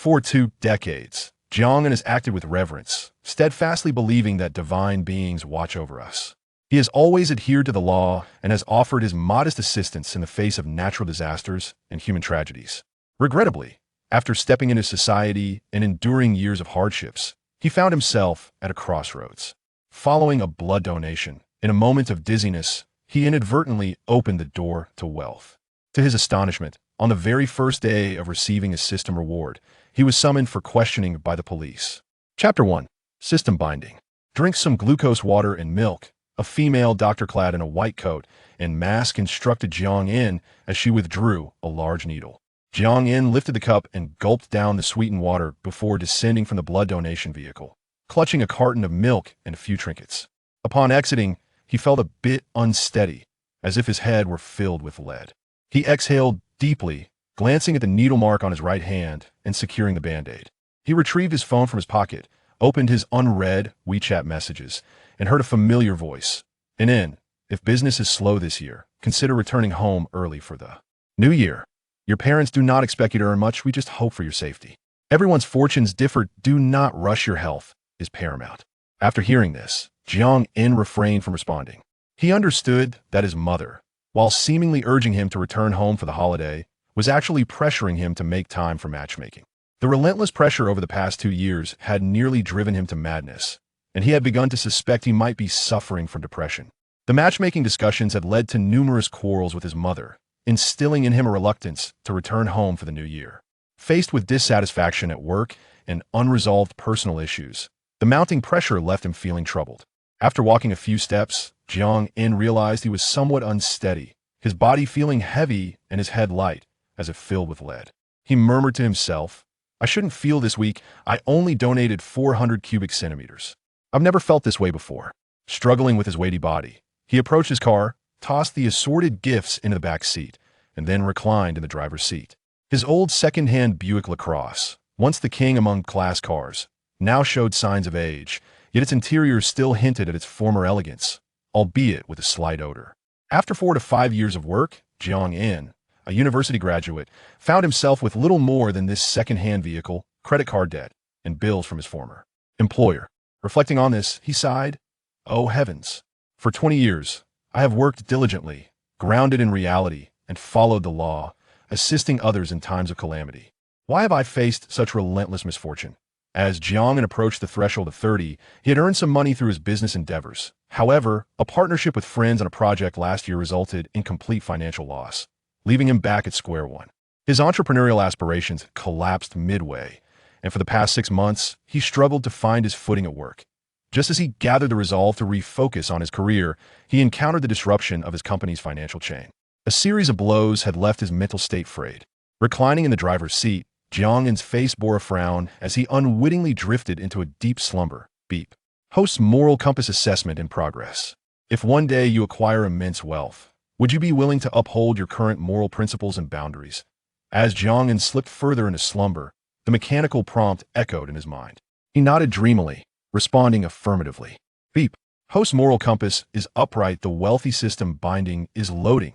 For 2 decades, Jiang has acted with reverence, steadfastly believing that divine beings watch over us. He has always adhered to the law and has offered his modest assistance in the face of natural disasters and human tragedies. Regrettably, after stepping into society and enduring years of hardships, he found himself at a crossroads. Following a blood donation, in a moment of dizziness, he inadvertently opened the door to wealth. To his astonishment, on the very first day of receiving his system reward, he was summoned for questioning by the police. Chapter 1. System Binding. Drink some glucose water and milk. A female doctor clad in a white coat and mask instructed Jiang In as she withdrew a large needle. Jiang In lifted the cup and gulped down the sweetened water before descending from the blood donation vehicle, clutching a carton of milk and a few trinkets. Upon exiting, he felt a bit unsteady, as if his head were filled with lead. He exhaled deeply, glancing at the needle mark on his right hand and securing the Band-Aid. He retrieved his phone from his pocket, opened his unread WeChat messages, and heard a familiar voice. If business is slow this year, consider returning home early for the new year. Your parents do not expect you to earn much, we just hope for your safety. Everyone's fortunes differ, do not rush, your health is paramount. After hearing this, Jiang In refrained from responding. He understood that his mother, while seemingly urging him to return home for the holiday, was actually pressuring him to make time for matchmaking. The relentless pressure over the past 2 years had nearly driven him to madness, and he had begun to suspect he might be suffering from depression. The matchmaking discussions had led to numerous quarrels with his mother, instilling in him a reluctance to return home for the new year. Faced with dissatisfaction at work and unresolved personal issues, the mounting pressure left him feeling troubled. After walking a few steps, Jiang In realized he was somewhat unsteady, his body feeling heavy and his head light, as if filled with lead. He murmured to himself, I shouldn't feel this weak, I only donated 400 cubic centimeters. I've never felt this way before. Struggling with his weighty body, he approached his car, tossed the assorted gifts into the back seat, and then reclined in the driver's seat. His old second-hand Buick LaCrosse, once the king among class cars, now showed signs of age, yet its interior still hinted at its former elegance, albeit with a slight odor. After 4 to 5 years of work, Jiang In, a university graduate, found himself with little more than this second-hand vehicle, credit card debt, and bills from his former employer. Reflecting on this, he sighed, Oh heavens! For 20 years, I have worked diligently, grounded in reality, and followed the law, assisting others in times of calamity. Why have I faced such relentless misfortune? As Jiang In approached the threshold of 30, he had earned some money through his business endeavors. However, a partnership with friends on a project last year resulted in complete financial loss, leaving him back at square one. His entrepreneurial aspirations collapsed midway, and for the past 6 months, he struggled to find his footing at work. Just as he gathered the resolve to refocus on his career, he encountered the disruption of his company's financial chain. A series of blows had left his mental state frayed. Reclining in the driver's seat, Jiang In's face bore a frown as he unwittingly drifted into a deep slumber. Beep. Host's moral compass assessment in progress. If one day you acquire immense wealth, would you be willing to uphold your current moral principles and boundaries? As Jiang In slipped further into slumber, the mechanical prompt echoed in his mind. He nodded dreamily, responding affirmatively. Beep. Host's moral compass is upright. The wealthy system binding is loading.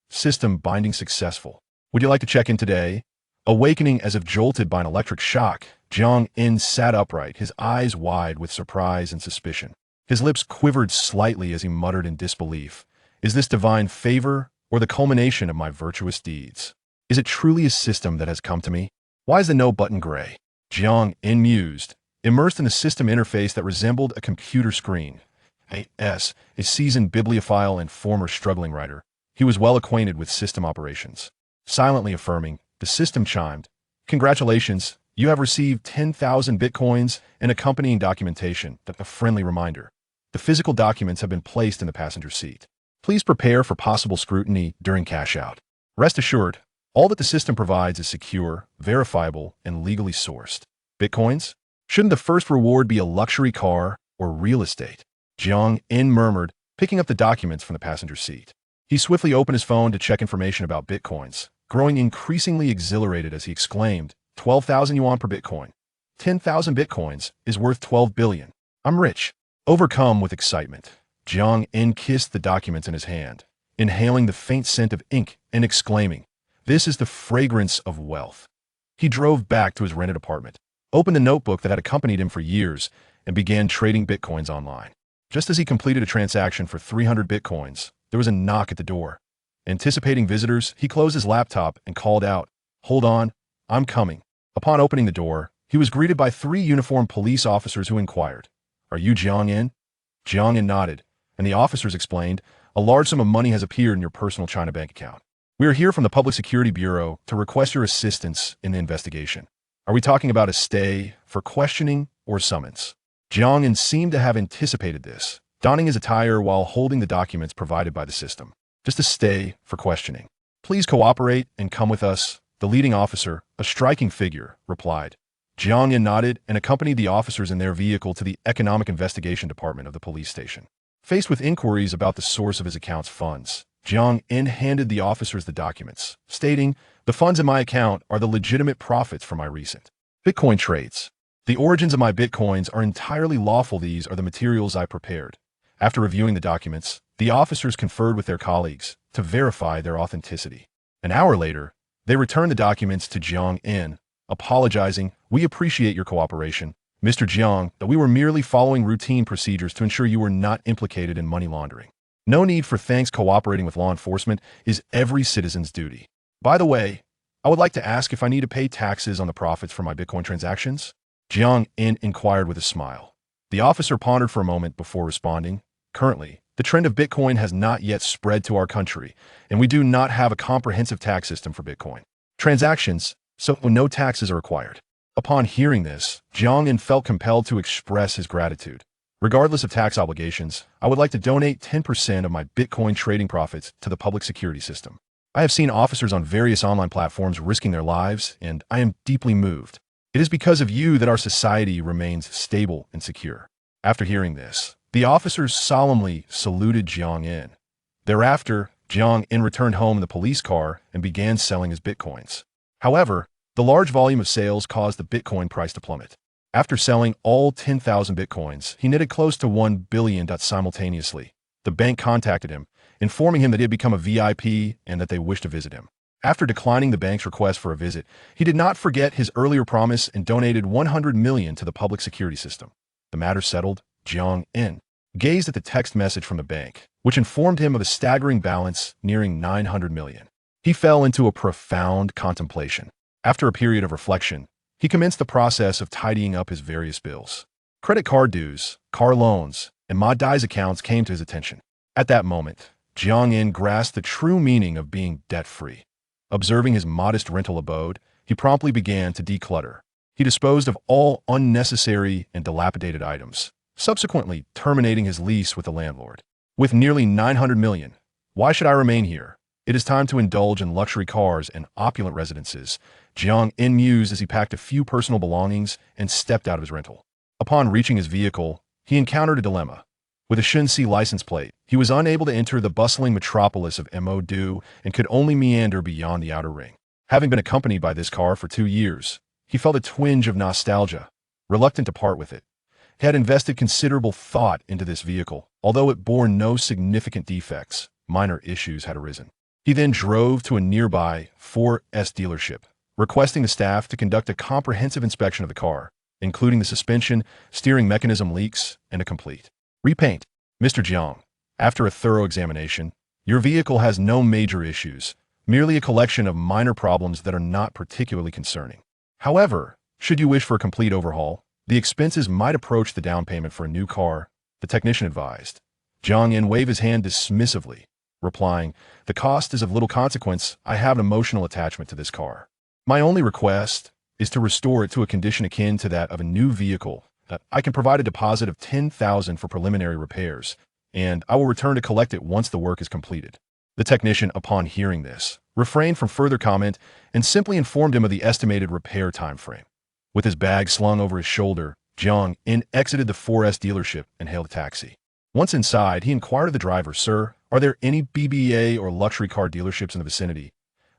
System binding successful. Would you like to check in today? Awakening as if jolted by an electric shock, Jiang In sat upright, his eyes wide with surprise and suspicion. His lips quivered slightly as he muttered in disbelief. Is this divine favor or the culmination of my virtuous deeds? Is it truly a system that has come to me? Why is the no button gray? Jiang In mused, immersed in a system interface that resembled a computer screen. A seasoned bibliophile and former struggling writer, he was well acquainted with system operations. Silently affirming, the system chimed, Congratulations, you have received 10,000 bitcoins and accompanying documentation. A friendly reminder. The physical documents have been placed in the passenger seat. Please prepare for possible scrutiny during cash out. Rest assured, all that the system provides is secure, verifiable, and legally sourced. Bitcoins? Shouldn't the first reward be a luxury car or real estate? Jiang In murmured, picking up the documents from the passenger seat. He swiftly opened his phone to check information about bitcoins, growing increasingly exhilarated as he exclaimed, 12,000 yuan per bitcoin. 10,000 bitcoins is worth 12 billion. I'm rich. Overcome with excitement, Jiang In kissed the documents in his hand, inhaling the faint scent of ink and exclaiming, This is the fragrance of wealth. He drove back to his rented apartment, opened the notebook that had accompanied him for years, and began trading bitcoins online. Just as he completed a transaction for 300 bitcoins, there was a knock at the door. Anticipating visitors, he closed his laptop and called out, "Hold on, I'm coming." Upon opening the door, he was greeted by 3 uniformed police officers who inquired, "Are you Jiang In?" Jiang In nodded, and the officers explained, "A large sum of money has appeared in your personal China bank account. We are here from the Public Security Bureau to request your assistance in the investigation. Are we talking about a stay for questioning or summons?" Jiang In seemed to have anticipated this, donning his attire while holding the documents provided by the system. "Just a stay for questioning. Please cooperate and come with us," the leading officer, a striking figure, replied. Jiang In nodded and accompanied the officers in their vehicle to the Economic Investigation Department of the police station. Faced with inquiries about the source of his account's funds, Jiang In handed the officers the documents, stating, "The funds in my account are the legitimate profits from my recent Bitcoin trades. The origins of my Bitcoins are entirely lawful. These are the materials I prepared." After reviewing the documents, the officers conferred with their colleagues to verify their authenticity. An hour later, they returned the documents to Jiang In, apologizing, "We appreciate your cooperation, Mr. Jiang, that we were merely following routine procedures to ensure you were not implicated in money laundering. No need for thanks. Cooperating with law enforcement is every citizen's duty. By the way, I would like to ask if I need to pay taxes on the profits from my Bitcoin transactions?" Jiang In inquired with a smile. The officer pondered for a moment before responding, "Currently, the trend of Bitcoin has not yet spread to our country, and we do not have a comprehensive tax system for Bitcoin transactions, so no taxes are required." Upon hearing this, Jiang In felt compelled to express his gratitude. "Regardless of tax obligations, I would like to donate 10% of my Bitcoin trading profits to the public security system. I have seen officers on various online platforms risking their lives, and I am deeply moved. It is because of you that our society remains stable and secure." After hearing this, the officers solemnly saluted Jiang In. Thereafter, Jiang In returned home in the police car and began selling his Bitcoins. However, the large volume of sales caused the Bitcoin price to plummet. After selling all 10,000 Bitcoins, he netted close to $1 billion simultaneously. The bank contacted him, informing him that he had become a VIP and that they wished to visit him. After declining the bank's request for a visit, he did not forget his earlier promise and donated $100 million to the public security system. The matter settled, Jiang In gazed at the text message from the bank, which informed him of a staggering balance nearing $900 million. He fell into a profound contemplation. After a period of reflection, he commenced the process of tidying up his various bills. Credit card dues, car loans, and Ma Dai's accounts came to his attention. At that moment, Jiang In grasped the true meaning of being debt-free. Observing his modest rental abode, he promptly began to declutter. He disposed of all unnecessary and dilapidated items, subsequently terminating his lease with the landlord. "With nearly 900 million, why should I remain here? It is time to indulge in luxury cars and opulent residences," Jiang In mused as he packed a few personal belongings and stepped out of his rental. Upon reaching his vehicle, he encountered a dilemma. With a Shenxi license plate, he was unable to enter the bustling metropolis of Modu and could only meander beyond the outer ring. Having been accompanied by this car for 2 years, he felt a twinge of nostalgia, reluctant to part with it. He had invested considerable thought into this vehicle, although it bore no significant defects. Minor issues had arisen. He then drove to a nearby 4S dealership, requesting the staff to conduct a comprehensive inspection of the car, including the suspension, steering mechanism leaks, and a complete repaint. "Mr. Jiang, after a thorough examination, your vehicle has no major issues, merely a collection of minor problems that are not particularly concerning. However, should you wish for a complete overhaul, the expenses might approach the down payment for a new car," the technician advised. Jiang In waved his hand dismissively, replying, "The cost is of little consequence. I have an emotional attachment to this car. My only request is to restore it to a condition akin to that of a new vehicle. I can provide a deposit of 10,000 for preliminary repairs, and I will return to collect it once the work is completed." The technician, upon hearing this, refrained from further comment and simply informed him of the estimated repair time frame. With his bag slung over his shoulder, Jiang In exited the 4S dealership and hailed a taxi. Once inside, he inquired of the driver, "Sir, are there any BBA or luxury car dealerships in the vicinity?"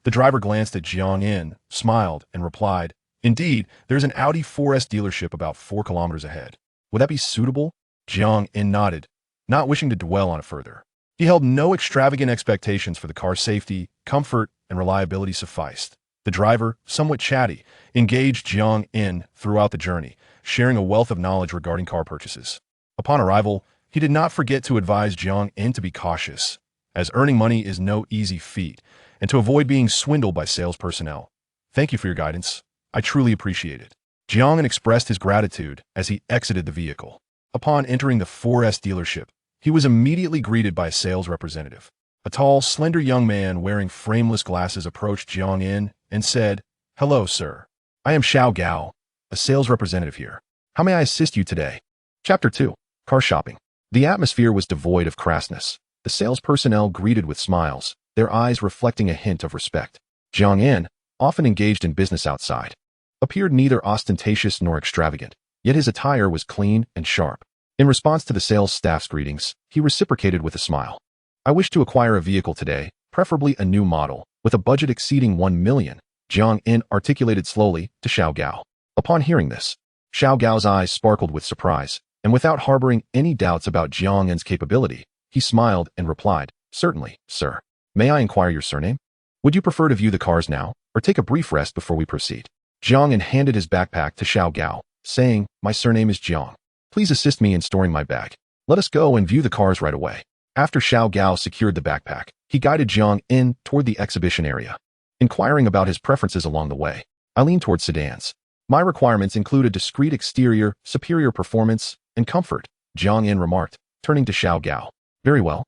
The driver glanced at Jiang In, smiled, and replied, "Indeed, there's an Audi 4S dealership about 4 kilometers ahead. Would that be suitable?" Jiang In nodded, not wishing to dwell on it further. He held no extravagant expectations for the car's safety, comfort, and reliability sufficed. The driver, somewhat chatty, engaged Jiang In throughout the journey, sharing a wealth of knowledge regarding car purchases. Upon arrival, he did not forget to advise Jiang In to be cautious, as earning money is no easy feat, and to avoid being swindled by sales personnel. Thank you for your guidance. I truly appreciate it. Jiang In expressed his gratitude as he exited the vehicle. Upon entering the 4S dealership, he was immediately greeted by a sales representative. A tall, slender young man wearing frameless glasses approached Jiang In and said, "Hello, sir. I am Xiao Gao, a sales representative here. How may I assist you today?" Chapter 2. Car Shopping. The atmosphere was devoid of crassness. The sales personnel greeted with smiles, their eyes reflecting a hint of respect. Jiang In, often engaged in business outside, appeared neither ostentatious nor extravagant, yet his attire was clean and sharp. In response to the sales staff's greetings, he reciprocated with a smile. "I wish to acquire a vehicle today, preferably a new model, with a budget exceeding 1 million, Jiang In articulated slowly to Xiao Gao. Upon hearing this, Xiao Gao's eyes sparkled with surprise, and without harboring any doubts about Jiang In's capability, he smiled and replied, "Certainly, sir. May I inquire your surname? Would you prefer to view the cars now, or take a brief rest before we proceed?" Jiang In handed his backpack to Xiao Gao, saying, "My surname is Jiang. Please assist me in storing my bag. Let us go and view the cars right away." After Xiao Gao secured the backpack, he guided Jiang In toward the exhibition area. Inquiring about his preferences along the way, "I lean toward sedans. My requirements include a discreet exterior, superior performance, and comfort," Jiang In remarked, turning to Xiao Gao. "Very well.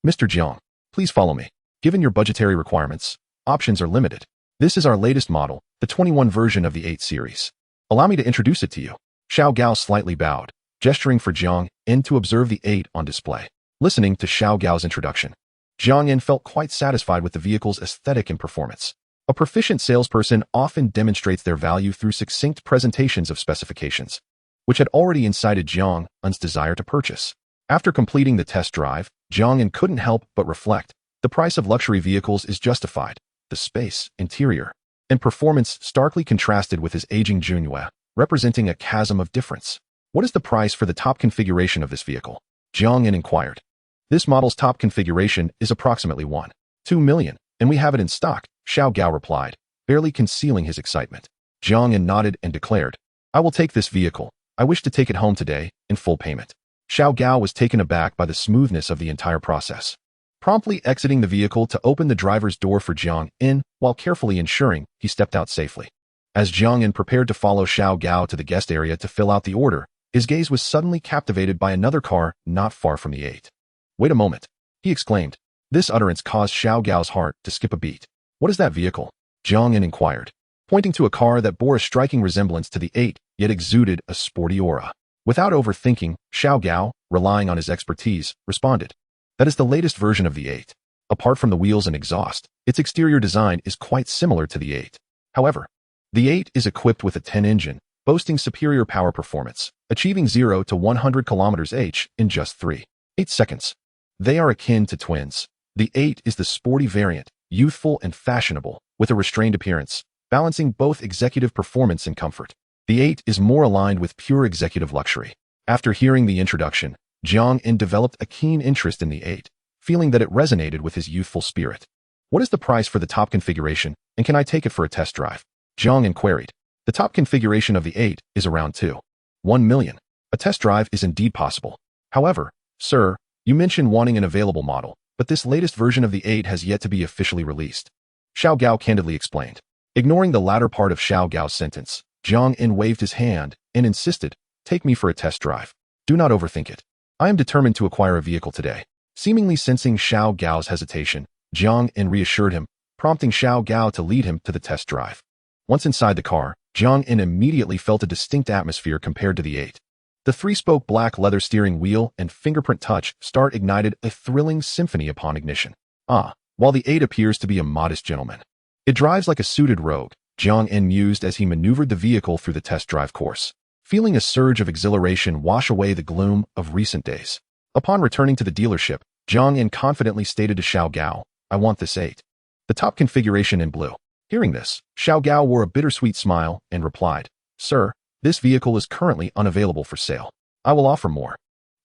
Mr. Jiang, please follow me. Given your budgetary requirements, options are limited. This is our latest model, the 21 version of the 8 series. Allow me to introduce it to you." Xiao Gao slightly bowed, gesturing for Jiang In to observe the 8 on display. Listening to Xiao Gao's introduction, Jiang In felt quite satisfied with the vehicle's aesthetic and performance. A proficient salesperson often demonstrates their value through succinct presentations of specifications, which had already incited Jiang In's desire to purchase. After completing the test drive, Jiang In couldn't help but reflect. The price of luxury vehicles is justified. The space, interior, and performance starkly contrasted with his aging Junhua, representing a chasm of difference. "What is the price for the top configuration of this vehicle?" Jiang In inquired. "This model's top configuration is approximately 1.2 million, and we have it in stock," Xiao Gao replied, barely concealing his excitement. Jiang In nodded and declared, "I will take this vehicle. I wish to take it home today, in full payment." Xiao Gao was taken aback by the smoothness of the entire process. Promptly exiting the vehicle to open the driver's door for Jiang In, while carefully ensuring he stepped out safely. As Jiang In prepared to follow Xiao Gao to the guest area to fill out the order, his gaze was suddenly captivated by another car not far from the 8. "Wait a moment," he exclaimed. This utterance caused Xiao Gao's heart to skip a beat. "What is that vehicle?" Jiang In inquired, pointing to a car that bore a striking resemblance to the 8, yet exuded a sporty aura. Without overthinking, Xiao Gao, relying on his expertise, responded, "That is the latest version of the 8. Apart from the wheels and exhaust, its exterior design is quite similar to the 8. However, the 8 is equipped with a 10 engine, boasting superior power performance, achieving 0 to 100 km/h in just 3.8 seconds. They are akin to twins. The 8 is the sporty variant, youthful and fashionable, with a restrained appearance, balancing both executive performance and comfort. The 8 is more aligned with pure executive luxury." After hearing the introduction, Jiang In developed a keen interest in the 8, feeling that it resonated with his youthful spirit. "What is the price for the top configuration, and can I take it for a test drive?" Jiang In queried. "The top configuration of the 8 is around 2.1 million. A test drive is indeed possible. However, sir, you mentioned wanting an available model, but this latest version of the 8 has yet to be officially released," Xiao Gao candidly explained. Ignoring the latter part of Xiao Gao's sentence, Jiang In waved his hand and insisted, "Take me for a test drive. Do not overthink it. I am determined to acquire a vehicle today." Seemingly sensing Xiao Gao's hesitation, Jiang In reassured him, prompting Xiao Gao to lead him to the test drive. Once inside the car, Jiang In immediately felt a distinct atmosphere compared to the 8. The 3-spoke black leather steering wheel and fingerprint touch start ignited a thrilling symphony upon ignition. While the 8 appears to be a modest gentleman, it drives like a suited rogue, Jiang In mused as he maneuvered the vehicle through the test drive course, feeling a surge of exhilaration wash away the gloom of recent days. Upon returning to the dealership, Jiang In confidently stated to Xiao Gao, "I want this 8. The top configuration in blue." Hearing this, Xiao Gao wore a bittersweet smile and replied, "Sir, this vehicle is currently unavailable for sale. I will offer more.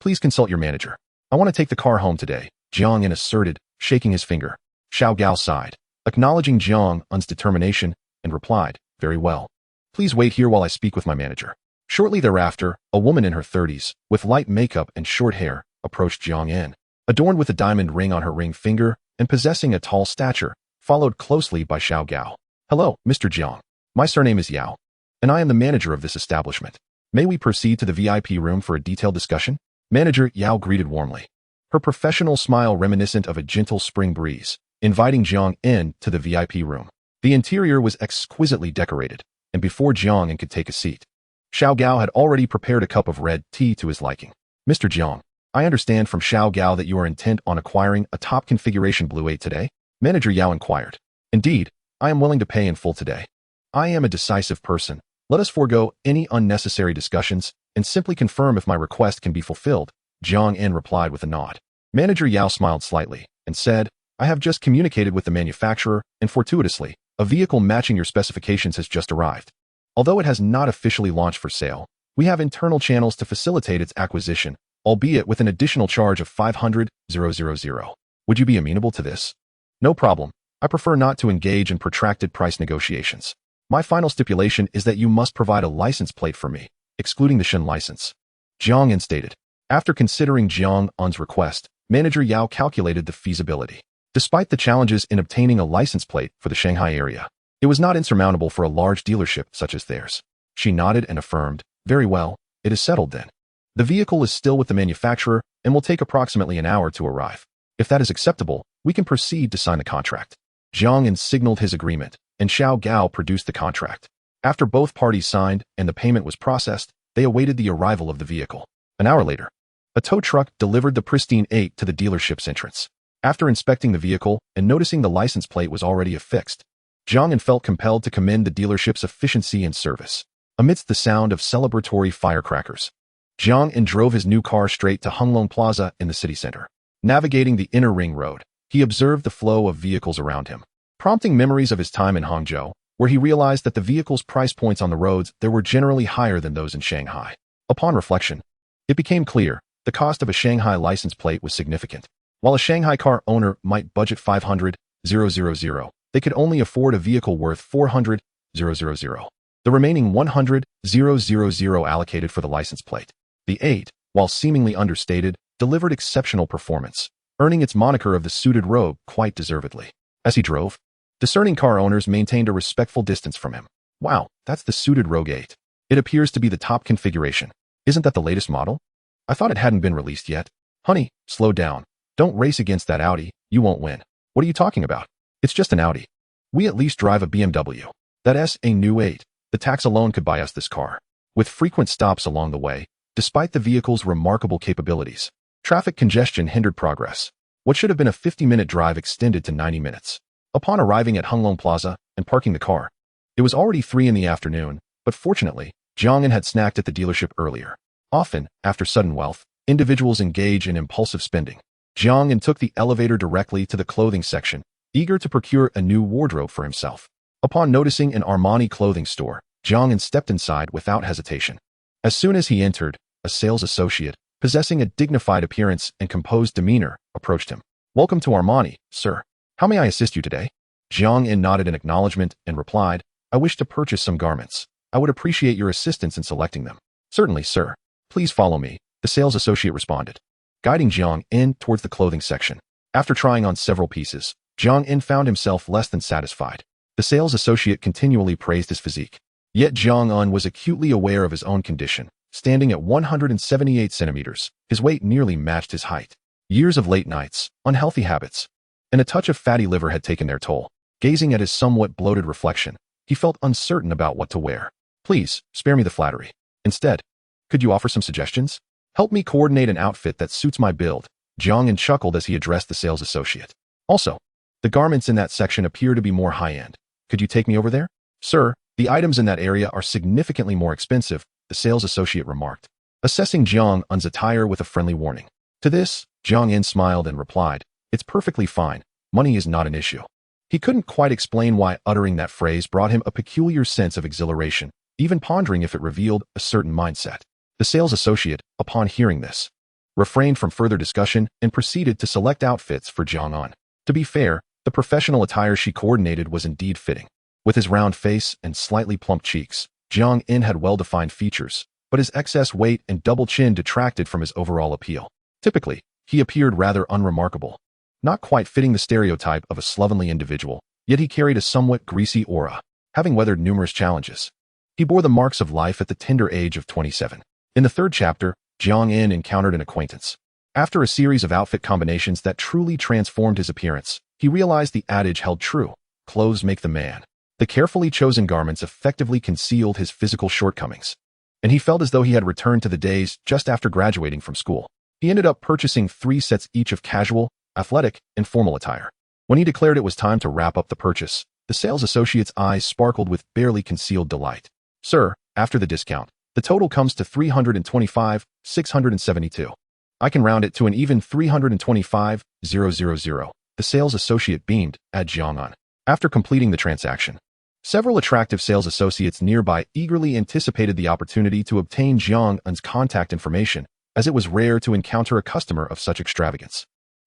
Please consult your manager. I want to take the car home today," Jiang In asserted, shaking his finger. Xiao Gao sighed, acknowledging Jiang In's determination and replied, "Very well. Please wait here while I speak with my manager." Shortly thereafter, a woman in her 30s, with light makeup and short hair, approached Jiang In. Adorned with a diamond ring on her ring finger and possessing a tall stature, followed closely by Xiao Gao. "Hello, Mr. Jiang. My surname is Yao, and I am the manager of this establishment. May we proceed to the VIP room for a detailed discussion?" Manager Yao greeted warmly, her professional smile reminiscent of a gentle spring breeze, inviting Jiang In to the VIP room. The interior was exquisitely decorated, and before Jiang In could take a seat, Xiao Gao had already prepared a cup of red tea to his liking. "Mr. Jiang, I understand from Xiao Gao that you are intent on acquiring a top configuration Blue 8 today?" Manager Yao inquired. "Indeed, I am willing to pay in full today. I am a decisive person. Let us forego any unnecessary discussions and simply confirm if my request can be fulfilled," Jiang In replied with a nod. Manager Yao smiled slightly and said, "I have just communicated with the manufacturer, and fortuitously, a vehicle matching your specifications has just arrived. Although it has not officially launched for sale, we have internal channels to facilitate its acquisition, albeit with an additional charge of 500,000. Would you be amenable to this?" "No problem. I prefer not to engage in protracted price negotiations. My final stipulation is that you must provide a license plate for me, excluding the Shen license," Jiang In stated. After considering Jiang In's request, Manager Yao calculated the feasibility. Despite the challenges in obtaining a license plate for the Shanghai area, it was not insurmountable for a large dealership such as theirs. She nodded and affirmed, "Very well, it is settled then. The vehicle is still with the manufacturer and will take approximately an hour to arrive. If that is acceptable, we can proceed to sign the contract." Jiang In signaled his agreement, and Xiao Gao produced the contract. After both parties signed and the payment was processed, they awaited the arrival of the vehicle. An hour later, a tow truck delivered the pristine 8 to the dealership's entrance. After inspecting the vehicle and noticing the license plate was already affixed, Jiang In felt compelled to commend the dealership's efficiency and service. Amidst the sound of celebratory firecrackers, Jiang In drove his new car straight to Honglong Plaza in the city center. Navigating the inner ring road, he observed the flow of vehicles around him, prompting memories of his time in Hangzhou, where he realized that the vehicles' price points on the roads there were generally higher than those in Shanghai. Upon reflection, it became clear the cost of a Shanghai license plate was significant. While a Shanghai car owner might budget 500,000, they could only afford a vehicle worth 400,000. The remaining 100,000 allocated for the license plate. The 8, while seemingly understated, delivered exceptional performance, earning its moniker of the suited rogue quite deservedly. As he drove, discerning car owners maintained a respectful distance from him. "Wow, that's the suited Rogue 8. It appears to be the top configuration. Isn't that the latest model? I thought it hadn't been released yet." "Honey, slow down. Don't race against that Audi, you won't win." "What are you talking about? It's just an Audi. We at least drive a BMW. That's a new 8. The tax alone could buy us this car." With frequent stops along the way, despite the vehicle's remarkable capabilities, traffic congestion hindered progress. What should have been a 50-minute drive extended to 90 minutes. Upon arriving at Honglong Plaza and parking the car, it was already 3 in the afternoon, but fortunately, Jiang In had snacked at the dealership earlier. Often, after sudden wealth, individuals engage in impulsive spending. Jiang In took the elevator directly to the clothing section, eager to procure a new wardrobe for himself. Upon noticing an Armani clothing store, Jiang In stepped inside without hesitation. As soon as he entered, a sales associate, possessing a dignified appearance and composed demeanor, approached him. "Welcome to Armani, sir. How may I assist you today?" Jiang In nodded in acknowledgement and replied, "I wish to purchase some garments. I would appreciate your assistance in selecting them." "Certainly, sir. Please follow me," the sales associate responded, guiding Jiang In towards the clothing section. After trying on several pieces, Jiang In found himself less than satisfied. The sales associate continually praised his physique. Yet Jiang In was acutely aware of his own condition. Standing at 178 centimeters, his weight nearly matched his height. Years of late nights, unhealthy habits, and a touch of fatty liver had taken their toll. Gazing at his somewhat bloated reflection, he felt uncertain about what to wear. "Please, spare me the flattery. Instead, could you offer some suggestions? Help me coordinate an outfit that suits my build." Jiang In chuckled as he addressed the sales associate. "Also, the garments in that section appear to be more high-end. Could you take me over there?" "Sir, the items in that area are significantly more expensive," the sales associate remarked, assessing Jiang In's attire with a friendly warning. To this, Jiang In smiled and replied, "It's perfectly fine. Money is not an issue." He couldn't quite explain why uttering that phrase brought him a peculiar sense of exhilaration, even pondering if it revealed a certain mindset. The sales associate, upon hearing this, refrained from further discussion and proceeded to select outfits for Jiang In. To be fair, the professional attire she coordinated was indeed fitting. With his round face and slightly plump cheeks, Jiang In had well-defined features, but his excess weight and double chin detracted from his overall appeal. Typically, he appeared rather unremarkable, not quite fitting the stereotype of a slovenly individual, yet he carried a somewhat greasy aura, having weathered numerous challenges. He bore the marks of life at the tender age of 27. In the third chapter, Jiang In encountered an acquaintance. After a series of outfit combinations that truly transformed his appearance, he realized the adage held true: clothes make the man. The carefully chosen garments effectively concealed his physical shortcomings, and he felt as though he had returned to the days just after graduating from school. He ended up purchasing 3 sets each of casual, athletic, and formal attire. When he declared it was time to wrap up the purchase, the sales associate's eyes sparkled with barely concealed delight. "Sir, after the discount, the total comes to $325,672. I can round it to an even $325,000. The sales associate beamed at Jiang In. After completing the transaction, several attractive sales associates nearby eagerly anticipated the opportunity to obtain Jiang In's contact information, as it was rare to encounter a customer of such extravagance.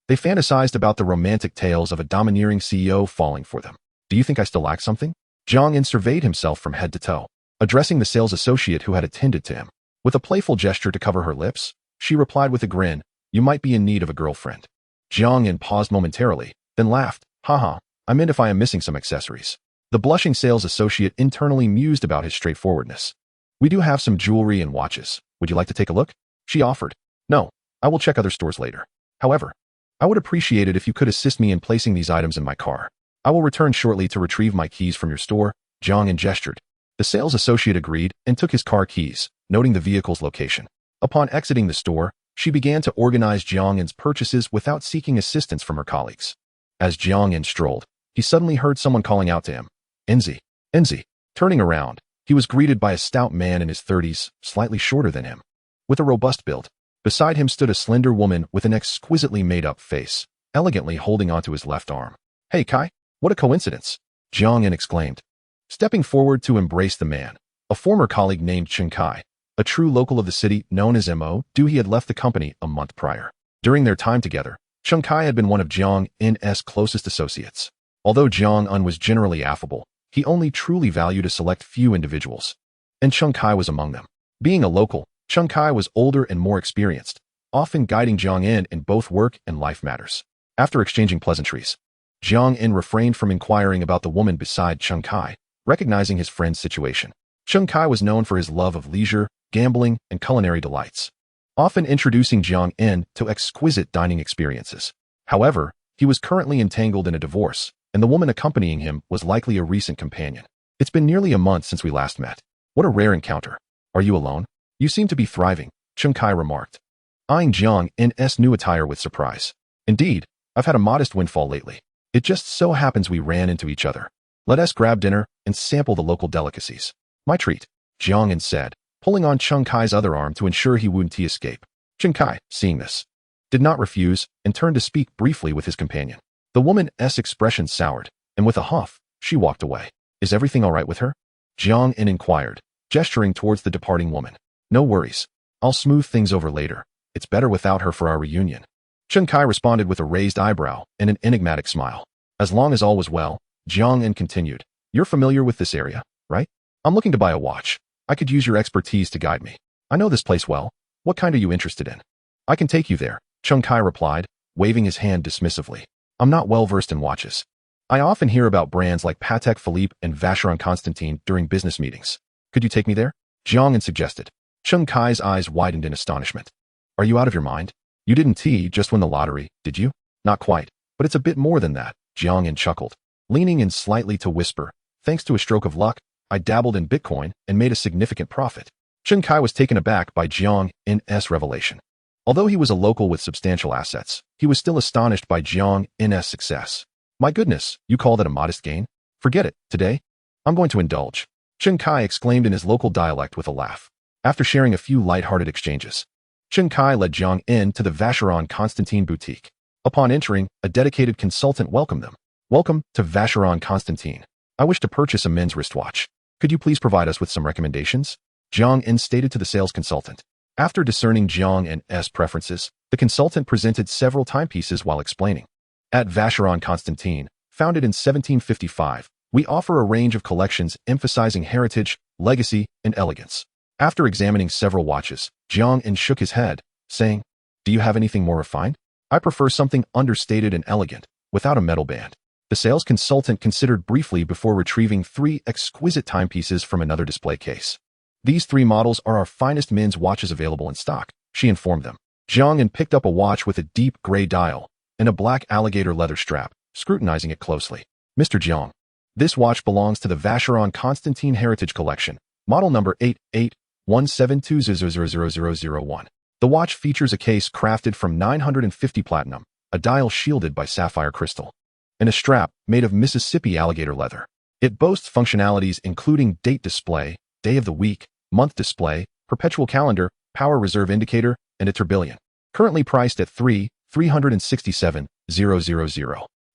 They fantasized about the romantic tales of a domineering CEO falling for them. "Do you think I still lack something?" Jiang In surveyed himself from head to toe, addressing the sales associate who had attended to him. With a playful gesture to cover her lips, she replied with a grin, "You might be in need of a girlfriend." Jiang In paused momentarily, then laughed. "Haha, I meant if I am missing some accessories." The blushing sales associate internally mused about his straightforwardness. "We do have some jewelry and watches. Would you like to take a look?" she offered. "No, I will check other stores later. However, I would appreciate it if you could assist me in placing these items in my car. I will return shortly to retrieve my keys from your store." Jiang In gestured. The sales associate agreed and took his car keys, noting the vehicle's location. Upon exiting the store, she began to organize Jiang In's purchases without seeking assistance from her colleagues. As Jiang In strolled, he suddenly heard someone calling out to him, "Enzi, Enzi." Turning around, he was greeted by a stout man in his 30s, slightly shorter than him, with a robust build. Beside him stood a slender woman with an exquisitely made-up face, elegantly holding onto his left arm. "Hey Kai, what a coincidence!" Jiang In exclaimed, stepping forward to embrace the man, a former colleague named Chen Kai, a true local of the city known as Mo. He had left the company a month prior. During their time together, Chen Kai had been one of Jiang In's closest associates. Although Jiang In was generally affable, he only truly valued a select few individuals, and Chen Kai was among them. Being a local, Chen Kai was older and more experienced, often guiding Jiang In both work and life matters. After exchanging pleasantries, Jiang In refrained from inquiring about the woman beside Chen Kai, recognizing his friend's situation. Chen Kai was known for his love of leisure, gambling, and culinary delights, often introducing Jiang In to exquisite dining experiences. However, he was currently entangled in a divorce, and the woman accompanying him was likely a recent companion. "It's been nearly a month since we last met. What a rare encounter. Are you alone? You seem to be thriving," Chen Kai remarked, eyeing Jiang In's new attire with surprise. "Indeed, I've had a modest windfall lately. It just so happens we ran into each other. Let us grab dinner and sample the local delicacies." "My treat," Jiang In said, pulling on Chen Kai's other arm to ensure he wouldn't escape. Chen Kai, seeing this, did not refuse and turned to speak briefly with his companion. The woman's expression soured, and with a huff, she walked away. "Is everything all right with her?" Jiang In inquired, gesturing towards the departing woman. "No worries. I'll smooth things over later. It's better without her for our reunion." Chen Kai responded with a raised eyebrow and an enigmatic smile. As long as all was well, Jiang In continued, "You're familiar with this area, right? I'm looking to buy a watch. I could use your expertise to guide me. I know this place well. What kind are you interested in?" "I can take you there," Chen Kai replied, waving his hand dismissively. "I'm not well versed in watches. I often hear about brands like Patek Philippe and Vacheron Constantin during business meetings. Could you take me there?" Jiang In suggested. Chen Kai's eyes widened in astonishment. "Are you out of your mind? You didn't just win the lottery, did you?" "Not quite, but it's a bit more than that," Jiang In chuckled, leaning in slightly to whisper, "Thanks to a stroke of luck, I dabbled in Bitcoin and made a significant profit." Chen Kai was taken aback by Jiang In's revelation. Although he was a local with substantial assets, he was still astonished by Jiang In's success. "My goodness, you call that a modest gain? Forget it, today, I'm going to indulge," Chen Kai exclaimed in his local dialect with a laugh. After sharing a few light-hearted exchanges, Chen Kai led Jiang In to the Vacheron Constantin boutique. Upon entering, a dedicated consultant welcomed them. "Welcome to Vacheron Constantin. I wish to purchase a men's wristwatch. Could you please provide us with some recommendations?" Jiang In stated to the sales consultant. After discerning Jiang In's preferences, the consultant presented several timepieces while explaining. At Vacheron Constantin, founded in 1755, We offer a range of collections emphasizing heritage, legacy, and elegance. After examining several watches, Jiang shook his head, saying, "Do you have anything more refined? I prefer something understated and elegant, without a metal band." The sales consultant considered briefly before retrieving 3 exquisite timepieces from another display case. "These 3 models are our finest men's watches available in stock," she informed them. Jiang picked up a watch with a deep gray dial and a black alligator leather strap, scrutinizing it closely. "Mr. Jiang, this watch belongs to the Vacheron Constantine Heritage Collection, model number 881720000001. The watch features a case crafted from 950 platinum, a dial shielded by sapphire crystal, and a strap made of Mississippi alligator leather. It boasts functionalities including date display, day of the week, month display, perpetual calendar, power reserve indicator, and a tourbillon. Currently priced at 367,000.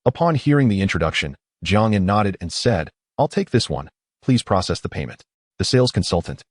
Upon hearing the introduction, Jiang nodded and said, "I'll take this one. Please process the payment." The sales consultant,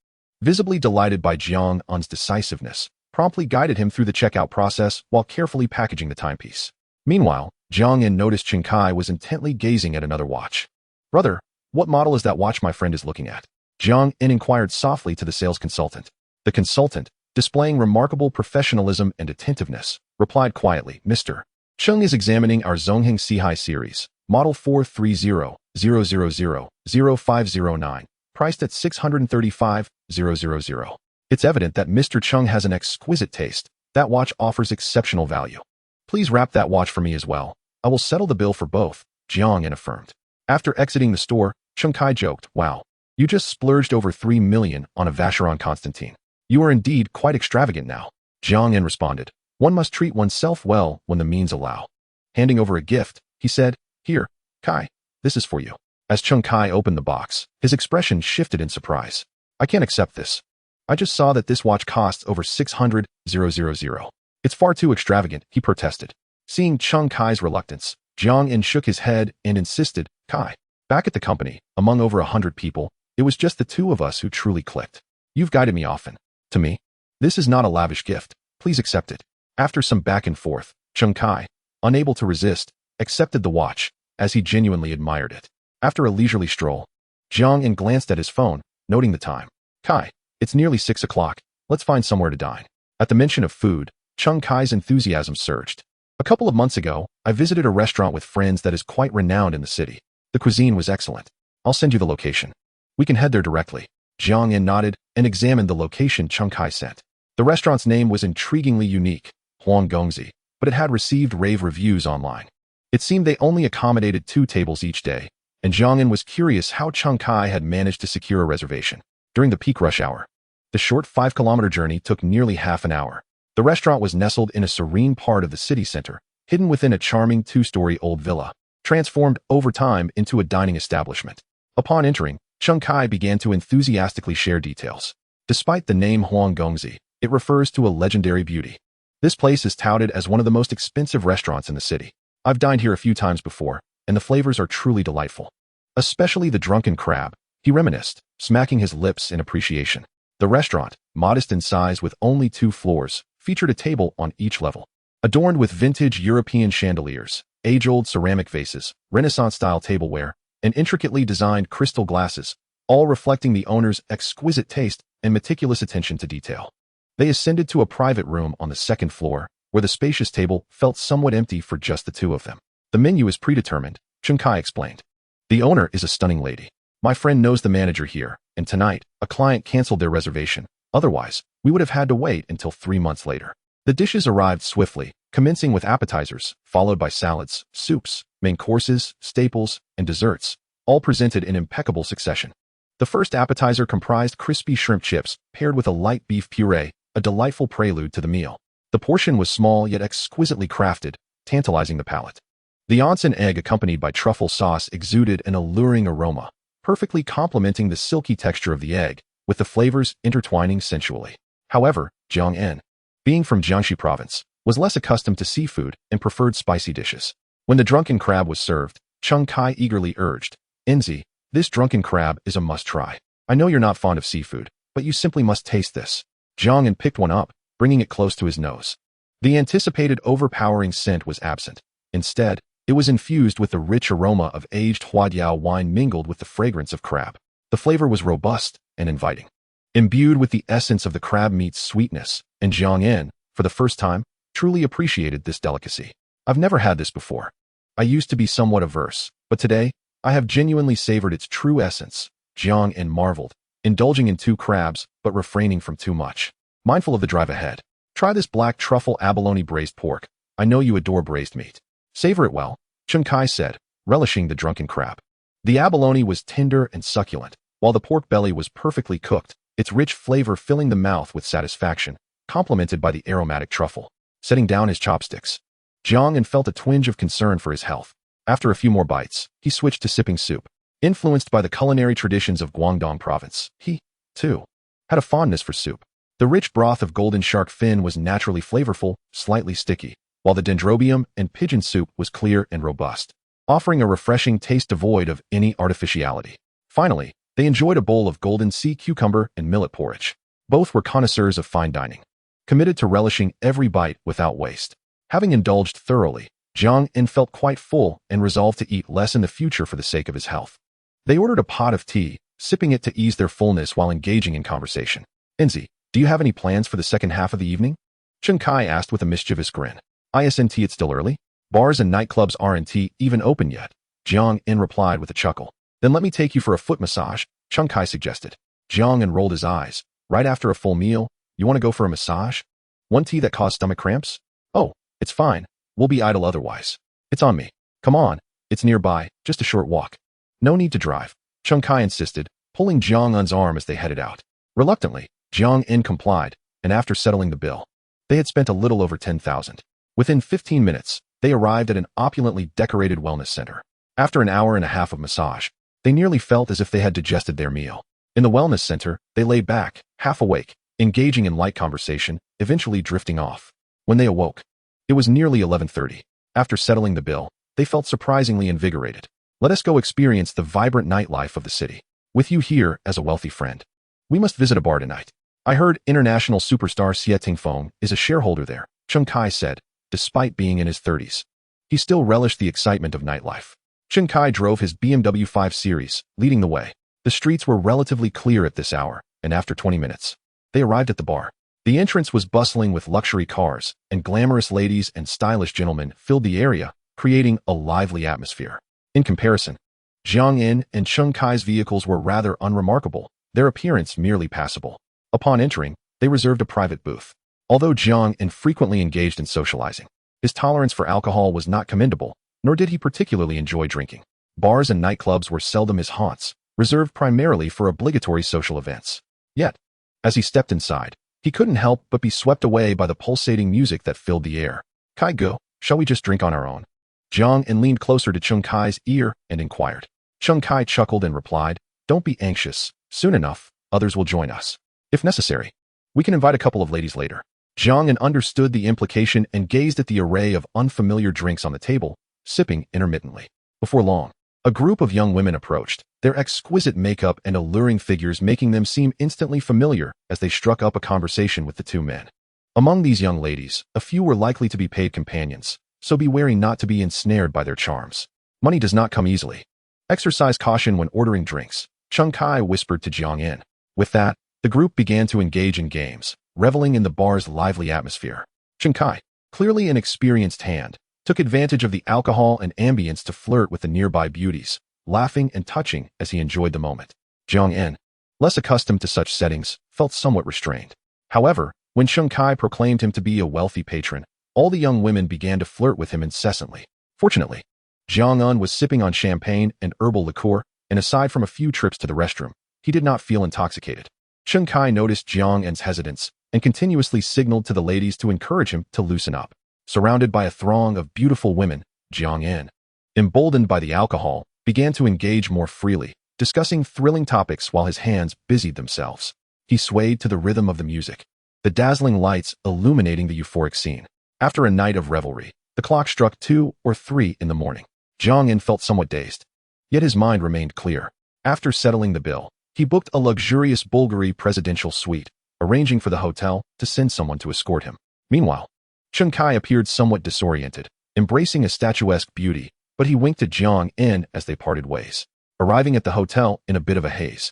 visibly delighted by Jiang's decisiveness, promptly guided him through the checkout process while carefully packaging the timepiece. Meanwhile, Jiang noticed Chen Kai was intently gazing at another watch. "Brother, what model is that watch my friend is looking at?" Jiang inquired softly to the sales consultant. The consultant, displaying remarkable professionalism and attentiveness, replied quietly, "Mr. Cheng is examining our Zongheng Sihai series, model 43000000509, priced at 635,000. It's evident that Mr. Cheng has an exquisite taste. That watch offers exceptional value. Please wrap that watch for me as well. I will settle the bill for both," Jiang affirmed. After exiting the store, Chen Kai joked, "Wow, you just splurged over 3 million on a Vacheron Constantine. You are indeed quite extravagant now." Jiang responded, "One must treat oneself well when the means allow." Handing over a gift, he said, "Here, Kai, this is for you." As Chen Kai opened the box, his expression shifted in surprise. "I can't accept this. I just saw that this watch costs over 600,000. It's far too extravagant," he protested. Seeing Chen Kai's reluctance, Jiang shook his head and insisted, "Kai, back at the company, among over 100 people, it was just the 2 of us who truly clicked. You've guided me often. To me, this is not a lavish gift. Please accept it." After some back and forth, Chen Kai, unable to resist, accepted the watch, as he genuinely admired it. After a leisurely stroll, Jiang glanced at his phone, noting the time. "Kai, it's nearly 6 o'clock. Let's find somewhere to dine." At the mention of food, Chen Kai's enthusiasm surged. "A couple of months ago, I visited a restaurant with friends that is quite renowned in the city. The cuisine was excellent. I'll send you the location. We can head there directly." Jiang nodded and examined the location Chen Kai sent. The restaurant's name was intriguingly unique, Huang Gongzi, but it had received rave reviews online. It seemed they only accommodated 2 tables each day, and Jiang was curious how Chen Kai had managed to secure a reservation. During the peak rush hour, the short 5-kilometer journey took nearly half an hour. The restaurant was nestled in a serene part of the city center, hidden within a charming 2-story old villa, transformed over time into a dining establishment. Upon entering, Chen Kai began to enthusiastically share details. Despite the name Huang Gongzi, it refers to a legendary beauty. "This place is touted as one of the most expensive restaurants in the city. I've dined here a few times before, and the flavors are truly delightful. Especially the drunken crab," he reminisced, smacking his lips in appreciation. The restaurant, modest in size with only 2 floors, featured a table on each level, adorned with vintage European chandeliers, age-old ceramic vases, Renaissance-style tableware, and intricately designed crystal glasses, all reflecting the owner's exquisite taste and meticulous attention to detail. They ascended to a private room on the 2nd floor, where the spacious table felt somewhat empty for just the 2 of them. "The menu is predetermined," Chen Kai explained. "The owner is a stunning lady. My friend knows the manager here, and tonight, a client canceled their reservation. Otherwise, we would have had to wait until 3 months later." The dishes arrived swiftly, commencing with appetizers, followed by salads, soups, main courses, staples, and desserts, all presented in impeccable succession. The first appetizer comprised crispy shrimp chips paired with a light beef puree, a delightful prelude to the meal. The portion was small yet exquisitely crafted, tantalizing the palate. The onsen egg accompanied by truffle sauce exuded an alluring aroma, perfectly complementing the silky texture of the egg, with the flavors intertwining sensually. However, Jiang, being from Jiangxi province, was less accustomed to seafood and preferred spicy dishes. When the drunken crab was served, Chen Kai eagerly urged, "Enzi, this drunken crab is a must-try. I know you're not fond of seafood, but you simply must taste this." Jiang picked one up, bringing it close to his nose. The anticipated overpowering scent was absent. Instead, It was infused with the rich aroma of aged Huadiao wine mingled with the fragrance of crab. The flavor was robust and inviting, imbued with the essence of the crab meat's sweetness, and Jiang En, for the first time, truly appreciated this delicacy. I've never had this before. I used to be somewhat averse, but today, I have genuinely savored its true essence. Jiang En marveled, indulging in 2 crabs, but refraining from too much. Mindful of the drive ahead. Try this black truffle abalone braised pork. I know you adore braised meat. Savor it well, Chun Kai said, relishing the drunken crab. The abalone was tender and succulent, while the pork belly was perfectly cooked, its rich flavor filling the mouth with satisfaction, complemented by the aromatic truffle. Setting down his chopsticks, Jiang En felt a twinge of concern for his health. After a few more bites, he switched to sipping soup. Influenced by the culinary traditions of Guangdong province, he, too, had a fondness for soup. The rich broth of golden shark fin was naturally flavorful, slightly sticky, while the dendrobium and pigeon soup was clear and robust, offering a refreshing taste devoid of any artificiality. Finally, they enjoyed a bowl of golden sea cucumber and millet porridge. Both were connoisseurs of fine dining, committed to relishing every bite without waste. Having indulged thoroughly, Jiang En felt quite full and resolved to eat less in the future for the sake of his health. They ordered a pot of tea, sipping it to ease their fullness while engaging in conversation. Enzi, do you have any plans for the second half of the evening? Chun Kai asked with a mischievous grin. Isn't it still early? Bars and nightclubs aren't even open yet. Jiang En replied with a chuckle. Then let me take you for a foot massage, Chun Kai suggested. Jiang En rolled his eyes. Right after a full meal, you want to go for a massage? One tea that caused stomach cramps? Oh, it's fine. We'll be idle otherwise. It's on me. Come on. It's nearby, just a short walk. No need to drive, Chun Kai insisted, pulling Jiang En's arm as they headed out. Reluctantly, Jiang En complied, and after settling the bill, they had spent a little over 10,000. Within 15 minutes, they arrived at an opulently decorated wellness center. After an hour and a half of massage, they nearly felt as if they had digested their meal. In the wellness center, they lay back, half awake, engaging in light conversation, eventually drifting off. When they awoke, it was nearly 11:30. After settling the bill, they felt surprisingly invigorated. Let us go experience the vibrant nightlife of the city. With you here as a wealthy friend. We must visit a bar tonight. I heard international superstar Xie Tingfeng is a shareholder there, Chun Kai said, despite being in his 30s. He still relished the excitement of nightlife. Chun Kai drove his BMW 5 Series, leading the way. The streets were relatively clear at this hour, and after 20 minutes, they arrived at the bar. The entrance was bustling with luxury cars, and glamorous ladies and stylish gentlemen filled the area, creating a lively atmosphere. In comparison, Jiang En and Chun Kai's vehicles were rather unremarkable, their appearance merely passable. Upon entering, they reserved a private booth. Although Jiang En frequently engaged in socializing, his tolerance for alcohol was not commendable, nor did he particularly enjoy drinking. Bars and nightclubs were seldom his haunts, reserved primarily for obligatory social events. Yet, as he stepped inside, he couldn't help but be swept away by the pulsating music that filled the air. Kai go, shall we just drink on our own? Jiang En leaned closer to Chun Kai's ear and inquired. Chun Kai chuckled and replied, don't be anxious. Soon enough, others will join us. If necessary, we can invite a couple of ladies later. Jiang En understood the implication and gazed at the array of unfamiliar drinks on the table, sipping intermittently. Before long, a group of young women approached, their exquisite makeup and alluring figures making them seem instantly familiar as they struck up a conversation with the two men. Among these young ladies, a few were likely to be paid companions, so be wary not to be ensnared by their charms. Money does not come easily. Exercise caution when ordering drinks, Chun Kai whispered to Jiang En. With that, the group began to engage in games, reveling in the bar's lively atmosphere. Chun Kai, clearly an experienced hand, took advantage of the alcohol and ambience to flirt with the nearby beauties, laughing and touching as he enjoyed the moment. Jiang En, less accustomed to such settings, felt somewhat restrained. However, when Chun Kai proclaimed him to be a wealthy patron, all the young women began to flirt with him incessantly. Fortunately, Jiang En was sipping on champagne and herbal liqueur, and aside from a few trips to the restroom, he did not feel intoxicated. Chun Kai noticed Jiang En's hesitance and continuously signaled to the ladies to encourage him to loosen up. Surrounded by a throng of beautiful women, Jiang En, emboldened by the alcohol, began to engage more freely, discussing thrilling topics while his hands busied themselves. He swayed to the rhythm of the music, the dazzling lights illuminating the euphoric scene. After a night of revelry, the clock struck 2 or 3 in the morning. Jiang En felt somewhat dazed, yet his mind remained clear. After settling the bill, he booked a luxurious Bulgari presidential suite, arranging for the hotel to send someone to escort him. Meanwhile, Chun Kai appeared somewhat disoriented, embracing a statuesque beauty, but he winked at Jiang En as they parted ways. Arriving at the hotel in a bit of a haze,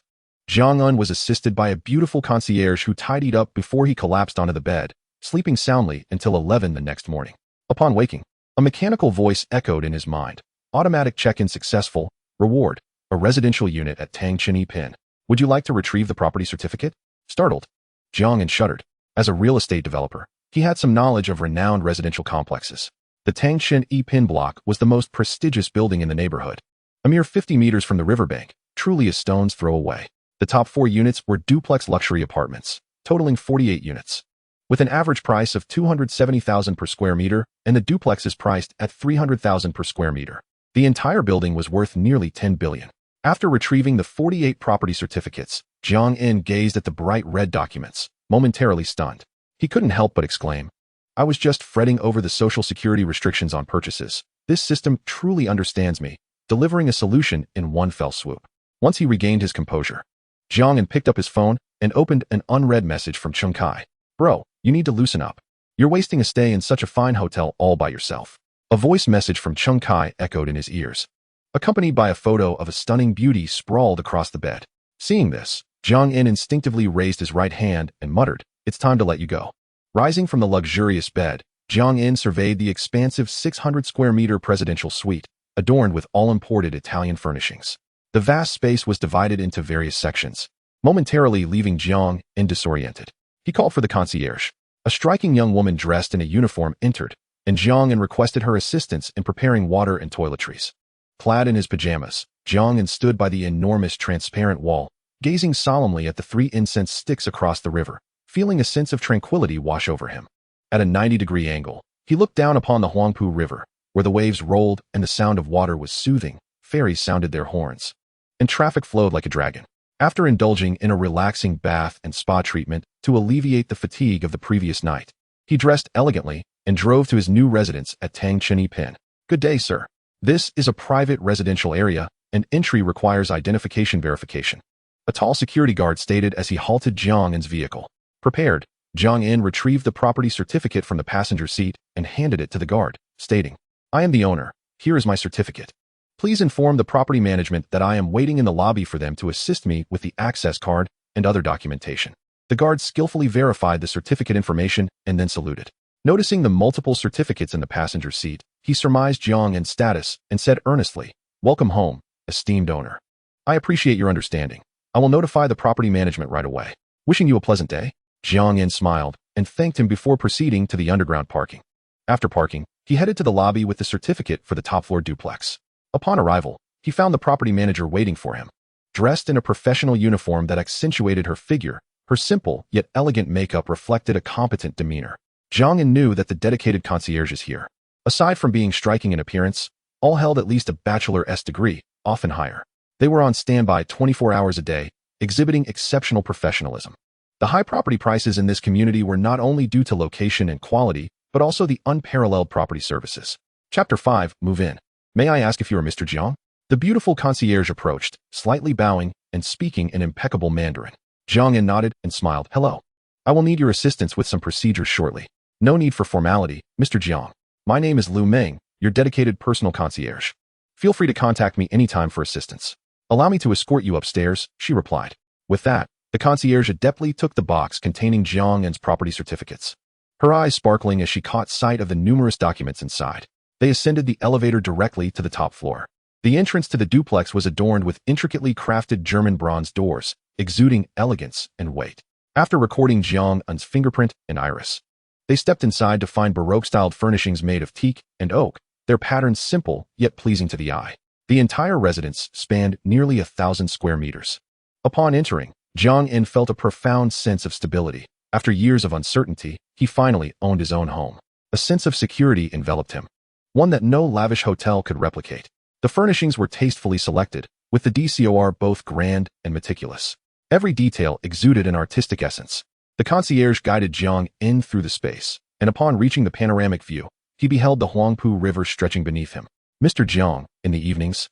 Jiang En was assisted by a beautiful concierge who tidied up before he collapsed onto the bed, sleeping soundly until 11 the next morning. Upon waking, a mechanical voice echoed in his mind. Automatic check-in successful. Reward: a residential unit at Tangchini Pin. Would you like to retrieve the property certificate? Startled, Jiang En shuddered. As a real estate developer, he had some knowledge of renowned residential complexes. The Tangchini Pin block was the most prestigious building in the neighborhood. A mere 50 meters from the riverbank, truly a stone's throw away. The top 4 units were duplex luxury apartments, totaling 48 units, with an average price of 270,000 per square meter, and the duplex is priced at 300,000 per square meter. The entire building was worth nearly 10 billion. After retrieving the 48 property certificates, Jiang En gazed at the bright red documents, momentarily stunned. He couldn't help but exclaim, "I was just fretting over the social security restrictions on purchases. This system truly understands me, delivering a solution in one fell swoop." Once he regained his composure, Jiang En picked up his phone and opened an unread message from Chung Kai. "Bro, you need to loosen up. You're wasting a stay in such a fine hotel all by yourself." A voice message from Chung Kai echoed in his ears, accompanied by a photo of a stunning beauty sprawled across the bed. Seeing this, Jiang En instinctively raised his right hand and muttered, "It's time to let you go." Rising from the luxurious bed, Jiang En surveyed the expansive 600 square meter presidential suite, adorned with all-imported Italian furnishings. The vast space was divided into various sections, momentarily leaving Jiang En disoriented. He called for the concierge. A striking young woman dressed in a uniform entered, and Jiang En requested her assistance in preparing water and toiletries. Clad in his pajamas, Jiang En stood by the enormous transparent wall, gazing solemnly at the 3 incense sticks across the river, feeling a sense of tranquility wash over him. At a 90-degree angle, he looked down upon the Huangpu River, where the waves rolled and the sound of water was soothing. Ferries sounded their horns, and traffic flowed like a dragon. After indulging in a relaxing bath and spa treatment to alleviate the fatigue of the previous night, he dressed elegantly and drove to his new residence at Tangchini Pin. "Good day, sir. This is a private residential area, and entry requires identification verification," a tall security guard stated as he halted Jiang En's vehicle. Prepared, Jiang En retrieved the property certificate from the passenger seat and handed it to the guard, stating, "I am the owner. Here is my certificate. Please inform the property management that I am waiting in the lobby for them to assist me with the access card and other documentation." The guard skillfully verified the certificate information and then saluted. Noticing the multiple certificates in the passenger seat, he surmised Jiang En's status and said earnestly, "Welcome home, esteemed owner. I appreciate your understanding. I will notify the property management right away. Wishing you a pleasant day." Jiang En smiled and thanked him before proceeding to the underground parking. After parking, he headed to the lobby with the certificate for the top-floor duplex. Upon arrival, he found the property manager waiting for him. Dressed in a professional uniform that accentuated her figure, her simple yet elegant makeup reflected a competent demeanor. Jiang En knew that the dedicated concierges here, aside from being striking in appearance, all held at least a bachelor's degree, often higher. They were on standby 24 hours a day, exhibiting exceptional professionalism. The high property prices in this community were not only due to location and quality, but also the unparalleled property services. Chapter 5, Move In. "May I ask if you are Mr. Jiang?" The beautiful concierge approached, slightly bowing and speaking in impeccable Mandarin. Jiang En nodded and smiled. "Hello. I will need your assistance with some procedures shortly. No need for formality, Mr. Jiang. My name is Lu Meng, your dedicated personal concierge. Feel free to contact me anytime for assistance." "Allow me to escort you upstairs," she replied. With that, the concierge adeptly took the box containing Jiang En's property certificates, her eyes sparkling as she caught sight of the numerous documents inside. They ascended the elevator directly to the top floor. The entrance to the duplex was adorned with intricately crafted German bronze doors, exuding elegance and weight. After recording Jiang En's fingerprint and iris, they stepped inside to find Baroque-styled furnishings made of teak and oak, their patterns simple yet pleasing to the eye. The entire residence spanned nearly 1,000 square meters. Upon entering, Jiang En felt a profound sense of stability. After years of uncertainty, he finally owned his own home. A sense of security enveloped him, one that no lavish hotel could replicate. The furnishings were tastefully selected, with the decor both grand and meticulous. Every detail exuded an artistic essence. The concierge guided Jiang En through the space, and upon reaching the panoramic view, he beheld the Huangpu River stretching beneath him. "Mr. Jiang, in the evenings,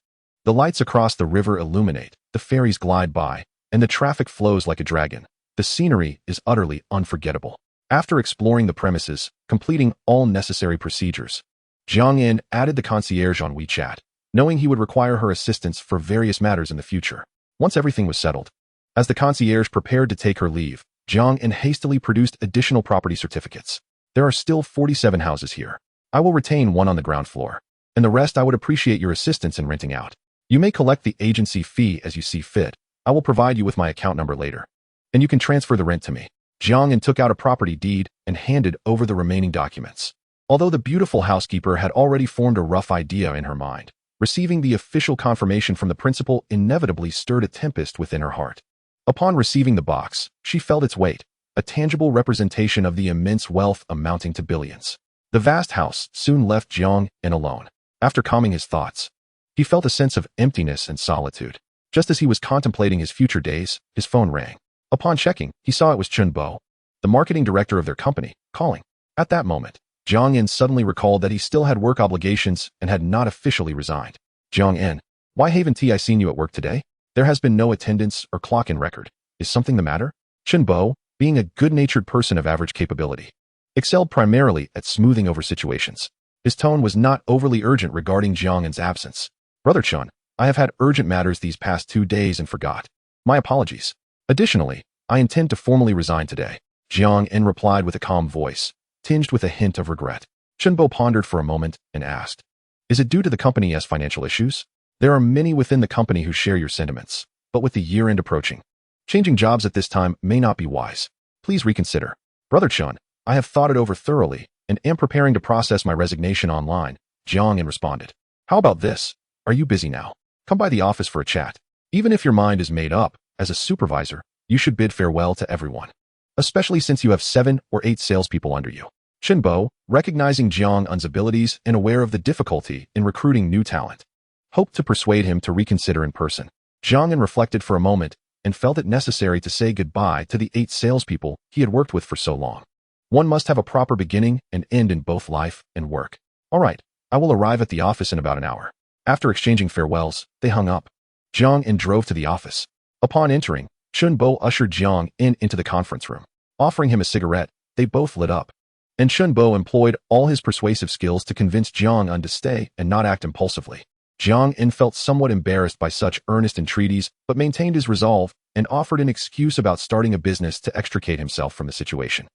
the lights across the river illuminate, the ferries glide by, and the traffic flows like a dragon. The scenery is utterly unforgettable." After exploring the premises, completing all necessary procedures, Jiang In added the concierge on WeChat, knowing he would require her assistance for various matters in the future. Once everything was settled, as the concierge prepared to take her leave, Jiang In hastily produced additional property certificates. There are still 47 houses here. I will retain one on the ground floor, and the rest I would appreciate your assistance in renting out. You may collect the agency fee as you see fit. I will provide you with my account number later, and you can transfer the rent to me. Jiang In took out a property deed and handed over the remaining documents. Although the beautiful housekeeper had already formed a rough idea in her mind, receiving the official confirmation from the principal inevitably stirred a tempest within her heart. Upon receiving the box, she felt its weight, a tangible representation of the immense wealth amounting to billions. The vast house soon left Jiang In alone. After calming his thoughts, he felt a sense of emptiness and solitude. Just as he was contemplating his future days, his phone rang. Upon checking, he saw it was Chun Bo, the marketing director of their company, calling. At that moment, Jiang In suddenly recalled that he still had work obligations and had not officially resigned. Jiang In, why haven't I seen you at work today? There has been no attendance or clock-in record. Is something the matter? Chun Bo, being a good-natured person of average capability, excelled primarily at smoothing over situations. His tone was not overly urgent regarding Jiang In's absence. Brother Chun, I have had urgent matters these past 2 days and forgot. My apologies. Additionally, I intend to formally resign today. Jiang In replied with a calm voice, tinged with a hint of regret. Chun Bo pondered for a moment and asked, is it due to the company's financial issues? There are many within the company who share your sentiments, but with the year-end approaching, changing jobs at this time may not be wise. Please reconsider. Brother Chun, I have thought it over thoroughly and am preparing to process my resignation online. Jiang In responded. How about this? Are you busy now? Come by the office for a chat. Even if your mind is made up, as a supervisor, you should bid farewell to everyone, especially since you have 7 or 8 salespeople under you. Chun Bo, recognizing Jiang In's abilities and aware of the difficulty in recruiting new talent, hoped to persuade him to reconsider in person. Jiang In reflected for a moment and felt it necessary to say goodbye to the 8 salespeople he had worked with for so long. One must have a proper beginning and end in both life and work. All right, I will arrive at the office in about an hour. After exchanging farewells, they hung up. Jiang In drove to the office. Upon entering, Chun Bo ushered Jiang In into the conference room. Offering him a cigarette, they both lit up. And Chun Bo employed all his persuasive skills to convince Jiang In to stay and not act impulsively. Jiang In felt somewhat embarrassed by such earnest entreaties, but maintained his resolve and offered an excuse about starting a business to extricate himself from the situation.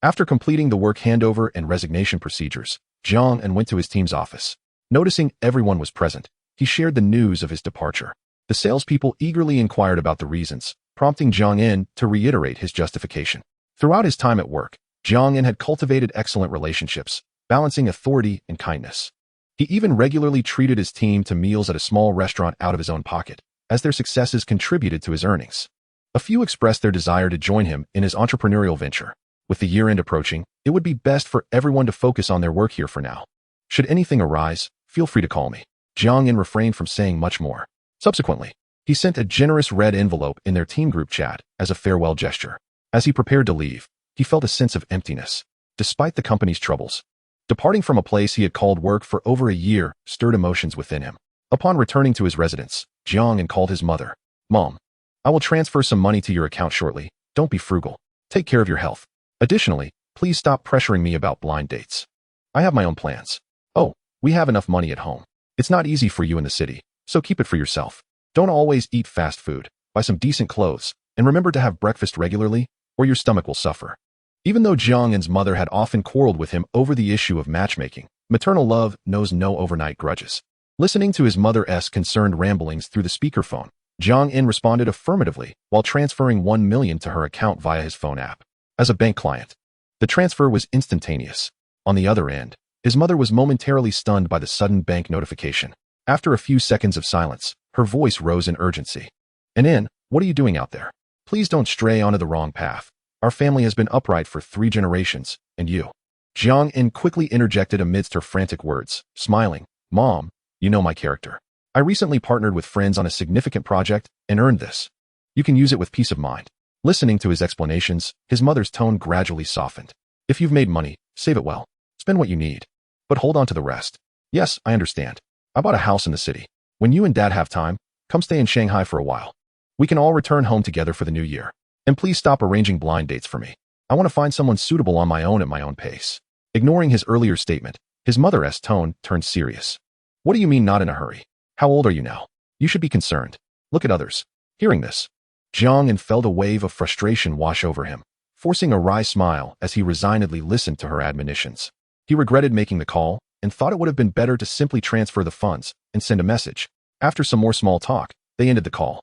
After completing the work handover and resignation procedures, Jiang In went to his team's office. Noticing everyone was present, he shared the news of his departure. The salespeople eagerly inquired about the reasons, prompting Jiang In to reiterate his justification. Throughout his time at work, Jiang In had cultivated excellent relationships, balancing authority and kindness. He even regularly treated his team to meals at a small restaurant out of his own pocket, as their successes contributed to his earnings. A few expressed their desire to join him in his entrepreneurial venture. With the year-end approaching, it would be best for everyone to focus on their work here for now. Should anything arise, feel free to call me. Jiang In refrained from saying much more. Subsequently, he sent a generous red envelope in their team group chat as a farewell gesture. As he prepared to leave, he felt a sense of emptiness. Despite the company's troubles, departing from a place he had called work for over a year stirred emotions within him. Upon returning to his residence, Jiang In called his mother. Mom, I will transfer some money to your account shortly. Don't be frugal. Take care of your health. Additionally, please stop pressuring me about blind dates. I have my own plans. Oh, we have enough money at home. It's not easy for you in the city, so keep it for yourself. Don't always eat fast food. Buy some decent clothes, and remember to have breakfast regularly, or your stomach will suffer. Even though Jiang In's mother had often quarreled with him over the issue of matchmaking, maternal love knows no overnight grudges. Listening to his mother's concerned ramblings through the speakerphone, Jiang In responded affirmatively while transferring 1 million to her account via his phone app. As a bank client, the transfer was instantaneous. On the other end, his mother was momentarily stunned by the sudden bank notification. After a few seconds of silence, her voice rose in urgency. In, what are you doing out there? Please don't stray onto the wrong path. Our family has been upright for 3 generations, and you. Jiang In quickly interjected amidst her frantic words, smiling. Mom, you know my character. I recently partnered with friends on a significant project and earned this. You can use it with peace of mind. Listening to his explanations, his mother's tone gradually softened. If you've made money, save it well. Spend what you need. But hold on to the rest. Yes, I understand. I bought a house in the city. When you and Dad have time, come stay in Shanghai for a while. We can all return home together for the new year. And please stop arranging blind dates for me. I want to find someone suitable on my own at my own pace. Ignoring his earlier statement, His mother's tone turned serious. What do you mean not in a hurry? How old are you now? You should be concerned. Look at others. Hearing this, Jiang En felt a wave of frustration wash over him, forcing a wry smile as he resignedly listened to her admonitions. He regretted making the call and thought it would have been better to simply transfer the funds and send a message. After some more small talk, they ended the call.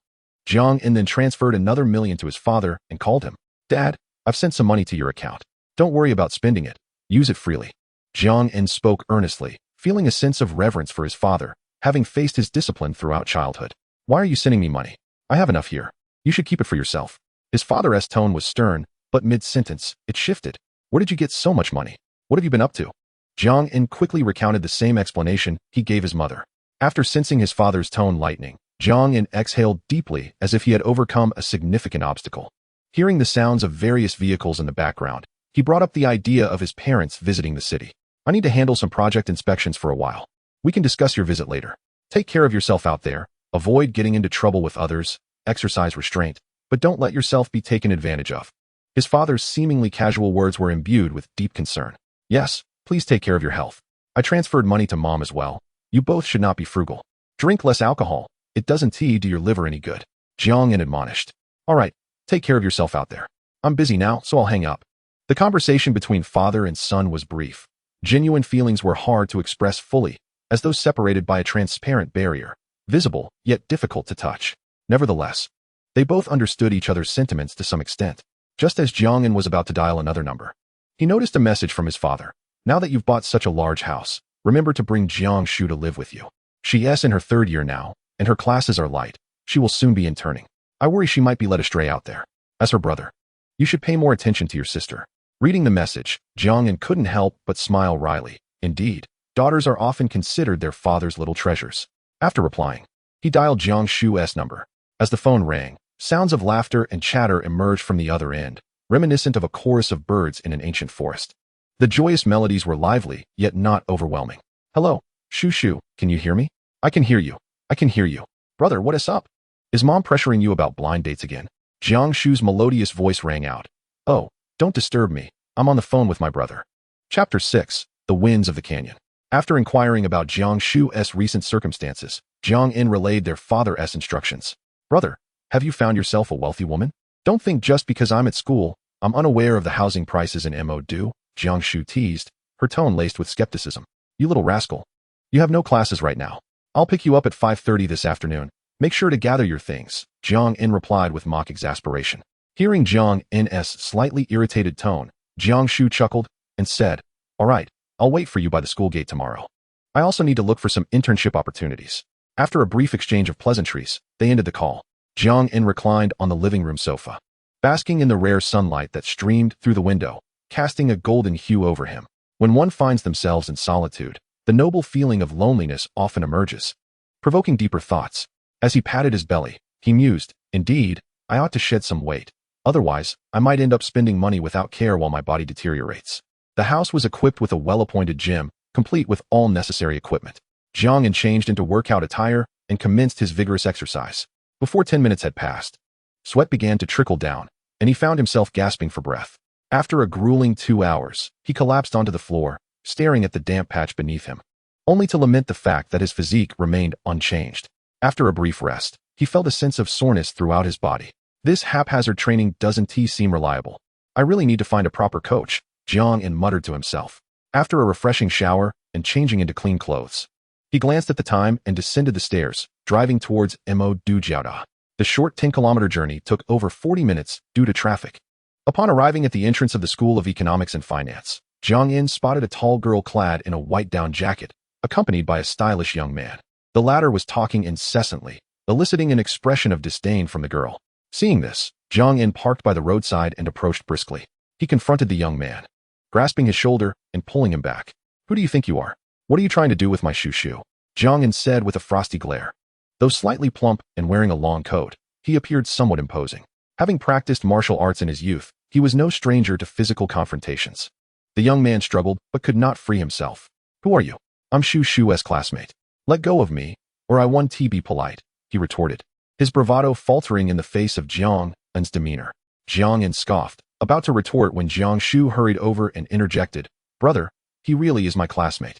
Jiang En then transferred another $1 million to his father and called him. Dad, I've sent some money to your account. Don't worry about spending it. Use it freely. Jiang En spoke earnestly, feeling a sense of reverence for his father, having faced his discipline throughout childhood. Why are you sending me money? I have enough here. You should keep it for yourself. His father's tone was stern, but mid-sentence, it shifted. Where did you get so much money? What have you been up to? Jiang En quickly recounted the same explanation he gave his mother. After sensing his father's tone lightening, Jiang En exhaled deeply as if he had overcome a significant obstacle. Hearing the sounds of various vehicles in the background, he brought up the idea of his parents visiting the city. I need to handle some project inspections for a while. We can discuss your visit later. Take care of yourself out there. Avoid getting into trouble with others. Exercise restraint, but don't let yourself be taken advantage of. His father's seemingly casual words were imbued with deep concern. Yes, please take care of your health. I transferred money to Mom as well. You both should not be frugal. Drink less alcohol. It doesn't do your liver any good. Jiang En admonished. All right, take care of yourself out there. I'm busy now, so I'll hang up. The conversation between father and son was brief. Genuine feelings were hard to express fully, as though separated by a transparent barrier, visible yet difficult to touch. Nevertheless, they both understood each other's sentiments to some extent. Just as Jiang En was about to dial another number, he noticed a message from his father. Now that you've bought such a large house, remember to bring Jiang Shu to live with you. She's in her 3rd year now, and her classes are light. She will soon be interning. I worry she might be led astray out there. As her brother, you should pay more attention to your sister. Reading the message, Jiang En couldn't help but smile wryly. Indeed, daughters are often considered their father's little treasures. After replying, he dialed Jiang Shu's number. As the phone rang, sounds of laughter and chatter emerged from the other end, reminiscent of a chorus of birds in an ancient forest. The joyous melodies were lively, yet not overwhelming. Hello, Shu, can you hear me? I can hear you. I can hear you. Brother, what is up? Is Mom pressuring you about blind dates again? Jiang Shu's melodious voice rang out. Oh, don't disturb me. I'm on the phone with my brother. Chapter 6. The Winds of the Canyon. After inquiring about Jiang Shu's recent circumstances, Jiang En relayed their father's instructions. Brother, have you found yourself a wealthy woman? Don't think just because I'm at school, I'm unaware of the housing prices in Mo Do, Jiang Shu teased, her tone laced with skepticism. You little rascal. You have no classes right now. I'll pick you up at 5:30 this afternoon. Make sure to gather your things, Jiang En replied with mock exasperation. Hearing Jiang En's slightly irritated tone, Jiang Shu chuckled and said, All right, I'll wait for you by the school gate tomorrow. I also need to look for some internship opportunities. After a brief exchange of pleasantries, they ended the call. Jiang En reclined on the living room sofa, basking in the rare sunlight that streamed through the window, casting a golden hue over him. When one finds themselves in solitude, the noble feeling of loneliness often emerges, provoking deeper thoughts. As he patted his belly, he mused, Indeed, I ought to shed some weight. Otherwise, I might end up spending money without care while my body deteriorates. The house was equipped with a well-appointed gym, complete with all necessary equipment. Jiang En changed into workout attire and commenced his vigorous exercise. Before 10 minutes had passed, sweat began to trickle down, and he found himself gasping for breath. After a grueling 2 hours, he collapsed onto the floor, staring at the damp patch beneath him, only to lament the fact that his physique remained unchanged. After a brief rest, he felt a sense of soreness throughout his body. This haphazard training doesn't seem reliable. I really need to find a proper coach, Jiang En muttered to himself. After a refreshing shower and changing into clean clothes, he glanced at the time and descended the stairs, driving towards Mo Du Jiaoda. The short 10-kilometer journey took over 40 minutes due to traffic. Upon arriving at the entrance of the School of Economics and Finance, Jiang En spotted a tall girl clad in a white down jacket, accompanied by a stylish young man. The latter was talking incessantly, eliciting an expression of disdain from the girl. Seeing this, Jiang En parked by the roadside and approached briskly. He confronted the young man, grasping his shoulder and pulling him back. Who do you think you are? What are you trying to do with my Shu? Jiang En said with a frosty glare. Though slightly plump and wearing a long coat, he appeared somewhat imposing. Having practiced martial arts in his youth, he was no stranger to physical confrontations. The young man struggled but could not free himself. Who are you? I'm Shu's classmate. Let go of me, or I want to be polite, he retorted, his bravado faltering in the face of Jiang En's demeanor. Jiang En scoffed, about to retort when Jiang Shu hurried over and interjected, Brother, he really is my classmate.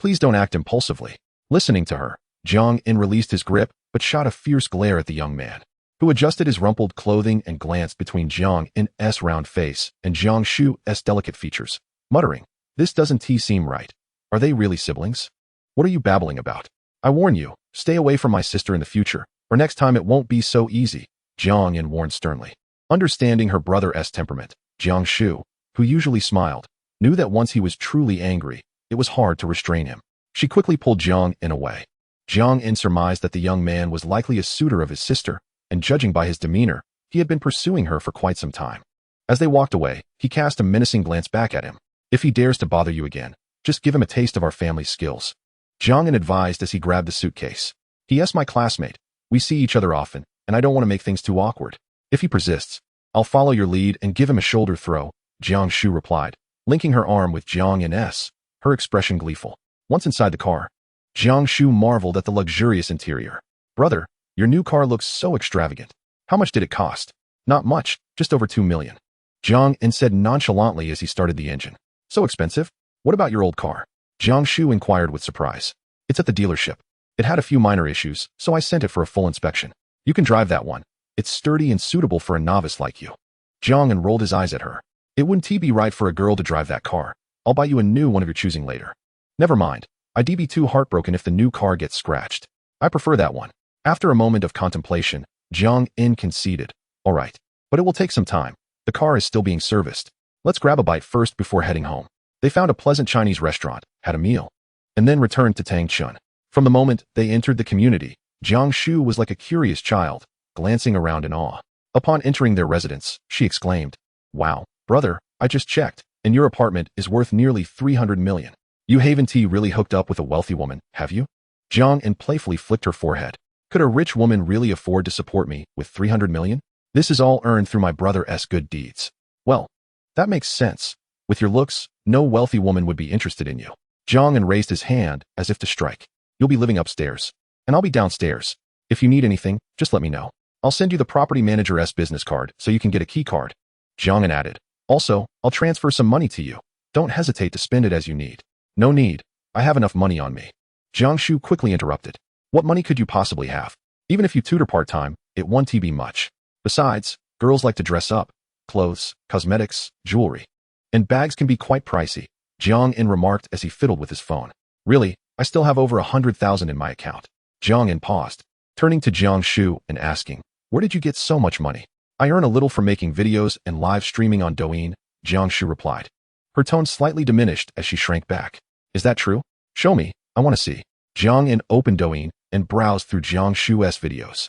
Please don't act impulsively. Listening to her, Jiang In released his grip but shot a fierce glare at the young man, who adjusted his rumpled clothing and glanced between Jiang In's round face and Jiang Shu's delicate features, muttering, "This doesn't seem right. Are they really siblings? What are you babbling about? I warn you, stay away from my sister in the future, or next time it won't be so easy," Jiang In warned sternly. Understanding her brother's temperament, Jiang Shu, who usually smiled, knew that once he was truly angry, it was hard to restrain him. She quickly pulled Jiang In away. Jiang In surmised that the young man was likely a suitor of his sister, and judging by his demeanor, he had been pursuing her for quite some time. As they walked away, he cast a menacing glance back at him. "If he dares to bother you again, just give him a taste of our family's skills," Jiang In advised as he grabbed the suitcase. "He my classmate. We see each other often, and I don't want to make things too awkward. If he persists, I'll follow your lead and give him a shoulder throw," Jiang Shu replied, linking her arm with Jiang In's, her expression gleeful. Once inside the car, Jiang Shu marveled at the luxurious interior. "Brother, your new car looks so extravagant. How much did it cost?" "Not much, just over 2 million," Jiang In said nonchalantly as he started the engine. "So expensive? What about your old car?" Jiang Shu inquired with surprise. "It's at the dealership. It had a few minor issues, so I sent it for a full inspection. You can drive that one. It's sturdy and suitable for a novice like you." Jiang In rolled his eyes at her. "It wouldn't be right for a girl to drive that car. I'll buy you a new one of your choosing later." "Never mind. I'd be too heartbroken if the new car gets scratched. I prefer that one." After a moment of contemplation, Jiang In conceded, "All right, but it will take some time. The car is still being serviced. Let's grab a bite first before heading home." They found a pleasant Chinese restaurant, had a meal, and then returned to Tangchun. From the moment they entered the community, Jiang Shu was like a curious child, glancing around in awe. Upon entering their residence, she exclaimed, "Wow, brother, I just checked, and your apartment is worth nearly 300 million. You haven't really hooked up with a wealthy woman, have you?" Jiang In playfully flicked her forehead. "Could a rich woman really afford to support me with 300 million? This is all earned through my brother's good deeds." "Well, that makes sense. With your looks, no wealthy woman would be interested in you." Jiang In raised his hand as if to strike. "You'll be living upstairs, and I'll be downstairs. If you need anything, just let me know. I'll send you the property manager's business card so you can get a key card." Jiang In added, "Also, I'll transfer some money to you. Don't hesitate to spend it as you need." "No need. I have enough money on me." Jiang Shu quickly interrupted. "What money could you possibly have? Even if you tutor part-time, it won't be much. Besides, girls like to dress up. Clothes, cosmetics, jewelry. And bags can be quite pricey," Jiang In remarked as he fiddled with his phone. "Really, I still have over 100,000 in my account." Jiang In paused, turning to Jiang Shu and asking, "Where did you get so much money?" "I earn a little from making videos and live streaming on Douyin," Jiang Shu replied. Her tone slightly diminished as she shrank back. "Is that true? Show me, I want to see." Jiang In opened Douyin and browsed through Jiang Shu's videos,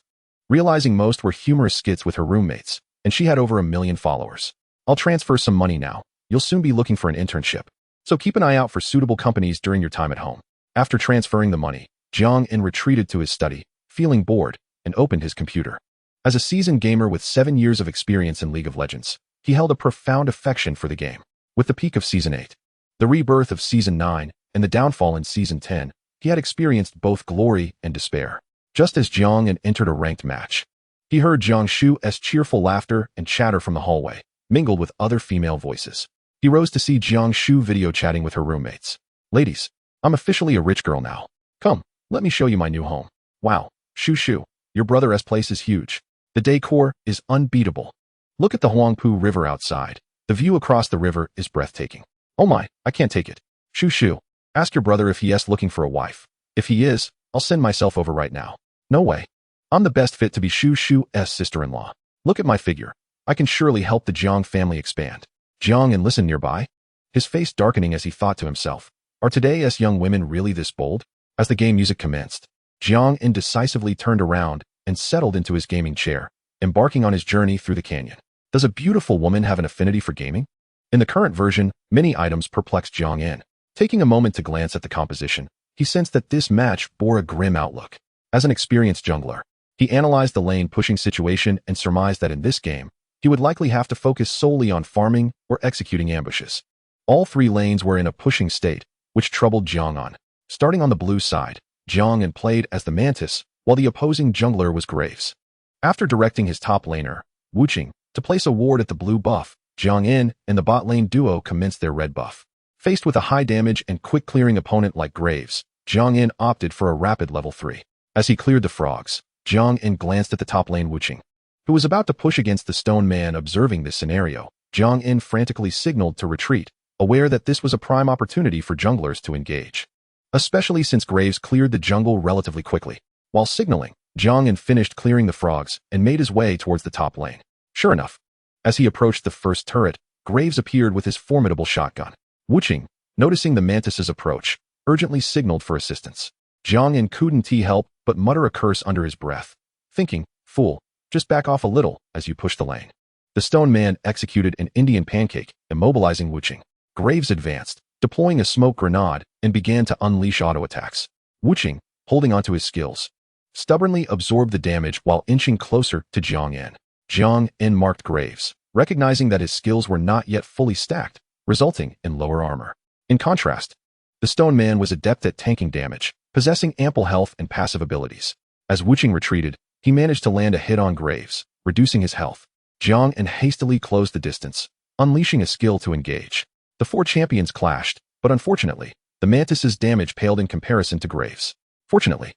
realizing most were humorous skits with her roommates, and she had over 1 million followers. "I'll transfer some money now. You'll soon be looking for an internship, so keep an eye out for suitable companies during your time at home." After transferring the money, Jiang In retreated to his study, feeling bored, and opened his computer. As a seasoned gamer with 7 years of experience in League of Legends, he held a profound affection for the game. With the peak of Season 8, the rebirth of Season 9, and the downfall in Season 10, he had experienced both glory and despair. Just as Jiang In entered a ranked match, he heard Jiang Shu's cheerful laughter and chatter from the hallway, mingled with other female voices. He rose to see Jiang Shu video chatting with her roommates. "Ladies, I'm officially a rich girl now. Come, let me show you my new home. Wow, Shu, your brother's place is huge. The decor is unbeatable. Look at the Huangpu River outside. The view across the river is breathtaking. Oh my, I can't take it. Shu, ask your brother if he's looking for a wife. If he is, I'll send myself over right now." "No way. I'm the best fit to be Shu's sister-in-law. Look at my figure. I can surely help the Jiang family expand." Jiang In listened nearby, his face darkening as he thought to himself, "Are today's young women really this bold?" As the game music commenced, Jiang In decisively turned around and settled into his gaming chair, embarking on his journey through the canyon. Does a beautiful woman have an affinity for gaming? In the current version, many items perplexed Jiang In. Taking a moment to glance at the composition, he sensed that this match bore a grim outlook. As an experienced jungler, he analyzed the lane-pushing situation and surmised that in this game, he would likely have to focus solely on farming or executing ambushes. All 3 lanes were in a pushing state, which troubled Jiang In. Starting on the blue side, Jiang In played as the Mantis, while the opposing jungler was Graves. After directing his top laner, Wuqing, to place a ward at the blue buff, Jiang In and the bot lane duo commenced their red buff. Faced with a high-damage and quick-clearing opponent like Graves, Jiang Yin opted for a rapid level 3. As he cleared the frogs, Jiang Yin glanced at the top lane Wuqing, who was about to push against the stone man. Observing this scenario, Jiang Yin frantically signaled to retreat, aware that this was a prime opportunity for junglers to engage, especially since Graves cleared the jungle relatively quickly. While signaling, Jiang Yin finished clearing the frogs and made his way towards the top lane. Sure enough, as he approached the first turret, Graves appeared with his formidable shotgun. Wuqing, noticing the mantis's approach, urgently signaled for assistance. Jiang Yin couldn't help but mutter a curse under his breath, thinking, "Fool, just back off a little as you push the lane." The stone man executed an Indian pancake, immobilizing Wuqing. Graves advanced, deploying a smoke grenade, and began to unleash auto attacks. Wuqing, holding onto his skills, stubbornly absorbed the damage while inching closer to Jiang Yin. Jiang Yin marked Graves, recognizing that his skills were not yet fully stacked, resulting in lower armor. In contrast, the stone man was adept at tanking damage, possessing ample health and passive abilities. As Wuqing retreated, he managed to land a hit on Graves, reducing his health. Jiang Yin hastily closed the distance, unleashing a skill to engage. The four champions clashed, but unfortunately, the mantis's damage paled in comparison to Graves'. Fortunately,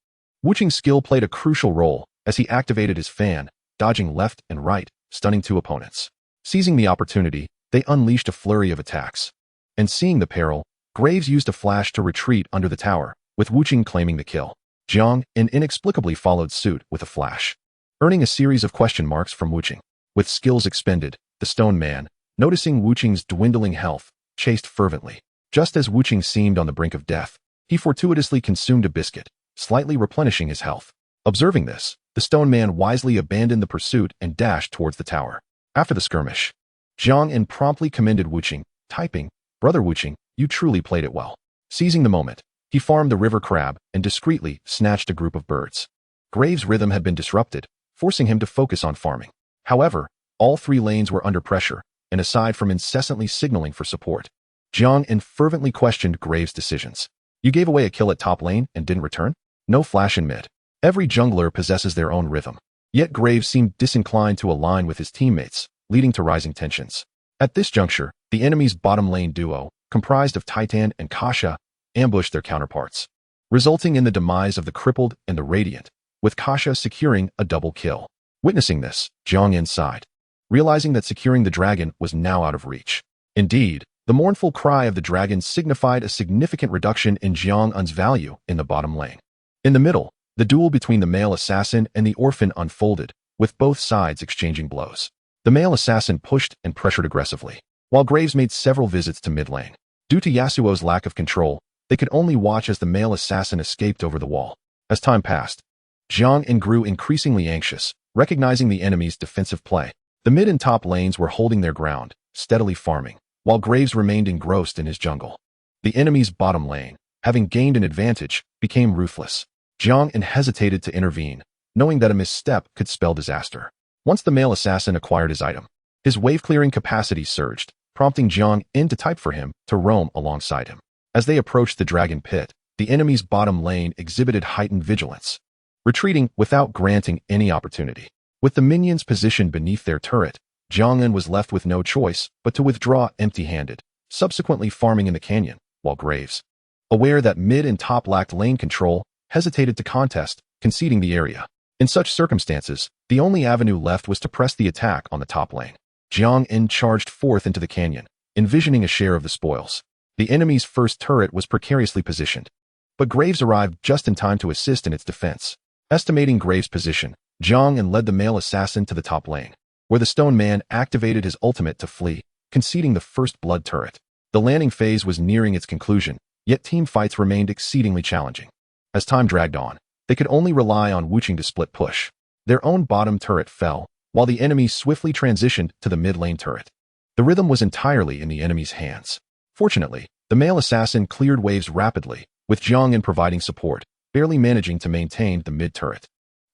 Wuqing's skill played a crucial role as he activated his fan, dodging left and right, stunning two opponents. Seizing the opportunity, they unleashed a flurry of attacks. And seeing the peril, Graves used a flash to retreat under the tower, with Wuqing claiming the kill. Jiang Yin inexplicably followed suit with a flash, earning a series of question marks from Wuqing. With skills expended, the stone man, noticing Wuqing's dwindling health, chased fervently. Just as Wuqing seemed on the brink of death, he fortuitously consumed a biscuit, slightly replenishing his health. Observing this, the stone man wisely abandoned the pursuit and dashed towards the tower. After the skirmish, Jiang Yin promptly commended Wuqing, typing, "Brother Wuqing, you truly played it well." Seizing the moment, he farmed the river crab and discreetly snatched a group of birds. Graves' rhythm had been disrupted, forcing him to focus on farming. However, all three lanes were under pressure, and aside from incessantly signaling for support, Jiang Yin fervently questioned Graves' decisions. "You gave away a kill at top lane and didn't return? No flash in mid." Every jungler possesses their own rhythm. Yet Graves seemed disinclined to align with his teammates, leading to rising tensions. At this juncture, the enemy's bottom lane duo, comprised of Titan and Kasha, ambushed their counterparts, resulting in the demise of the crippled and the radiant, with Kasha securing a double kill. Witnessing this, Jiang Yin sighed, realizing that securing the dragon was now out of reach. Indeed, the mournful cry of the dragon signified a significant reduction in Jiang Yin's value in the bottom lane. In the middle, the duel between the male assassin and the orphan unfolded, with both sides exchanging blows. The male assassin pushed and pressured aggressively, while Graves made several visits to mid lane. Due to Yasuo's lack of control, they could only watch as the male assassin escaped over the wall. As time passed, Jiang Yin grew increasingly anxious, recognizing the enemy's defensive play. The mid and top lanes were holding their ground, steadily farming, while Graves remained engrossed in his jungle. The enemy's bottom lane, having gained an advantage, became ruthless. Jiang Yin hesitated to intervene, knowing that a misstep could spell disaster. Once the male assassin acquired his item, his wave-clearing capacity surged, prompting Jiang Yin to type for him to roam alongside him. As they approached the dragon pit, the enemy's bottom lane exhibited heightened vigilance, retreating without granting any opportunity. With the minions positioned beneath their turret, Jiang Yin was left with no choice but to withdraw empty-handed, subsequently farming in the canyon, while Graves, aware that mid and top lacked lane control, hesitated to contest, conceding the area. In such circumstances, the only avenue left was to press the attack on the top lane. Jiang Yin charged forth into the canyon, envisioning a share of the spoils. The enemy's first turret was precariously positioned, but Graves arrived just in time to assist in its defense. Estimating Graves' position, Jiang Yin led the male assassin to the top lane, where the stone man activated his ultimate to flee, conceding the first blood turret. The landing phase was nearing its conclusion, yet team fights remained exceedingly challenging. As time dragged on, they could only rely on Wuqing to split push. Their own bottom turret fell, while the enemy swiftly transitioned to the mid lane turret. The rhythm was entirely in the enemy's hands. Fortunately, the male assassin cleared waves rapidly, with Jiang Yin providing support, barely managing to maintain the mid turret.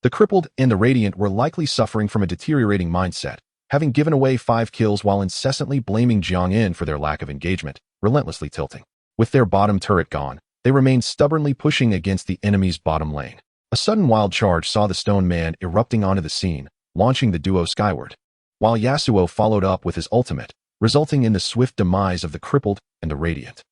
The crippled and the radiant were likely suffering from a deteriorating mindset, having given away 5 kills while incessantly blaming Jiang Yin for their lack of engagement, relentlessly tilting. With their bottom turret gone, they remained stubbornly pushing against the enemy's bottom lane. A sudden wild charge saw the stone man erupting onto the scene, launching the duo skyward, while Yasuo followed up with his ultimate, resulting in the swift demise of the crippled and the radiant.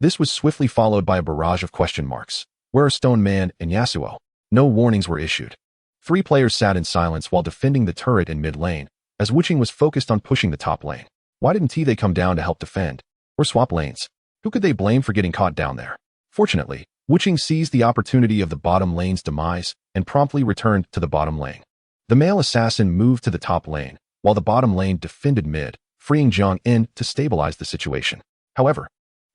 This was swiftly followed by a barrage of question marks. Where are Stone Man and Yasuo? No warnings were issued. 3 players sat in silence while defending the turret in mid lane, as Wuching was focused on pushing the top lane. Why didn't they come down to help defend? Or swap lanes? Who could they blame for getting caught down there? Fortunately, Wuching seized the opportunity of the bottom lane's demise and promptly returned to the bottom lane. The male assassin moved to the top lane, while the bottom lane defended mid, freeing Jiang In to stabilize the situation. However,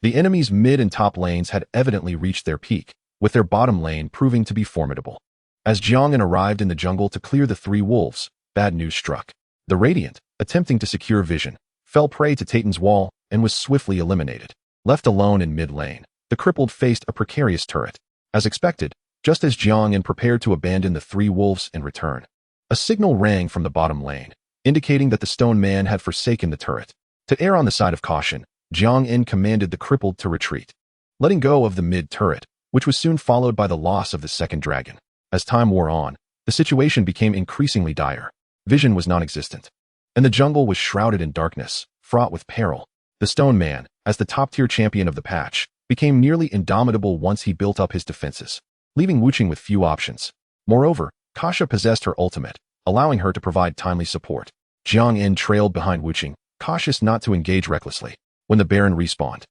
the enemy's mid and top lanes had evidently reached their peak, with their bottom lane proving to be formidable. As Jiang In arrived in the jungle to clear the 3 wolves, bad news struck. The Radiant, attempting to secure vision, fell prey to Tycoon's wall and was swiftly eliminated. Left alone in mid lane, the crippled faced a precarious turret. As expected, just as Jiang In prepared to abandon the 3 wolves and return, a signal rang from the bottom lane, indicating that the Stone Man had forsaken the turret. To err on the side of caution, Jiang In commanded the crippled to retreat, letting go of the mid turret, which was soon followed by the loss of the second dragon. As time wore on, the situation became increasingly dire. Vision was non-existent, and the jungle was shrouded in darkness, fraught with peril. The Stone Man, as the top-tier champion of the patch, became nearly indomitable once he built up his defenses, leaving Wuching with few options. Moreover, Kasha possessed her ultimate, allowing her to provide timely support. Jiang In trailed behind Wuching, cautious not to engage recklessly. When the Baron respawned,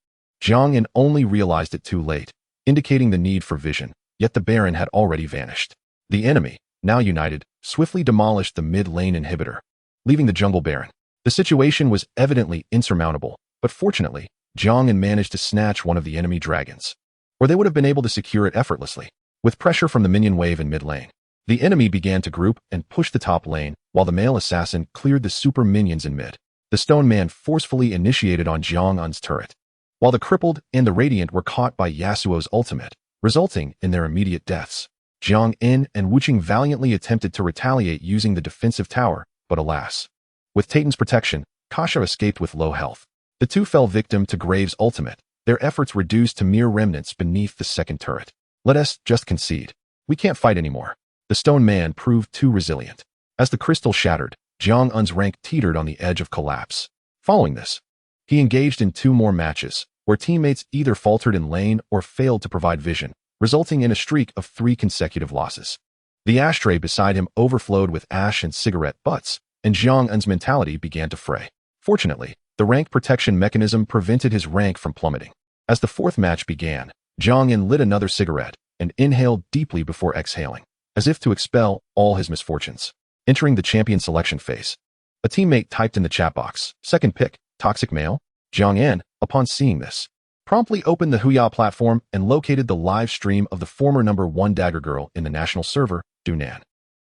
Jiang In only realized it too late, indicating the need for vision, yet the Baron had already vanished. The enemy, now united, swiftly demolished the mid-lane inhibitor, leaving the jungle barren. The situation was evidently insurmountable, but fortunately, Jiang In managed to snatch one of the enemy dragons, or they would have been able to secure it effortlessly. With pressure from the minion wave in mid-lane, the enemy began to group and push the top lane, while the male assassin cleared the super minions in mid. The Stone Man forcefully initiated on Jiang In's turret, while the crippled and the Radiant were caught by Yasuo's ultimate, resulting in their immediate deaths. Jiang In and Wuching valiantly attempted to retaliate using the defensive tower, but alas. With Tycoon's protection, Kasha escaped with low health. The 2 fell victim to Graves' ultimate, their efforts reduced to mere remnants beneath the second turret. Let us just concede. We can't fight anymore. The Stone Man proved too resilient. As the crystal shattered, Jiang In's rank teetered on the edge of collapse. Following this, he engaged in 2 more matches, where teammates either faltered in lane or failed to provide vision, resulting in a streak of 3 consecutive losses. The ashtray beside him overflowed with ash and cigarette butts, and Jiang In's mentality began to fray. Fortunately, the rank protection mechanism prevented his rank from plummeting. As the 4th match began, Jiang In lit another cigarette and inhaled deeply before exhaling, as if to expel all his misfortunes. Entering the champion selection phase, a teammate typed in the chat box, "Second pick, toxic male?" Jiang In, upon seeing this, promptly opened the Huya platform and located the live stream of the former #1 dagger girl in the national server, Dunan.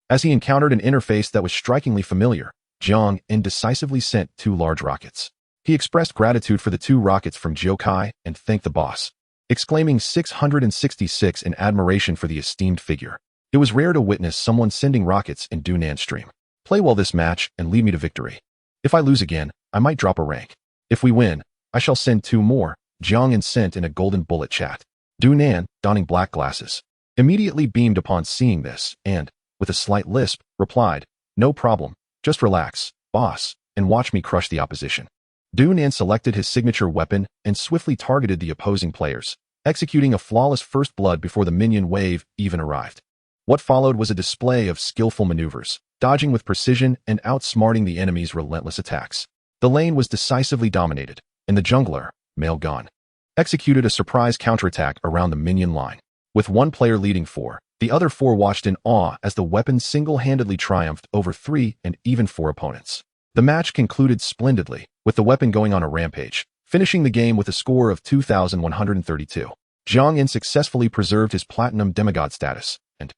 As he encountered an interface that was strikingly familiar, Jiang In decisively sent 2 large rockets. He expressed gratitude for the 2 rockets from Jiokai and thanked the boss, exclaiming 666 in admiration for the esteemed figure. It was rare to witness someone sending rockets in Dunan's stream. Play well this match and lead me to victory. If I lose again, I might drop a rank. If we win, I shall send 2 more, Jiang In sent in a golden bullet chat. Dunan, donning black glasses, immediately beamed upon seeing this and, with a slight lisp, replied, "No problem, just relax, boss, and watch me crush the opposition." Dunan selected his signature weapon and swiftly targeted the opposing players, executing a flawless first blood before the minion wave even arrived. What followed was a display of skillful maneuvers, dodging with precision and outsmarting the enemy's relentless attacks. The lane was decisively dominated, and the jungler, Male Gon, executed a surprise counterattack around the minion line. With 1 player leading 4, the other 4 watched in awe as the weapon single-handedly triumphed over 3 and even 4 opponents. The match concluded splendidly, with the weapon going on a rampage, finishing the game with a score of 2,132. Jiang In successfully preserved his platinum demigod status, and,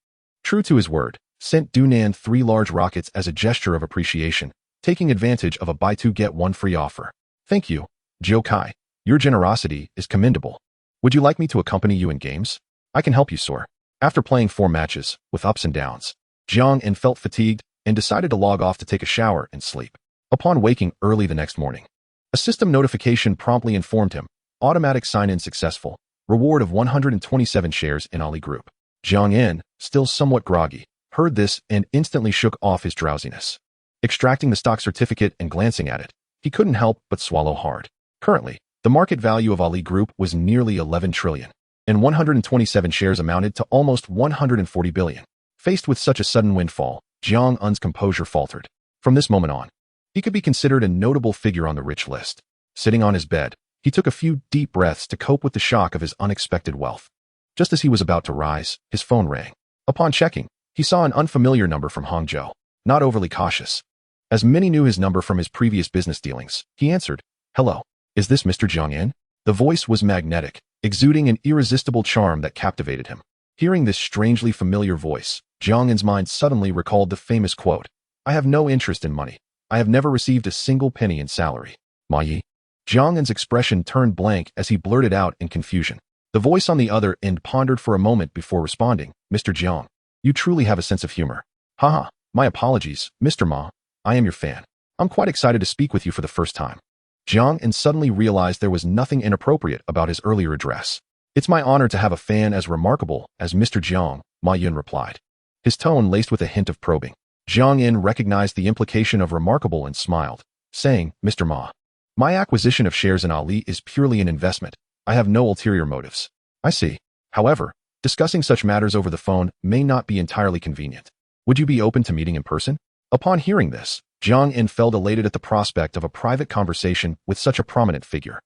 true to his word, sent Dunan 3 large rockets as a gesture of appreciation, taking advantage of a buy 2 get 1 free offer. "Thank you, Jiokai. Your generosity is commendable. Would you like me to accompany you in games? I can help you soar." After playing 4 matches, with ups and downs, Jiang In felt fatigued and decided to log off to take a shower and sleep. Upon waking early the next morning, a system notification promptly informed him, "Automatic sign-in successful. Reward of 127 shares in Ali Group." Jiang In, still somewhat groggy, heard this and instantly shook off his drowsiness. Extracting the stock certificate and glancing at it, he couldn't help but swallow hard. Currently, The market value of Ali Group was nearly 11 trillion, and 127 shares amounted to almost 140 billion. Faced with such a sudden windfall, Jiang Un's composure faltered. From this moment on, he could be considered a notable figure on the rich list. Sitting on his bed, he took a few deep breaths to cope with the shock of his unexpected wealth. Just as he was about to rise, his phone rang. Upon checking, he saw an unfamiliar number from Hangzhou. Not overly cautious, as many knew his number from his previous business dealings, he answered, "Hello, is this Mr. Jiang In?" The voice was magnetic, exuding an irresistible charm that captivated him. Hearing this strangely familiar voice, Jiang In's mind suddenly recalled the famous quote, "I have no interest in money. I have never received a single penny in salary." Ma Yi? Jiang In's expression turned blank as he blurted out in confusion. The voice on the other end pondered for a moment before responding, "Mr. Jiang, you truly have a sense of humor." "Haha, my apologies, Mr. Ma. I am your fan. I'm quite excited to speak with you for the first time." Jiang In suddenly realized there was nothing inappropriate about his earlier address. "It's my honor to have a fan as remarkable as Mr. Jiang," Ma Yun replied, his tone laced with a hint of probing. Jiang In recognized the implication of remarkable and smiled, saying, "Mr. Ma, my acquisition of shares in Ali is purely an investment. I have no ulterior motives." "I see. However, discussing such matters over the phone may not be entirely convenient. Would you be open to meeting in person?" Upon hearing this, Jiang In felt elated at the prospect of a private conversation with such a prominent figure.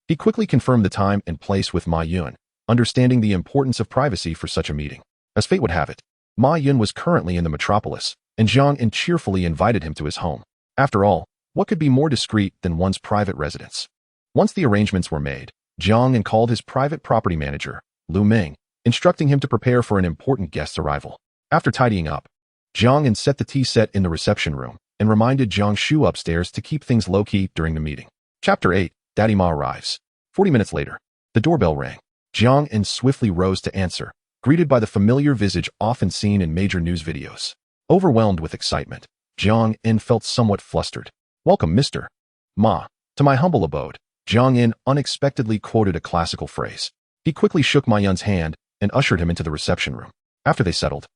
He quickly confirmed the time and place with Ma Yun, understanding the importance of privacy for such a meeting. As fate would have it, Ma Yun was currently in the metropolis, and Jiang In cheerfully invited him to his home. After all, what could be more discreet than one's private residence? Once the arrangements were made, Jiang In called his private property manager, Lu Ming, instructing him to prepare for an important guest's arrival. After tidying up, Jiang In set the tea set in the reception room and reminded Jiang Shu upstairs to keep things low-key during the meeting. Chapter 8, Daddy Ma arrives. 40 minutes later, the doorbell rang. Jiang In swiftly rose to answer, greeted by the familiar visage often seen in major news videos. Overwhelmed with excitement, Jiang In felt somewhat flustered. "Welcome, Mr. Ma, to my humble abode." Jiang In unexpectedly quoted a classical phrase. He quickly shook Ma Yun's hand and ushered him into the reception room. After they settled,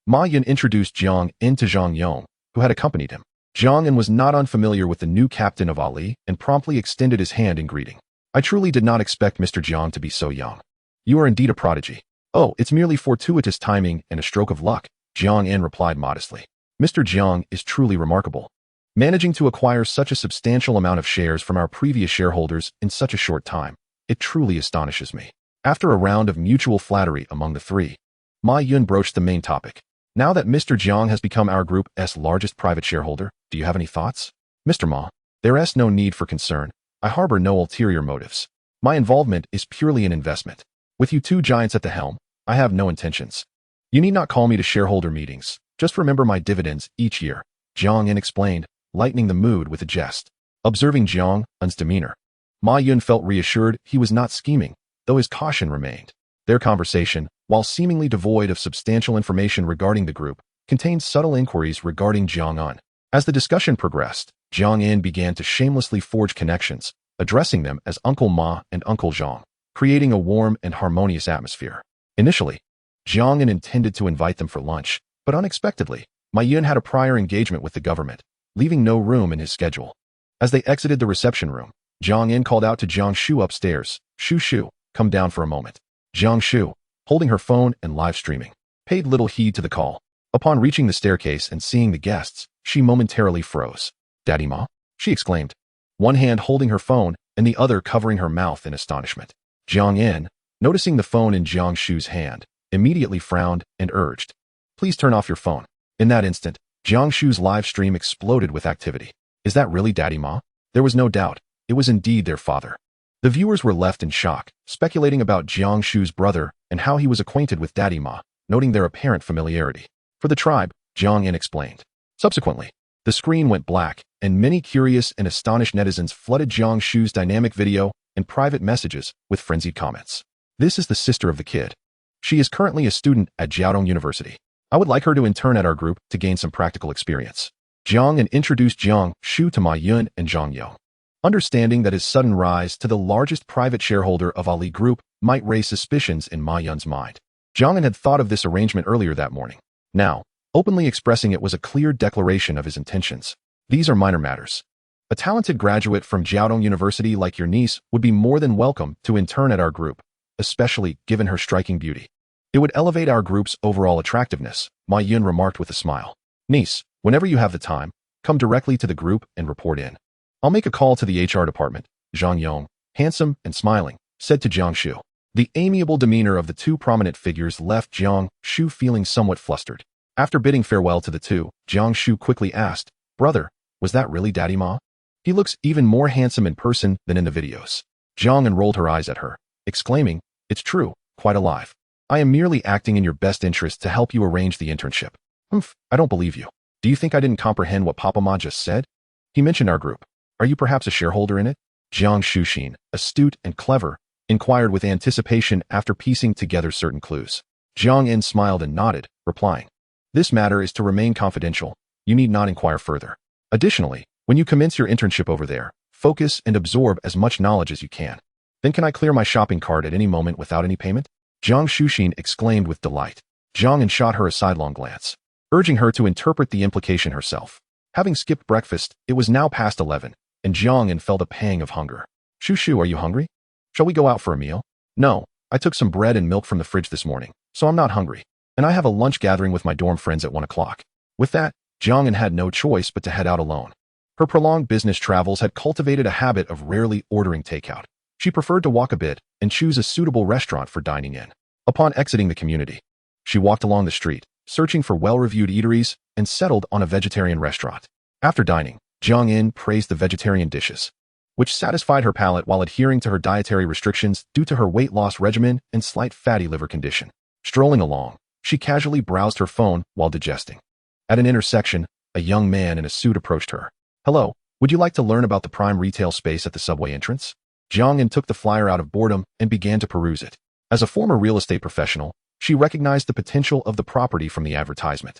Ma Yun introduced Jiang In to Zhang Yong, who had accompanied him. Jiang In was not unfamiliar with the new captain of Ali and promptly extended his hand in greeting. "I truly did not expect Mr. Jiang to be so young. You are indeed a prodigy." "Oh, it's merely fortuitous timing and a stroke of luck," Jiang In replied modestly. "Mr. Jiang is truly remarkable. Managing to acquire such a substantial amount of shares from our previous shareholders in such a short time, it truly astonishes me." After a round of mutual flattery among the three, Ma Yun broached the main topic. "Now that Mr. Jiang has become our group's largest private shareholder, do you have any thoughts?" "Mr. Ma, there is no need for concern. I harbor no ulterior motives. My involvement is purely an investment. With you two giants at the helm, I have no intentions. You need not call me to shareholder meetings. Just remember my dividends each year," Jiang In explained, lightening the mood with a jest. Observing Jiang Un's demeanor, Ma Yun felt reassured he was not scheming, though his caution remained. Their conversation, while seemingly devoid of substantial information regarding the group, contained subtle inquiries regarding Jiang Un. As the discussion progressed, Jiang In began to shamelessly forge connections, addressing them as Uncle Ma and Uncle Zhang, creating a warm and harmonious atmosphere. Initially, Jiang In intended to invite them for lunch, but unexpectedly, Ma Yun had a prior engagement with the government, leaving no room in his schedule. As they exited the reception room, Jiang In called out to Jiang Shu upstairs, "Shu Shu, come down for a moment." Jiang Shu, holding her phone and live streaming, paid little heed to the call. Upon reaching the staircase and seeing the guests, she momentarily froze. "Daddy Ma?" she exclaimed, one hand holding her phone and the other covering her mouth in astonishment. Jiang In, noticing the phone in Jiang Shu's hand, immediately frowned and urged, "Please turn off your phone." In that instant, Jiang Shu's live stream exploded with activity. "Is that really Daddy Ma?" There was no doubt, it was indeed their father. The viewers were left in shock, speculating about Jiang Shu's brother and how he was acquainted with Daddy Ma, noting their apparent familiarity. "For the tribe," Jiang In explained. Subsequently, the screen went black, and many curious and astonished netizens flooded Jiang Shu's dynamic video and private messages with frenzied comments. "This is the sister of the kid. She is currently a student at Jiaodong University. I would like her to intern at our group to gain some practical experience." Jiang In introduced Jiang Shu to Ma Yun and Zhang Yong. Understanding that his sudden rise to the largest private shareholder of Ali Group might raise suspicions in Ma Yun's mind, Jiang In had thought of this arrangement earlier that morning. Now, openly expressing it was a clear declaration of his intentions. "These are minor matters. A talented graduate from Jiaodong University like your niece would be more than welcome to intern at our group, especially given her striking beauty. It would elevate our group's overall attractiveness, Ma Yun remarked with a smile. Niece, whenever you have the time, come directly to the group and report in. I'll make a call to the HR department, Zhang Yong, handsome and smiling, said to Jiang Shu. The amiable demeanor of the two prominent figures left Jiang Shu feeling somewhat flustered. After bidding farewell to the two, Jiang Shu quickly asked, Brother, was that really Daddy Ma? He looks even more handsome in person than in the videos. Jiang rolled her eyes at her, exclaiming, It's true, quite alive. I am merely acting in your best interest to help you arrange the internship. I don't believe you. Do you think I didn't comprehend what Papa Ma just said? He mentioned our group. Are you perhaps a shareholder in it? Jiang Shuxin, astute and clever, inquired with anticipation after piecing together certain clues. Jiang En smiled and nodded, replying, This matter is to remain confidential. You need not inquire further. Additionally, when you commence your internship over there, focus and absorb as much knowledge as you can. Then can I clear my shopping cart at any moment without any payment? Jiang Shuxin exclaimed with delight. Jiang En shot her a sidelong glance, urging her to interpret the implication herself. Having skipped breakfast, it was now past 11, and Jiang En felt a pang of hunger. Shu, are you hungry? Shall we go out for a meal? No, I took some bread and milk from the fridge this morning, so I'm not hungry, and I have a lunch gathering with my dorm friends at 1 o'clock. With that, Jiang En had no choice but to head out alone. Her prolonged business travels had cultivated a habit of rarely ordering takeout. She preferred to walk a bit and choose a suitable restaurant for dining in. Upon exiting the community, she walked along the street, searching for well-reviewed eateries, and settled on a vegetarian restaurant. After dining, Jiang En praised the vegetarian dishes, which satisfied her palate while adhering to her dietary restrictions due to her weight loss regimen and slight fatty liver condition. Strolling along, she casually browsed her phone while digesting. At an intersection, a young man in a suit approached her. Hello, would you like to learn about the prime retail space at the subway entrance? Jiang En took the flyer out of boredom and began to peruse it. As a former real estate professional, she recognized the potential of the property from the advertisement.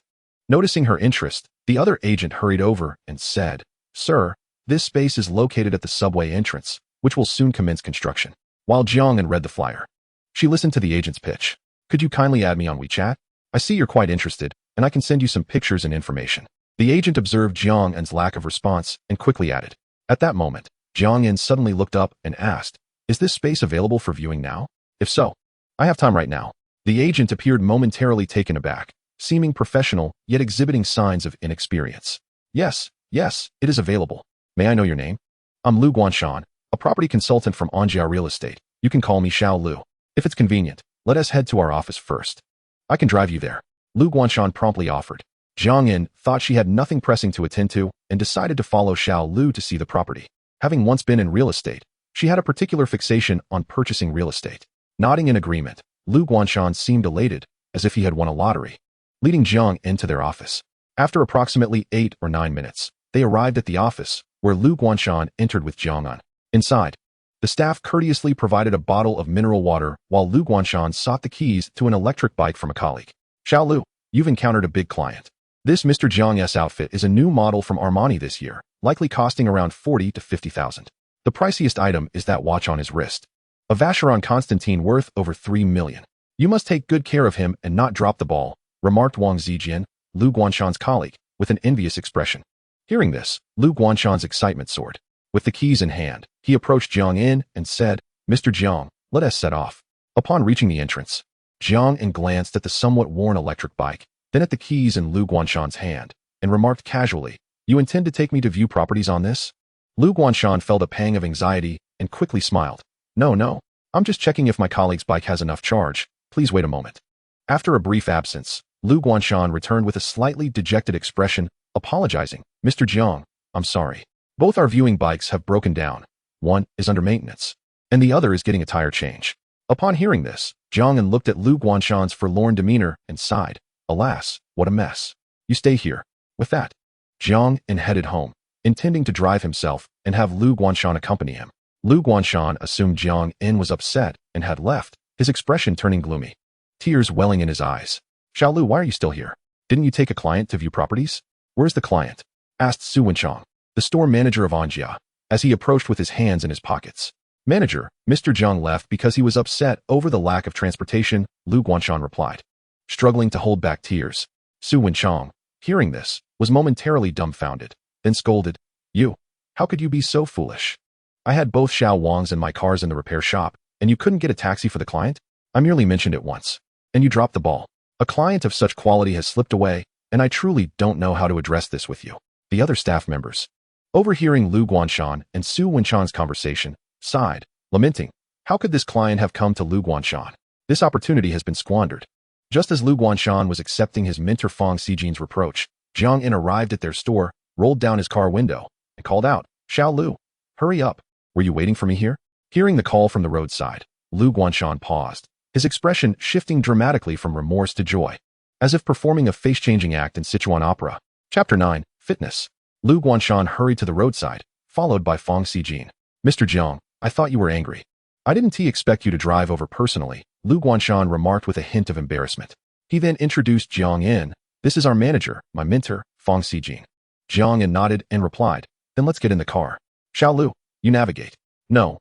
Noticing her interest, the other agent hurried over and said, Sir, this space is located at the subway entrance, which will soon commence construction. While Jiang En read the flyer, she listened to the agent's pitch. Could you kindly add me on WeChat? I see you're quite interested, and I can send you some pictures and information. The agent observed Jiang En's lack of response and quickly added. At that moment, Jiang En suddenly looked up and asked, Is this space available for viewing now? If so, I have time right now. The agent appeared momentarily taken aback, seeming professional yet exhibiting signs of inexperience. Yes, it is available. May I know your name? I'm Lu Guanshan, a property consultant from Anjia Real Estate. You can call me Xiao Lu. If it's convenient, let us head to our office first. I can drive you there. Lu Guanshan promptly offered. Jiang En thought she had nothing pressing to attend to and decided to follow Xiao Lu to see the property. Having once been in real estate, she had a particular fixation on purchasing real estate. Nodding in agreement, Lu Guanshan seemed elated, as if he had won a lottery, leading Jiang En to their office. After approximately 8 or 9 minutes, they arrived at the office, where Lu Guanshan entered with Jiang En. Inside, the staff courteously provided a bottle of mineral water while Lu Guanshan sought the keys to an electric bike from a colleague. Xiao Lu, you've encountered a big client. This Mr. Jiang's outfit is a new model from Armani this year, likely costing around 40 to 50,000. The priciest item is that watch on his wrist, a Vacheron Constantine worth over 3 million. You must take good care of him and not drop the ball, remarked Wang Zijian, Lu Guanshan's colleague, with an envious expression. Hearing this, Lu Guanshan's excitement soared. With the keys in hand, he approached Jiang En and said, Mr. Jiang, let us set off. Upon reaching the entrance, Jiang En glanced at the somewhat worn electric bike, then at the keys in Lu Guanshan's hand, and remarked casually, You intend to take me to view properties on this? Lu Guanshan felt a pang of anxiety and quickly smiled. No, I'm just checking if my colleague's bike has enough charge. Please wait a moment. After a brief absence, Lu Guanshan returned with a slightly dejected expression, apologizing. Mr. Jiang, I'm sorry. Both our viewing bikes have broken down. One is under maintenance, and the other is getting a tire change. Upon hearing this, Jiang En looked at Lu Guanshan's forlorn demeanor and sighed. Alas, what a mess. You stay here. With that, Jiang En headed home, intending to drive himself and have Lu Guanshan accompany him. Lu Guanshan assumed Jiang En was upset and had left, his expression turning gloomy, tears welling in his eyes. Xiao Lu, why are you still here? Didn't you take a client to view properties? Where's the client? Asked Su Wenchang, the store manager of Anjia, as he approached with his hands in his pockets. Manager, Mr. Jiang left because he was upset over the lack of transportation, Lu Guanshan replied, struggling to hold back tears. Su Wenchang, hearing this, was momentarily dumbfounded, then scolded, You How could you be so foolish? I had both Xiao Wang's and my cars in the repair shop, and you couldn't get a taxi for the client? I merely mentioned it once. And you dropped the ball. A client of such quality has slipped away, and I truly don't know how to address this with you. The other staff members, overhearing Lu Guanshan and Su Wenchan's conversation, sighed, lamenting, how could this client have come to Lu Guanshan? This opportunity has been squandered. Just as Lu Guanshan was accepting his mentor Fang Xijin's reproach, Jiang In arrived at their store, rolled down his car window, and called out, Xiao Lu, hurry up. Were you waiting for me here? Hearing the call from the roadside, Lu Guanshan paused, his expression shifting dramatically from remorse to joy, as if performing a face-changing act in Sichuan opera. Chapter 9, Fitness. Lu Guanshan hurried to the roadside, followed by Fang Xijin. Mr. Jiang, I thought you were angry. I didn't expect you to drive over personally, Lu Guanshan remarked with a hint of embarrassment. He then introduced Jiang In. This is our manager, my mentor, Fang Xijin. Jiang In nodded and replied, then let's get in the car. Xiao Lu, you navigate. No,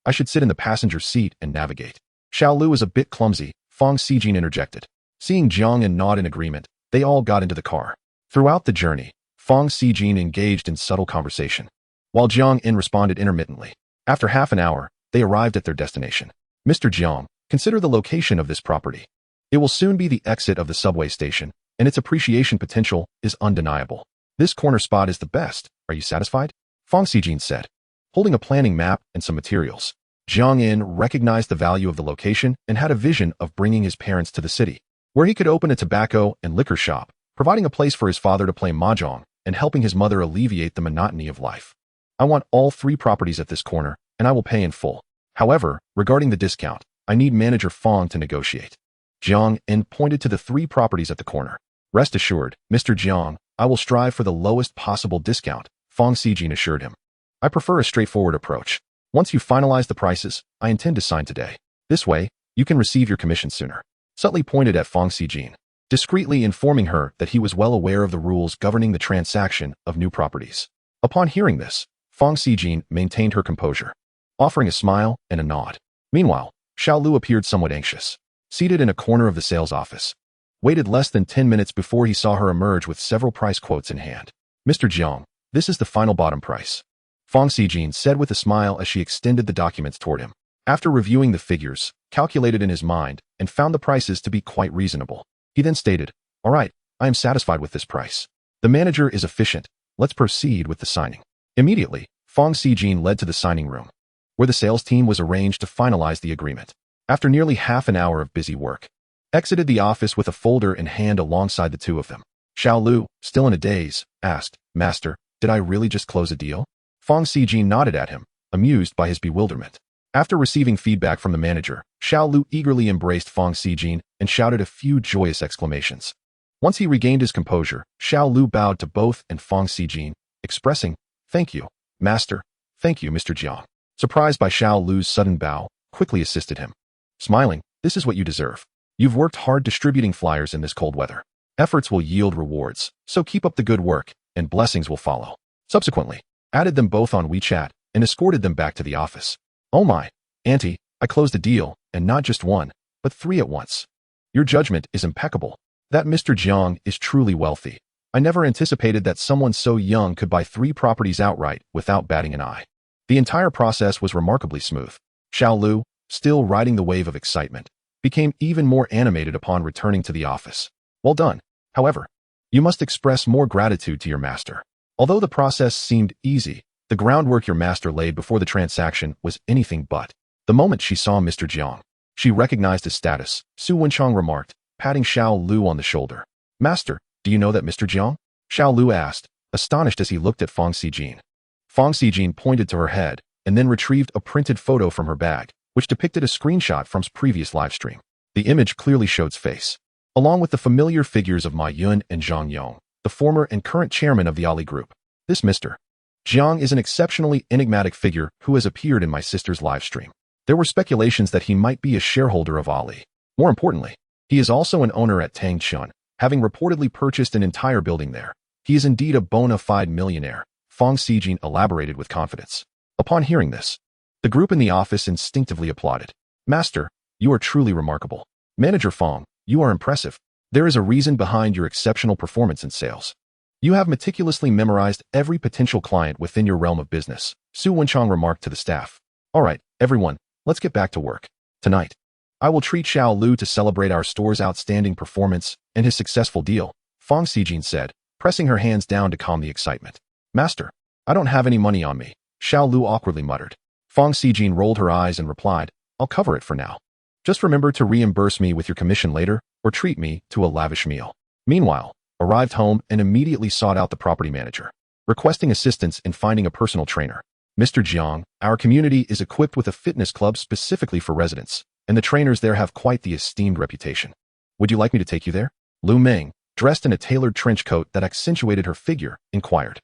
I should sit in the passenger seat and navigate. Xiao Lu is a bit clumsy, Fang Xijin interjected. Seeing Jiang In nod in agreement, they all got into the car. Throughout the journey, Fang Xijin engaged in subtle conversation, while Jiang In responded intermittently. After half an hour, they arrived at their destination. Mr. Jiang, consider the location of this property. It will soon be the exit of the subway station, and its appreciation potential is undeniable. This corner spot is the best. Are you satisfied? Fang Xijin said. Holding a planning map and some materials, Jiang In recognized the value of the location and had a vision of bringing his parents to the city, where he could open a tobacco and liquor shop, providing a place for his father to play mahjong and helping his mother alleviate the monotony of life. I want all 3 properties at this corner, and I will pay in full. However, regarding the discount, I need manager Fang to negotiate. Jiang In pointed to the 3 properties at the corner. Rest assured, Mr. Jiang, I will strive for the lowest possible discount, Fang Xijin assured him. I prefer a straightforward approach. Once you finalize the prices, I intend to sign today. This way, you can receive your commission sooner. Subtly pointed at Fang Xijin, discreetly informing her that he was well aware of the rules governing the transaction of new properties. Upon hearing this, Fang Xijin maintained her composure, offering a smile and a nod. Meanwhile, Xiao Lu appeared somewhat anxious, seated in a corner of the sales office. Waited less than 10 minutes before he saw her emerge with several price quotes in hand. Mr. Jiang, this is the final bottom price, Fang Xijin said with a smile as she extended the documents toward him. After reviewing the figures, calculated in his mind, and found the prices to be quite reasonable, he then stated, all right, I am satisfied with this price. The manager is efficient. Let's proceed with the signing. Immediately, Fang Xijin led to the signing room, where the sales team was arranged to finalize the agreement. After nearly half an hour of busy work, exited the office with a folder in hand alongside the 2 of them. Xiao Lu, still in a daze, asked, Master, did I really just close a deal? Fang Xijin nodded at him, amused by his bewilderment. After receiving feedback from the manager, Xiao Lu eagerly embraced Fang Xijin and shouted a few joyous exclamations. Once he regained his composure, Xiao Lu bowed to both and Fang Xijin, expressing, thank you, Master. Thank you, Mr. Jiang. Surprised by Xiao Lu's sudden bow, quickly assisted him. Smiling, this is what you deserve. You've worked hard distributing flyers in this cold weather. Efforts will yield rewards, so keep up the good work, and blessings will follow. Subsequently, added them both on WeChat and escorted them back to the office. Oh my, Auntie, I closed a deal, and not just 1, but 3 at once. Your judgment is impeccable. That Mr. Jiang is truly wealthy. I never anticipated that someone so young could buy 3 properties outright without batting an eye. The entire process was remarkably smooth. Xiao Lu, still riding the wave of excitement, became even more animated upon returning to the office. Well done. However, you must express more gratitude to your master. Although the process seemed easy, the groundwork your master laid before the transaction was anything but. The moment she saw Mr. Jiang, she recognized his status, Su Wenchang remarked, patting Xiao Lu on the shoulder. Master, do you know that Mr. Jiang? Xiao Lu asked, astonished as he looked at Fang Xijin. Fang Xijin pointed to her head and then retrieved a printed photo from her bag, which depicted a screenshot from his previous livestream. The image clearly showed his face, along with the familiar figures of Ma Yun and Zhang Yong, the former and current chairman of the Ali Group. This Mr. Jiang is an exceptionally enigmatic figure who has appeared in my sister's livestream. There were speculations that he might be a shareholder of Ali. More importantly, he is also an owner at Tangchun, having reportedly purchased an entire building there. He is indeed a bona fide millionaire, Fang Xijin elaborated with confidence. Upon hearing this, the group in the office instinctively applauded. Master, you are truly remarkable. Manager Fang, you are impressive. There is a reason behind your exceptional performance in sales. You have meticulously memorized every potential client within your realm of business, Su Wenchang remarked to the staff. All right, everyone, let's get back to work. Tonight, I will treat Xiao Lu to celebrate our store's outstanding performance and his successful deal, Fang Xijin said, pressing her hands down to calm the excitement. Master, I don't have any money on me, Xiao Lu awkwardly muttered. Fang Xijin rolled her eyes and replied, I'll cover it for now. Just remember to reimburse me with your commission later, or treat me to a lavish meal. Meanwhile, arrived home and immediately sought out the property manager, requesting assistance in finding a personal trainer. Mr. Jiang, our community is equipped with a fitness club specifically for residents, and the trainers there have quite the esteemed reputation. Would you like me to take you there? Lu Meng, dressed in a tailored trench coat that accentuated her figure, inquired.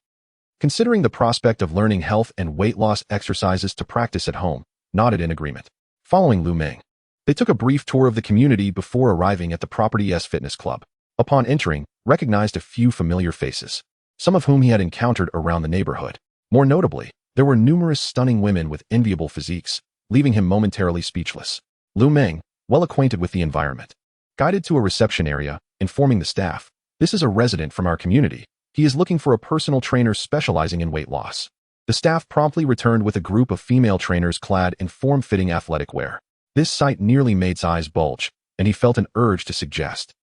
Considering the prospect of learning health and weight loss exercises to practice at home, nodded in agreement. Following Lu Meng, they took a brief tour of the community before arriving at the property's fitness club. Upon entering, recognized a few familiar faces, some of whom he had encountered around the neighborhood. More notably, there were numerous stunning women with enviable physiques, leaving him momentarily speechless. Lu Meng, well acquainted with the environment, guided to a reception area, informing the staff, this is a resident from our community. He is looking for a personal trainer specializing in weight loss. The staff promptly returned with a group of female trainers clad in form-fitting athletic wear. This sight nearly made his eyes bulge, and he felt an urge to suggest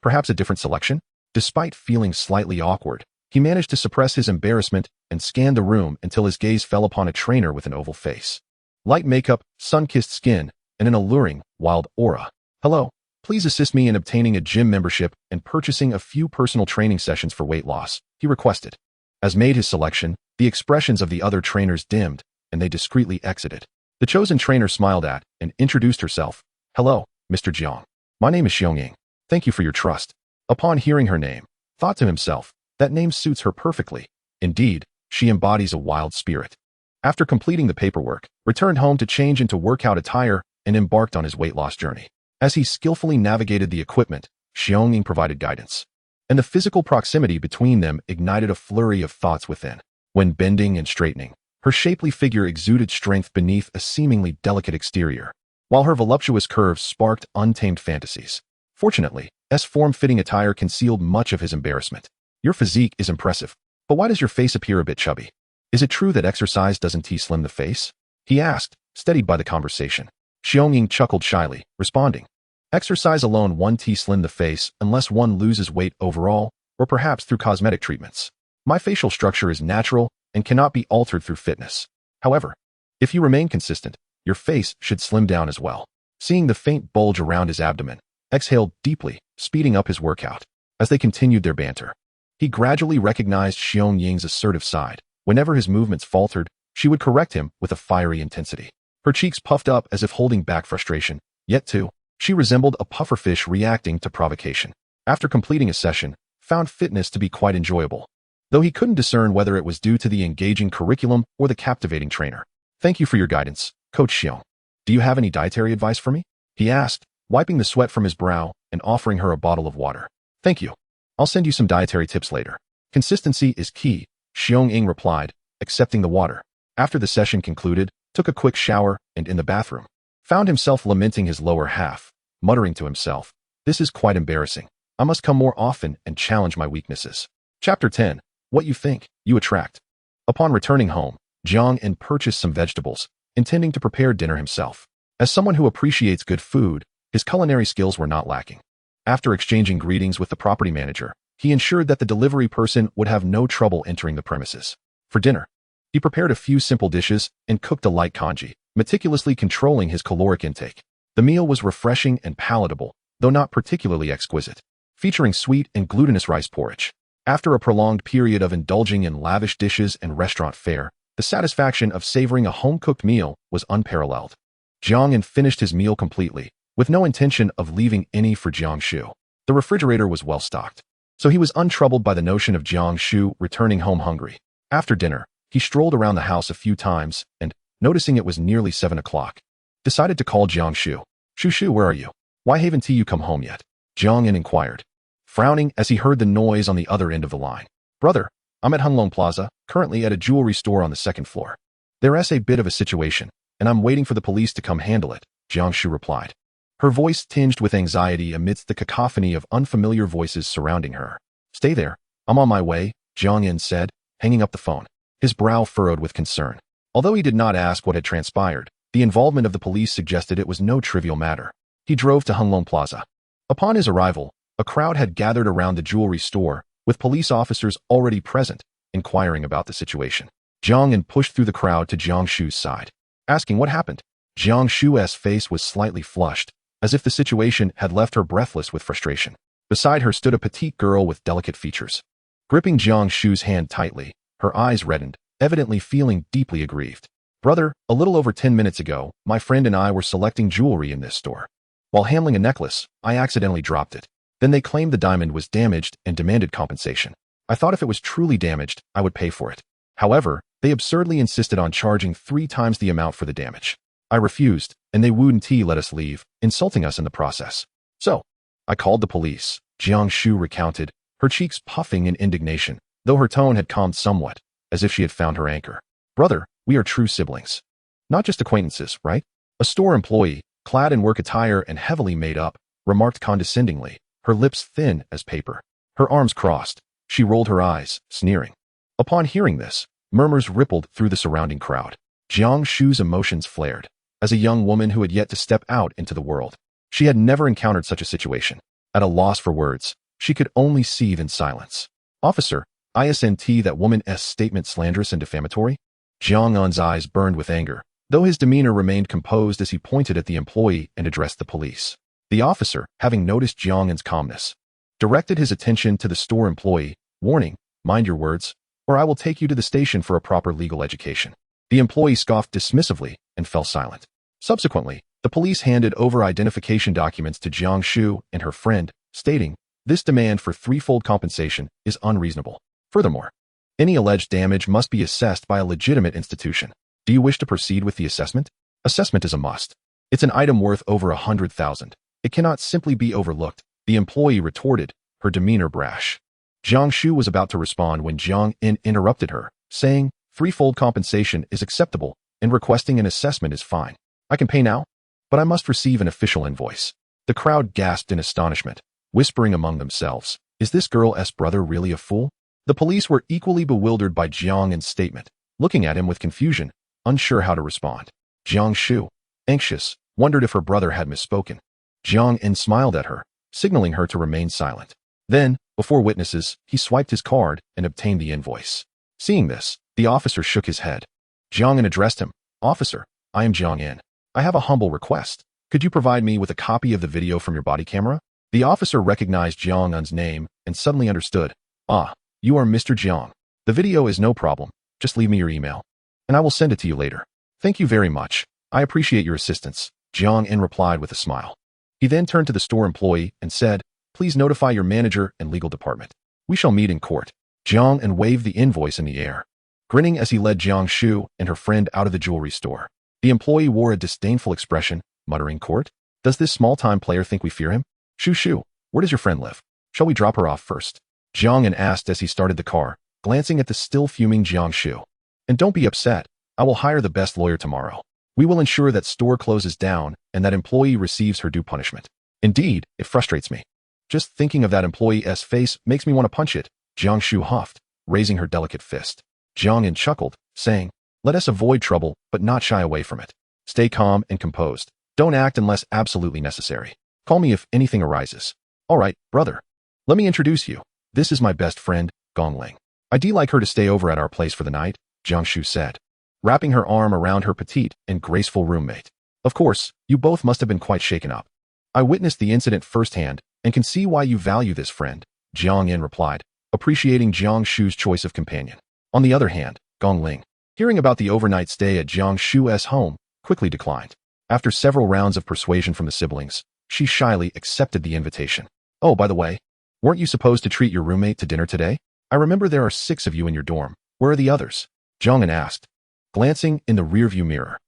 perhaps a different selection? Despite feeling slightly awkward, he managed to suppress his embarrassment and scanned the room until his gaze fell upon a trainer with an oval face, light makeup, sun-kissed skin, and an alluring, wild aura. Hello, please assist me in obtaining a gym membership and purchasing a few personal training sessions for weight loss, he requested. As made his selection, the expressions of the other trainers dimmed, and they discreetly exited. The chosen trainer smiled at and introduced herself. Hello, Mr. Jiang. My name is Xiong. Thank you for your trust. Upon hearing her name, thought to himself, that name suits her perfectly. Indeed, she embodies a wild spirit. After completing the paperwork, returned home to change into workout attire and embarked on his weight loss journey. As he skillfully navigated the equipment, Xiong provided guidance, and the physical proximity between them ignited a flurry of thoughts within. When bending and straightening, her shapely figure exuded strength beneath a seemingly delicate exterior, while her voluptuous curves sparked untamed fantasies. Fortunately, form-fitting attire concealed much of his embarrassment. Your physique is impressive, but why does your face appear a bit chubby? Is it true that exercise doesn't T-slim the face? He asked, steadied by the conversation. Xiong chuckled shyly, responding, exercise alone won't T-slim the face unless one loses weight overall, or perhaps through cosmetic treatments. My facial structure is natural and cannot be altered through fitness. However, if you remain consistent, your face should slim down as well. Seeing the faint bulge around his abdomen, exhaled deeply, speeding up his workout. As they continued their banter, he gradually recognized Xiong Ying's assertive side. Whenever his movements faltered, she would correct him with a fiery intensity. Her cheeks puffed up as if holding back frustration, yet too, she resembled a pufferfish reacting to provocation. After completing a session, found fitness to be quite enjoyable, though he couldn't discern whether it was due to the engaging curriculum or the captivating trainer. Thank you for your guidance, Coach Xiong. Do you have any dietary advice for me? He asked, wiping the sweat from his brow and offering her a bottle of water. Thank you. I'll send you some dietary tips later. Consistency is key, Xiong replied, accepting the water. After the session concluded, took a quick shower and in the bathroom, found himself lamenting his lower half, muttering to himself, this is quite embarrassing. I must come more often and challenge my weaknesses. Chapter 10. What you think, you attract. Upon returning home, Jiang purchased some vegetables, intending to prepare dinner himself. As someone who appreciates good food, his culinary skills were not lacking. After exchanging greetings with the property manager, he ensured that the delivery person would have no trouble entering the premises. For dinner, he prepared a few simple dishes and cooked a light congee, meticulously controlling his caloric intake. The meal was refreshing and palatable, though not particularly exquisite, featuring sweet and glutinous rice porridge. After a prolonged period of indulging in lavish dishes and restaurant fare, the satisfaction of savoring a home-cooked meal was unparalleled. Jiang finished his meal completely, with no intention of leaving any for Jiangshu. The refrigerator was well stocked, so he was untroubled by the notion of Jiangshu returning home hungry. After dinner, he strolled around the house a few times and, noticing it was nearly 7 o'clock, decided to call Jiangshu. Shu, where are you? Why haven't you come home yet? Jiang inquired, frowning as he heard the noise on the other end of the line. Brother, I'm at Hunglong Plaza, currently at a jewelry store on the second floor. There's a bit of a situation, and I'm waiting for the police to come handle it, Jiangshu replied, her voice tinged with anxiety amidst the cacophony of unfamiliar voices surrounding her. Stay there, I'm on my way, Jiang Yin said, hanging up the phone, his brow furrowed with concern. Although he did not ask what had transpired, the involvement of the police suggested it was no trivial matter. He drove to Honglong Plaza. Upon his arrival, a crowd had gathered around the jewelry store, with police officers already present, inquiring about the situation. Jiang Yin pushed through the crowd to Jiang Shu's side, asking what happened. Jiang Shu's face was slightly flushed, as if the situation had left her breathless with frustration. Beside her stood a petite girl with delicate features. Gripping Jiang Shu's hand tightly, her eyes reddened, evidently feeling deeply aggrieved. Brother, a little over 10 minutes ago, my friend and I were selecting jewelry in this store. While handling a necklace, I accidentally dropped it. Then they claimed the diamond was damaged and demanded compensation. I thought if it was truly damaged, I would pay for it. However, they absurdly insisted on charging 3 times the amount for the damage. I refused, and they wouldn't let us leave, insulting us in the process. So, I called the police, Jiang Shu recounted, her cheeks puffing in indignation, though her tone had calmed somewhat, as if she had found her anchor. Brother, we are true siblings. Not just acquaintances, right? A store employee, clad in work attire and heavily made up, remarked condescendingly, her lips thin as paper. Her arms crossed. She rolled her eyes, sneering. Upon hearing this, murmurs rippled through the surrounding crowd. Jiang Shu's emotions flared. As a young woman who had yet to step out into the world, she had never encountered such a situation. At a loss for words, she could only seethe in silence. Officer, isn't that woman's statement slanderous and defamatory? Jiang Yin's eyes burned with anger, though his demeanor remained composed as he pointed at the employee and addressed the police. The officer, having noticed Jiang Yin's calmness, directed his attention to the store employee, warning, mind your words, or I will take you to the station for a proper legal education. The employee scoffed dismissively and fell silent. Subsequently, the police handed over identification documents to Jiang Shu and her friend, stating, this demand for threefold compensation is unreasonable. Furthermore, any alleged damage must be assessed by a legitimate institution. Do you wish to proceed with the assessment? Assessment is a must. It's an item worth over 100,000. It cannot simply be overlooked, the employee retorted, her demeanor brash. Jiang Shu was about to respond when Jiang Yin interrupted her, saying, threefold compensation is acceptable, and requesting an assessment is fine. I can pay now, but I must receive an official invoice. The crowd gasped in astonishment, whispering among themselves, is this girl's brother really a fool? The police were equally bewildered by Jiang Yin's statement, looking at him with confusion, unsure how to respond. Jiang Shu, anxious, wondered if her brother had misspoken. Jiang Yin smiled at her, signaling her to remain silent. Then, before witnesses, he swiped his card and obtained the invoice. Seeing this, the officer shook his head. Jiang Yin addressed him, Officer, I am Jiang Yin. I have a humble request. Could you provide me with a copy of the video from your body camera? The officer recognized Jiang Yin's name and suddenly understood. Ah, you are Mr. Jiang. The video is no problem. Just leave me your email, and I will send it to you later. Thank you very much. I appreciate your assistance, Jiang Yin replied with a smile. He then turned to the store employee and said, please notify your manager and legal department. We shall meet in court. Jiang Yin waved the invoice in the air, grinning as he led Jiang Shu and her friend out of the jewelry store. The employee wore a disdainful expression, muttering, court? Does this small-time player think we fear him? Shu, where does your friend live? Shall we drop her off first? Jiang Yin asked as he started the car, glancing at the still fuming Jiang Shu. And don't be upset. I will hire the best lawyer tomorrow. We will ensure that store closes down and that employee receives her due punishment. Indeed, it frustrates me. Just thinking of that employee's face makes me want to punch it, Jiang Shu huffed, raising her delicate fist. Jiang Yin chuckled, saying, let us avoid trouble, but not shy away from it. Stay calm and composed. Don't act unless absolutely necessary. Call me if anything arises. All right, brother. Let me introduce you. This is my best friend, Gong Ling. I'd like her to stay over at our place for the night, Jiang Shu said, wrapping her arm around her petite and graceful roommate. Of course, you both must have been quite shaken up. I witnessed the incident firsthand and can see why you value this friend, Jiang Yin replied, appreciating Jiang Shu's choice of companion. On the other hand, Gong Ling, hearing about the overnight stay at Jiang Shu's home, quickly declined. After several rounds of persuasion from the siblings, she shyly accepted the invitation. Oh, by the way, weren't you supposed to treat your roommate to dinner today? I remember there are 6 of you in your dorm. Where are the others? Jiang Yin asked, glancing in the rearview mirror.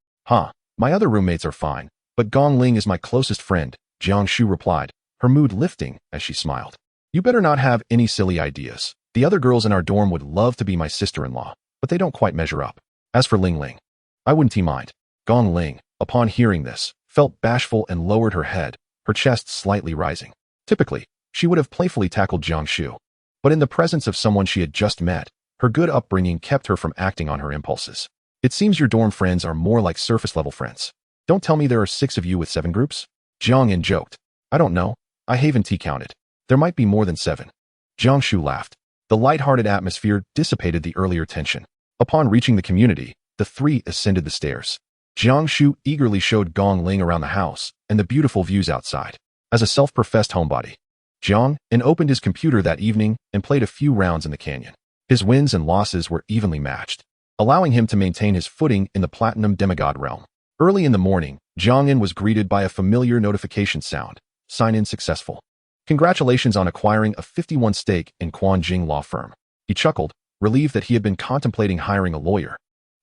My other roommates are fine, but Gong Ling is my closest friend, Jiang Shu replied, her mood lifting as she smiled. You better not have any silly ideas. The other girls in our dorm would love to be my sister-in-law, but they don't quite measure up. As for Ling Ling, I wouldn't mind. Gong Ling, upon hearing this, felt bashful and lowered her head, her chest slightly rising. Typically, she would have playfully tackled Jiang Shu. But in the presence of someone she had just met, her good upbringing kept her from acting on her impulses. It seems your dorm friends are more like surface-level friends. Don't tell me there are 6 of you with 7 groups? Jiang-in joked. I don't know. I haven't counted. There might be more than 7. Jiang Shu laughed. The light-hearted atmosphere dissipated the earlier tension. Upon reaching the community, the 3 ascended the stairs. Jiang Shu eagerly showed Gong Ling around the house and the beautiful views outside. As a self-professed homebody, Jiang-in opened his computer that evening and played a few rounds in the canyon. His wins and losses were evenly matched, allowing him to maintain his footing in the platinum demigod realm. Early in the morning, Jiang-in was greeted by a familiar notification sound. Sign-in successful. Congratulations on acquiring a 51% stake in Quanjing law firm. He chuckled, relieved that he had been contemplating hiring a lawyer,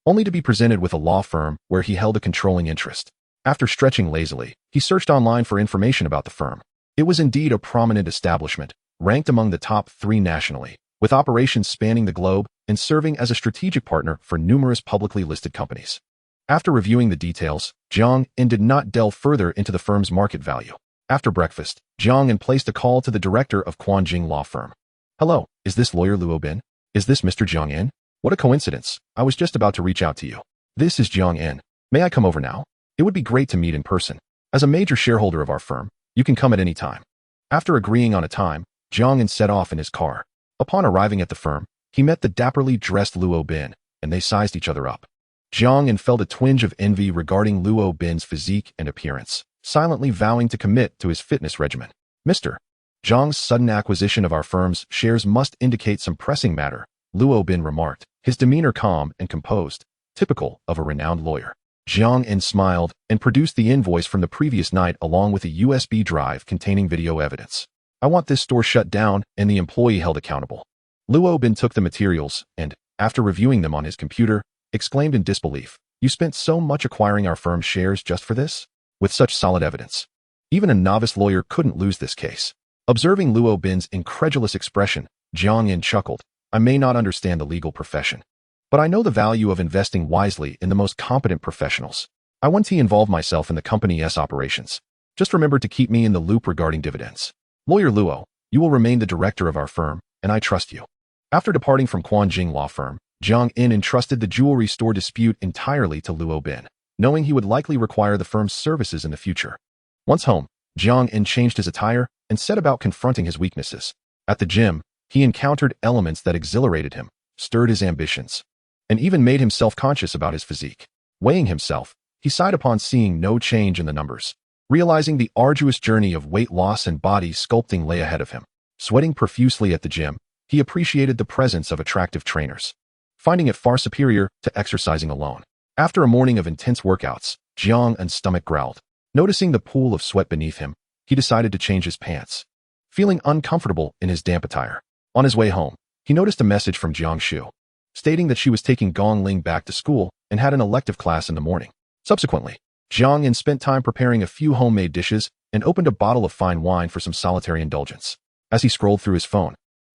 only to be presented with a law firm where he held a controlling interest. After stretching lazily, he searched online for information about the firm. It was indeed a prominent establishment, ranked among the top 3 nationally, with operations spanning the globe and serving as a strategic partner for numerous publicly listed companies. After reviewing the details, Jiang-in did not delve further into the firm's market value. After breakfast, Jiang-in placed a call to the director of Quanjing law firm. Hello, is this lawyer Luo Bin? Is this Mr. Jiang-in? What a coincidence. I was just about to reach out to you. This is Jiang-in. May I come over now? It would be great to meet in person. As a major shareholder of our firm, you can come at any time. After agreeing on a time, Jiang-in set off in his car. Upon arriving at the firm, he met the dapperly dressed Luo Bin, and they sized each other up. Jiang-in felt a twinge of envy regarding Luo Bin's physique and appearance, silently vowing to commit to his fitness regimen. Mr. Jiang's sudden acquisition of our firm's shares must indicate some pressing matter, Luo Bin remarked, his demeanor calm and composed, typical of a renowned lawyer. Jiang-in smiled and produced the invoice from the previous night along with a USB drive containing video evidence. I want this store shut down and the employee held accountable. Luo Bin took the materials and, after reviewing them on his computer, exclaimed in disbelief, You spent so much acquiring our firm's shares just for this? With such solid evidence. Even a novice lawyer couldn't lose this case. Observing Luo Bin's incredulous expression, Jiang-in chuckled. I may not understand the legal profession, but I know the value of investing wisely in the most competent professionals. I want to involve myself in the company's operations. Just remember to keep me in the loop regarding dividends. Lawyer Luo, you will remain the director of our firm, and I trust you. After departing from Quanjing law firm, Jiang-in entrusted the jewelry store dispute entirely to Luo Bin, knowing he would likely require the firm's services in the future. Once home, Jiang-in changed his attire and set about confronting his weaknesses. At the gym, he encountered elements that exhilarated him, stirred his ambitions, and even made him self-conscious about his physique. Weighing himself, he sighed upon seeing no change in the numbers, realizing the arduous journey of weight loss and body sculpting lay ahead of him. Sweating profusely at the gym, he appreciated the presence of attractive trainers, finding it far superior to exercising alone. After a morning of intense workouts, Jiang-in's stomach growled. Noticing the pool of sweat beneath him, he decided to change his pants, feeling uncomfortable in his damp attire. On his way home, he noticed a message from Jiang Shu, stating that she was taking Gong Ling back to school and had an elective class in the morning. Subsequently, Jiang-in spent time preparing a few homemade dishes and opened a bottle of fine wine for some solitary indulgence. As he scrolled through his phone,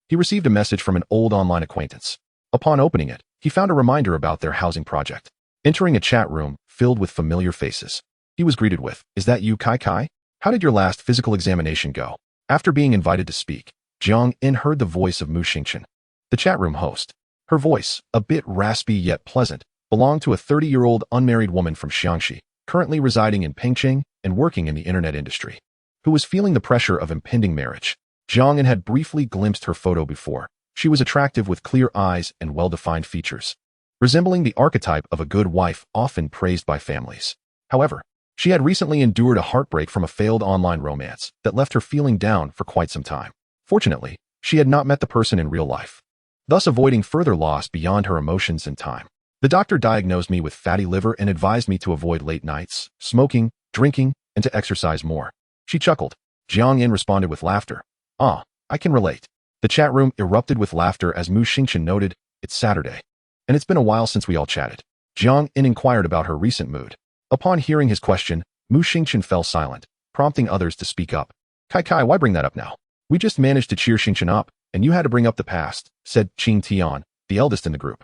he received a message from an old online acquaintance. Upon opening it, he found a reminder about their housing project. Entering a chat room filled with familiar faces, he was greeted with, Is that you, Kai Kai? How did your last physical examination go? After being invited to speak, Jiang-in heard the voice of Mu Xingchen, the chat room host. Her voice, a bit raspy yet pleasant, belonged to a 30-year-old unmarried woman from Xiangxi, currently residing in Pengcheng and working in the internet industry, who was feeling the pressure of impending marriage. Jiang-in had briefly glimpsed her photo before. She was attractive with clear eyes and well-defined features, resembling the archetype of a good wife often praised by families. However, she had recently endured a heartbreak from a failed online romance that left her feeling down for quite some time. Fortunately, she had not met the person in real life, thus avoiding further loss beyond her emotions and time. The doctor diagnosed me with fatty liver and advised me to avoid late nights, smoking, drinking, and to exercise more. She chuckled. Jiang-in responded with laughter. Ah, I can relate. The chat room erupted with laughter as Mu Xingchen noted, It's Saturday, and it's been a while since we all chatted. Jiang-in inquired about her recent mood. Upon hearing his question, Mu Xingchen fell silent, prompting others to speak up. Kai, why bring that up now? We just managed to cheer Xingchen up, and you had to bring up the past, said Qing Tian, the eldest in the group,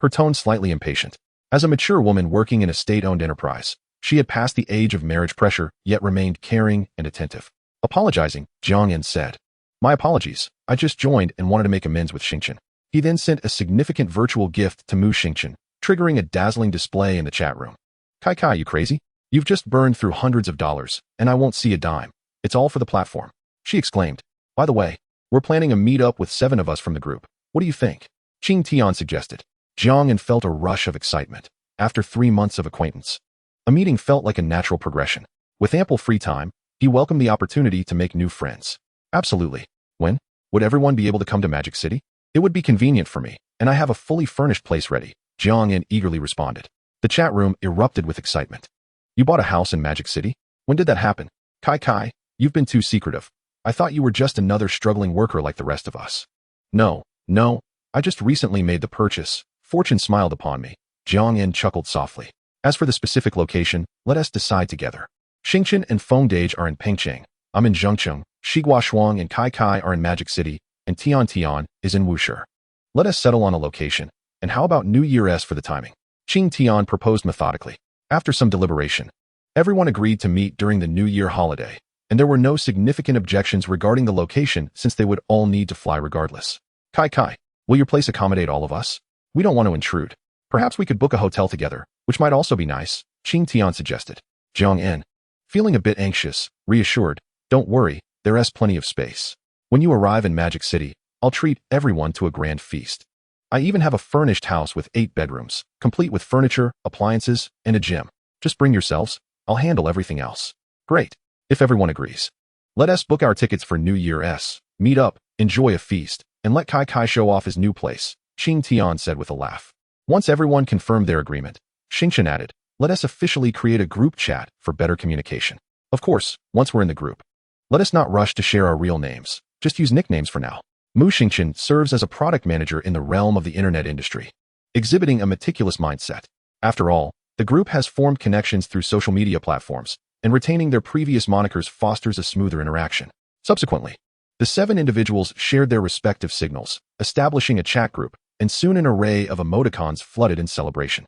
her tone slightly impatient. As a mature woman working in a state-owned enterprise, she had passed the age of marriage pressure, yet remained caring and attentive. Apologizing, Jiang-in said, My apologies. I just joined and wanted to make amends with Xingqian. He then sent a significant virtual gift to Mu Xingqian, triggering a dazzling display in the chat room. Kai, you crazy? You've just burned through hundreds of dollars, and I won't see a dime. It's all for the platform. She exclaimed. By the way, we're planning a meet-up with 7 of us from the group. What do you think? Qing Tian suggested. Jiang felt a rush of excitement. After 3 months of acquaintance, a meeting felt like a natural progression. With ample free time, he welcomed the opportunity to make new friends. Absolutely. When? Would everyone be able to come to Magic City? It would be convenient for me, and I have a fully furnished place ready, Jiang eagerly responded. The chat room erupted with excitement. You bought a house in Magic City? When did that happen? Kai, you've been too secretive. I thought you were just another struggling worker like the rest of us. No, I just recently made the purchase. Fortune smiled upon me. Jiang chuckled softly. As for the specific location, let us decide together. Xingqian and Fengdage are in Pengcheng. I'm in Zhengcheng. Shiguashuang and Kai are in Magic City, and Tian is in Wushi. Let us settle on a location. And how about New Year's for the timing? Qing Tian proposed methodically. After some deliberation, everyone agreed to meet during the New Year holiday, and there were no significant objections regarding the location since they would all need to fly regardless. Kai, will your place accommodate all of us? We don't want to intrude. Perhaps we could book a hotel together, which might also be nice, Qing Tian suggested. Jiang, feeling a bit anxious, reassured, don't worry, there's plenty of space. When you arrive in Magic City, I'll treat everyone to a grand feast. I even have a furnished house with 8 bedrooms, complete with furniture, appliances, and a gym. Just bring yourselves, I'll handle everything else. Great, if everyone agrees. Let us book our tickets for New Year's, meet up, enjoy a feast, and let Kai show off his new place, Qing Tian said with a laugh. Once everyone confirmed their agreement, Xingqian added, let us officially create a group chat for better communication. Of course, once we're in the group, let us not rush to share our real names, just use nicknames for now. Mu Xingqian serves as a product manager in the realm of the internet industry, exhibiting a meticulous mindset. After all, the group has formed connections through social media platforms, and retaining their previous monikers fosters a smoother interaction. Subsequently, the 7 individuals shared their respective signals, establishing a chat group, and soon an array of emoticons flooded in celebration.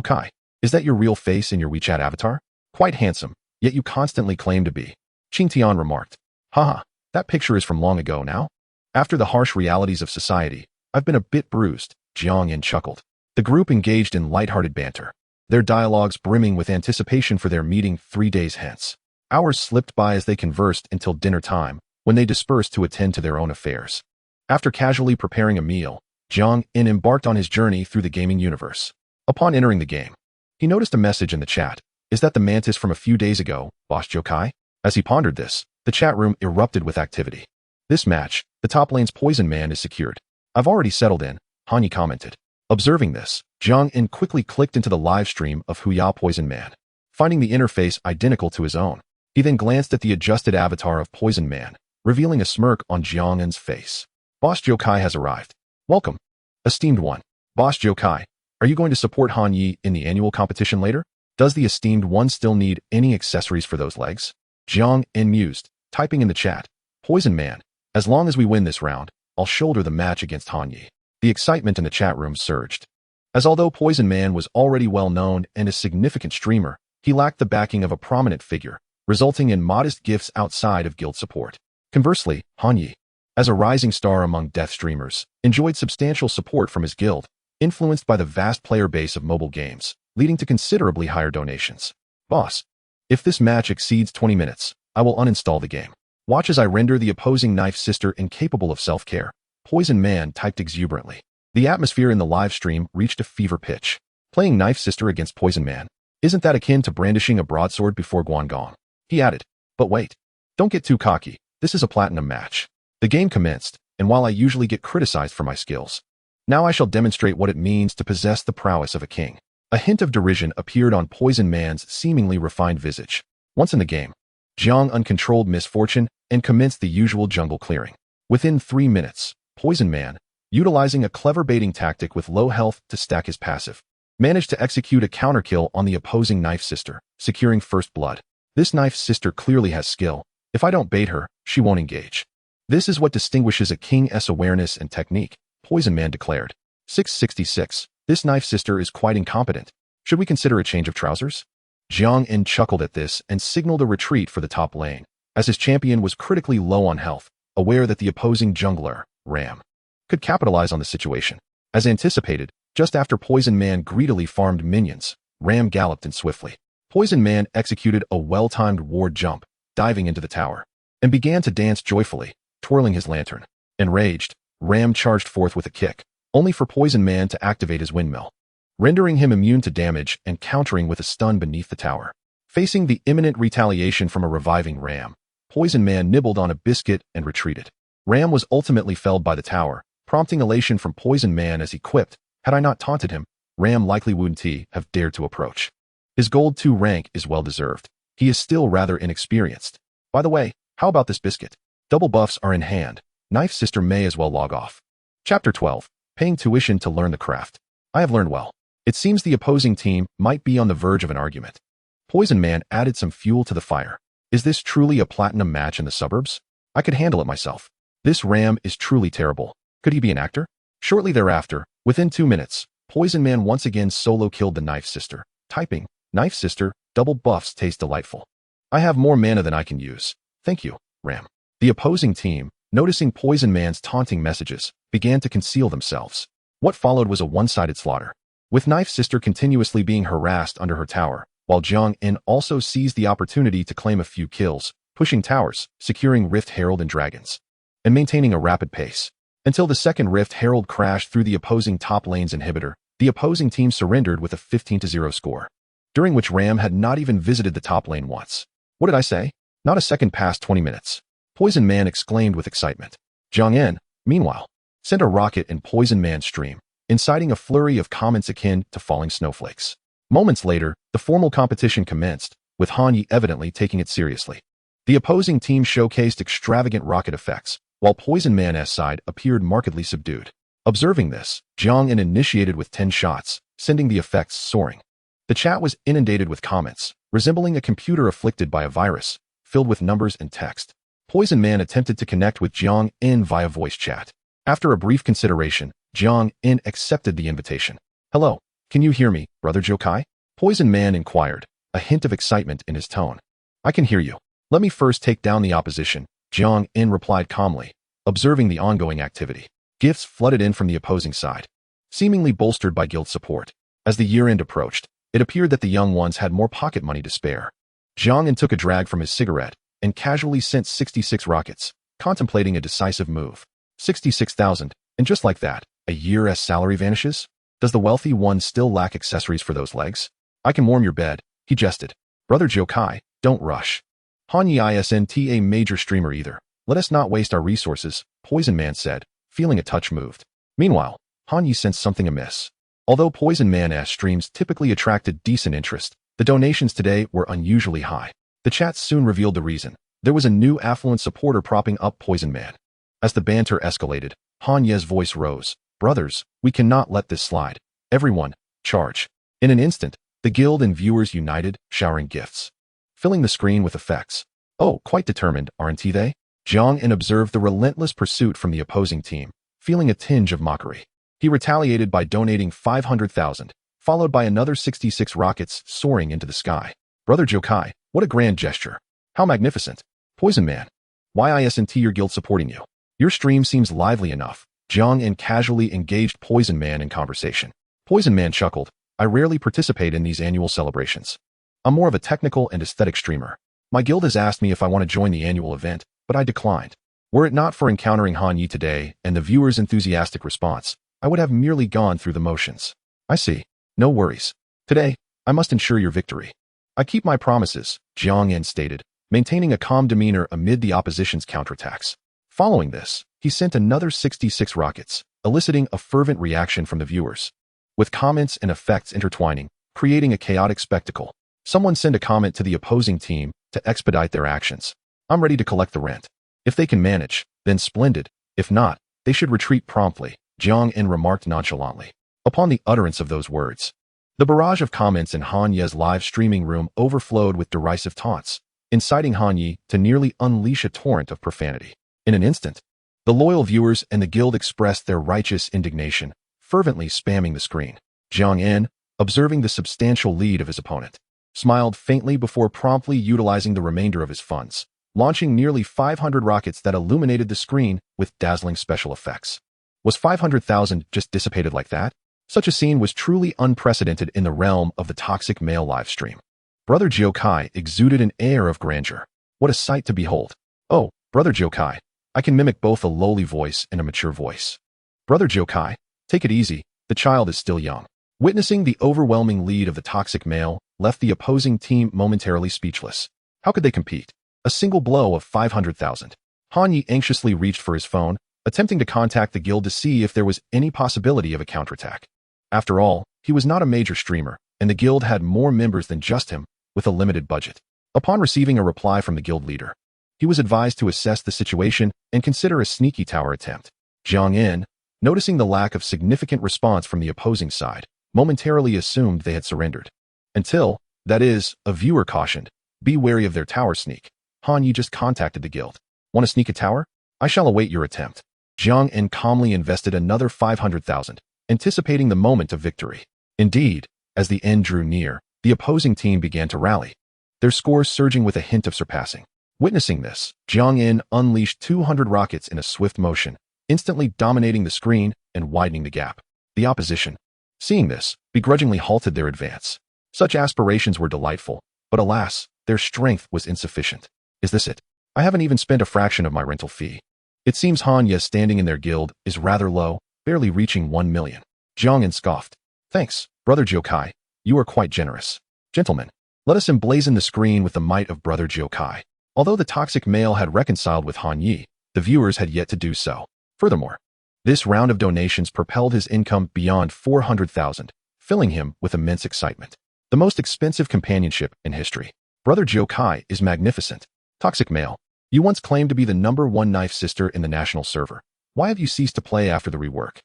Kai, is that your real face in your WeChat avatar? Quite handsome, yet you constantly claim to be. Qing Tian remarked. Haha, that picture is from long ago now. After the harsh realities of society, I've been a bit bruised, Jiang chuckled. The group engaged in lighthearted banter, their dialogues brimming with anticipation for their meeting 3 days hence. Hours slipped by as they conversed until dinner time, when they dispersed to attend to their own affairs. After casually preparing a meal, Jiang embarked on his journey through the gaming universe. Upon entering the game, he noticed a message in the chat. Is that the mantis from a few days ago, Boss Kai? As he pondered this, the chat room erupted with activity. This match, the top lane's Poison Man is secured. I've already settled in, Hanyi commented. Observing this, Jiang quickly clicked into the live stream of Huya Poison Man, finding the interface identical to his own. He then glanced at the adjusted avatar of Poison Man, revealing a smirk on Jiang's face. Boss Kai has arrived. Welcome. Esteemed one. Boss Kai, are you going to support Hanyi in the annual competition later? Does the esteemed one still need any accessories for those legs? Jiang mused, typing in the chat. Poison Man, as long as we win this round, I'll shoulder the match against Hanyi. The excitement in the chat room surged. As although Poison Man was already well known and a significant streamer, he lacked the backing of a prominent figure, resulting in modest gifts outside of guild support. Conversely, Hanyi, as a rising star among death streamers, enjoyed substantial support from his guild, influenced by the vast player base of mobile games, leading to considerably higher donations. Boss, if this match exceeds 20 minutes, I will uninstall the game. Watch as I render the opposing Knife Sister incapable of self-care, Poison Man typed exuberantly. The atmosphere in the live stream reached a fever pitch. Playing Knife Sister against Poison Man, isn't that akin to brandishing a broadsword before Guangong? He added. But wait, don't get too cocky, this is a platinum match. The game commenced, and while I usually get criticized for my skills, now I shall demonstrate what it means to possess the prowess of a king. A hint of derision appeared on Poison Man's seemingly refined visage. Once in the game, Jiang uncontrolled misfortune and commenced the usual jungle clearing. Within 3 minutes, Poison Man, utilizing a clever baiting tactic with low health to stack his passive, managed to execute a counterkill on the opposing Knife Sister, securing first blood. This Knife Sister clearly has skill. If I don't bait her, she won't engage. This is what distinguishes a king's awareness and technique, Poison Man declared. 666. This Knife Sister is quite incompetent. Should we consider a change of trousers? Jiang chuckled at this and signaled a retreat for the top lane, as his champion was critically low on health, aware that the opposing jungler, Ram, could capitalize on the situation. As anticipated, just after Poison Man greedily farmed minions, Ram galloped in swiftly. Poison Man executed a well-timed ward jump, diving into the tower, and began to dance joyfully, twirling his lantern. Enraged, Ram charged forth with a kick, only for Poison Man to activate his windmill, rendering him immune to damage and countering with a stun beneath the tower. Facing the imminent retaliation from a reviving Ram, Poison Man nibbled on a biscuit and retreated. Ram was ultimately felled by the tower, prompting elation from Poison Man as he quipped, "Had I not taunted him, Ram likely wouldn't have dared to approach. His gold 2 rank is well-deserved. He is still rather inexperienced. By the way, how about this biscuit? Double buffs are in hand. Knife Sister may as well log off." Chapter 12. Paying tuition to learn the craft. I have learned well. It seems the opposing team might be on the verge of an argument. Poison Man added some fuel to the fire. Is this truly a platinum match in the suburbs? I could handle it myself. This Ram is truly terrible. Could he be an actor? Shortly thereafter, within 2 minutes, Poison Man once again solo killed the Knife Sister, typing, "Knife Sister, double buffs taste delightful. I have more mana than I can use. Thank you, Ram." The opposing team, noticing Poison Man's taunting messages, began to conceal themselves. What followed was a one-sided slaughter, with Knife Sister continuously being harassed under her tower, while Jiang In also seized the opportunity to claim a few kills, pushing towers, securing Rift Herald and dragons, and maintaining a rapid pace. Until the second Rift Herald crashed through the opposing top lane's inhibitor, the opposing team surrendered with a 15-0 score, during which Ram had not even visited the top lane once. What did I say? Not a second past 20 minutes. Poison Man exclaimed with excitement. Jiang In, meanwhile, sent a rocket in Poison Man's stream, inciting a flurry of comments akin to falling snowflakes. Moments later, the formal competition commenced, with Han Yi evidently taking it seriously. The opposing team showcased extravagant rocket effects, while Poison Man's side appeared markedly subdued. Observing this, Jiang In initiated with 10 shots, sending the effects soaring. The chat was inundated with comments, resembling a computer afflicted by a virus, filled with numbers and text. Poison Man attempted to connect with Jiang In via voice chat. After a brief consideration, Jiang In accepted the invitation. "Hello, can you hear me, Brother Jokai?" Poison Man inquired, a hint of excitement in his tone. "I can hear you. Let me first take down the opposition," Jiang In replied calmly, observing the ongoing activity. Gifts flooded in from the opposing side, seemingly bolstered by guild support. As the year-end approached, it appeared that the young ones had more pocket money to spare. Jiang In took a drag from his cigarette and casually sent 66 rockets, contemplating a decisive move. 66,000, and just like that, a year's salary vanishes? Does the wealthy one still lack accessories for those legs? "I can warm your bed," he jested. "Brother Jokai, don't rush. Han Yi isn't a major streamer either. Let us not waste our resources," Poison Man said, feeling a touch moved. Meanwhile, Han Yi sensed something amiss. Although Poison Man's streams typically attracted decent interest, the donations today were unusually high. The chat soon revealed the reason. There was a new affluent supporter propping up Poison Man. As the banter escalated, Han Ye's voice rose. "Brothers, we cannot let this slide. Everyone, charge." In an instant, the guild and viewers united, showering gifts, filling the screen with effects. "Oh, quite determined, aren't they?" Jiang In observed the relentless pursuit from the opposing team, feeling a tinge of mockery. He retaliated by donating 500,000, followed by another 66 rockets soaring into the sky. "Brother Jokai, what a grand gesture. How magnificent. Poison Man, why isn't your guild supporting you? Your stream seems lively enough." Jiang In casually engaged Poison Man in conversation. Poison Man chuckled. "I rarely participate in these annual celebrations. I'm more of a technical and aesthetic streamer. My guild has asked me if I want to join the annual event, but I declined. Were it not for encountering Han Yi today and the viewers' enthusiastic response, I would have merely gone through the motions." "I see. No worries. Today, I must ensure your victory." "I keep my promises," Jiang In stated, maintaining a calm demeanor amid the opposition's counterattacks. Following this, he sent another 66 rockets, eliciting a fervent reaction from the viewers, with comments and effects intertwining, creating a chaotic spectacle. Someone sent a comment to the opposing team to expedite their actions. "I'm ready to collect the rent. If they can manage, then splendid. If not, they should retreat promptly," Jiang In remarked nonchalantly. Upon the utterance of those words, the barrage of comments in Han Ye's live streaming room overflowed with derisive taunts, inciting Han Yi to nearly unleash a torrent of profanity. In an instant, the loyal viewers and the guild expressed their righteous indignation, fervently spamming the screen. Jiang In, observing the substantial lead of his opponent, smiled faintly before promptly utilizing the remainder of his funds, launching nearly 500 rockets that illuminated the screen with dazzling special effects. Was 500,000 just dissipated like that? Such a scene was truly unprecedented in the realm of the toxic male livestream. Brother Jokai exuded an air of grandeur. What a sight to behold. Oh, Brother Jokai, I can mimic both a lowly voice and a mature voice. Brother Jokai, take it easy, the child is still young. Witnessing the overwhelming lead of the toxic male left the opposing team momentarily speechless. How could they compete? A single blow of 500,000. Han Yi anxiously reached for his phone, attempting to contact the guild to see if there was any possibility of a counterattack. After all, he was not a major streamer, and the guild had more members than just him, with a limited budget. Upon receiving a reply from the guild leader, he was advised to assess the situation and consider a sneaky tower attempt. Jiang In, noticing the lack of significant response from the opposing side, momentarily assumed they had surrendered. Until, that is, a viewer cautioned, be wary of their tower sneak. Han Yi just contacted the guild. Want to sneak a tower? I shall await your attempt. Jiang In calmly invested another 500,000, anticipating the moment of victory. Indeed, as the end drew near, the opposing team began to rally, their scores surging with a hint of surpassing. Witnessing this, Jiang In unleashed 200 rockets in a swift motion, instantly dominating the screen and widening the gap. The opposition, seeing this, begrudgingly halted their advance. Such aspirations were delightful, but alas, their strength was insufficient. Is this it? I haven't even spent a fraction of my rental fee. It seems Han Ye's standing in their guild is rather low, barely reaching 1 million. Jiang In scoffed. Thanks, Brother Jokai. You are quite generous. Gentlemen, let us emblazon the screen with the might of Brother Jokai. Although the toxic male had reconciled with Han Yi, the viewers had yet to do so. Furthermore, this round of donations propelled his income beyond 400,000, filling him with immense excitement. The most expensive companionship in history. Brother Jokai is magnificent. Toxic male, you once claimed to be the #1 knife sister in the national server. Why have you ceased to play after the rework?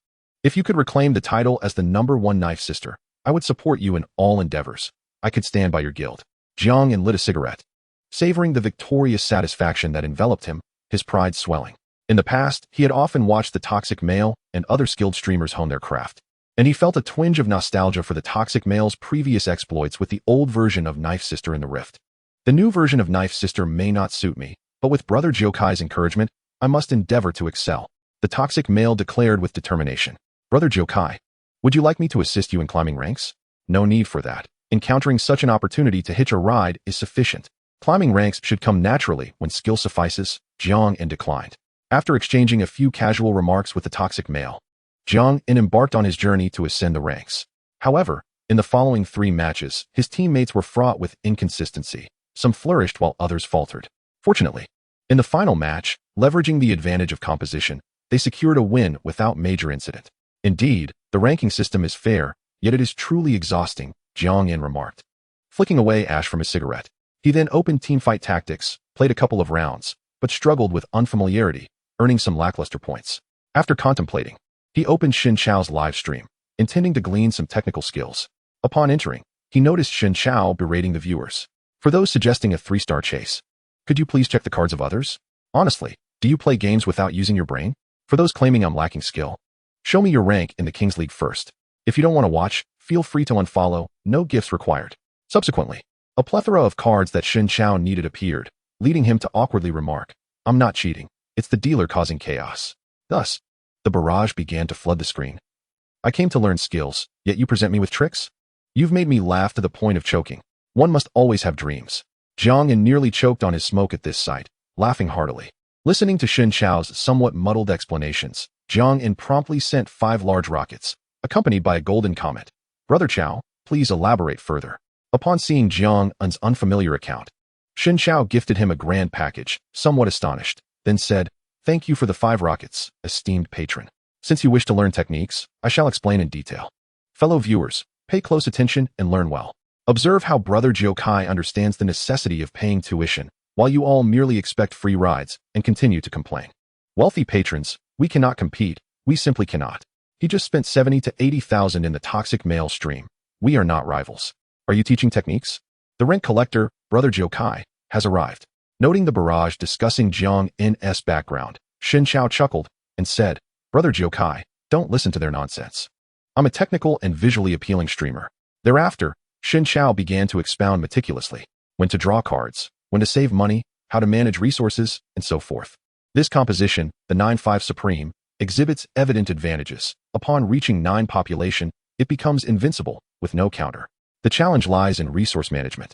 If you could reclaim the title as the #1 knife sister, I would support you in all endeavors. I could stand by your guild. Jiang In lit a cigarette, savoring the victorious satisfaction that enveloped him, his pride swelling. In the past, he had often watched the toxic male and other skilled streamers hone their craft, and he felt a twinge of nostalgia for the toxic male's previous exploits with the old version of Knife Sister in the Rift. The new version of Knife Sister may not suit me, but with Brother Jokai's encouragement, I must endeavor to excel, the toxic male declared with determination. Brother Jokai, would you like me to assist you in climbing ranks? No need for that. Encountering such an opportunity to hitch a ride is sufficient. Climbing ranks should come naturally when skill suffices. Jiang In declined. After exchanging a few casual remarks with the toxic male, Jiang In embarked on his journey to ascend the ranks. However, in the following 3 matches, his teammates were fraught with inconsistency. Some flourished while others faltered. Fortunately, in the final match, leveraging the advantage of composition, they secured a win without major incident. Indeed, the ranking system is fair, yet it is truly exhausting, Jiang In remarked, flicking away ash from his cigarette. He then opened teamfight tactics, played a couple of rounds, but struggled with unfamiliarity, earning some lackluster points. After contemplating, he opened Xin Chao's live stream, intending to glean some technical skills. Upon entering, he noticed Xin Chao berating the viewers. For those suggesting a 3-star chase, could you please check the cards of others? Honestly, do you play games without using your brain? For those claiming I'm lacking skill, show me your rank in the Kings League first. If you don't want to watch, feel free to unfollow, no gifts required. Subsequently, a plethora of cards that Xin Chao needed appeared, leading him to awkwardly remark, I'm not cheating, it's the dealer causing chaos. Thus, the barrage began to flood the screen. I came to learn skills, yet you present me with tricks? You've made me laugh to the point of choking. One must always have dreams. Jiang In nearly choked on his smoke at this sight, laughing heartily. Listening to Xin Chao's somewhat muddled explanations, Jiang In promptly sent 5 large rockets, accompanied by a golden comment. Brother Chao, please elaborate further. Upon seeing Jiang In's unfamiliar account, Xin Chao gifted him a grand package, somewhat astonished, then said, Thank you for the 5 rockets, esteemed patron. Since you wish to learn techniques, I shall explain in detail. Fellow viewers, pay close attention and learn well. Observe how Brother Jokai understands the necessity of paying tuition, while you all merely expect free rides and continue to complain. Wealthy patrons, we cannot compete, we simply cannot. He just spent 70 to 80,000 in the toxic male stream. We are not rivals. Are you teaching techniques? The rent collector, Brother Jokai, has arrived. Noting the barrage discussing Jiang In's background, Xin Chao chuckled and said, Brother Jokai, don't listen to their nonsense. I'm a technical and visually appealing streamer. Thereafter, Xin Chao began to expound meticulously, when to draw cards, when to save money, how to manage resources, and so forth. This composition, the 9-5 Supreme, exhibits evident advantages. Upon reaching 9 population, it becomes invincible, with no counter. The challenge lies in resource management.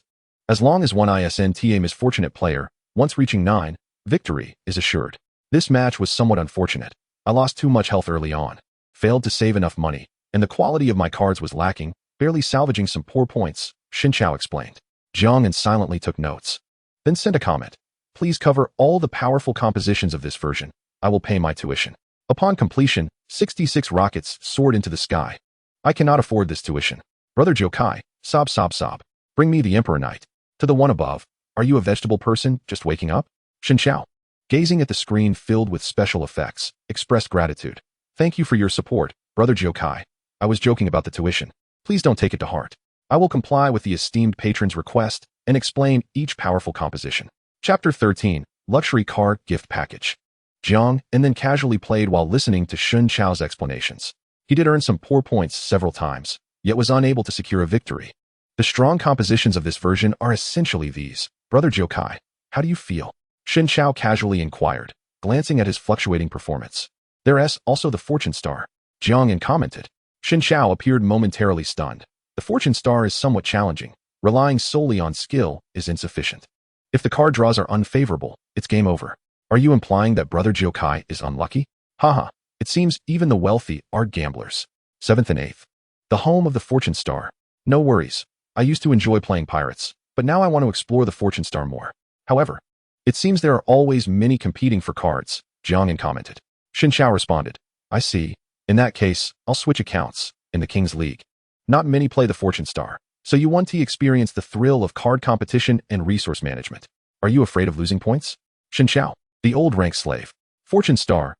As long as one isn't a misfortunate player, once reaching 9, victory is assured. This match was somewhat unfortunate. I lost too much health early on, failed to save enough money, and the quality of my cards was lacking, barely salvaging some poor points, Xin Chao explained. Jiang silently took notes. Then sent a comment. Please cover all the powerful compositions of this version. I will pay my tuition. Upon completion, 66 rockets soared into the sky. I cannot afford this tuition. Brother Jokai, sob sob sob. Bring me the Emperor Knight. To the one above, are you a vegetable person just waking up? Xin Chao, gazing at the screen filled with special effects, expressed gratitude. Thank you for your support, Brother Jokai. I was joking about the tuition. Please don't take it to heart. I will comply with the esteemed patron's request and explain each powerful composition. Chapter 13, Luxury Car Gift Package. Jiang and then casually played while listening to Xin Chao's explanations. He did earn some poor points several times, yet was unable to secure a victory. The strong compositions of this version are essentially these. Brother Jokai, how do you feel? Xin Chao casually inquired, glancing at his fluctuating performance. There's also the Fortune Star. Jiang commented. Xin Chao appeared momentarily stunned. The Fortune Star is somewhat challenging. Relying solely on skill is insufficient. If the card draws are unfavorable, it's game over. Are you implying that Brother Jokai is unlucky? Haha, it seems even the wealthy are gamblers. 7th and 8th. The home of the Fortune Star. No worries. I used to enjoy playing pirates, but now I want to explore the Fortune Star more. However, it seems there are always many competing for cards, Jiang commented. Xin Chao responded. I see. In that case, I'll switch accounts. In the King's League, not many play the Fortune Star, so you want to experience the thrill of card competition and resource management. Are you afraid of losing points? Xin Chao, the old rank slave. Fortune Star,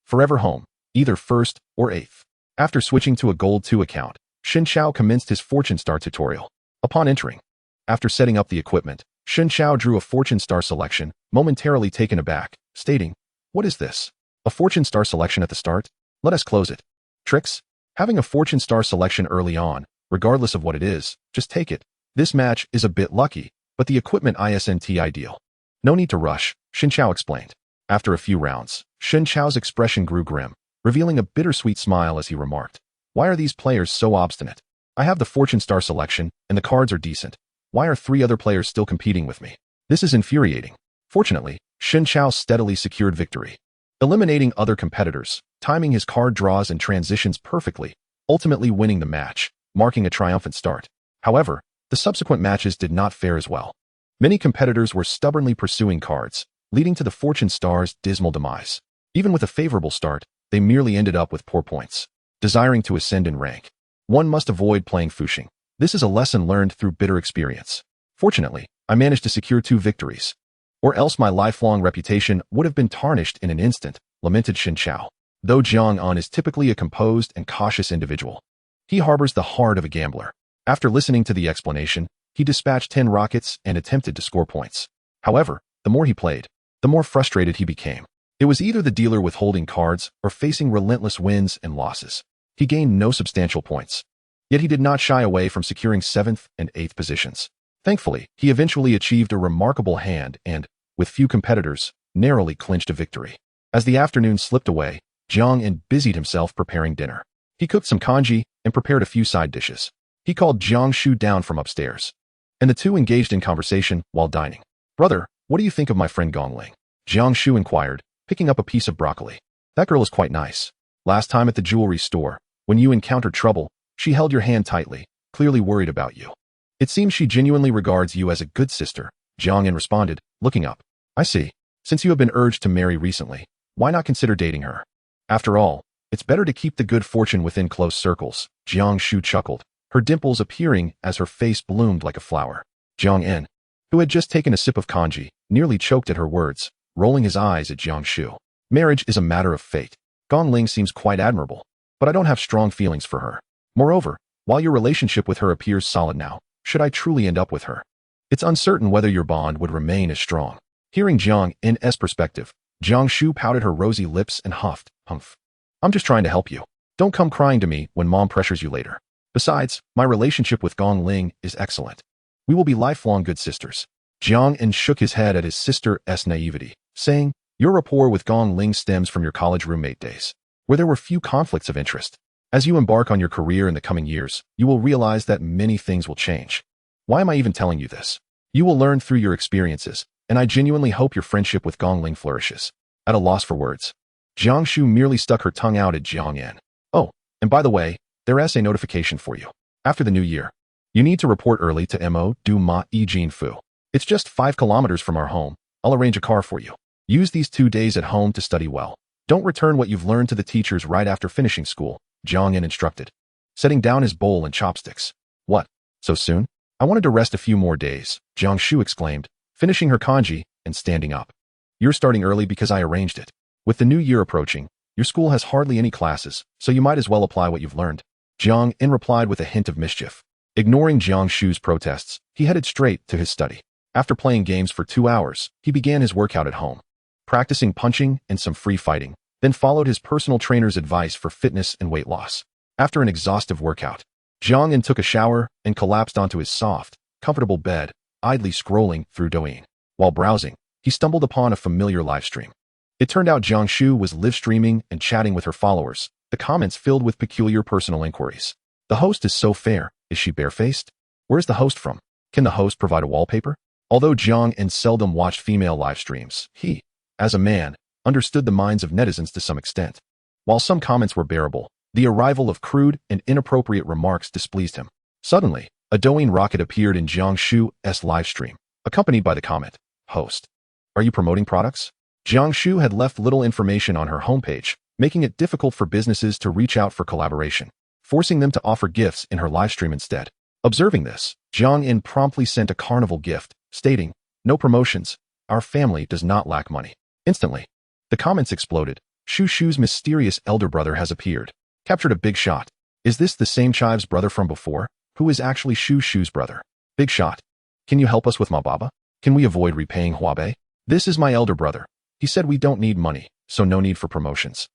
forever home, either 1st or 8th. After switching to a Gold 2 account, Xin Chao commenced his Fortune Star tutorial. Upon entering, after setting up the equipment, Xin Chao drew a Fortune Star selection, momentarily taken aback, stating, "What is this? A Fortune Star selection at the start? Let us close it." Tricks? Having a Fortune Star selection early on, regardless of what it is, just take it. This match is a bit lucky, but the equipment isn't ideal. No need to rush, Xin Chao explained. After a few rounds, Xin Chao's expression grew grim, revealing a bittersweet smile as he remarked, "Why are these players so obstinate? I have the Fortune Star selection, and the cards are decent. Why are 3 other players still competing with me? This is infuriating." Fortunately, Xin Chao steadily secured victory, eliminating other competitors, timing his card draws and transitions perfectly, ultimately winning the match, marking a triumphant start. However, the subsequent matches did not fare as well. Many competitors were stubbornly pursuing cards, leading to the Fortune Star's dismal demise. Even with a favorable start, they merely ended up with poor points. Desiring to ascend in rank, one must avoid playing fushing. This is a lesson learned through bitter experience. Fortunately, I managed to secure 2 victories. Or else my lifelong reputation would have been tarnished in an instant, lamented Xin Chao. Though Jiang is typically a composed and cautious individual, he harbors the heart of a gambler. After listening to the explanation, he dispatched 10 rockets and attempted to score points. However, the more he played, the more frustrated he became. It was either the dealer withholding cards or facing relentless wins and losses. He gained no substantial points. Yet he did not shy away from securing 7th and 8th positions. Thankfully, he eventually achieved a remarkable hand and, with few competitors, narrowly clinched a victory. As the afternoon slipped away, Jiang busied himself preparing dinner. He cooked some congee and prepared a few side dishes. He called Jiang Shu down from upstairs, and the two engaged in conversation while dining. "Brother, what do you think of my friend Gong Ling?" Jiang Shu inquired, picking up a piece of broccoli. "That girl is quite nice. Last time at the jewelry store, when you encountered trouble, she held your hand tightly, clearly worried about you. It seems she genuinely regards you as a good sister," Jiang responded, looking up. "I see. Since you have been urged to marry recently, why not consider dating her? After all, it's better to keep the good fortune within close circles," Jiang Shu chuckled, her dimples appearing as her face bloomed like a flower. Jiang, who had just taken a sip of congee, nearly choked at her words, rolling his eyes at Jiang Shu. "Marriage is a matter of fate. Gong Ling seems quite admirable, but I don't have strong feelings for her. Moreover, while your relationship with her appears solid now, should I truly end up with her, it's uncertain whether your bond would remain as strong." Hearing Jiang's perspective, Jiang Shu pouted her rosy lips and huffed, "Humph. I'm just trying to help you. Don't come crying to me when mom pressures you later. Besides, my relationship with Gong Ling is excellent. We will be lifelong good sisters." Jiang En shook his head at his sister's naivety, saying, "Your rapport with Gong Ling stems from your college roommate days, where there were few conflicts of interest. As you embark on your career in the coming years, you will realize that many things will change. Why am I even telling you this? You will learn through your experiences, and I genuinely hope your friendship with Gong Ling flourishes." At a loss for words, Jiang Shu merely stuck her tongue out at Jiang En. "Oh, and by the way, there's a notification for you. After the new year, you need to report early to Mo Du Ma E Jin Fu. It's just 5 kilometers from our home. I'll arrange a car for you. Use these 2 days at home to study well. Don't return what you've learned to the teachers right after finishing school," Jiang En instructed, setting down his bowl and chopsticks. "What? So soon? I wanted to rest a few more days," Jiang Shu exclaimed, finishing her kanji and standing up. "You're starting early because I arranged it. With the new year approaching, your school has hardly any classes, so you might as well apply what you've learned." Jiang En replied with a hint of mischief. Ignoring Jiang Shu's protests, he headed straight to his study. After playing games for 2 hours, he began his workout at home, practicing punching and some free fighting, then followed his personal trainer's advice for fitness and weight loss. After an exhaustive workout, Jiang En took a shower and collapsed onto his soft, comfortable bed, idly scrolling through Douyin. While browsing, he stumbled upon a familiar live stream. It turned out Jiang Shu was live streaming and chatting with her followers, the comments filled with peculiar personal inquiries. "The host is so fair. Is she barefaced? Where's the host from? Can the host provide a wallpaper?" Although Jiang En seldom watched female live streams, he, as a man, understood the minds of netizens to some extent. While some comments were bearable, the arrival of crude and inappropriate remarks displeased him. Suddenly, a Douyin rocket appeared in Jiang Shu's live stream, accompanied by the comment, "Host, are you promoting products?" Jiang Shu had left little information on her homepage, making it difficult for businesses to reach out for collaboration, forcing them to offer gifts in her live stream instead. Observing this, Jiang En promptly sent a carnival gift, stating, "No promotions. Our family does not lack money." Instantly, the comments exploded. "Shu Shu's mysterious elder brother has appeared. Captured a big shot. Is this the same Chive's brother from before? Who is actually Shu Shu's brother? Big shot. Can you help us with Ma Baba? Can we avoid repaying Huabei? This is my elder brother. He said we don't need money, so no need for promotions."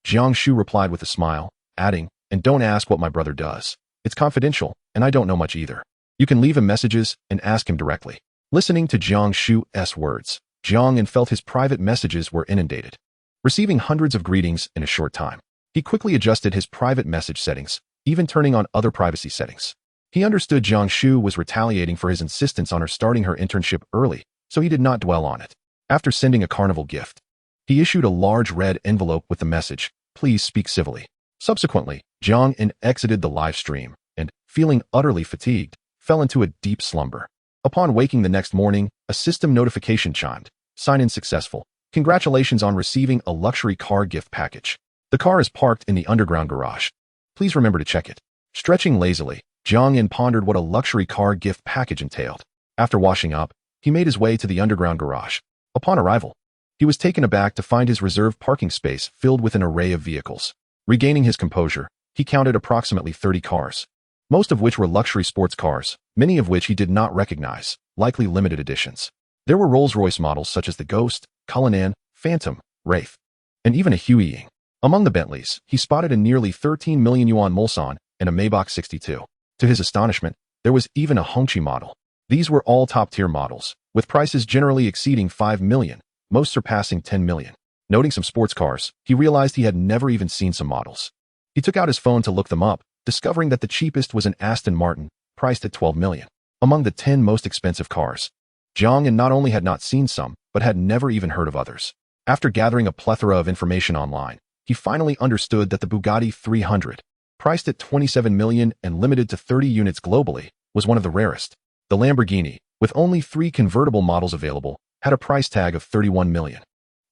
Jiang Shu replied with a smile, adding, "And don't ask what my brother does. It's confidential, and I don't know much either. You can leave him messages and ask him directly." Listening to Jiang Shu's words, Jiang En felt his private messages were inundated, receiving hundreds of greetings in a short time. He quickly adjusted his private message settings, even turning on other privacy settings. He understood Jiang Shu was retaliating for his insistence on her starting her internship early, so he did not dwell on it. After sending a carnival gift, he issued a large red envelope with the message, "Please speak civilly." Subsequently, Jiang En exited the live stream and, feeling utterly fatigued, fell into a deep slumber. Upon waking the next morning, a system notification chimed. "Sign-in successful. Congratulations on receiving a luxury car gift package. The car is parked in the underground garage. Please remember to check it." Stretching lazily, Jiang En pondered what a luxury car gift package entailed. After washing up, he made his way to the underground garage. Upon arrival, he was taken aback to find his reserved parking space filled with an array of vehicles. Regaining his composure, he counted approximately 30 cars, most of which were luxury sports cars, many of which he did not recognize, likely limited editions. There were Rolls-Royce models such as the Ghost, Cullinan, Phantom, Wraith, and even a Hueying. Among the Bentleys, he spotted a nearly 13 million yuan Mulsanne and a Maybach 62. To his astonishment, there was even a Hongqi model. These were all top-tier models, with prices generally exceeding 5 million, most surpassing 10 million. Noting some sports cars, he realized he had never even seen some models. He took out his phone to look them up, discovering that the cheapest was an Aston Martin, priced at 12 million. Among the 10 most expensive cars, Jiang En not only had not seen some, but had never even heard of others. After gathering a plethora of information online, he finally understood that the Bugatti 300, priced at 27 million and limited to 30 units globally, was one of the rarest. The Lamborghini, with only 3 convertible models available, had a price tag of 31 million.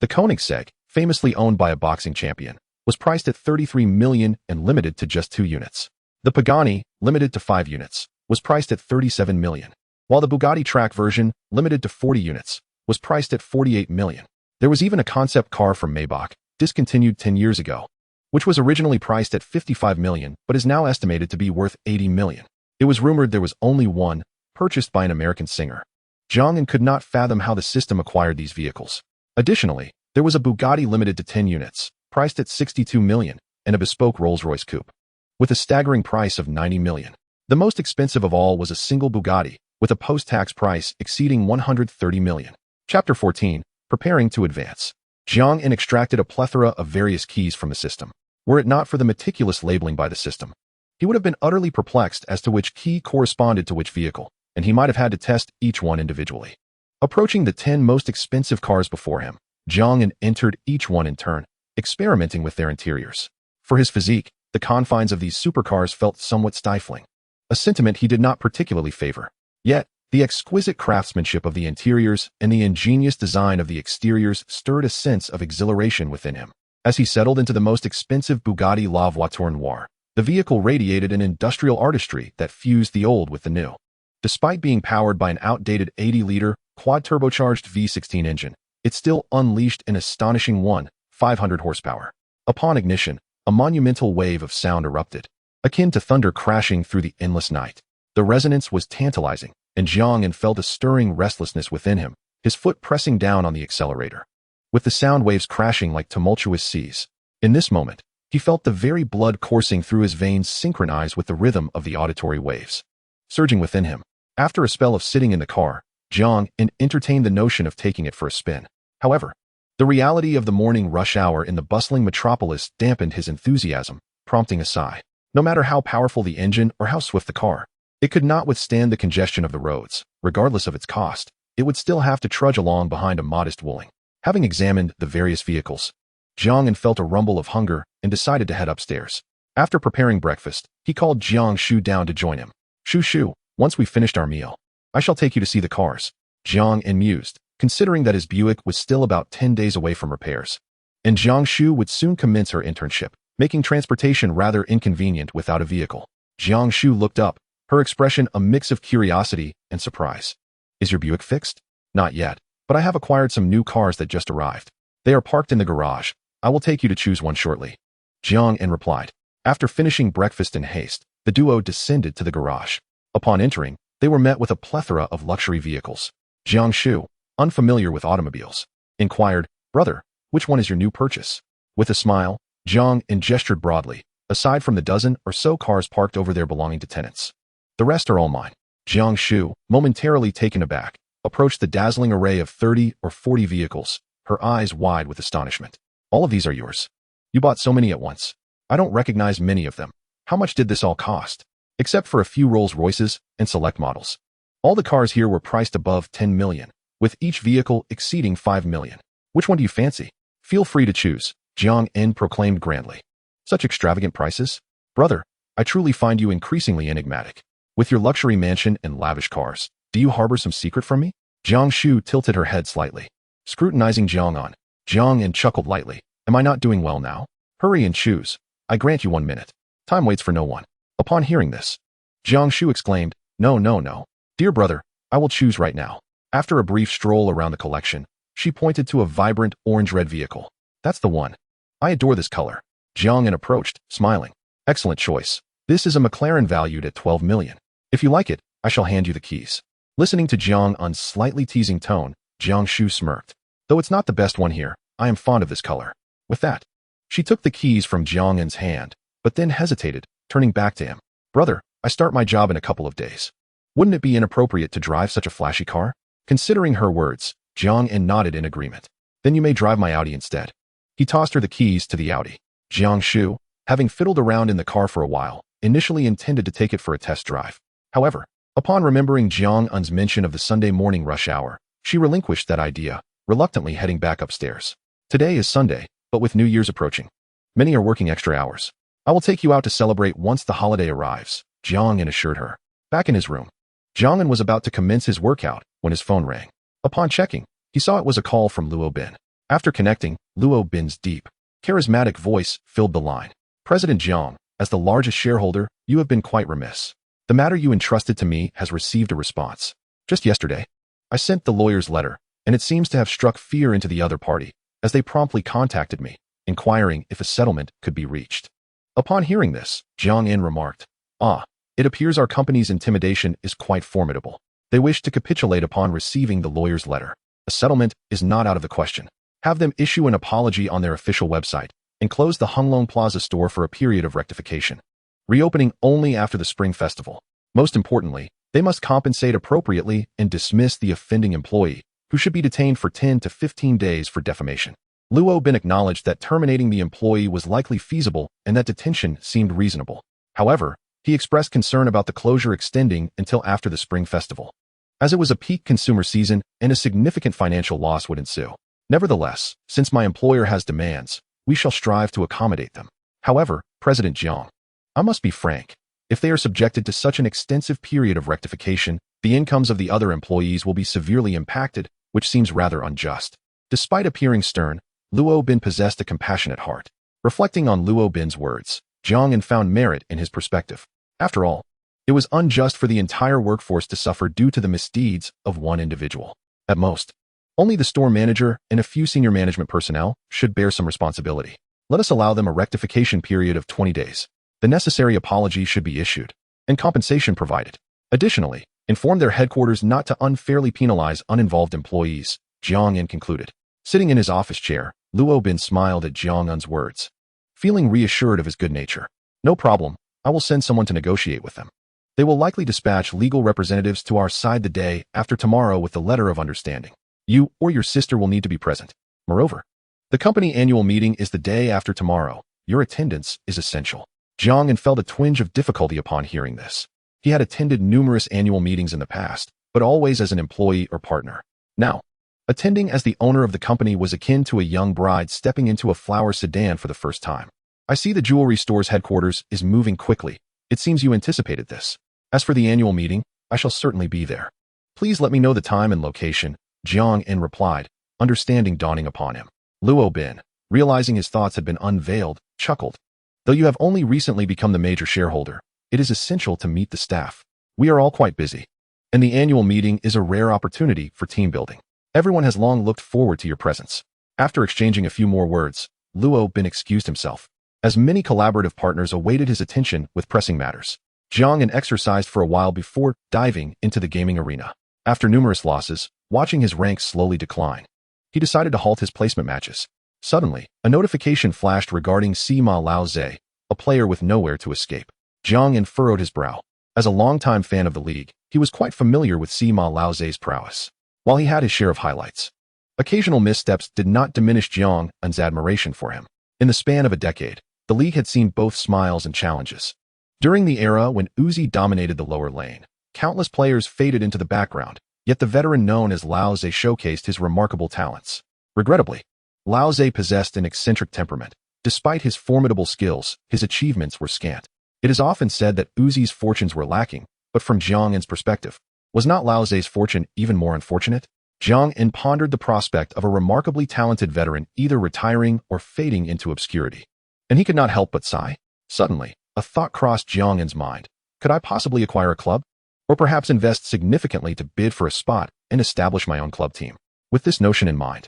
The Koenigsegg, famously owned by a boxing champion, was priced at 33 million and limited to just 2 units. The Pagani, limited to 5 units, was priced at 37 million, while the Bugatti track version, limited to 40 units, was priced at 48 million. There was even a concept car from Maybach, discontinued 10 years ago, which was originally priced at 55 million but is now estimated to be worth 80 million. It was rumored there was only one, purchased by an American singer. Jiang En could not fathom how the system acquired these vehicles. Additionally, there was a Bugatti limited to 10 units, priced at 62 million, and a bespoke Rolls-Royce coupe, with a staggering price of 90 million. The most expensive of all was a single Bugatti, with a post-tax price exceeding 130 million. Chapter 14. Preparing to advance. Jiang En extracted a plethora of various keys from the system. Were it not for the meticulous labeling by the system, he would have been utterly perplexed as to which key corresponded to which vehicle, and he might have had to test each one individually. Approaching the 10 most expensive cars before him, Jiang En entered each one in turn, experimenting with their interiors. For his physique, the confines of these supercars felt somewhat stifling, a sentiment he did not particularly favor. Yet, the exquisite craftsmanship of the interiors and the ingenious design of the exteriors stirred a sense of exhilaration within him. As he settled into the most expensive Bugatti La Voiture Noire, the vehicle radiated an industrial artistry that fused the old with the new. Despite being powered by an outdated 80-liter, quad-turbocharged V16 engine, it still unleashed an astonishing 500 horsepower. Upon ignition, a monumental wave of sound erupted, akin to thunder crashing through the endless night. The resonance was tantalizing, and Jiang En felt a stirring restlessness within him, his foot pressing down on the accelerator, with the sound waves crashing like tumultuous seas. In this moment, he felt the very blood coursing through his veins synchronize with the rhythm of the auditory waves surging within him. After a spell of sitting in the car, Jiang En entertained the notion of taking it for a spin. However, the reality of the morning rush hour in the bustling metropolis dampened his enthusiasm, prompting a sigh. No matter how powerful the engine or how swift the car, it could not withstand the congestion of the roads. Regardless of its cost, it would still have to trudge along behind a modest Wuling. Having examined the various vehicles, Jiang En felt a rumble of hunger and decided to head upstairs. After preparing breakfast, he called Jiang Shu down to join him. Shu, once we've finished our meal, I shall take you to see the cars. Jiang En mused, considering that his Buick was still about 10 days away from repairs, and Jiang Shu would soon commence her internship, making transportation rather inconvenient without a vehicle. Jiang Shu looked up, her expression a mix of curiosity and surprise. Is your Buick fixed? Not yet, but I have acquired some new cars that just arrived. They are parked in the garage. I will take you to choose one shortly. Jiang En replied. After finishing breakfast in haste, the duo descended to the garage. Upon entering, they were met with a plethora of luxury vehicles. Jiang Shu, unfamiliar with automobiles, inquired, Brother, which one is your new purchase? With a smile, Jiang En gestured broadly, aside from the dozen or so cars parked over there belonging to tenants. The rest are all mine. Jiang Shu, momentarily taken aback, approached the dazzling array of 30 or 40 vehicles, her eyes wide with astonishment. All of these are yours. You bought so many at once. I don't recognize many of them. How much did this all cost? Except for a few Rolls-Royces and select models. All the cars here were priced above 10 million, with each vehicle exceeding 5 million. Which one do you fancy? Feel free to choose, Jiang En proclaimed grandly. Such extravagant prices? Brother, I truly find you increasingly enigmatic. With your luxury mansion and lavish cars, do you harbor some secret from me? Jiang Shu tilted her head slightly, scrutinizing Jiang En. Jiang En chuckled lightly. Am I not doing well now? Hurry and choose. I grant you 1 minute. Time waits for no one. Upon hearing this, Jiang Shu exclaimed, No. Dear brother, I will choose right now. After a brief stroll around the collection, she pointed to a vibrant orange-red vehicle. That's the one. I adore this color. Jiang En approached, smiling. Excellent choice. This is a McLaren valued at 12 million. If you like it, I shall hand you the keys. Listening to Jiang En's slightly teasing tone, Jiang Shu smirked. Though it's not the best one here, I am fond of this color. With that, she took the keys from Jiang En's hand, but then hesitated, turning back to him. Brother, I start my job in a couple of days. Wouldn't it be inappropriate to drive such a flashy car? Considering her words, Jiang En nodded in agreement. Then you may drive my Audi instead. He tossed her the keys to the Audi. Jiang Shu, having fiddled around in the car for a while, initially intended to take it for a test drive. However, upon remembering Jiang En's mention of the Sunday morning rush hour, she relinquished that idea, reluctantly heading back upstairs. Today is Sunday, but with New Year's approaching, many are working extra hours. I will take you out to celebrate once the holiday arrives, Jiang En assured her. Back in his room, Jiang En was about to commence his workout when his phone rang. Upon checking, he saw it was a call from Luo Bin. After connecting, Luo Bin's deep, charismatic voice filled the line. President Jiang, as the largest shareholder, you have been quite remiss. The matter you entrusted to me has received a response. Just yesterday, I sent the lawyer's letter, and it seems to have struck fear into the other party, as they promptly contacted me, inquiring if a settlement could be reached. Upon hearing this, Jiang En remarked, it appears our company's intimidation is quite formidable. They wish to capitulate upon receiving the lawyer's letter. A settlement is not out of the question. Have them issue an apology on their official website, and close the Hunglong Plaza store for a period of rectification, reopening only after the Spring Festival. Most importantly, They must compensate appropriately and dismiss the offending employee, who should be detained for 10 to 15 days for defamation. Luo Bin acknowledged that terminating the employee was likely feasible and that detention seemed reasonable. However, he expressed concern about the closure extending until after the Spring Festival, as it was a peak consumer season and a significant financial loss would ensue. Nevertheless, since my employer has demands, we shall strive to accommodate them. However, President Jiang, I must be frank. If they are subjected to such an extensive period of rectification, the incomes of the other employees will be severely impacted, which seems rather unjust. Despite appearing stern, Luo Bin possessed a compassionate heart. Reflecting on Luo Bin's words, Jiang found merit in his perspective. After all, it was unjust for the entire workforce to suffer due to the misdeeds of one individual. At most, only the store manager and a few senior management personnel should bear some responsibility. Let us allow them a rectification period of 20 days. The necessary apology should be issued, and compensation provided. Additionally, inform their headquarters not to unfairly penalize uninvolved employees, Jiang concluded. Sitting in his office chair, Luo Bin smiled at Jiang words, feeling reassured of his good nature. No problem, I will send someone to negotiate with them. They will likely dispatch legal representatives to our side the day after tomorrow with the letter of understanding. You or your sister will need to be present. Moreover, the company annual meeting is the day after tomorrow. Your attendance is essential. Jiang felt a twinge of difficulty upon hearing this. He had attended numerous annual meetings in the past, but always as an employee or partner. Now, attending as the owner of the company was akin to a young bride stepping into a flower sedan for the first time. I see the jewelry store's headquarters is moving quickly. It seems you anticipated this. As for the annual meeting, I shall certainly be there. Please let me know the time and location, Jiang replied, understanding dawning upon him. Luo Bin, realizing his thoughts had been unveiled, chuckled. Though you have only recently become the major shareholder, it is essential to meet the staff. We are all quite busy, and the annual meeting is a rare opportunity for team building. Everyone has long looked forward to your presence. After exchanging a few more words, Luo Bin excused himself, as many collaborative partners awaited his attention with pressing matters. Jiang exercised for a while before diving into the gaming arena. After numerous losses, watching his ranks slowly decline, he decided to halt his placement matches. Suddenly, a notification flashed regarding Sima Lao Ze, a player with nowhere to escape. Jiang furrowed his brow. As a longtime fan of the league, he was quite familiar with Sima Lao Ze's prowess. While he had his share of highlights, occasional missteps did not diminish Jiang's admiration for him. In the span of a decade, the league had seen both smiles and challenges. During the era when Uzi dominated the lower lane, countless players faded into the background, yet the veteran known as Lao Ze showcased his remarkable talents. Regrettably, Lao Ze possessed an eccentric temperament. Despite his formidable skills, his achievements were scant. It is often said that Uzi's fortunes were lacking, but from Jiang's perspective, was not Lao Ze's fortune even more unfortunate? Jiang pondered the prospect of a remarkably talented veteran either retiring or fading into obscurity, and he could not help but sigh. Suddenly, a thought crossed Jiang's mind. Could I possibly acquire a club? Or perhaps invest significantly to bid for a spot and establish my own club team? With this notion in mind,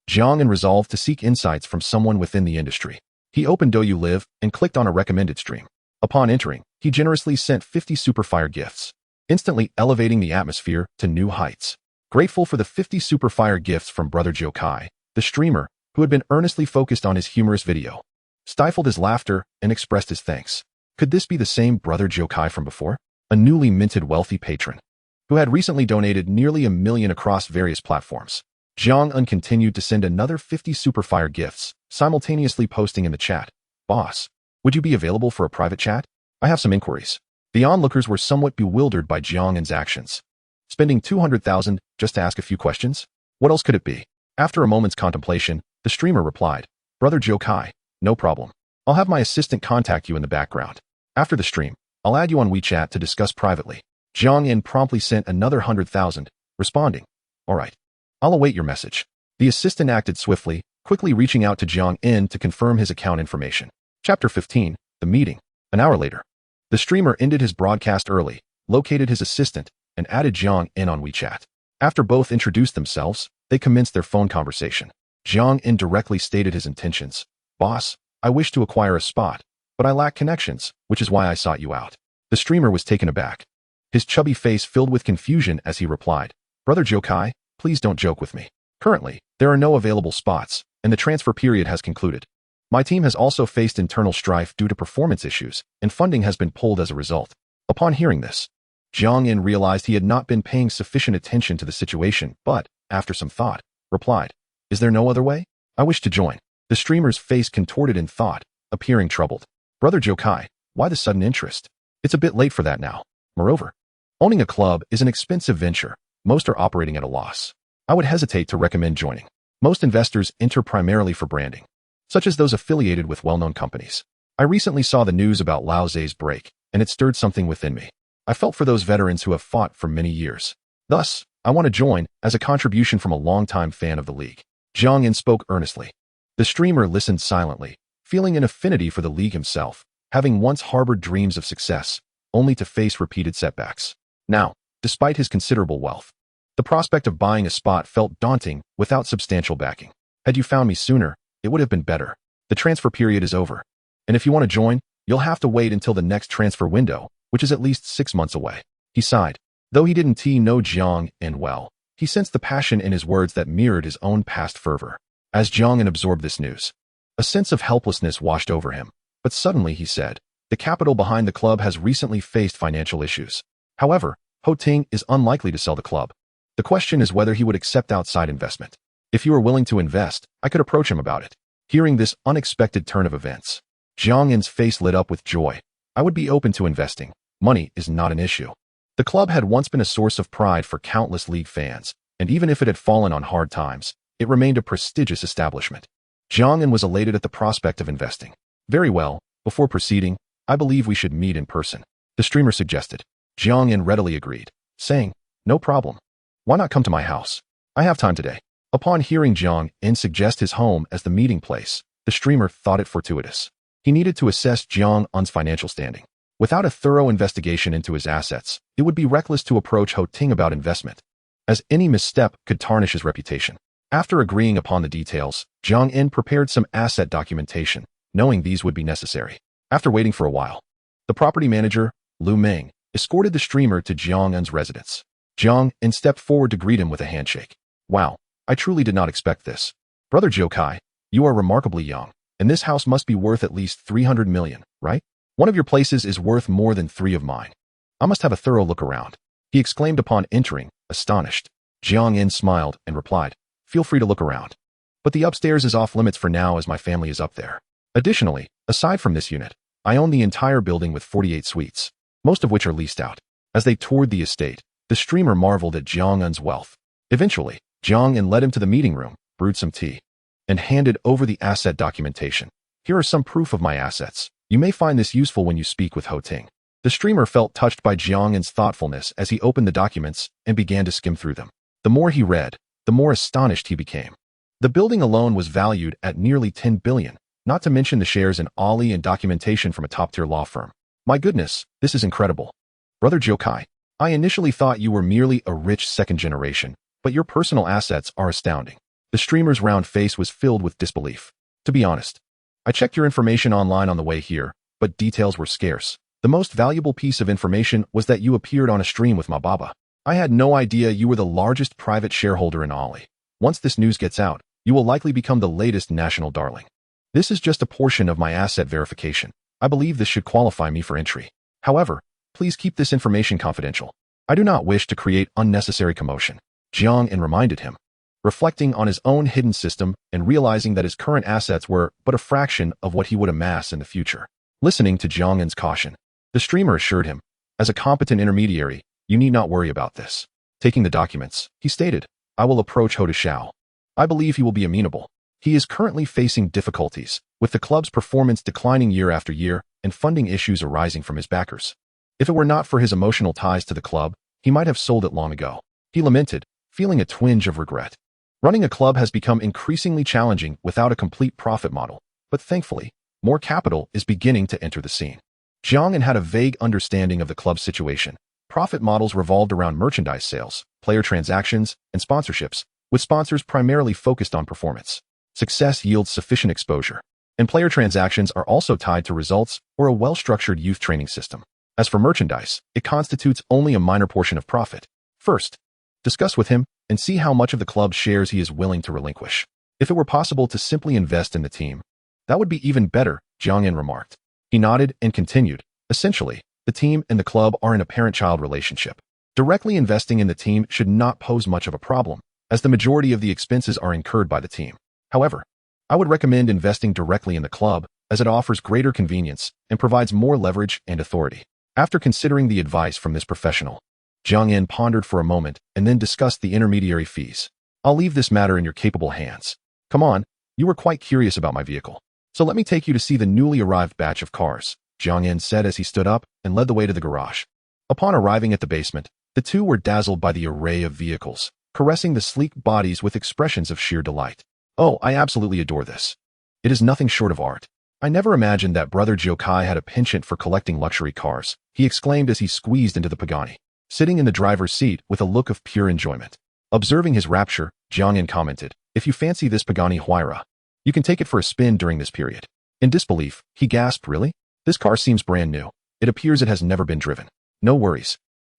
Jiang resolved to seek insights from someone within the industry. He opened Douyu Live and clicked on a recommended stream. Upon entering, he generously sent 50 Superfire gifts, instantly elevating the atmosphere to new heights. Grateful for the 50 Superfire gifts from Brother Jokai, the streamer, who had been earnestly focused on his humorous video, stifled his laughter and expressed his thanks. Could this be the same Brother Jokai from before? A newly minted wealthy patron, who had recently donated nearly $1 million across various platforms. Jiang continued to send another 50 Superfire gifts, simultaneously posting in the chat, "Boss, would you be available for a private chat? I have some inquiries." The onlookers were somewhat bewildered by Jiang's actions. Spending 200,000 just to ask a few questions? What else could it be? After a moment's contemplation, the streamer replied, "Brother Jokai, no problem. I'll have my assistant contact you in the background. After the stream, I'll add you on WeChat to discuss privately." Jiang promptly sent another 100,000, responding, "All right. I'll await your message." The assistant acted swiftly, quickly reaching out to Jiang to confirm his account information. Chapter 15, The Meeting. An hour later, the streamer ended his broadcast early, located his assistant, and added Jiang on WeChat. After both introduced themselves, they commenced their phone conversation. Jiang indirectly stated his intentions. "Boss, I wish to acquire a spot, but I lack connections, which is why I sought you out." The streamer was taken aback. His chubby face filled with confusion as he replied, "Brother Jokai, please don't joke with me. Currently, there are no available spots, and the transfer period has concluded. My team has also faced internal strife due to performance issues, and funding has been pulled as a result." Upon hearing this, Jiang Yin realized he had not been paying sufficient attention to the situation, but, after some thought, replied, "Is there no other way? I wish to join." The streamer's face contorted in thought, appearing troubled. "Brother Jokai, why the sudden interest? It's a bit late for that now. Moreover, owning a club is an expensive venture. Most are operating at a loss. I would hesitate to recommend joining. Most investors enter primarily for branding, such as those affiliated with well-known companies. I recently saw the news about Lao Ze's break, and it stirred something within me. I felt for those veterans who have fought for many years. Thus, I want to join as a contribution from a longtime fan of the league." Jiang Yin spoke earnestly. The streamer listened silently, feeling an affinity for the league himself, having once harbored dreams of success, only to face repeated setbacks. Now, despite his considerable wealth, the prospect of buying a spot felt daunting without substantial backing. "Had you found me sooner, it would have been better. The transfer period is over. And if you want to join, you'll have to wait until the next transfer window, which is at least 6 months away." He sighed. Though he didn't know Jiang Yin well, he sensed the passion in his words that mirrored his own past fervor. As Jiang Yin absorbed this news, a sense of helplessness washed over him. But suddenly he said, "The capital behind the club has recently faced financial issues. However, Ho Ting is unlikely to sell the club. The question is whether he would accept outside investment. If you are willing to invest, I could approach him about it." Hearing this unexpected turn of events, Jiang Yin's face lit up with joy. "I would be open to investing. Money is not an issue." The club had once been a source of pride for countless league fans, and even if it had fallen on hard times, it remained a prestigious establishment. Jiang Yin was elated at the prospect of investing. "Very well, before proceeding, I believe we should meet in person," the streamer suggested. Jiang Yin readily agreed, saying, "No problem. Why not come to my house? I have time today." Upon hearing Jiang Yin suggest his home as the meeting place, the streamer thought it fortuitous. He needed to assess Jiang Yin's financial standing. Without a thorough investigation into his assets, it would be reckless to approach Ho Ting about investment, as any misstep could tarnish his reputation. After agreeing upon the details, Jiang Yin prepared some asset documentation, knowing these would be necessary. After waiting for a while, the property manager, Lu Meng, escorted the streamer to Jiang Yin's residence. Jiang Yin stepped forward to greet him with a handshake. "Wow, I truly did not expect this. Brother Jokai, you are remarkably young, and this house must be worth at least 300 million, right? One of your places is worth more than 3 of mine. I must have a thorough look around," he exclaimed upon entering, astonished. Jiang Yin smiled and replied, "Feel free to look around. But the upstairs is off limits for now as my family is up there. Additionally, aside from this unit, I own the entire building with 48 suites, most of which are leased out." As they toured the estate, the streamer marveled at Jiang Yin's wealth. Eventually, Jiang Yin led him to the meeting room, brewed some tea, and handed over the asset documentation. "Here are some proof of my assets. You may find this useful when you speak with Ho Ting." The streamer felt touched by Jiang Yin's thoughtfulness as he opened the documents and began to skim through them. The more he read, the more astonished he became. The building alone was valued at nearly 10 billion, not to mention the shares in Ali and documentation from a top-tier law firm. "My goodness, this is incredible. Brother Jokai, I initially thought you were merely a rich second generation, but your personal assets are astounding." The streamer's round face was filled with disbelief. "To be honest, I checked your information online on the way here, but details were scarce. The most valuable piece of information was that you appeared on a stream with my Baba. I had no idea you were the largest private shareholder in Ali. Once this news gets out, you will likely become the latest national darling. This is just a portion of my asset verification. I believe this should qualify me for entry. However, please keep this information confidential. I do not wish to create unnecessary commotion." Jiang Yin reminded him, reflecting on his own hidden system and realizing that his current assets were but a fraction of what he would amass in the future. Listening to Jiang Yin's caution, the streamer assured him, "As a competent intermediary, you need not worry about this." Taking the documents, he stated, "I will approach Ho Shao. I believe he will be amenable. He is currently facing difficulties, with the club's performance declining year after year and funding issues arising from his backers. If it were not for his emotional ties to the club, he might have sold it long ago." He lamented, feeling a twinge of regret. Running a club has become increasingly challenging without a complete profit model, but thankfully, more capital is beginning to enter the scene. Jiang Yin had a vague understanding of the club's situation. Profit models revolved around merchandise sales, player transactions, and sponsorships, with sponsors primarily focused on performance. Success yields sufficient exposure, and player transactions are also tied to results or a well-structured youth training system. As for merchandise, it constitutes only a minor portion of profit. First, discuss with him and see how much of the club's shares he is willing to relinquish. If it were possible to simply invest in the team, that would be even better, Jiang Yin remarked. He nodded and continued, essentially, The team and the club are in a parent-child relationship. Directly investing in the team should not pose much of a problem, as the majority of the expenses are incurred by the team. However, I would recommend investing directly in the club, as it offers greater convenience and provides more leverage and authority. After considering the advice from this professional, Jiang Yin pondered for a moment and then discussed the intermediary fees. I'll leave this matter in your capable hands. Come on, you were quite curious about my vehicle. So let me take you to see the newly arrived batch of cars, Jiang Yin said as he stood up and led the way to the garage. Upon arriving at the basement, the two were dazzled by the array of vehicles, caressing the sleek bodies with expressions of sheer delight. Oh, I absolutely adore this. It is nothing short of art. I never imagined that Brother Jokai had a penchant for collecting luxury cars, he exclaimed as he squeezed into the Pagani, sitting in the driver's seat with a look of pure enjoyment. Observing his rapture, Jiang Yin commented, if you fancy this Pagani Huayra, you can take it for a spin during this period. In disbelief, he gasped, really? This car seems brand new. It appears it has never been driven. No worries.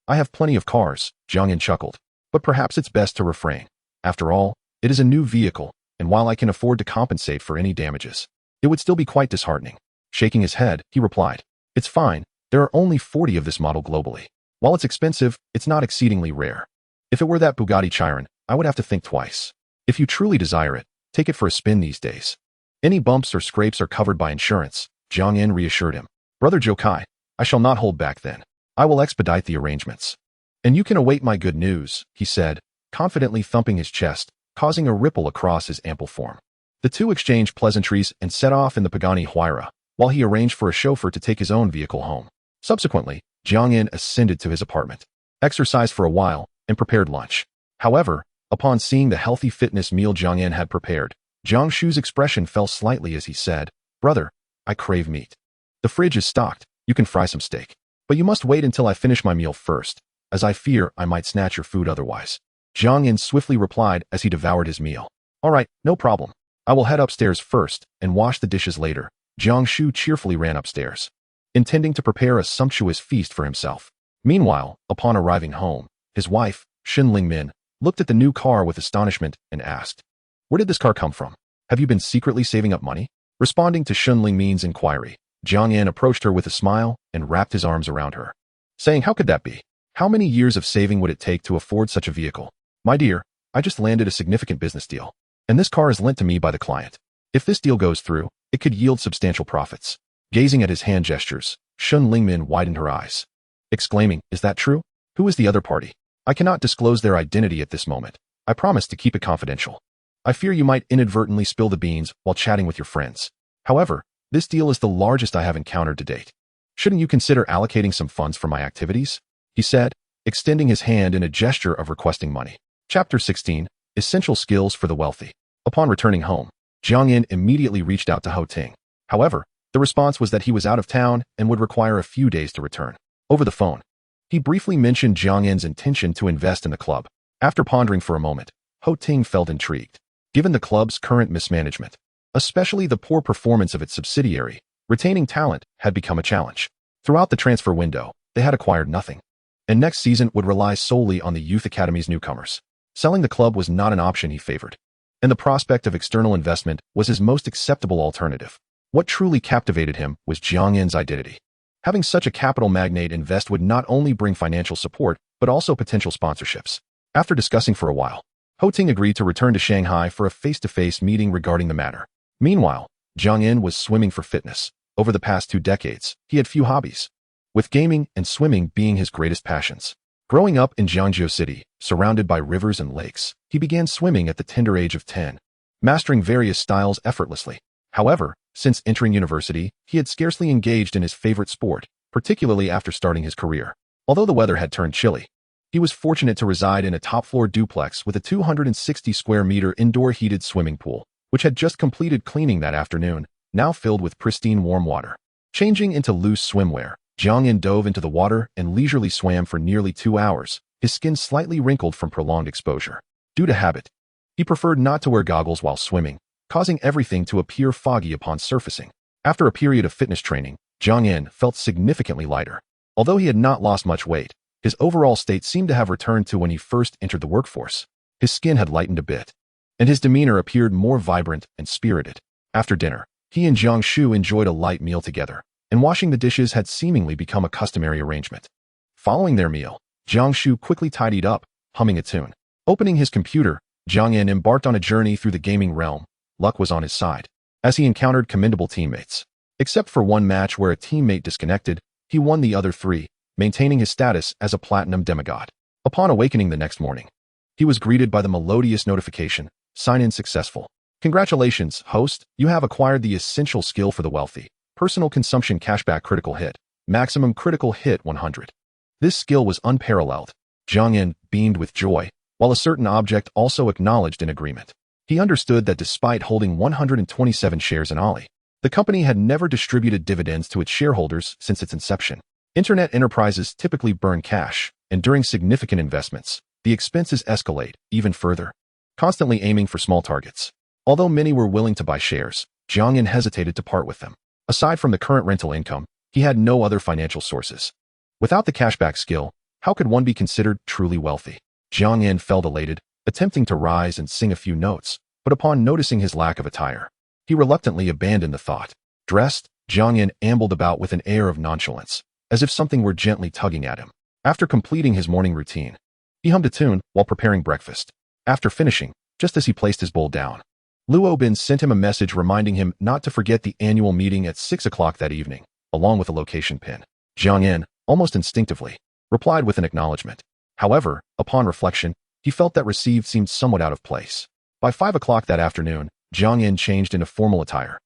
I have plenty of cars, Jiang Yin chuckled, but perhaps it's best to refrain. After all, it is a new vehicle, and while I can afford to compensate for any damages, it would still be quite disheartening. Shaking his head, he replied, it's fine. There are only 40 of this model globally. While it's expensive, it's not exceedingly rare. If it were that Bugatti Chiron, I would have to think twice. If you truly desire it, take it for a spin these days. Any bumps or scrapes are covered by insurance, Jiang Yin reassured him. Brother Jokai, I shall not hold back then. I will expedite the arrangements. And you can await my good news, he said, confidently thumping his chest, causing a ripple across his ample form. The two exchanged pleasantries and set off in the Pagani Huayra, while he arranged for a chauffeur to take his own vehicle home. Subsequently, Jiang Yin ascended to his apartment, exercised for a while, and prepared lunch. However, upon seeing the healthy fitness meal Jiang Yin had prepared, Jiang Shu's expression fell slightly as he said, Brother, I crave meat. The fridge is stocked, you can fry some steak. But you must wait until I finish my meal first, as I fear I might snatch your food otherwise. Jiang Yin swiftly replied as he devoured his meal. All right, no problem. I will head upstairs first and wash the dishes later. Jiang Shu cheerfully ran upstairs, intending to prepare a sumptuous feast for himself. Meanwhile, upon arriving home, his wife, Shen Lingmin, looked at the new car with astonishment and asked, where did this car come from? Have you been secretly saving up money? Responding to Shen Lingmin's inquiry, Jiang Yin approached her with a smile and wrapped his arms around her, saying, how could that be? How many years of saving would it take to afford such a vehicle? My dear, I just landed a significant business deal, and this car is lent to me by the client. If this deal goes through, it could yield substantial profits. Gazing at his hand gestures, Shen Lingmin widened her eyes, exclaiming, is that true? Who is the other party? I cannot disclose their identity at this moment. I promise to keep it confidential. I fear you might inadvertently spill the beans while chatting with your friends. However, this deal is the largest I have encountered to date. Shouldn't you consider allocating some funds for my activities? He said, extending his hand in a gesture of requesting money. Chapter 16, Essential Skills for the Wealthy. Upon returning home, Jiang Yin immediately reached out to Ho Ting. However, the response was that he was out of town and would require a few days to return. Over the phone, he briefly mentioned Jiang Yin's intention to invest in the club. After pondering for a moment, Ho Ting felt intrigued. Given the club's current mismanagement, especially the poor performance of its subsidiary, retaining talent had become a challenge. Throughout the transfer window, they had acquired nothing, and next season would rely solely on the Youth Academy's newcomers. Selling the club was not an option he favored, and the prospect of external investment was his most acceptable alternative. What truly captivated him was Jiang Yin's identity. Having such a capital magnate invest would not only bring financial support, but also potential sponsorships. After discussing for a while, Ho Ting agreed to return to Shanghai for a face-to-face meeting regarding the matter. Meanwhile, Jiang Yin was swimming for fitness. Over the past 2 decades, he had few hobbies, with gaming and swimming being his greatest passions. Growing up in Jiangzhou City, surrounded by rivers and lakes, he began swimming at the tender age of 10, mastering various styles effortlessly. However, since entering university, he had scarcely engaged in his favorite sport, particularly after starting his career. Although the weather had turned chilly, he was fortunate to reside in a top-floor duplex with a 260-square-meter indoor heated swimming pool, which had just completed cleaning that afternoon, now filled with pristine warm water. Changing into loose swimwear, Jiang Yin dove into the water and leisurely swam for nearly 2 hours, his skin slightly wrinkled from prolonged exposure. Due to habit, he preferred not to wear goggles while swimming, causing everything to appear foggy upon surfacing. After a period of fitness training, Jiang Yin felt significantly lighter. Although he had not lost much weight, his overall state seemed to have returned to when he first entered the workforce. His skin had lightened a bit, and his demeanor appeared more vibrant and spirited. After dinner, he and Jiang Shu enjoyed a light meal together, and washing the dishes had seemingly become a customary arrangement. Following their meal, Jiang Shu quickly tidied up, humming a tune. Opening his computer, Jiang Yin embarked on a journey through the gaming realm. Luck was on his side, as he encountered commendable teammates. Except for one match where a teammate disconnected, he won the other 3, maintaining his status as a platinum demigod. Upon awakening the next morning, he was greeted by the melodious notification, "Sign-in successful. Congratulations, host, you have acquired the essential skill for the wealthy. Personal consumption cashback critical hit. Maximum critical hit 100. This skill was unparalleled. Jiang Yin beamed with joy, while a certain object also acknowledged in agreement. He understood that despite holding 127 shares in Ali, the company had never distributed dividends to its shareholders since its inception. Internet enterprises typically burn cash, and during significant investments, the expenses escalate even further, constantly aiming for small targets. Although many were willing to buy shares, Jiang Yin hesitated to part with them. Aside from the current rental income, he had no other financial sources. Without the cashback skill, how could one be considered truly wealthy? Jiang Yin felt elated, attempting to rise and sing a few notes, but upon noticing his lack of attire, he reluctantly abandoned the thought. Dressed, Jiang Yin ambled about with an air of nonchalance, as if something were gently tugging at him. After completing his morning routine, he hummed a tune while preparing breakfast. After finishing, just as he placed his bowl down, Luo Bin sent him a message reminding him not to forget the annual meeting at 6 o'clock that evening, along with a location pin. Jiang Yin, almost instinctively, replied with an acknowledgement. However, upon reflection, he felt that received seemed somewhat out of place. By 5 o'clock that afternoon, Jiang Yin changed into formal attire,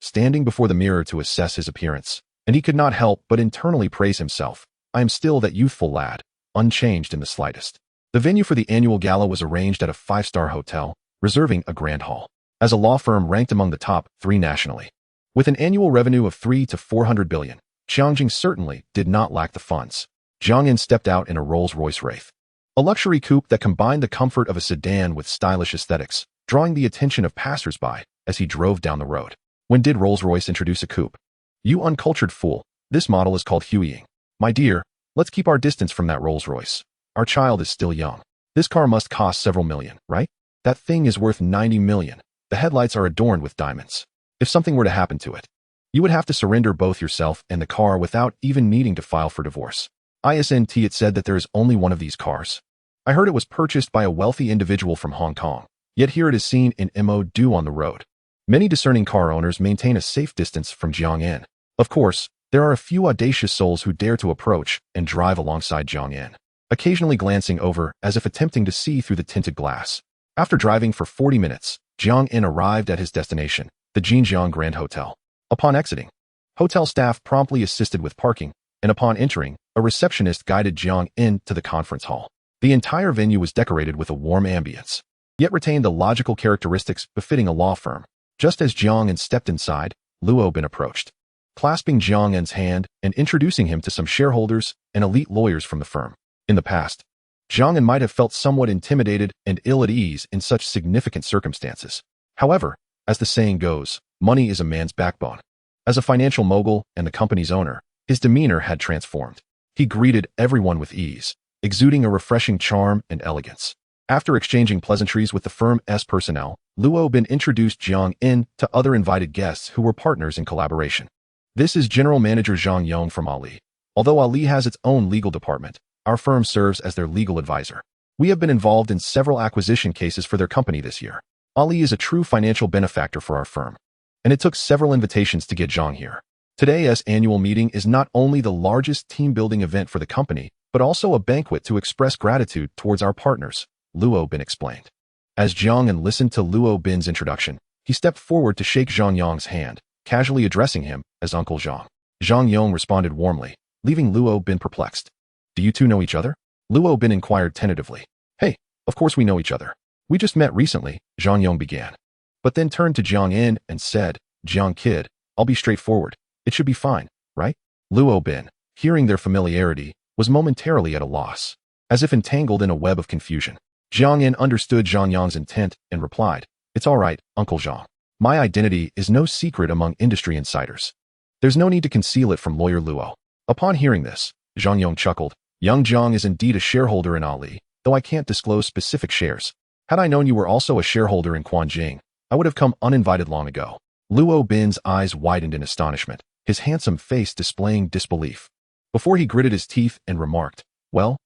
standing before the mirror to assess his appearance, and he could not help but internally praise himself. I am still that youthful lad, unchanged in the slightest. The venue for the annual gala was arranged at a 5-star hotel, reserving a grand hall. As a law firm ranked among the top 3 nationally, with an annual revenue of 3 to 400 billion, Qiangjing certainly did not lack the funds. Jiang Yin stepped out in a Rolls-Royce Wraith, a luxury coupe that combined the comfort of a sedan with stylish aesthetics, drawing the attention of passers-by as he drove down the road. When did Rolls-Royce introduce a coupe? You uncultured fool, this model is called Hueying. My dear, let's keep our distance from that Rolls-Royce. Our child is still young. This car must cost several million, right? That thing is worth 90 million. The headlights are adorned with diamonds. If something were to happen to it, you would have to surrender both yourself and the car without even needing to file for divorce. ISNT, it said that there is only one of these cars. I heard it was purchased by a wealthy individual from Hong Kong, yet here it is seen in MO2 on the road. Many discerning car owners maintain a safe distance from Jiang Yin. Of course, there are a few audacious souls who dare to approach and drive alongside Jiang Yin, occasionally glancing over as if attempting to see through the tinted glass. After driving for 40 minutes, Jiang Yin arrived at his destination, the Jinjiang Grand Hotel. Upon exiting, hotel staff promptly assisted with parking, and upon entering, a receptionist guided Jiang Yin to the conference hall. The entire venue was decorated with a warm ambience, yet retained the logical characteristics befitting a law firm. Just as Jiang Yin stepped inside, Luo Bin approached, clasping Jiang Yin's hand and introducing him to some shareholders and elite lawyers from the firm. In the past, Jiang Yin might have felt somewhat intimidated and ill at ease in such significant circumstances. However, as the saying goes, money is a man's backbone. As a financial mogul and the company's owner, his demeanor had transformed. He greeted everyone with ease, exuding a refreshing charm and elegance. After exchanging pleasantries with the firm's personnel, Luo Bin introduced Jiang Yin to other invited guests who were partners in collaboration. This is General Manager Zhang Yong from Ali. Although Ali has its own legal department, our firm serves as their legal advisor. We have been involved in several acquisition cases for their company this year. Ali is a true financial benefactor for our firm, and it took several invitations to get Zhang here. Today's annual meeting is not only the largest team-building event for the company, but also a banquet to express gratitude towards our partners, Luo Bin explained. As Jiang Yin listened to Luo Bin's introduction, he stepped forward to shake Zhang Yong's hand, casually addressing him as Uncle Zhang. Zhang Yong responded warmly, leaving Luo Bin perplexed. Do you two know each other? Luo Bin inquired tentatively. Hey, of course we know each other. We just met recently, Zhang Yong began, but then turned to Jiang Yin and said, Jiang kid, I'll be straightforward. It should be fine, right? Luo Bin, hearing their familiarity, was momentarily at a loss, as if entangled in a web of confusion. Jiang Yin understood Zhang Yong's intent and replied, It's all right, Uncle Zhang. My identity is no secret among industry insiders. There's no need to conceal it from lawyer Luo. Upon hearing this, Zhang Yong chuckled. Young Zhang is indeed a shareholder in Ali, though I can't disclose specific shares. Had I known you were also a shareholder in Quanjing, I would have come uninvited long ago. Luo Bin's eyes widened in astonishment, his handsome face displaying disbelief. Before he gritted his teeth and remarked, well,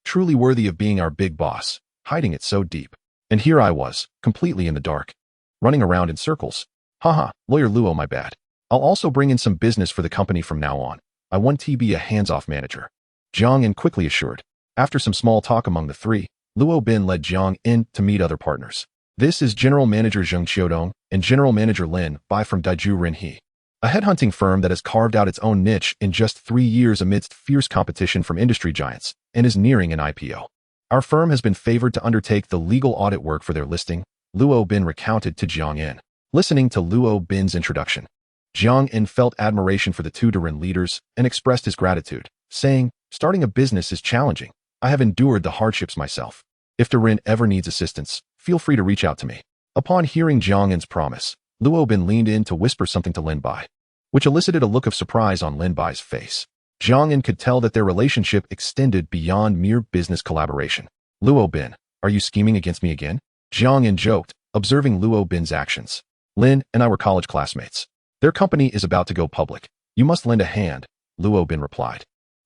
truly worthy of being our big boss, hiding it so deep. And here I was, completely in the dark, running around in circles. Haha, Lawyer Luo, my bad. I'll also bring in some business for the company from now on. I want to be a hands-off manager. Jiang In quickly assured. After some small talk among the three, Luo Bin led Jiang In to meet other partners. This is General Manager Zheng Xiaodong and General Manager Lin Bai from Daiju Rinhe, a headhunting firm that has carved out its own niche in just 3 years amidst fierce competition from industry giants and is nearing an IPO. Our firm has been favored to undertake the legal audit work for their listing, Luo Bin recounted to Jiang In. Listening to Luo Bin's introduction, Jiang In felt admiration for the two Darin leaders and expressed his gratitude, saying, starting a business is challenging. I have endured the hardships myself. If Darin ever needs assistance, feel free to reach out to me. Upon hearing Jiang In's promise, Luo Bin leaned in to whisper something to Lin Bai, which elicited a look of surprise on Lin Bai's face. Jiang In could tell that their relationship extended beyond mere business collaboration. Luo Bin, are you scheming against me again? Jiang In joked, observing Luo Bin's actions. Lin and I were college classmates. Their company is about to go public. You must lend a hand, Luo Bin replied,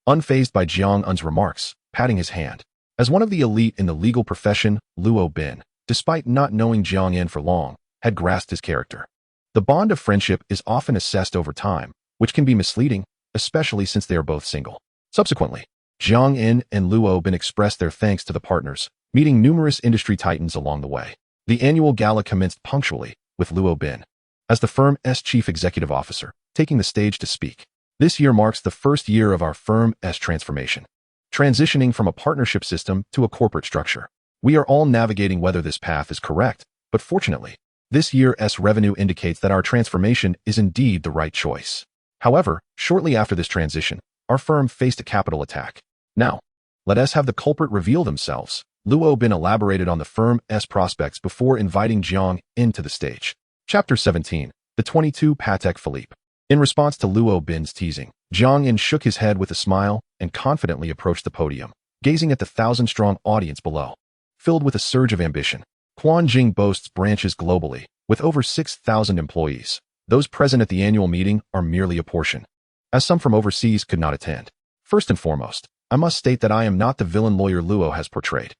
unfazed by Jiang In's remarks, patting his hand. As one of the elite in the legal profession, Luo Bin, despite not knowing Jiang In for long, had grasped his character. The bond of friendship is often assessed over time, which can be misleading, especially since they are both single. Subsequently, Jiang In and Luo Bin expressed their thanks to the partners, meeting numerous industry titans along the way. The annual gala commenced punctually, with Luo Bin, as the firm's chief executive officer, taking the stage to speak. This year marks the first year of our firm's transformation, transitioning from a partnership system to a corporate structure. We are all navigating whether this path is correct, but fortunately, this year's revenue indicates that our transformation is indeed the right choice. However, shortly after this transition, our firm faced a capital attack. Now, let us have the culprit reveal themselves. Luo Bin elaborated on the firm's prospects before inviting Jiang In to the stage. Chapter 17, The 22 Patek Philippe. In response to Luo Bin's teasing, Jiang In shook his head with a smile and confidently approached the podium, gazing at the 1,000-strong audience below. Filled with a surge of ambition, Quanjing boasts branches globally, with over 6,000 employees. Those present at the annual meeting are merely a portion, as some from overseas could not attend. First and foremost, I must state that I am not the villain Lawyer Luo has portrayed.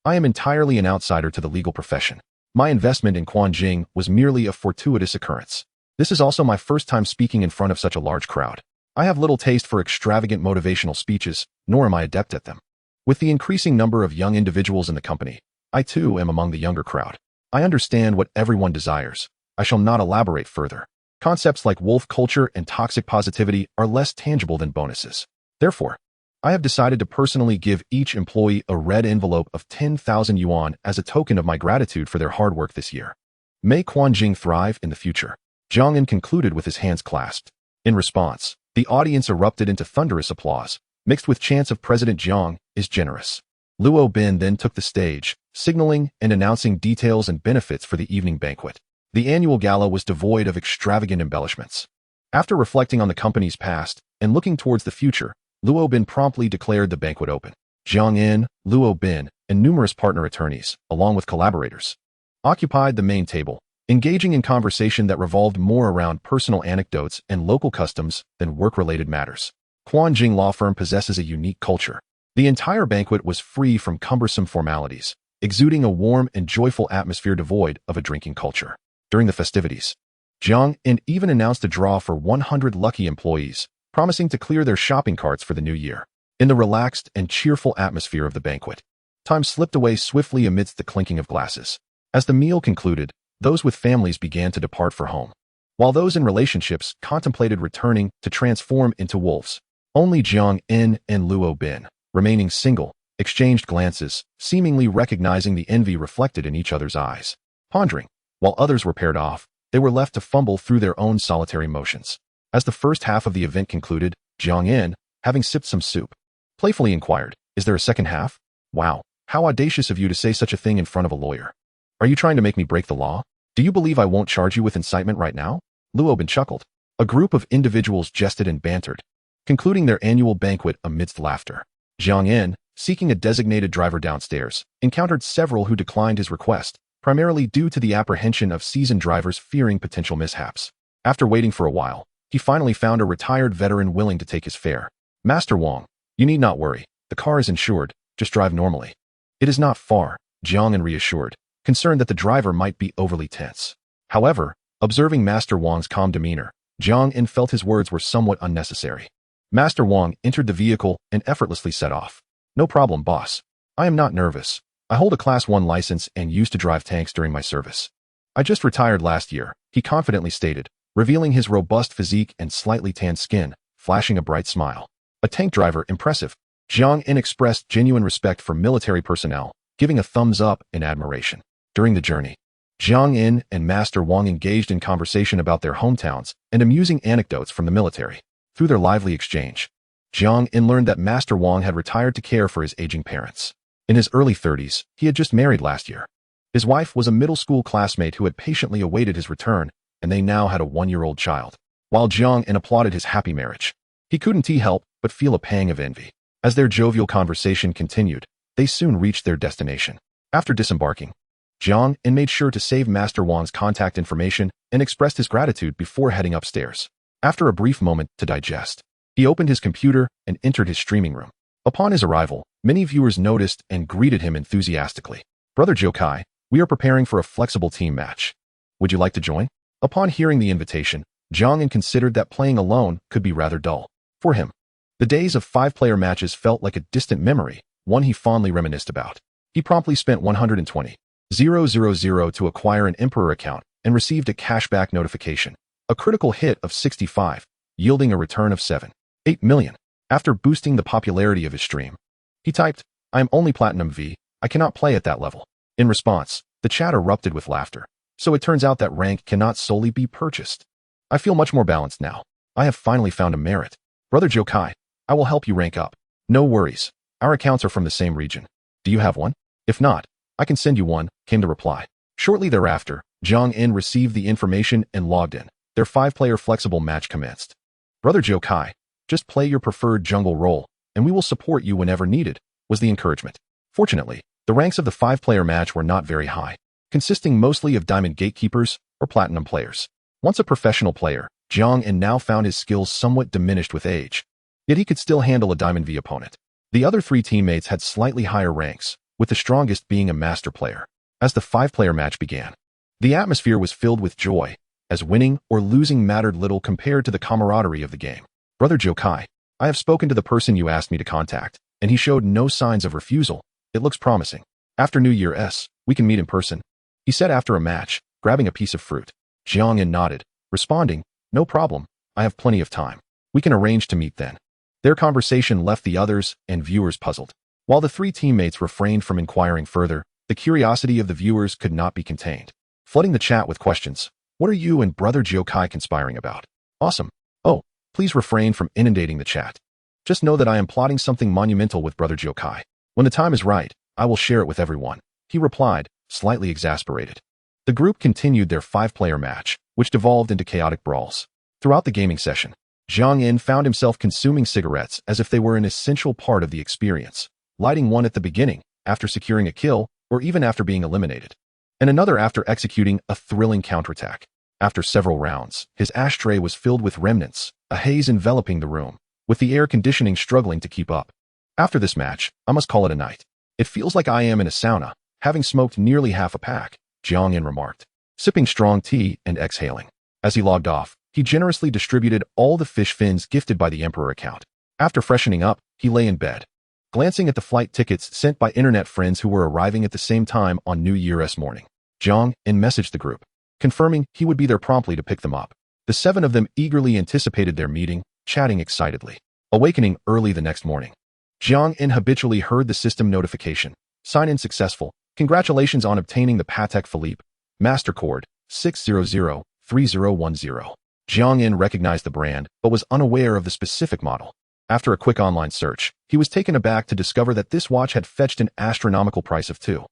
I am entirely an outsider to the legal profession. My investment in Quanjing was merely a fortuitous occurrence. This is also my first time speaking in front of such a large crowd. I have little taste for extravagant motivational speeches, nor am I adept at them. With the increasing number of young individuals in the company, I too am among the younger crowd. I understand what everyone desires. I shall not elaborate further. Concepts like wolf culture and toxic positivity are less tangible than bonuses. Therefore, I have decided to personally give each employee a red envelope of 10,000 yuan as a token of my gratitude for their hard work this year. May Quanjing thrive in the future. Jiang In concluded with his hands clasped. In response, the audience erupted into thunderous applause, mixed with chants of President Jiang is generous. Luo Bin then took the stage, signaling and announcing details and benefits for the evening banquet. The annual gala was devoid of extravagant embellishments. After reflecting on the company's past and looking towards the future, Luo Bin promptly declared the banquet open. Jiang In, Luo Bin, and numerous partner attorneys, along with collaborators, occupied the main table, engaging in conversation that revolved more around personal anecdotes and local customs than work-related matters. Quanjing Law Firm possesses a unique culture. The entire banquet was free from cumbersome formalities, exuding a warm and joyful atmosphere devoid of a drinking culture. During the festivities, Jiang In even announced a draw for 100 lucky employees, promising to clear their shopping carts for the new year. In the relaxed and cheerful atmosphere of the banquet, time slipped away swiftly amidst the clinking of glasses. As the meal concluded, those with families began to depart for home, while those in relationships contemplated returning to transform into wolves. Only Jiang In and Luo Bin, remaining single, exchanged glances, seemingly recognizing the envy reflected in each other's eyes. Pondering, while others were paired off, they were left to fumble through their own solitary motions. As the first half of the event concluded, Jiang In, having sipped some soup, playfully inquired, "Is there a second half? Wow, how audacious of you to say such a thing in front of a lawyer. Are you trying to make me break the law? Do you believe I won't charge you with incitement right now?" Luo Bin chuckled. A group of individuals jested and bantered, concluding their annual banquet amidst laughter. Jiang In, seeking a designated driver downstairs, encountered several who declined his request, primarily due to the apprehension of seasoned drivers fearing potential mishaps. After waiting for a while, he finally found a retired veteran willing to take his fare. "Master Wang, you need not worry. The car is insured. Just drive normally." "It is not far," Jiang reassured, concerned that the driver might be overly tense. However, observing Master Wang's calm demeanor, Jiang felt his words were somewhat unnecessary. Master Wang entered the vehicle and effortlessly set off. "No problem, boss. I am not nervous. I hold a Class 1 license and used to drive tanks during my service. I just retired last year," he confidently stated, revealing his robust physique and slightly tanned skin, flashing a bright smile. "A tank driver, impressive." Jiang expressed genuine respect for military personnel, giving a thumbs up in admiration. During the journey, Jiang and Master Wang engaged in conversation about their hometowns and amusing anecdotes from the military. Through their lively exchange, Jiang learned that Master Wang had retired to care for his aging parents. In his early 30s, he had just married last year. His wife was a middle school classmate who had patiently awaited his return, and they now had a 1-year-old child. While Jiang applauded his happy marriage, he couldn't help but feel a pang of envy. As their jovial conversation continued, they soon reached their destination. After disembarking, Jiang made sure to save Master Wang's contact information and expressed his gratitude before heading upstairs. After a brief moment to digest, he opened his computer and entered his streaming room. Upon his arrival, many viewers noticed and greeted him enthusiastically. "Brother Jokai, we are preparing for a flexible team match. Would you like to join?" Upon hearing the invitation, Jiang considered that playing alone could be rather dull. For him, the days of 5-player matches felt like a distant memory, one he fondly reminisced about. He promptly spent 120,000 to acquire an Emperor account and received a cashback notification, a critical hit of 65, yielding a return of 7.8 million. After boosting the popularity of his stream, he typed, "I am only Platinum V, I cannot play at that level." In response, the chat erupted with laughter. "So it turns out that rank cannot solely be purchased. I feel much more balanced now. I have finally found a merit. Brother Jokai, I will help you rank up." "No worries. Our accounts are from the same region. Do you have one? If not, I can send you one," came the reply. Shortly thereafter, Jiang received the information and logged in. Their 5-player flexible match commenced. "Brother Jokai, just play your preferred jungle role, and we will support you whenever needed," was the encouragement. Fortunately, the ranks of the 5-player match were not very high, consisting mostly of diamond gatekeepers or platinum players. Once a professional player, Jiang now found his skills somewhat diminished with age. Yet he could still handle a diamond V opponent. The other 3 teammates had slightly higher ranks, with the strongest being a master player. As the 5-player match began, the atmosphere was filled with joy, as winning or losing mattered little compared to the camaraderie of the game. "Brother Jokai, I have spoken to the person you asked me to contact, and he showed no signs of refusal. It looks promising. After New Year's, we can meet in person," he said after a match, grabbing a piece of fruit. Jiang nodded, responding, "No problem, I have plenty of time. We can arrange to meet then." Their conversation left the others and viewers puzzled. While the 3 teammates refrained from inquiring further, the curiosity of the viewers could not be contained, flooding the chat with questions. "What are you and Brother Jokai conspiring about? Awesome. Oh, please refrain from inundating the chat. Just know that I am plotting something monumental with Brother Jokai. When the time is right, I will share it with everyone," he replied, slightly exasperated. The group continued their 5-player match, which devolved into chaotic brawls. Throughout the gaming session, Jiang found himself consuming cigarettes as if they were an essential part of the experience, lighting one at the beginning, after securing a kill, or even after being eliminated, and another after executing a thrilling counterattack. After several rounds, his ashtray was filled with remnants, a haze enveloping the room, with the air conditioning struggling to keep up. "After this match, I must call it a night. It feels like I am in a sauna, having smoked nearly half a pack," Jiang remarked, sipping strong tea and exhaling. As he logged off, he generously distributed all the fish fins gifted by the Emperor account. After freshening up, he lay in bed, glancing at the flight tickets sent by internet friends who were arriving at the same time on New Year's morning. Jiang messaged the group, confirming he would be there promptly to pick them up. The 7 of them eagerly anticipated their meeting, chatting excitedly. Awakening early the next morning, Jiang habitually heard the system notification. "Sign-in successful. Congratulations on obtaining the Patek Philippe Master Cord 6003010. Jiang recognized the brand, but was unaware of the specific model. After a quick online search, he was taken aback to discover that this watch had fetched an astronomical price of 2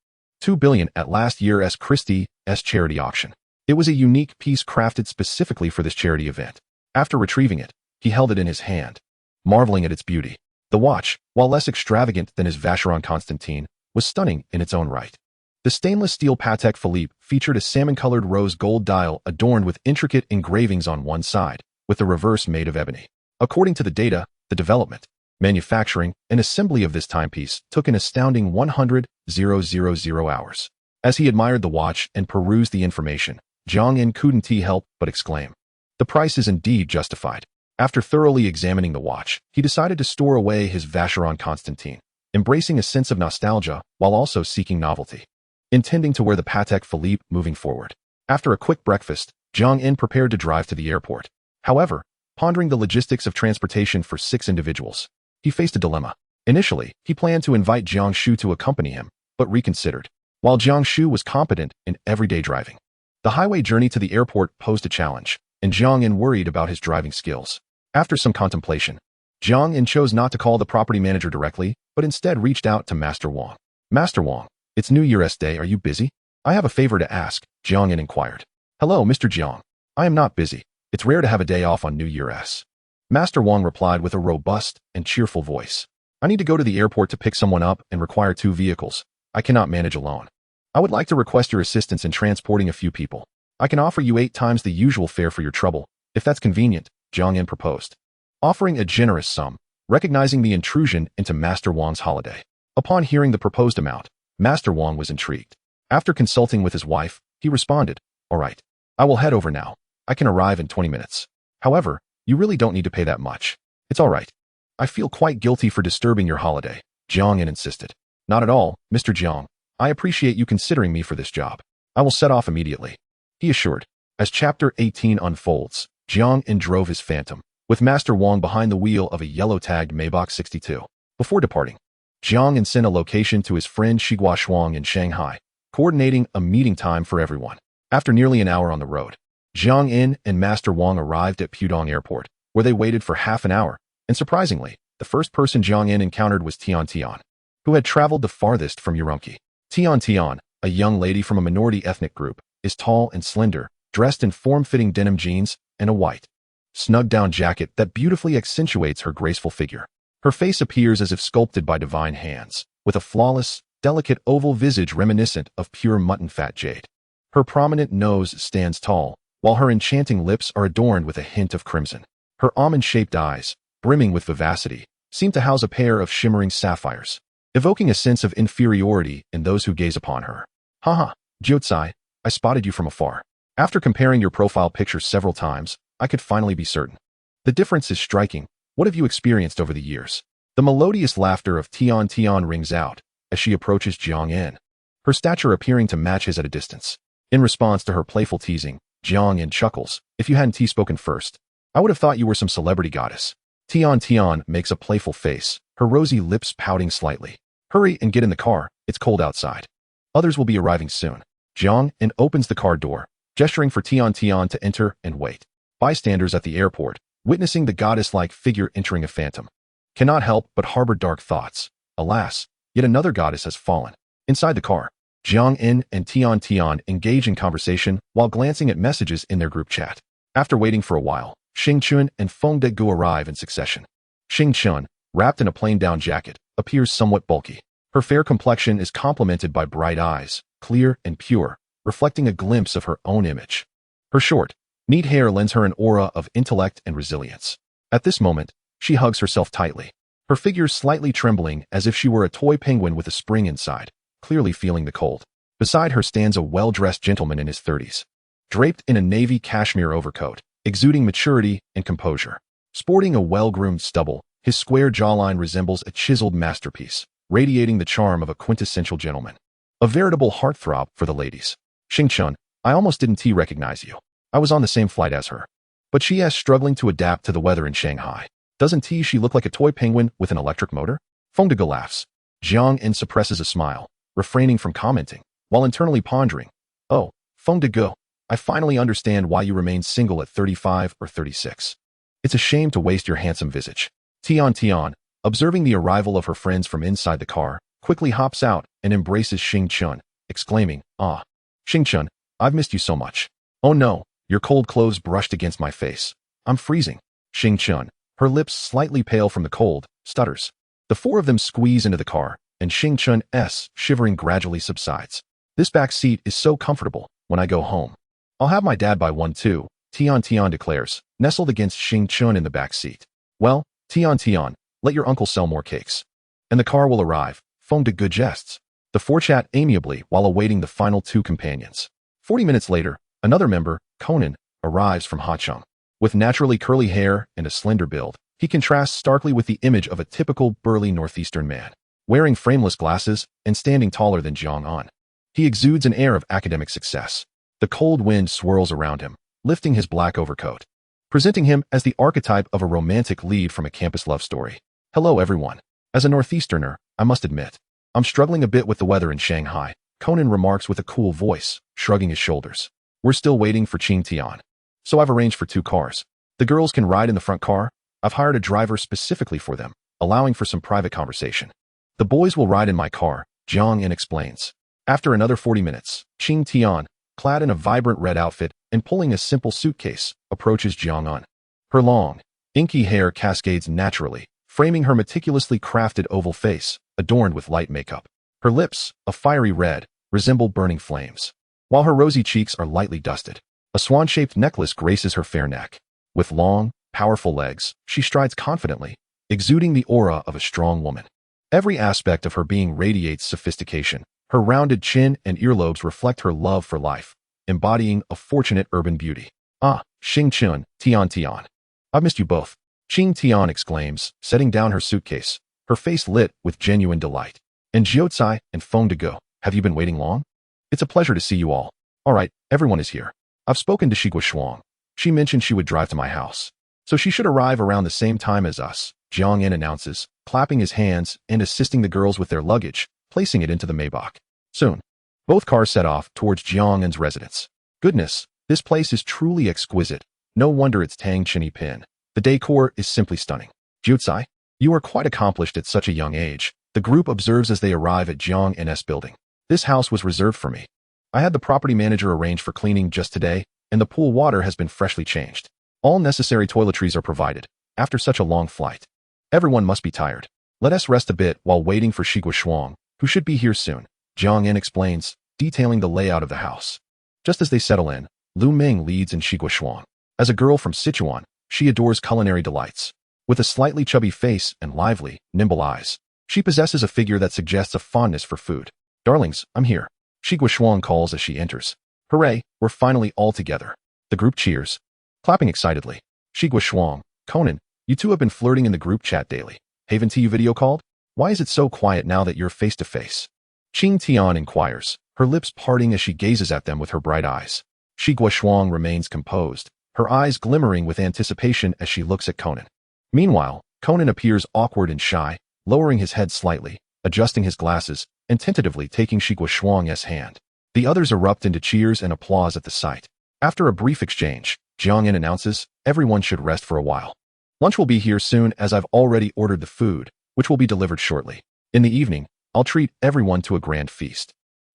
billion at last year's Christie's charity auction. It was a unique piece crafted specifically for this charity event. After retrieving it, he held it in his hand, marveling at its beauty. The watch, while less extravagant than his Vacheron Constantin, was stunning in its own right. The stainless steel Patek Philippe featured a salmon-colored rose gold dial adorned with intricate engravings on one side, with the reverse made of ebony. According to the data, the development, manufacturing, and assembly of this timepiece took an astounding 100,000 hours. As he admired the watch and perused the information, Jiang In couldn't help but exclaim, "The price is indeed justified." After thoroughly examining the watch, he decided to store away his Vacheron Constantin, embracing a sense of nostalgia while also seeking novelty, intending to wear the Patek Philippe moving forward. After a quick breakfast, Jiang In prepared to drive to the airport. However, pondering the logistics of transportation for 6 individuals, he faced a dilemma. Initially, he planned to invite Jiang Shu to accompany him, but reconsidered. While Jiang Shu was competent in everyday driving, the highway journey to the airport posed a challenge, and Jiang In worried about his driving skills. After some contemplation, Jiang In chose not to call the property manager directly, but instead reached out to Master Wang. "Master Wang, it's New Year's Day. Are you busy? I have a favor to ask," Jiang In inquired. "Hello, Mr. Jiang. I am not busy. It's rare to have a day off on New Year's." Master Wang replied with a robust and cheerful voice. "I need to go to the airport to pick someone up and require 2 vehicles. I cannot manage alone. I would like to request your assistance in transporting a few people. I can offer you 8 times the usual fare for your trouble, if that's convenient," Jiang In proposed, offering a generous sum, recognizing the intrusion into Master Wang's holiday. Upon hearing the proposed amount, Master Wang was intrigued. After consulting with his wife, he responded, "All right, I will head over now. I can arrive in 20 minutes. However, you really don't need to pay that much. It's all right. I feel quite guilty for disturbing your holiday," Jiang In insisted. "Not at all, Mr. Jiang. I appreciate you considering me for this job. I will set off immediately," he assured. As Chapter 18 unfolds, Jiang In drove his Phantom, with Master Wang behind the wheel of a yellow-tagged Maybach 62. Before departing, Jiang In sent a location to his friend Shigua Shuang in Shanghai, coordinating a meeting time for everyone. After nearly an hour on the road, Jiang In and Master Wang arrived at Pudong Airport, where they waited for half an hour, and surprisingly, the first person Jiang In encountered was Tian Tian, who had traveled the farthest from Urumqi. Tian Tian, a young lady from a minority ethnic group, is tall and slender, dressed in form-fitting denim jeans and a white, snug-down jacket that beautifully accentuates her graceful figure. Her face appears as if sculpted by divine hands, with a flawless, delicate oval visage reminiscent of pure mutton fat jade. Her prominent nose stands tall, while her enchanting lips are adorned with a hint of crimson. Her almond-shaped eyes, brimming with vivacity, seem to house a pair of shimmering sapphires, evoking a sense of inferiority in those who gaze upon her. "Haha, Jiucai, I spotted you from afar. After comparing your profile picture several times, I could finally be certain. The difference is striking. What have you experienced over the years?" The melodious laughter of Tian Tian rings out as she approaches Jiang In, her stature appearing to match his at a distance. In response to her playful teasing, Jiang In chuckles, "If you hadn't spoken first, I would have thought you were some celebrity goddess." Tian Tian makes a playful face, her rosy lips pouting slightly. "Hurry and get in the car, it's cold outside. Others will be arriving soon." Jiang In opens the car door, gesturing for Tian Tian to enter and wait. Bystanders at the airport, witnessing the goddess-like figure entering a Phantom, cannot help but harbor dark thoughts. Alas, yet another goddess has fallen. Inside the car, Jiang In and Tian Tian engage in conversation while glancing at messages in their group chat. After waiting for a while, Xing Chun and Feng Degu arrive in succession. Xing Chun, wrapped in a plain-down jacket, appears somewhat bulky. Her fair complexion is complemented by bright eyes, clear and pure, reflecting a glimpse of her own image. Her short, neat hair lends her an aura of intellect and resilience. At this moment, she hugs herself tightly, her figure slightly trembling as if she were a toy penguin with a spring inside, clearly feeling the cold. Beside her stands a well-dressed gentleman in his 30s, draped in a navy cashmere overcoat, exuding maturity and composure. Sporting a well-groomed stubble, his square jawline resembles a chiseled masterpiece, radiating the charm of a quintessential gentleman. A veritable heartthrob for the ladies. "Xing Chun, I almost didn't recognize you. I was on the same flight as her." But she is struggling to adapt to the weather in Shanghai. "Doesn't she look like a toy penguin with an electric motor?" Feng Degu laughs. Jiang In suppresses a smile, refraining from commenting, while internally pondering, "Oh, Feng Degu, I finally understand why you remain single at 35 or 36. It's a shame to waste your handsome visage." Tian Tian, observing the arrival of her friends from inside the car, quickly hops out and embraces Xing Chun, exclaiming, "Ah, Xing Chun, I've missed you so much. Oh no, your cold clothes brushed against my face. I'm freezing." Xing Chun, her lips slightly pale from the cold, stutters. The 4 of them squeeze into the car, and Xing Chun's shivering gradually subsides. "This back seat is so comfortable when I go home. I'll have my dad buy one too," Tian declares, nestled against Xing Chun in the back seat. Well, Tian, let your uncle sell more cakes. And the car will arrive, foamed good jests. The four chat amiably while awaiting the final two companions. 40 minutes later, another member, Conan, arrives from Hacheng. With naturally curly hair and a slender build, he contrasts starkly with the image of a typical burly northeastern man, wearing frameless glasses and standing taller than Jiang An. He exudes an air of academic success. The cold wind swirls around him, lifting his black overcoat, presenting him as the archetype of a romantic lead from a campus love story. Hello everyone. As a northeasterner, I must admit, I'm struggling a bit with the weather in Shanghai, Conan remarks with a cool voice, shrugging his shoulders. We're still waiting for Qing Tian. So I've arranged for 2 cars. The girls can ride in the front car. I've hired a driver specifically for them, allowing for some private conversation. The boys will ride in my car, Jiang An explains. After another 40 minutes, Qing Tian, clad in a vibrant red outfit and pulling a simple suitcase, approaches Jiang An. Her long, inky hair cascades naturally, framing her meticulously crafted oval face, adorned with light makeup. Her lips, a fiery red, resemble burning flames, while her rosy cheeks are lightly dusted. A swan-shaped necklace graces her fair neck. With long, powerful legs, she strides confidently, exuding the aura of a strong woman. Every aspect of her being radiates sophistication. Her rounded chin and earlobes reflect her love for life, embodying a fortunate urban beauty. Ah, Xing Chun, Tian. I've missed you both. Qing Tian exclaims, setting down her suitcase, her face lit with genuine delight. And Jiucai and Feng Dego, have you been waiting long? It's a pleasure to see you all. All right, everyone is here. I've spoken to Shigua Shuang. She mentioned she would drive to my house, so she should arrive around the same time as us, Jiang An announces, clapping his hands and assisting the girls with their luggage, placing it into the Maybach. Soon, both cars set off towards Jiang An's residence. Goodness, this place is truly exquisite. No wonder it's Tang Chinny Pin. The decor is simply stunning. Jiucai, you are quite accomplished at such a young age, the group observes as they arrive at Jiang An's building. This house was reserved for me. I had the property manager arrange for cleaning just today, and the pool water has been freshly changed. All necessary toiletries are provided. After such a long flight, everyone must be tired. Let us rest a bit while waiting for Shigua Shuang, who should be here soon, Jiang An explains, detailing the layout of the house. Just as they settle in, Lu Ming leads in Shigua Shuang. As a girl from Sichuan, she adores culinary delights. With a slightly chubby face and lively, nimble eyes, she possesses a figure that suggests a fondness for food. Darlings, I'm here, Shigua Shuang calls as she enters. Hooray, we're finally all together. The group cheers, clapping excitedly. Shigua Shuang, Conan, you two have been flirting in the group chat daily. Haven't you video called? Why is it so quiet now that you're face to face? Qing Tian inquires, her lips parting as she gazes at them with her bright eyes. Shigua Shuang remains composed, her eyes glimmering with anticipation as she looks at Conan. Meanwhile, Conan appears awkward and shy, lowering his head slightly, adjusting his glasses, and tentatively taking Shigua Shuang's hand. The others erupt into cheers and applause at the sight. After a brief exchange, Jiang An announces, everyone should rest for a while. Lunch will be here soon as I've already ordered the food, which will be delivered shortly. In the evening, I'll treat everyone to a grand feast.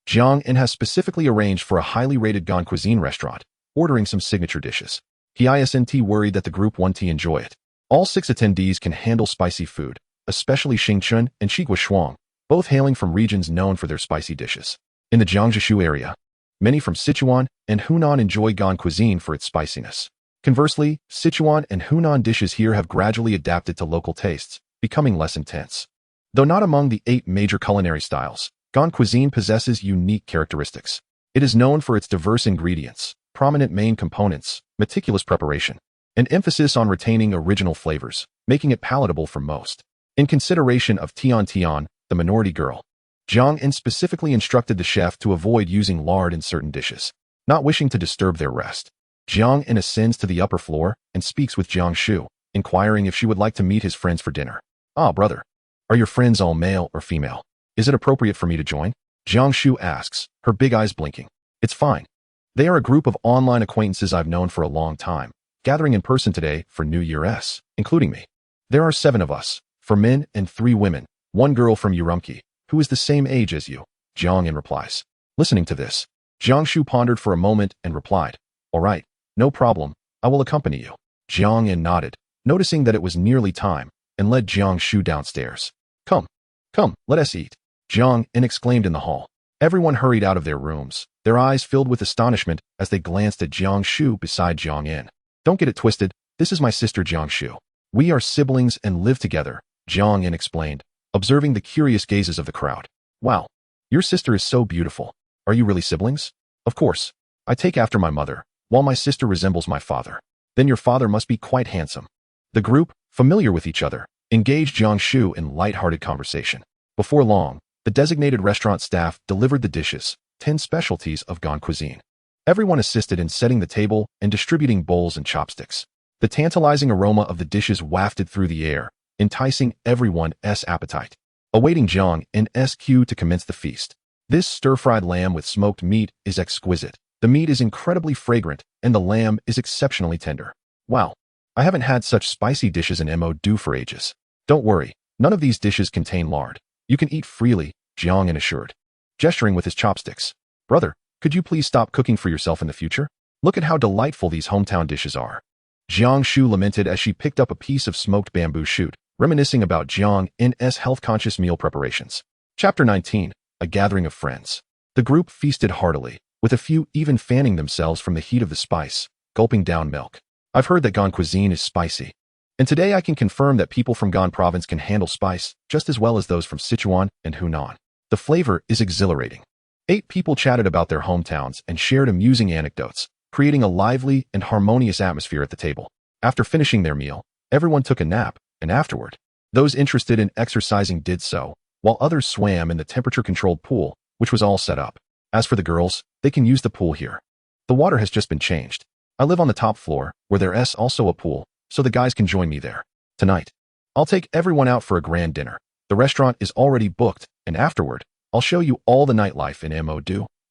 Jiang An has specifically arranged for a highly rated Gan cuisine restaurant, ordering some signature dishes. He isn't worried that the group won't enjoy it. All 6 attendees can handle spicy food, especially Xing Chun and Shigua Shuang, both hailing from regions known for their spicy dishes. In the Jiangsu area, many from Sichuan and Hunan enjoy Gan cuisine for its spiciness. Conversely, Sichuan and Hunan dishes here have gradually adapted to local tastes, becoming less intense. Though not among the 8 major culinary styles, Gan cuisine possesses unique characteristics. It is known for its diverse ingredients, prominent main components, meticulous preparation, and emphasis on retaining original flavors, making it palatable for most. In consideration of Tian, the minority girl, Jiang An specifically instructed the chef to avoid using lard in certain dishes, not wishing to disturb their rest. Jiang An ascends to the upper floor and speaks with Jiang Shu, inquiring if she would like to meet his friends for dinner. Ah, brother. Are your friends all male or female? Is it appropriate for me to join? Jiang Shu asks, her big eyes blinking. It's fine. They are a group of online acquaintances I've known for a long time, gathering in person today for New Year's, including me. There are 7 of us, 4 men and 3 women, 1 girl from Urumqi, who is the same age as you, Jiang An replies. Listening to this, Jiang Shu pondered for a moment and replied, all right, no problem, I will accompany you. Jiang An nodded, noticing that it was nearly time, and led Jiang Shu downstairs. Come, let us eat, Jiang An exclaimed in the hall. Everyone hurried out of their rooms, their eyes filled with astonishment as they glanced at Jiang Shu beside Jiang In. Don't get it twisted, this is my sister Jiang Shu. We are siblings and live together, Jiang In explained, observing the curious gazes of the crowd. Wow, your sister is so beautiful. Are you really siblings? Of course. I take after my mother, while my sister resembles my father. Then your father must be quite handsome. The group, familiar with each other, engaged Jiang Shu in light-hearted conversation. Before long, the designated restaurant staff delivered the dishes, 10 specialties of Gan cuisine. Everyone assisted in setting the table and distributing bowls and chopsticks. The tantalizing aroma of the dishes wafted through the air, enticing everyone's appetite. Awaiting Jiang In's cue to commence the feast. This stir-fried lamb with smoked meat is exquisite. The meat is incredibly fragrant, and the lamb is exceptionally tender. Wow, I haven't had such spicy dishes in Mo for ages. Don't worry, none of these dishes contain lard. You can eat freely, Jiang In assured, gesturing with his chopsticks. Brother, could you please stop cooking for yourself in the future? Look at how delightful these hometown dishes are. Jiang Shu lamented as she picked up a piece of smoked bamboo shoot, reminiscing about Jiang In's health-conscious meal preparations. Chapter 19, A Gathering of Friends. The group feasted heartily, with a few even fanning themselves from the heat of the spice, gulping down milk. I've heard that Gan cuisine is spicy. And today I can confirm that people from Gan province can handle spice just as well as those from Sichuan and Hunan. The flavor is exhilarating. 8 people chatted about their hometowns and shared amusing anecdotes, creating a lively and harmonious atmosphere at the table. After finishing their meal, everyone took a nap, and afterward, those interested in exercising did so, while others swam in the temperature-controlled pool, which was all set up. As for the girls, they can use the pool here. The water has just been changed. I live on the top floor, where there's also a pool, so the guys can join me there. Tonight, I'll take everyone out for a grand dinner. The restaurant is already booked, and afterward, I'll show you all the nightlife in Mo,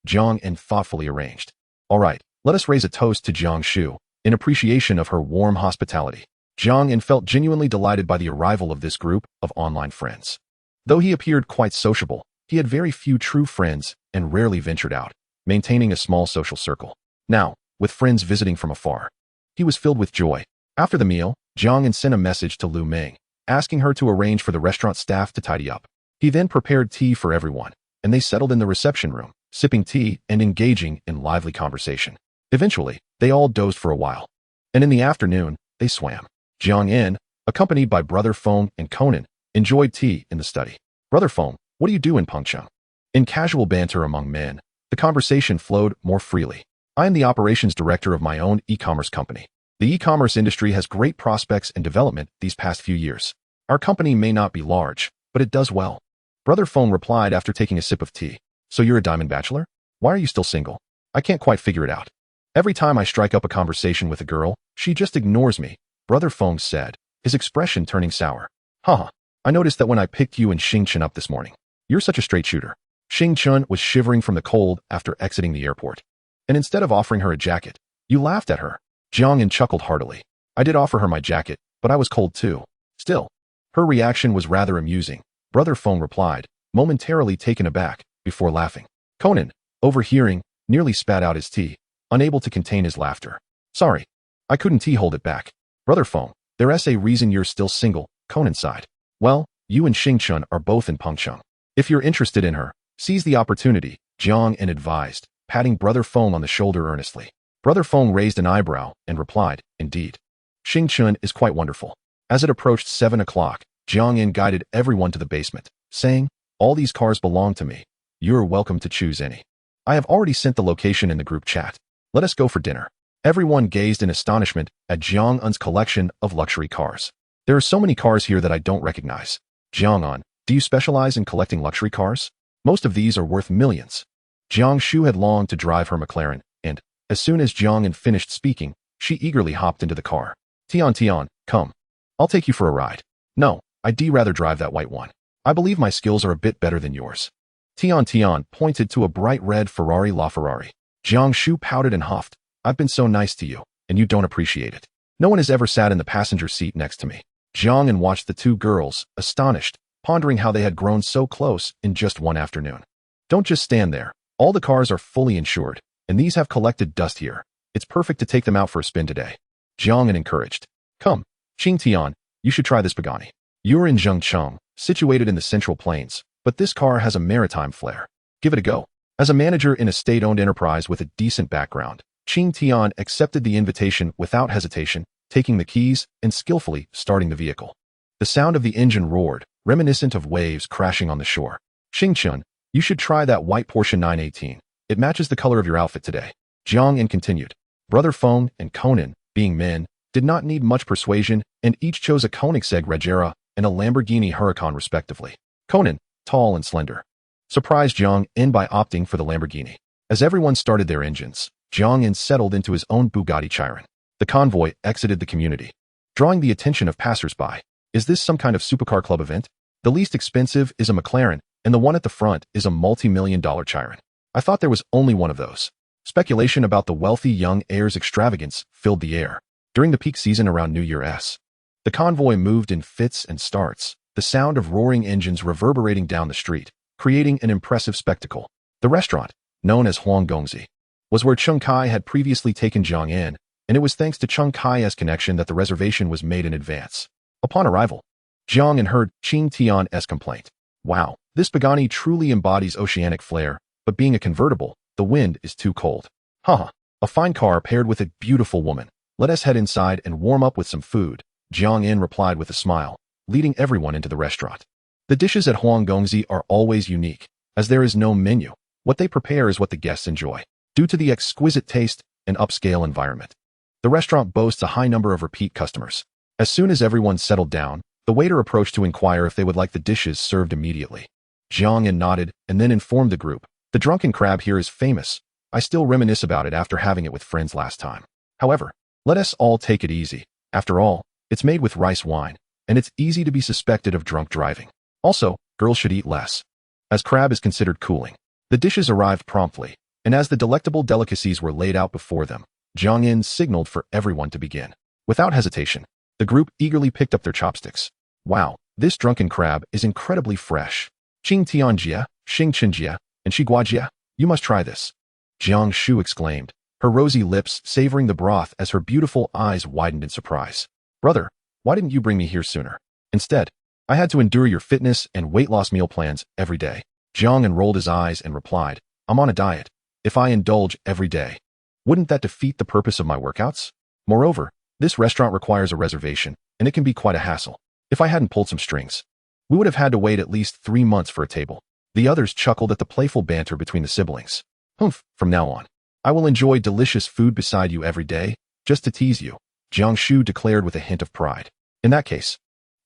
Jiang In thoughtfully arranged. All right, let us raise a toast to Jiang Shu, in appreciation of her warm hospitality. Jiang In felt genuinely delighted by the arrival of this group of online friends. Though he appeared quite sociable, he had very few true friends and rarely ventured out, maintaining a small social circle. Now, with friends visiting from afar, he was filled with joy. After the meal, Jiang In sent a message to Lu Ming, asking her to arrange for the restaurant staff to tidy up. He then prepared tea for everyone, and they settled in the reception room, sipping tea and engaging in lively conversation. Eventually, they all dozed for a while, and in the afternoon, they swam. Jiang In, accompanied by Brother Feng and Conan, enjoyed tea in the study. Brother Feng, what do you do in Pengcheng? In casual banter among men, the conversation flowed more freely. I am the operations director of my own e-commerce company. The e-commerce industry has great prospects and development these past few years. Our company may not be large, but it does well. Brother Feng replied after taking a sip of tea. So you're a diamond bachelor? Why are you still single? I can't quite figure it out. Every time I strike up a conversation with a girl, she just ignores me, Brother Feng said, his expression turning sour. Haha, I noticed that when I picked you and Xing Chen up this morning. You're such a straight shooter. Xing Chen was shivering from the cold after exiting the airport. And instead of offering her a jacket, you laughed at her. Jiang In chuckled heartily. I did offer her my jacket, but I was cold too. Still, her reaction was rather amusing, Brother Feng replied, momentarily taken aback, before laughing. Conan, overhearing, nearly spat out his tea, unable to contain his laughter. Sorry, I couldn't hold it back. Brother Feng, there's a reason you're still single, Conan sighed. Well, you and Xing Chen are both in Pengcheng. If you're interested in her, seize the opportunity, Jiang In advised, patting Brother Feng on the shoulder earnestly. Brother Feng raised an eyebrow and replied, Indeed. Xing Chen is quite wonderful. As it approached 7 o'clock, Jiang In guided everyone to the basement, saying, All these cars belong to me. You're welcome to choose any. I have already sent the location in the group chat. Let us go for dinner. Everyone gazed in astonishment at Jiang Un's collection of luxury cars. There are so many cars here that I don't recognize. Jiang Un, do you specialize in collecting luxury cars? Most of these are worth millions. Jiang Shu had longed to drive her McLaren, and, as soon as Jiang In finished speaking, she eagerly hopped into the car. Tian, come. I'll take you for a ride. No, I'd rather drive that white one. I believe my skills are a bit better than yours. Tian pointed to a bright red Ferrari LaFerrari. Jiang Shu pouted and huffed. I've been so nice to you, and you don't appreciate it. No one has ever sat in the passenger seat next to me. Jiang In watched the two girls, astonished, pondering how they had grown so close in just one afternoon. Don't just stand there. All the cars are fully insured, and these have collected dust here. It's perfect to take them out for a spin today. Jiang In encouraged. Come, Qing Tian, you should try this Pagani. You're in Zhengcheng, situated in the Central Plains, but this car has a maritime flair. Give it a go. As a manager in a state-owned enterprise with a decent background, Qing Tian accepted the invitation without hesitation, taking the keys and skillfully starting the vehicle. The sound of the engine roared, reminiscent of waves crashing on the shore. Xingchun, you should try that white Porsche 918. It matches the color of your outfit today. Jiang Yin continued. Brother Feng and Conan, being men, did not need much persuasion, and each chose a Koenigsegg Regera and a Lamborghini Huracan respectively. Conan, tall and slender, surprised Jiang Yin by opting for the Lamborghini. As everyone started their engines, Jiang Yin settled into his own Bugatti Chiron. The convoy exited the community, drawing the attention of passers-by. Is this some kind of supercar club event? The least expensive is a McLaren, and the one at the front is a multi-million-dollar Chiron. I thought there was only one of those. Speculation about the wealthy young heir's extravagance filled the air. During the peak season around New Year's, the convoy moved in fits and starts, the sound of roaring engines reverberating down the street, creating an impressive spectacle. The restaurant, known as Huanggongzi, was where Cheng Kai had previously taken Jiang Yin, and it was thanks to Cheng Kai's connection that the reservation was made in advance. Upon arrival, Jiang Yin heard Qing Tian's complaint. Wow, this Pagani truly embodies oceanic flair, but being a convertible, the wind is too cold. Haha, a fine car paired with a beautiful woman. Let us head inside and warm up with some food, Jiang Yin replied with a smile, leading everyone into the restaurant. The dishes at Huanggongzi are always unique, as there is no menu. What they prepare is what the guests enjoy. Due to the exquisite taste and upscale environment, the restaurant boasts a high number of repeat customers. As soon as everyone settled down, the waiter approached to inquire if they would like the dishes served immediately. Jiang Yin nodded and then informed the group. The drunken crab here is famous. I still reminisce about it after having it with friends last time. However, let us all take it easy. After all, it's made with rice wine, and it's easy to be suspected of drunk driving. Also, girls should eat less, as crab is considered cooling. The dishes arrived promptly, and as the delectable delicacies were laid out before them, Jiang Yin signaled for everyone to begin. Without hesitation, the group eagerly picked up their chopsticks. Wow, this drunken crab is incredibly fresh. Qing Tianjia, Xing Chenjia, and Shiguajia, you must try this. Jiang Shu exclaimed, her rosy lips savoring the broth as her beautiful eyes widened in surprise. Brother, why didn't you bring me here sooner? Instead, I had to endure your fitness and weight loss meal plans every day. Jiang Yin rolled his eyes and replied, I'm on a diet. If I indulge every day, wouldn't that defeat the purpose of my workouts? Moreover, this restaurant requires a reservation, and it can be quite a hassle. If I hadn't pulled some strings, we would have had to wait at least 3 months for a table. The others chuckled at the playful banter between the siblings. Humph, from now on, I will enjoy delicious food beside you every day, just to tease you, Jiang Shu declared with a hint of pride. In that case,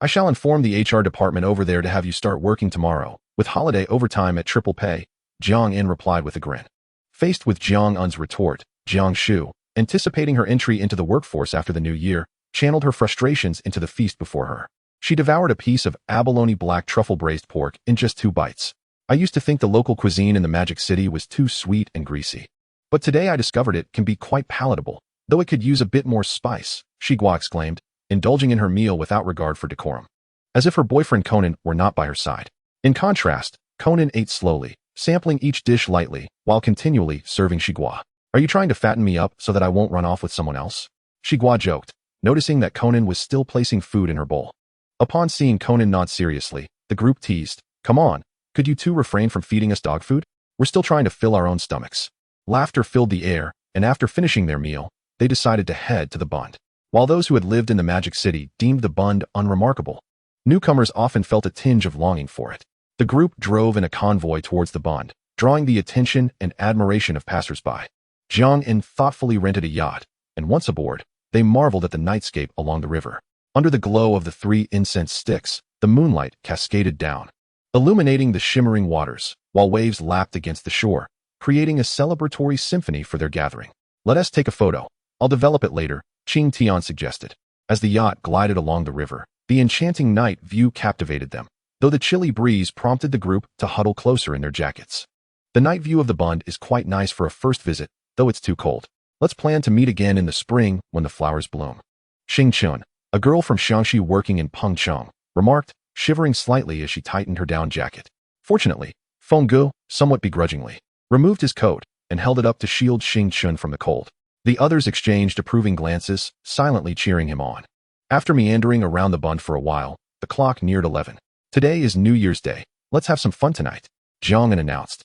I shall inform the HR department over there to have you start working tomorrow, with holiday overtime at triple pay, Jiang Yin replied with a grin. Faced with Jiang Yin's retort, Jiang Shu, anticipating her entry into the workforce after the new year, channeled her frustrations into the feast before her. She devoured a piece of abalone black truffle braised pork in just 2 bites. I used to think the local cuisine in the Magic City was too sweet and greasy. But today I discovered it can be quite palatable, though it could use a bit more spice, Shigua exclaimed, indulging in her meal without regard for decorum, as if her boyfriend Conan were not by her side. In contrast, Conan ate slowly, sampling each dish lightly, while continually serving Shigua. Are you trying to fatten me up so that I won't run off with someone else? Shigua joked, noticing that Conan was still placing food in her bowl. Upon seeing Conan nod seriously, the group teased, Come on, could you two refrain from feeding us dog food? We're still trying to fill our own stomachs. Laughter filled the air, and after finishing their meal, they decided to head to the Bund. While those who had lived in the Magic City deemed the Bund unremarkable, newcomers often felt a tinge of longing for it. The group drove in a convoy towards the Bund, drawing the attention and admiration of passers-by. Jiang Yin thoughtfully rented a yacht, and once aboard, they marveled at the nightscape along the river. Under the glow of the 3 incense sticks, the moonlight cascaded down, illuminating the shimmering waters, while waves lapped against the shore, creating a celebratory symphony for their gathering. Let us take a photo. I'll develop it later, Qing Tian suggested. As the yacht glided along the river, the enchanting night view captivated them, though the chilly breeze prompted the group to huddle closer in their jackets. The night view of the Bund is quite nice for a first visit, though it's too cold. Let's plan to meet again in the spring when the flowers bloom. Xing Chun, a girl from Shaanxi working in Pengcheng, remarked, shivering slightly as she tightened her down jacket. Fortunately, Feng Gu, somewhat begrudgingly, removed his coat and held it up to shield Xing Chun from the cold. The others exchanged approving glances, silently cheering him on. After meandering around the Bund for a while, the clock neared 11. Today is New Year's Day. Let's have some fun tonight, Jiang Yin announced,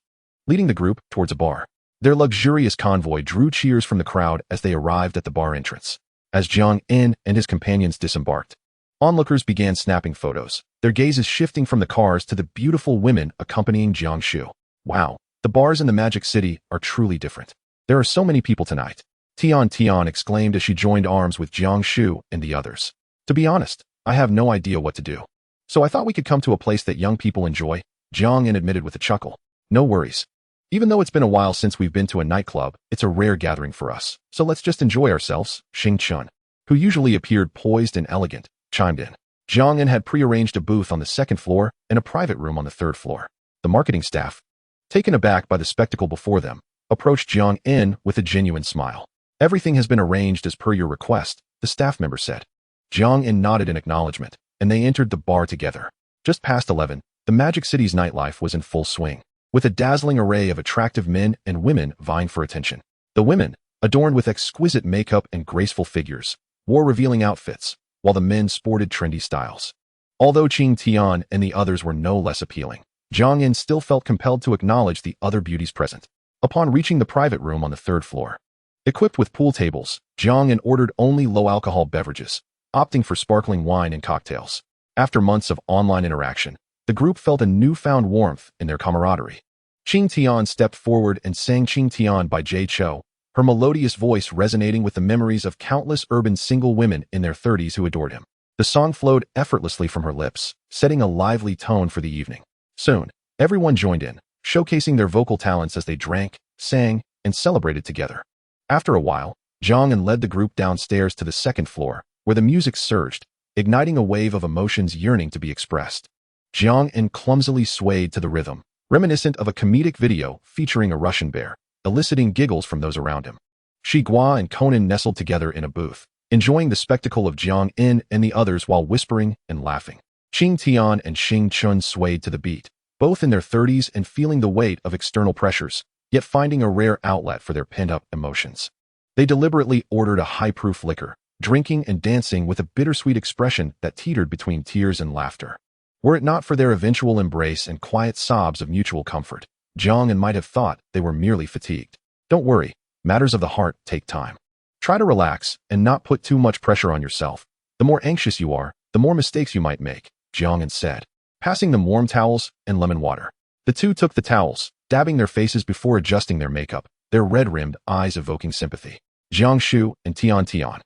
leading the group towards a bar. Their luxurious convoy drew cheers from the crowd as they arrived at the bar entrance. As Jiang In and his companions disembarked, onlookers began snapping photos, their gazes shifting from the cars to the beautiful women accompanying Jiang Shu. Wow, the bars in the Magic City are truly different. There are so many people tonight. Tian exclaimed as she joined arms with Jiang Shu and the others. To be honest, I have no idea what to do. So I thought we could come to a place that young people enjoy, Jiang In admitted with a chuckle. No worries. Even though it's been a while since we've been to a nightclub, it's a rare gathering for us. So let's just enjoy ourselves, Xing Chun, who usually appeared poised and elegant, chimed in. Jiang In had prearranged a booth on the second floor and a private room on the third floor. The marketing staff, taken aback by the spectacle before them, approached Jiang In with a genuine smile. Everything has been arranged as per your request, the staff member said. Jiang In nodded in acknowledgement, and they entered the bar together. Just past 11, the Magic City's nightlife was in full swing, with a dazzling array of attractive men and women vying for attention. The women, adorned with exquisite makeup and graceful figures, wore revealing outfits, while the men sported trendy styles. Although Qing Tian and the others were no less appealing, Jiang In still felt compelled to acknowledge the other beauties present. Upon reaching the private room on the third floor, equipped with pool tables, Jiang In ordered only low-alcohol beverages, opting for sparkling wine and cocktails. After months of online interaction, the group felt a newfound warmth in their camaraderie. Qing Tian stepped forward and sang Qing Tian by Jay Chou, her melodious voice resonating with the memories of countless urban single women in their 30s who adored him. The song flowed effortlessly from her lips, setting a lively tone for the evening. Soon, everyone joined in, showcasing their vocal talents as they drank, sang, and celebrated together. After a while, Jiang In led the group downstairs to the second floor, where the music surged, igniting a wave of emotions yearning to be expressed. Jiang In clumsily swayed to the rhythm, reminiscent of a comedic video featuring a Russian bear, eliciting giggles from those around him. Shi Guo and Conan nestled together in a booth, enjoying the spectacle of Jiang In and the others while whispering and laughing. Qing Tian and Xing Chun swayed to the beat, both in their 30s and feeling the weight of external pressures, yet finding a rare outlet for their pent-up emotions. They deliberately ordered a high-proof liquor, drinking and dancing with a bittersweet expression that teetered between tears and laughter. Were it not for their eventual embrace and quiet sobs of mutual comfort, Jiang In might have thought they were merely fatigued. Don't worry, matters of the heart take time. Try to relax and not put too much pressure on yourself. The more anxious you are, the more mistakes you might make, Jiang In said, passing them warm towels and lemon water. The two took the towels, dabbing their faces before adjusting their makeup, their red-rimmed eyes evoking sympathy. Jiang Shu and Tian,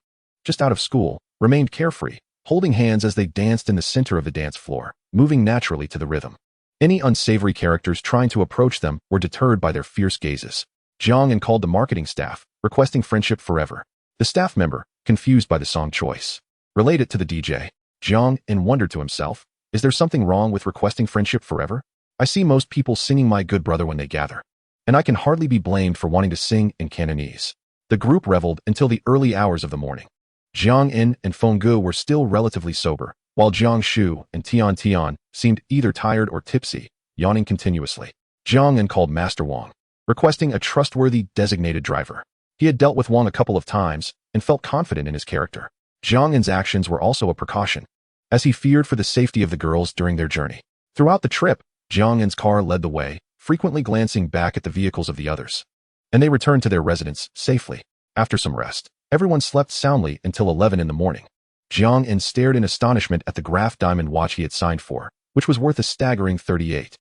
just out of school, remained carefree, holding hands as they danced in the center of the dance floor, moving naturally to the rhythm. Any unsavory characters trying to approach them were deterred by their fierce gazes. Jiang In called the marketing staff, requesting friendship forever. The staff member, confused by the song choice, relayed it to the DJ. Jiang In wondered to himself, is there something wrong with requesting friendship forever? I see most people singing My Good Brother when they gather, and I can hardly be blamed for wanting to sing in Cantonese. The group reveled until the early hours of the morning. Jiang In and Feng Gu were still relatively sober, while Jiang Shu and Tian seemed either tired or tipsy, yawning continuously. Jiang In called Master Wang, requesting a trustworthy designated driver. He had dealt with Wang a couple of times and felt confident in his character. Jiang In's actions were also a precaution, as he feared for the safety of the girls during their journey. Throughout the trip, Jiang In's car led the way, frequently glancing back at the vehicles of the others. And they returned to their residence safely. After some rest, everyone slept soundly until 11 in the morning. Jiang In stared in astonishment at the Graf diamond watch he had signed for, which was worth a staggering 38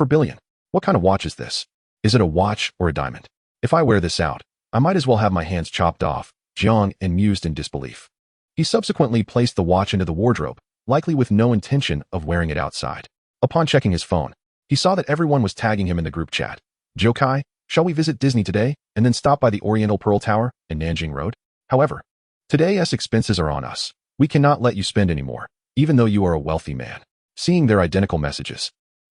billion. What kind of watch is this? Is it a watch or a diamond? If I wear this out, I might as well have my hands chopped off, Jiang In mused in disbelief. He subsequently placed the watch into the wardrobe, likely with no intention of wearing it outside. Upon checking his phone, he saw that everyone was tagging him in the group chat. Jokai, shall we visit Disney today and then stop by the Oriental Pearl Tower and Nanjing Road? However, today's expenses are on us. We cannot let you spend anymore, even though you are a wealthy man. Seeing their identical messages,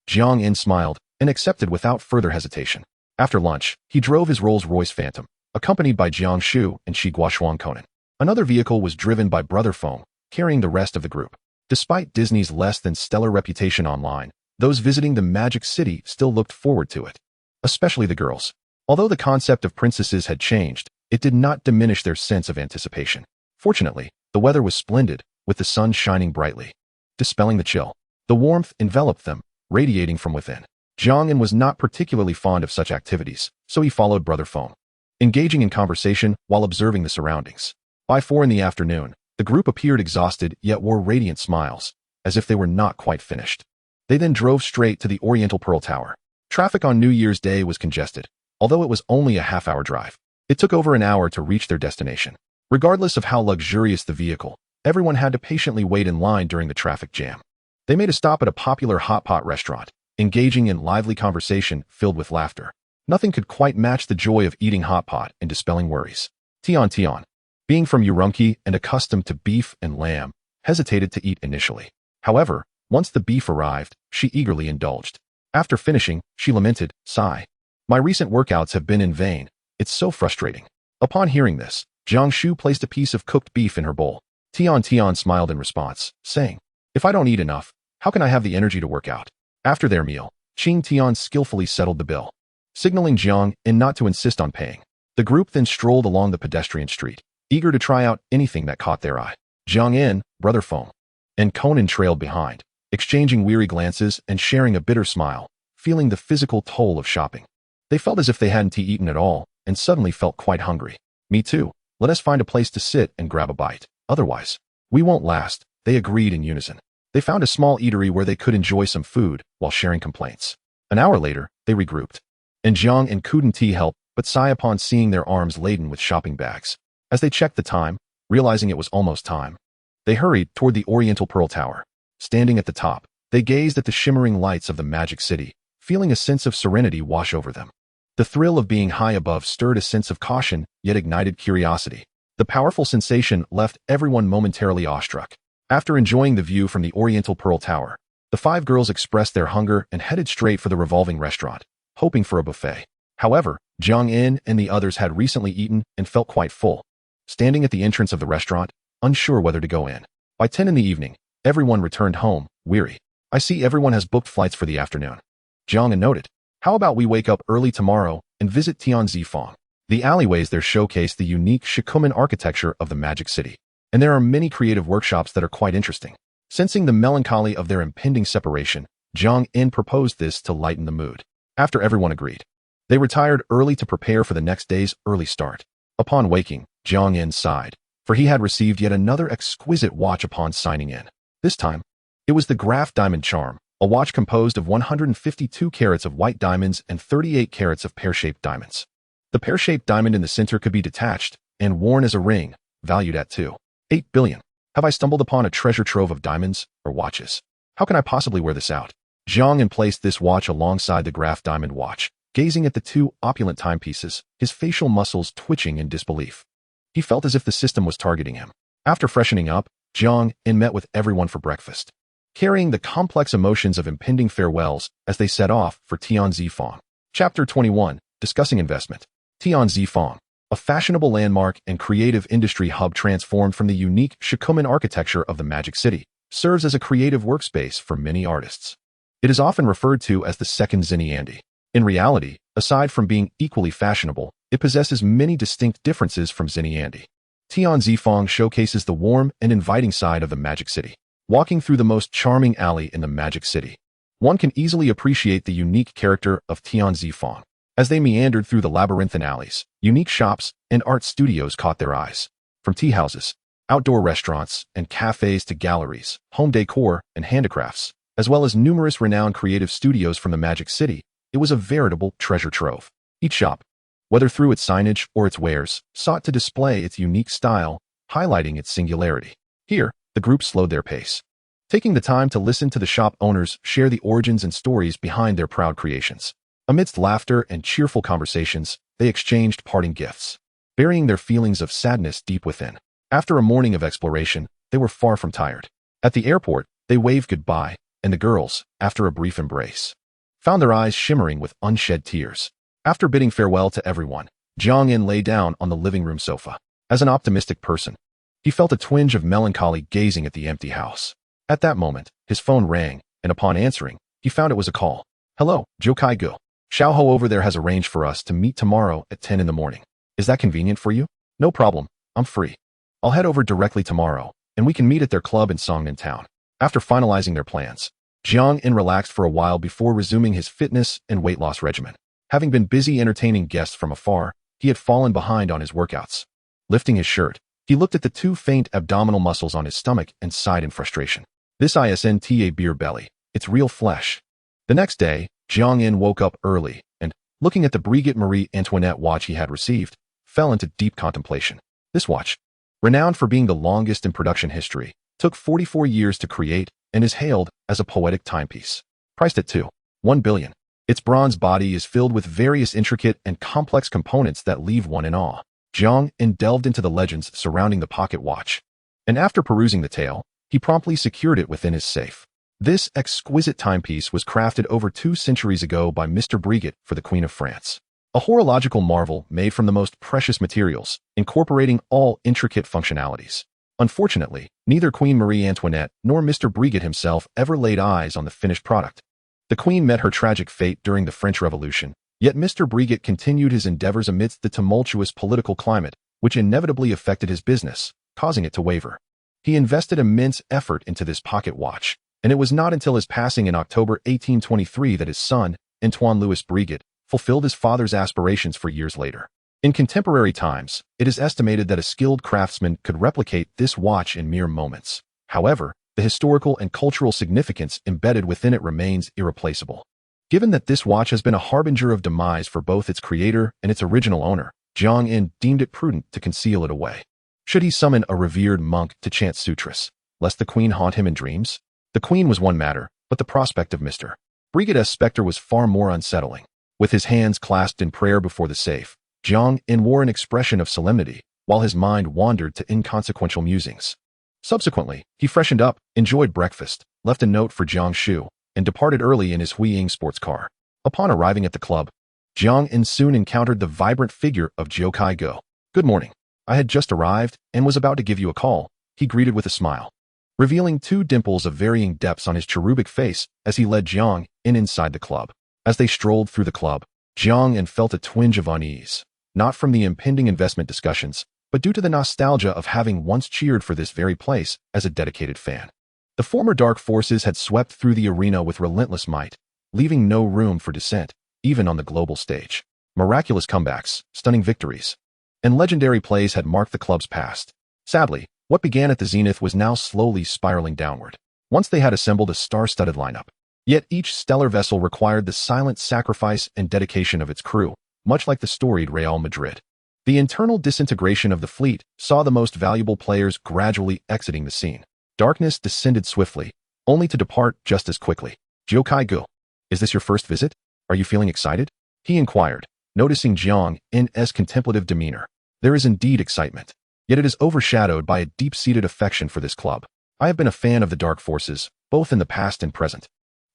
Jiang In smiled and accepted without further hesitation. After lunch, he drove his Rolls-Royce Phantom, accompanied by Jiang Shu and Shi Guoshuang Conan. Another vehicle was driven by Brother Feng, carrying the rest of the group. Despite Disney's less than stellar reputation online, those visiting the Magic City still looked forward to it, especially the girls. Although the concept of princesses had changed, it did not diminish their sense of anticipation. Fortunately, the weather was splendid, with the sun shining brightly, dispelling the chill. The warmth enveloped them, radiating from within. Jiang was not particularly fond of such activities, so he followed Brother Feng, engaging in conversation while observing the surroundings. By 4 in the afternoon, the group appeared exhausted yet wore radiant smiles, as if they were not quite finished. They then drove straight to the Oriental Pearl Tower. Traffic on New Year's Day was congested, although it was only a half-hour drive. It took over an hour to reach their destination. Regardless of how luxurious the vehicle, everyone had to patiently wait in line during the traffic jam. They made a stop at a popular hot pot restaurant, engaging in lively conversation filled with laughter. Nothing could quite match the joy of eating hot pot and dispelling worries. Tian, being from Urumqi and accustomed to beef and lamb, hesitated to eat initially. However, once the beef arrived, she eagerly indulged. After finishing, she lamented, "Sigh. My recent workouts have been in vain. It's so frustrating." Upon hearing this, Jiang Shu placed a piece of cooked beef in her bowl. Tian smiled in response, saying, "If I don't eat enough, how can I have the energy to work out?" After their meal, Qing Tian skillfully settled the bill, signaling Jiang not to insist on paying. The group then strolled along the pedestrian street, eager to try out anything that caught their eye. Jiang, Brother Feng, and Conan trailed behind, exchanging weary glances and sharing a bitter smile, feeling the physical toll of shopping. They felt as if they hadn't eaten at all and suddenly felt quite hungry. "Me too. Let us find a place to sit and grab a bite. Otherwise, we won't last," they agreed in unison. They found a small eatery where they could enjoy some food while sharing complaints. An hour later, they regrouped, and Jiang couldn't help but sigh upon seeing their arms laden with shopping bags. As they checked the time, realizing it was almost time, they hurried toward the Oriental Pearl Tower. Standing at the top, they gazed at the shimmering lights of the Magic City, feeling a sense of serenity wash over them. The thrill of being high above stirred a sense of caution, yet ignited curiosity. The powerful sensation left everyone momentarily awestruck. After enjoying the view from the Oriental Pearl Tower, the 5 girls expressed their hunger and headed straight for the revolving restaurant, hoping for a buffet. However, Jiang and the others had recently eaten and felt quite full, standing at the entrance of the restaurant, unsure whether to go in. By 10 in the evening, everyone returned home, weary. "I see everyone has booked flights for the afternoon," Jiang noted. "How about we wake up early tomorrow and visit Tianzifang?" The alleyways there showcase the unique Shikumen architecture of the Magic City, and there are many creative workshops that are quite interesting. Sensing the melancholy of their impending separation, Jiang proposed this to lighten the mood. After everyone agreed, they retired early to prepare for the next day's early start. Upon waking, Jiang sighed, for he had received yet another exquisite watch upon signing in. This time, it was the Graf Diamond Charm, a watch composed of 152 carats of white diamonds and 38 carats of pear-shaped diamonds. The pear-shaped diamond in the center could be detached and worn as a ring, valued at 2.8 billion. Have I stumbled upon a treasure trove of diamonds or watches? How can I possibly wear this out? Jiang placed this watch alongside the Graf Diamond watch, gazing at the 2 opulent timepieces, his facial muscles twitching in disbelief. He felt as if the system was targeting him. After freshening up, Jiang met with everyone for breakfast, carrying the complex emotions of impending farewells as they set off for Tianzifang. Chapter 21, Discussing Investment. Tianzifang, a fashionable landmark and creative industry hub transformed from the unique Shikumen architecture of the Magic City, serves as a creative workspace for many artists. It is often referred to as the second Xinyiandi. In reality, aside from being equally fashionable, it possesses many distinct differences from Xinyiandi. Tianzifang showcases the warm and inviting side of the Magic City. Walking through the most charming alley in the Magic City, one can easily appreciate the unique character of Tianzifang. As they meandered through the labyrinthine alleys, unique shops and art studios caught their eyes. From tea houses, outdoor restaurants, and cafes to galleries, home decor, and handicrafts, as well as numerous renowned creative studios from the Magic City, it was a veritable treasure trove. Each shop, whether through its signage or its wares, sought to display its unique style, highlighting its singularity. Here, the group slowed their pace, taking the time to listen to the shop owners share the origins and stories behind their proud creations. Amidst laughter and cheerful conversations, they exchanged parting gifts, burying their feelings of sadness deep within. After a morning of exploration, they were far from tired. At the airport, they waved goodbye, and the girls, after a brief embrace, found their eyes shimmering with unshed tears. After bidding farewell to everyone, Jiang lay down on the living room sofa. As an optimistic person, he felt a twinge of melancholy gazing at the empty house. At that moment, his phone rang, and upon answering, he found it was a call. "Hello, Jokai-gu. Xiaoho over there has arranged for us to meet tomorrow at 10 in the morning. Is that convenient for you?" "No problem. I'm free. I'll head over directly tomorrow, and we can meet at their club in Songnan Town." After finalizing their plans, Jiang In relaxed for a while before resuming his fitness and weight loss regimen. Having been busy entertaining guests from afar, he had fallen behind on his workouts. Lifting his shirt, he looked at the two faint abdominal muscles on his stomach and sighed in frustration. This isn't a beer belly, it's real flesh. The next day, Jiang In woke up early and, looking at the Brigitte Marie Antoinette watch he had received, fell into deep contemplation. This watch, renowned for being the longest in production history, took 44 years to create and is hailed as a poetic timepiece. Priced at $1 billion. Its bronze body is filled with various intricate and complex components that leave one in awe. Jiang In delved into the legends surrounding the pocket watch, and after perusing the tale, he promptly secured it within his safe. This exquisite timepiece was crafted over 2 centuries ago by Mr. Brigitte for the Queen of France. A horological marvel made from the most precious materials, incorporating all intricate functionalities. Unfortunately, neither Queen Marie Antoinette nor Mr. Brigitte himself ever laid eyes on the finished product. The Queen met her tragic fate during the French Revolution, yet Mr. Brigitte continued his endeavors amidst the tumultuous political climate, which inevitably affected his business, causing it to waver. He invested immense effort into this pocket watch, and it was not until his passing in October 1823 that his son, Antoine Louis Brigitte, fulfilled his father's aspirations for years later. In contemporary times, it is estimated that a skilled craftsman could replicate this watch in mere moments. However, the historical and cultural significance embedded within it remains irreplaceable. Given that this watch has been a harbinger of demise for both its creator and its original owner, Jiang In deemed it prudent to conceal it away. Should he summon a revered monk to chant sutras, lest the Queen haunt him in dreams? The Queen was one matter, but the prospect of Mr. Brigitte's specter was far more unsettling. With his hands clasped in prayer before the safe, Jiang In wore an expression of solemnity, while his mind wandered to inconsequential musings. Subsequently, he freshened up, enjoyed breakfast, left a note for Jiang Shu, and departed early in his Huiying sports car. Upon arriving at the club, Jiang In soon encountered the vibrant figure of Zhou Kai-go. "Good morning. I had just arrived and was about to give you a call," he greeted with a smile, revealing 2 dimples of varying depths on his cherubic face as he led Jiang In inside the club. As they strolled through the club, Jiang In felt a twinge of unease, not from the impending investment discussions, but due to the nostalgia of having once cheered for this very place as a dedicated fan. The former dark forces had swept through the arena with relentless might, leaving no room for dissent, even on the global stage. Miraculous comebacks, stunning victories, and legendary plays had marked the club's past. Sadly, what began at the zenith was now slowly spiraling downward. Once they had assembled a star-studded lineup, yet each stellar vessel required the silent sacrifice and dedication of its crew, much like the storied Real Madrid. The internal disintegration of the fleet saw the most valuable players gradually exiting the scene. Darkness descended swiftly, only to depart just as quickly. "Zhou Kai-go, is this your first visit? Are you feeling excited?" he inquired, noticing Jiang In's contemplative demeanor. "There is indeed excitement, yet it is overshadowed by a deep-seated affection for this club. I have been a fan of the dark forces, both in the past and present,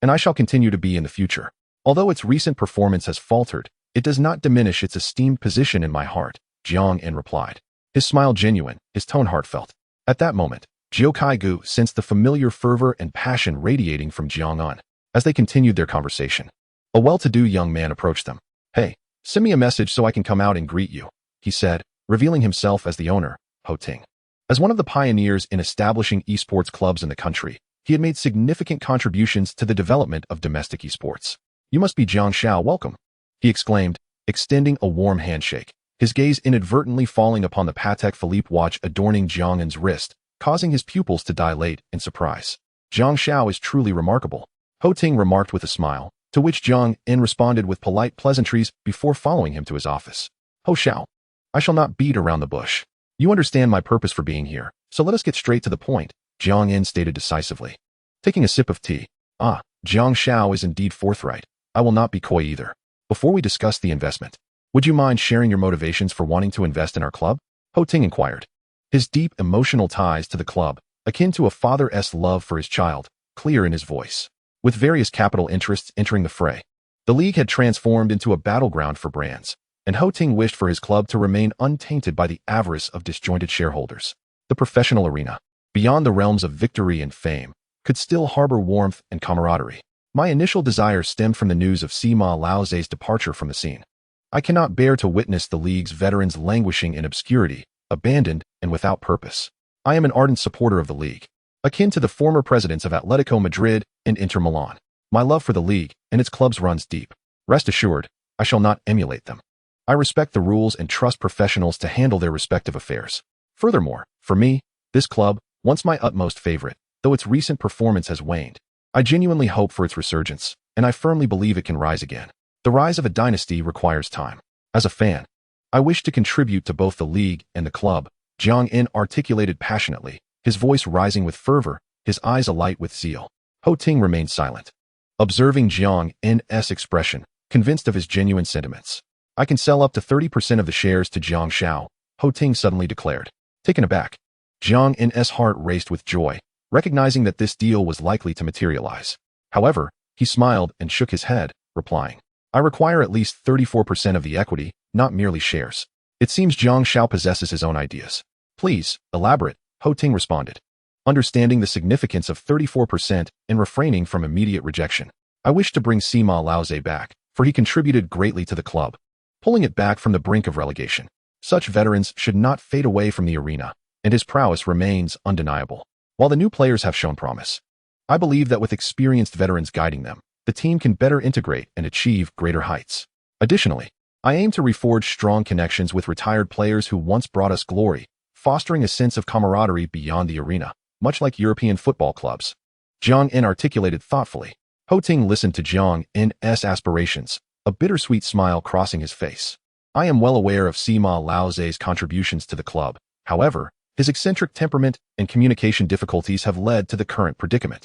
and I shall continue to be in the future. Although its recent performance has faltered, it does not diminish its esteemed position in my heart," Jiang In replied, his smile genuine, his tone heartfelt. At that moment, Zhou Kai-go sensed the familiar fervor and passion radiating from Jiang In. As they continued their conversation, a well-to-do young man approached them. "Hey, send me a message so I can come out and greet you," he said, revealing himself as the owner, Ho Ting. As one of the pioneers in establishing esports clubs in the country, he had made significant contributions to the development of domestic esports. "You must be Jiang Xiao, welcome," he exclaimed, extending a warm handshake, his gaze inadvertently falling upon the Patek Philippe watch adorning Jiang In's wrist, causing his pupils to dilate in surprise. "Jiang Xiao is truly remarkable," Ho Ting remarked with a smile, to which Jiang In responded with polite pleasantries before following him to his office. "Ho Xiao, I shall not beat around the bush. You understand my purpose for being here, so let us get straight to the point," Jiang In stated decisively. Taking a sip of tea, Jiang Xiao is indeed forthright. "I will not be coy either. Before we discuss the investment, would you mind sharing your motivations for wanting to invest in our club?" Ho Ting inquired, his deep emotional ties to the club, akin to a father's love for his child, clear in his voice. With various capital interests entering the fray, the league had transformed into a battleground for brands, and Ho Ting wished for his club to remain untainted by the avarice of disjointed shareholders. The professional arena, beyond the realms of victory and fame, could still harbor warmth and camaraderie. My initial desire stemmed from the news of Sima Laoze's departure from the scene. I cannot bear to witness the league's veterans languishing in obscurity, abandoned and without purpose. I am an ardent supporter of the league, akin to the former presidents of Atletico Madrid and Inter Milan. My love for the league and its clubs runs deep. Rest assured, I shall not emulate them. I respect the rules and trust professionals to handle their respective affairs. Furthermore, for me, this club, once my utmost favorite, though its recent performance has waned, I genuinely hope for its resurgence, and I firmly believe it can rise again. The rise of a dynasty requires time. As a fan, I wish to contribute to both the league and the club, Jiang In articulated passionately, his voice rising with fervor, his eyes alight with zeal. Ho Ting remained silent, observing Jiang In's expression, convinced of his genuine sentiments. I can sell up to 30% of the shares to Jiang Shao, Ho Ting suddenly declared. Taken aback, Jiang In's heart raced with joy, recognizing that this deal was likely to materialize. However, he smiled and shook his head, replying, I require at least 34% of the equity, not merely shares. It seems Jiang Shao possesses his own ideas. Please, elaborate, Ho Ting responded, understanding the significance of 34% and refraining from immediate rejection. I wish to bring Sima Laoze back, for he contributed greatly to the club, pulling it back from the brink of relegation. Such veterans should not fade away from the arena, and his prowess remains undeniable. While the new players have shown promise, I believe that with experienced veterans guiding them, the team can better integrate and achieve greater heights. Additionally, I aim to reforge strong connections with retired players who once brought us glory, fostering a sense of camaraderie beyond the arena, much like European football clubs. Jiang In articulated thoughtfully. Ho Ting listened to Jiang In's aspirations, a bittersweet smile crossing his face. I am well aware of Sima Laoze's contributions to the club. However, his eccentric temperament and communication difficulties have led to the current predicament.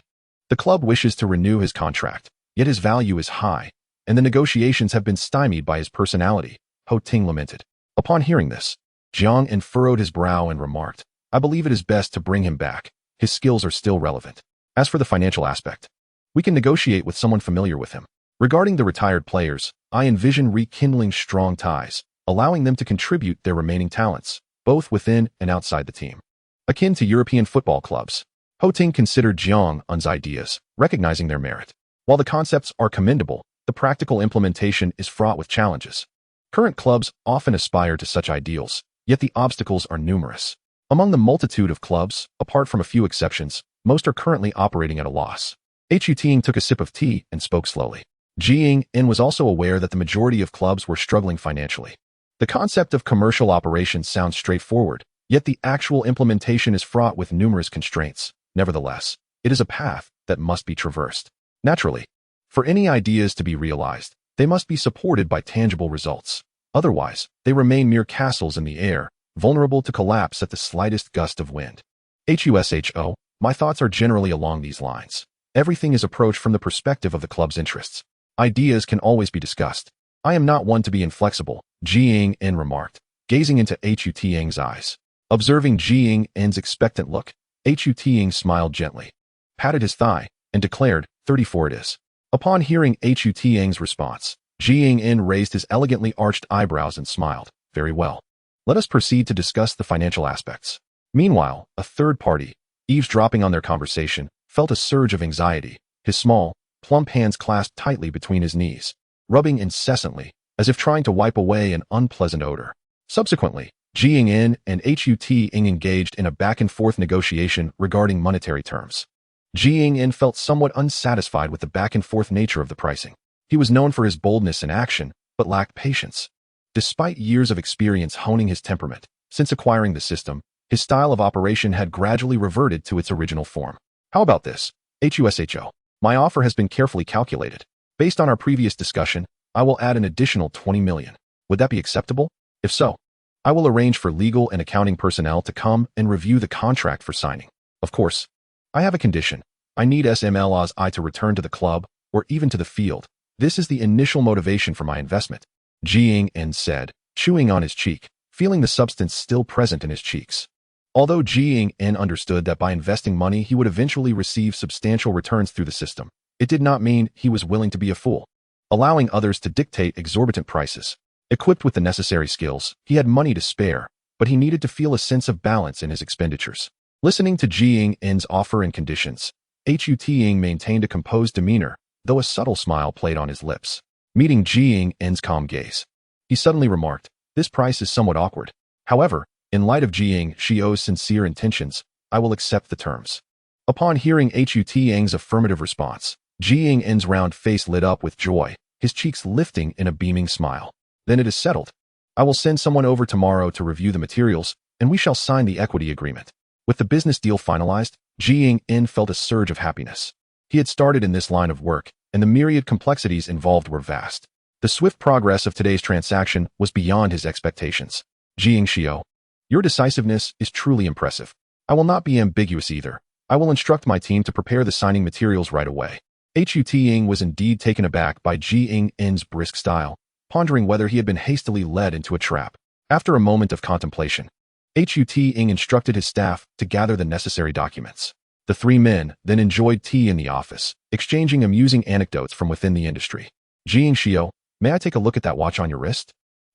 The club wishes to renew his contract, yet his value is high, and the negotiations have been stymied by his personality, Ho Ting lamented. Upon hearing this, Jiang In furrowed his brow and remarked, I believe it is best to bring him back. His skills are still relevant. As for the financial aspect, we can negotiate with someone familiar with him. Regarding the retired players, I envision rekindling strong ties, allowing them to contribute their remaining talents, both within and outside the team. Akin to European football clubs, Ho Ting considered Jiang In's ideas, recognizing their merit. While the concepts are commendable, the practical implementation is fraught with challenges. Current clubs often aspire to such ideals, yet the obstacles are numerous. Among the multitude of clubs, apart from a few exceptions, most are currently operating at a loss. Hu Ting took a sip of tea and spoke slowly. Jiang In was also aware that the majority of clubs were struggling financially. The concept of commercial operations sounds straightforward, yet the actual implementation is fraught with numerous constraints. Nevertheless, it is a path that must be traversed. Naturally, for any ideas to be realized, they must be supported by tangible results. Otherwise, they remain mere castles in the air, vulnerable to collapse at the slightest gust of wind. HUSHO, my thoughts are generally along these lines. Everything is approached from the perspective of the club's interests. Ideas can always be discussed. I am not one to be inflexible, Jiang In remarked, gazing into Hu Tiang's eyes. Observing Jiang In's expectant look, Hu Tiang smiled gently, patted his thigh, and declared, 34 it is. Upon hearing Hu Tiang's response, Jiang In raised his elegantly arched eyebrows and smiled. Very well. Let us proceed to discuss the financial aspects. Meanwhile, a third party, eavesdropping on their conversation, felt a surge of anxiety, his small, plump hands clasped tightly between his knees, rubbing incessantly, as if trying to wipe away an unpleasant odor. Subsequently, Jiang In and Hu Tiang engaged in a back-and-forth negotiation regarding monetary terms. Jiang In felt somewhat unsatisfied with the back-and-forth nature of the pricing. He was known for his boldness in action, but lacked patience. Despite years of experience honing his temperament, since acquiring the system, his style of operation had gradually reverted to its original form. How about this? HUSHO. My offer has been carefully calculated. Based on our previous discussion, I will add an additional 20 million. Would that be acceptable? If so, I will arrange for legal and accounting personnel to come and review the contract for signing. Of course, I have a condition. I need SMLA's I to return to the club, or even to the field. This is the initial motivation for my investment, Jiang In said, chewing on his cheek, feeling the substance still present in his cheeks. Although Jiang In understood that by investing money he would eventually receive substantial returns through the system, it did not mean he was willing to be a fool, allowing others to dictate exorbitant prices. Equipped with the necessary skills, he had money to spare, but he needed to feel a sense of balance in his expenditures. Listening to Jiang In's offer and conditions, Hu Tiang maintained a composed demeanor, though a subtle smile played on his lips. Meeting Jiang In's calm gaze, he suddenly remarked, this price is somewhat awkward. However, in light of Jiang Shio's sincere intentions, I will accept the terms. Upon hearing Hu Tiang's affirmative response, Ji Ying's round face lit up with joy, his cheeks lifting in a beaming smile. Then it is settled. I will send someone over tomorrow to review the materials, and we shall sign the equity agreement. With the business deal finalized, Ji Ying felt a surge of happiness. He had started in this line of work, and the myriad complexities involved were vast. The swift progress of today's transaction was beyond his expectations. Ji Yingxiao, your decisiveness is truly impressive. I will not be ambiguous either. I will instruct my team to prepare the signing materials right away. Hu Tiang was indeed taken aback by Ji Ying's brisk style, pondering whether he had been hastily led into a trap. After a moment of contemplation, Hu Tiang instructed his staff to gather the necessary documents. The three men then enjoyed tea in the office, exchanging amusing anecdotes from within the industry. Ji Yingxiao, may I take a look at that watch on your wrist?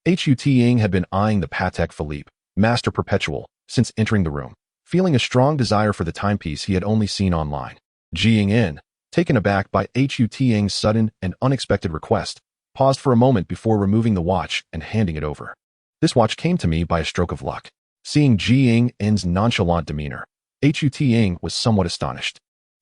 Hu Tiang had been eyeing the Patek Philippe, Master Perpetual, since entering the room, feeling a strong desire for the timepiece he had only seen online. Ji Ying, taken aback by Hu Tiang's sudden and unexpected request, paused for a moment before removing the watch and handing it over. This watch came to me by a stroke of luck. Seeing Ji Ying's nonchalant demeanor, Hu Tiang was somewhat astonished.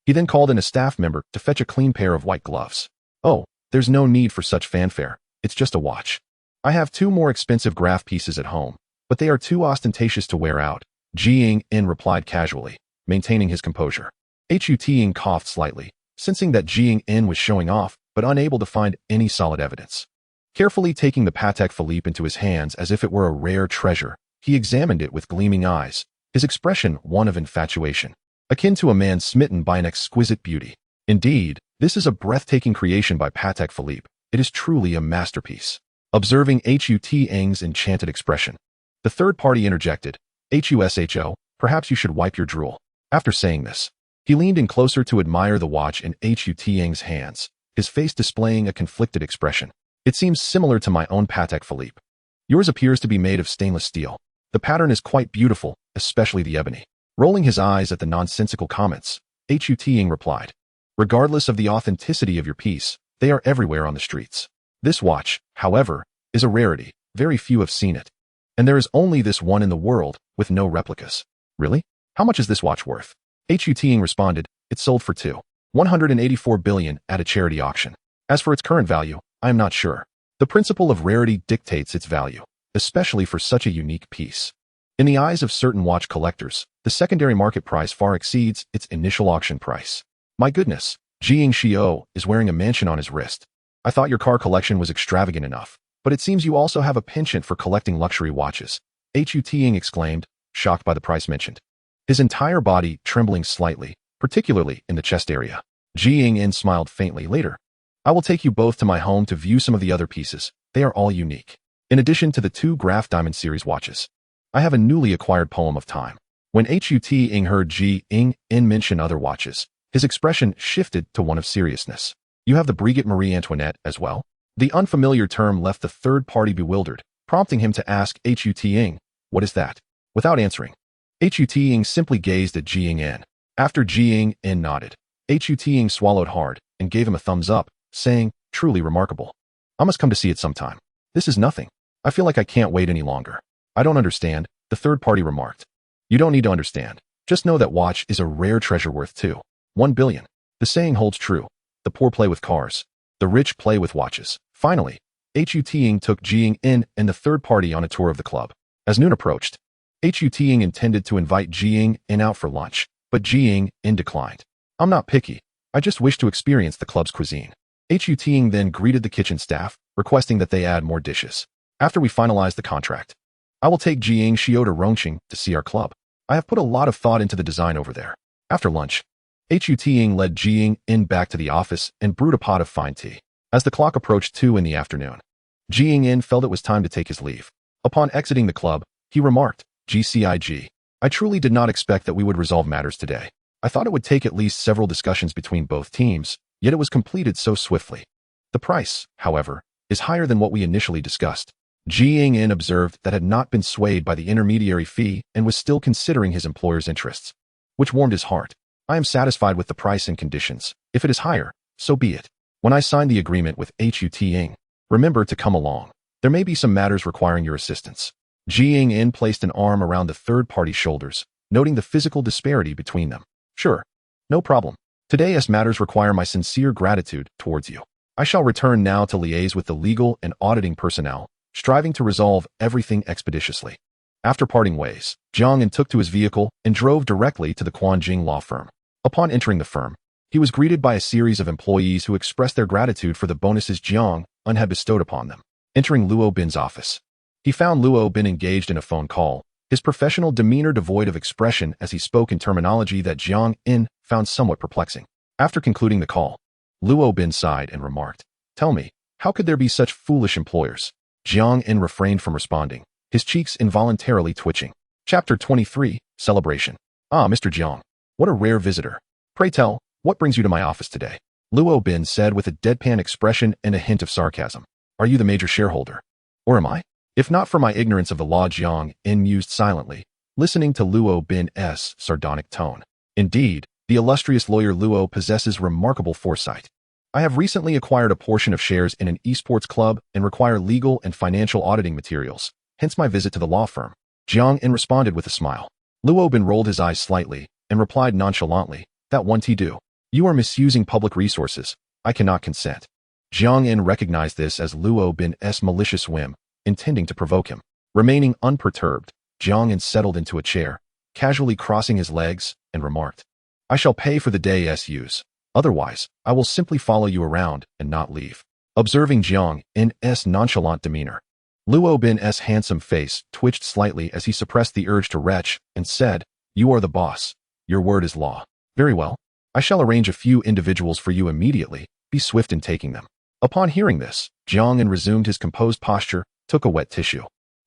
He then called in a staff member to fetch a clean pair of white gloves. Oh, there's no need for such fanfare. It's just a watch. I have two more expensive graph pieces at home, but they are too ostentatious to wear out, Ji Ying replied casually, maintaining his composure. Hu Tiang coughed slightly, sensing that Ji Ying was showing off, but unable to find any solid evidence. Carefully taking the Patek Philippe into his hands as if it were a rare treasure, he examined it with gleaming eyes, his expression one of infatuation, akin to a man smitten by an exquisite beauty. Indeed, this is a breathtaking creation by Patek Philippe. It is truly a masterpiece. Observing Hu Tiang's enchanted expression, the third party interjected, Husho, perhaps you should wipe your drool. After saying this, he leaned in closer to admire the watch in Hu Tiang's hands, his face displaying a conflicted expression. It seems similar to my own Patek Philippe. Yours appears to be made of stainless steel. The pattern is quite beautiful, especially the ebony. Rolling his eyes at the nonsensical comments, Hu Tiang replied, regardless of the authenticity of your piece, they are everywhere on the streets. This watch, however, is a rarity. Very few have seen it. And there is only this one in the world, with no replicas. Really? How much is this watch worth? Hu Tiang responded, it sold for 184 billion at a charity auction. As for its current value, I am not sure. The principle of rarity dictates its value, especially for such a unique piece. In the eyes of certain watch collectors, the secondary market price far exceeds its initial auction price. My goodness, Ji Yingxiao is wearing a mansion on his wrist. I thought your car collection was extravagant enough, but it seems you also have a penchant for collecting luxury watches, Hu Tiang exclaimed, shocked by the price mentioned. His entire body trembling slightly, particularly in the chest area. Ji Ying smiled faintly later. I will take you both to my home to view some of the other pieces. They are all unique. In addition to the 2 Graph Diamond series watches, I have a newly acquired poem of time. When Hu Tiang heard Ji Ying mention other watches, his expression shifted to one of seriousness. You have the Brigitte Marie Antoinette as well? The unfamiliar term left the third party bewildered, prompting him to ask Hu Tiang, what is that? Without answering, Hu Tiang simply gazed at Ji Ying. After Ji Ying nodded, Hu Tiang swallowed hard and gave him a thumbs up, saying, truly remarkable. I must come to see it sometime. This is nothing. I feel like I can't wait any longer. I don't understand, the third party remarked. You don't need to understand. Just know that watch is a rare treasure worth 1 billion. The saying holds true. The poor play with cars. The rich play with watches. Finally, Hu Tiang took Ji Ying and the third party on a tour of the club. As noon approached, Hu Tiang intended to invite Ji Ying out for lunch, but Ji Ying declined. I'm not picky. I just wish to experience the club's cuisine. Hu Tiang then greeted the kitchen staff, requesting that they add more dishes. After we finalize the contract, I will take Ji Yingxiao to Rongqing to see our club. I have put a lot of thought into the design over there. After lunch, Hu Tiang led Ji Ying back to the office and brewed a pot of fine tea. As the clock approached 2 in the afternoon, Ji Ying felt it was time to take his leave. Upon exiting the club, he remarked, GCIG, I truly did not expect that we would resolve matters today. I thought it would take at least several discussions between both teams, yet it was completed so swiftly. The price, however, is higher than what we initially discussed. Ji Ying observed that had not been swayed by the intermediary fee and was still considering his employer's interests, which warmed his heart. I am satisfied with the price and conditions. If it is higher, so be it. When I sign the agreement with Hu Tiang, remember to come along. There may be some matters requiring your assistance. Ji Ying placed an arm around the third party's shoulders, noting the physical disparity between them. Sure. No problem. Today's matters require my sincere gratitude towards you. I shall return now to liaise with the legal and auditing personnel, striving to resolve everything expeditiously. After parting ways, Jiang En took to his vehicle and drove directly to the Quanjing law firm. Upon entering the firm, he was greeted by a series of employees who expressed their gratitude for the bonuses Jiang En had bestowed upon them. Entering Luo Bin's office, he found Luo Bin engaged in a phone call, his professional demeanor devoid of expression as he spoke in terminology that Jiang En found somewhat perplexing. After concluding the call, Luo Bin sighed and remarked, "Tell me, how could there be such foolish employers?" Jiang En refrained from responding, his cheeks involuntarily twitching. Chapter 23, Celebration. "Ah, Mr. Jiang, what a rare visitor. Pray tell, what brings you to my office today?" Luo Bin said with a deadpan expression and a hint of sarcasm. "Are you the major shareholder? Or am I?" If not for my ignorance of the law, Jiang En mused silently, listening to Luo Bin's sardonic tone. Indeed, the illustrious lawyer Luo possesses remarkable foresight. "I have recently acquired a portion of shares in an esports club and require legal and financial auditing materials, hence my visit to the law firm." Jiang En responded with a smile. Luo Bin rolled his eyes slightly and replied nonchalantly, "That won't do. You are misusing public resources. I cannot consent." Jiang En recognized this as Luo Bin's malicious whim, intending to provoke him. Remaining unperturbed, Jiang En settled into a chair, casually crossing his legs, and remarked, "I shall pay for the day's use. Otherwise, I will simply follow you around and not leave." Observing Jiang En's nonchalant demeanor, Luo Bin's handsome face twitched slightly as he suppressed the urge to retch and said, "You are the boss. Your word is law. Very well. I shall arrange a few individuals for you immediately. Be swift in taking them." Upon hearing this, Jiang En resumed his composed posture, took a wet tissue,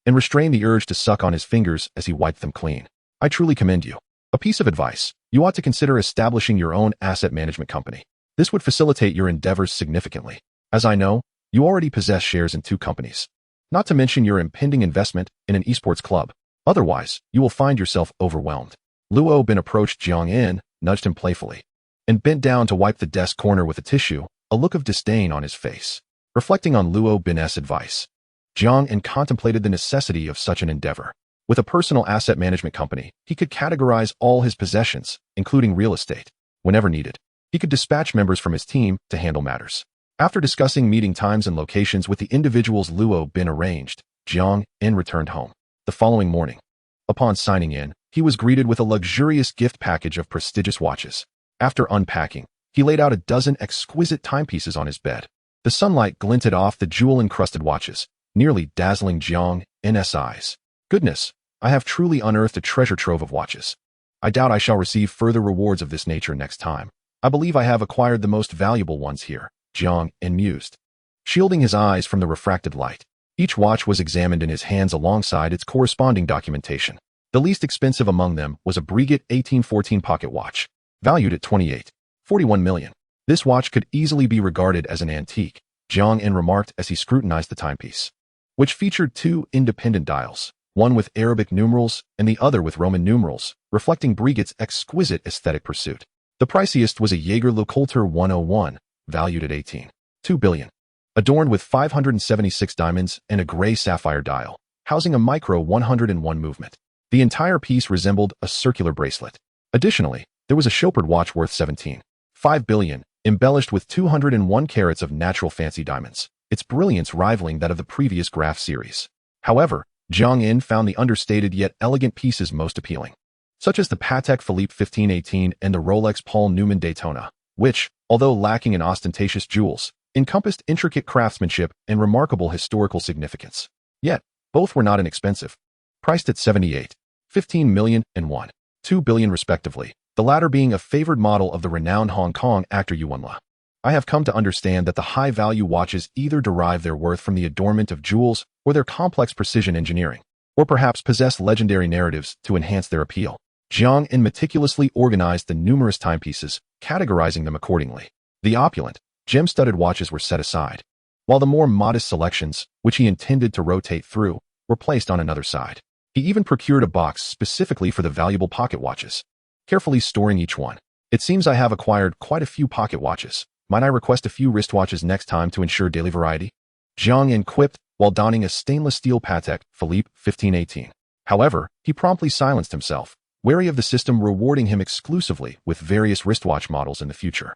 and restrained the urge to suck on his fingers as he wiped them clean. "I truly commend you. A piece of advice, you ought to consider establishing your own asset management company. This would facilitate your endeavors significantly. As I know, you already possess shares in 2 companies, not to mention your impending investment in an esports club. Otherwise, you will find yourself overwhelmed." Luo Bin approached Jiang En, nudged him playfully, and bent down to wipe the desk corner with a tissue, a look of disdain on his face. Reflecting on Luo Bin's advice, Jiang En contemplated the necessity of such an endeavor. With a personal asset management company, he could categorize all his possessions, including real estate. Whenever needed, he could dispatch members from his team to handle matters. After discussing meeting times and locations with the individuals Luo Bin arranged, Jiang En returned home. The following morning, upon signing in, he was greeted with a luxurious gift package of prestigious watches. After unpacking, he laid out a dozen exquisite timepieces on his bed. The sunlight glinted off the jewel-encrusted watches, nearly dazzling Jiang En's eyes. "Goodness, I have truly unearthed a treasure trove of watches. I doubt I shall receive further rewards of this nature next time. I believe I have acquired the most valuable ones here," Jiang En mused, shielding his eyes from the refracted light. Each watch was examined in his hands alongside its corresponding documentation. The least expensive among them was a Breguet 1814 pocket watch, valued at 28.41 million. This watch could easily be regarded as an antique, Jiang En remarked as he scrutinized the timepiece, which featured 2 independent dials, one with Arabic numerals and the other with Roman numerals, reflecting Breguet's exquisite aesthetic pursuit. The priciest was a Jaeger LeCoultre 101, valued at 18.2 billion, adorned with 576 diamonds and a gray sapphire dial, housing a micro 101 movement. The entire piece resembled a circular bracelet. Additionally, there was a Chopard watch worth 17.5 billion, embellished with 201 carats of natural fancy diamonds, its brilliance rivaling that of the previous Graph series. However, Jiang En found the understated yet elegant pieces most appealing, such as the Patek Philippe 1518 and the Rolex Paul Newman Daytona, which, although lacking in ostentatious jewels, encompassed intricate craftsmanship and remarkable historical significance. Yet, both were not inexpensive, priced at 78.15 million and 1.2 billion respectively, the latter being a favored model of the renowned Hong Kong actor Yuan Le. I have come to understand that the high-value watches either derive their worth from the adornment of jewels or their complex precision engineering, or perhaps possess legendary narratives to enhance their appeal. Jiang En meticulously organized the numerous timepieces, categorizing them accordingly. The opulent, gem-studded watches were set aside, while the more modest selections, which he intended to rotate through, were placed on another side. He even procured a box specifically for the valuable pocket watches, carefully storing each one. "It seems I have acquired quite a few pocket watches. Might I request a few wristwatches next time to ensure daily variety?" Jiang En quipped while donning a stainless steel Patek Philippe 1518. However, he promptly silenced himself, wary of the system rewarding him exclusively with various wristwatch models in the future.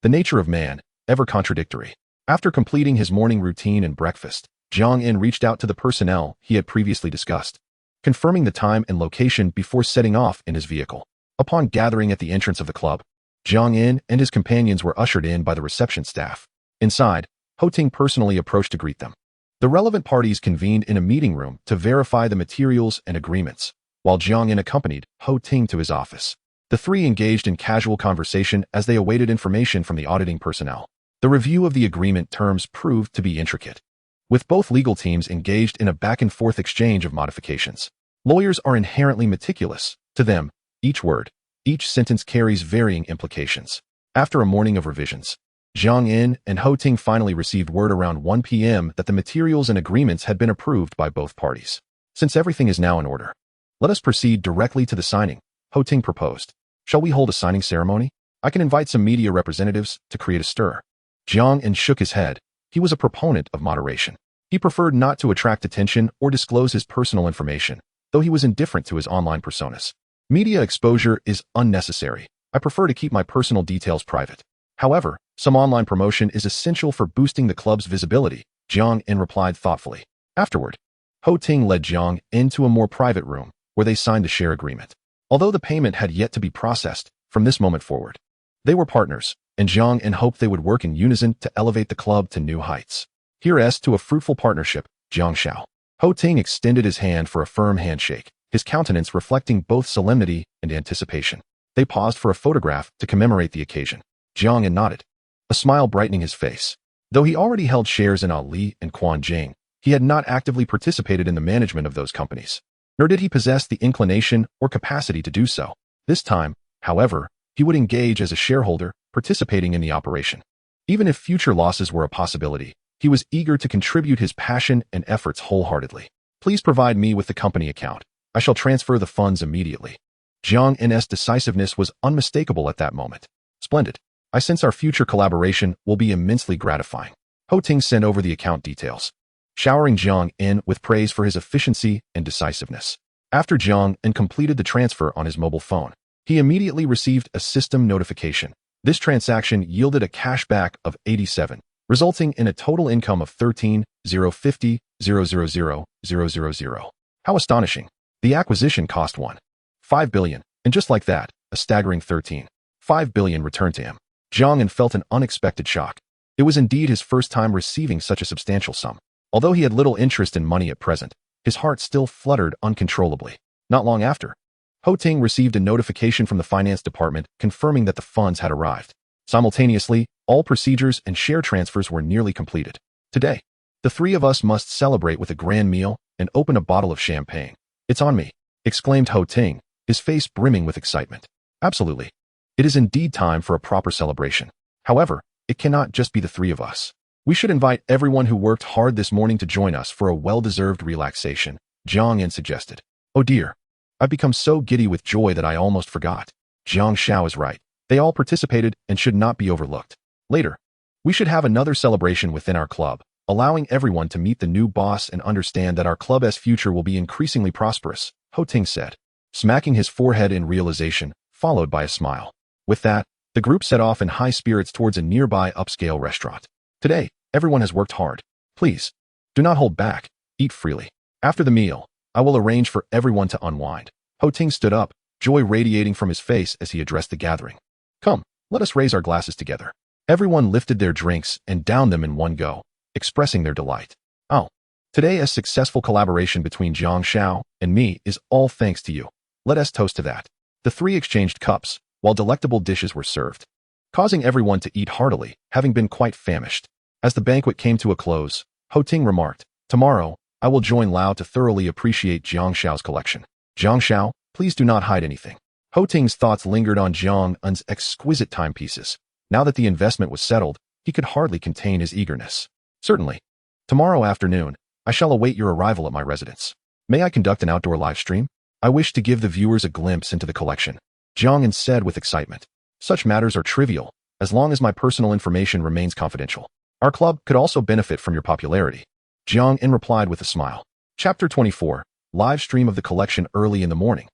The nature of man, ever contradictory. After completing his morning routine and breakfast, Jiang-in reached out to the personnel he had previously discussed, confirming the time and location before setting off in his vehicle. Upon gathering at the entrance of the club, Jiang-in and his companions were ushered in by the reception staff. Inside, Ho Ting personally approached to greet them. The relevant parties convened in a meeting room to verify the materials and agreements, while Jiang-in accompanied Ho Ting to his office. The three engaged in casual conversation as they awaited information from the auditing personnel. The review of the agreement terms proved to be intricate, with both legal teams engaged in a back-and-forth exchange of modifications. Lawyers are inherently meticulous. To them, each word, each sentence carries varying implications. After a morning of revisions, Jiang-in and Ho Ting finally received word around 1 p.m. that the materials and agreements had been approved by both parties. Since everything is now in order, let us proceed directly to the signing, Ho Ting proposed. Shall we hold a signing ceremony? I can invite some media representatives to create a stir. Jiang-in shook his head. He was a proponent of moderation. He preferred not to attract attention or disclose his personal information, though he was indifferent to his online personas. Media exposure is unnecessary. I prefer to keep my personal details private. However, some online promotion is essential for boosting the club's visibility, Jiang-in replied thoughtfully. Afterward, Ho Ting led Jiang into a more private room, where they signed the share agreement. Although the payment had yet to be processed, from this moment forward, they were partners, and Jiang-in hoped they would work in unison to elevate the club to new heights. Here's to a fruitful partnership, Jiang Xiao. Ho Ting extended his hand for a firm handshake, his countenance reflecting both solemnity and anticipation. They paused for a photograph to commemorate the occasion. Jiang-in nodded, a smile brightening his face. Though he already held shares in Ali and Quan Jing, he had not actively participated in the management of those companies, nor did he possess the inclination or capacity to do so. This time, however, he would engage as a shareholder, participating in the operation. Even if future losses were a possibility, he was eager to contribute his passion and efforts wholeheartedly. Please provide me with the company account. I shall transfer the funds immediately. Jiang-in's decisiveness was unmistakable at that moment. Splendid. I sense our future collaboration will be immensely gratifying. Ho Ting sent over the account details, showering Jiang-in with praise for his efficiency and decisiveness. After Jiang-in completed the transfer on his mobile phone, he immediately received a system notification. This transaction yielded a cashback of 87, resulting in a total income of 13,050,000,000. How astonishing. The acquisition cost 1.5 billion, and just like that, a staggering 13.5 billion returned to him. Jiang-in felt an unexpected shock. It was indeed his first time receiving such a substantial sum. Although he had little interest in money at present, his heart still fluttered uncontrollably. Not long after, Ho Ting received a notification from the finance department confirming that the funds had arrived. Simultaneously, all procedures and share transfers were nearly completed. Today, the three of us must celebrate with a grand meal and open a bottle of champagne. It's on me, exclaimed Ho Ting, his face brimming with excitement. Absolutely. It is indeed time for a proper celebration. However, it cannot just be the three of us. We should invite everyone who worked hard this morning to join us for a well-deserved relaxation, Jiang-in suggested. Oh dear. I've become so giddy with joy that I almost forgot. Jiang Xiao is right. They all participated and should not be overlooked. Later, we should have another celebration within our club, allowing everyone to meet the new boss and understand that our club's future will be increasingly prosperous, Ho Ting said, smacking his forehead in realization, followed by a smile. With that, the group set off in high spirits towards a nearby upscale restaurant. Today, everyone has worked hard. Please, do not hold back. Eat freely. After the meal, I will arrange for everyone to unwind. Ho Ting stood up, joy radiating from his face as he addressed the gathering. Come, let us raise our glasses together. Everyone lifted their drinks and downed them in one go, expressing their delight. Oh, today a successful collaboration between Jiang Xiao and me is all thanks to you. Let us toast to that. The three exchanged cups, while delectable dishes were served, causing everyone to eat heartily, having been quite famished. As the banquet came to a close, Ho Ting remarked, tomorrow, I will join Lao to thoroughly appreciate Jiang Xiao's collection. Jiang Xiao, please do not hide anything. Ho Ting's thoughts lingered on Jiang-in's exquisite timepieces. Now that the investment was settled, he could hardly contain his eagerness. Certainly. Tomorrow afternoon, I shall await your arrival at my residence. May I conduct an outdoor live stream? I wish to give the viewers a glimpse into the collection, Jiang-in said with excitement. Such matters are trivial, as long as my personal information remains confidential. Our club could also benefit from your popularity. Jiang-in replied with a smile. Chapter 24, Live stream of the collection early in the morning.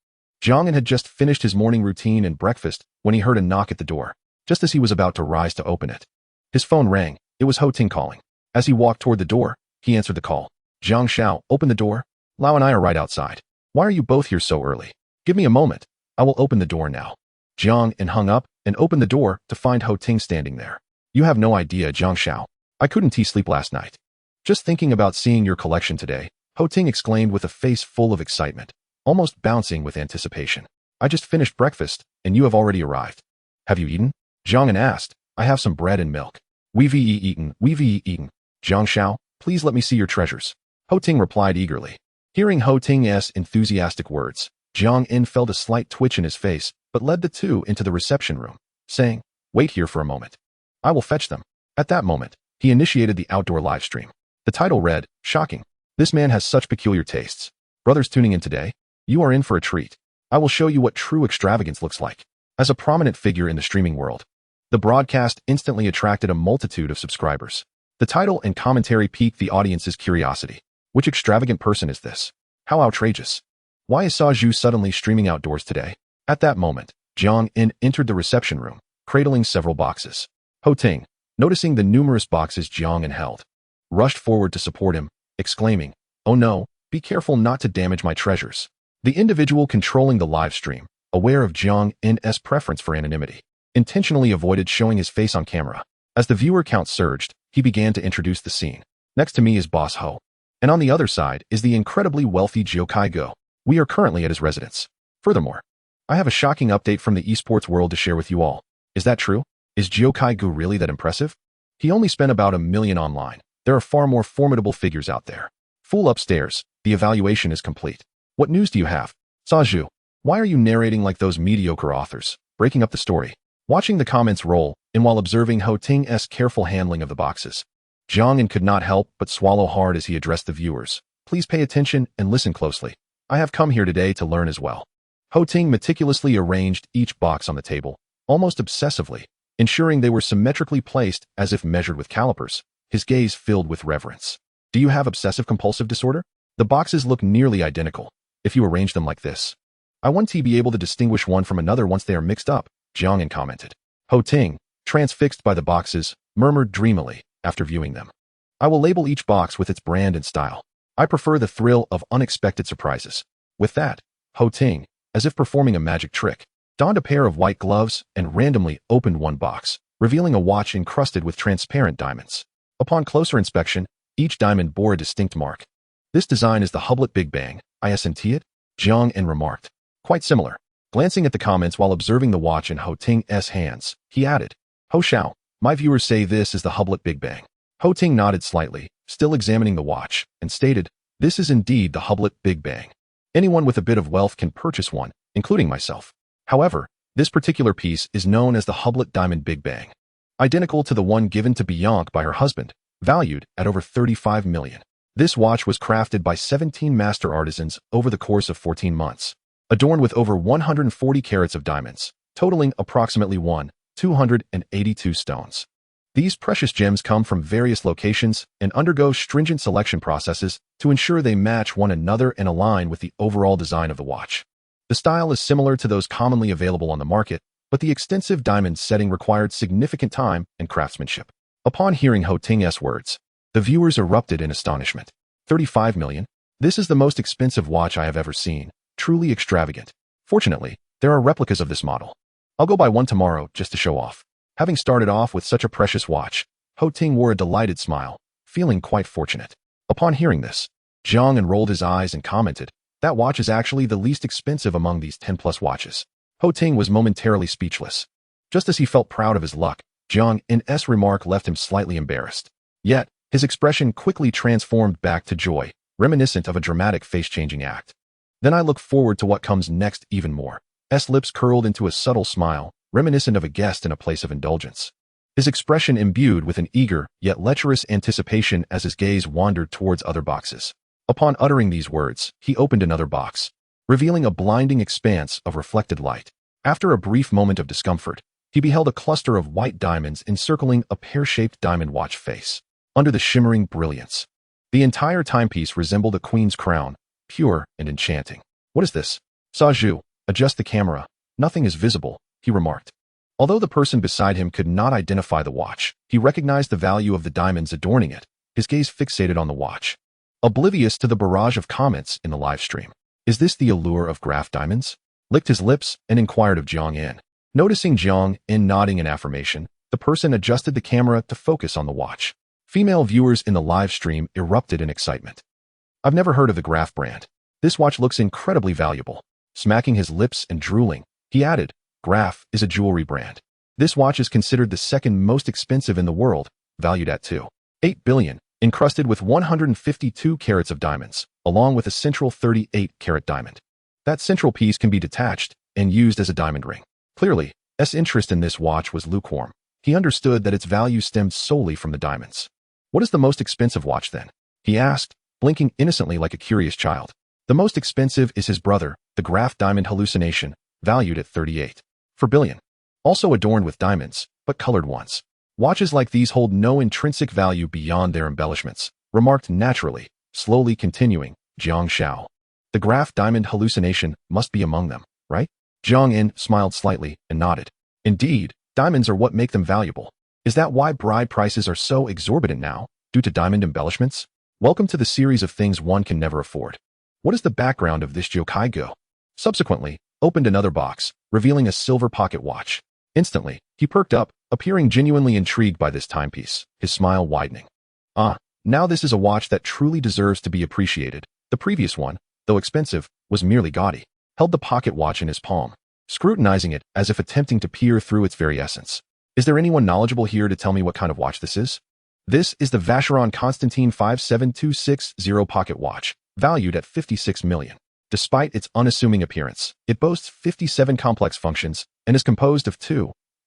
Jiang'an had just finished his morning routine and breakfast when he heard a knock at the door, just as he was about to rise to open it. His phone rang. It was Ho Ting calling. As he walked toward the door, he answered the call. Jiang Xiao, open the door. Lao and I are right outside. Why are you both here so early? Give me a moment. I will open the door now. Jiang'an hung up and opened the door to find Ho Ting standing there. You have no idea, Jiang Xiao. I couldn't sleep last night. Just thinking about seeing your collection today, Ho Ting exclaimed with a face full of excitement, almost bouncing with anticipation. I just finished breakfast, and you have already arrived. Have you eaten? Jiang'an asked. I have some bread and milk. We've eaten. Jiang Xiao, please let me see your treasures. Ho Ting replied eagerly. Hearing Ho Ting's enthusiastic words, Jiang'an felt a slight twitch in his face, but led the two into the reception room, saying, Wait here for a moment. I will fetch them. At that moment, he initiated the outdoor live stream. The title read, Shocking. This man has such peculiar tastes. Brothers tuning in today, you are in for a treat. I will show you what true extravagance looks like. As a prominent figure in the streaming world, the broadcast instantly attracted a multitude of subscribers. The title and commentary piqued the audience's curiosity. Which extravagant person is this? How outrageous. Why is Sa-Zhu suddenly streaming outdoors today? At that moment, Jiang'an entered the reception room, cradling several boxes. Ho Ting, noticing the numerous boxes Jiang'an held, rushed forward to support him, exclaiming, Oh no, be careful not to damage my treasures. The individual controlling the live stream, aware of Jiang'an's preference for anonymity, intentionally avoided showing his face on camera. As the viewer count surged, he began to introduce the scene. Next to me is Boss Ho. And on the other side is the incredibly wealthy Jiu Kai Go. We are currently at his residence. Furthermore, I have a shocking update from the esports world to share with you all. Is that true? Is Jiu Kai Go really that impressive? He only spent about 1 million online. There are far more formidable figures out there. Fool upstairs. The evaluation is complete. What news do you have? Sa-Zhu, why are you narrating like those mediocre authors, breaking up the story? Watching the comments roll, and while observing Ho Ting's careful handling of the boxes, Jiang'an could not help but swallow hard as he addressed the viewers. Please pay attention and listen closely. I have come here today to learn as well. Ho Ting meticulously arranged each box on the table, almost obsessively, ensuring they were symmetrically placed as if measured with calipers, his gaze filled with reverence. Do you have obsessive-compulsive disorder? The boxes look nearly identical. If you arrange them like this, I won't be able to distinguish one from another once they are mixed up, Jiang'an commented. Ho Ting, transfixed by the boxes, murmured dreamily after viewing them. I will label each box with its brand and style. I prefer the thrill of unexpected surprises. With that, Ho Ting, as if performing a magic trick, donned a pair of white gloves and randomly opened one box, revealing a watch encrusted with transparent diamonds. Upon closer inspection, each diamond bore a distinct mark. This design is the Hublet Big Bang, isn't it? Jiang'an remarked. Quite similar. Glancing at the comments while observing the watch in Ho Ting's hands, he added, Ho Xiao, my viewers say this is the Hublet Big Bang. Ho Ting nodded slightly, still examining the watch, and stated, This is indeed the Hublet Big Bang. Anyone with a bit of wealth can purchase one, including myself. However, this particular piece is known as the Hublet Diamond Big Bang, identical to the one given to Bianca by her husband, valued at over 35 million. This watch was crafted by 17 master artisans over the course of 14 months, adorned with over 140 carats of diamonds, totaling approximately 282 stones. These precious gems come from various locations and undergo stringent selection processes to ensure they match one another and align with the overall design of the watch. The style is similar to those commonly available on the market, but the extensive diamond setting required significant time and craftsmanship. Upon hearing Ho Ting's words, the viewers erupted in astonishment. 35 million? This is the most expensive watch I have ever seen. Truly extravagant. Fortunately, there are replicas of this model. I'll go buy one tomorrow just to show off. Having started off with such a precious watch, Ho Ting wore a delighted smile, feeling quite fortunate. Upon hearing this, Jiang'an rolled his eyes and commented, That watch is actually the least expensive among these 10-plus watches. Ho Ting was momentarily speechless. Just as he felt proud of his luck, Jiang'an's remark left him slightly embarrassed. Yet, his expression quickly transformed back to joy, reminiscent of a dramatic face-changing act. Then I look forward to what comes next even more. S lips curled into a subtle smile, reminiscent of a guest in a place of indulgence. His expression imbued with an eager, yet lecherous anticipation as his gaze wandered towards other boxes. Upon uttering these words, he opened another box, revealing a blinding expanse of reflected light. After a brief moment of discomfort, he beheld a cluster of white diamonds encircling a pear-shaped diamond watch face. Under the shimmering brilliance, the entire timepiece resembled a queen's crown, pure and enchanting. What is this? Sa-Zhu, Adjust the camera. Nothing is visible, he remarked. Although the person beside him could not identify the watch, he recognized the value of the diamonds adorning it, his gaze fixated on the watch, oblivious to the barrage of comments in the live stream. Is this the allure of graph diamonds? Licked his lips and inquired of Jiang In. Noticing Jiang In nodding in affirmation, the person adjusted the camera to focus on the watch. Female viewers in the live stream erupted in excitement. I've never heard of the Graph brand. This watch looks incredibly valuable. Smacking his lips and drooling, he added, Graph is a jewelry brand. This watch is considered the second most expensive in the world, valued at $2.8 billion, encrusted with 152 carats of diamonds, along with a central 38-carat diamond. That central piece can be detached and used as a diamond ring. Clearly, S. interest in this watch was lukewarm. He understood that its value stemmed solely from the diamonds. What is the most expensive watch then? He asked, blinking innocently like a curious child. The most expensive is his brother, the Graph Diamond Hallucination, valued at $38.4 billion. Also adorned with diamonds, but colored ones. Watches like these hold no intrinsic value beyond their embellishments, remarked naturally, slowly continuing, Jiang Shao. The Graph Diamond Hallucination must be among them, right? Jiang In smiled slightly and nodded. Indeed, diamonds are what make them valuable. Is that why bride prices are so exorbitant now, due to diamond embellishments? Welcome to the series of things one can never afford. What is the background of this yokai go? Subsequently, opened another box, revealing a silver pocket watch. Instantly, he perked up, appearing genuinely intrigued by this timepiece, his smile widening. Now this is a watch that truly deserves to be appreciated. The previous one, though expensive, was merely gaudy. Held the pocket watch in his palm, scrutinizing it as if attempting to peer through its very essence. Is there anyone knowledgeable here to tell me what kind of watch this is? This is the Vacheron Constantin 57260 pocket watch, valued at $56 million. Despite its unassuming appearance, it boasts 57 complex functions and is composed of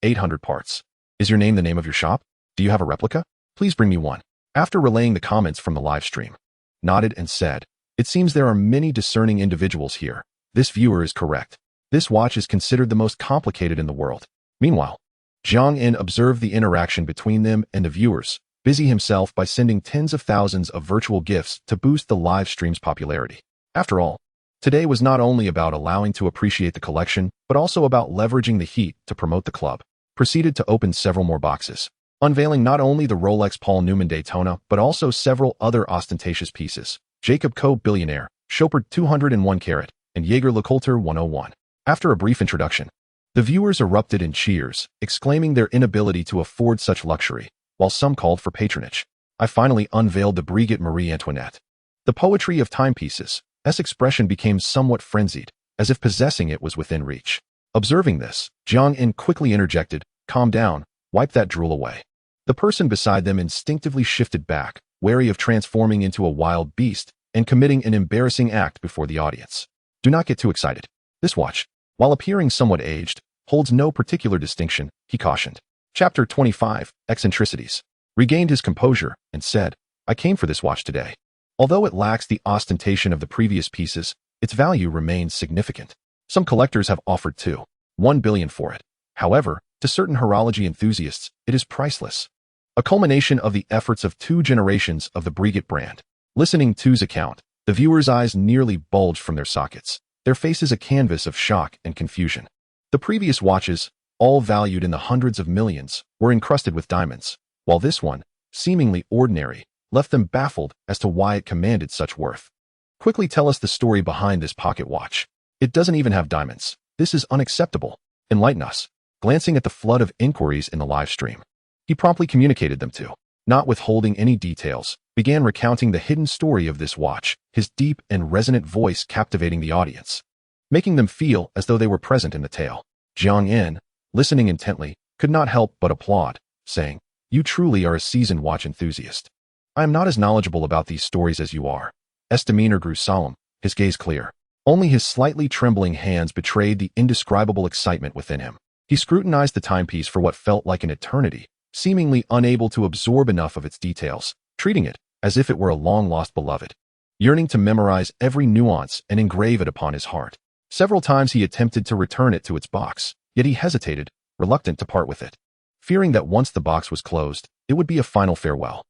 800 parts. Is your name the name of your shop? Do you have a replica? Please bring me one. After relaying the comments from the live stream, nodded and said, it seems there are many discerning individuals here. This viewer is correct. This watch is considered the most complicated in the world. Meanwhile, Jiang In observed the interaction between them and the viewers, busy himself by sending tens of thousands of virtual gifts to boost the live stream's popularity. After all, today was not only about allowing to appreciate the collection, but also about leveraging the heat to promote the club. Proceeded to open several more boxes, unveiling not only the Rolex Paul Newman Daytona, but also several other ostentatious pieces. Jacob Co. Billionaire, Chopard 201 carat, and Jaeger LeCoultre 101. After a brief introduction, the viewers erupted in cheers, exclaiming their inability to afford such luxury, while some called for patronage. I finally unveiled the Breguet Marie Antoinette. The poetry of timepieces. S. expression became somewhat frenzied, as if possessing it was within reach. Observing this, Jiang In quickly interjected, calm down, wipe that drool away. The person beside them instinctively shifted back, wary of transforming into a wild beast and committing an embarrassing act before the audience. Do not get too excited. This watch, while appearing somewhat aged, holds no particular distinction, he cautioned. Chapter 25, Eccentricities. Regained his composure and said, I came for this watch today. Although it lacks the ostentation of the previous pieces, its value remains significant. Some collectors have offered $1 billion for it. However, to certain horology enthusiasts, it is priceless. A culmination of the efforts of 2 generations of the Breguet brand. Listening to's account, the viewers' eyes nearly bulged from their sockets, their faces a canvas of shock and confusion. The previous watches, all valued in the hundreds of millions, were encrusted with diamonds, while this one, seemingly ordinary, left them baffled as to why it commanded such worth. Quickly tell us the story behind this pocket watch. It doesn't even have diamonds. This is unacceptable. Enlighten us. Glancing at the flood of inquiries in the live stream, he promptly communicated them to, not withholding any details, began recounting the hidden story of this watch, his deep and resonant voice captivating the audience, making them feel as though they were present in the tale. Jiang In, listening intently, could not help but applaud, saying, you truly are a seasoned watch enthusiast. I am not as knowledgeable about these stories as you are. S. demeanor grew solemn, his gaze clear. Only his slightly trembling hands betrayed the indescribable excitement within him. He scrutinized the timepiece for what felt like an eternity, seemingly unable to absorb enough of its details, treating it as if it were a long-lost beloved, yearning to memorize every nuance and engrave it upon his heart. Several times he attempted to return it to its box, yet he hesitated, reluctant to part with it, fearing that once the box was closed, it would be a final farewell.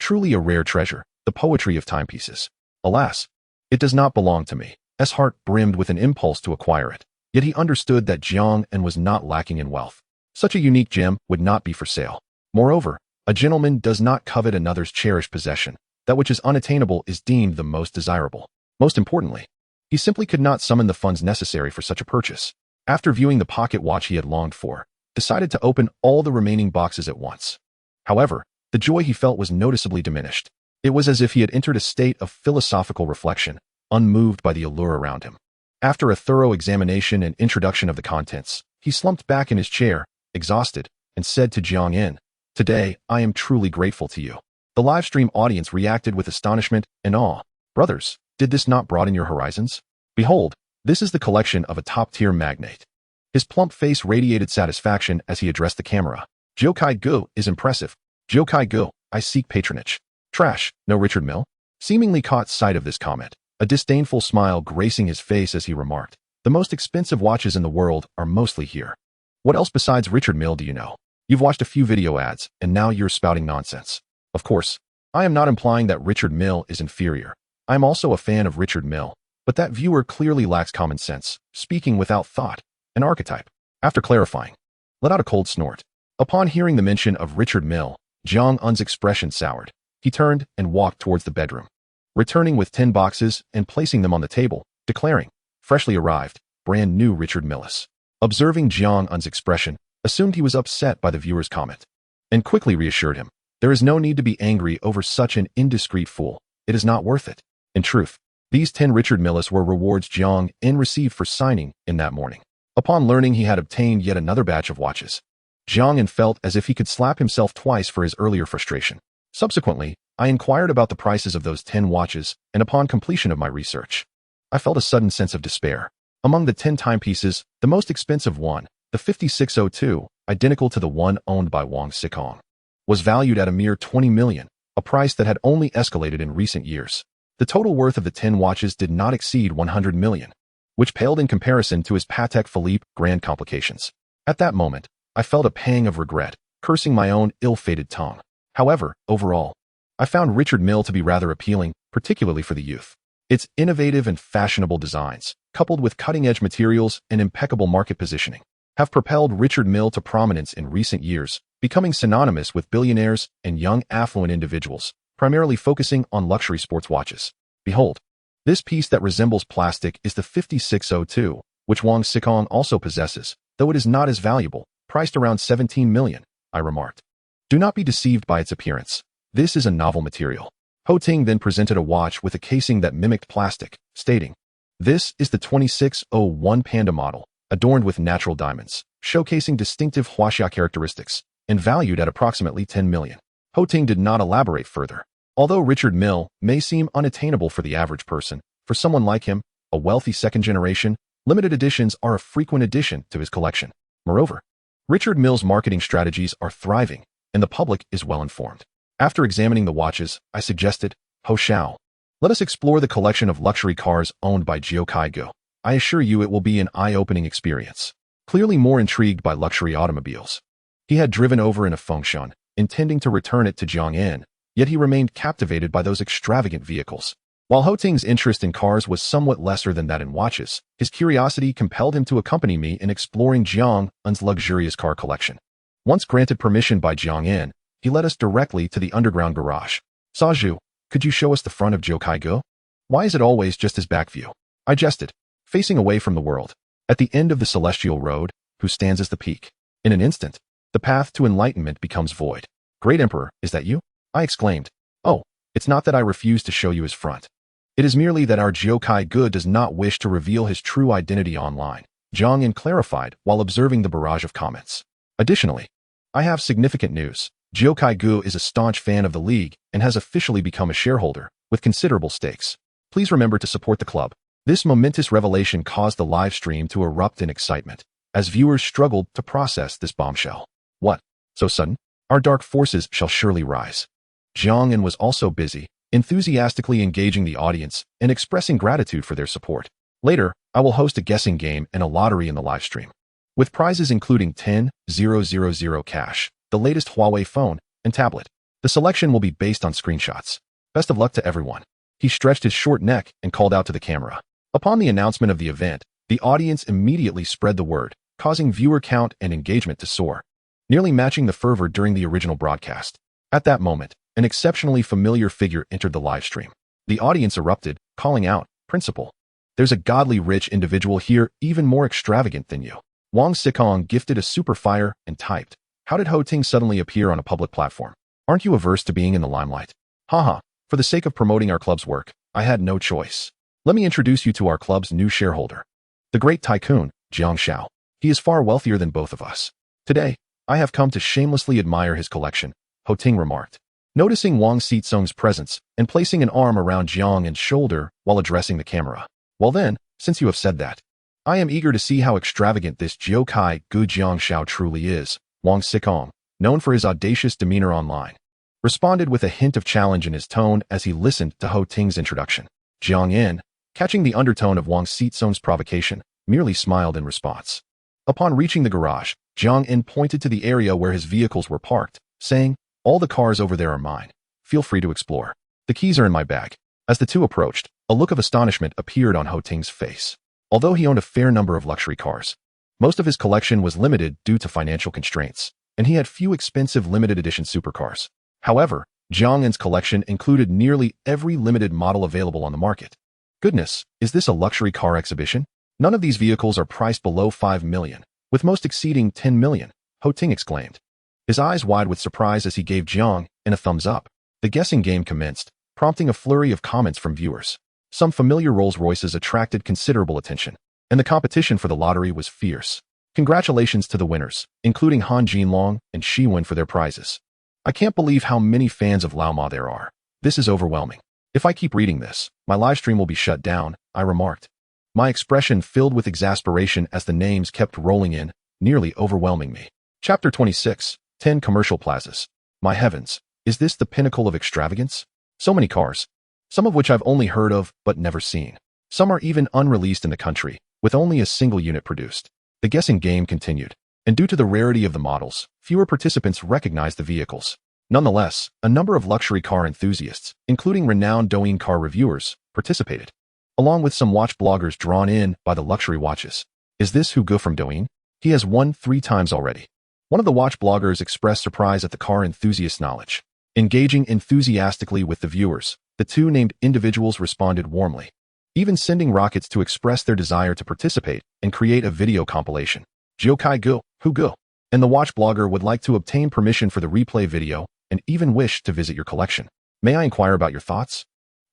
Truly a rare treasure, the poetry of timepieces. Alas, it does not belong to me. heart brimmed with an impulse to acquire it. Yet he understood that Jiang was not lacking in wealth. Such a unique gem would not be for sale. Moreover, a gentleman does not covet another's cherished possession. That which is unattainable is deemed the most desirable. Most importantly, he simply could not summon the funds necessary for such a purchase. After viewing the pocket watch he had longed for, decided to open all the remaining boxes at once. However, the joy he felt was noticeably diminished. It was as if he had entered a state of philosophical reflection, unmoved by the allure around him. After a thorough examination and introduction of the contents, he slumped back in his chair, exhausted, and said to Jiang, "Today, I am truly grateful to you." The live stream audience reacted with astonishment and awe. "Brothers, did this not broaden your horizons? Behold, this is the collection of a top-tier magnate." His plump face radiated satisfaction as he addressed the camera. "Jokai Gu is impressive. Jokai Gu, I seek patronage." "Trash, no Richard Mille?" Seemingly caught sight of this comment, a disdainful smile gracing his face as he remarked, "The most expensive watches in the world are mostly here. What else besides Richard Mille do you know? You've watched a few video ads, and now you're spouting nonsense." Of course, I am not implying that Richard Mille is inferior. I am also a fan of Richard Mille, but that viewer clearly lacks common sense, speaking without thought, an archetype. After clarifying, let out a cold snort. Upon hearing the mention of Richard Mille, Jiang's expression soured. He turned and walked towards the bedroom, returning with 10 boxes and placing them on the table, declaring, "Freshly arrived, brand new Richard Millis." Observing Jiang's expression, assumed he was upset by the viewer's comment, and quickly reassured him, "There is no need to be angry over such an indiscreet fool. It is not worth it." In truth, these 10 Richard Millis were rewards Jiang received for signing in that morning. Upon learning he had obtained yet another batch of watches, Jiang felt as if he could slap himself twice for his earlier frustration. Subsequently, I inquired about the prices of those 10 watches, and upon completion of my research, I felt a sudden sense of despair. Among the 10 timepieces, the most expensive one, the 5602, identical to the one owned by Wang Xikong, was valued at a mere 20 million, a price that had only escalated in recent years. The total worth of the 10 watches did not exceed 100 million, which paled in comparison to his Patek Philippe grand complications. At that moment, I felt a pang of regret, cursing my own ill-fated tongue. However, overall, I found Richard Mille to be rather appealing, particularly for the youth. Its innovative and fashionable designs, coupled with cutting-edge materials and impeccable market positioning, have propelled Richard Mille to prominence in recent years, becoming synonymous with billionaires and young affluent individuals, primarily focusing on luxury sports watches. Behold, this piece that resembles plastic is the 5602, which Wang Xikong also possesses, though it is not as valuable, priced around 17 million, I remarked. Do not be deceived by its appearance. This is a novel material. Ho Ting then presented a watch with a casing that mimicked plastic, stating, "This is the 2601 Panda model, adorned with natural diamonds, showcasing distinctive huaxia characteristics, and valued at approximately 10 million. Ho Ting did not elaborate further. Although Richard Mille may seem unattainable for the average person, for someone like him, a wealthy second generation, limited editions are a frequent addition to his collection. Moreover, Richard Mille's marketing strategies are thriving, and the public is well informed. After examining the watches, I suggested, "Ho Xiao, let us explore the collection of luxury cars owned by Jokai Gu. I assure you it will be an eye-opening experience." Clearly more intrigued by luxury automobiles, he had driven over in a Fengshan, intending to return it to Jiang, yet he remained captivated by those extravagant vehicles. While Ho Ting's interest in cars was somewhat lesser than that in watches, his curiosity compelled him to accompany me in exploring Jiang's luxurious car collection. Once granted permission by Jiang, he led us directly to the underground garage. "Saju, could you show us the front of Jokai Gu? Why is it always just his back view?" I jested, facing away from the world. At the end of the celestial road, who stands as the peak? In an instant, the path to enlightenment becomes void. "Great Emperor, is that you?" I exclaimed. "Oh, it's not that I refuse to show you his front. It is merely that our Jokai Gu does not wish to reveal his true identity online," Jiang clarified while observing the barrage of comments. "Additionally, I have significant news. Jokai Gu is a staunch fan of the league and has officially become a shareholder, with considerable stakes. Please remember to support the club." This momentous revelation caused the live stream to erupt in excitement, as viewers struggled to process this bombshell. "What? So sudden? Our dark forces shall surely rise." Jiang was also busy, enthusiastically engaging the audience and expressing gratitude for their support. Later, I will host a guessing game and a lottery in the live stream, with prizes including 10,000 cash, the latest Huawei phone, and tablet. The selection will be based on screenshots. Best of luck to everyone. He stretched his short neck and called out to the camera. Upon the announcement of the event, the audience immediately spread the word, causing viewer count and engagement to soar, nearly matching the fervor during the original broadcast. At that moment, an exceptionally familiar figure entered the live stream. The audience erupted, calling out, "Principal, there's a godly rich individual here even more extravagant than you." Wang Xikong gifted a super fire and typed, "How did Ho Ting suddenly appear on a public platform? Aren't you averse to being in the limelight?" Haha, for the sake of promoting our club's work, I had no choice. Let me introduce you to our club's new shareholder, the great Tycoon, Jiang Xiao. He is far wealthier than both of us. Today, I have come to shamelessly admire his collection, Ho Ting remarked, noticing Wang Xizong's presence and placing an arm around Jiang's shoulder while addressing the camera. "Well then, since you have said that, I am eager to see how extravagant this Jiukai Gu Jiang Xiao truly is." Wang Xikong, known for his audacious demeanor online, responded with a hint of challenge in his tone as he listened to Ho Ting's introduction. Jiang Yin, catching the undertone of Wang Xizong's provocation, merely smiled in response. Upon reaching the garage, Jiang Yin pointed to the area where his vehicles were parked, saying, "All the cars over there are mine. Feel free to explore. The keys are in my bag." As the two approached, a look of astonishment appeared on Ho Ting's face. Although he owned a fair number of luxury cars, most of his collection was limited due to financial constraints, and he had few expensive limited edition supercars. However, Jiang Yin's collection included nearly every limited model available on the market. Goodness, is this a luxury car exhibition? None of these vehicles are priced below 5 million, with most exceeding 10 million, Ho Ting exclaimed, his eyes wide with surprise as he gave Jiang Yin a thumbs up. The guessing game commenced, prompting a flurry of comments from viewers. Some familiar Rolls-Royces attracted considerable attention, and the competition for the lottery was fierce. Congratulations to the winners, including Han Jinlong and Shi Wen for their prizes. I can't believe how many fans of Lao Ma there are. This is overwhelming. If I keep reading this, my live stream will be shut down, I remarked. My expression filled with exasperation as the names kept rolling in, nearly overwhelming me. Chapter 26, 10 Commercial Plazas. My heavens, is this the pinnacle of extravagance? So many cars, some of which I've only heard of but never seen. Some are even unreleased in the country, with only a single unit produced. The guessing game continued, and due to the rarity of the models, fewer participants recognized the vehicles. Nonetheless, a number of luxury car enthusiasts, including renowned Douyin car reviewers, participated, along with some watch bloggers drawn in by the luxury watches. Is this Hugo from Douyin? He has won 3 times already. One of the watch bloggers expressed surprise at the car enthusiast's knowledge. Engaging enthusiastically with the viewers, the two named individuals responded warmly, even sending rockets to express their desire to participate and create a video compilation. Jiukai Gu, Hugo, and the watch blogger would like to obtain permission for the replay video and even wish to visit your collection. May I inquire about your thoughts?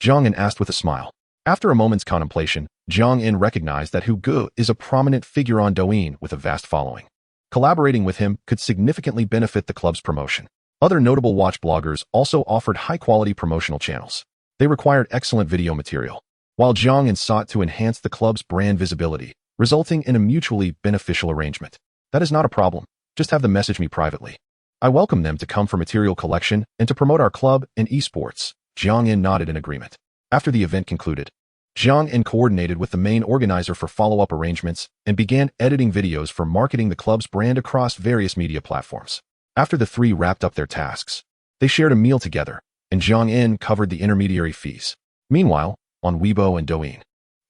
Jiang Yin asked with a smile. After a moment's contemplation, Jiang Yin recognized that Hugo is a prominent figure on Douyin with a vast following. Collaborating with him could significantly benefit the club's promotion. Other notable watch bloggers also offered high-quality promotional channels. They required excellent video material, while Jiang Yin sought to enhance the club's brand visibility, resulting in a mutually beneficial arrangement. That is not a problem. Just have them message me privately. I welcome them to come for material collection and to promote our club and esports. Jiang Yin nodded in agreement. After the event concluded, Jiang Yin coordinated with the main organizer for follow-up arrangements and began editing videos for marketing the club's brand across various media platforms. After the three wrapped up their tasks, they shared a meal together, and Jiang Yin covered the intermediary fees. Meanwhile, on Weibo and Douyin,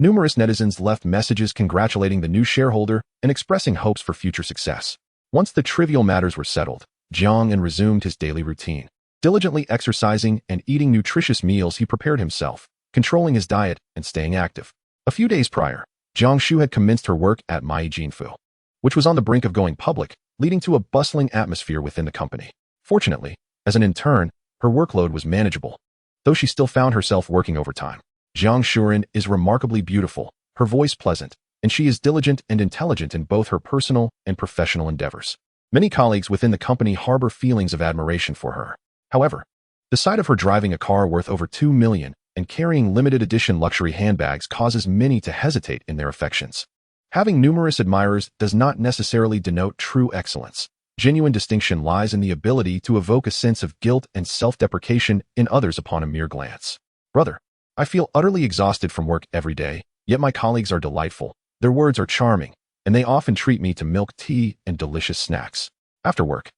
numerous netizens left messages congratulating the new shareholder and expressing hopes for future success. Once the trivial matters were settled, Jiang Yin resumed his daily routine. Diligently exercising and eating nutritious meals, he prepared himself, controlling his diet and staying active. A few days prior, Jiang Shu had commenced her work at Mai Jinfu, which was on the brink of going public, leading to a bustling atmosphere within the company. Fortunately, as an intern, her workload was manageable, though she still found herself working overtime. Jiang Shuren is remarkably beautiful, her voice pleasant, and she is diligent and intelligent in both her personal and professional endeavors. Many colleagues within the company harbor feelings of admiration for her. However, the sight of her driving a car worth over 2 million and carrying limited edition luxury handbags causes many to hesitate in their affections. Having numerous admirers does not necessarily denote true excellence. Genuine distinction lies in the ability to evoke a sense of guilt and self-deprecation in others upon a mere glance. Brother, I feel utterly exhausted from work every day, yet my colleagues are delightful. Their words are charming, and they often treat me to milk tea and delicious snacks. After work,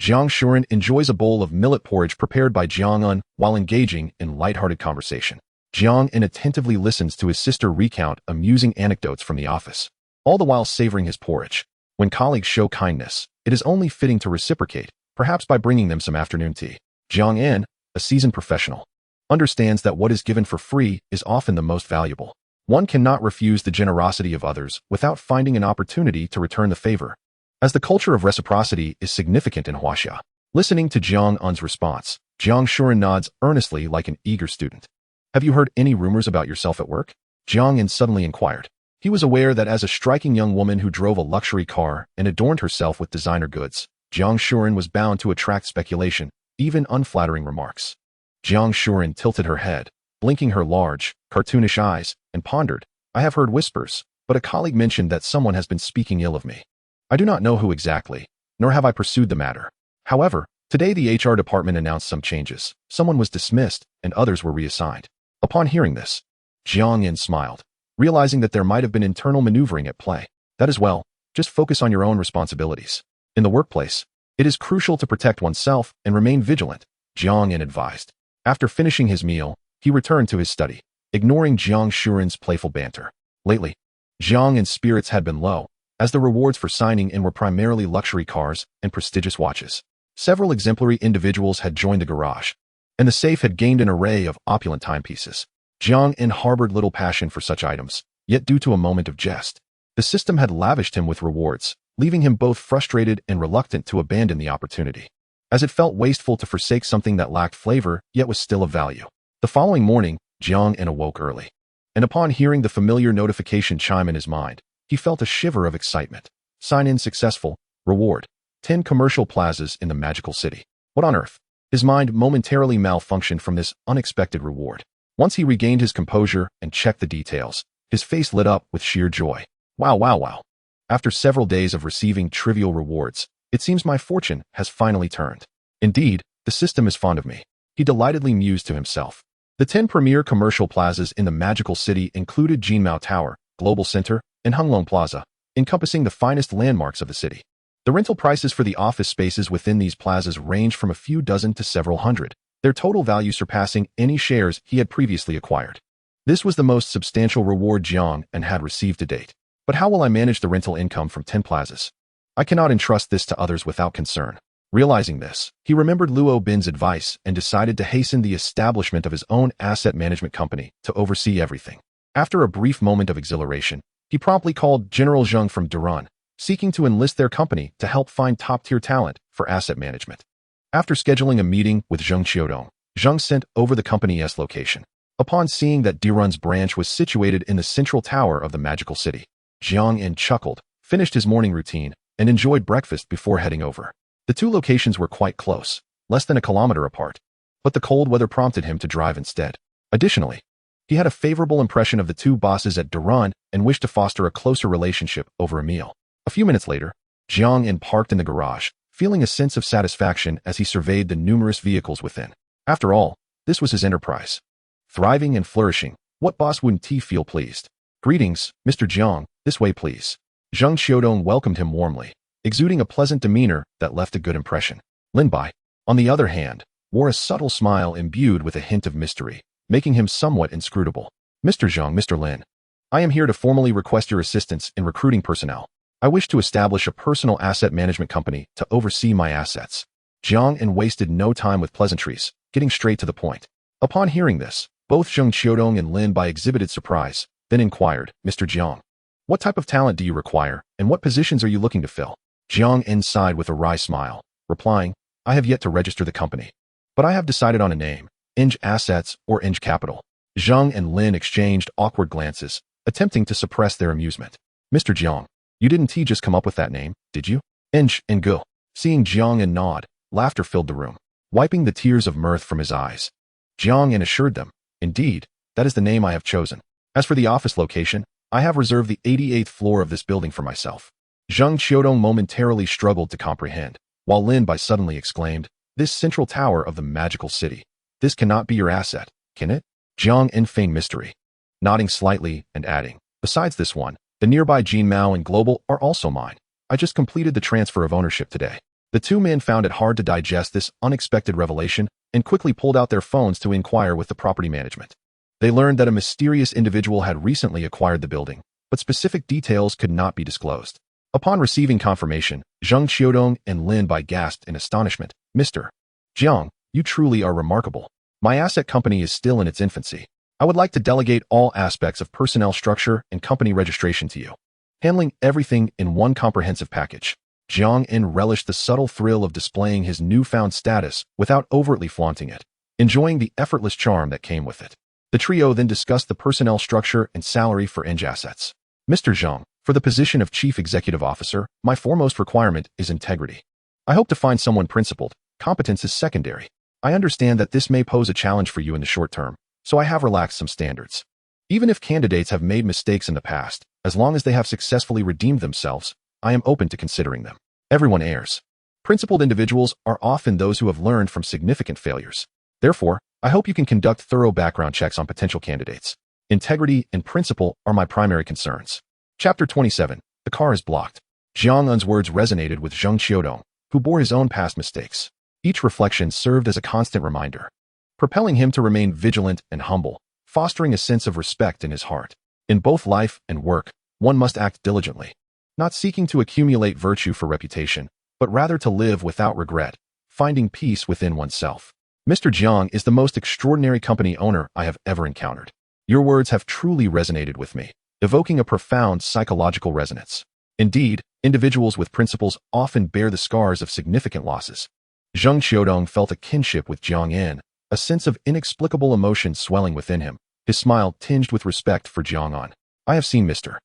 Jiang Shuren enjoys a bowl of millet porridge prepared by Jiang Un while engaging in lighthearted conversation. Jiang inattentively listens to his sister recount amusing anecdotes from the office, all the while savoring his porridge. When colleagues show kindness, it is only fitting to reciprocate, perhaps by bringing them some afternoon tea. Jiang En, a seasoned professional, understands that what is given for free is often the most valuable. One cannot refuse the generosity of others without finding an opportunity to return the favor, as the culture of reciprocity is significant in Huaxia. Listening to Jiang En's response, Jiang Shuren nods earnestly like an eager student. Have you heard any rumors about yourself at work? Jiang En suddenly inquired. He was aware that as a striking young woman who drove a luxury car and adorned herself with designer goods, Jiang Shuren was bound to attract speculation, even unflattering remarks. Jiang Shuren tilted her head, blinking her large, cartoonish eyes, and pondered. I have heard whispers, but a colleague mentioned that someone has been speaking ill of me. I do not know who exactly, nor have I pursued the matter. However, today the HR department announced some changes. Someone was dismissed, and others were reassigned. Upon hearing this, Jiang En smiled, realizing that there might have been internal maneuvering at play. That is well, just focus on your own responsibilities. In the workplace, it is crucial to protect oneself and remain vigilant, Jiang En advised. After finishing his meal, he returned to his study, ignoring Jiang Shuren's playful banter. Lately, Jiang En's spirits had been low, as the rewards for signing in were primarily luxury cars and prestigious watches. Several exemplary individuals had joined the garage, and the safe had gained an array of opulent timepieces. Jiang En harbored little passion for such items, yet due to a moment of jest, the system had lavished him with rewards, leaving him both frustrated and reluctant to abandon the opportunity, as it felt wasteful to forsake something that lacked flavor yet was still of value. The following morning, Jiang En awoke early, and upon hearing the familiar notification chime in his mind, he felt a shiver of excitement. Sign-in successful. Reward: 10 commercial plazas in the magical city. What on earth? His mind momentarily malfunctioned from this unexpected reward. Once he regained his composure and checked the details, his face lit up with sheer joy. Wow. After several days of receiving trivial rewards, it seems my fortune has finally turned. Indeed, the system is fond of me. He delightedly mused to himself. The 10 premier commercial plazas in the magical city included Jinmao Tower, Global Center, and Hunglong Plaza, encompassing the finest landmarks of the city. The rental prices for the office spaces within these plazas ranged from a few dozen to several hundred, their total value surpassing any shares he had previously acquired. This was the most substantial reward Jiang En had received to date. But how will I manage the rental income from 10 plazas? I cannot entrust this to others without concern. Realizing this, he remembered Luo Bin's advice and decided to hasten the establishment of his own asset management company to oversee everything. After a brief moment of exhilaration, he promptly called General Zheng from Duran, seeking to enlist their company to help find top-tier talent for asset management. After scheduling a meeting with Zheng Qiudong, Zheng sent over the company's location. Upon seeing that Duran's branch was situated in the central tower of the magical city, Jiang En chuckled, finished his morning routine, and enjoyed breakfast before heading over. The two locations were quite close, less than a kilometer apart, but the cold weather prompted him to drive instead. Additionally, he had a favorable impression of the two bosses at Duran and wished to foster a closer relationship over a meal. A few minutes later, Jiang En parked in the garage, feeling a sense of satisfaction as he surveyed the numerous vehicles within. After all, this was his enterprise. Thriving and flourishing, what boss wouldn't he feel pleased? Greetings, Mr. Jiang, this way please. Zheng Qiudong welcomed him warmly, exuding a pleasant demeanor that left a good impression. Lin Bai, on the other hand, wore a subtle smile imbued with a hint of mystery, making him somewhat inscrutable. Mr. Zhang, Mr. Lin, I am here to formally request your assistance in recruiting personnel. I wish to establish a personal asset management company to oversee my assets. Jiang En wasted no time with pleasantries, getting straight to the point. Upon hearing this, both Zheng Qiudong and Lin Bai exhibited surprise, then inquired, Mr. Jiang, what type of talent do you require, and what positions are you looking to fill? Jiang En sighed with a wry smile, replying, I have yet to register the company, but I have decided on a name, Eng Assets or Eng Capital. Zheng and Lin exchanged awkward glances, attempting to suppress their amusement. Mr. Jiang, you didn't just come up with that name, did you? Eng Go. Seeing Jiang En nod, laughter filled the room, wiping the tears of mirth from his eyes. Jiang En assured them, indeed, that is the name I have chosen. As for the office location, I have reserved the 88th floor of this building for myself. Zheng Qiudong momentarily struggled to comprehend, while Lin Bai suddenly exclaimed, this central tower of the magical city. This cannot be your asset, can it? Jiang En feigned mystery, nodding slightly and adding, besides this one, the nearby Jinmao and Global are also mine. I just completed the transfer of ownership today. The two men found it hard to digest this unexpected revelation and quickly pulled out their phones to inquire with the property management. They learned that a mysterious individual had recently acquired the building, but specific details could not be disclosed. Upon receiving confirmation, Zheng Qiudong and Lin Bai gasped in astonishment. Mr. Jiang, you truly are remarkable. My asset company is still in its infancy. I would like to delegate all aspects of personnel structure and company registration to you, handling everything in one comprehensive package. Jiang En relished the subtle thrill of displaying his newfound status without overtly flaunting it, enjoying the effortless charm that came with it. The trio then discussed the personnel structure and salary for Eng assets. Mr. Zhang, for the position of Chief Executive Officer, my foremost requirement is integrity. I hope to find someone principled. Competence is secondary. I understand that this may pose a challenge for you in the short term, so I have relaxed some standards. Even if candidates have made mistakes in the past, as long as they have successfully redeemed themselves, I am open to considering them. Everyone errs. Principled individuals are often those who have learned from significant failures. Therefore, I hope you can conduct thorough background checks on potential candidates. Integrity and principle are my primary concerns. Chapter 27. The car is blocked. Jiang En's words resonated with Zheng Qiudong, who bore his own past mistakes. Each reflection served as a constant reminder, propelling him to remain vigilant and humble, fostering a sense of respect in his heart. In both life and work, one must act diligently, not seeking to accumulate virtue for reputation, but rather to live without regret, finding peace within oneself. Mr. Jiang is the most extraordinary company owner I have ever encountered. Your words have truly resonated with me, evoking a profound psychological resonance. Indeed, individuals with principles often bear the scars of significant losses. Zheng Qiudong felt a kinship with Jiang En, a sense of inexplicable emotion swelling within him, his smile tinged with respect for Jiang En. I have seen Mr.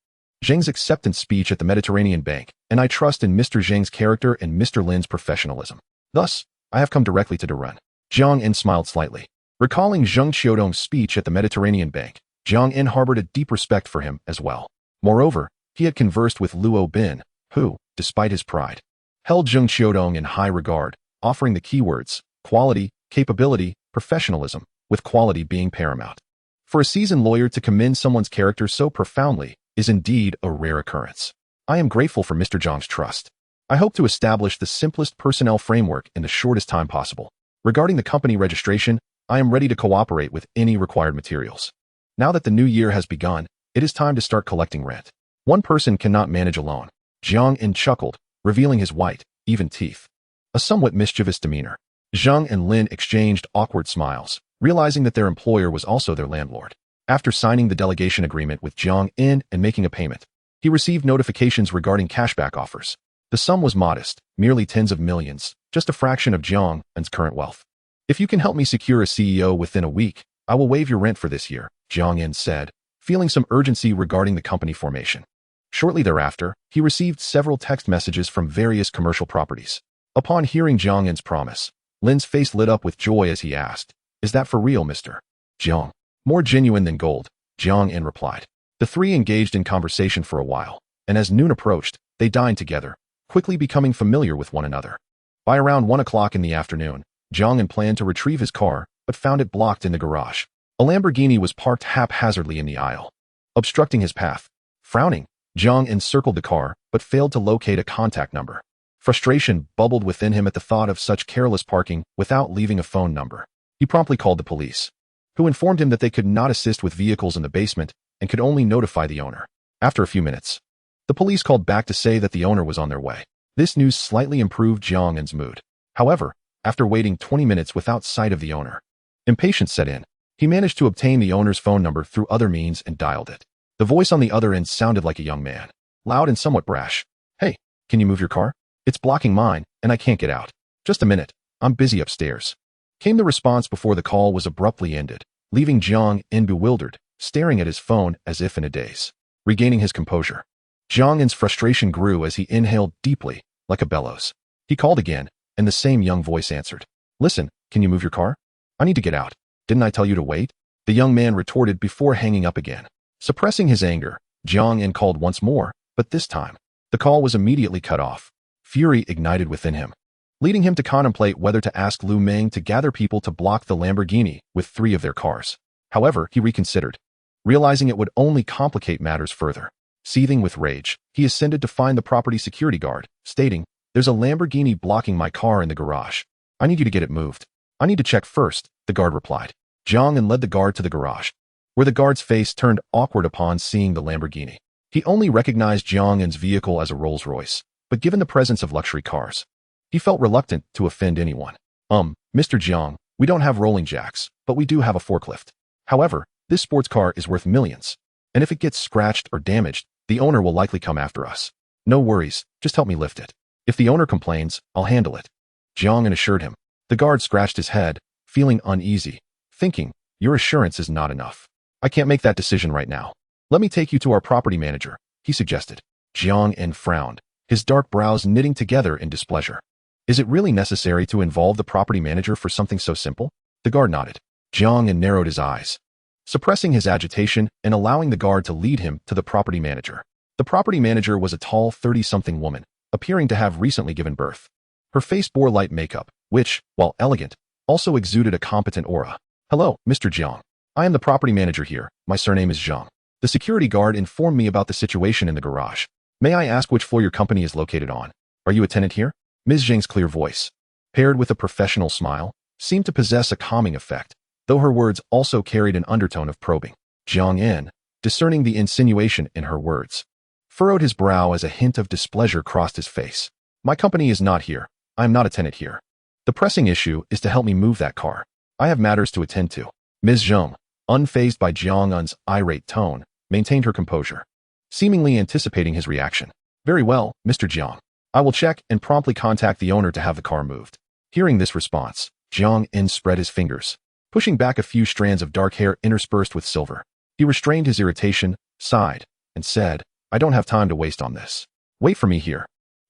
Zheng's acceptance speech at the Mediterranean Bank, and I trust in Mr. Zheng's character and Mr. Lin's professionalism. Thus, I have come directly to Durun. Jiang En smiled slightly. Recalling Zheng Qiudong's speech at the Mediterranean Bank, Jiang En harbored a deep respect for him as well. Moreover, he had conversed with Luo Bin, who, despite his pride, held Zheng Qiudong in high regard, offering the keywords, quality, capability, professionalism, with quality being paramount. For a seasoned lawyer to commend someone's character so profoundly is indeed a rare occurrence. I am grateful for Mr. Zhang's trust. I hope to establish the simplest personnel framework in the shortest time possible. Regarding the company registration, I am ready to cooperate with any required materials. Now that the new year has begun, it is time to start collecting rent. One person cannot manage alone. Jiang En chuckled, revealing his white, even teeth. A somewhat mischievous demeanor. Zheng and Lin exchanged awkward smiles, realizing that their employer was also their landlord. After signing the delegation agreement with Jiang En and making a payment, he received notifications regarding cashback offers. The sum was modest, merely tens of millions, just a fraction of Jiang En's current wealth. If you can help me secure a CEO within a week, I will waive your rent for this year, Jiang En said, feeling some urgency regarding the company formation. Shortly thereafter, he received several text messages from various commercial properties. Upon hearing Jiang En's promise, Lin's face lit up with joy as he asked, "Is that for real, Mr. Jiang?" "More genuine than gold," Jiang En replied. The three engaged in conversation for a while, and as noon approached, they dined together, quickly becoming familiar with one another. By around 1 o'clock in the afternoon, Jiang En planned to retrieve his car, but found it blocked in the garage. A Lamborghini was parked haphazardly in the aisle, obstructing his path. Frowning, Jiang encircled the car, but failed to locate a contact number. Frustration bubbled within him at the thought of such careless parking without leaving a phone number. He promptly called the police, who informed him that they could not assist with vehicles in the basement and could only notify the owner. After a few minutes, the police called back to say that the owner was on their way. This news slightly improved Jiang En's mood. However, after waiting 20 minutes without sight of the owner, impatience set in. He managed to obtain the owner's phone number through other means and dialed it. The voice on the other end sounded like a young man, loud and somewhat brash. "Hey, can you move your car? It's blocking mine, and I can't get out." "Just a minute, I'm busy upstairs," came the response before the call was abruptly ended, leaving Jiang En bewildered, staring at his phone as if in a daze. Regaining his composure, Jiang En's frustration grew as he inhaled deeply, like a bellows. He called again, and the same young voice answered. "Listen, can you move your car? I need to get out. Didn't I tell you to wait?" The young man retorted before hanging up again. Suppressing his anger, Jiang En called once more, but this time, the call was immediately cut off. Fury ignited within him, leading him to contemplate whether to ask Lu Meng to gather people to block the Lamborghini with 3 of their cars. However, he reconsidered, realizing it would only complicate matters further. Seething with rage, he ascended to find the property security guard, stating, "There's a Lamborghini blocking my car in the garage. I need you to get it moved." "I need to check first," the guard replied. Jiang En led the guard to the garage, where the guard's face turned awkward upon seeing the Lamborghini. He only recognized Jiang En's vehicle as a Rolls-Royce, but given the presence of luxury cars, he felt reluctant to offend anyone. Mr. Jiang, we don't have rolling jacks, but we do have a forklift. However, this sports car is worth millions, and if it gets scratched or damaged, the owner will likely come after us. No worries, just help me lift it. If the owner complains, I'll handle it. Jiang En assured him. The guard scratched his head, feeling uneasy, thinking, your assurance is not enough. I can't make that decision right now. Let me take you to our property manager, he suggested. Jiang En frowned, his dark brows knitting together in displeasure. Is it really necessary to involve the property manager for something so simple? The guard nodded. Jiang En narrowed his eyes, suppressing his agitation and allowing the guard to lead him to the property manager. The property manager was a tall 30-something woman, appearing to have recently given birth. Her face bore light makeup, which, while elegant, also exuded a competent aura. Hello, Mr. Jiang. I am the property manager here. My surname is Zhang. The security guard informed me about the situation in the garage. May I ask which floor your company is located on? Are you a tenant here? Ms. Zhang's clear voice, paired with a professional smile, seemed to possess a calming effect, though her words also carried an undertone of probing. Jiang En, discerning the insinuation in her words, furrowed his brow as a hint of displeasure crossed his face. My company is not here. I am not a tenant here. The pressing issue is to help me move that car. I have matters to attend to. Ms. Zhang, unfazed by Jiang En's irate tone, maintained her composure, seemingly anticipating his reaction. Very well, Mr. Jiang. I will check and promptly contact the owner to have the car moved. Hearing this response, Jiang En spread his fingers, pushing back a few strands of dark hair interspersed with silver. He restrained his irritation, sighed, and said, I don't have time to waste on this. Wait for me here.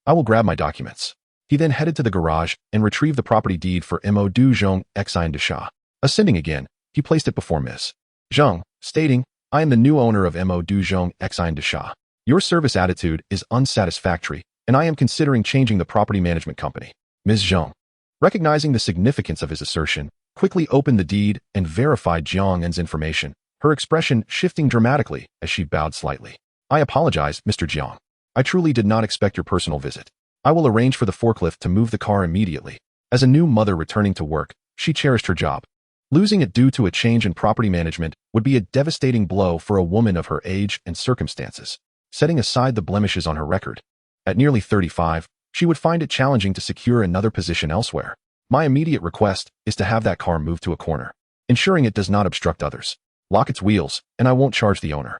I will grab my documents. He then headed to the garage and retrieved the property deed for Mo Du Zhong Exine de Sha. Ascending again, he placed it before Ms. Zhang, stating, I am the new owner of Mo Du Zhong Exine de Sha. Your service attitude is unsatisfactory, and I am considering changing the property management company. Ms. Zhang, recognizing the significance of his assertion, quickly opened the deed and verified Jiang En's information, her expression shifting dramatically as she bowed slightly. I apologize, Mr. Jiang. I truly did not expect your personal visit. I will arrange for the forklift to move the car immediately. As a new mother returning to work, she cherished her job. Losing it due to a change in property management would be a devastating blow for a woman of her age and circumstances. Setting aside the blemishes on her record, at nearly 35, she would find it challenging to secure another position elsewhere. My immediate request is to have that car moved to a corner, ensuring it does not obstruct others. Lock its wheels, and I won't charge the owner.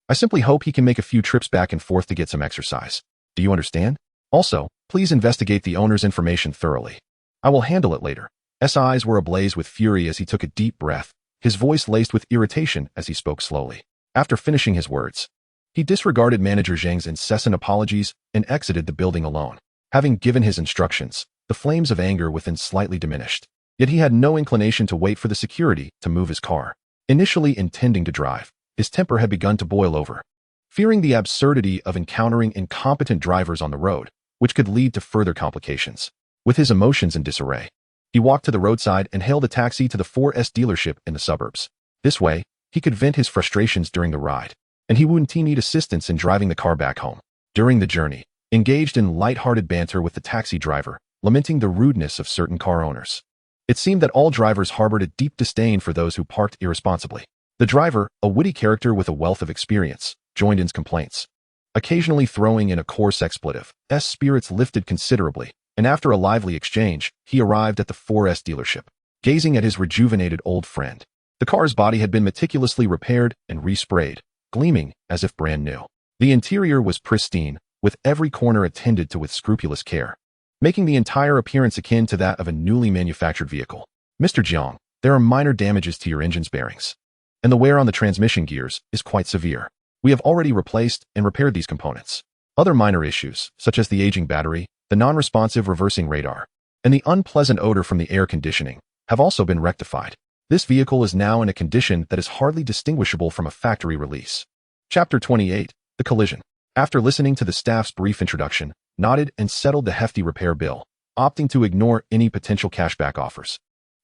I simply hope he can make a few trips back and forth to get some exercise. Do you understand? Also, please investigate the owner's information thoroughly. I will handle it later. S. eyes were ablaze with fury as he took a deep breath, his voice laced with irritation as he spoke slowly. After finishing his words, he disregarded Manager Zhang's incessant apologies and exited the building alone. Having given his instructions, the flames of anger within slightly diminished. Yet he had no inclination to wait for the security to move his car. Initially intending to drive, his temper had begun to boil over. Fearing the absurdity of encountering incompetent drivers on the road, which could lead to further complications. With his emotions in disarray, he walked to the roadside and hailed a taxi to the 4S dealership in the suburbs. This way, he could vent his frustrations during the ride, and he wouldn't need assistance in driving the car back home. During the journey, engaged in light-hearted banter with the taxi driver, lamenting the rudeness of certain car owners. It seemed that all drivers harbored a deep disdain for those who parked irresponsibly. The driver, a witty character with a wealth of experience, joined in complaints, occasionally throwing in a coarse expletive. S. spirits lifted considerably, and after a lively exchange, he arrived at the 4S dealership, gazing at his rejuvenated old friend. The car's body had been meticulously repaired and resprayed, gleaming as if brand new. The interior was pristine, with every corner attended to with scrupulous care, making the entire appearance akin to that of a newly manufactured vehicle. Mr. Jiang, there are minor damages to your engine's bearings, and the wear on the transmission gears is quite severe. We have already replaced and repaired these components. Other minor issues, such as the aging battery, the non-responsive reversing radar, and the unpleasant odor from the air conditioning, have also been rectified. This vehicle is now in a condition that is hardly distinguishable from a factory release. Chapter 28, The Collision. After listening to the staff's brief introduction, nodded and settled the hefty repair bill, opting to ignore any potential cashback offers.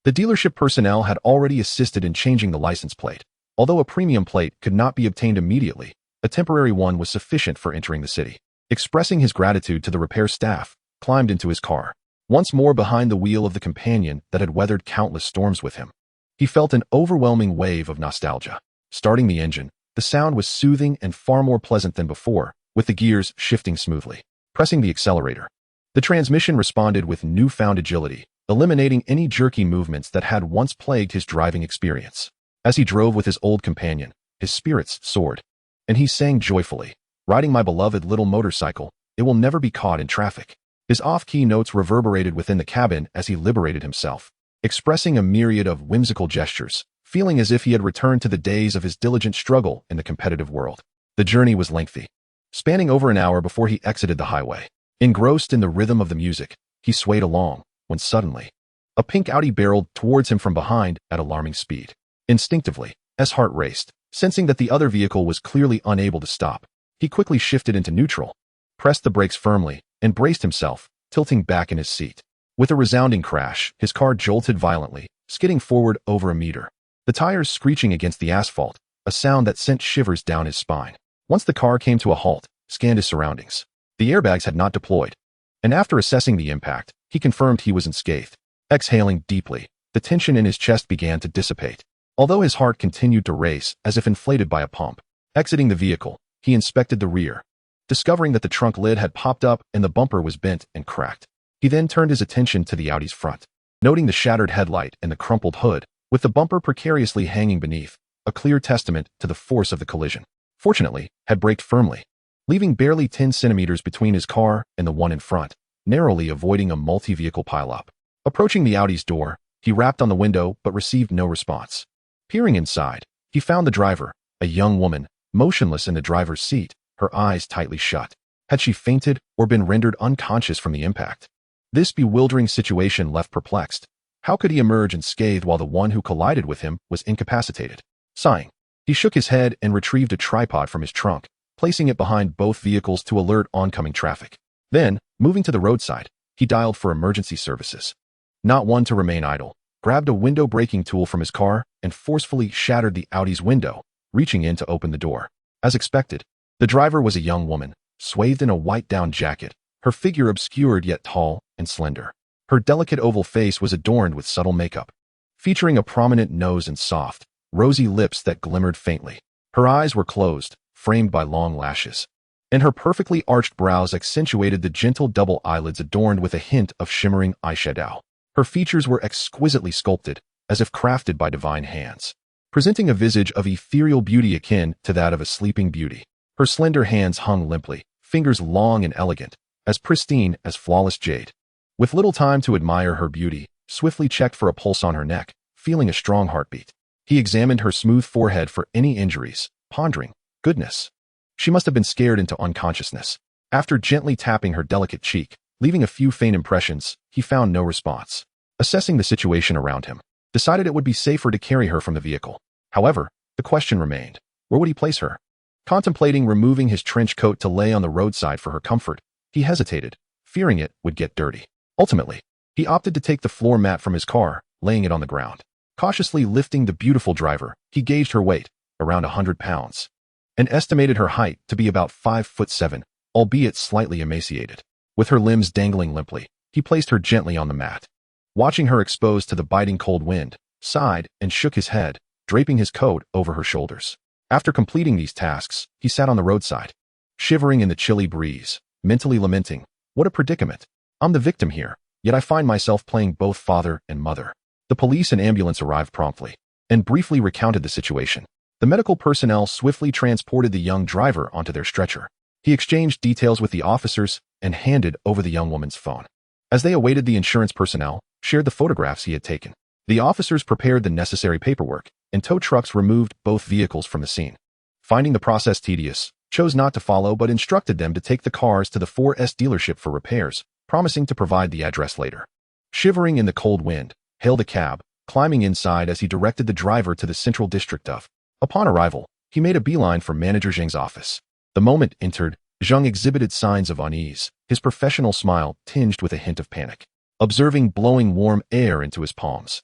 The dealership personnel had already assisted in changing the license plate. Although a premium plate could not be obtained immediately, a temporary one was sufficient for entering the city. Expressing his gratitude to the repair staff, climbed into his car, once more behind the wheel of the companion that had weathered countless storms with him. He felt an overwhelming wave of nostalgia. Starting the engine, the sound was soothing and far more pleasant than before, with the gears shifting smoothly. Pressing the accelerator, the transmission responded with newfound agility, eliminating any jerky movements that had once plagued his driving experience. As he drove with his old companion, his spirits soared, and he sang joyfully, "Riding my beloved little motorcycle, it will never be caught in traffic." His off-key notes reverberated within the cabin as he liberated himself, expressing a myriad of whimsical gestures, feeling as if he had returned to the days of his diligent struggle in the competitive world. The journey was lengthy, spanning over an hour before he exited the highway. Engrossed in the rhythm of the music, he swayed along, when suddenly, a pink Audi barreled towards him from behind at alarming speed. Instinctively, his heart raced, sensing that the other vehicle was clearly unable to stop. He quickly shifted into neutral, pressed the brakes firmly, and braced himself, tilting back in his seat. With a resounding crash, his car jolted violently, skidding forward over a meter, the tires screeching against the asphalt, a sound that sent shivers down his spine. Once the car came to a halt, scanned his surroundings. The airbags had not deployed, and after assessing the impact, he confirmed he was unscathed. Exhaling deeply, the tension in his chest began to dissipate, although his heart continued to race as if inflated by a pump. Exiting the vehicle, he inspected the rear, discovering that the trunk lid had popped up and the bumper was bent and cracked. He then turned his attention to the Audi's front, noting the shattered headlight and the crumpled hood, with the bumper precariously hanging beneath, a clear testament to the force of the collision. Fortunately, had braked firmly, leaving barely 10 centimeters between his car and the one in front, narrowly avoiding a multi-vehicle pileup. Approaching the Audi's door, he rapped on the window but received no response. Peering inside, he found the driver, a young woman, motionless in the driver's seat, her eyes tightly shut. Had she fainted or been rendered unconscious from the impact? This bewildering situation left perplexed. How could he emerge unscathed while the one who collided with him was incapacitated? Sighing, he shook his head and retrieved a tripod from his trunk, placing it behind both vehicles to alert oncoming traffic. Then, moving to the roadside, he dialed for emergency services. Not one to remain idle, grabbed a window breaking tool from his car and forcefully shattered the Audi's window, reaching in to open the door. As expected, the driver was a young woman, swathed in a white down jacket, her figure obscured yet tall and slender. Her delicate oval face was adorned with subtle makeup, featuring a prominent nose and soft, rosy lips that glimmered faintly. Her eyes were closed, framed by long lashes, and her perfectly arched brows accentuated the gentle double eyelids adorned with a hint of shimmering eyeshadow. Her features were exquisitely sculpted, as if crafted by divine hands, presenting a visage of ethereal beauty akin to that of a sleeping beauty. Her slender hands hung limply, fingers long and elegant, as pristine as flawless jade. With little time to admire her beauty, swiftly checked for a pulse on her neck, feeling a strong heartbeat. He examined her smooth forehead for any injuries, pondering, goodness, she must have been scared into unconsciousness. After gently tapping her delicate cheek, leaving a few faint impressions, he found no response. Assessing the situation around him, decided it would be safer to carry her from the vehicle. However, the question remained, where would he place her? Contemplating removing his trench coat to lay on the roadside for her comfort, he hesitated, fearing it would get dirty. Ultimately, he opted to take the floor mat from his car, laying it on the ground. Cautiously lifting the beautiful driver, he gauged her weight, around 100 pounds, and estimated her height to be about 5'7", albeit slightly emaciated. With her limbs dangling limply, he placed her gently on the mat. Watching her exposed to the biting cold wind, sighed and shook his head, draping his coat over her shoulders. After completing these tasks, he sat on the roadside, shivering in the chilly breeze, mentally lamenting, what a predicament. I'm the victim here, yet I find myself playing both father and mother. The police and ambulance arrived promptly, and briefly recounted the situation. The medical personnel swiftly transported the young driver onto their stretcher. He exchanged details with the officers and handed over the young woman's phone. As they awaited, the insurance personnel shared the photographs he had taken. The officers prepared the necessary paperwork, and tow trucks removed both vehicles from the scene. Finding the process tedious, chose not to follow but instructed them to take the cars to the 4S dealership for repairs, promising to provide the address later. Shivering in the cold wind, hailed a cab, climbing inside as he directed the driver to the central district of. Upon arrival, he made a beeline for Manager Zhang's office. The moment entered, Zhang exhibited signs of unease, his professional smile tinged with a hint of panic. Observing blowing warm air into his palms,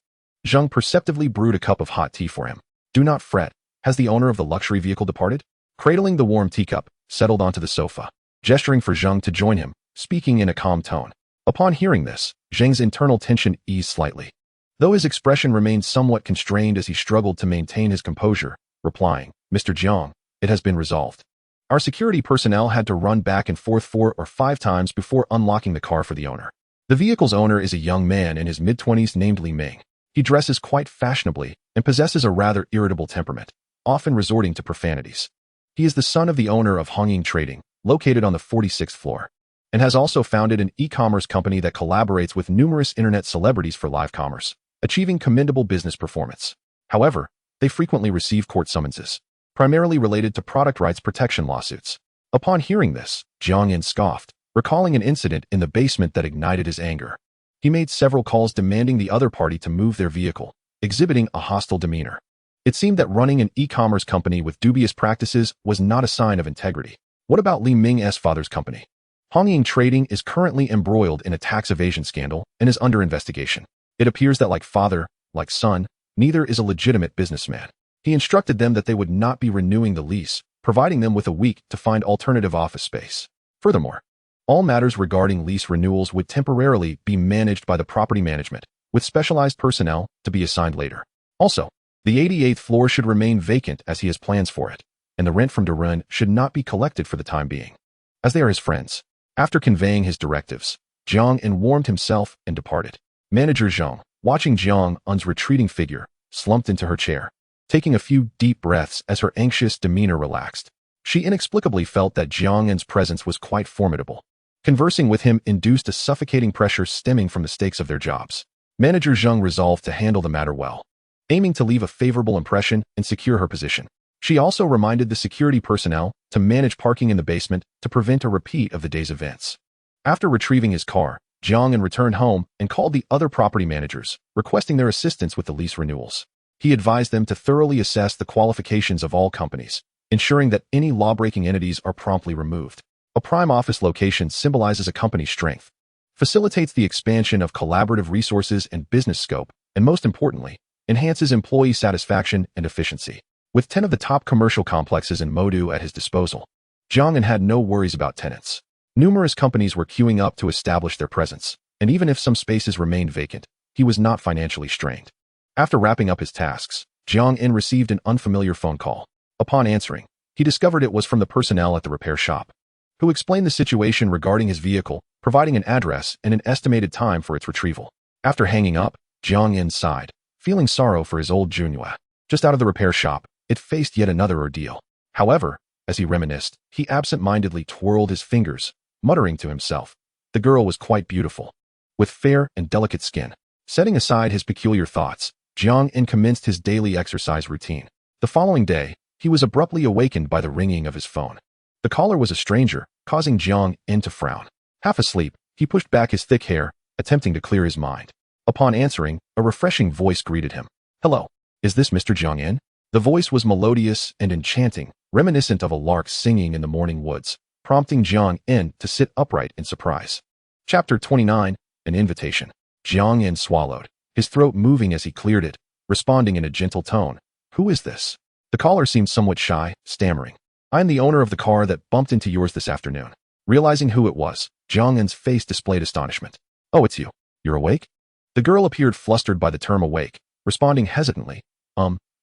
Zhang perceptively brewed a cup of hot tea for him. Do not fret, has the owner of the luxury vehicle departed? Cradling the warm teacup, settled onto the sofa, gesturing for Zhang to join him, speaking in a calm tone. Upon hearing this, Zhang's internal tension eased slightly. Though his expression remained somewhat constrained as he struggled to maintain his composure, replying, "Mr. Jiang, it has been resolved. Our security personnel had to run back and forth 4 or 5 times before unlocking the car for the owner." The vehicle's owner is a young man in his mid-20s named Li Ming. He dresses quite fashionably and possesses a rather irritable temperament, often resorting to profanities. He is the son of the owner of Hongying Trading, located on the 46th floor, and has also founded an e-commerce company that collaborates with numerous internet celebrities for live commerce, achieving commendable business performance. However, they frequently receive court summonses, primarily related to product rights protection lawsuits. Upon hearing this, Jiang Yin scoffed, recalling an incident in the basement that ignited his anger. He made several calls demanding the other party to move their vehicle, exhibiting a hostile demeanor. It seemed that running an e-commerce company with dubious practices was not a sign of integrity. What about Li Ming's father's company? Hongying Trading is currently embroiled in a tax evasion scandal and is under investigation. It appears that like father, like son, neither is a legitimate businessman. He instructed them that they would not be renewing the lease, providing them with a week to find alternative office space. Furthermore, all matters regarding lease renewals would temporarily be managed by the property management, with specialized personnel to be assigned later. Also, the 88th floor should remain vacant as he has plans for it, and the rent from Darun should not be collected for the time being, as they are his friends. After conveying his directives, Jiang Yin warmed himself and departed. Manager Zhang, watching Jiang Yin's retreating figure, slumped into her chair, taking a few deep breaths as her anxious demeanor relaxed. She inexplicably felt that Jiang Yin's presence was quite formidable. Conversing with him induced a suffocating pressure stemming from the stakes of their jobs. Manager Zhang resolved to handle the matter well, aiming to leave a favorable impression and secure her position. She also reminded the security personnel to manage parking in the basement to prevent a repeat of the day's events. After retrieving his car, Jiang Yin returned home and called the other property managers, requesting their assistance with the lease renewals. He advised them to thoroughly assess the qualifications of all companies, ensuring that any law-breaking entities are promptly removed. A prime office location symbolizes a company's strength, facilitates the expansion of collaborative resources and business scope, and most importantly, enhances employee satisfaction and efficiency. With 10 of the top commercial complexes in Modu at his disposal, Jiang Yin had no worries about tenants. Numerous companies were queuing up to establish their presence, and even if some spaces remained vacant, he was not financially strained. After wrapping up his tasks, Jiang Yin received an unfamiliar phone call. Upon answering, he discovered it was from the personnel at the repair shop, who explained the situation regarding his vehicle, providing an address and an estimated time for its retrieval. After hanging up, Jiang Yin sighed, feeling sorrow for his old Junyue. Just out of the repair shop, it faced yet another ordeal. However, as he reminisced, he absent-mindedly twirled his fingers, muttering to himself. The girl was quite beautiful, with fair and delicate skin. Setting aside his peculiar thoughts, Jiang Yin commenced his daily exercise routine. The following day, he was abruptly awakened by the ringing of his phone. The caller was a stranger, causing Jiang Yin to frown. Half asleep, he pushed back his thick hair, attempting to clear his mind. Upon answering, a refreshing voice greeted him. "Hello, is this Mr. Jiang Yin?" The voice was melodious and enchanting, reminiscent of a lark singing in the morning woods, prompting Jiang Yin to sit upright in surprise. Chapter 29, An Invitation. Jiang Yin swallowed, his throat moving as he cleared it, responding in a gentle tone. "Who is this?" The caller seemed somewhat shy, stammering. "I'm the owner of the car that bumped into yours this afternoon." Realizing who it was, Jiang Yin's face displayed astonishment. "Oh, it's you. You're awake?" The girl appeared flustered by the term awake, responding hesitantly.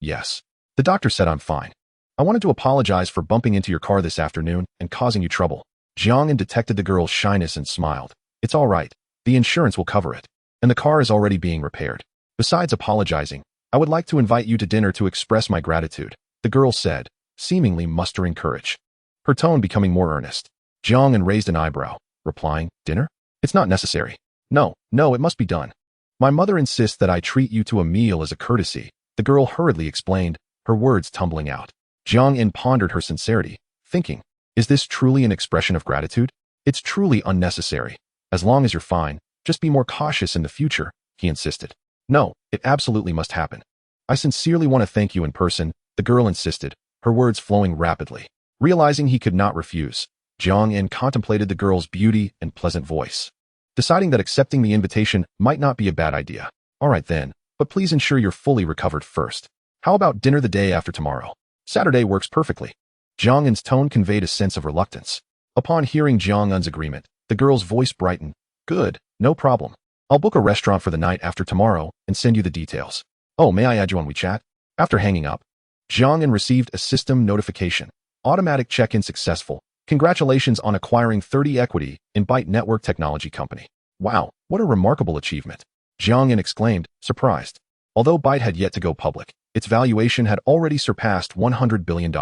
Yes. The doctor said I'm fine. I wanted to apologize for bumping into your car this afternoon and causing you trouble." Jiang Yin detected the girl's shyness and smiled. "It's all right. The insurance will cover it. And the car is already being repaired. Besides apologizing, I would like to invite you to dinner to express my gratitude," the girl said, seemingly mustering courage, her tone becoming more earnest. Jiang Yin raised an eyebrow, replying, "Dinner? It's not necessary. No, it must be done. My mother insists that I treat you to a meal as a courtesy," the girl hurriedly explained, her words tumbling out. Jiang Yin pondered her sincerity, thinking, is this truly an expression of gratitude? It's truly unnecessary. As long as you're fine, just be more cautious in the future, he insisted. "No, it absolutely must happen. I sincerely want to thank you in person," the girl insisted, her words flowing rapidly. Realizing he could not refuse, Jiang Yin contemplated the girl's beauty and pleasant voice, deciding that accepting the invitation might not be a bad idea. "All right then, but please ensure you're fully recovered first. How about dinner the day after tomorrow?" "Saturday works perfectly." Jiang Yin's tone conveyed a sense of reluctance. Upon hearing Jiang Yin's agreement, the girl's voice brightened. "Good, no problem. I'll book a restaurant for the night after tomorrow and send you the details. Oh, may I add you on WeChat?" After hanging up, Jiang received a system notification. Automatic check-in successful. Congratulations on acquiring 30 equity in Byte Network Technology Company. Wow, what a remarkable achievement. Jiang exclaimed, surprised. Although Byte had yet to go public, its valuation had already surpassed $100 billion.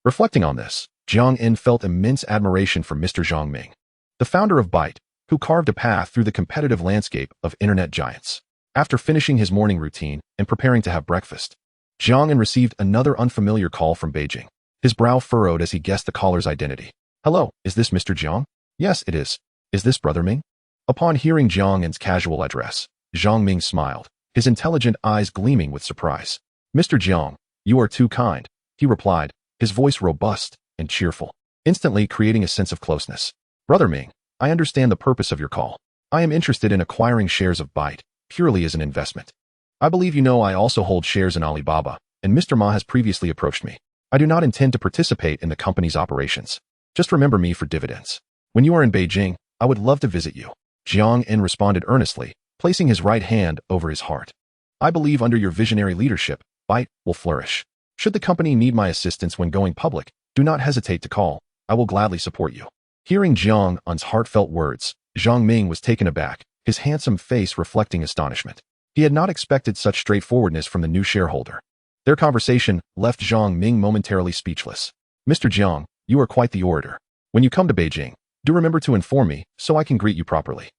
Reflecting on this, Jiang felt immense admiration for Mr. Zhang Ming, the founder of Byte, who carved a path through the competitive landscape of internet giants. After finishing his morning routine and preparing to have breakfast, Jiang received another unfamiliar call from Beijing. His brow furrowed as he guessed the caller's identity. Hello, is this Mr. Jiang? Yes, it is. Is this Brother Ming? Upon hearing Jiang's casual address, Zhang Ming smiled, his intelligent eyes gleaming with surprise. Mr. Jiang, you are too kind, he replied, his voice robust and cheerful, instantly creating a sense of closeness. Brother Ming, I understand the purpose of your call. I am interested in acquiring shares of Byte, purely as an investment. I believe you know I also hold shares in Alibaba, and Mr. Ma has previously approached me. I do not intend to participate in the company's operations. Just remember me for dividends. When you are in Beijing, I would love to visit you. Jiang responded earnestly, placing his right hand over his heart. I believe under your visionary leadership, Byte will flourish. Should the company need my assistance when going public, do not hesitate to call. I will gladly support you. Hearing Jiang's heartfelt words, Zhang Ming was taken aback, his handsome face reflecting astonishment. He had not expected such straightforwardness from the new shareholder. Their conversation left Zhang Ming momentarily speechless. Mr. Jiang, you are quite the orator. When you come to Beijing, do remember to inform me so I can greet you properly.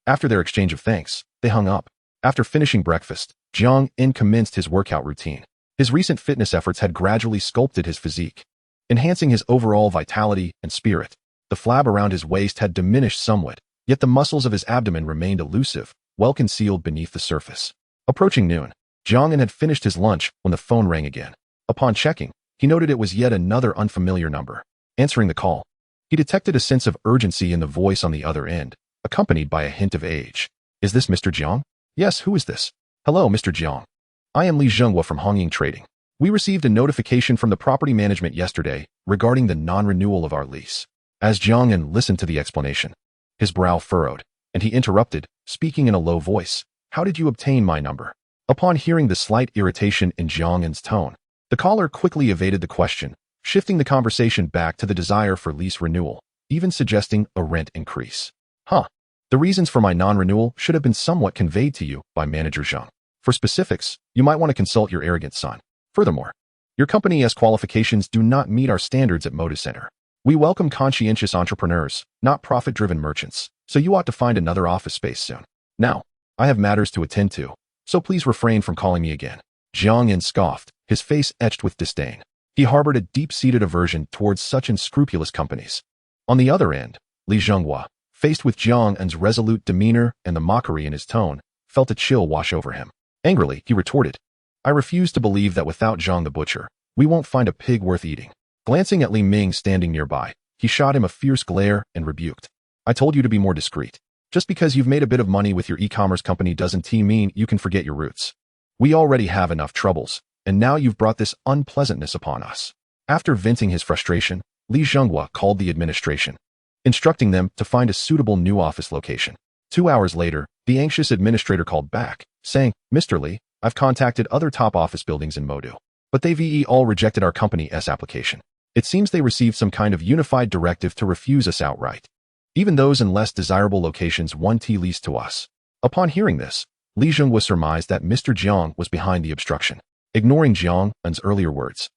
After their exchange of thanks, they hung up. After finishing breakfast, Jiang commenced his workout routine. His recent fitness efforts had gradually sculpted his physique, enhancing his overall vitality and spirit. The flab around his waist had diminished somewhat, yet the muscles of his abdomen remained elusive, well concealed beneath the surface. Approaching noon, Jiang had finished his lunch when the phone rang again. Upon checking, he noted it was yet another unfamiliar number. Answering the call, he detected a sense of urgency in the voice on the other end, accompanied by a hint of age. Is this Mr. Jiang? Yes, who is this? Hello, Mr. Jiang. I am Li Zhenghua from Hongying Trading. We received a notification from the property management yesterday regarding the non-renewal of our lease. As Jiang listened to the explanation, his brow furrowed, and he interrupted, speaking in a low voice. How did you obtain my number? Upon hearing the slight irritation in Jiang's tone, the caller quickly evaded the question, shifting the conversation back to the desire for lease renewal, even suggesting a rent increase. The reasons for my non-renewal should have been somewhat conveyed to you by Manager Zhang. For specifics, you might want to consult your arrogant son. Furthermore, your company's qualifications do not meet our standards at Moda Center. We welcome conscientious entrepreneurs, not profit-driven merchants, so you ought to find another office space soon. Now, I have matters to attend to, so please refrain from calling me again. Jiang scoffed, his face etched with disdain. He harbored a deep-seated aversion towards such unscrupulous companies. On the other end, Li Zhenghua, faced with Jiang's resolute demeanor and the mockery in his tone, felt a chill wash over him. Angrily, he retorted, I refuse to believe that without Zhang the butcher, we won't find a pig worth eating. Glancing at Li Ming standing nearby, he shot him a fierce glare and rebuked. I told you to be more discreet. Just because you've made a bit of money with your e-commerce company doesn't mean you can forget your roots. We already have enough troubles, and now you've brought this unpleasantness upon us. After venting his frustration, Li Zhenghua called the administration, instructing them to find a suitable new office location. 2 hours later, the anxious administrator called back, saying, Mr. Li, I've contacted other top office buildings in Modu, but they've all rejected our company's application. It seems they received some kind of unified directive to refuse us outright. Even those in less desirable locations won't lease to us. Upon hearing this, Li Zhenghua surmised that Mr. Jiang was behind the obstruction. Ignoring Jiang's earlier words,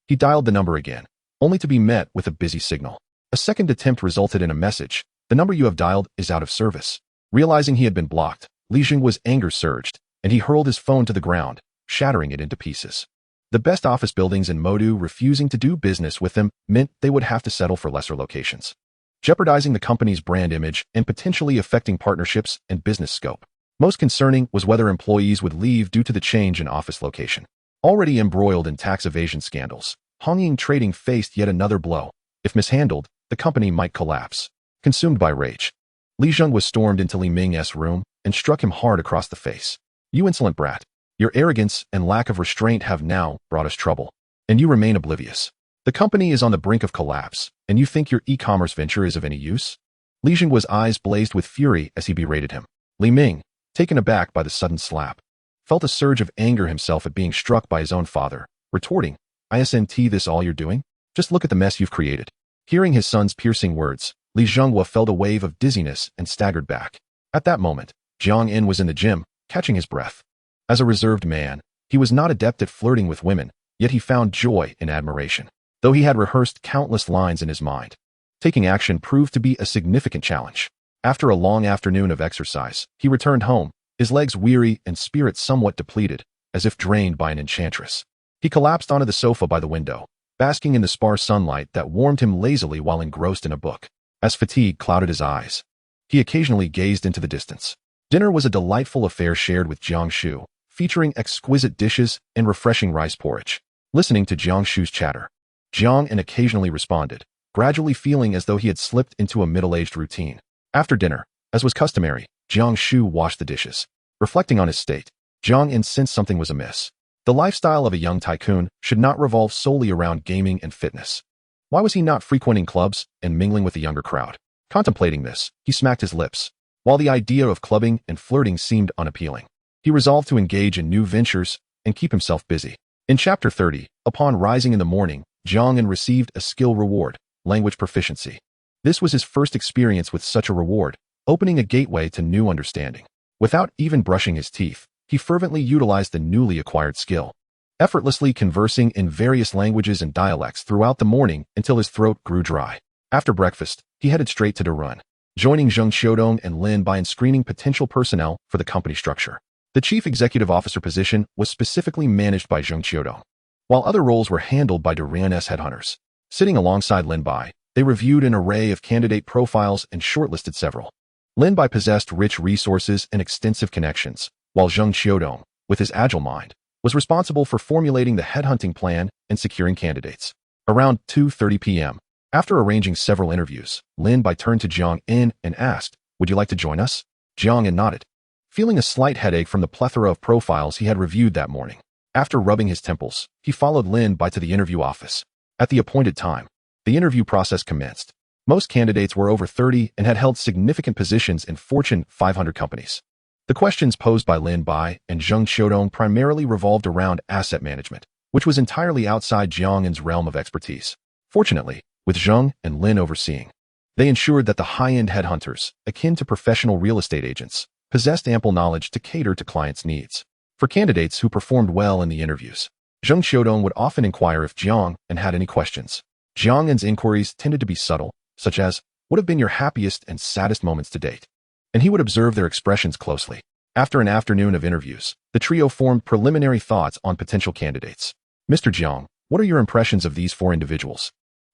he dialed the number again, only to be met with a busy signal. A second attempt resulted in a message. The number you have dialed is out of service. Realizing he had been blocked, Li Zhenghua's anger surged, and he hurled his phone to the ground, shattering it into pieces. The best office buildings in Modu refusing to do business with him meant they would have to settle for lesser locations, jeopardizing the company's brand image and potentially affecting partnerships and business scope. Most concerning was whether employees would leave due to the change in office location. Already embroiled in tax evasion scandals, Hongying Trading faced yet another blow. If mishandled, the company might collapse. Consumed by rage, Li Zhenghua stormed into Li Ming's room and struck him hard across the face. You insolent brat. Your arrogance and lack of restraint have now brought us trouble, and you remain oblivious. The company is on the brink of collapse, and you think your e-commerce venture is of any use? Li Zhenghua's eyes blazed with fury as he berated him. Li Ming, taken aback by the sudden slap, felt a surge of anger himself at being struck by his own father, retorting, Isn't this all you're doing? Just look at the mess you've created." Hearing his son's piercing words, Li Zhenghua felt a wave of dizziness and staggered back. At that moment, Jiang In was in the gym, catching his breath. As a reserved man, he was not adept at flirting with women, yet he found joy in admiration. Though he had rehearsed countless lines in his mind, taking action proved to be a significant challenge. After a long afternoon of exercise, he returned home, his legs weary and spirit somewhat depleted, as if drained by an enchantress. He collapsed onto the sofa by the window, basking in the sparse sunlight that warmed him lazily while engrossed in a book. As fatigue clouded his eyes, he occasionally gazed into the distance. Dinner was a delightful affair shared with Jiang Shu, featuring exquisite dishes and refreshing rice porridge. Listening to Jiang Shu's chatter, Jiang In occasionally responded, gradually feeling as though he had slipped into a middle-aged routine. After dinner, as was customary, Jiang Shu washed the dishes. Reflecting on his state, Jiang In sensed something was amiss. The lifestyle of a young tycoon should not revolve solely around gaming and fitness. Why was he not frequenting clubs and mingling with the younger crowd? Contemplating this, he smacked his lips. While the idea of clubbing and flirting seemed unappealing, he resolved to engage in new ventures and keep himself busy. In Chapter 30, upon rising in the morning, Jiang In received a skill reward, language proficiency. This was his first experience with such a reward, opening a gateway to new understanding. Without even brushing his teeth, he fervently utilized the newly acquired skill, effortlessly conversing in various languages and dialects throughout the morning until his throat grew dry. After breakfast, he headed straight to Darun, joining Zheng Xiaodong and Lin Bai in screening potential personnel for the company structure. The chief executive officer position was specifically managed by Zheng Xiaodong, while other roles were handled by Darun's headhunters. Sitting alongside Lin Bai, they reviewed an array of candidate profiles and shortlisted several. Lin Bai possessed rich resources and extensive connections, while Zheng Xiaodong, with his agile mind, was responsible for formulating the headhunting plan and securing candidates. Around 2:30 p.m., after arranging several interviews, Lin Bai turned to Jiang In and asked, "Would you like to join us?" Jiang In nodded, feeling a slight headache from the plethora of profiles he had reviewed that morning. After rubbing his temples, he followed Lin Bai to the interview office. At the appointed time, the interview process commenced. Most candidates were over 30 and had held significant positions in Fortune 500 companies. The questions posed by Lin Bai and Zheng Xiaodong primarily revolved around asset management, which was entirely outside Jiang In's realm of expertise. Fortunately, with Zheng and Lin overseeing, they ensured that the high-end headhunters, akin to professional real estate agents, possessed ample knowledge to cater to clients' needs. For candidates who performed well in the interviews, Zheng Xiaodong would often inquire if Jiang In had any questions. Jiang In's inquiries tended to be subtle, such as, "What have been your happiest and saddest moments to date?" And he would observe their expressions closely. After an afternoon of interviews, the trio formed preliminary thoughts on potential candidates. "Mr. Jiang, what are your impressions of these 4 individuals?"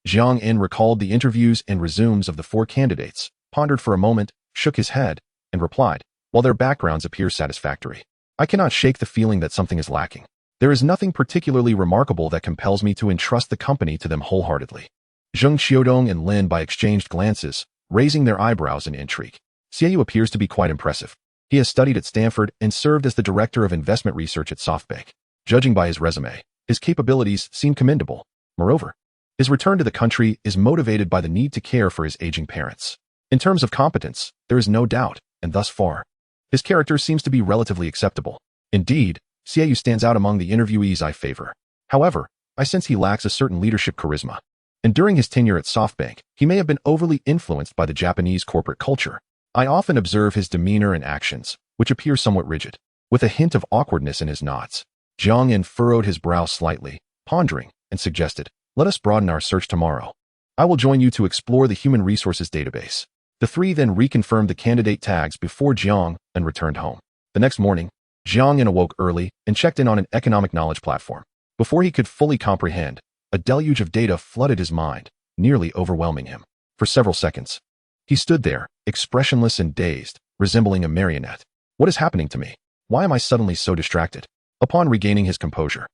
Jiang In recalled the interviews and resumes of the 4 candidates, pondered for a moment, shook his head, and replied, "While their backgrounds appear satisfactory, I cannot shake the feeling that something is lacking. There is nothing particularly remarkable that compels me to entrust the company to them wholeheartedly." Zheng Xiaodong and Lin Bai exchanged glances, raising their eyebrows in intrigue. Ceoromance appears to be quite impressive. He has studied at Stanford and served as the director of investment research at SoftBank. Judging by his resume, his capabilities seem commendable. Moreover, his return to the country is motivated by the need to care for his aging parents. In terms of competence, there is no doubt, and thus far, his character seems to be relatively acceptable. Indeed, Ceoromance stands out among the interviewees I favor. However, I sense he lacks a certain leadership charisma. And during his tenure at SoftBank, he may have been overly influenced by the Japanese corporate culture. I often observe his demeanor and actions, which appear somewhat rigid, with a hint of awkwardness in his nods. Jiang In furrowed his brow slightly, pondering, and suggested, "Let us broaden our search tomorrow. I will join you to explore the human resources database." The 3 then reconfirmed the candidate tags before Jiang In returned home. The next morning, Jiang In awoke early and checked in on an economic knowledge platform. Before he could fully comprehend, a deluge of data flooded his mind, nearly overwhelming him. For several seconds, he stood there, expressionless and dazed, resembling a marionette. What is happening to me? Why am I suddenly so distracted? Upon regaining his composure,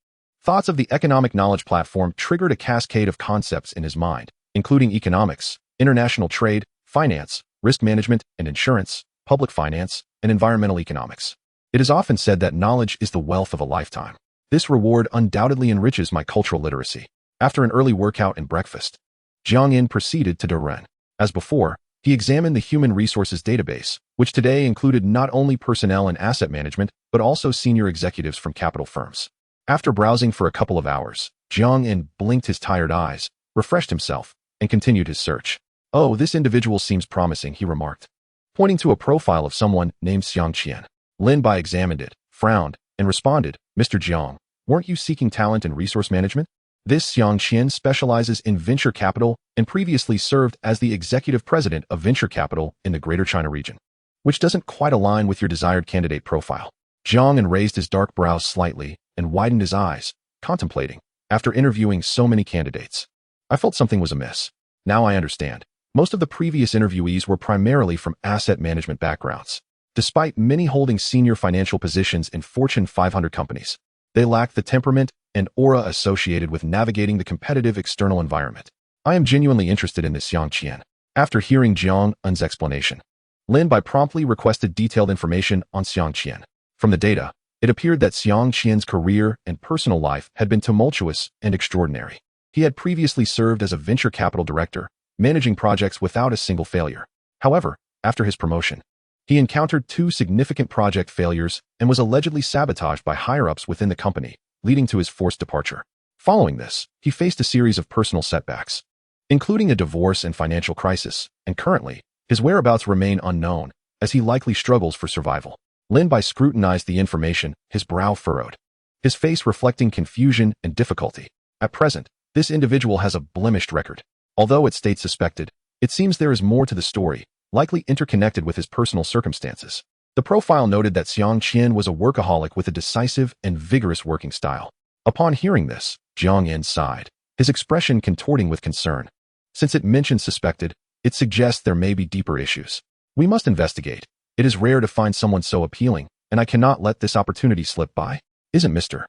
thoughts of the economic knowledge platform triggered a cascade of concepts in his mind, including economics, international trade, finance, risk management and insurance, public finance, and environmental economics. It is often said that knowledge is the wealth of a lifetime. This reward undoubtedly enriches my cultural literacy. After an early workout and breakfast, Jiang In proceeded to Darun. As before, he examined the human resources database, which today included not only personnel and asset management, but also senior executives from capital firms. After browsing for a couple of hours, Jiang En blinked his tired eyes, refreshed himself, and continued his search. "Oh, this individual seems promising," he remarked, pointing to a profile of someone named Xiang Qian. Lin Bai examined it, frowned, and responded, "Mr. Jiang, weren't you seeking talent and resource management? This Xiang Qian specializes in venture capital and previously served as the executive president of venture capital in the Greater China region, which doesn't quite align with your desired candidate profile." Jiang En raised his dark brows slightly and widened his eyes, contemplating. After interviewing so many candidates, I felt something was amiss. Now I understand. Most of the previous interviewees were primarily from asset management backgrounds. Despite many holding senior financial positions in Fortune 500 companies, they lacked the temperament and aura associated with navigating the competitive external environment. I am genuinely interested in this Xiang Qian. After hearing Jiang En's explanation, Lin Bai promptly requested detailed information on Xiang Qian. From the data, it appeared that Xiang Qian's career and personal life had been tumultuous and extraordinary. He had previously served as a venture capital director, managing projects without a single failure. However, after his promotion, he encountered 2 significant project failures and was allegedly sabotaged by higher-ups within the company, leading to his forced departure. Following this, he faced a series of personal setbacks, including a divorce and financial crisis, and currently, his whereabouts remain unknown, as he likely struggles for survival. Lin Bai scrutinized the information, his brow furrowed, his face reflecting confusion and difficulty. At present, this individual has a blemished record. Although it states suspected, it seems there is more to the story, likely interconnected with his personal circumstances. The profile noted that Xiang Qian was a workaholic with a decisive and vigorous working style. Upon hearing this, Jiang En sighed, his expression contorting with concern. Since it mentions suspected, it suggests there may be deeper issues. We must investigate. It is rare to find someone so appealing, and I cannot let this opportunity slip by. Isn't Mr.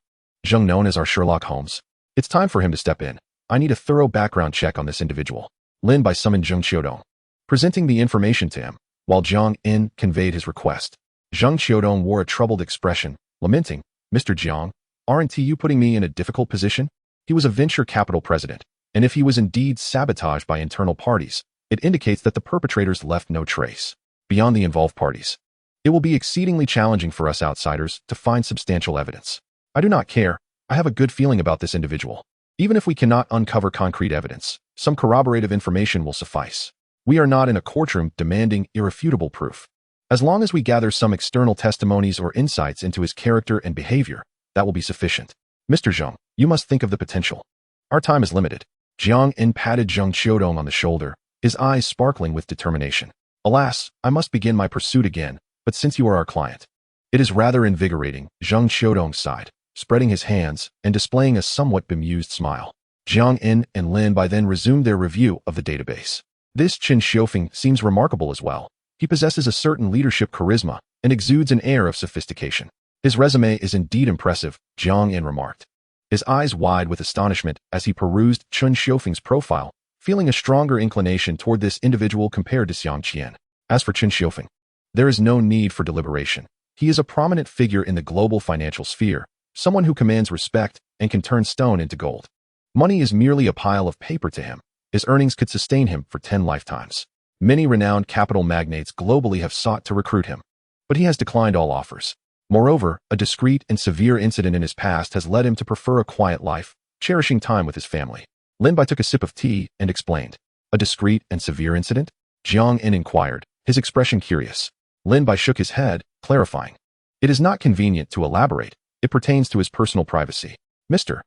Zheng known as our Sherlock Holmes? It's time for him to step in. I need a thorough background check on this individual. Lin Bai summoned Zheng Qiudong, presenting the information to him, while Jiang En conveyed his request. Zheng Qiudong wore a troubled expression, lamenting, "Mr. Jiang, aren't you putting me in a difficult position?" He was a venture capital president, and if he was indeed sabotaged by internal parties, it indicates that the perpetrators left no trace beyond the involved parties. It will be exceedingly challenging for us outsiders to find substantial evidence. I do not care. I have a good feeling about this individual. Even if we cannot uncover concrete evidence, some corroborative information will suffice. We are not in a courtroom demanding irrefutable proof. As long as we gather some external testimonies or insights into his character and behavior, that will be sufficient. Mr. Zheng, you must think of the potential. Our time is limited. Jiang En patted Zheng Qiudong on the shoulder, his eyes sparkling with determination. Alas, I must begin my pursuit again, but since you are our client, it is rather invigorating, Zheng Qiudong sighed, spreading his hands and displaying a somewhat bemused smile. Jiang En and Lin Bai then resumed their review of the database. This Chen Xiufeng seems remarkable as well. He possesses a certain leadership charisma and exudes an air of sophistication. His resume is indeed impressive, Jiang En remarked, his eyes wide with astonishment as he perused Chen Xiufeng's profile, feeling a stronger inclination toward this individual compared to Xiang Qian. As for Chen Xiufeng, there is no need for deliberation. He is a prominent figure in the global financial sphere, someone who commands respect and can turn stone into gold. Money is merely a pile of paper to him. His earnings could sustain him for 10 lifetimes. Many renowned capital magnates globally have sought to recruit him, but he has declined all offers. Moreover, a discreet and severe incident in his past has led him to prefer a quiet life, cherishing time with his family. Lin Bai took a sip of tea and explained. A discreet and severe incident? Jiang En inquired, his expression curious. Lin Bai shook his head, clarifying. It is not convenient to elaborate. It pertains to his personal privacy. Mr.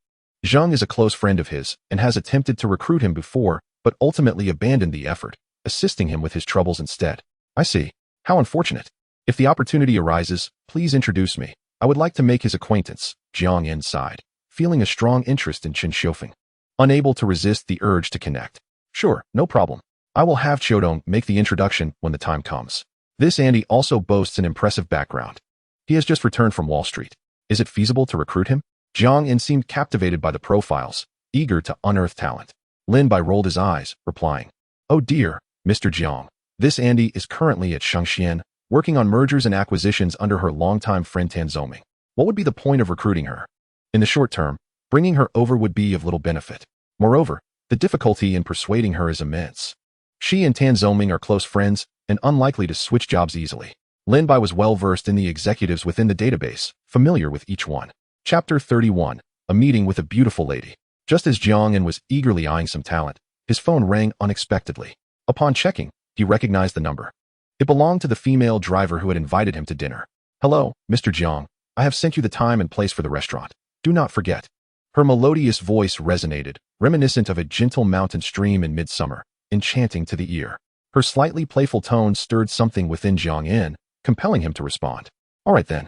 Zheng is a close friend of his and has attempted to recruit him before, but ultimately abandoned the effort, assisting him with his troubles instead. I see. How unfortunate. If the opportunity arises, please introduce me. I would like to make his acquaintance, Jiang En sighed, feeling a strong interest in Chen Xiufeng, unable to resist the urge to connect. Sure, no problem. I will have Qiudong make the introduction when the time comes. This Andy also boasts an impressive background. He has just returned from Wall Street. Is it feasible to recruit him? Jiang En seemed captivated by the profiles, eager to unearth talent. Lin Bai rolled his eyes, replying, Oh dear, Mr. Jiang. This Andy is currently at Shangxian, working on mergers and acquisitions under her longtime friend Tan Zoming. What would be the point of recruiting her? In the short term, bringing her over would be of little benefit. Moreover, the difficulty in persuading her is immense. She and Tan Zoming are close friends and unlikely to switch jobs easily. Lin Bai was well versed in the executives within the database, familiar with each one. Chapter 31. A Meeting with a Beautiful Lady. Just as Jiang was eagerly eyeing some talent, his phone rang unexpectedly. Upon checking, he recognized the number. It belonged to the female driver who had invited him to dinner. "Hello, Mr. Jiang. I have sent you the time and place for the restaurant. Do not forget." Her melodious voice resonated, reminiscent of a gentle mountain stream in midsummer, enchanting to the ear. Her slightly playful tone stirred something within Jiang, compelling him to respond. "All right then.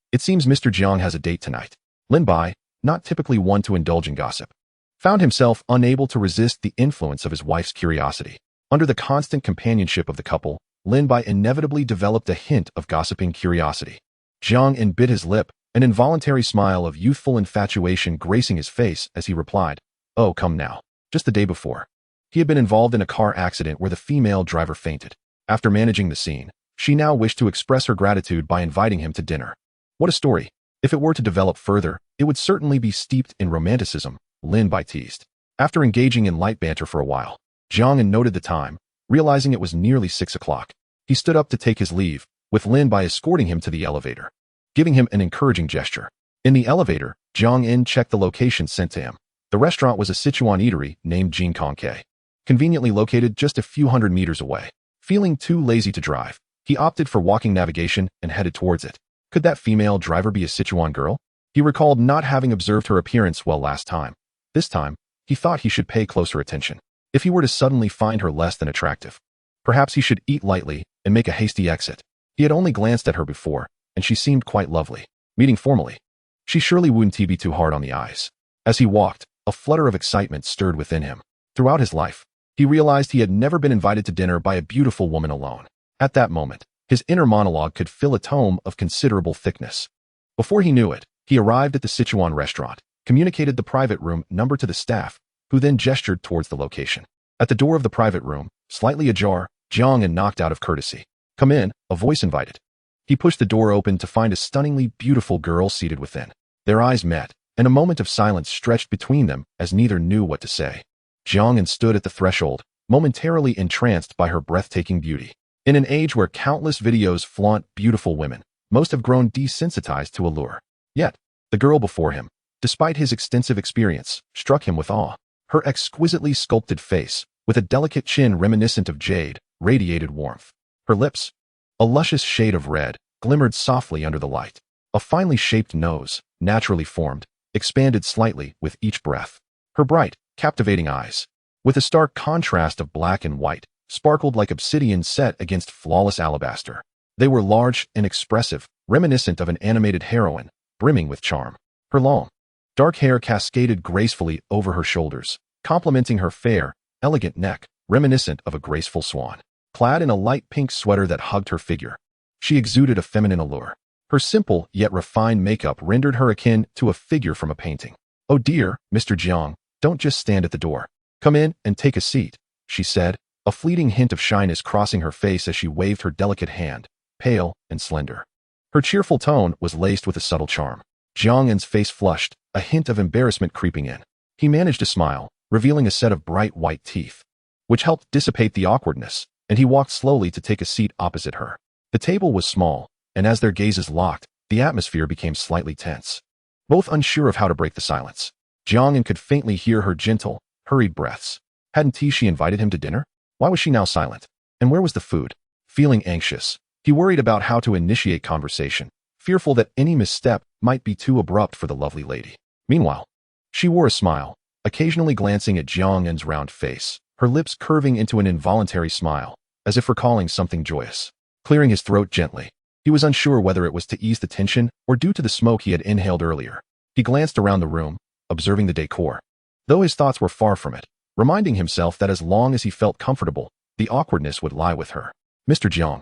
It seems Mr. Jiang has a date tonight." Lin Bai, not typically one to indulge in gossip, found himself unable to resist the influence of his wife's curiosity. Under the constant companionship of the couple, Lin Bai inevitably developed a hint of gossiping curiosity. Jiang bit his lip, an involuntary smile of youthful infatuation gracing his face as he replied, "Oh, come now. Just the day before, he had been involved in a car accident where the female driver fainted. After managing the scene, she now wished to express her gratitude by inviting him to dinner." What a story. If it were to develop further, it would certainly be steeped in romanticism, Lin Bai teased. After engaging in light banter for a while, Jiang noted the time, realizing it was nearly 6 o'clock. He stood up to take his leave, with Lin Bai escorting him to the elevator, giving him an encouraging gesture. In the elevator, Jiang checked the location sent to him. The restaurant was a Sichuan eatery named Jin Kongke, conveniently located just a few hundred meters away. Feeling too lazy to drive, he opted for walking navigation and headed towards it. Could that female driver be a Sichuan girl? He recalled not having observed her appearance well last time. This time, he thought he should pay closer attention. If he were to suddenly find her less than attractive, perhaps he should eat lightly and make a hasty exit. He had only glanced at her before, and she seemed quite lovely. Meeting formally, she surely wouldn't be too hard on the eyes. As he walked, a flutter of excitement stirred within him. Throughout his life, he realized he had never been invited to dinner by a beautiful woman alone. At that moment, his inner monologue could fill a tome of considerable thickness. Before he knew it, he arrived at the Sichuan restaurant, communicated the private room number to the staff, who then gestured towards the location. At the door of the private room, slightly ajar, Jiang knocked out of courtesy. "Come in," a voice invited. He pushed the door open to find a stunningly beautiful girl seated within. Their eyes met, and a moment of silence stretched between them as neither knew what to say. Jiang stood at the threshold, momentarily entranced by her breathtaking beauty. In an age where countless videos flaunt beautiful women, most have grown desensitized to allure. Yet, the girl before him, despite his extensive experience, struck him with awe. Her exquisitely sculpted face, with a delicate chin reminiscent of jade, radiated warmth. Her lips, a luscious shade of red, glimmered softly under the light. A finely shaped nose, naturally formed, expanded slightly with each breath. Her bright, captivating eyes, with a stark contrast of black and white, sparkled like obsidian set against flawless alabaster. They were large and expressive, reminiscent of an animated heroine, brimming with charm. Her long, dark hair cascaded gracefully over her shoulders, complementing her fair, elegant neck, reminiscent of a graceful swan. Clad in a light pink sweater that hugged her figure, she exuded a feminine allure. Her simple yet refined makeup rendered her akin to a figure from a painting. "Oh dear, Mr. Jiang, don't just stand at the door. Come in and take a seat," she said, a fleeting hint of shyness crossing her face as she waved her delicate hand, pale and slender. Her cheerful tone was laced with a subtle charm. Jiang's face flushed, a hint of embarrassment creeping in. He managed to smile, revealing a set of bright white teeth, which helped dissipate the awkwardness, and he walked slowly to take a seat opposite her. The table was small, and as their gazes locked, the atmosphere became slightly tense. Both unsure of how to break the silence, Jiang could faintly hear her gentle, hurried breaths. Hadn't she invited him to dinner? Why was she now silent? And where was the food? Feeling anxious, he worried about how to initiate conversation, fearful that any misstep might be too abrupt for the lovely lady. Meanwhile, she wore a smile, occasionally glancing at Jiang's round face, her lips curving into an involuntary smile, as if recalling something joyous. Clearing his throat gently, he was unsure whether it was to ease the tension or due to the smoke he had inhaled earlier. He glanced around the room, observing the decor, though his thoughts were far from it, reminding himself that as long as he felt comfortable, the awkwardness would lie with her. "Mr. Jiang,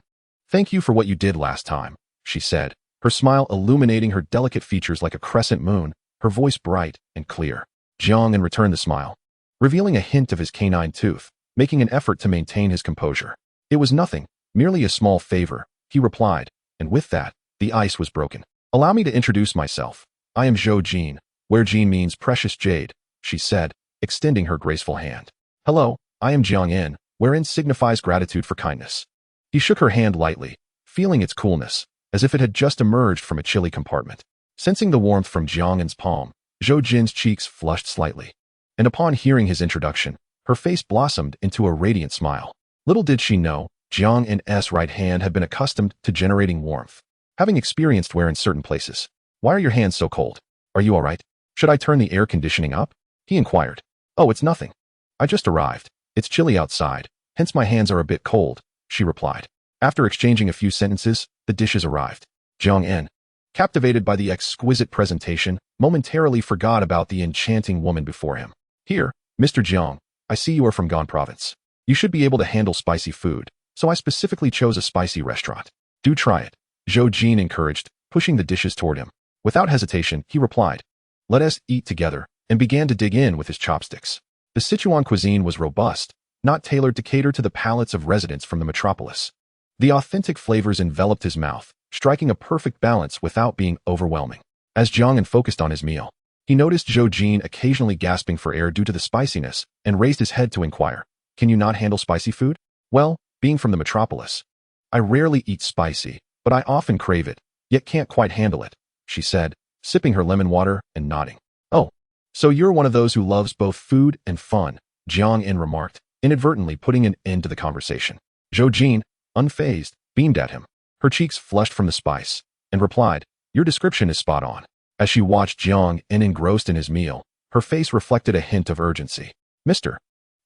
thank you for what you did last time," she said, her smile illuminating her delicate features like a crescent moon, her voice bright and clear. Jiang returned the smile, revealing a hint of his canine tooth, making an effort to maintain his composure. "It was nothing, merely a small favor," he replied, and with that, the ice was broken. "Allow me to introduce myself. I am Zhou Jin, where Jin means precious jade," she said, extending her graceful hand. "Hello, I am Jiang, wherein signifies gratitude for kindness." He shook her hand lightly, feeling its coolness, as if it had just emerged from a chilly compartment. Sensing the warmth from Jiang En's palm, Zhou Jin's cheeks flushed slightly. And upon hearing his introduction, her face blossomed into a radiant smile. Little did she know, Jiang En's right hand had been accustomed to generating warmth, having experienced wear in certain places. Why are your hands so cold? Are you all right? Should I turn the air conditioning up? He inquired. Oh, it's nothing. I just arrived. It's chilly outside, hence my hands are a bit cold, she replied. After exchanging a few sentences, the dishes arrived. Jiang En, captivated by the exquisite presentation, momentarily forgot about the enchanting woman before him. Here, Mr. Jiang, I see you are from Gan province. You should be able to handle spicy food, so I specifically chose a spicy restaurant. Do try it, Zhou Jin encouraged, pushing the dishes toward him. Without hesitation, he replied, let us eat together, and began to dig in with his chopsticks. The Sichuan cuisine was robust, not tailored to cater to the palates of residents from the metropolis. The authentic flavors enveloped his mouth, striking a perfect balance without being overwhelming. As Jiang En focused on his meal, he noticed Zhou Jin occasionally gasping for air due to the spiciness and raised his head to inquire, can you not handle spicy food? Well, being from the metropolis, I rarely eat spicy, but I often crave it, yet can't quite handle it, she said, sipping her lemon water and nodding. Oh, so you're one of those who loves both food and fun, Jiang En remarked, inadvertently putting an end to the conversation. Zhou Jin, unfazed, beamed at him. Her cheeks flushed from the spice, and replied, your description is spot on. As she watched Jiang En engrossed in his meal, her face reflected a hint of urgency. Mr.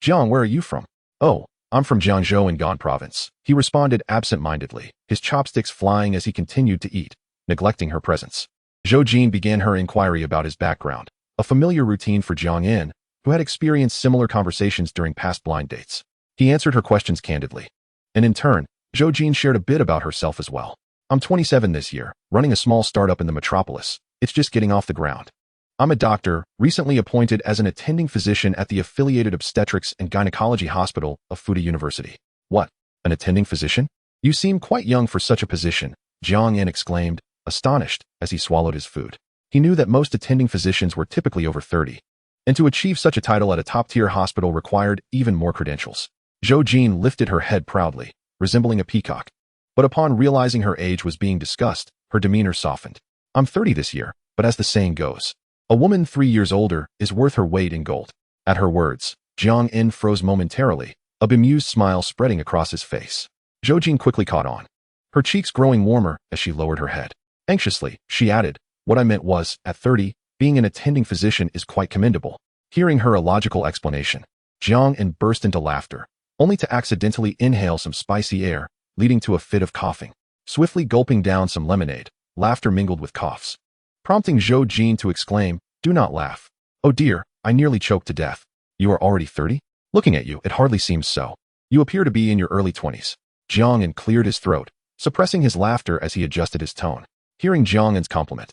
Jiang, where are you from? Oh, I'm from Jiangzhou in Gan province, he responded absent-mindedly, his chopsticks flying as he continued to eat, neglecting her presence. Zhou Jin began her inquiry about his background, a familiar routine for Jiang En, who had experienced similar conversations during past blind dates. He answered her questions candidly. And in turn, Zhou Jin shared a bit about herself as well. I'm 27 this year, running a small startup in the metropolis. It's just getting off the ground. I'm a doctor, recently appointed as an attending physician at the affiliated obstetrics and gynecology hospital of Fuda University. What? An attending physician? You seem quite young for such a position, Jiang En exclaimed, astonished, as he swallowed his food. He knew that most attending physicians were typically over 30, and to achieve such a title at a top-tier hospital required even more credentials. Zhou Jin lifted her head proudly, resembling a peacock. But upon realizing her age was being discussed, her demeanor softened. I'm 30 this year, but as the saying goes, a woman 3 years older is worth her weight in gold. At her words, Jiang En froze momentarily, a bemused smile spreading across his face. Zhou Jin quickly caught on, her cheeks growing warmer as she lowered her head. Anxiously, she added, what I meant was, at 30, being an attending physician is quite commendable. Hearing her illogical explanation, Jiang En burst into laughter, only to accidentally inhale some spicy air, leading to a fit of coughing. Swiftly gulping down some lemonade, laughter mingled with coughs, prompting Zhou Jin to exclaim, do not laugh. Oh dear, I nearly choked to death. You are already 30? Looking at you, it hardly seems so. You appear to be in your early 20s. Jiang En cleared his throat, suppressing his laughter as he adjusted his tone. Hearing Jiang En's compliment,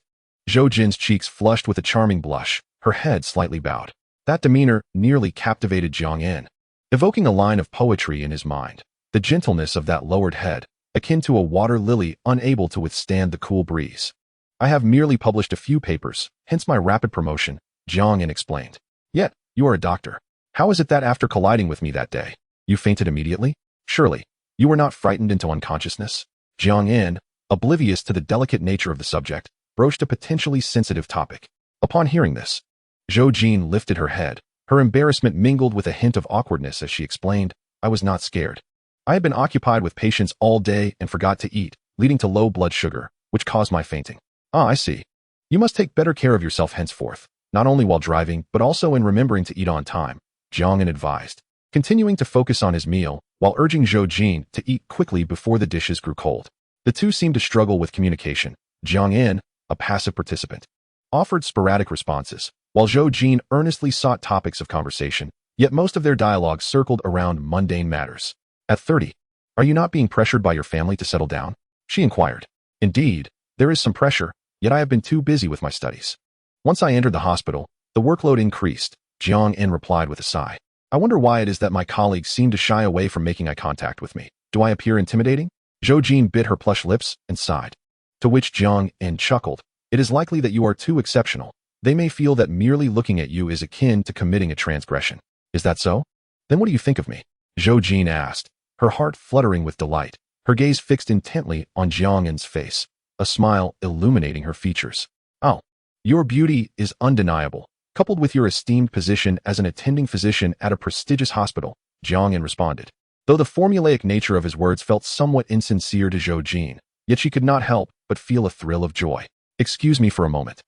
Zhou Jin's cheeks flushed with a charming blush, her head slightly bowed. That demeanor nearly captivated Jiang En, evoking a line of poetry in his mind. The gentleness of that lowered head, akin to a water lily unable to withstand the cool breeze. I have merely published a few papers, hence my rapid promotion, Jiang En explained. Yet, you are a doctor. How is it that after colliding with me that day, you fainted immediately? Surely, you were not frightened into unconsciousness? Jiang En, oblivious to the delicate nature of the subject, broached a potentially sensitive topic. Upon hearing this, Zhou Jin lifted her head, her embarrassment mingled with a hint of awkwardness as she explained, I was not scared. I had been occupied with patients all day and forgot to eat, leading to low blood sugar, which caused my fainting. Ah, I see. You must take better care of yourself henceforth, not only while driving, but also in remembering to eat on time, Jiang En advised, continuing to focus on his meal while urging Zhou Jin to eat quickly before the dishes grew cold. The two seemed to struggle with communication. Jiang En, a passive participant, offered sporadic responses, while Zhou Jin earnestly sought topics of conversation, yet most of their dialogue circled around mundane matters. At 30, are you not being pressured by your family to settle down? She inquired. Indeed, there is some pressure, yet I have been too busy with my studies. Once I entered the hospital, the workload increased, Jiang En replied with a sigh. I wonder why it is that my colleagues seem to shy away from making eye contact with me. Do I appear intimidating? Zhou Jin bit her plush lips and sighed. To which Jiang En chuckled. It is likely that you are too exceptional. They may feel that merely looking at you is akin to committing a transgression. Is that so? Then what do you think of me? Zhou Jin asked, her heart fluttering with delight, her gaze fixed intently on Jiang En's face, a smile illuminating her features. Oh, your beauty is undeniable, coupled with your esteemed position as an attending physician at a prestigious hospital, Jiang En responded. Though the formulaic nature of his words felt somewhat insincere to Zhou Jin, yet she could not help but feel a thrill of joy. Excuse me for a moment.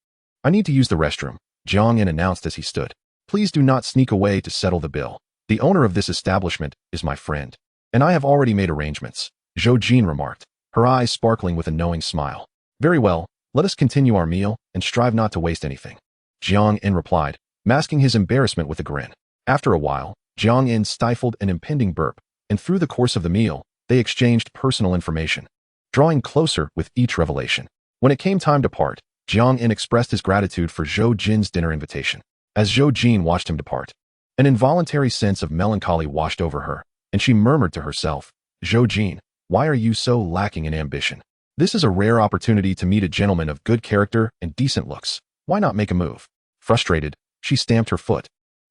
I need to use the restroom, Jiang En announced as he stood. Please do not sneak away to settle the bill. The owner of this establishment is my friend, and I have already made arrangements, Zhou Jin remarked, her eyes sparkling with a knowing smile. Very well, let us continue our meal and strive not to waste anything, Jiang En replied, masking his embarrassment with a grin. After a while, Jiang En stifled an impending burp, and through the course of the meal, they exchanged personal information, drawing closer with each revelation. When it came time to part, Jiang En expressed his gratitude for Zhou Jin's dinner invitation. As Zhou Jin watched him depart, an involuntary sense of melancholy washed over her, and she murmured to herself, Zhou Jin, why are you so lacking in ambition? This is a rare opportunity to meet a gentleman of good character and decent looks. Why not make a move? Frustrated, she stamped her foot,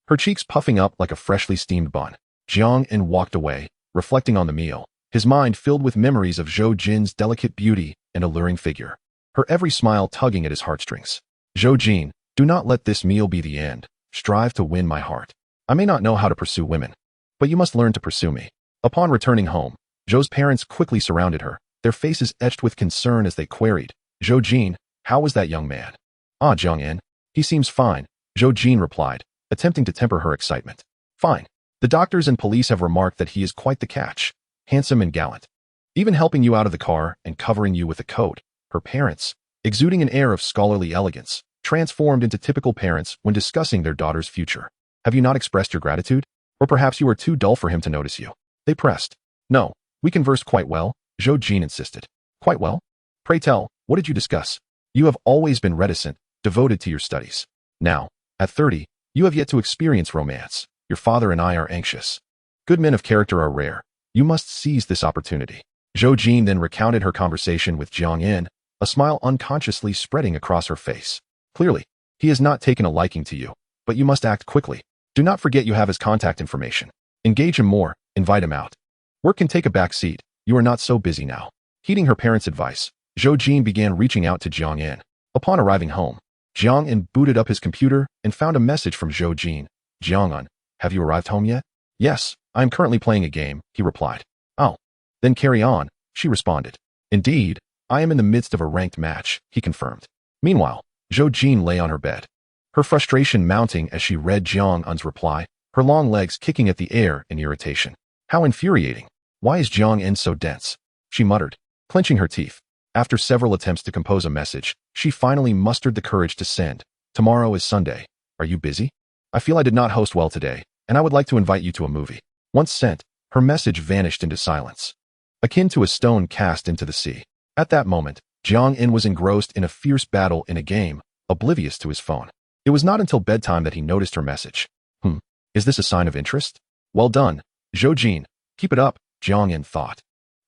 her cheeks puffing up like a freshly steamed bun. Jiang En walked away, reflecting on the meal, his mind filled with memories of Zhou Jin's delicate beauty and alluring figure, her every smile tugging at his heartstrings. Zhou Jin, do not let this meal be the end. Strive to win my heart. I may not know how to pursue women, but you must learn to pursue me. Upon returning home, Zhou's parents quickly surrounded her, their faces etched with concern as they queried, Zhou Jin, how was that young man? Ah, Jiang En, he seems fine, Zhou Jin replied, attempting to temper her excitement. Fine. The doctors and police have remarked that he is quite the catch, handsome and gallant, even helping you out of the car and covering you with a coat. Her parents, exuding an air of scholarly elegance, transformed into typical parents when discussing their daughter's future. Have you not expressed your gratitude? Or perhaps you are too dull for him to notice you? They pressed. No, we conversed quite well, Zhou Jin insisted. Quite well? Pray tell, what did you discuss? You have always been reticent, devoted to your studies. Now, at 30, you have yet to experience romance. Your father and I are anxious. Good men of character are rare. You must seize this opportunity. Zhou Jin then recounted her conversation with Jiang En, a smile unconsciously spreading across her face. Clearly, he has not taken a liking to you, but you must act quickly. Do not forget you have his contact information. Engage him more, invite him out. Work can take a back seat, you are not so busy now. Heeding her parents' advice, Zhou Jin began reaching out to Jiang En. Upon arriving home, Jiang En booted up his computer and found a message from Zhou Jin. Jiang En, have you arrived home yet? Yes, I am currently playing a game, he replied. Oh, then carry on, she responded. Indeed, I am in the midst of a ranked match, he confirmed. Meanwhile, Zhou Jin lay on her bed, her frustration mounting as she read Jiang En's reply, her long legs kicking at the air in irritation. How infuriating. Why is Jiang En so dense? She muttered, clenching her teeth. After several attempts to compose a message, she finally mustered the courage to send. Tomorrow is Sunday. Are you busy? I feel I did not host well today, and I would like to invite you to a movie. Once sent, her message vanished into silence, akin to a stone cast into the sea. At that moment, Jiang En was engrossed in a fierce battle in a game, oblivious to his phone. It was not until bedtime that he noticed her message. Is this a sign of interest? Well done, Zhou Jin. Keep it up, Jiang En thought,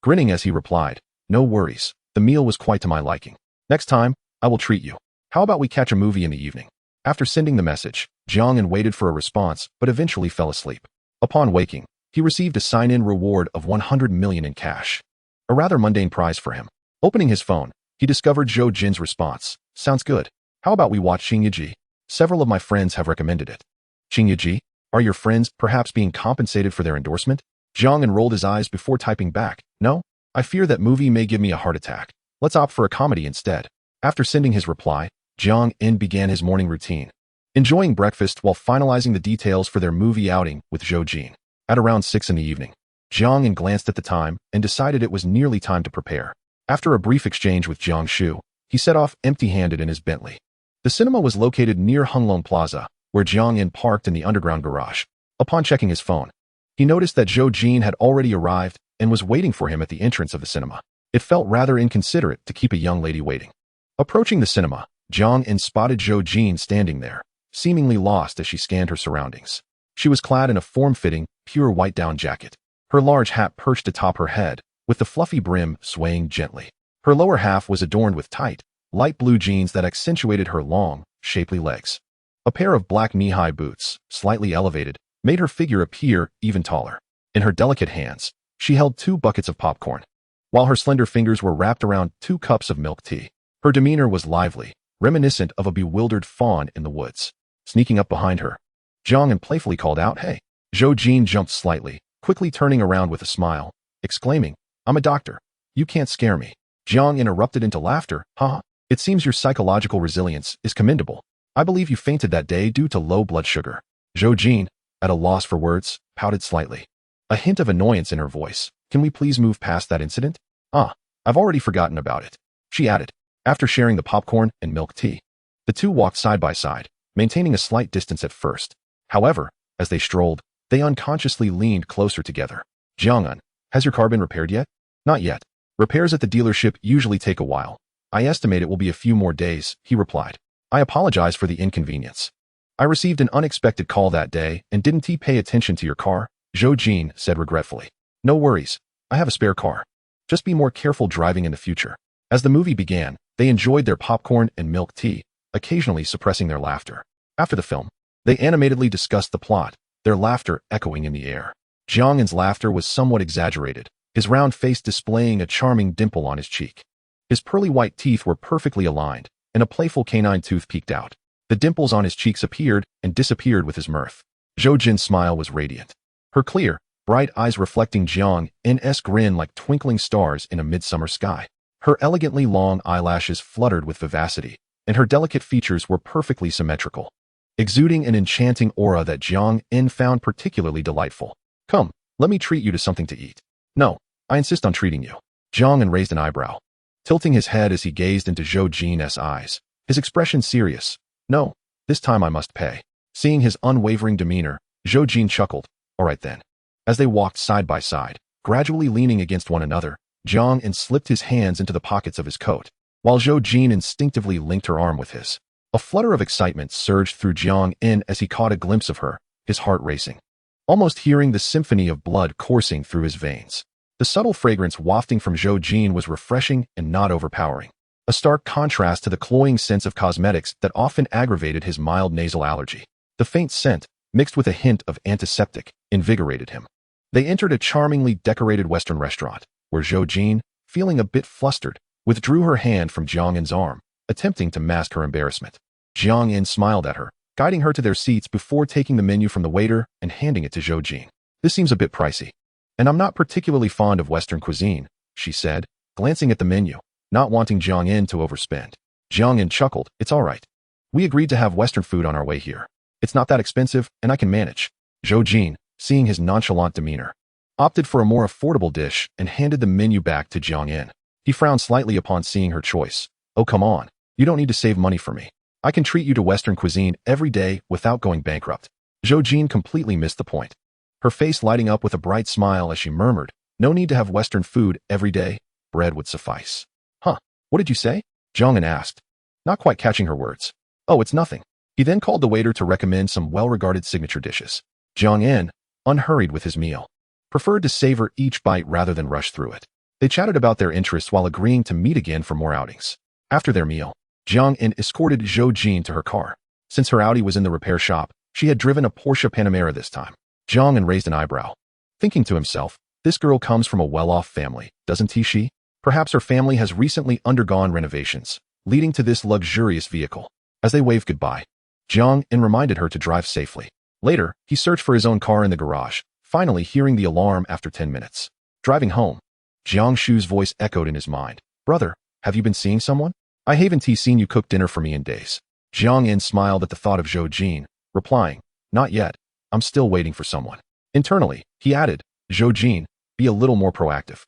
grinning as he replied, no worries, the meal was quite to my liking. Next time, I will treat you. How about we catch a movie in the evening? After sending the message, Jiang En waited for a response but eventually fell asleep. Upon waking, he received a sign-in reward of 100 million in cash, a rather mundane prize for him. Opening his phone, he discovered Zhou Jin's response. Sounds good. How about we watch Xingyaji? Several of my friends have recommended it. Xingyaji? Are your friends perhaps being compensated for their endorsement? Jiang En rolled his eyes before typing back. No, I fear that movie may give me a heart attack. Let's opt for a comedy instead. After sending his reply, Jiang En began his morning routine, enjoying breakfast while finalizing the details for their movie outing with Zhou Jin. At around 6 in the evening, Jiang En glanced at the time and decided it was nearly time to prepare. After a brief exchange with Jiang Shu, he set off empty-handed in his Bentley. The cinema was located near Hunglong Plaza, where Jiang En parked in the underground garage. Upon checking his phone, he noticed that Zhou Jin had already arrived and was waiting for him at the entrance of the cinema. It felt rather inconsiderate to keep a young lady waiting. Approaching the cinema, Jiang En spotted Zhou Jin standing there, seemingly lost as she scanned her surroundings. She was clad in a form-fitting, pure white down jacket. Her large hat perched atop her head, with the fluffy brim swaying gently. Her lower half was adorned with tight, light blue jeans that accentuated her long, shapely legs. A pair of black knee-high boots, slightly elevated, made her figure appear even taller. In her delicate hands, she held 2 buckets of popcorn, while her slender fingers were wrapped around 2 cups of milk tea. Her demeanor was lively, reminiscent of a bewildered fawn in the woods. Sneaking up behind her, Jiang En playfully called out, "Hey!" Zhou Jin jumped slightly, quickly turning around with a smile, exclaiming, "I'm a doctor. You can't scare me." Jiang interrupted into laughter. "Huh? It seems your psychological resilience is commendable. I believe you fainted that day due to low blood sugar." Zhou Jin, at a loss for words, pouted slightly, a hint of annoyance in her voice. "Can we please move past that incident?" I've already forgotten about it," she added, after sharing the popcorn and milk tea. The two walked side by side, maintaining a slight distance at first. However, as they strolled, they unconsciously leaned closer together. "Jiang-un, has your car been repaired yet?" "Not yet. Repairs at the dealership usually take a while. I estimate it will be a few more days," he replied. "I apologize for the inconvenience. I received an unexpected call that day and didn't pay attention to your car," Zhou Jin said regretfully. "No worries. I have a spare car. Just be more careful driving in the future." As the movie began, they enjoyed their popcorn and milk tea, occasionally suppressing their laughter. After the film, they animatedly discussed the plot, their laughter echoing in the air. Jiang En's laughter was somewhat exaggerated, his round face displaying a charming dimple on his cheek. His pearly white teeth were perfectly aligned, and a playful canine tooth peeked out. The dimples on his cheeks appeared and disappeared with his mirth. Zhou Jin's smile was radiant, her clear, bright eyes reflecting Jiang En's grin like twinkling stars in a midsummer sky. Her elegantly long eyelashes fluttered with vivacity, and her delicate features were perfectly symmetrical, exuding an enchanting aura that Jiang En found particularly delightful. "Come, let me treat you to something to eat." "No, I insist on treating you." Jiang En raised an eyebrow, tilting his head as he gazed into Zhou Jin's eyes, his expression serious. "No, this time I must pay." Seeing his unwavering demeanor, Zhou Jin chuckled. "All right then." As they walked side by side, gradually leaning against one another, Jiang En slipped his hands into the pockets of his coat, while Zhou Jin instinctively linked her arm with his. A flutter of excitement surged through Jiang En as he caught a glimpse of her, his heart racing, almost hearing the symphony of blood coursing through his veins. The subtle fragrance wafting from Zhou Jin was refreshing and not overpowering, a stark contrast to the cloying sense of cosmetics that often aggravated his mild nasal allergy. The faint scent, mixed with a hint of antiseptic, invigorated him. They entered a charmingly decorated Western restaurant, where Zhou Jin, feeling a bit flustered, withdrew her hand from Jiang En's arm, attempting to mask her embarrassment. Jiang En smiled at her, guiding her to their seats before taking the menu from the waiter and handing it to Zhou Jin. "This seems a bit pricey, and I'm not particularly fond of Western cuisine," she said, glancing at the menu, not wanting Jiang En to overspend. Jiang En chuckled. "It's all right. We agreed to have Western food on our way here. It's not that expensive, and I can manage." Zhou Jin, seeing his nonchalant demeanor, opted for a more affordable dish and handed the menu back to Jiang En. He frowned slightly upon seeing her choice. "Oh, come on. You don't need to save money for me. I can treat you to Western cuisine every day without going bankrupt." Zhou Jin completely missed the point, her face lighting up with a bright smile as she murmured, "No need to have Western food every day. Bread would suffice." "Huh? What did you say?" Jiang En asked, not quite catching her words. "Oh, it's nothing." He then called the waiter to recommend some well-regarded signature dishes. Jiang En, unhurried with his meal, preferred to savor each bite rather than rush through it. They chatted about their interests while agreeing to meet again for more outings. After their meal, Jiang En escorted Zhou Jin to her car. Since her Audi was in the repair shop, she had driven a Porsche Panamera this time. Jiang En raised an eyebrow, thinking to himself, "This girl comes from a well-off family, doesn't she? Perhaps her family has recently undergone renovations, leading to this luxurious vehicle." As they waved goodbye, Jiang En reminded her to drive safely. Later, he searched for his own car in the garage, finally hearing the alarm after 10 minutes. Driving home, Jiang Shu's voice echoed in his mind. "Brother, have you been seeing someone? I haven't seen you cook dinner for me in days." Jiang En smiled at the thought of Zhou Jin, replying, "Not yet. I'm still waiting for someone." Internally, he added, "Zhou Jin, be a little more proactive.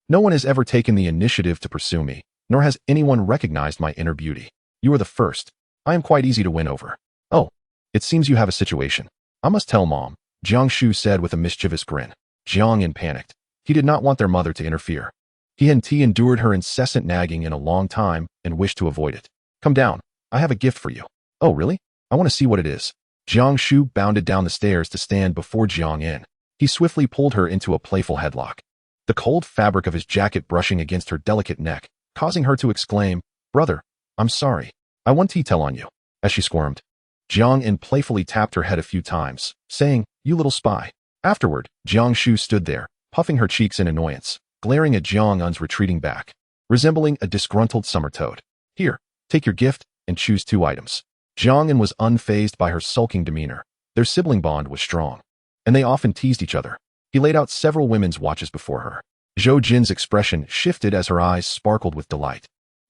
No one has ever taken the initiative to pursue me, nor has anyone recognized my inner beauty. You are the first. I am quite easy to win over." "Oh, it seems you have a situation. I must tell Mom," Jiang Shu said with a mischievous grin. Jiang En panicked. He did not want their mother to interfere. He hadn't endured her incessant nagging in a long time and wished to avoid it. "Come down. I have a gift for you." "Oh, really? I want to see what it is." Jiang Shu bounded down the stairs to stand before Jiang En. He swiftly pulled her into a playful headlock, the cold fabric of his jacket brushing against her delicate neck, causing her to exclaim, "Brother, I'm sorry. I want to tell on you." As she squirmed, Jiang En playfully tapped her head a few times, saying, "You little spy." Afterward, Jiang Shu stood there, puffing her cheeks in annoyance, glaring at Jiang En's retreating back, resembling a disgruntled summer toad. "Here, take your gift, and choose 2 items. Jiang An was unfazed by her sulking demeanor. Their sibling bond was strong, and they often teased each other. He laid out several women's watches before her. Zhou Jin's expression shifted as her eyes sparkled with delight,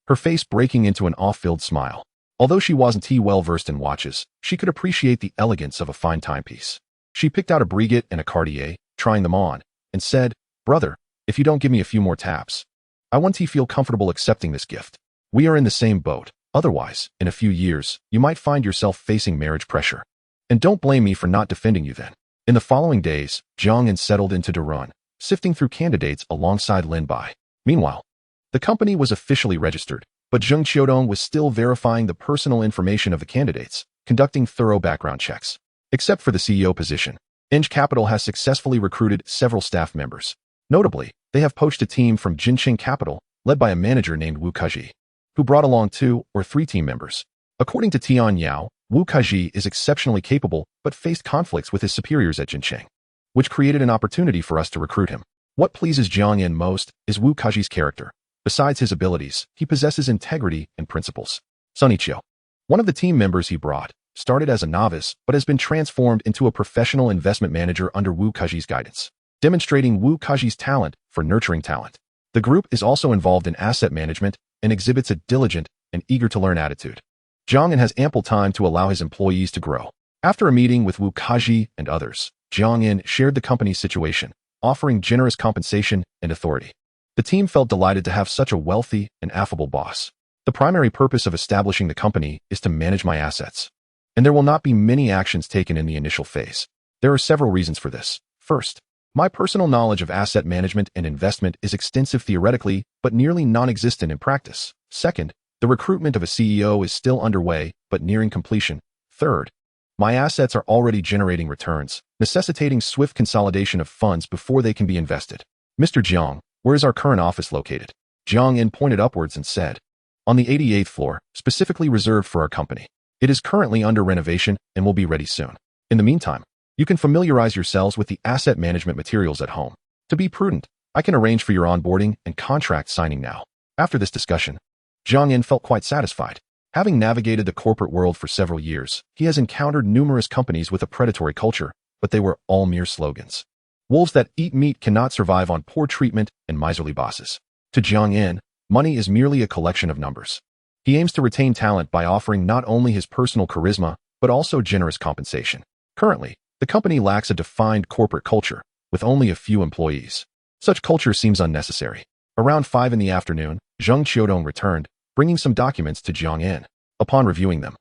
her face breaking into an awe-filled smile. Although she wasn't well-versed in watches, she could appreciate the elegance of a fine timepiece. She picked out a Breguet and a Cartier, trying them on, and said, "Brother, if you don't give me a few more taps, I want to feel comfortable accepting this gift. We are in the same boat. Otherwise, in a few years, you might find yourself facing marriage pressure. And don't blame me for not defending you then." In the following days, Jiang An settled into Durun, sifting through candidates alongside Lin Bai. Meanwhile, the company was officially registered, but Zheng Qiudong was still verifying the personal information of the candidates, conducting thorough background checks. Except for the CEO position, Eng Capital has successfully recruited several staff members. Notably, they have poached a team from Jinqing Capital, led by a manager named Wu Kaji, who brought along 2 or 3 team members. According to Tian Yao, Wu Kaji is exceptionally capable but faced conflicts with his superiors at Jinqing, which created an opportunity for us to recruit him. What pleases Jiang An most is Wu Kaji's character. Besides his abilities, he possesses integrity and principles. Sunny Chiu, one of the team members he brought, started as a novice but has been transformed into a professional investment manager under Wu Kaji's guidance, demonstrating Wu Kaji's talent for nurturing talent. The group is also involved in asset management and exhibits a diligent and eager-to-learn attitude. Jiang An has ample time to allow his employees to grow. After a meeting with Wu Kaji and others, Jiang An shared the company's situation, offering generous compensation and authority. The team felt delighted to have such a wealthy and affable boss. The primary purpose of establishing the company is to manage my assets, and there will not be many actions taken in the initial phase. There are several reasons for this. First, my personal knowledge of asset management and investment is extensive theoretically, but nearly non-existent in practice. Second, the recruitment of a CEO is still underway, but nearing completion. Third, my assets are already generating returns, necessitating swift consolidation of funds before they can be invested. Mr. Jiang, where is our current office located? Jiang An pointed upwards and said, "On the 88th floor, specifically reserved for our company. It is currently under renovation and will be ready soon. In the meantime, you can familiarize yourselves with the asset management materials at home. To be prudent, I can arrange for your onboarding and contract signing now." After this discussion, Jiang An felt quite satisfied. Having navigated the corporate world for several years, he has encountered numerous companies with a predatory culture, but they were all mere slogans. Wolves that eat meat cannot survive on poor treatment and miserly bosses. To Jiang An, money is merely a collection of numbers. He aims to retain talent by offering not only his personal charisma, but also generous compensation. Currently, the company lacks a defined corporate culture, with only a few employees. Such culture seems unnecessary. Around 5 in the afternoon, Zheng Qiudong returned, bringing some documents to Jiang An. Upon reviewing them,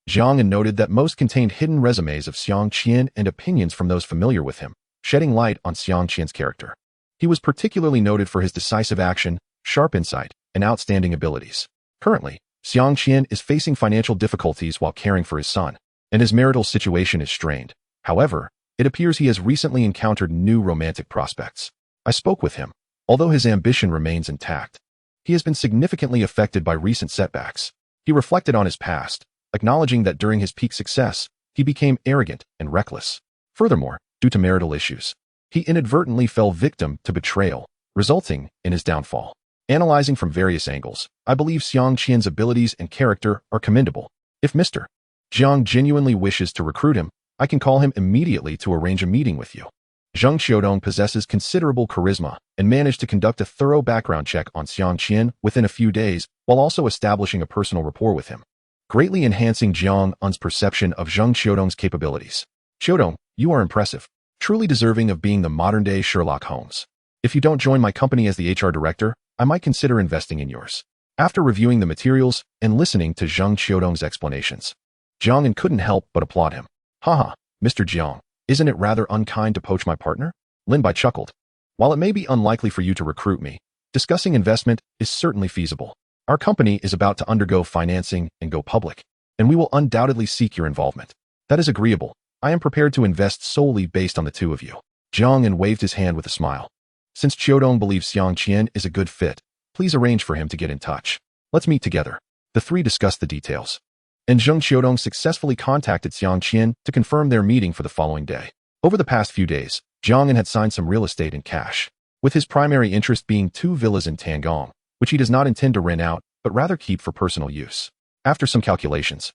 Jiang An noted that most contained hidden resumes of Xiang Qian and opinions from those familiar with him, shedding light on Xiang Qian's character. He was particularly noted for his decisive action, sharp insight, and outstanding abilities. Currently, Xiang Qian is facing financial difficulties while caring for his son, and his marital situation is strained. However, it appears he has recently encountered new romantic prospects. I spoke with him. Although his ambition remains intact, he has been significantly affected by recent setbacks. He reflected on his past, acknowledging that during his peak success, he became arrogant and reckless. Furthermore, due to marital issues, he inadvertently fell victim to betrayal, resulting in his downfall. Analyzing from various angles, I believe Xiang Qian's abilities and character are commendable. If Mr. Jiang genuinely wishes to recruit him, I can call him immediately to arrange a meeting with you. Zheng Qiudong possesses considerable charisma and managed to conduct a thorough background check on Xiang Qian within a few days, while also establishing a personal rapport with him, greatly enhancing Jiang An's perception of Zheng Qiudong's capabilities. "Qiudong, you are impressive, truly deserving of being the modern-day Sherlock Holmes. If you don't join my company as the HR director, I might consider investing in yours." After reviewing the materials and listening to Zheng Qiudong's explanations, Jiang An couldn't help but applaud him. "Haha, Mr. Jiang, isn't it rather unkind to poach my partner?" Lin Bai chuckled. "While it may be unlikely for you to recruit me, discussing investment is certainly feasible. Our company is about to undergo financing and go public, and we will undoubtedly seek your involvement. That is agreeable. I am prepared to invest solely based on the two of you." Jiang An waved his hand with a smile. "Since Qiudong believes Xiang Qian is a good fit, please arrange for him to get in touch. Let's meet together." The three discussed the details, and Zheng Qiudong successfully contacted Xiang Qian to confirm their meeting for the following day. Over the past few days, Jiang An had signed some real estate in cash, with his primary interest being 2 villas in Tangong, which he does not intend to rent out, but rather keep for personal use. After some calculations,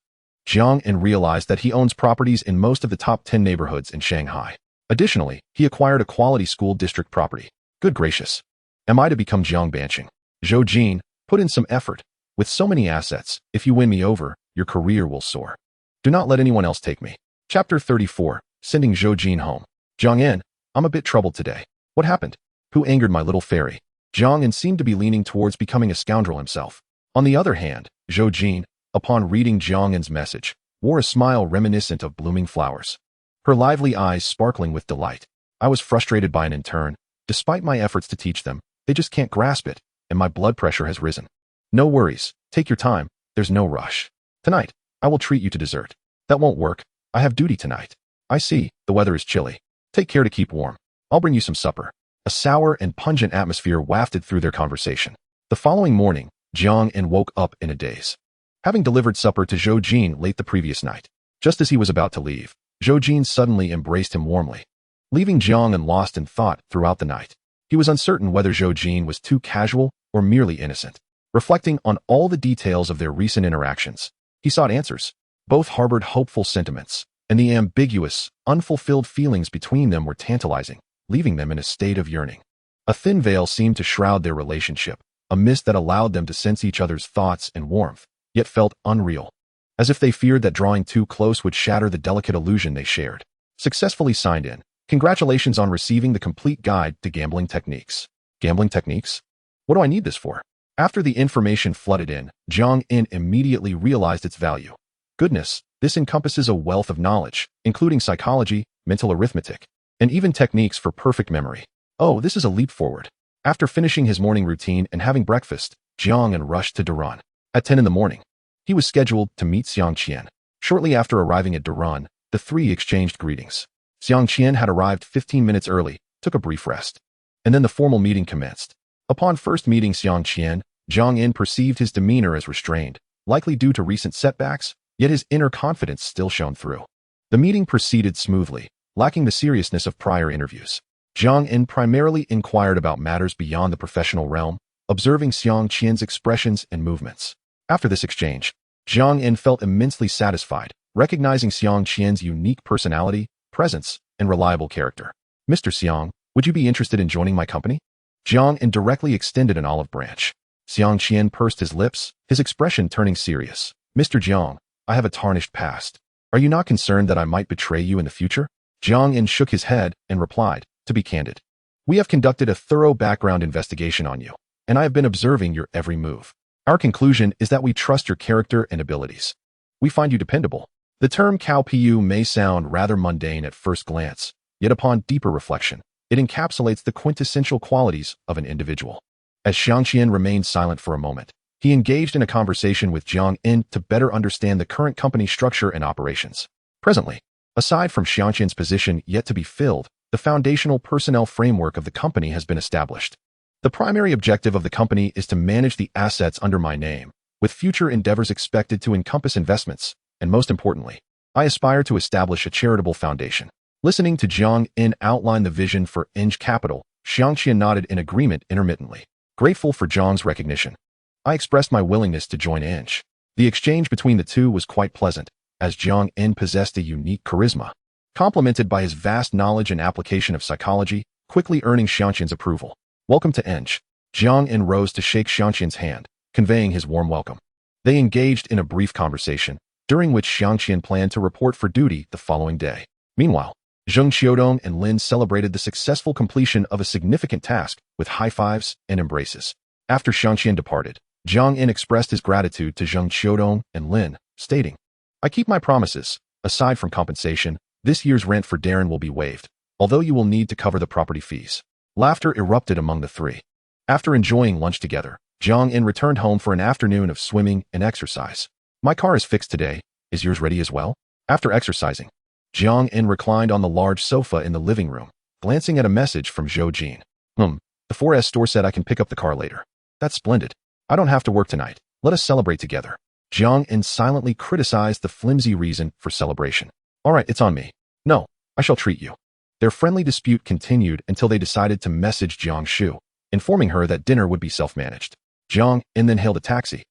Jiang En realized that he owns properties in most of the top 10 neighborhoods in Shanghai. Additionally, he acquired a quality school district property. Good gracious. Am I to become Jiang Banqing? Zhou Jin, put in some effort. With so many assets, if you win me over, your career will soar. Do not let anyone else take me. Chapter 34, Sending Zhou Jin Home. Jiang En, I'm a bit troubled today. What happened? Who angered my little fairy? Jiang En seemed to be leaning towards becoming a scoundrel himself. On the other hand, Zhou Jin, upon reading Jiang En's message, wore a smile reminiscent of blooming flowers. Her lively eyes sparkling with delight. I was frustrated by an intern. Despite my efforts to teach them, they just can't grasp it, and my blood pressure has risen. No worries, take your time, there's no rush. Tonight, I will treat you to dessert. That won't work, I have duty tonight. I see, the weather is chilly. Take care to keep warm. I'll bring you some supper. A sour and pungent atmosphere wafted through their conversation. The following morning, Jiang En woke up in a daze. Having delivered supper to Zhou Jin late the previous night, just as he was about to leave, Zhou Jin suddenly embraced him warmly, leaving Jiang En lost in thought throughout the night. He was uncertain whether Zhou Jin was too casual or merely innocent. Reflecting on all the details of their recent interactions, he sought answers. Both harbored hopeful sentiments, and the ambiguous, unfulfilled feelings between them were tantalizing, leaving them in a state of yearning. A thin veil seemed to shroud their relationship, a mist that allowed them to sense each other's thoughts and warmth, yet felt unreal, as if they feared that drawing too close would shatter the delicate illusion they shared. Successfully signed in. Congratulations on receiving the complete guide to gambling techniques. Gambling techniques? What do I need this for? After the information flooded in, Jiang En immediately realized its value. Goodness, this encompasses a wealth of knowledge, including psychology, mental arithmetic, and even techniques for perfect memory. Oh, this is a leap forward. After finishing his morning routine and having breakfast, Jiang En rushed to Duran. At 10 in the morning, he was scheduled to meet Xiang Qian. Shortly after arriving at Duran, the three exchanged greetings. Xiang Qian had arrived 15 minutes early, took a brief rest, and then the formal meeting commenced. Upon first meeting Xiang Qian, Jiang En perceived his demeanor as restrained, likely due to recent setbacks, yet his inner confidence still shone through. The meeting proceeded smoothly, lacking the seriousness of prior interviews. Jiang En primarily inquired about matters beyond the professional realm, observing Xiang Qian's expressions and movements. After this exchange, Jiang En felt immensely satisfied, recognizing Xiang Qian's unique personality, presence, and reliable character. Mr. Xiang, would you be interested in joining my company? Jiang En directly extended an olive branch. Xiang Qian pursed his lips, his expression turning serious. Mr. Jiang, I have a tarnished past. Are you not concerned that I might betray you in the future? Jiang En shook his head and replied, to be candid, we have conducted a thorough background investigation on you, and I have been observing your every move. Our conclusion is that we trust your character and abilities. We find you dependable. The term Cao-Pu may sound rather mundane at first glance, yet upon deeper reflection, it encapsulates the quintessential qualities of an individual. As Xiang Qian remained silent for a moment, he engaged in a conversation with Jiang En to better understand the current company structure and operations. Presently, aside from Xiang Qian's position yet to be filled, the foundational personnel framework of the company has been established. The primary objective of the company is to manage the assets under my name, with future endeavors expected to encompass investments, and most importantly, I aspire to establish a charitable foundation. Listening to Jiang En outline the vision for Eng Capital, Xiang Qian nodded in agreement intermittently. Grateful for Jiang's recognition, I expressed my willingness to join Eng. The exchange between the two was quite pleasant, as Jiang En possessed a unique charisma, complemented by his vast knowledge and application of psychology, quickly earning Xiang Qian's approval. Welcome to Eng. Jiang En rose to shake Xiang Qian's hand, conveying his warm welcome. They engaged in a brief conversation, during which Xiang Qian planned to report for duty the following day. Meanwhile, Zheng Qiudong and Lin celebrated the successful completion of a significant task with high fives and embraces. After Xiang Qian departed, Jiang En expressed his gratitude to Zheng Qiudong and Lin, stating, I keep my promises. Aside from compensation, this year's rent for Darren will be waived, although you will need to cover the property fees. Laughter erupted among the three. After enjoying lunch together, Jiang En returned home for an afternoon of swimming and exercise. My car is fixed today. Is yours ready as well? After exercising, Jiang En reclined on the large sofa in the living room, glancing at a message from Zhou Jin. The 4S store said I can pick up the car later. That's splendid. I don't have to work tonight. Let us celebrate together. Jiang En silently criticized the flimsy reason for celebration. All right, it's on me. No, I shall treat you. Their friendly dispute continued until they decided to message Jiang Shu, informing her that dinner would be self-managed. Jiang En then hailed a taxi.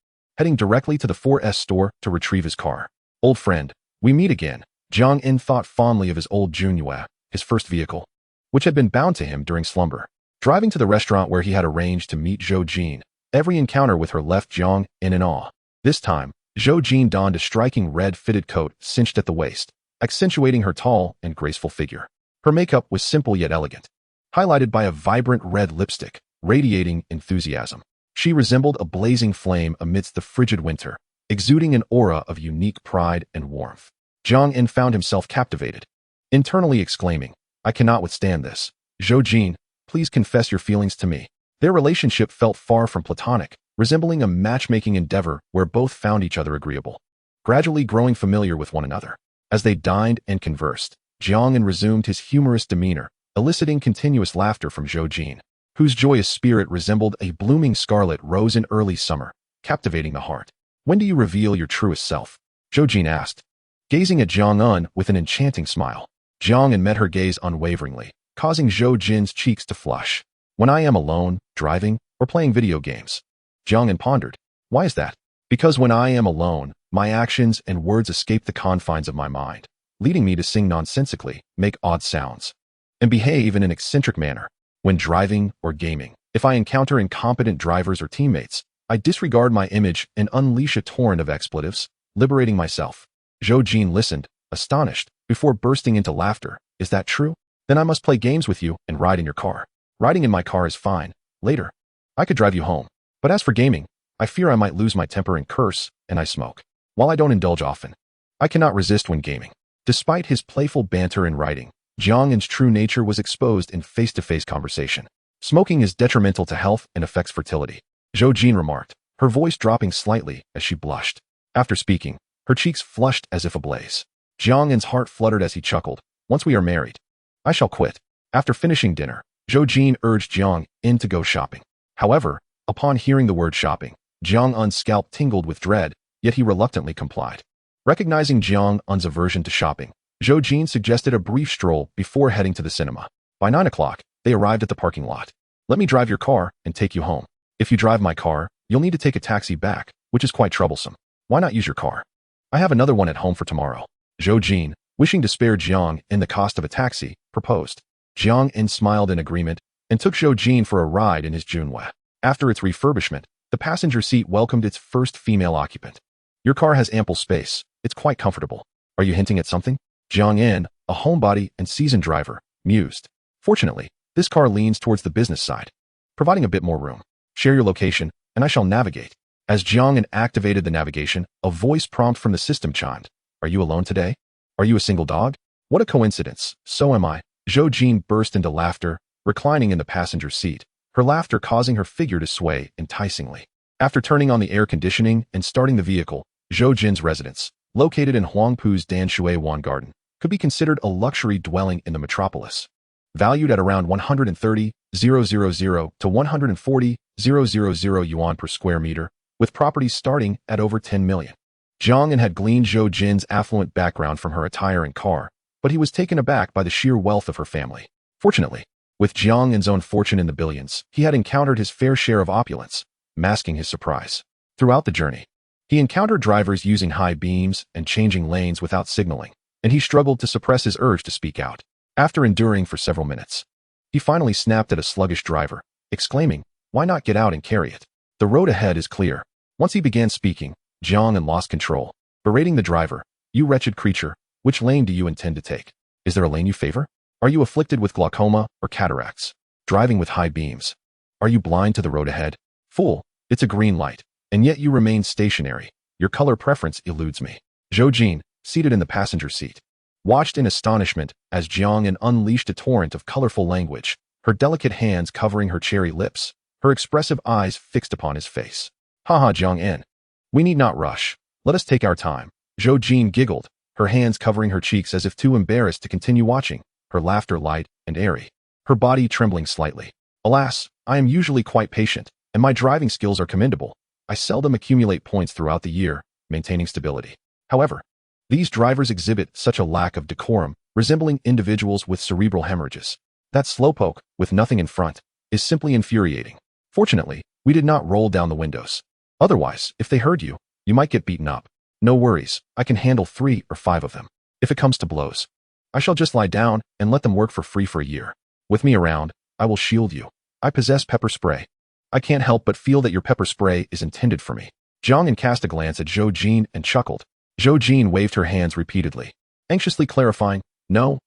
heading directly to the 4S store to retrieve his car. Old friend, we meet again. Jiang En thought fondly of his old Junyue, his first vehicle, which had been bound to him during slumber. Driving to the restaurant where he had arranged to meet Zhou Jin, every encounter with her left Jiang En in awe. This time, Zhou Jin donned a striking red fitted coat cinched at the waist, accentuating her tall and graceful figure. Her makeup was simple yet elegant, highlighted by a vibrant red lipstick, radiating enthusiasm. She resembled a blazing flame amidst the frigid winter, exuding an aura of unique pride and warmth. Jiang En found himself captivated, internally exclaiming, I cannot withstand this. Zhou Jin, please confess your feelings to me. Their relationship felt far from platonic, resembling a matchmaking endeavor where both found each other agreeable, gradually growing familiar with one another. As they dined and conversed, Jiang En resumed his humorous demeanor, eliciting continuous laughter from Zhou Jin, whose joyous spirit resembled a blooming scarlet rose in early summer, captivating the heart. When do you reveal your truest self? Zhou Jin asked, gazing at Jiang En with an enchanting smile. Jiang En met her gaze unwaveringly, causing Zhou Jin's cheeks to flush. When I am alone, driving, or playing video games. Jiang En pondered. Why is that? Because when I am alone, my actions and words escape the confines of my mind, leading me to sing nonsensically, make odd sounds, and behave in an eccentric manner. When driving or gaming, if I encounter incompetent drivers or teammates, I disregard my image and unleash a torrent of expletives, liberating myself. Zhou Jin listened, astonished, before bursting into laughter. Is that true? Then I must play games with you and ride in your car. Riding in my car is fine. Later, I could drive you home. But as for gaming, I fear I might lose my temper and curse, and I smoke. While I don't indulge often, I cannot resist when gaming. Despite his playful banter in writing, Jiang En's true nature was exposed in face-to-face conversation. Smoking is detrimental to health and affects fertility, Zhou Jin remarked, her voice dropping slightly as she blushed. After speaking, her cheeks flushed as if ablaze. Jiang En's heart fluttered as he chuckled. Once we are married, I shall quit. After finishing dinner, Zhou Jin urged Jiang En to go shopping. However, upon hearing the word shopping, Jiang En's scalp tingled with dread, yet he reluctantly complied. Recognizing Jiang En's aversion to shopping, Zhou Jin suggested a brief stroll before heading to the cinema. By 9 o'clock, they arrived at the parking lot. Let me drive your car and take you home. If you drive my car, you'll need to take a taxi back, which is quite troublesome. Why not use your car? I have another one at home for tomorrow. Zhou Jin, wishing to spare Jiang En the cost of a taxi, proposed. Jiang En smiled in agreement and took Zhou Jin for a ride in his Junhua. After its refurbishment, the passenger seat welcomed its first female occupant. Your car has ample space. It's quite comfortable. Are you hinting at something? Jiang En, a homebody and seasoned driver, mused. Fortunately, this car leans towards the business side, providing a bit more room. Share your location, and I shall navigate. As Jiang En activated the navigation, a voice prompt from the system chimed. Are you alone today? Are you a single dog? What a coincidence. So am I. Zhou Jin burst into laughter, reclining in the passenger seat, her laughter causing her figure to sway enticingly. After turning on the air conditioning and starting the vehicle, Zhou Jin's residence, located in Huangpu's Danshui Wan Garden, could be considered a luxury dwelling in the metropolis. Valued at around 130,000 to 140,000 yuan per square meter, with properties starting at over 10 million. Jiang En had gleaned Zhou Jin's affluent background from her attire and car, but he was taken aback by the sheer wealth of her family. Fortunately, with Jiang En's own fortune in the billions, he had encountered his fair share of opulence, masking his surprise. Throughout the journey, he encountered drivers using high beams and changing lanes without signaling, and he struggled to suppress his urge to speak out. After enduring for several minutes, he finally snapped at a sluggish driver, exclaiming, "Why not get out and carry it? The road ahead is clear." Once he began speaking, Jiang En lost control, berating the driver. "You wretched creature, which lane do you intend to take? Is there a lane you favor? Are you afflicted with glaucoma or cataracts? Driving with high beams? Are you blind to the road ahead? Fool, it's a green light, and yet you remain stationary. Your color preference eludes me." Zhou Jin, seated in the passenger seat, watched in astonishment as Jiang En unleashed a torrent of colorful language, her delicate hands covering her cherry lips, her expressive eyes fixed upon his face. "Haha, Jiang En. We need not rush. Let us take our time." Zhou Jin giggled, her hands covering her cheeks as if too embarrassed to continue watching, her laughter light and airy, her body trembling slightly. "Alas, I am usually quite patient, and my driving skills are commendable. I seldom accumulate points throughout the year, maintaining stability. However, these drivers exhibit such a lack of decorum, resembling individuals with cerebral hemorrhages. That slowpoke, with nothing in front, is simply infuriating. Fortunately, we did not roll down the windows. Otherwise, if they heard you, you might get beaten up. No worries, I can handle 3 or 5 of them. If it comes to blows, I shall just lie down and let them work for free for a year. With me around, I will shield you. I possess pepper spray. I can't help but feel that your pepper spray is intended for me. Jiang cast a glance at Zhou Jin and chuckled. Zhou Jin waved her hands repeatedly, anxiously clarifying, no,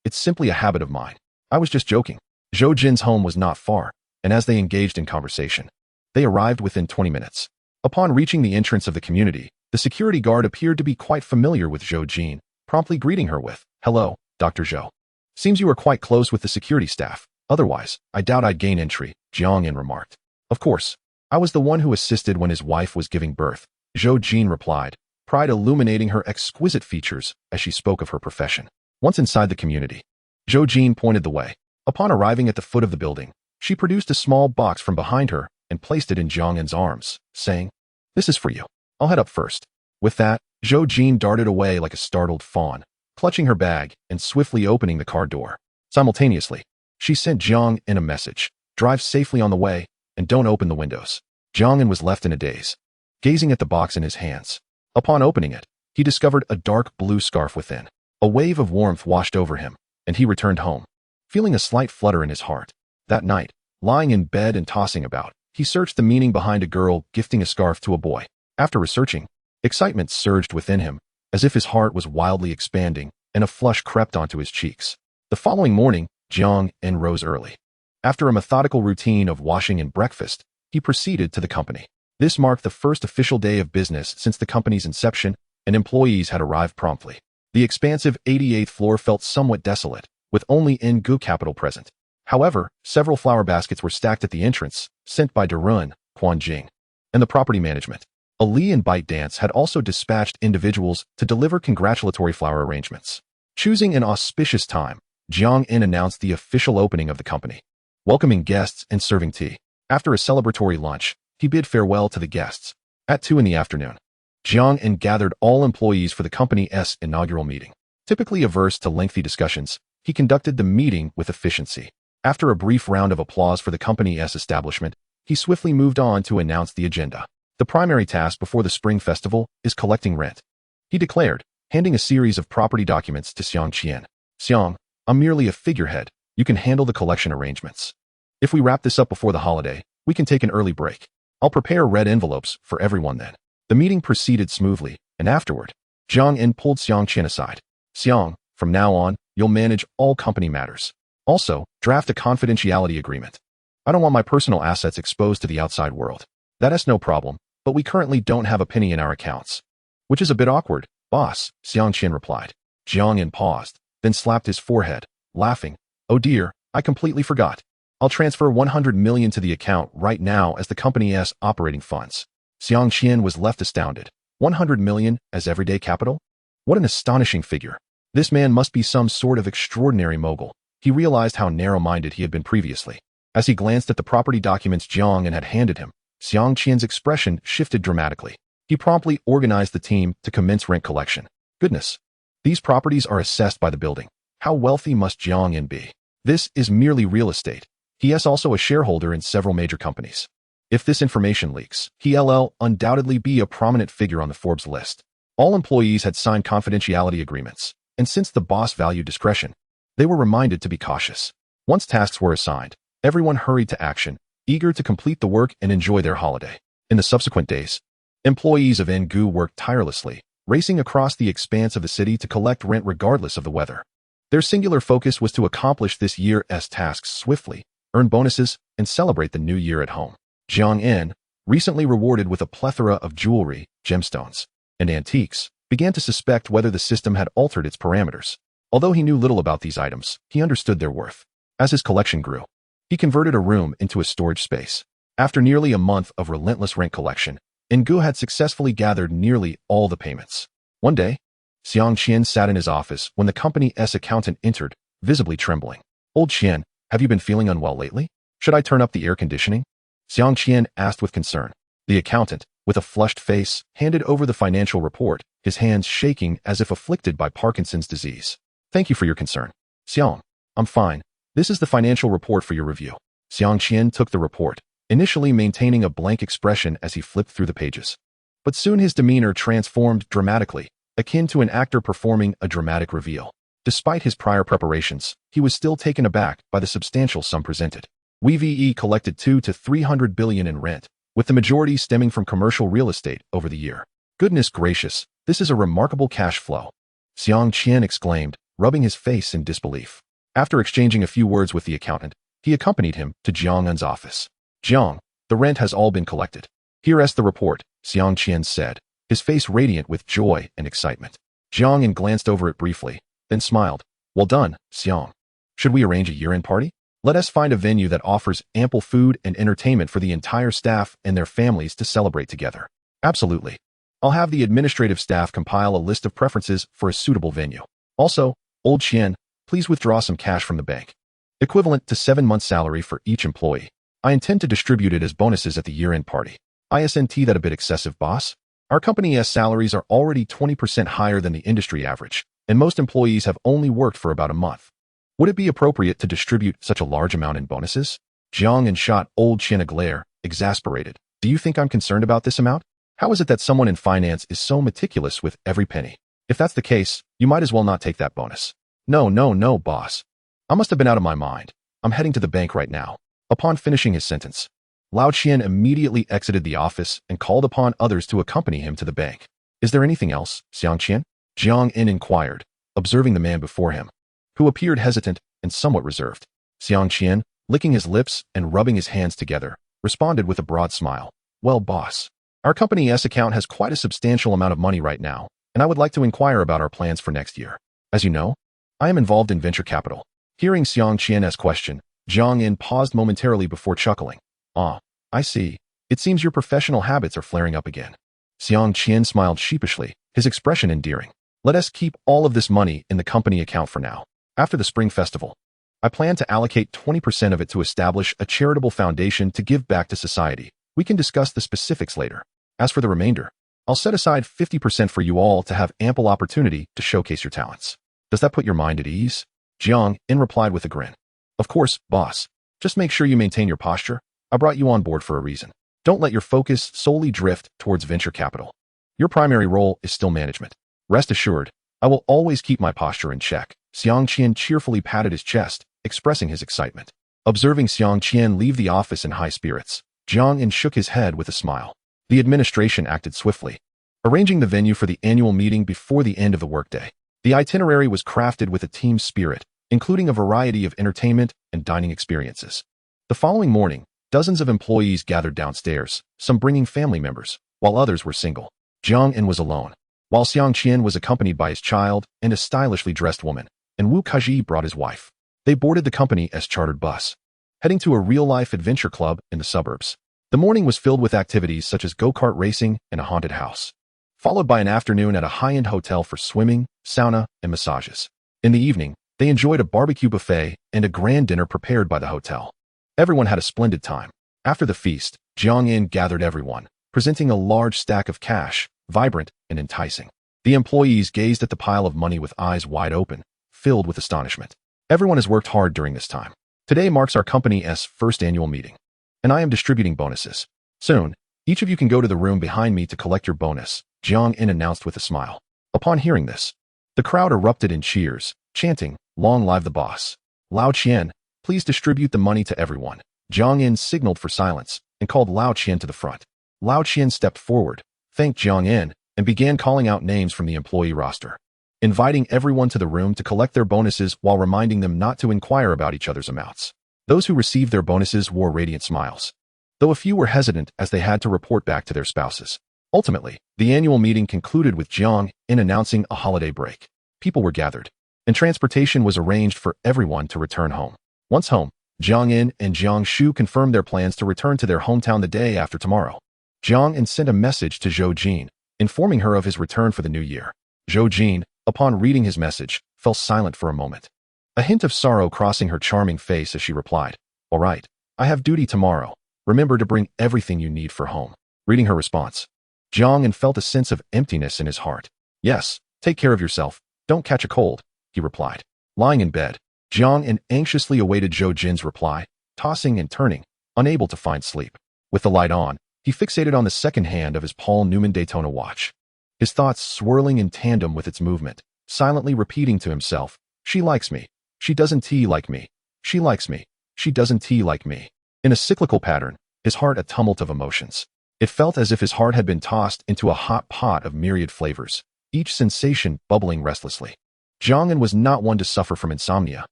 it's simply a habit of mine. I was just joking. Zhou Jin's home was not far, and as they engaged in conversation, they arrived within 20 minutes. Upon reaching the entrance of the community, the security guard appeared to be quite familiar with Zhou Jin, promptly greeting her with, "Hello, Dr. Zhou. Seems you are quite close with the security staff. Otherwise, I doubt I'd gain entry," Jiang remarked. "Of course. I was the one who assisted when his wife was giving birth," Zhou Jin replied, pride illuminating her exquisite features as she spoke of her profession. Once inside the community, Zhou Jin pointed the way. Upon arriving at the foot of the building, she produced a small box from behind her and placed it in Jiang's arms, saying, "This is for you. I'll head up first." With that, Zhou Jin darted away like a startled fawn, clutching her bag and swiftly opening the car door. Simultaneously, she sent Jiang a message, "Drive safely on the way, and don't open the windows." Jiang was left in a daze, gazing at the box in his hands. Upon opening it, he discovered a dark blue scarf within. A wave of warmth washed over him, and he returned home, feeling a slight flutter in his heart. That night, lying in bed and tossing about, he searched the meaning behind a girl gifting a scarf to a boy. After researching, excitement surged within him, as if his heart was wildly expanding, and a flush crept onto his cheeks. The following morning, Jiang rose early. After a methodical routine of washing and breakfast, he proceeded to the company. This marked the first official day of business since the company's inception, and employees had arrived promptly. The expansive 88th floor felt somewhat desolate, with only Ngu Capital present. However, several flower baskets were stacked at the entrance, sent by Darun, Quanjing, and the property management. Ali and ByteDance had also dispatched individuals to deliver congratulatory flower arrangements. Choosing an auspicious time, Jiang announced the official opening of the company, welcoming guests and serving tea. After a celebratory lunch, he bid farewell to the guests. At 2 in the afternoon, Jiang gathered all employees for the company's inaugural meeting. Typically averse to lengthy discussions, he conducted the meeting with efficiency. After a brief round of applause for the company's establishment, he swiftly moved on to announce the agenda. The primary task before the Spring Festival is collecting rent, he declared, handing a series of property documents to Xiang Qian. "Xiang, I'm merely a figurehead. You can handle the collection arrangements. If we wrap this up before the holiday, we can take an early break. I'll prepare red envelopes for everyone then." The meeting proceeded smoothly, and afterward, Jiang pulled Xiang Qian aside. "Xiang, from now on, you'll manage all company matters. Also, draft a confidentiality agreement. I don't want my personal assets exposed to the outside world." "That's no problem, but we currently don't have a penny in our accounts." "Which is a bit awkward, boss," Xiang Qian replied. Jiang paused, then slapped his forehead, laughing. "Oh dear, I completely forgot. I'll transfer 100 million to the account right now as the company's operating funds." Xiang Qian was left astounded. 100 million as everyday capital? What an astonishing figure. This man must be some sort of extraordinary mogul. He realized how narrow-minded he had been previously. As he glanced at the property documents Jiang had handed him, Xiang Qian's expression shifted dramatically. He promptly organized the team to commence rent collection. Goodness, these properties are assessed by the building. How wealthy must Jiang be? This is merely real estate. He is also a shareholder in several major companies. If this information leaks, he'll undoubtedly be a prominent figure on the Forbes list. All employees had signed confidentiality agreements, and since the boss valued discretion, they were reminded to be cautious. Once tasks were assigned, everyone hurried to action, eager to complete the work and enjoy their holiday. In the subsequent days, employees of Ngu worked tirelessly, racing across the expanse of the city to collect rent regardless of the weather. Their singular focus was to accomplish this year's tasks swiftly, earn bonuses, and celebrate the new year at home. Jiang, recently rewarded with a plethora of jewelry, gemstones, and antiques, began to suspect whether the system had altered its parameters. Although he knew little about these items, he understood their worth. As his collection grew, he converted a room into a storage space. After nearly a month of relentless rent collection, Ngu had successfully gathered nearly all the payments. One day, Xiang Qian sat in his office when the company's accountant entered, visibly trembling. "Old Qian, have you been feeling unwell lately? Should I turn up the air conditioning?" Xiang Qian asked with concern. The accountant, with a flushed face, handed over the financial report, his hands shaking as if afflicted by Parkinson's disease. "Thank you for your concern. Xiang, I'm fine. This is the financial report for your review." Xiang Qian took the report, initially maintaining a blank expression as he flipped through the pages. But soon his demeanor transformed dramatically, akin to an actor performing a dramatic reveal. Despite his prior preparations, he was still taken aback by the substantial sum presented. We collected 2 to 300 billion in rent, with the majority stemming from commercial real estate over the year. Goodness gracious, this is a remarkable cash flow, Xiang Qian exclaimed, rubbing his face in disbelief. After exchanging a few words with the accountant, he accompanied him to Jiang En's office. Jiang, the rent has all been collected. Here's the report, Xiang Qian said, his face radiant with joy and excitement. Jiang En glanced over it briefly, then smiled. Well done, Xiang. Should we arrange a year-end party? Let us find a venue that offers ample food and entertainment for the entire staff and their families to celebrate together. Absolutely. I'll have the administrative staff compile a list of preferences for a suitable venue. Also, old Qian, please withdraw some cash from the bank, equivalent to 7 months' salary for each employee. I intend to distribute it as bonuses at the year-end party. Isn't that a bit excessive, boss? Our company's salaries are already 20% higher than the industry average, and most employees have only worked for about a month. Would it be appropriate to distribute such a large amount in bonuses? Jiang En shot old Qian a glare, exasperated. Do you think I'm concerned about this amount? How is it that someone in finance is so meticulous with every penny? If that's the case, you might as well not take that bonus. No, boss. I must have been out of my mind. I'm heading to the bank right now. Upon finishing his sentence, Lao Qian immediately exited the office and called upon others to accompany him to the bank. Is there anything else, Xiang Qian? Jiang En inquired, observing the man before him, who appeared hesitant and somewhat reserved. Xiang Qian, licking his lips and rubbing his hands together, responded with a broad smile. Well, boss, our company's account has quite a substantial amount of money right now, and I would like to inquire about our plans for next year. As you know, I am involved in venture capital. Hearing Xiang Qian's question, Jiang En paused momentarily before chuckling. Ah, I see. It seems your professional habits are flaring up again. Xiang Qian smiled sheepishly, his expression endearing. Let us keep all of this money in the company account for now. After the Spring Festival, I plan to allocate 20% of it to establish a charitable foundation to give back to society. We can discuss the specifics later. As for the remainder, I'll set aside 50% for you all to have ample opportunity to showcase your talents. Does that put your mind at ease? Jiang En replied with a grin. Of course, boss. Just make sure you maintain your posture. I brought you on board for a reason. Don't let your focus solely drift towards venture capital. Your primary role is still management. Rest assured, I will always keep my posture in check. Xiang Qian cheerfully patted his chest, expressing his excitement. Observing Xiang Qian leave the office in high spirits, Jiang En shook his head with a smile. The administration acted swiftly, arranging the venue for the annual meeting before the end of the workday. The itinerary was crafted with a team spirit, including a variety of entertainment and dining experiences. The following morning, dozens of employees gathered downstairs, some bringing family members, while others were single. Jiang En was alone, while Xiang Qian was accompanied by his child and a stylishly dressed woman, and Wu Kaji brought his wife. They boarded the company's chartered bus, heading to a real-life adventure club in the suburbs. The morning was filled with activities such as go-kart racing and a haunted house, followed by an afternoon at a high-end hotel for swimming, sauna, and massages. In the evening, they enjoyed a barbecue buffet and a grand dinner prepared by the hotel. Everyone had a splendid time. After the feast, Jiang En gathered everyone, presenting a large stack of cash, vibrant and enticing. The employees gazed at the pile of money with eyes wide open, filled with astonishment. Everyone has worked hard during this time. Today marks our company's first annual meeting, and I am distributing bonuses. Soon, each of you can go to the room behind me to collect your bonus, Jiang En announced with a smile. Upon hearing this, the crowd erupted in cheers, chanting, "Long live the boss." Lao Qian, please distribute the money to everyone. Jiang En signaled for silence and called Lao Qian to the front. Lao Qian stepped forward, thanked Jiang En, and began calling out names from the employee roster, inviting everyone to the room to collect their bonuses while reminding them not to inquire about each other's amounts. Those who received their bonuses wore radiant smiles, though a few were hesitant as they had to report back to their spouses. Ultimately, the annual meeting concluded with Jiang En announcing a holiday break. People were gathered, and transportation was arranged for everyone to return home. Once home, Jiang En and Jiang Shu confirmed their plans to return to their hometown the day after tomorrow. Jiang En sent a message to Zhou Jin, informing her of his return for the new year. Zhou Jin, upon reading his message, fell silent for a moment, a hint of sorrow crossing her charming face as she replied, "All right, I have duty tomorrow. Remember to bring everything you need for home." Reading her response, Jiang En felt a sense of emptiness in his heart. "Yes, take care of yourself. Don't catch a cold," he replied. Lying in bed, Jiang En anxiously awaited Zhou Jin's reply, tossing and turning, unable to find sleep. With the light on, he fixated on the second hand of his Paul Newman Daytona watch, his thoughts swirling in tandem with its movement, silently repeating to himself, "She likes me. She doesn't like me. She likes me. She doesn't like me." In a cyclical pattern, his heart a tumult of emotions. It felt as if his heart had been tossed into a hot pot of myriad flavors, each sensation bubbling restlessly. Jiang was not one to suffer from insomnia,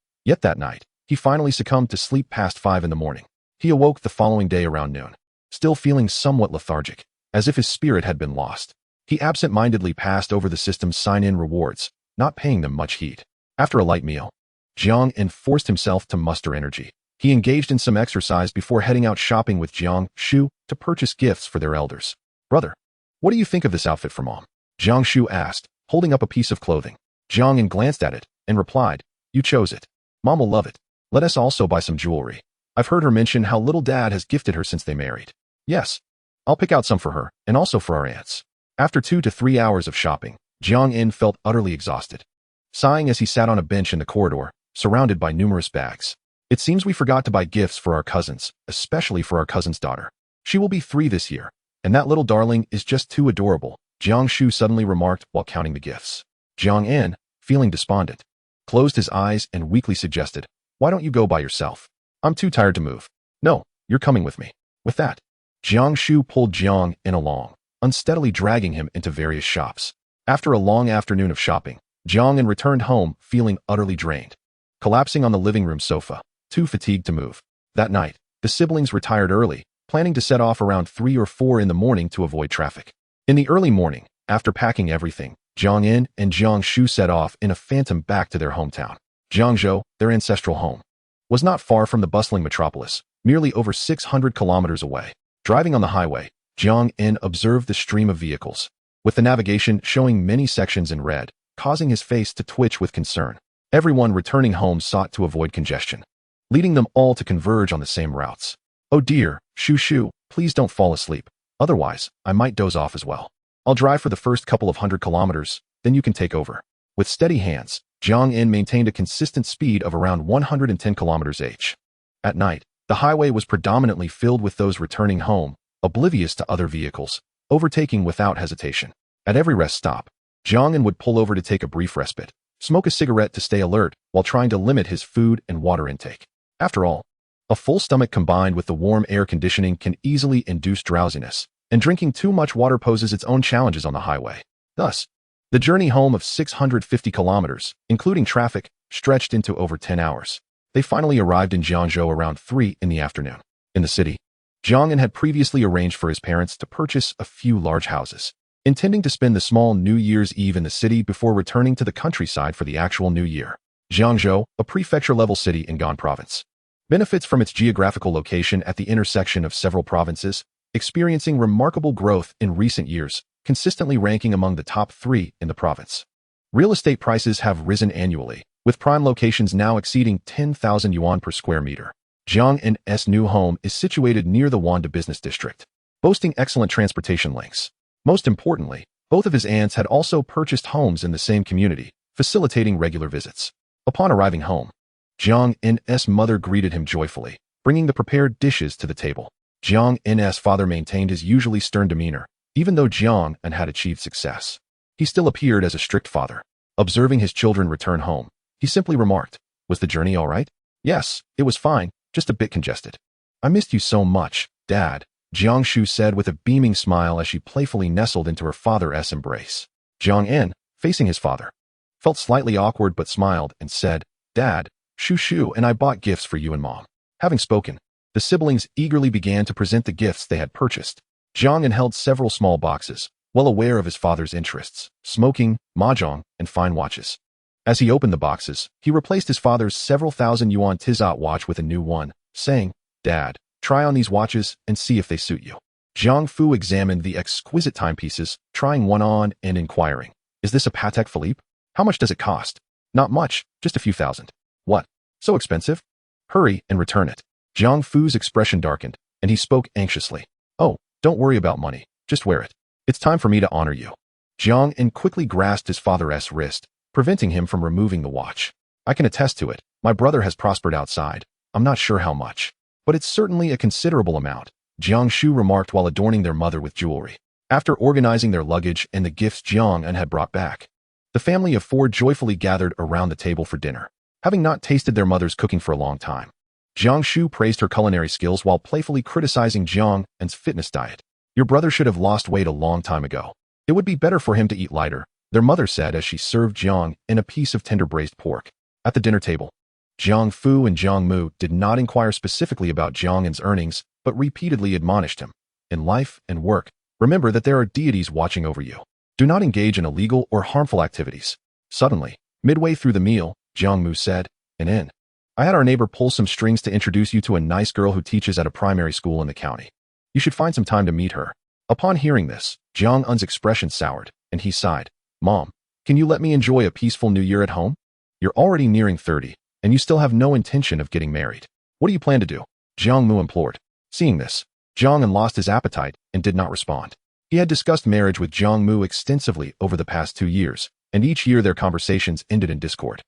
yet that night, he finally succumbed to sleep past 5 in the morning. He awoke the following day around noon, still feeling somewhat lethargic, as if his spirit had been lost. He absent-mindedly passed over the system's sign-in rewards, not paying them much heed. After a light meal, Jiang forced himself to muster energy. He engaged in some exercise before heading out shopping with Jiang Shu to purchase gifts for their elders. "Brother, what do you think of this outfit for Mom?" Jiang Shu asked, holding up a piece of clothing. Jiang glanced at it and replied, "You chose it. Mom will love it. Let us also buy some jewelry. I've heard her mention how little Dad has gifted her since they married." "Yes, I'll pick out some for her and also for our aunts." After 2 to 3 hours of shopping, Jiang felt utterly exhausted, sighing as he sat on a bench in the corridor, surrounded by numerous bags. "It seems we forgot to buy gifts for our cousins, especially for our cousin's daughter. She will be 3 this year, and that little darling is just too adorable," Jiang Shu suddenly remarked while counting the gifts. Jiang, feeling despondent, closed his eyes and weakly suggested, "Why don't you go by yourself? I'm too tired to move." "No, you're coming with me." With that, Jiang Shu pulled Jiang along, unsteadily dragging him into various shops. After a long afternoon of shopping, Jiang returned home feeling utterly drained, collapsing on the living room sofa, too fatigued to move. That night, the siblings retired early, planning to set off around 3 or 4 in the morning to avoid traffic. In the early morning, after packing everything, Jiang and Jiang Shu set off in a phantom back to their hometown. Jiangzhou, their ancestral home, was not far from the bustling metropolis, merely over 600 kilometers away. Driving on the highway, Jiang observed the stream of vehicles, with the navigation showing many sections in red, causing his face to twitch with concern. Everyone returning home sought to avoid congestion, leading them all to converge on the same routes. "Oh dear, Shu, please don't fall asleep. Otherwise, I might doze off as well. I'll drive for the first couple of 100 kilometers, then you can take over." With steady hands, Jiang maintained a consistent speed of around 110 kilometers h. At night, the highway was predominantly filled with those returning home, oblivious to other vehicles, overtaking without hesitation. At every rest stop, Jiang would pull over to take a brief respite, smoke a cigarette to stay alert while trying to limit his food and water intake. After all, a full stomach combined with the warm air conditioning can easily induce drowsiness, and drinking too much water poses its own challenges on the highway. Thus, the journey home of 650 kilometers, including traffic, stretched into over 10 hours. They finally arrived in Jiangzhou around 3 in the afternoon. In the city, Jiang had previously arranged for his parents to purchase a few large houses, intending to spend the small New Year's Eve in the city before returning to the countryside for the actual New Year. Jiangzhou, a prefecture-level city in Gan Province, benefits from its geographical location at the intersection of several provinces, experiencing remarkable growth in recent years, consistently ranking among the top 3 in the province. Real estate prices have risen annually, with prime locations now exceeding 10,000 yuan per square meter. Jiang's new home is situated near the Wanda Business District, boasting excellent transportation links. Most importantly, both of his aunts had also purchased homes in the same community, facilitating regular visits. Upon arriving home, Jiang's mother greeted him joyfully, bringing the prepared dishes to the table. Jiang's father maintained his usually stern demeanor, even though Jiang had achieved success. He still appeared as a strict father. Observing his children return home, he simply remarked, "Was the journey all right?" "Yes, it was fine, just a bit congested." "I missed you so much, Dad," Jiang Shu said with a beaming smile as she playfully nestled into her father's embrace. Jiang, facing his father, felt slightly awkward but smiled and said, "Dad, Shu and I bought gifts for you and Mom." Having spoken, the siblings eagerly began to present the gifts they had purchased. Jiang held several small boxes, well aware of his father's interests, smoking, mahjong, and fine watches. As he opened the boxes, he replaced his father's several thousand yuan Tizot watch with a new one, saying, "Dad, try on these watches and see if they suit you." Jiang Fu examined the exquisite timepieces, trying one on and inquiring, "Is this a Patek Philippe? How much does it cost?" "Not much, just a few thousand." "What? So expensive? Hurry and return it." Jiang Fu's expression darkened, and he spoke anxiously. "Oh, don't worry about money, just wear it. It's time for me to honor you." Jiang quickly grasped his father's wrist, preventing him from removing the watch. "I can attest to it. My brother has prospered outside. I'm not sure how much." but it's certainly a considerable amount, Jiang Shu remarked while adorning their mother with jewelry. After organizing their luggage and the gifts Jiang An had brought back, the family of four joyfully gathered around the table for dinner. Having not tasted their mother's cooking for a long time, Jiang Shu praised her culinary skills while playfully criticizing Jiang An's fitness diet. Your brother should have lost weight a long time ago. It would be better for him to eat lighter, their mother said as she served Jiang An a piece of tender braised pork. At the dinner table, Jiang Fu and Jiang Mu did not inquire specifically about Jiang An's earnings, but repeatedly admonished him. In life and work, remember that there are deities watching over you. Do not engage in illegal or harmful activities. Suddenly, midway through the meal, Jiang Mu said, I had our neighbor pull some strings to introduce you to a nice girl who teaches at a primary school in the county. You should find some time to meet her. Upon hearing this, Jiang An's expression soured, and he sighed. Mom, can you let me enjoy a peaceful new year at home? You're already nearing 30, and you still have no intention of getting married. What do you plan to do? Jiang Mu implored. Seeing this, Jiang An lost his appetite and did not respond. He had discussed marriage with Jiang Mu extensively over the past 2 years, and each year their conversations ended in discord.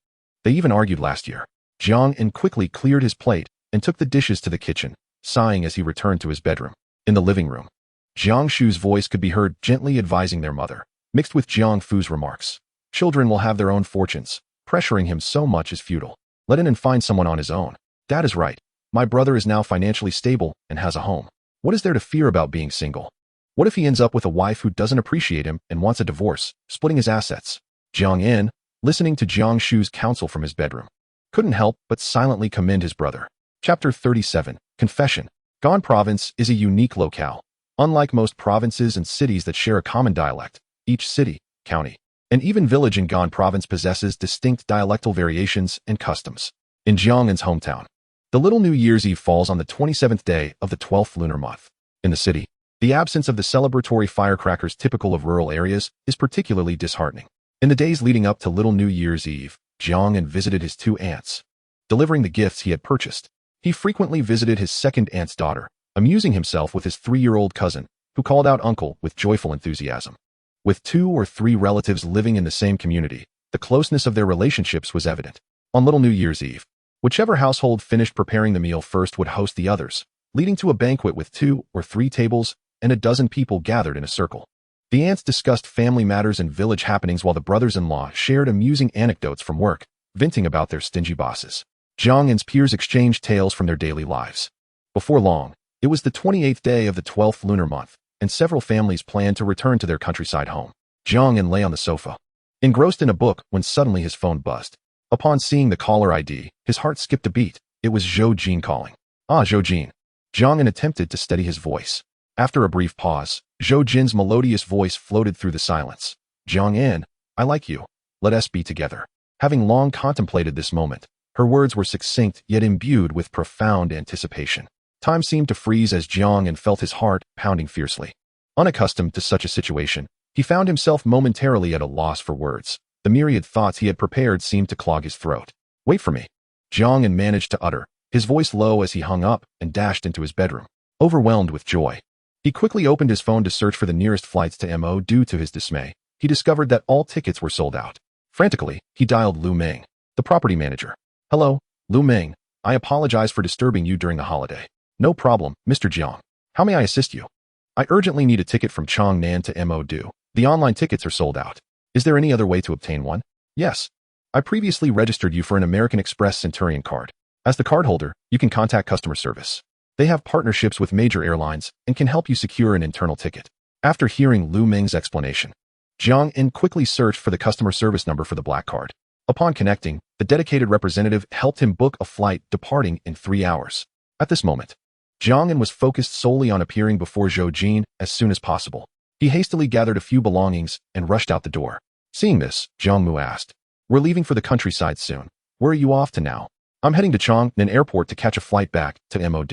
They even argued last year. Jiang An quickly cleared his plate and took the dishes to the kitchen, sighing as he returned to his bedroom. In the living room, Jiang Shu's voice could be heard gently advising their mother, mixed with Jiang Fu's remarks. Children will have their own fortunes. Pressuring him so much is futile. Let him find someone on his own. Dad is right. My brother is now financially stable and has a home. What is there to fear about being single? What if he ends up with a wife who doesn't appreciate him and wants a divorce, splitting his assets? Jiang An, listening to Jiang Shu's counsel from his bedroom, couldn't help but silently commend his brother. Chapter 37, Confession. Gan Province is a unique locale. Unlike most provinces and cities that share a common dialect, each city, county, and even village in Gan Province possesses distinct dialectal variations and customs. In Jiang An's hometown, the Little New Year's Eve falls on the 27th day of the 12th lunar month. In the city, the absence of the celebratory firecrackers typical of rural areas is particularly disheartening. In the days leading up to Little New Year's Eve, Jiang An visited his 2 aunts, delivering the gifts he had purchased. He frequently visited his second aunt's daughter, amusing himself with his 3-year-old cousin, who called out uncle with joyful enthusiasm. With 2 or 3 relatives living in the same community, the closeness of their relationships was evident. On Little New Year's Eve, whichever household finished preparing the meal first would host the others, leading to a banquet with 2 or 3 tables and a dozen people gathered in a circle. The aunts discussed family matters and village happenings while the brothers-in-law shared amusing anecdotes from work, venting about their stingy bosses. Jiang An's peers exchanged tales from their daily lives. Before long, it was the 28th day of the 12th lunar month, and several families planned to return to their countryside home. Jiang An lay on the sofa, engrossed in a book when suddenly his phone buzzed. Upon seeing the caller ID, his heart skipped a beat. It was Zhou Jin calling. Ah, Zhou Jin. Jiang An attempted to steady his voice. After a brief pause, Zhou Jin's melodious voice floated through the silence. Jiang An, I like you. Let us be together. Having long contemplated this moment, her words were succinct yet imbued with profound anticipation. Time seemed to freeze as Jiang An felt his heart pounding fiercely. Unaccustomed to such a situation, he found himself momentarily at a loss for words. The myriad thoughts he had prepared seemed to clog his throat. Wait for me. Jiang An managed to utter, his voice low as he hung up and dashed into his bedroom, overwhelmed with joy. He quickly opened his phone to search for the nearest flights to Mo. Due to his dismay, he discovered that all tickets were sold out. Frantically, he dialed Lu Meng, the property manager. Hello, Lu Meng. I apologize for disturbing you during the holiday. No problem, Mr. Jiang. How may I assist you? I urgently need a ticket from Changnan to Mo. The online tickets are sold out. Is there any other way to obtain one? Yes. I previously registered you for an American Express Centurion card. As the cardholder, you can contact customer service. They have partnerships with major airlines and can help you secure an internal ticket. After hearing Lu Meng's explanation, Jiang An quickly searched for the customer service number for the black card. Upon connecting, the dedicated representative helped him book a flight departing in 3 hours. At this moment, Jiang An was focused solely on appearing before Zhou Jin as soon as possible. He hastily gathered a few belongings and rushed out the door. Seeing this, Jiang Mu asked, We're leaving for the countryside soon. Where are you off to now? I'm heading to Changnan Airport to catch a flight back to Mo.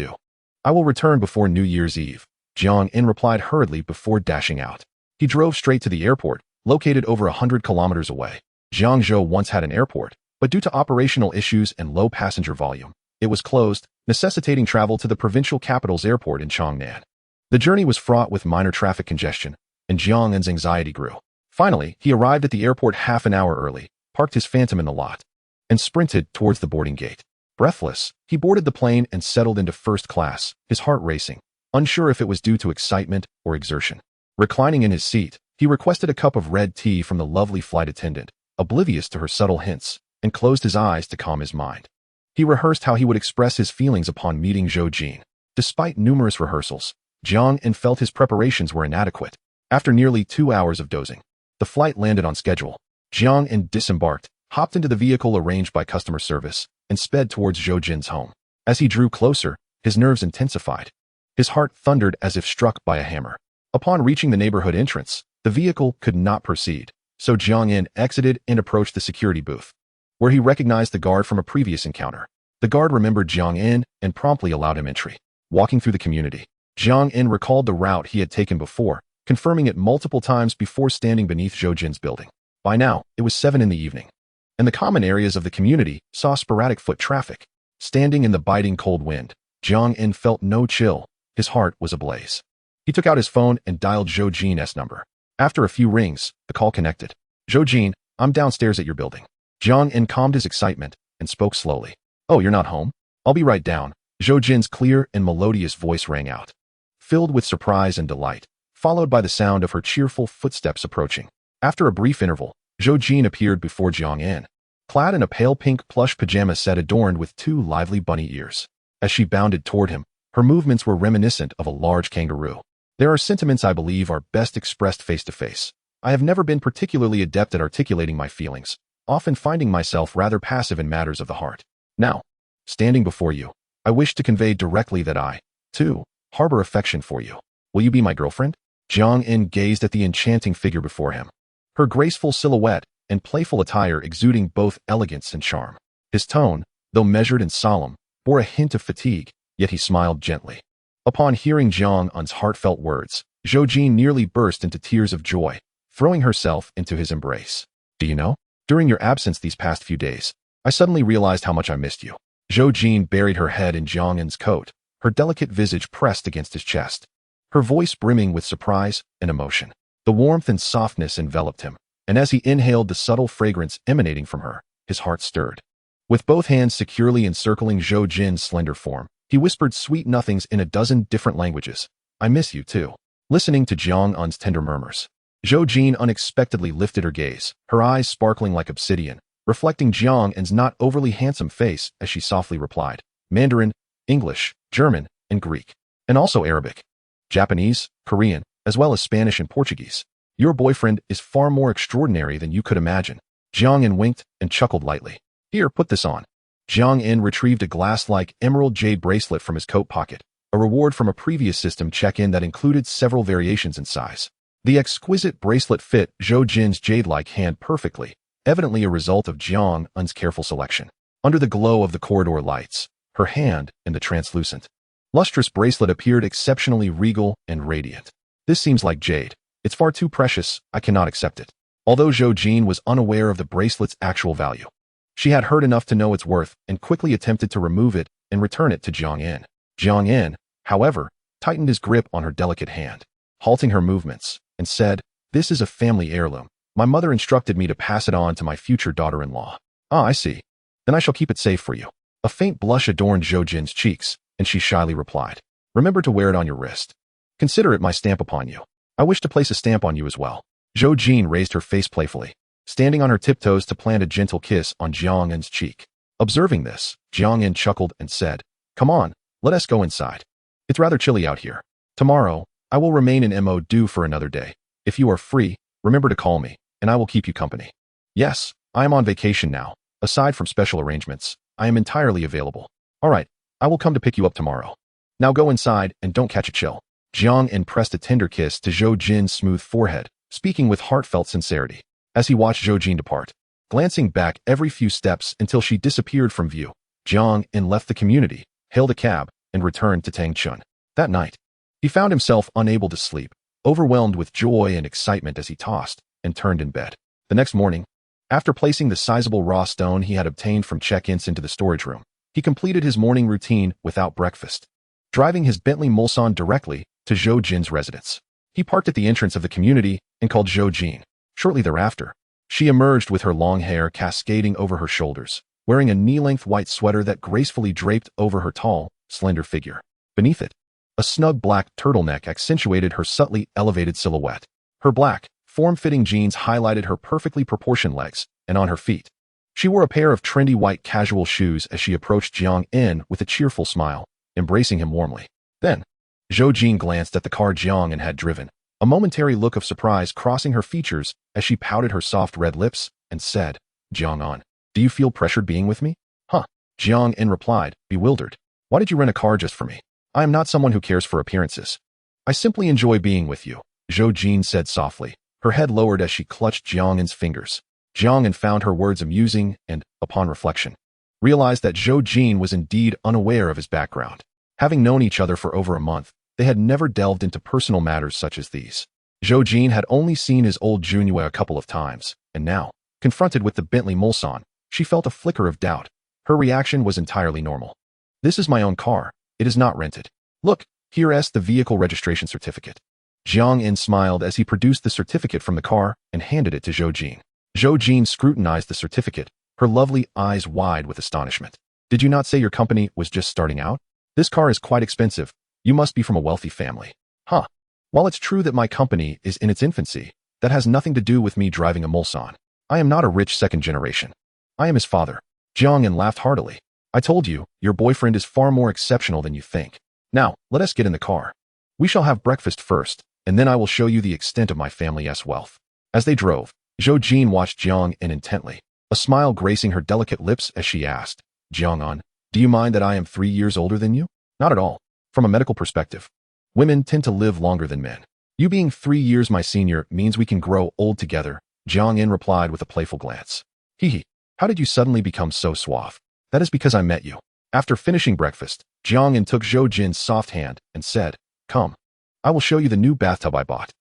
I will return before New Year's Eve, Jiang An replied hurriedly before dashing out. He drove straight to the airport, located over 100 kilometers away. Jiangzhou once had an airport, but due to operational issues and low passenger volume, it was closed, necessitating travel to the provincial capital's airport in Changnan. The journey was fraught with minor traffic congestion, and Jiang An's anxiety grew. Finally, he arrived at the airport half an hour early, parked his Phantom in the lot, and sprinted towards the boarding gate. Breathless, he boarded the plane and settled into first class, his heart racing, unsure if it was due to excitement or exertion. Reclining in his seat, he requested a cup of red tea from the lovely flight attendant, oblivious to her subtle hints, and closed his eyes to calm his mind. He rehearsed how he would express his feelings upon meeting Zhou Jin. Despite numerous rehearsals, Jiang En felt his preparations were inadequate. After nearly 2 hours of dozing, the flight landed on schedule. Jiang En disembarked, hopped into the vehicle arranged by customer service, and sped towards Zhou Jin's home. As he drew closer, his nerves intensified. His heart thundered as if struck by a hammer. Upon reaching the neighborhood entrance, the vehicle could not proceed, so Jiang En exited and approached the security booth, where he recognized the guard from a previous encounter. The guard remembered Jiang En and promptly allowed him entry. Walking through the community, Jiang En recalled the route he had taken before, confirming it multiple times before standing beneath Zhou Jin's building. By now, it was 7 in the evening, and the common areas of the community saw sporadic foot traffic. Standing in the biting cold wind, Jiang En felt no chill. His heart was ablaze. He took out his phone and dialed Zhou Jin's number. After a few rings, the call connected. "Zhou Jin, I'm downstairs at your building." Jiang En calmed his excitement and spoke slowly. "Oh, you're not home? I'll be right down." Zhou Jin's clear and melodious voice rang out, filled with surprise and delight, followed by the sound of her cheerful footsteps approaching. After a brief interval, Zhou Jin appeared before Jiang En, clad in a pale pink plush pajama set adorned with 2 lively bunny ears. As she bounded toward him, her movements were reminiscent of a large kangaroo. "There are sentiments I believe are best expressed face-to-face. I have never been particularly adept at articulating my feelings, often finding myself rather passive in matters of the heart. Now, standing before you, I wish to convey directly that I, too, harbor affection for you. Will you be my girlfriend?" Jiang En gazed at the enchanting figure before him, her graceful silhouette and playful attire exuding both elegance and charm. His tone, though measured and solemn, bore a hint of fatigue, yet he smiled gently. Upon hearing Jiang En's heartfelt words, Zhou Jin nearly burst into tears of joy, throwing herself into his embrace. "Do you know, during your absence these past few days, I suddenly realized how much I missed you." Zhou Jin buried her head in Jiang En's coat, her delicate visage pressed against his chest, her voice brimming with surprise and emotion. The warmth and softness enveloped him, and as he inhaled the subtle fragrance emanating from her, his heart stirred. With both hands securely encircling Zhou Jin's slender form, he whispered sweet nothings in a dozen different languages. "I miss you too." Listening to Jiang En's tender murmurs, Zhou Jin unexpectedly lifted her gaze, her eyes sparkling like obsidian, reflecting Jiang En's not overly handsome face as she softly replied, "Mandarin, English, German, and Greek, and also Arabic, Japanese, Korean, as well as Spanish and Portuguese. Your boyfriend is far more extraordinary than you could imagine." Jiang En winked and chuckled lightly. "Here, put this on." Jiang En retrieved a glass-like emerald jade bracelet from his coat pocket, a reward from a previous system check-in that included several variations in size. The exquisite bracelet fit Zhou Jin's jade-like hand perfectly, evidently a result of Jiang En's careful selection. Under the glow of the corridor lights, her hand in the translucent, lustrous bracelet appeared exceptionally regal and radiant. "This seems like jade. It's far too precious, I cannot accept it." Although Zhou Jin was unaware of the bracelet's actual value, she had heard enough to know its worth and quickly attempted to remove it and return it to Jiang En. Jiang En, however, tightened his grip on her delicate hand, halting her movements, and said, "This is a family heirloom. My mother instructed me to pass it on to my future daughter-in-law." "Ah, I see. Then I shall keep it safe for you." A faint blush adorned Zhou Jin's cheeks, and she shyly replied, "Remember to wear it on your wrist. Consider it my stamp upon you. I wish to place a stamp on you as well." Zhou Jin raised her face playfully, standing on her tiptoes to plant a gentle kiss on Jiang En's cheek. Observing this, Jiang En chuckled and said, "Come on, let us go inside. It's rather chilly out here. Tomorrow, I will remain in Mo due for another day. If you are free, remember to call me, and I will keep you company." "Yes, I am on vacation now. Aside from special arrangements, I am entirely available." "All right, I will come to pick you up tomorrow. Now go inside and don't catch a chill." Jiang En pressed a tender kiss to Zhou Jin's smooth forehead, speaking with heartfelt sincerity. As he watched Zhou Jin depart, glancing back every few steps until she disappeared from view, Jiang En left the community, hailed a cab, and returned to Tangchun. That night, he found himself unable to sleep, overwhelmed with joy and excitement as he tossed and turned in bed. The next morning, after placing the sizable raw stone he had obtained from check-ins into the storage room, he completed his morning routine without breakfast, driving his Bentley Mulsanne directly to Zhou Jin's residence. He parked at the entrance of the community and called Zhou Jin. Shortly thereafter, she emerged with her long hair cascading over her shoulders, wearing a knee-length white sweater that gracefully draped over her tall, slender figure. Beneath it, a snug black turtleneck accentuated her subtly elevated silhouette. Her black, form-fitting jeans highlighted her perfectly proportioned legs, and on her feet, she wore a pair of trendy white casual shoes as she approached Jiang In with a cheerful smile, embracing him warmly. Then, Zhou Jin glanced at the car Jiang In had driven, a momentary look of surprise crossing her features as she pouted her soft red lips and said, "Jiang An, do you feel pressured being with me?" "Huh," Jiang In replied, bewildered. "Why did you rent a car just for me? I am not someone who cares for appearances. I simply enjoy being with you," Zhou Jin said softly, her head lowered as she clutched Jiang In's fingers. Jiang In found her words amusing and, upon reflection, realized that Zhou Jin was indeed unaware of his background. Having known each other for over a month, they had never delved into personal matters such as these. Zhou Jin had only seen his old Junhua a couple of times, and now, confronted with the Bentley Mulsanne, she felt a flicker of doubt. Her reaction was entirely normal. "This is my own car. It is not rented. Look, here's the vehicle registration certificate." Jiang In smiled as he produced the certificate from the car and handed it to Zhou Jin. Zhou Jin scrutinized the certificate, her lovely eyes wide with astonishment. "Did you not say your company was just starting out? This car is quite expensive. You must be from a wealthy family." "Huh. While it's true that my company is in its infancy, that has nothing to do with me driving a Mulsanne. I am not a rich second generation. I am his father." Jiang In laughed heartily. "I told you, your boyfriend is far more exceptional than you think. Now, let us get in the car. We shall have breakfast first, and then I will show you the extent of my family's wealth." As they drove, Zhou Jin watched Jiang In intently, a smile gracing her delicate lips as she asked, "Jiang An, do you mind that I am 3 years older than you?" "Not at all. From a medical perspective, women tend to live longer than men. You being 3 years my senior means we can grow old together," Jiang In replied with a playful glance. "Hee, how did you suddenly become so suave?" "That is because I met you." After finishing breakfast, Jiang In took Zhou Jin's soft hand and said, "Come. I will show you the new bathtub I bought."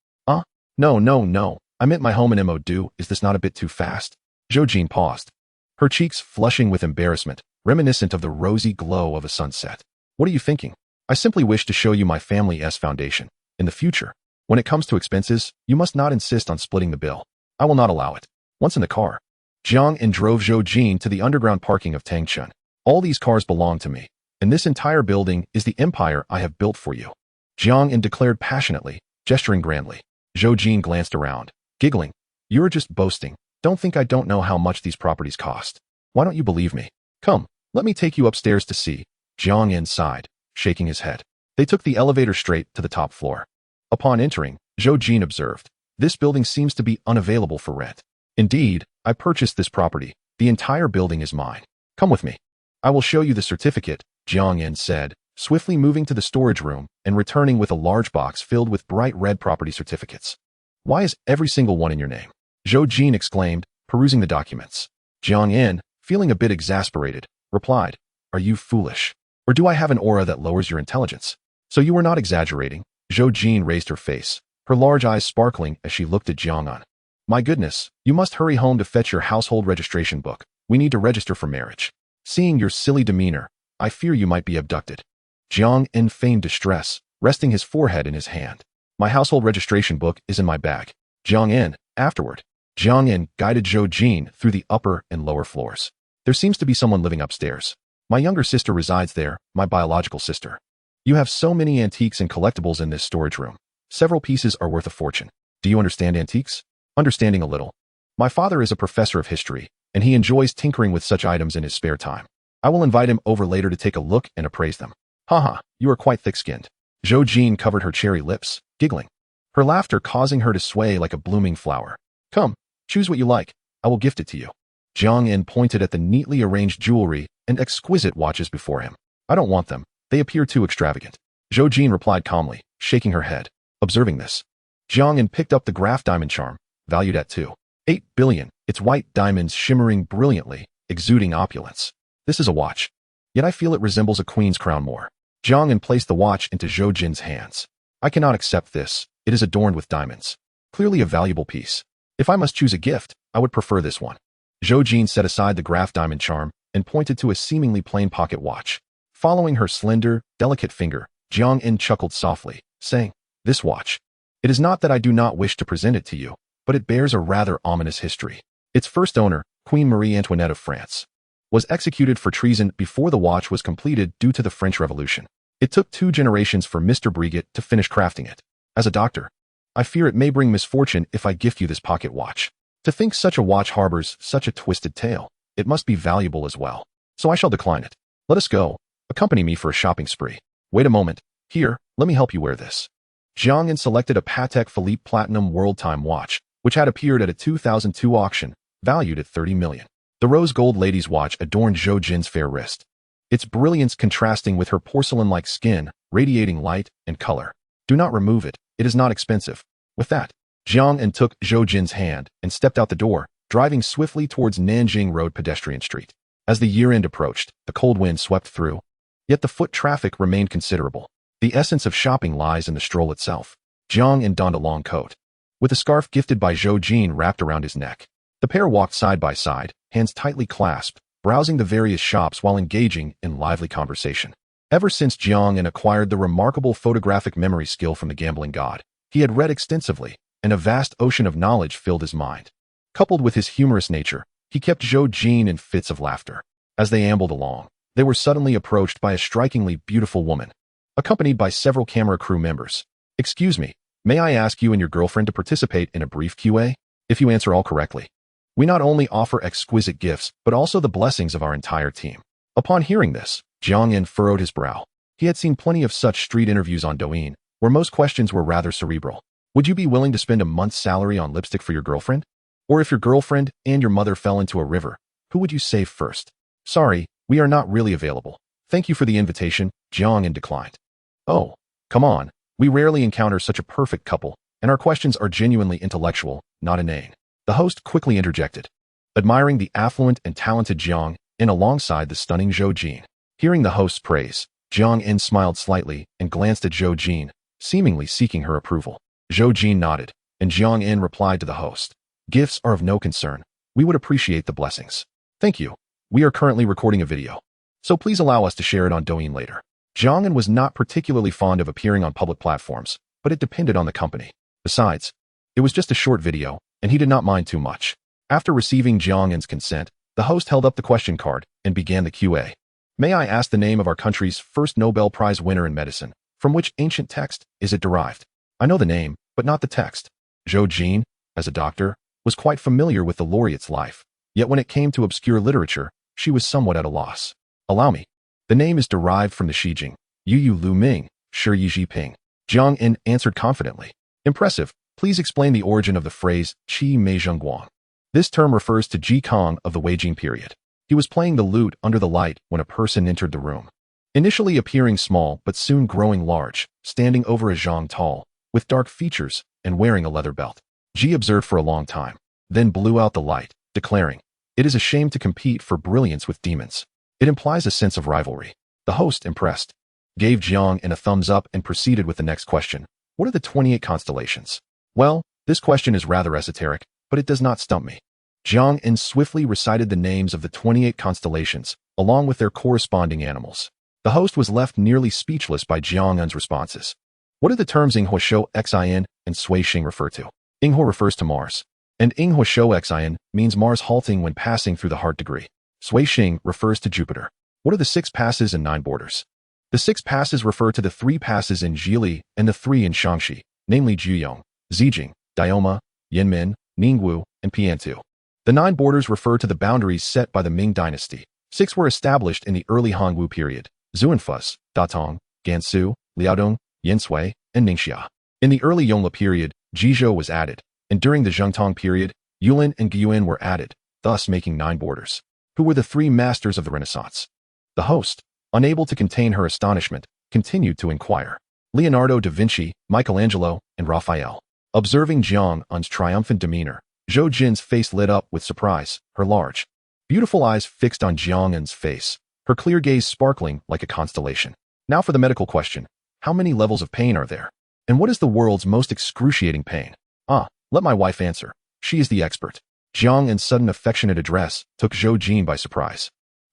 No. I meant my home in Mo. Is this not a bit too fast?" Zhou Jin paused, her cheeks flushing with embarrassment, reminiscent of the rosy glow of a sunset. "What are you thinking? I simply wish to show you my family's foundation. In the future, when it comes to expenses, you must not insist on splitting the bill. I will not allow it." Once in the car, Jiang In drove Zhou Jin to the underground parking of Tangchun. "All these cars belong to me, and this entire building is the empire I have built for you," Jiang In declared passionately, gesturing grandly. Zhou Jin glanced around, giggling. "You're just boasting. Don't think I don't know how much these properties cost. Why don't you believe me? Come, let me take you upstairs to see." Jiang In sighed, shaking his head. They took the elevator straight to the top floor. Upon entering, Zhou Jin observed, "This building seems to be unavailable for rent. Indeed, I purchased this property. The entire building is mine. Come with me. I will show you the certificate," Jiang In said, swiftly moving to the storage room and returning with a large box filled with bright red property certificates. "Why is every single one in your name?" Zhou Jin exclaimed, perusing the documents. Jiang In, feeling a bit exasperated, replied, "Are you foolish? Or do I have an aura that lowers your intelligence?" "So you were not exaggerating?" Zhou Jin raised her face, her large eyes sparkling as she looked at Jiang An. "My goodness, you must hurry home to fetch your household registration book. We need to register for marriage. Seeing your silly demeanor, I fear you might be abducted." Jiang In feigned distress, resting his forehead in his hand. "My household registration book is in my bag." Jiang In, afterward. Jiang In guided Zhou Jin through the upper and lower floors. "There seems to be someone living upstairs. My younger sister resides there, my biological sister. You have so many antiques and collectibles in this storage room. Several pieces are worth a fortune. Do you understand antiques?" "Understanding a little. My father is a professor of history, and he enjoys tinkering with such items in his spare time. I will invite him over later to take a look and appraise them." "Haha, you are quite thick-skinned." Zhou Jin covered her cherry lips, giggling, her laughter causing her to sway like a blooming flower. "Come, choose what you like. I will gift it to you." Jiang In pointed at the neatly arranged jewelry and exquisite watches before him. "I don't want them. They appear too extravagant." Zhou Jin replied calmly, shaking her head. Observing this, Jiang In picked up the Graph diamond charm, valued at 2.8 billion, its white diamonds shimmering brilliantly, exuding opulence. "This is a watch. Yet I feel it resembles a queen's crown more." Jiang In placed the watch into Zhou Jin's hands. "I cannot accept this. It is adorned with diamonds. Clearly a valuable piece. If I must choose a gift, I would prefer this one." Zhou Jin set aside the Graph diamond charm and pointed to a seemingly plain pocket watch. Following her slender, delicate finger, Jiang In chuckled softly, saying, "This watch. It is not that I do not wish to present it to you, but it bears a rather ominous history. Its first owner, Queen Marie Antoinette of France, was executed for treason before the watch was completed due to the French Revolution. It took 2 generations for Mr. Breguet to finish crafting it. As a doctor, I fear it may bring misfortune if I gift you this pocket watch. To think such a watch harbors such a twisted tale, it must be valuable as well. So I shall decline it. Let us go. Accompany me for a shopping spree. Wait a moment. Here, let me help you wear this. Jiang An selected a Patek Philippe Platinum World Time watch, which had appeared at a 2002 auction, valued at 30 million. The rose gold lady's watch adorned Zhou Jin's fair wrist, its brilliance contrasting with her porcelain-like skin, radiating light and color. Do not remove it. It is not expensive. With that, Jiang An took Zhou Jin's hand and stepped out the door, driving swiftly towards Nanjing Road pedestrian street. As the year-end approached, the cold wind swept through. Yet the foot traffic remained considerable. The essence of shopping lies in the stroll itself. Jiang An donned a long coat, with a scarf gifted by Zhou Jin wrapped around his neck. The pair walked side by side, hands tightly clasped, browsing the various shops while engaging in lively conversation. Ever since Jiang An acquired the remarkable photographic memory skill from the gambling god, he had read extensively, and a vast ocean of knowledge filled his mind. Coupled with his humorous nature, he kept Zhou Jin in fits of laughter. As they ambled along, they were suddenly approached by a strikingly beautiful woman, accompanied by several camera crew members. Excuse me, may I ask you and your girlfriend to participate in a brief Q&A? If you answer all correctly, we not only offer exquisite gifts, but also the blessings of our entire team. Upon hearing this, Jiang An furrowed his brow. He had seen plenty of such street interviews on Douyin, where most questions were rather cerebral. Would you be willing to spend a month's salary on lipstick for your girlfriend? Or if your girlfriend and your mother fell into a river, who would you save first? Sorry, we are not really available. Thank you for the invitation, Jiang An declined. Oh, come on. We rarely encounter such a perfect couple, and our questions are genuinely intellectual, not inane. The host quickly interjected, admiring the affluent and talented Jiang An alongside the stunning Zhou Jin. Hearing the host's praise, Jiang An smiled slightly and glanced at Zhou Jin, seemingly seeking her approval. Zhou Jin nodded, and Jiang An replied to the host, "Gifts are of no concern. We would appreciate the blessings. Thank you. We are currently recording a video, so please allow us to share it on Douyin later." Jiang An was not particularly fond of appearing on public platforms, but it depended on the company. Besides, it was just a short video, and he did not mind too much. After receiving Jiang An's consent, the host held up the question card and began the Q&A. May I ask the name of our country's first Nobel Prize winner in medicine? From which ancient text is it derived? I know the name, but not the text. Zhou Jin, as a doctor, was quite familiar with the laureate's life, yet when it came to obscure literature, she was somewhat at a loss. Allow me. The name is derived from the Shijing, Yu Lu Ming, Shi Yi Ji Ping. Jiang An answered confidently. Impressive. Please explain the origin of the phrase Qi Mei Zheng Guang. This term refers to Ji Kong of the Wei Jing period. He was playing the lute under the light when a person entered the room. Initially appearing small but soon growing large, standing over a zhang tall, with dark features and wearing a leather belt. Ji observed for a long time, then blew out the light, declaring, "It is a shame to compete for brilliance with demons. It implies a sense of rivalry." The host, impressed, gave Jiang An a thumbs up and proceeded with the next question. What are the 28 constellations? Well, this question is rather esoteric, but it does not stump me. Jiang An swiftly recited the names of the 28 constellations, along with their corresponding animals. The host was left nearly speechless by Jiang An's responses. What do the terms Inghua Shou Xin and Sui Xing refer to? Inghua refers to Mars, and Inghua Shou Xin means Mars halting when passing through the heart degree. Sui Xing refers to Jupiter. What are the 6 passes and 9 borders? The 6 passes refer to the 3 passes in Jili and the 3 in Shaanxi, namely Juyong, Zijing, Dioma, Yanmen, Ningwu, and Piantu. The 9 borders refer to the boundaries set by the Ming dynasty. 6 were established in the early Hongwu period: Zuanfus, Datong, Gansu, Liaodong, Yansui, and Ningxia. In the early Yongle period, Jizhou was added, and during the Zhengtong period, Yulin and Gyuan were added, thus making 9 borders. Who were the 3 masters of the Renaissance? The host, unable to contain her astonishment, continued to inquire. Leonardo da Vinci, Michelangelo, and Raphael. Observing Jiang An's triumphant demeanor, Zhou Jin's face lit up with surprise, her large, beautiful eyes fixed on Jiang An's face, her clear gaze sparkling like a constellation. Now for the medical question. How many levels of pain are there? And what is the world's most excruciating pain? Let my wife answer. She is the expert. Jiang An's sudden affectionate address took Zhou Jin by surprise,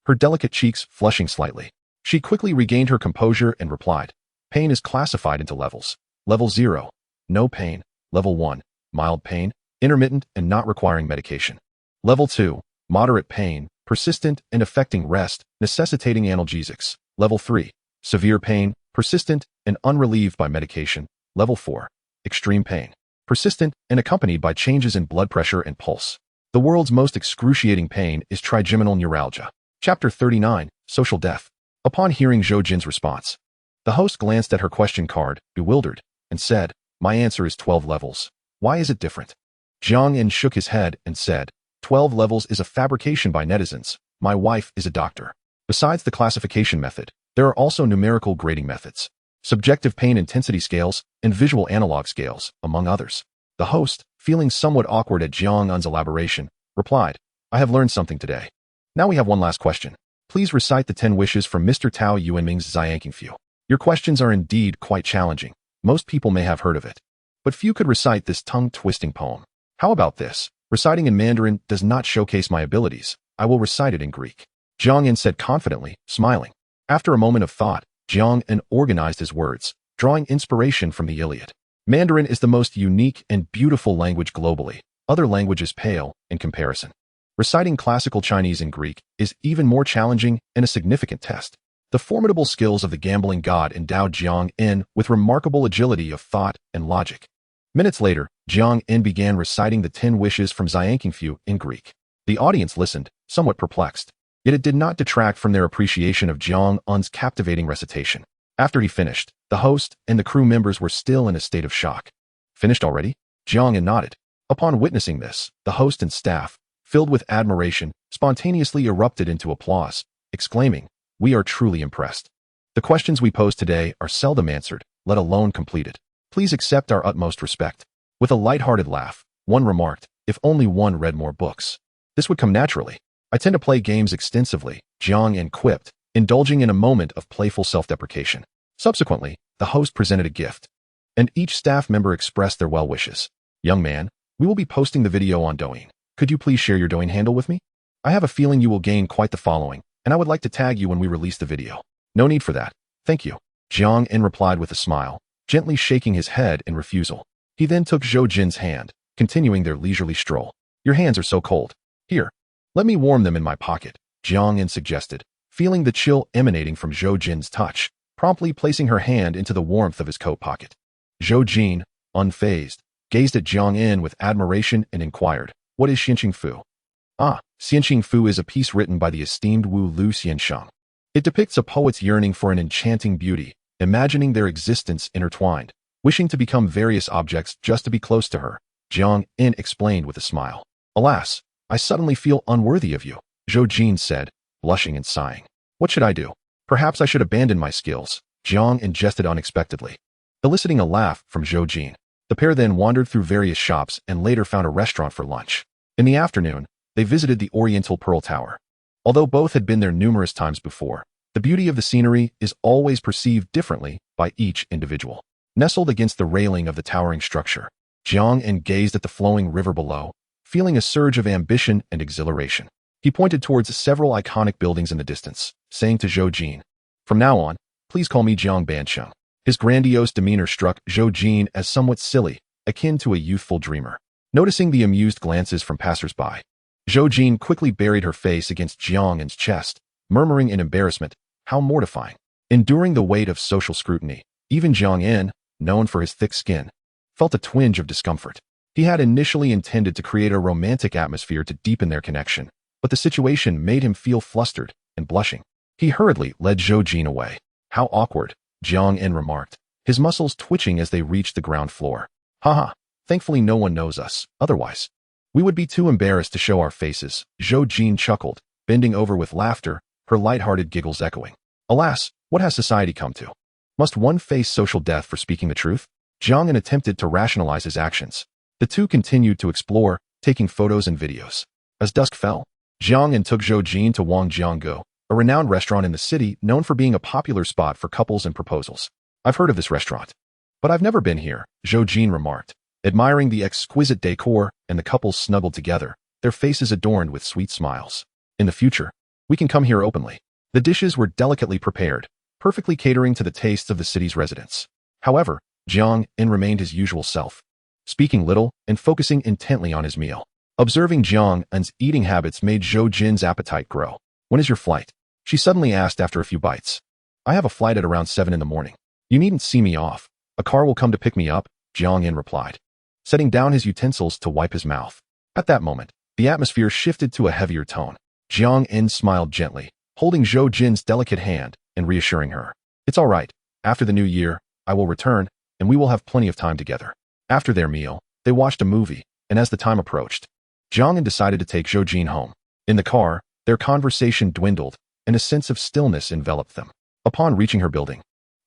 her delicate cheeks flushing slightly. She quickly regained her composure and replied, "Pain is classified into levels. Level 0, no pain. Level 1, mild pain, intermittent and not requiring medication. Level 2, moderate pain, persistent and affecting rest, necessitating analgesics. Level 3. Severe pain, persistent and unrelieved by medication. Level 4. Extreme pain, persistent and accompanied by changes in blood pressure and pulse. The world's most excruciating pain is trigeminal neuralgia. Chapter 39, Social Death. Upon hearing Zhou Jin's response, the host glanced at her question card, bewildered, and said, "My answer is 12 levels. Why is it different?" Jiang En shook his head and said, 12 levels is a fabrication by netizens. My wife is a doctor. Besides the classification method, there are also numerical grading methods, subjective pain intensity scales, and visual analog scales, among others. The host, feeling somewhat awkward at Jiang En's elaboration, replied, "I have learned something today. Now we have one last question. Please recite the 10 wishes from Mr. Tao Yuanming's Ziyangqingfu. Your questions are indeed quite challenging. Most people may have heard of it, but few could recite this tongue-twisting poem. How about this? Reciting in Mandarin does not showcase my abilities. I will recite it in Greek." Jiang En said confidently, smiling. After a moment of thought, Jiang En organized his words, drawing inspiration from the Iliad. Mandarin is the most unique and beautiful language globally. Other languages pale in comparison. Reciting classical Chinese in Greek is even more challenging and a significant test. The formidable skills of the gambling god endowed Jiang En with remarkable agility of thought and logic. Minutes later, Jiang En began reciting the 10 wishes from Ziyangqingfu in Greek. The audience listened, somewhat perplexed, yet it did not detract from their appreciation of Jiang En's captivating recitation. After he finished, the host and the crew members were still in a state of shock. "Finished already?" Jiang En nodded. Upon witnessing this, the host and staff, filled with admiration, spontaneously erupted into applause, exclaiming, "We are truly impressed. The questions we pose today are seldom answered, let alone completed. Please accept our utmost respect." With a light-hearted laugh, one remarked, "If only one read more books. This would come naturally. I tend to play games extensively," Jiang En quipped, indulging in a moment of playful self-deprecation. Subsequently, the host presented a gift, and each staff member expressed their well wishes. "Young man, we will be posting the video on Douyin. Could you please share your Douyin handle with me? I have a feeling you will gain quite the following, and I would like to tag you when we release the video." "No need for that. Thank you," Jiang En replied with a smile, gently shaking his head in refusal. He then took Zhou Jin's hand, continuing their leisurely stroll. "Your hands are so cold. Here, let me warm them in my pocket," Jiang En suggested, feeling the chill emanating from Zhou Jin's touch, promptly placing her hand into the warmth of his coat pocket. Zhou Jin, unfazed, gazed at Jiang En with admiration and inquired, "What is Xianqingfu?" "Ah, Xianqingfu is a piece written by the esteemed Wu Lu Xiansheng. It depicts a poet's yearning for an enchanting beauty, imagining their existence intertwined, wishing to become various objects just to be close to her," Jiang En explained with a smile. "Alas, I suddenly feel unworthy of you," Zhou Jin said, blushing and sighing. "What should I do? Perhaps I should abandon my skills," Jiang En jested unexpectedly, eliciting a laugh from Zhou Jin. The pair then wandered through various shops and later found a restaurant for lunch. In the afternoon, they visited the Oriental Pearl Tower. Although both had been there numerous times before, the beauty of the scenery is always perceived differently by each individual. Nestled against the railing of the towering structure, Jiang En gazed at the flowing river below, feeling a surge of ambition and exhilaration. He pointed towards several iconic buildings in the distance, saying to Zhou Jin, "From now on, please call me Jiang Bansheng." His grandiose demeanor struck Zhou Jin as somewhat silly, akin to a youthful dreamer. Noticing the amused glances from passers-by, Zhou Jin quickly buried her face against Jiang En's chest, murmuring in embarrassment, "How mortifying." Enduring the weight of social scrutiny, even Jiang En, known for his thick skin, felt a twinge of discomfort. He had initially intended to create a romantic atmosphere to deepen their connection, but the situation made him feel flustered and blushing. He hurriedly led Zhou Jin away. "How awkward," Jiang En remarked, his muscles twitching as they reached the ground floor. "Haha, thankfully no one knows us, otherwise we would be too embarrassed to show our faces," Zhou Jin chuckled, bending over with laughter, her light-hearted giggles echoing. "Alas, what has society come to? Must one face social death for speaking the truth?" Jiang En attempted to rationalize his actions. The two continued to explore, taking photos and videos. As dusk fell, Jiang En took Zhou Jin to Wangjianggo, a renowned restaurant in the city known for being a popular spot for couples and proposals. "I've heard of this restaurant, but I've never been here," Zhou Jin remarked, admiring the exquisite decor and the couples snuggled together, their faces adorned with sweet smiles. "In the future, we can come here openly." The dishes were delicately prepared, perfectly catering to the tastes of the city's residents. However, Jiang En remained his usual self, speaking little and focusing intently on his meal. Observing Jiang En's eating habits made Zhou Jin's appetite grow. "When is your flight?" she suddenly asked after a few bites. "I have a flight at around 7 in the morning. You needn't see me off. A car will come to pick me up," Jiang En replied, setting down his utensils to wipe his mouth. At that moment, the atmosphere shifted to a heavier tone. Jiang En smiled gently, holding Zhou Jin's delicate hand and reassuring her. "It's all right. After the new year, I will return, and we will have plenty of time together." After their meal, they watched a movie, and as the time approached, Jiang En decided to take Zhou Jin home. In the car, their conversation dwindled, and a sense of stillness enveloped them. Upon reaching her building,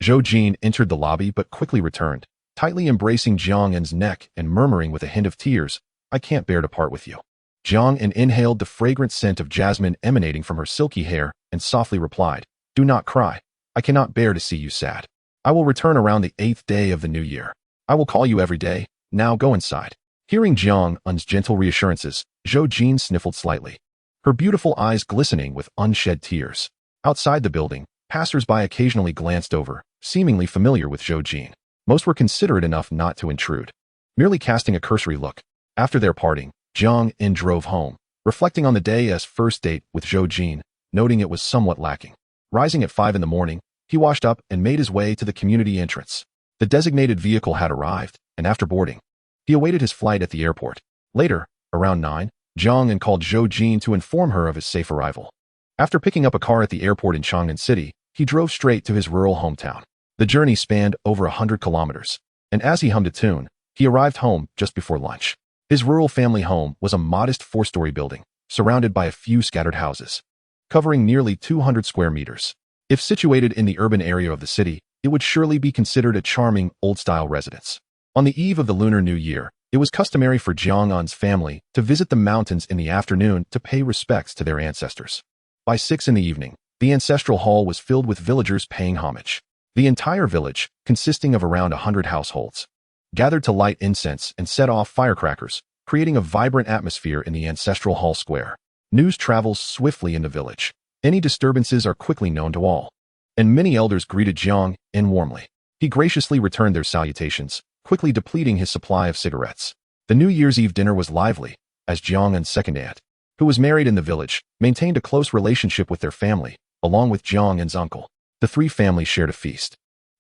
Zhou Jin entered the lobby but quickly returned, tightly embracing Jiang En's neck and murmuring with a hint of tears, "I can't bear to part with you." Jiang En inhaled the fragrant scent of jasmine emanating from her silky hair and softly replied, "Do not cry. I cannot bear to see you sad. I will return around the 8th day of the new year. I will call you every day. Now go inside." Hearing Jiang En's gentle reassurances, Zhou Jin sniffled slightly, her beautiful eyes glistening with unshed tears. Outside the building, passers-by occasionally glanced over, seemingly familiar with Zhou Jin. Most were considerate enough not to intrude, merely casting a cursory look. After their parting, Jiang En drove home, reflecting on the day as first date with Zhou Jin, noting it was somewhat lacking. Rising at 5 in the morning, he washed up and made his way to the community entrance. The designated vehicle had arrived, and after boarding, he awaited his flight at the airport. Later, around 9, Jiang En called Zhou Jin to inform her of his safe arrival. After picking up a car at the airport in Chang'an City, he drove straight to his rural hometown. The journey spanned over 100 kilometers, and as he hummed a tune, he arrived home just before lunch. His rural family home was a modest 4-story building, surrounded by a few scattered houses, covering nearly 200 square meters. If situated in the urban area of the city, it would surely be considered a charming, old-style residence. On the eve of the Lunar New Year, it was customary for Jiang En's family to visit the mountains in the afternoon to pay respects to their ancestors. By 6 in the evening, the ancestral hall was filled with villagers paying homage. The entire village, consisting of around 100 households, gathered to light incense and set off firecrackers, creating a vibrant atmosphere in the ancestral hall square. News travels swiftly in the village. Any disturbances are quickly known to all, and many elders greeted Jiang En warmly. He graciously returned their salutations, quickly depleting his supply of cigarettes. The New Year's Eve dinner was lively, as Jiang En's second aunt, who was married in the village, maintained a close relationship with their family, along with Jiang En's uncle. The three families shared a feast,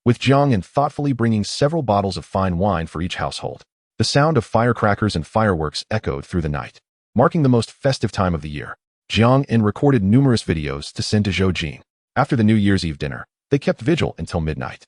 with Jiang En thoughtfully bringing several bottles of fine wine for each household. The sound of firecrackers and fireworks echoed through the night, marking the most festive time of the year. Jiang En recorded numerous videos to send to Zhou Jin. After the New Year's Eve dinner, they kept vigil until midnight.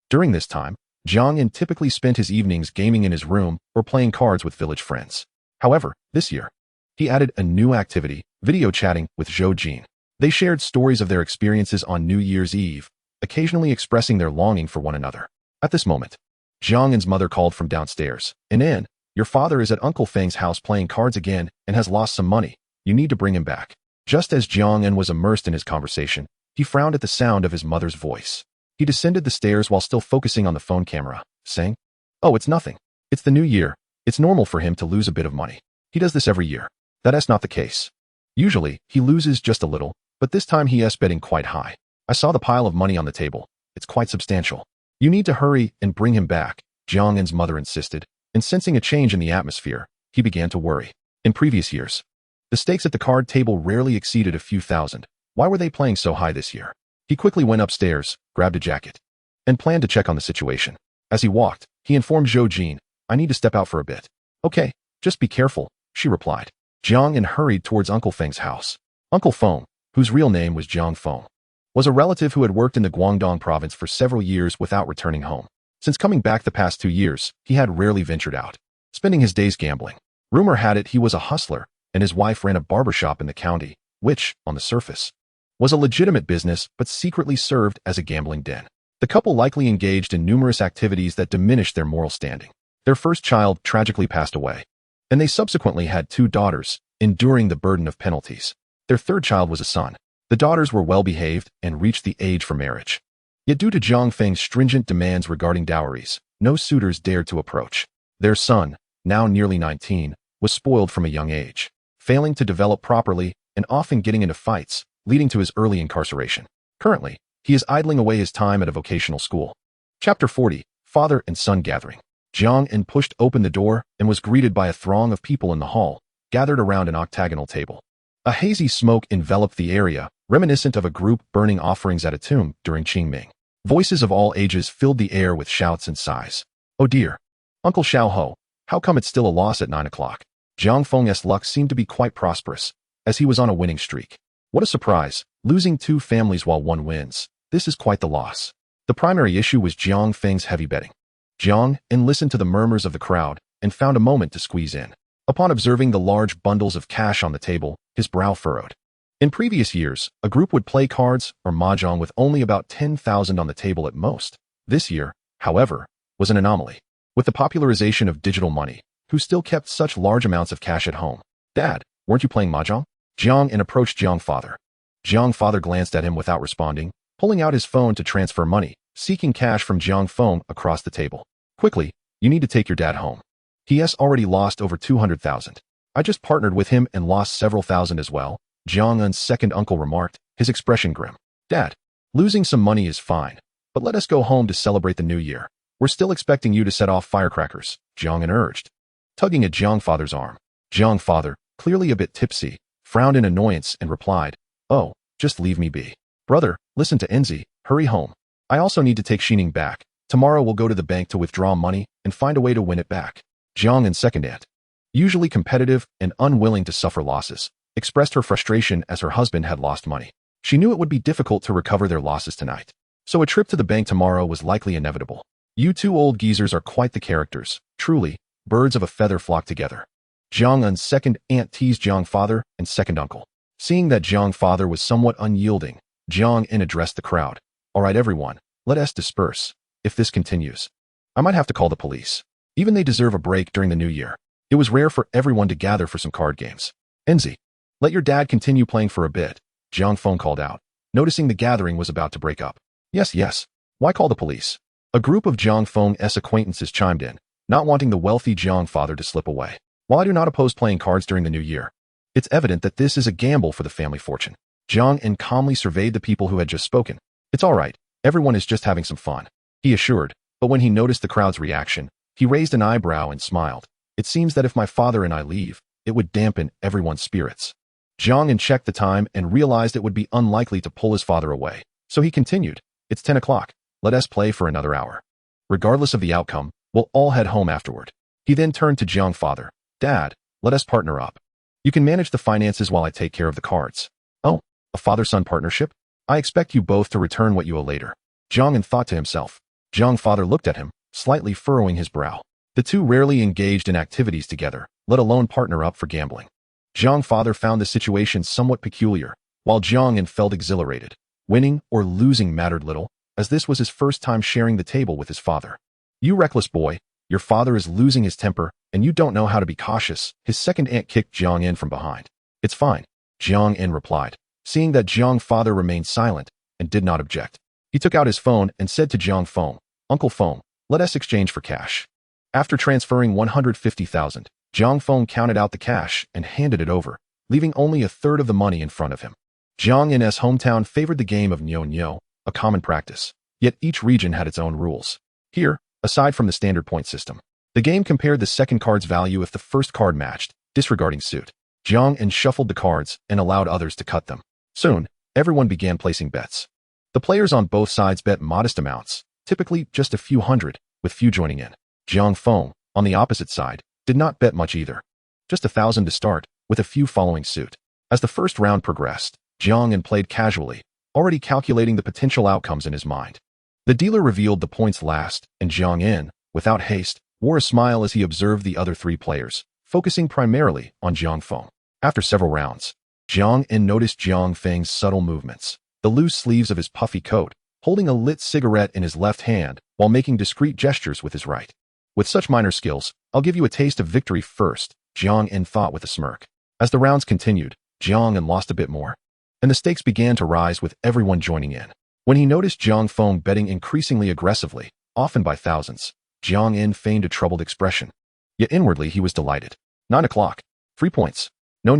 During this time, Jiang En typically spent his evenings gaming in his room or playing cards with village friends. However, this year, he added a new activity, video chatting with Zhou Jin. They shared stories of their experiences on New Year's Eve, occasionally expressing their longing for one another. At this moment, Jiang En's mother called from downstairs. "En, your father is at Uncle Feng's house playing cards again and has lost some money. You need to bring him back." Just as Jiang En was immersed in his conversation, he frowned at the sound of his mother's voice. He descended the stairs while still focusing on the phone camera, saying, "Oh, it's nothing. It's the new year. It's normal for him to lose a bit of money. He does this every year." That's not the case. Usually, he loses just a little, but this time he is betting quite high. "I saw the pile of money on the table. It's quite substantial. You need to hurry and bring him back," Jiang En's mother insisted, and sensing a change in the atmosphere, he began to worry. In previous years, the stakes at the card table rarely exceeded a few thousand. Why were they playing so high this year? He quickly went upstairs, grabbed a jacket, and planned to check on the situation. As he walked, he informed Zhou Jin, "I need to step out for a bit." "Okay, just be careful," she replied. Jiang En hurried towards Uncle Feng's house. Uncle Feng, whose real name was Jiang Feng, was a relative who had worked in the Guangdong province for several years without returning home. Since coming back the past 2 years, he had rarely ventured out, spending his days gambling. Rumor had it he was a hustler, and his wife ran a barbershop in the county, which, on the surface, was a legitimate business but secretly served as a gambling den. The couple likely engaged in numerous activities that diminished their moral standing. Their first child tragically passed away, and they subsequently had 2 daughters, enduring the burden of penalties. Their third child was a son. The daughters were well-behaved and reached the age for marriage. Yet due to Jiang Feng's stringent demands regarding dowries, no suitors dared to approach. Their son, now nearly 19, was spoiled from a young age, failing to develop properly and often getting into fights, leading to his early incarceration. Currently, he is idling away his time at a vocational school. Chapter 40, Father and Son Gathering. Jiang En pushed open the door and was greeted by a throng of people in the hall, gathered around an octagonal table. A hazy smoke enveloped the area, reminiscent of a group burning offerings at a tomb during Qingming. Voices of all ages filled the air with shouts and sighs. Oh dear. Uncle Xiaoho, how come it's still a loss at 9 o'clock? Jiang Feng's luck seemed to be quite prosperous, as he was on a winning streak. What a surprise, losing 2 families while 1 wins. This is quite the loss. The primary issue was Jiang Feng's heavy betting. Jiang listened to the murmurs of the crowd and found a moment to squeeze in. Upon observing the large bundles of cash on the table, his brow furrowed. In previous years, a group would play cards or mahjong with only about 10,000 on the table at most. This year, however, was an anomaly. With the popularization of digital money, who still kept such large amounts of cash at home? Dad, weren't you playing mahjong? Jiang approached Jiang father. Jiang father glanced at him without responding, pulling out his phone to transfer money, seeking cash from Jiang Feng across the table. Quickly, you need to take your dad home. He has already lost over 200,000. I just partnered with him and lost several thousand as well, Jiang second uncle remarked, his expression grim. Dad, losing some money is fine, but let us go home to celebrate the new year. We're still expecting you to set off firecrackers, Jiang urged, tugging at Jiang father's arm. Jiang father, clearly a bit tipsy, frowned in annoyance and replied, oh, just leave me be. Brother, listen to Enzi, hurry home. I also need to take Xining back. Tomorrow we'll go to the bank to withdraw money and find a way to win it back. Jiang second aunt, usually competitive and unwilling to suffer losses, expressed her frustration as her husband had lost money. She knew it would be difficult to recover their losses tonight, so a trip to the bank tomorrow was likely inevitable. You 2 old geezers are quite the characters. Truly, birds of a feather flock together. Jiang's second aunt teased Jiang father and second uncle. Seeing that Jiang father was somewhat unyielding, Jiang addressed the crowd. All right, everyone, let us disperse. If this continues, I might have to call the police. Even they deserve a break during the new year. It was rare for everyone to gather for some card games. Enzi, let your dad continue playing for a bit, Jiang Feng called out, noticing the gathering was about to break up. Yes. Why call the police? A group of Jiang Feng's acquaintances chimed in, not wanting the wealthy Jiang father to slip away. While I do not oppose playing cards during the new year, it's evident that this is a gamble for the family fortune. Jiang calmly surveyed the people who had just spoken. It's all right, everyone is just having some fun, he assured, but when he noticed the crowd's reaction, he raised an eyebrow and smiled. It seems that if my father and I leave, it would dampen everyone's spirits. Jiang checked the time and realized it would be unlikely to pull his father away, so he continued, it's 10 o'clock, let us play for another hour. Regardless of the outcome, we'll all head home afterward. He then turned to Jiang father. Dad, let us partner up. You can manage the finances while I take care of the cards. Oh, a father-son partnership? I expect you both to return what you owe later. Jiang thought to himself. Jiang father looked at him, slightly furrowing his brow. The 2 rarely engaged in activities together, let alone partner up for gambling. Jiang father found the situation somewhat peculiar, while Jiang felt exhilarated. Winning or losing mattered little, as this was his first time sharing the table with his father. You reckless boy, your father is losing his temper, and you don't know how to be cautious, his second aunt kicked Jiang from behind. It's fine, Jiang replied, seeing that Jiang father remained silent and did not object. He took out his phone and said to Jiang Feng, Uncle Feng, let us exchange for cash. After transferring 150,000, Jiang Feng counted out the cash and handed it over, leaving only a third of the money in front of him. Jiang's hometown favored the game of Nyo, a common practice, yet each region had its own rules. Here, aside from the standard point system, the game compared the second card's value if the first card matched, disregarding suit. Jiang shuffled the cards and allowed others to cut them. Soon, everyone began placing bets. The players on both sides bet modest amounts, typically just a few hundred, with few joining in. Jiang Feng, on the opposite side, did not bet much either. Just 1,000 to start, with a few following suit. As the first round progressed, Jiang played casually, already calculating the potential outcomes in his mind. The dealer revealed the points last, and Jiang, without haste, wore a smile as he observed the other 3 players, focusing primarily on Jiang Feng. After several rounds, Jiang noticed Jiang Feng's subtle movements, the loose sleeves of his puffy coat, holding a lit cigarette in his left hand while making discreet gestures with his right. With such minor skills, I'll give you a taste of victory first, Jiang thought with a smirk. As the rounds continued, Jiang lost a bit more, and the stakes began to rise with everyone joining in. When he noticed Jiang Feng betting increasingly aggressively, often by thousands, Jiang feigned a troubled expression. Yet inwardly he was delighted. 9 o'clock. 3 points. No.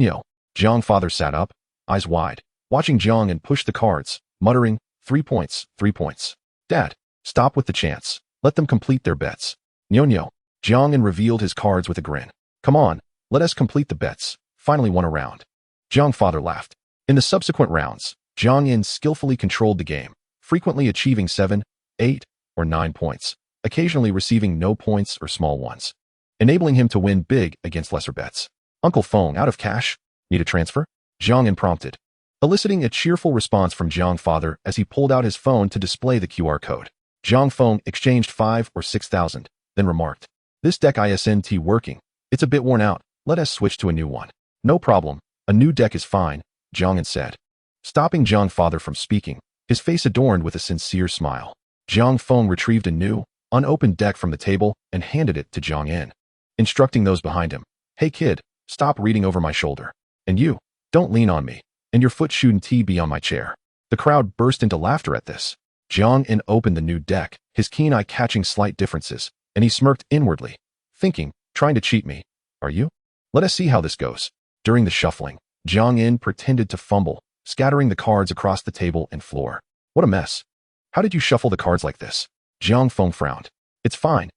Jiang father sat up, eyes wide, watching Jiang push the cards, muttering, 3 points, 3 points. Dad, stop with the chants. Let them complete their bets. No. Jiang revealed his cards with a grin. Come on, let us complete the bets. finally won a round. Jiang Father laughed. In the subsequent rounds, Jiang Yin skillfully controlled the game, frequently achieving 7, 8, or 9 points, occasionally receiving no points or small ones, enabling him to win big against lesser bets. Uncle Feng, out of cash? Need a transfer? Jiang Yin prompted, eliciting a cheerful response from Jiang Father as he pulled out his phone to display the QR code. Jiang Feng exchanged 5 or 6,000, then remarked, "This deck isn't working. It's a bit worn out. Let us switch to a new one." "No problem. A new deck is fine," Jiang Yin said, stopping Jiang Father from speaking, his face adorned with a sincere smile. Jiang Feng retrieved a new, unopened deck from the table and handed it to Jiang Yin, instructing those behind him, "Hey kid, stop reading over my shoulder. And you, don't lean on me, and your foot shouldn't be on my chair." The crowd burst into laughter at this. Jiang Yin opened the new deck, his keen eye catching slight differences, and he smirked inwardly, thinking, "Trying to cheat me, are you? Let us see how this goes." During the shuffling, Jiang Yin pretended to fumble, scattering the cards across the table and floor. "What a mess. How did you shuffle the cards like this?" Jiang Feng frowned. It's fine.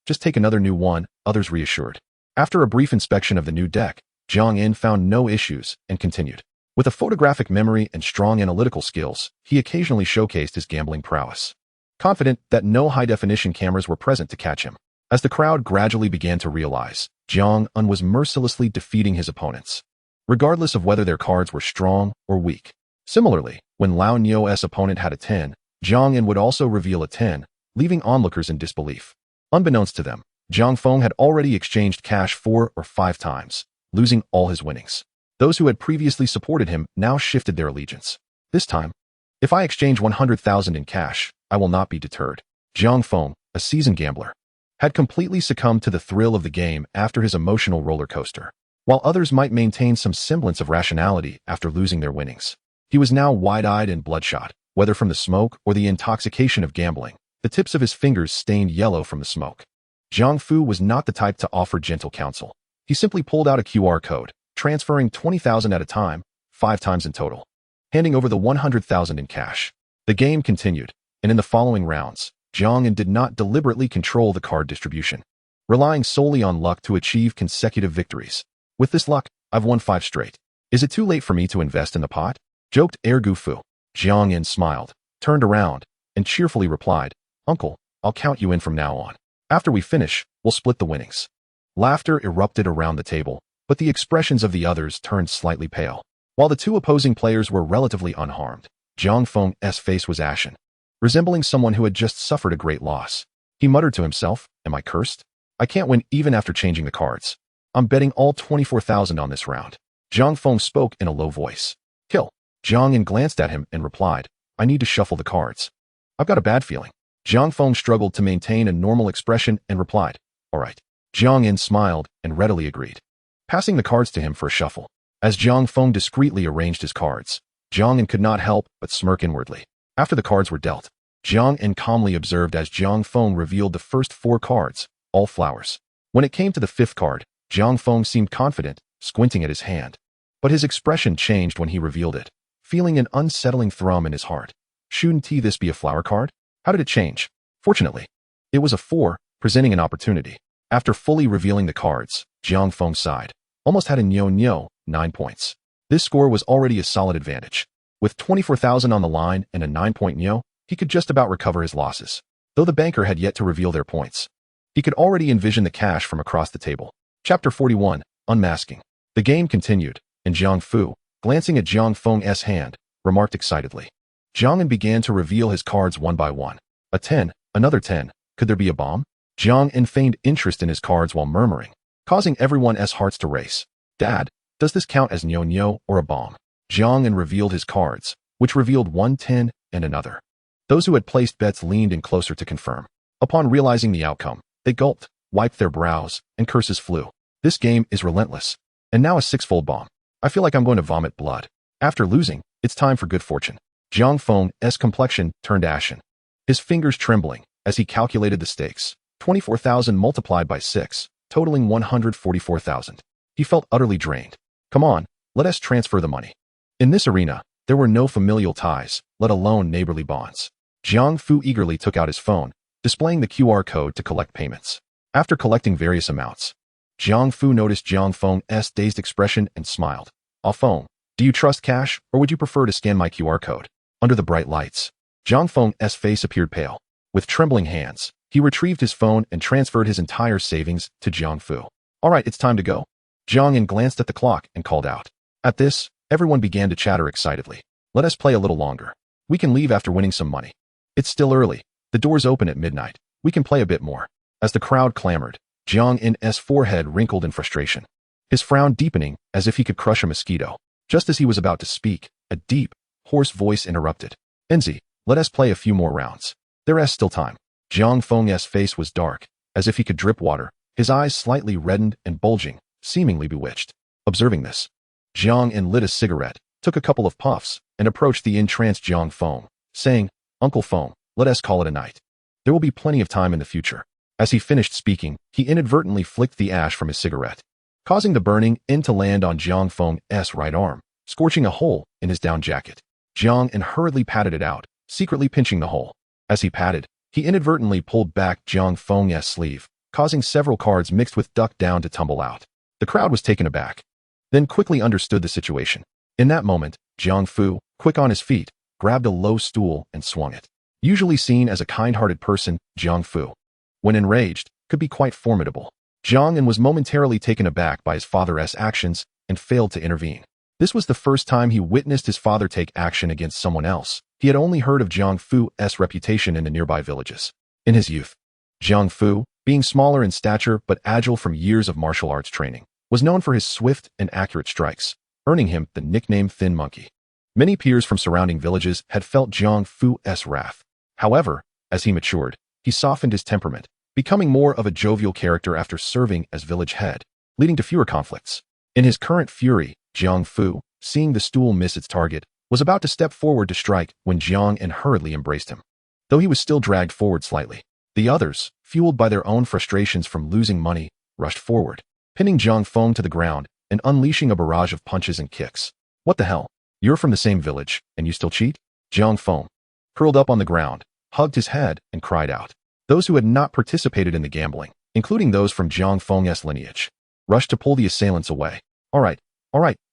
Just take another new one," others reassured. After a brief inspection of the new deck, Jiang Yin found no issues and continued. With a photographic memory and strong analytical skills, he occasionally showcased his gambling prowess, confident that no high-definition cameras were present to catch him. As the crowd gradually began to realize, Jiang Yin was mercilessly defeating his opponents, regardless of whether their cards were strong or weak. Similarly, when Lao Nio's opponent had a 10, Jiang Yin would also reveal a 10, leaving onlookers in disbelief. Unbeknownst to them, Jiang Feng had already exchanged cash 4 or 5 times, losing all his winnings. Those who had previously supported him now shifted their allegiance. "This time, if I exchange 100,000 in cash, I will not be deterred." Jiang Feng, a seasoned gambler, had completely succumbed to the thrill of the game after his emotional roller coaster. While others might maintain some semblance of rationality after losing their winnings, he was now wide-eyed and bloodshot, whether from the smoke or the intoxication of gambling. The tips of his fingers stained yellow from the smoke. Jiang Fu was not the type to offer gentle counsel. He simply pulled out a QR code, transferring 20,000 at a time, 5 times in total, handing over the 100,000 in cash. The game continued, and in the following rounds, Jiang Yin did not deliberately control the card distribution, relying solely on luck to achieve consecutive victories. "With this luck, I've won 5 straight. Is it too late for me to invest in the pot?" joked Ergu Fu. Jiang Yin smiled, turned around, and cheerfully replied, "Uncle, I'll count you in from now on. After we finish, we'll split the winnings." Laughter erupted around the table, but the expressions of the others turned slightly pale. While the two opposing players were relatively unharmed, Jiang Feng's face was ashen, resembling someone who had just suffered a great loss. He muttered to himself, "Am I cursed? I can't win even after changing the cards. I'm betting all 24,000 on this round." Jiang Feng spoke in a low voice. "Kill." Jiang Yin glanced at him and replied, "I need to shuffle the cards. I've got a bad feeling." Jiang Feng struggled to maintain a normal expression and replied, "All right." Jiang Yin smiled and readily agreed, passing the cards to him for a shuffle. As Jiang Feng discreetly arranged his cards, Jiang Yin could not help but smirk inwardly. After the cards were dealt, Jiang Yin calmly observed as Jiang Feng revealed the first 4 cards, all flowers. When it came to the 5th card, Jiang Feng seemed confident, squinting at his hand. But his expression changed when he revealed it, feeling an unsettling thrum in his heart. Shouldn't this be a flower card? How did it change? Fortunately, it was a 4, presenting an opportunity. After fully revealing the cards, Jiang Feng sighed. Almost had a nyo, 9 points. This score was already a solid advantage. With 24,000 on the line and a 9-point nyo, he could just about recover his losses. Though the banker had yet to reveal their points, he could already envision the cash from across the table. Chapter 41, Unmasking. The game continued, and Jiang Fu, glancing at Jiang Feng's hand, remarked excitedly. Jiang Yin began to reveal his cards one by one. A 10, another 10. Could there be a bomb? Jiang Yin feigned interest in his cards while murmuring, causing everyone's hearts to race. "Dad, does this count as nyo or a bomb?" Jiang Yin revealed his cards, which revealed 1 10 and another. Those who had placed bets leaned in closer to confirm. Upon realizing the outcome, they gulped, wiped their brows, and curses flew. "This game is relentless. And now a 6-fold bomb. I feel like I'm going to vomit blood." After losing, it's time for good fortune. Jiang Feng's complexion turned ashen, his fingers trembling as he calculated the stakes. 24,000 multiplied by 6, totaling 144,000. He felt utterly drained. "Come on, let us transfer the money." In this arena, there were no familial ties, let alone neighborly bonds. Jiang Fu eagerly took out his phone, displaying the QR code to collect payments. After collecting various amounts, Jiang Fu noticed Jiang Feng's dazed expression and smiled. "Ah Feng, do you trust cash, or would you prefer to scan my QR code?" Under the bright lights, Jiang Feng's face appeared pale. With trembling hands, he retrieved his phone and transferred his entire savings to Jiang Fu. "All right, it's time to go." Jiang En glanced at the clock and called out. At this, everyone began to chatter excitedly. "Let us play a little longer. We can leave after winning some money. It's still early. The doors open at midnight. We can play a bit more." As the crowd clamored, Jiang En's forehead wrinkled in frustration, his frown deepening as if he could crush a mosquito. Just as he was about to speak, a deep, hoarse voice interrupted. "Enzi, let us play a few more rounds. There's still time." Jiang Feng's face was dark, as if he could drip water, his eyes slightly reddened and bulging, seemingly bewitched. Observing this, Jiang En lit a cigarette, took a couple of puffs, and approached the entranced Jiang Feng, saying, "Uncle Feng, let us call it a night. There will be plenty of time in the future." As he finished speaking, he inadvertently flicked the ash from his cigarette, causing the burning end to land on Jiang Feng's right arm, scorching a hole in his down jacket. Jiang En hurriedly patted it out, secretly pinching the hole. As he patted, he inadvertently pulled back Jiang Feng's sleeve, causing several cards mixed with duck down to tumble out. The crowd was taken aback, then quickly understood the situation. In that moment, Jiang Fu, quick on his feet, grabbed a low stool and swung it. Usually seen as a kind-hearted person, Jiang Fu, when enraged, could be quite formidable. Jiang En was momentarily taken aback by his father's actions and failed to intervene. This was the first time he witnessed his father take action against someone else. He had only heard of Jiang Fu's reputation in the nearby villages. In his youth, Jiang Fu, being smaller in stature but agile from years of martial arts training, was known for his swift and accurate strikes, earning him the nickname Thin Monkey. Many peers from surrounding villages had felt Jiang Fu's wrath. However, as he matured, he softened his temperament, becoming more of a jovial character after serving as village head, leading to fewer conflicts. In his current fury, Jiang Fu, seeing the stool miss its target, was about to step forward to strike when Jiang En hurriedly embraced him. Though he was still dragged forward slightly, the others, fueled by their own frustrations from losing money, rushed forward, pinning Jiang Feng to the ground and unleashing a barrage of punches and kicks. "What the hell? You're from the same village, and you still cheat?" Jiang Feng, curled up on the ground, hugged his head and cried out. Those who had not participated in the gambling, including those from Jiang Feng's lineage, rushed to pull the assailants away. All right,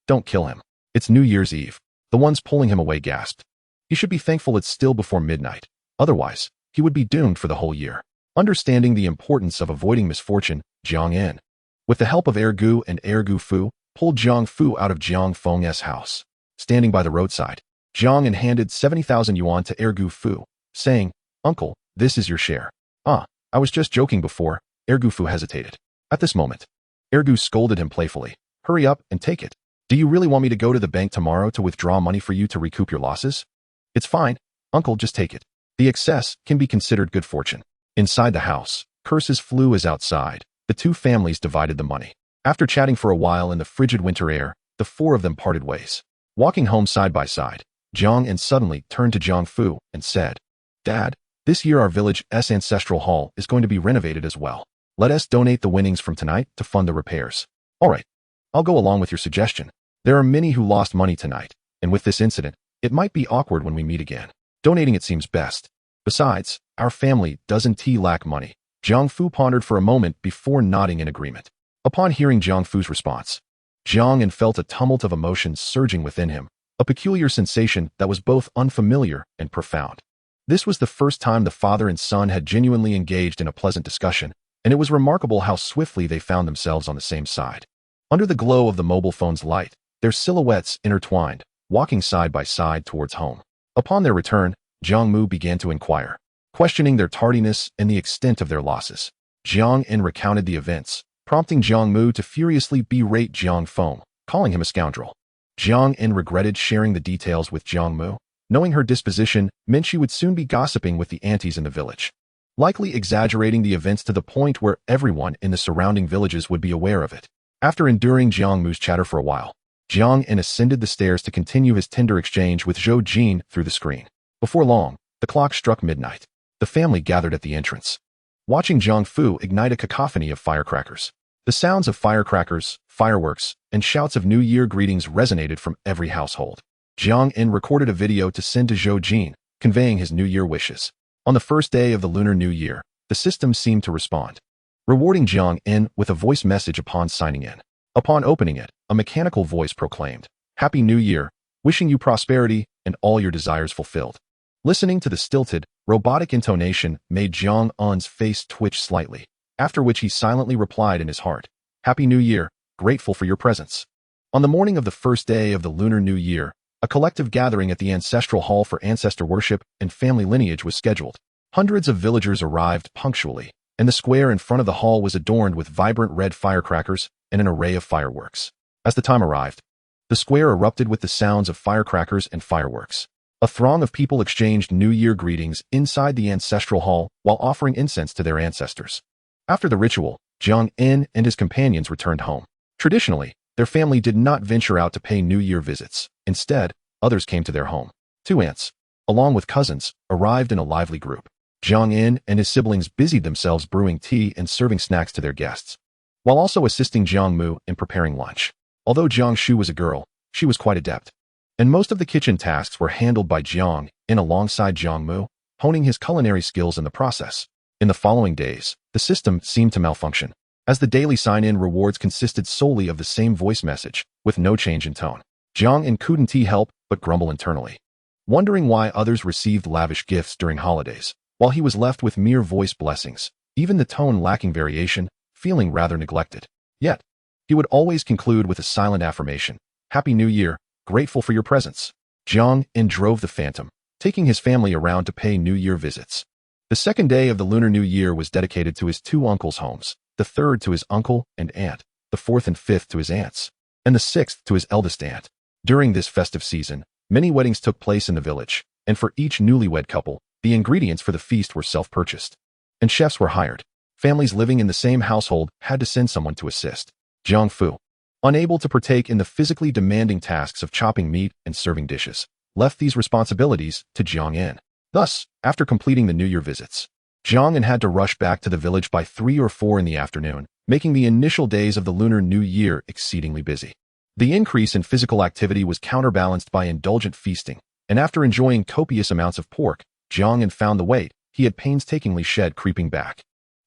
don't kill him. It's New Year's Eve." The ones pulling him away gasped. "He should be thankful it's still before midnight. Otherwise, he would be doomed for the whole year." Understanding the importance of avoiding misfortune, Jiang En, with the help of Ergu and Ergu Fu, pulled Jiang Fu out of Jiang Feng's house. Standing by the roadside, Jiang En handed 70,000 yuan to Ergu Fu, saying, "Uncle, this is your share." "Ah, I was just joking before." Ergu Fu hesitated. At this moment, Ergu scolded him playfully. "Hurry up and take it. Do you really want me to go to the bank tomorrow to withdraw money for you to recoup your losses?" "It's fine, Uncle, just take it." The excess can be considered good fortune. Inside the house, curses flew as outside. The two families divided the money. After chatting for a while in the frigid winter air, the four of them parted ways. Walking home side by side, Jiang En suddenly turned to Jiang Fu and said, "Dad, this year our village's ancestral hall is going to be renovated as well. Let us donate the winnings from tonight to fund the repairs." "All right, I'll go along with your suggestion. There are many who lost money tonight, and with this incident, it might be awkward when we meet again. Donating it seems best. Besides, our family doesn't lack money." Jiang Fu pondered for a moment before nodding in agreement. Upon hearing Jiang Fu's response, Jiang En felt a tumult of emotions surging within him, a peculiar sensation that was both unfamiliar and profound. This was the first time the father and son had genuinely engaged in a pleasant discussion, and it was remarkable how swiftly they found themselves on the same side. Under the glow of the mobile phone's light, their silhouettes intertwined, walking side by side towards home. Upon their return, Jiang Mu began to inquire, questioning their tardiness and the extent of their losses. Jiang En recounted the events, prompting Jiang Mu to furiously berate Jiang Feng, calling him a scoundrel. Jiang En regretted sharing the details with Jiang Mu, knowing her disposition meant she would soon be gossiping with the aunties in the village, likely exaggerating the events to the point where everyone in the surrounding villages would be aware of it. After enduring Jiang Mu's chatter for a while, Jiang En ascended the stairs to continue his tender exchange with Zhou Jin through the screen. Before long, the clock struck midnight. The family gathered at the entrance, watching Jiang Fu ignite a cacophony of firecrackers. The sounds of firecrackers, fireworks, and shouts of New Year greetings resonated from every household. Jiang En recorded a video to send to Zhou Jin, conveying his New Year wishes. On the first day of the Lunar New Year, the system seemed to respond. rewarding Jiang In with a voice message upon signing in. Upon opening it, a mechanical voice proclaimed, "Happy New Year, wishing you prosperity and all your desires fulfilled." Listening to the stilted, robotic intonation made Jiang Un's face twitch slightly, after which he silently replied in his heart, "Happy New Year, grateful for your presence." On the morning of the first day of the Lunar New Year, a collective gathering at the ancestral hall for ancestor worship and family lineage was scheduled. Hundreds of villagers arrived punctually, and the square in front of the hall was adorned with vibrant red firecrackers and an array of fireworks. As the time arrived, the square erupted with the sounds of firecrackers and fireworks. A throng of people exchanged New Year greetings inside the ancestral hall while offering incense to their ancestors. After the ritual, Jiang In and his companions returned home. Traditionally, their family did not venture out to pay New Year visits. Instead, others came to their home. Two aunts, along with cousins, arrived in a lively group. Jiang In and his siblings busied themselves brewing tea and serving snacks to their guests, while also assisting Jiang Mu in preparing lunch. Although Jiang Shu was a girl, she was quite adept, and most of the kitchen tasks were handled by Jiang In alongside Jiang Mu, honing his culinary skills in the process. In the following days, the system seemed to malfunction, as the daily sign-in rewards consisted solely of the same voice message, with no change in tone. Jiang In couldn't help but grumble internally, wondering why others received lavish gifts during holidays, while he was left with mere voice blessings, even the tone lacking variation, feeling rather neglected. Yet, he would always conclude with a silent affirmation, "Happy New Year, grateful for your presence." Jiang In drove the Phantom, taking his family around to pay New Year visits. The second day of the Lunar New Year was dedicated to his two uncles' homes, the third to his uncle and aunt, the fourth and fifth to his aunts, and the sixth to his eldest aunt. During this festive season, many weddings took place in the village, and for each newlywed couple, the ingredients for the feast were self-purchased, and chefs were hired. Families living in the same household had to send someone to assist. Jiang Fu, unable to partake in the physically demanding tasks of chopping meat and serving dishes, left these responsibilities to Jiang In. Thus, after completing the New Year visits, Jiang In had to rush back to the village by 3 or 4 in the afternoon, making the initial days of the Lunar New Year exceedingly busy. The increase in physical activity was counterbalanced by indulgent feasting, and after enjoying copious amounts of pork, Jiang In found the weight he had painstakingly shed creeping back.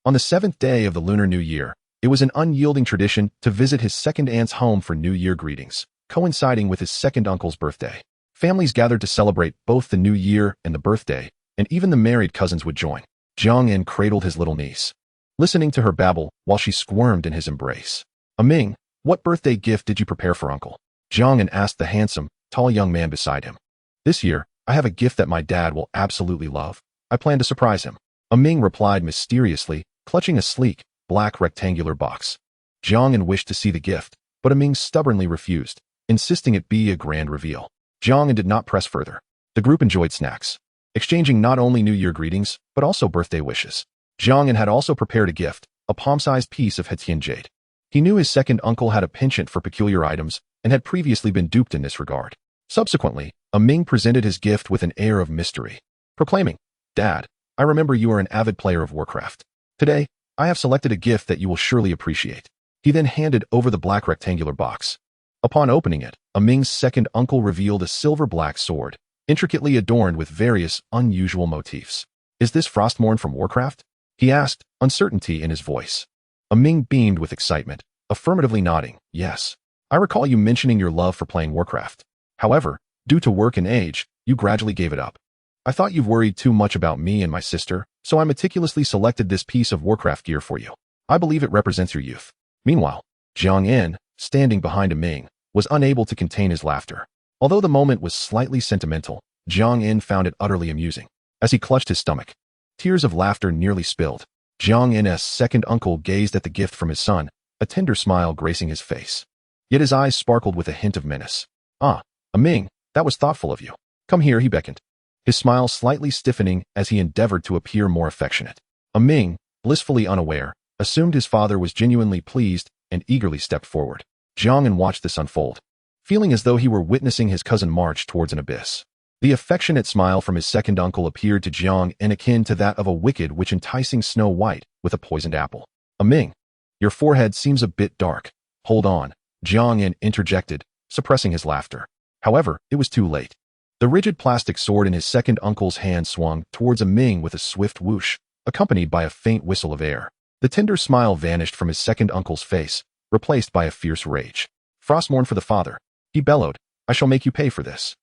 On the 7th day of the Lunar New Year, it was an unyielding tradition to visit his second aunt's home for New Year greetings, coinciding with his second uncle's birthday. Families gathered to celebrate both the New Year and the birthday, and even the married cousins would join. Jiang In cradled his little niece, listening to her babble while she squirmed in his embrace. "Ming, what birthday gift did you prepare for Uncle?" Jiang In asked the handsome, tall young man beside him. "This year, I have a gift that my dad will absolutely love. I plan to surprise him." Ming replied mysteriously, clutching a sleek, black rectangular box. Jiang In wished to see the gift, but Ming stubbornly refused, insisting it be a grand reveal. Jiang In did not press further. The group enjoyed snacks, exchanging not only New Year greetings, but also birthday wishes. Jiang In had also prepared a gift, a palm-sized piece of Hetian jade. He knew his second uncle had a penchant for peculiar items and had previously been duped in this regard. Subsequently, Ming presented his gift with an air of mystery, proclaiming, "Dad, I remember you are an avid player of Warcraft. Today, I have selected a gift that you will surely appreciate." He then handed over the black rectangular box. Upon opening it, Ming's second uncle revealed a silver-black sword, intricately adorned with various unusual motifs. "Is this Frostmourne from Warcraft?" he asked, uncertainty in his voice. Ming beamed with excitement, affirmatively nodding, "Yes. I recall you mentioning your love for playing Warcraft. However, due to work and age, you gradually gave it up. I thought you've worried too much about me and my sister, so I meticulously selected this piece of Warcraft gear for you. I believe it represents your youth." Meanwhile, Jiang In, standing behind Ming, was unable to contain his laughter. Although the moment was slightly sentimental, Jiang In found it utterly amusing. As he clutched his stomach, tears of laughter nearly spilled. Jiang In's second uncle gazed at the gift from his son, a tender smile gracing his face. Yet his eyes sparkled with a hint of menace. "Ah, Ming, that was thoughtful of you. Come here," he beckoned, his smile slightly stiffening as he endeavored to appear more affectionate. Ming, blissfully unaware, assumed his father was genuinely pleased and eagerly stepped forward. Jiang In watched this unfold, feeling as though he were witnessing his cousin march towards an abyss. The affectionate smile from his second uncle appeared to Jiang In akin to that of a wicked witch enticing Snow White with a poisoned apple. "Ming, your forehead seems a bit dark. Hold on," Jiang In interjected, suppressing his laughter. However, it was too late. The rigid plastic sword in his second uncle's hand swung towards Ming with a swift whoosh, accompanied by a faint whistle of air. The tender smile vanished from his second uncle's face, replaced by a fierce rage. Frostmourne for the father, he bellowed. I shall make you pay for this.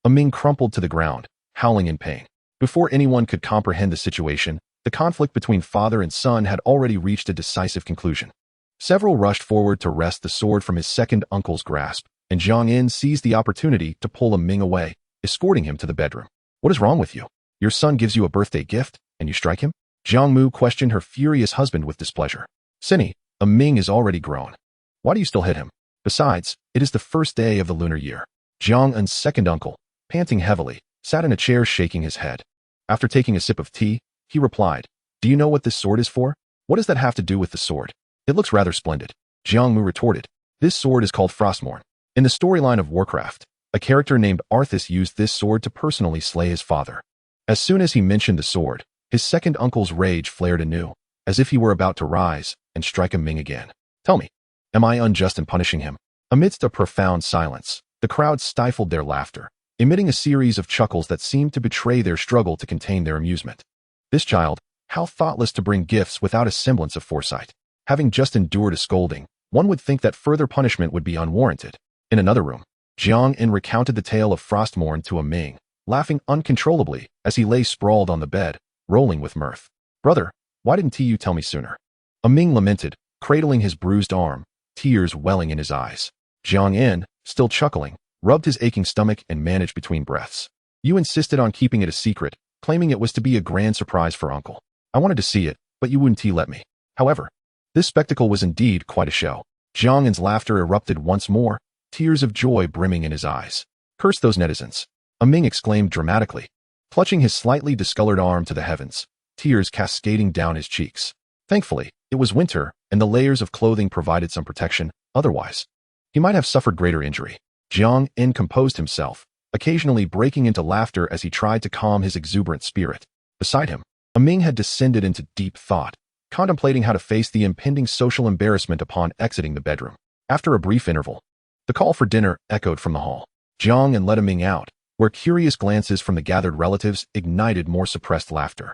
Ming crumpled to the ground, howling in pain. Before anyone could comprehend the situation, the conflict between father and son had already reached a decisive conclusion. Several rushed forward to wrest the sword from his second uncle's grasp, and Jiang Yin seized the opportunity to pull Ming away, escorting him to the bedroom. What is wrong with you? Your son gives you a birthday gift, and you strike him? Jiang Mu questioned her furious husband with displeasure. Sinny, Ming is already grown. Why do you still hit him? Besides, it is the first day of the lunar year. Jiang Yin's second uncle, panting heavily, sat in a chair shaking his head. After taking a sip of tea, he replied, Do you know what this sword is for? What does that have to do with the sword? It looks rather splendid. Jiang Mu retorted. This sword is called Frostmourne. In the storyline of Warcraft, a character named Arthas used this sword to personally slay his father. As soon as he mentioned the sword, his second uncle's rage flared anew, as if he were about to rise and strike Ming again. Tell me, am I unjust in punishing him? Amidst a profound silence, the crowd stifled their laughter, emitting a series of chuckles that seemed to betray their struggle to contain their amusement. This child, how thoughtless to bring gifts without a semblance of foresight. Having just endured a scolding, one would think that further punishment would be unwarranted. In another room, Jiang Yin recounted the tale of Frostmourne to Ming, laughing uncontrollably as he lay sprawled on the bed, rolling with mirth. Brother, why didn't you tell me sooner? Ming lamented, cradling his bruised arm, tears welling in his eyes. Jiang Yin, still chuckling, rubbed his aching stomach and managed between breaths. You insisted on keeping it a secret, claiming it was to be a grand surprise for Uncle. I wanted to see it, but you wouldn't let me. However, this spectacle was indeed quite a show. Jiang Yin's laughter erupted once more, tears of joy brimming in his eyes. Curse those netizens! Ming exclaimed dramatically, clutching his slightly discolored arm to the heavens, tears cascading down his cheeks. Thankfully, it was winter, and the layers of clothing provided some protection. Otherwise, he might have suffered greater injury. Jiang Yin composed himself, occasionally breaking into laughter as he tried to calm his exuberant spirit. Beside him, Ming had descended into deep thought, contemplating how to face the impending social embarrassment upon exiting the bedroom. After a brief interval, the call for dinner echoed from the hall. Jiang Yin led Ming out, where curious glances from the gathered relatives ignited more suppressed laughter.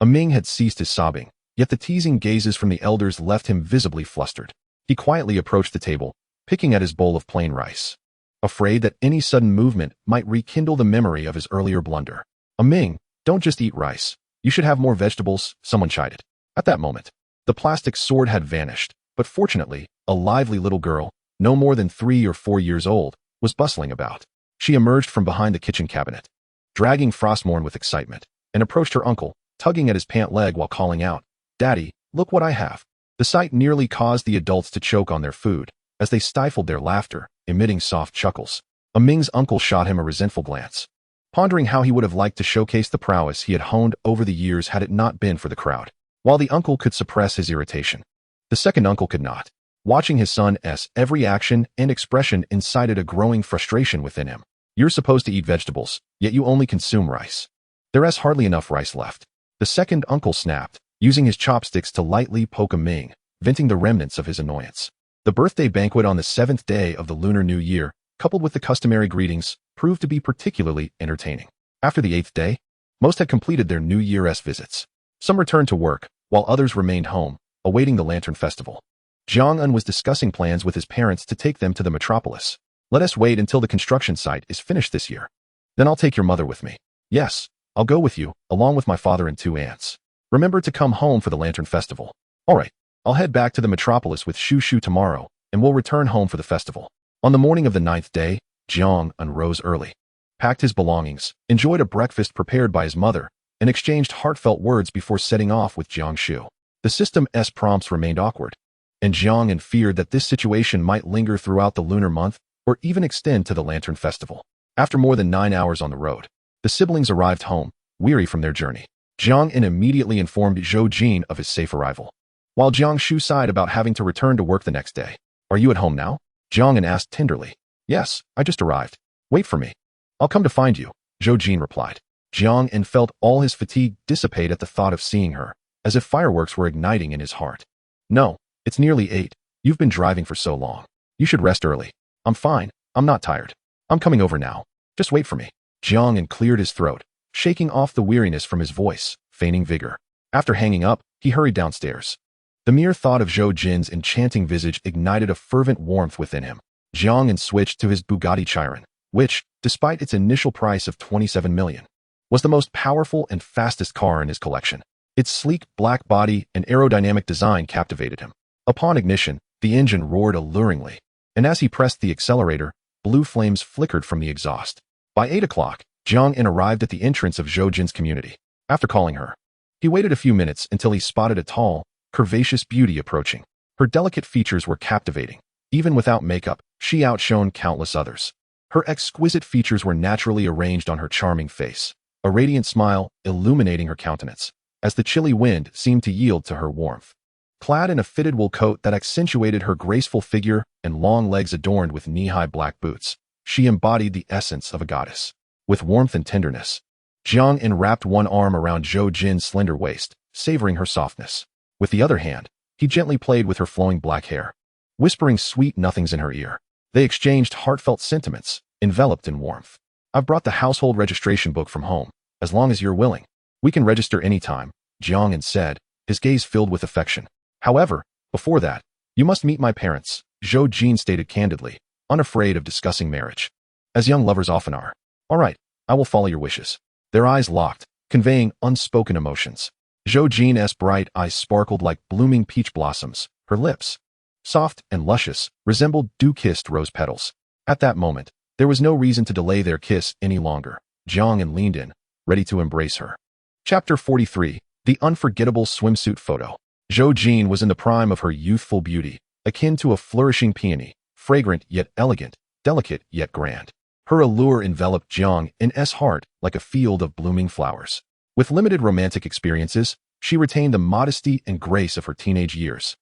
Ming had ceased his sobbing, yet the teasing gazes from the elders left him visibly flustered. He quietly approached the table, picking at his bowl of plain rice, afraid that any sudden movement might rekindle the memory of his earlier blunder. Ming, don't just eat rice. You should have more vegetables, someone chided. At that moment, the plastic sword had vanished, but fortunately, a lively little girl, no more than 3 or 4 years old, was bustling about. She emerged from behind the kitchen cabinet, dragging Frostmourne with excitement, and approached her uncle, tugging at his pant leg while calling out, Daddy, look what I have. The sight nearly caused the adults to choke on their food, as they stifled their laughter, emitting soft chuckles. Ming's uncle shot him a resentful glance, pondering how he would have liked to showcase the prowess he had honed over the years had it not been for the crowd. While the uncle could suppress his irritation, the second uncle could not. Watching his son's every action and expression incited a growing frustration within him. You're supposed to eat vegetables, yet you only consume rice. There's hardly enough rice left. The second uncle snapped, using his chopsticks to lightly poke Ming, venting the remnants of his annoyance. The birthday banquet on the 7th day of the Lunar New Year, coupled with the customary greetings, proved to be particularly entertaining. After the 8th day, most had completed their New Year's visits. Some returned to work, while others remained home, awaiting the Lantern Festival. Jiang Yun was discussing plans with his parents to take them to the metropolis. Let us wait until the construction site is finished this year. Then I'll take your mother with me. Yes, I'll go with you, along with my father and 2 aunts. Remember to come home for the Lantern Festival. All right, I'll head back to the metropolis with Shu Shu tomorrow, and we'll return home for the festival. On the morning of the 9th day, Jiang Yun rose early, packed his belongings, enjoyed a breakfast prepared by his mother, and exchanged heartfelt words before setting off with Jiang Shu. The system's prompts remained awkward, and Jiang Yun feared that this situation might linger throughout the lunar month or even extend to the Lantern Festival. After more than 9 hours on the road, the siblings arrived home, weary from their journey. Jiang Yun immediately informed Zhou Jin of his safe arrival, while Jiang Shu sighed about having to return to work the next day. Are you at home now? Jiang Yun asked tenderly. Yes, I just arrived. Wait for me. I'll come to find you, Zhou Jin replied. Jiang Yun felt all his fatigue dissipate at the thought of seeing her, as if fireworks were igniting in his heart. No, it's nearly 8. You've been driving for so long. You should rest early. I'm fine. I'm not tired. I'm coming over now. Just wait for me. Jiang Yun cleared his throat, shaking off the weariness from his voice, feigning vigor. After hanging up, he hurried downstairs. The mere thought of Zhou Jin's enchanting visage ignited a fervent warmth within him. Jiang switched to his Bugatti Chiron, which, despite its initial price of 27 million, was the most powerful and fastest car in his collection. Its sleek black body and aerodynamic design captivated him. Upon ignition, the engine roared alluringly, and as he pressed the accelerator, blue flames flickered from the exhaust. By 8 o'clock, Jiang arrived at the entrance of Zhou Jin's community. After calling her, he waited a few minutes until he spotted a tall, curvaceous beauty approaching. Her delicate features were captivating. Even without makeup, she outshone countless others. Her exquisite features were naturally arranged on her charming face, a radiant smile illuminating her countenance, as the chilly wind seemed to yield to her warmth. Clad in a fitted wool coat that accentuated her graceful figure and long legs adorned with knee-high black boots, she embodied the essence of a goddess. With warmth and tenderness, Jiang wrapped one arm around Zhou Jin's slender waist, savoring her softness. With the other hand, he gently played with her flowing black hair, whispering sweet nothings in her ear. They exchanged heartfelt sentiments, enveloped in warmth. "I've brought the household registration book from home. As long as you're willing, we can register anytime," Jiang said, his gaze filled with affection. "However, before that, you must meet my parents," Zhou Jin stated candidly, unafraid of discussing marriage, as young lovers often are. "All right, I will follow your wishes." Their eyes locked, conveying unspoken emotions. Zhou Jin's bright eyes sparkled like blooming peach blossoms. Her lips, soft and luscious, resembled dew-kissed rose petals. At that moment, there was no reason to delay their kiss any longer. Jiang leaned in, ready to embrace her. Chapter 43. The Unforgettable Swimsuit Photo. Zhou Jin was in the prime of her youthful beauty, akin to a flourishing peony, fragrant yet elegant, delicate yet grand. Her allure enveloped Jiang's heart like a field of blooming flowers. With limited romantic experiences, she retained the modesty and grace of her teenage years.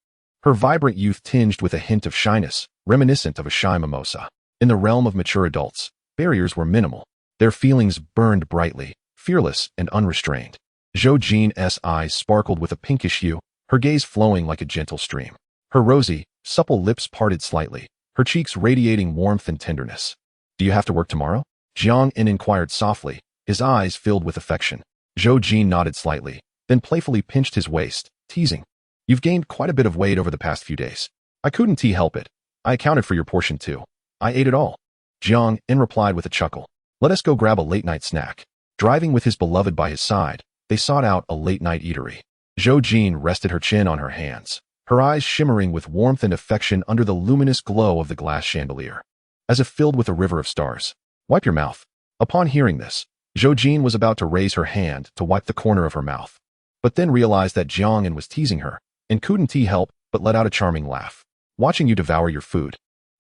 Her vibrant youth tinged with a hint of shyness, reminiscent of a shy mimosa. In the realm of mature adults, barriers were minimal. Their feelings burned brightly, fearless and unrestrained. Zhou Jin's eyes sparkled with a pinkish hue, her gaze flowing like a gentle stream. Her rosy, supple lips parted slightly, her cheeks radiating warmth and tenderness. "Do you have to work tomorrow?" Jiang inquired softly, his eyes filled with affection. Zhou Jin nodded slightly, then playfully pinched his waist, teasing. "You've gained quite a bit of weight over the past few days. I couldn't help it. I accounted for your portion too. I ate it all." Jiang replied with a chuckle. "Let us go grab a late-night snack." Driving with his beloved by his side, they sought out a late-night eatery. Zhou Jin rested her chin on her hands, her eyes shimmering with warmth and affection under the luminous glow of the glass chandelier, as if filled with a river of stars. "Wipe your mouth." Upon hearing this, Zhou Jin was about to raise her hand to wipe the corner of her mouth, but then realized that Jiang was teasing her, and couldn't help but let out a charming laugh. "Watching you devour your food,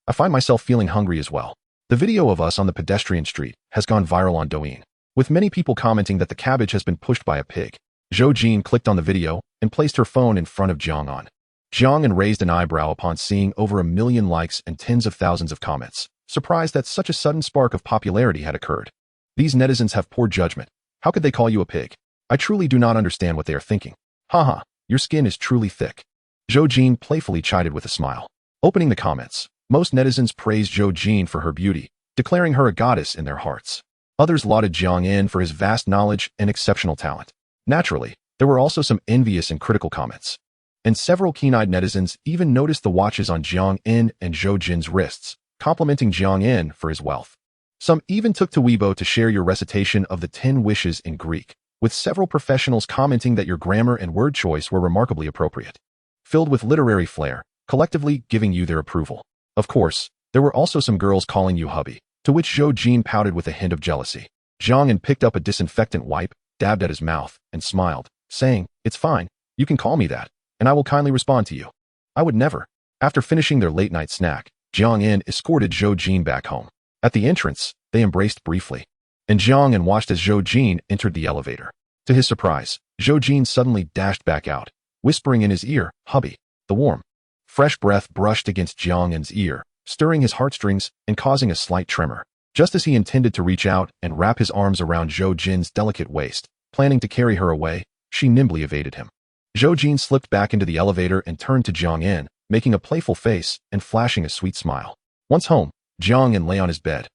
I find myself feeling hungry as well." The video of us on the pedestrian street has gone viral on Douyin, with many people commenting that the cabbage has been pushed by a pig. Zhou Jin clicked on the video and placed her phone in front of Jiang. Jiang raised an eyebrow upon seeing over 1 million likes and tens of thousands of comments, surprised that such a sudden spark of popularity had occurred. "These netizens have poor judgment. How could they call you a pig? I truly do not understand what they are thinking. Haha, your skin is truly thick." Zhou Jin playfully chided with a smile. Opening the comments, most netizens praised Zhou Jin for her beauty, declaring her a goddess in their hearts. Others lauded Jiang for his vast knowledge and exceptional talent. Naturally, there were also some envious and critical comments, and several keen-eyed netizens even noticed the watches on Jiang and Zhou Jin's wrists, complimenting Jiang for his wealth. Some even took to Weibo to share your recitation of the 10 wishes in Greek, with several professionals commenting that your grammar and word choice were remarkably appropriate, filled with literary flair, collectively giving you their approval. Of course, there were also some girls calling you hubby, to which Zhou Jin pouted with a hint of jealousy. Jiang picked up a disinfectant wipe, dabbed at his mouth, and smiled, saying, "It's fine, you can call me that, and I will kindly respond to you." "I would never." After finishing their late-night snack, Jiang escorted Zhou Jin back home. At the entrance, they embraced briefly, and Jiang watched as Zhou Jin entered the elevator. To his surprise, Zhou Jin suddenly dashed back out, whispering in his ear, "Hubby." The warm, fresh breath brushed against Jiang's ear, stirring his heartstrings and causing a slight tremor. Just as he intended to reach out and wrap his arms around Zhou Jin's delicate waist, planning to carry her away, she nimbly evaded him. Zhou Jin slipped back into the elevator and turned to Jiang, making a playful face and flashing a sweet smile. Once home, Jiang lay on his bed,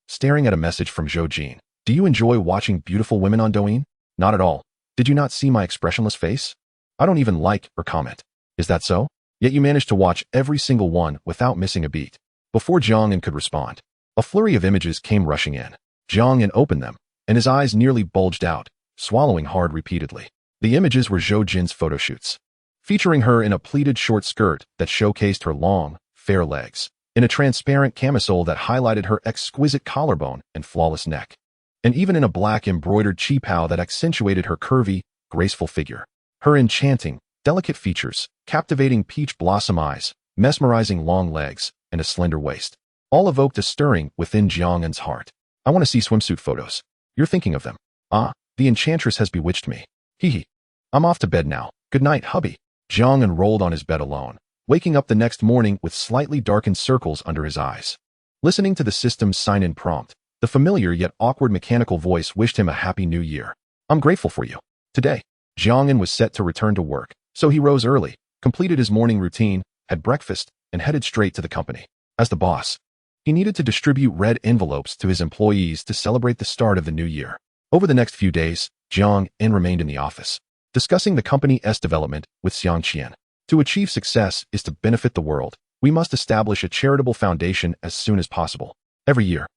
staring at a message from Zhou Jin. "Do you enjoy watching beautiful women on Douyin?" "Not at all. Did you not see my expressionless face? I don't even like or comment." Is that so? Yet you managed to watch every single one without missing a beat. Before Jiang could respond, a flurry of images came rushing in. Jiang opened them, and his eyes nearly bulged out, swallowing hard repeatedly. The images were Zhou Jin's photo shoots, featuring her in a pleated short skirt that showcased her long, fair legs, in a transparent camisole that highlighted her exquisite collarbone and flawless neck, and even in a black embroidered qipao that accentuated her curvy, graceful figure. Her enchanting, delicate features, captivating peach blossom eyes, mesmerizing long legs, and a slender waist, all evoked a stirring within Jiang's heart. I want to see swimsuit photos. You're thinking of them. Ah, the enchantress has bewitched me. Hee hee. I'm off to bed now. Good night, hubby. Jiang rolled on his bed alone, waking up the next morning with slightly darkened circles under his eyes. Listening to the system's sign-in prompt, the familiar yet awkward mechanical voice wished him a happy new year. I'm grateful for you. Today, Jiang was set to return to work, so he rose early, completed his morning routine, had breakfast, and headed straight to the company. As the boss, he needed to distribute red envelopes to his employees to celebrate the start of the new year. Over the next few days, Jiang remained in the office, discussing the company's development with Xiang Qian. To achieve success is to benefit the world. We must establish a charitable foundation as soon as possible. Every year,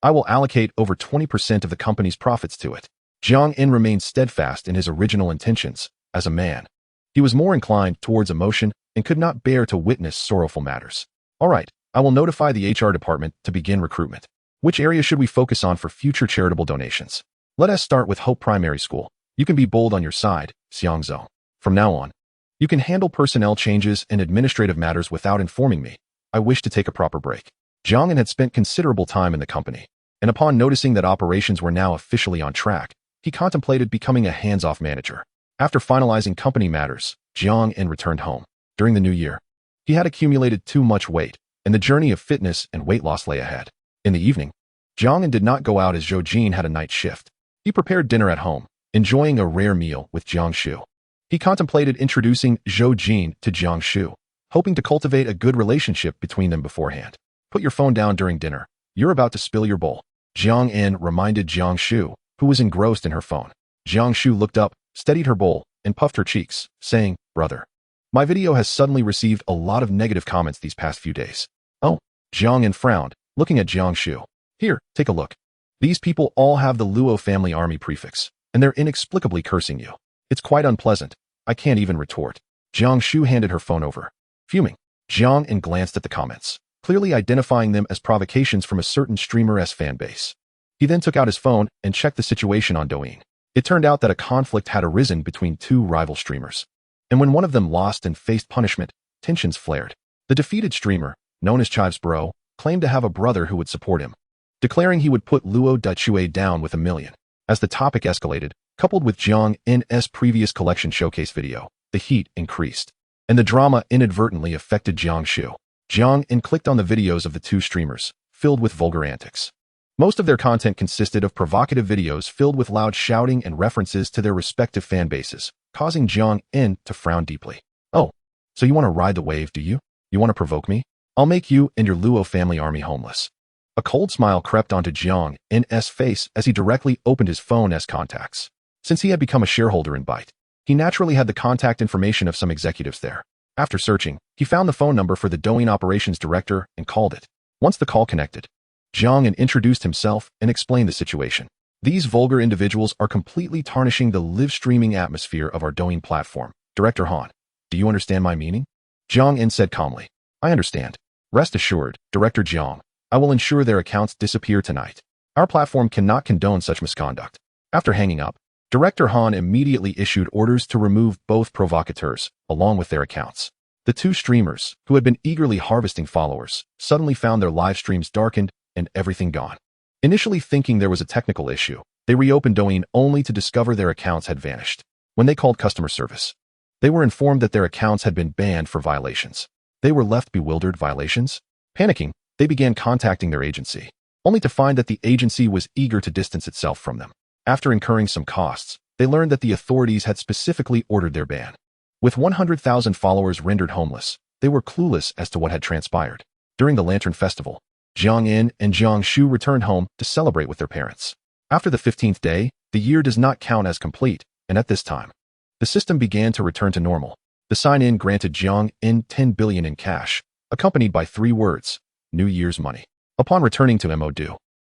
I will allocate over 20% of the company's profits to it. Jiang remained steadfast in his original intentions. As a man, he was more inclined towards emotion and could not bear to witness sorrowful matters. All right, I will notify the HR department to begin recruitment. Which area should we focus on for future charitable donations? Let us start with Hope Primary School. You can be bold on your side, Xiangzhou. From now on, you can handle personnel changes and administrative matters without informing me. I wish to take a proper break. Jiang had spent considerable time in the company, and upon noticing that operations were now officially on track, he contemplated becoming a hands-off manager. After finalizing company matters, Jiang returned home. During the new year, he had accumulated too much weight, and the journey of fitness and weight loss lay ahead. In the evening, Jiang did not go out as Zhou Jin had a night shift. He prepared dinner at home, enjoying a rare meal with Jiang Shu. He contemplated introducing Zhou Jin to Jiang Shu, hoping to cultivate a good relationship between them beforehand. Put your phone down during dinner. You're about to spill your bowl. Jiang reminded Jiang Shu, who was engrossed in her phone. Jiang Shu looked up, steadied her bowl, and puffed her cheeks, saying, "Brother, my video has suddenly received a lot of negative comments these past few days." Oh, Jiang frowned, looking at Jiang Shu. Here, take a look. These people all have the Luo family army prefix, and they're inexplicably cursing you. It's quite unpleasant. I can't even retort. Jiang Shu handed her phone over. Fuming, Jiang glanced at the comments, clearly identifying them as provocations from a certain streamer's fan base. He then took out his phone and checked the situation on Douyin. It turned out that a conflict had arisen between two rival streamers, and when one of them lost and faced punishment, tensions flared. The defeated streamer, known as Chive's bro, claimed to have a brother who would support him, declaring he would put Luo Duchue down with $1 million. As the topic escalated, coupled with Jiang's previous collection showcase video, the heat increased, and the drama inadvertently affected Jiang Shu. Jiang clicked on the videos of the two streamers, filled with vulgar antics. Most of their content consisted of provocative videos filled with loud shouting and references to their respective fan bases, causing Jiang to frown deeply. Oh, so you want to ride the wave, do you? You want to provoke me? I'll make you and your Luo family army homeless. A cold smile crept onto Jiang's face as he directly opened his phone's contacts. Since he had become a shareholder in Byte, he naturally had the contact information of some executives there. After searching, he found the phone number for the Douyin operations director and called it. Once the call connected, Jiang introduced himself and explained the situation. These vulgar individuals are completely tarnishing the live streaming atmosphere of our Douyin platform. Director Han, do you understand my meaning? Jiang said calmly. I understand. Rest assured, Director Jiang, I will ensure their accounts disappear tonight. Our platform cannot condone such misconduct. After hanging up, Director Han immediately issued orders to remove both provocateurs, along with their accounts. The two streamers, who had been eagerly harvesting followers, suddenly found their live streams darkened and everything gone. Initially thinking there was a technical issue, they reopened Douyin only to discover their accounts had vanished. When they called customer service, they were informed that their accounts had been banned for violations. They were left bewildered. Violations? Panicking, they began contacting their agency, only to find that the agency was eager to distance itself from them. After incurring some costs, they learned that the authorities had specifically ordered their ban. With 100,000 followers rendered homeless, they were clueless as to what had transpired. During the Lantern Festival, Jiang and Jiang Shu returned home to celebrate with their parents. After the 15th day, the year does not count as complete, and at this time, the system began to return to normal. The sign-in granted Jiang In 10 billion in cash, accompanied by 3 words, New Year's money. Upon returning to Mo,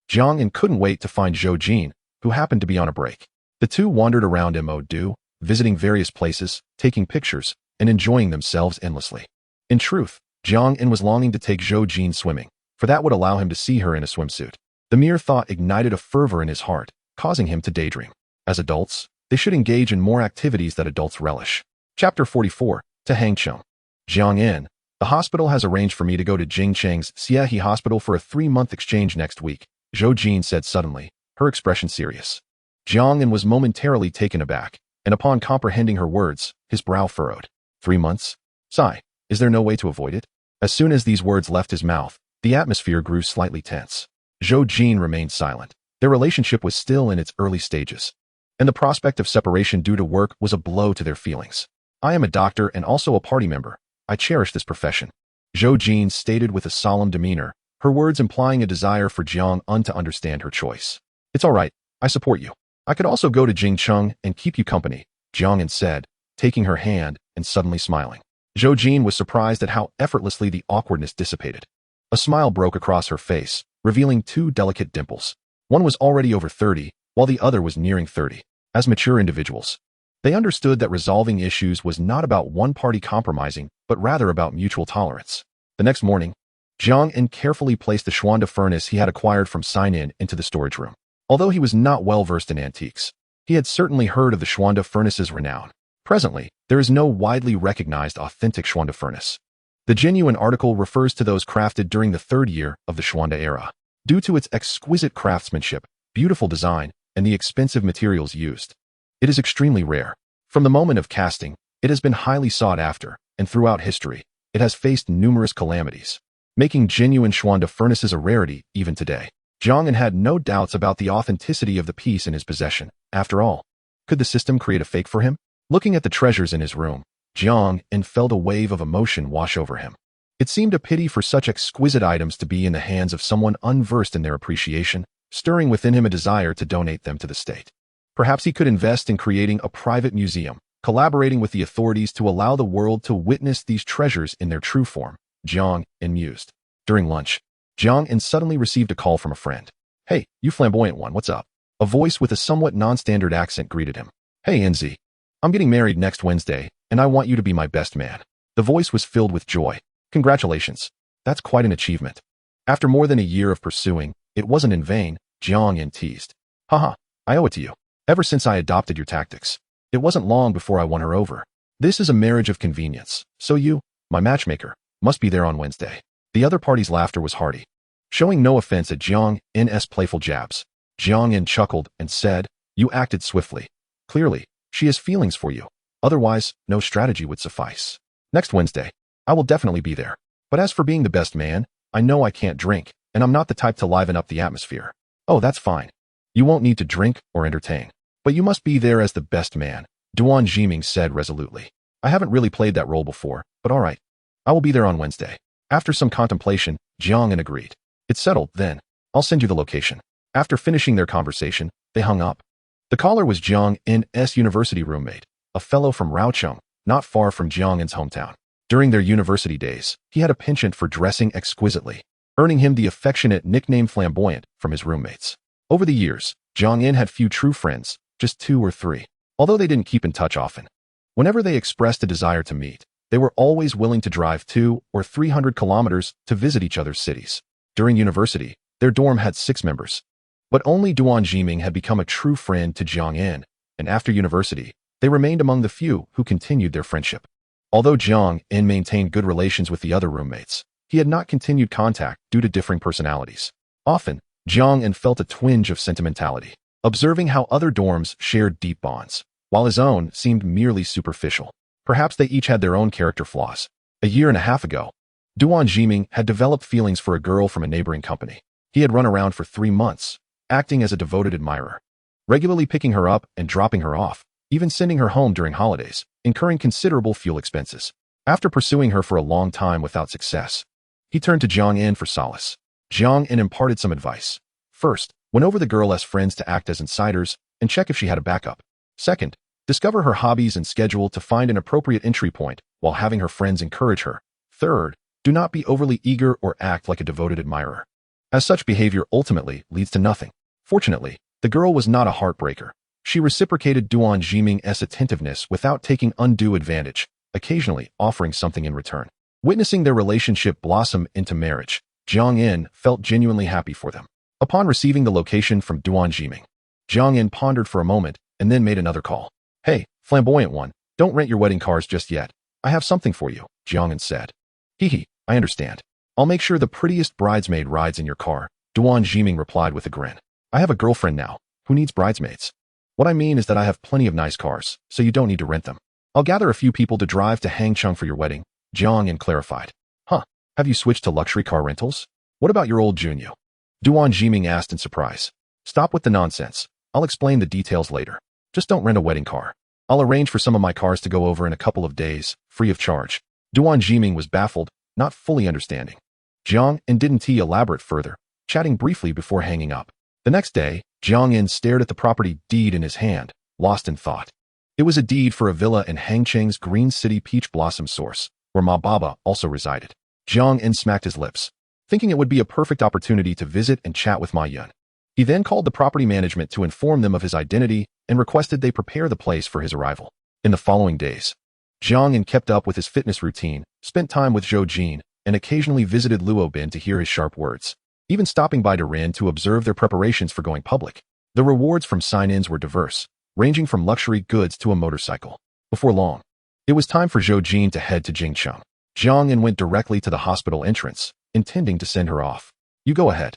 Jiang In couldn't wait to find Zhou Jin, who happened to be on a break. The two wandered around Mo, visiting various places, taking pictures, and enjoying themselves endlessly. In truth, Jiang In was longing to take Zhou Jin swimming, for that would allow him to see her in a swimsuit. The mere thought ignited a fervor in his heart, causing him to daydream. As adults, they should engage in more activities that adults relish. Chapter 44, to Hangcheng. Jiang In, the hospital has arranged for me to go to Jingcheng's Xiehe Hospital for a 3-month exchange next week, Zhou Jin said suddenly, her expression serious. Jiang In was momentarily taken aback, and upon comprehending her words, his brow furrowed. 3 months? Sigh, is there no way to avoid it? As soon as these words left his mouth, the atmosphere grew slightly tense. Zhou Jin remained silent. Their relationship was still in its early stages, and the prospect of separation due to work was a blow to their feelings. I am a doctor and also a party member. I cherish this profession, Zhou Jin stated with a solemn demeanor, her words implying a desire for Jiang Un to understand her choice. It's all right, I support you. I could also go to Jingcheng and keep you company, Jiang Un said, taking her hand and suddenly smiling. Zhou Jin was surprised at how effortlessly the awkwardness dissipated. A smile broke across her face, revealing 2 delicate dimples. One was already over 30, while the other was nearing 30. As mature individuals, they understood that resolving issues was not about one party compromising, but rather about mutual tolerance. The next morning, Jiang In carefully placed the Xuanda furnace he had acquired from Sign-In into the storage room. Although he was not well versed in antiques, he had certainly heard of the Xuanda furnace's renown. Presently, there is no widely recognized authentic Xuanda furnace. The genuine article refers to those crafted during the 3rd year of the Xuanda era. Due to its exquisite craftsmanship, beautiful design, and the expensive materials used, it is extremely rare. From the moment of casting, it has been highly sought after, and throughout history, it has faced numerous calamities, making genuine Xuanda furnaces a rarity even today. Jiang In had no doubts about the authenticity of the piece in his possession. After all, could the system create a fake for him? Looking at the treasures in his room, Jiang In felt a wave of emotion wash over him. It seemed a pity for such exquisite items to be in the hands of someone unversed in their appreciation, stirring within him a desire to donate them to the state. Perhaps he could invest in creating a private museum, collaborating with the authorities to allow the world to witness these treasures in their true form, Jiang In mused. During lunch, Jiang In suddenly received a call from a friend. Hey, you flamboyant one, what's up? A voice with a somewhat non-standard accent greeted him. Hey NZ, I'm getting married next Wednesday, and I want you to be my best man. The voice was filled with joy. Congratulations. That's quite an achievement. After more than a year of pursuing, it wasn't in vain, Jiang In teased. Haha, I owe it to you. Ever since I adopted your tactics, it wasn't long before I won her over. This is a marriage of convenience, so you, my matchmaker, must be there on Wednesday. The other party's laughter was hearty. Showing no offense at Jiang In's playful jabs, Jiang In chuckled and said, You acted swiftly. Clearly, she has feelings for you. Otherwise, no strategy would suffice. Next Wednesday, I will definitely be there. But as for being the best man, I know I can't drink, and I'm not the type to liven up the atmosphere. Oh, that's fine. You won't need to drink or entertain. But you must be there as the best man, Duan Jiming said resolutely. I haven't really played that role before, but all right. I will be there on Wednesday. After some contemplation, Jiang In agreed. It's settled, then. I'll send you the location. After finishing their conversation, they hung up. The caller was Jiang In's university roommate, a fellow from Raocheng, not far from Jiang In's hometown. During their university days, he had a penchant for dressing exquisitely, earning him the affectionate nickname Flamboyant from his roommates. Over the years, Jiang In had few true friends, just 2 or 3, although they didn't keep in touch often. Whenever they expressed a desire to meet, they were always willing to drive 200 or 300 kilometers to visit each other's cities. During university, their dorm had 6 members. But only Duan Jiming had become a true friend to Jiang In, and after university, they remained among the few who continued their friendship. Although Jiang In maintained good relations with the other roommates, he had not continued contact due to differing personalities. Often, Jiang In felt a twinge of sentimentality, observing how other dorms shared deep bonds, while his own seemed merely superficial. Perhaps they each had their own character flaws. A year and a half ago, Duan Jiming had developed feelings for a girl from a neighboring company. He had run around for 3 months, acting as a devoted admirer, regularly picking her up and dropping her off, even sending her home during holidays, incurring considerable fuel expenses. After pursuing her for a long time without success, he turned to Jiang In for solace. Jiang In imparted some advice. First, went over the girl as friends to act as insiders and check if she had a backup. Second, Discover her hobbies and schedule to find an appropriate entry point while having her friends encourage her. Third, do not be overly eager or act like a devoted admirer, as such behavior ultimately leads to nothing. Fortunately, the girl was not a heartbreaker. She reciprocated Duan Jiming's attentiveness without taking undue advantage, occasionally offering something in return. Witnessing their relationship blossom into marriage, Jiang In felt genuinely happy for them. Upon receiving the location from Duan Jiming, Jiang In pondered for a moment and then made another call. Hey, flamboyant one, don't rent your wedding cars just yet. I have something for you, Jiang In said. Hee, I understand. I'll make sure the prettiest bridesmaid rides in your car, Duan Jiming replied with a grin. I have a girlfriend now. Who needs bridesmaids? What I mean is that I have plenty of nice cars, so you don't need to rent them. I'll gather a few people to drive to Hangcheng for your wedding, Jiang In clarified. Huh, have you switched to luxury car rentals? What about your old Junyu? Duan Jiming asked in surprise. Stop with the nonsense. I'll explain the details later. Just don't rent a wedding car. I'll arrange for some of my cars to go over in a couple of days, free of charge. Duan Jiming was baffled, not fully understanding. Jiang In didn't elaborate further, chatting briefly before hanging up. The next day, Jiang In stared at the property deed in his hand, lost in thought. It was a deed for a villa in Hangcheng's Green City Peach Blossom Source, where Ma Baba also resided. Jiang In smacked his lips, thinking it would be a perfect opportunity to visit and chat with Ma Yun. He then called the property management to inform them of his identity and requested they prepare the place for his arrival. In the following days, Jiang In kept up with his fitness routine, spent time with Zhou Jin, and occasionally visited Luo Bin to hear his sharp words, even stopping by Durin to observe their preparations for going public. The rewards from sign-ins were diverse, ranging from luxury goods to a motorcycle. Before long, it was time for Zhou Jin to head to Jingcheng. Jiang In went directly to the hospital entrance, intending to send her off. You go ahead.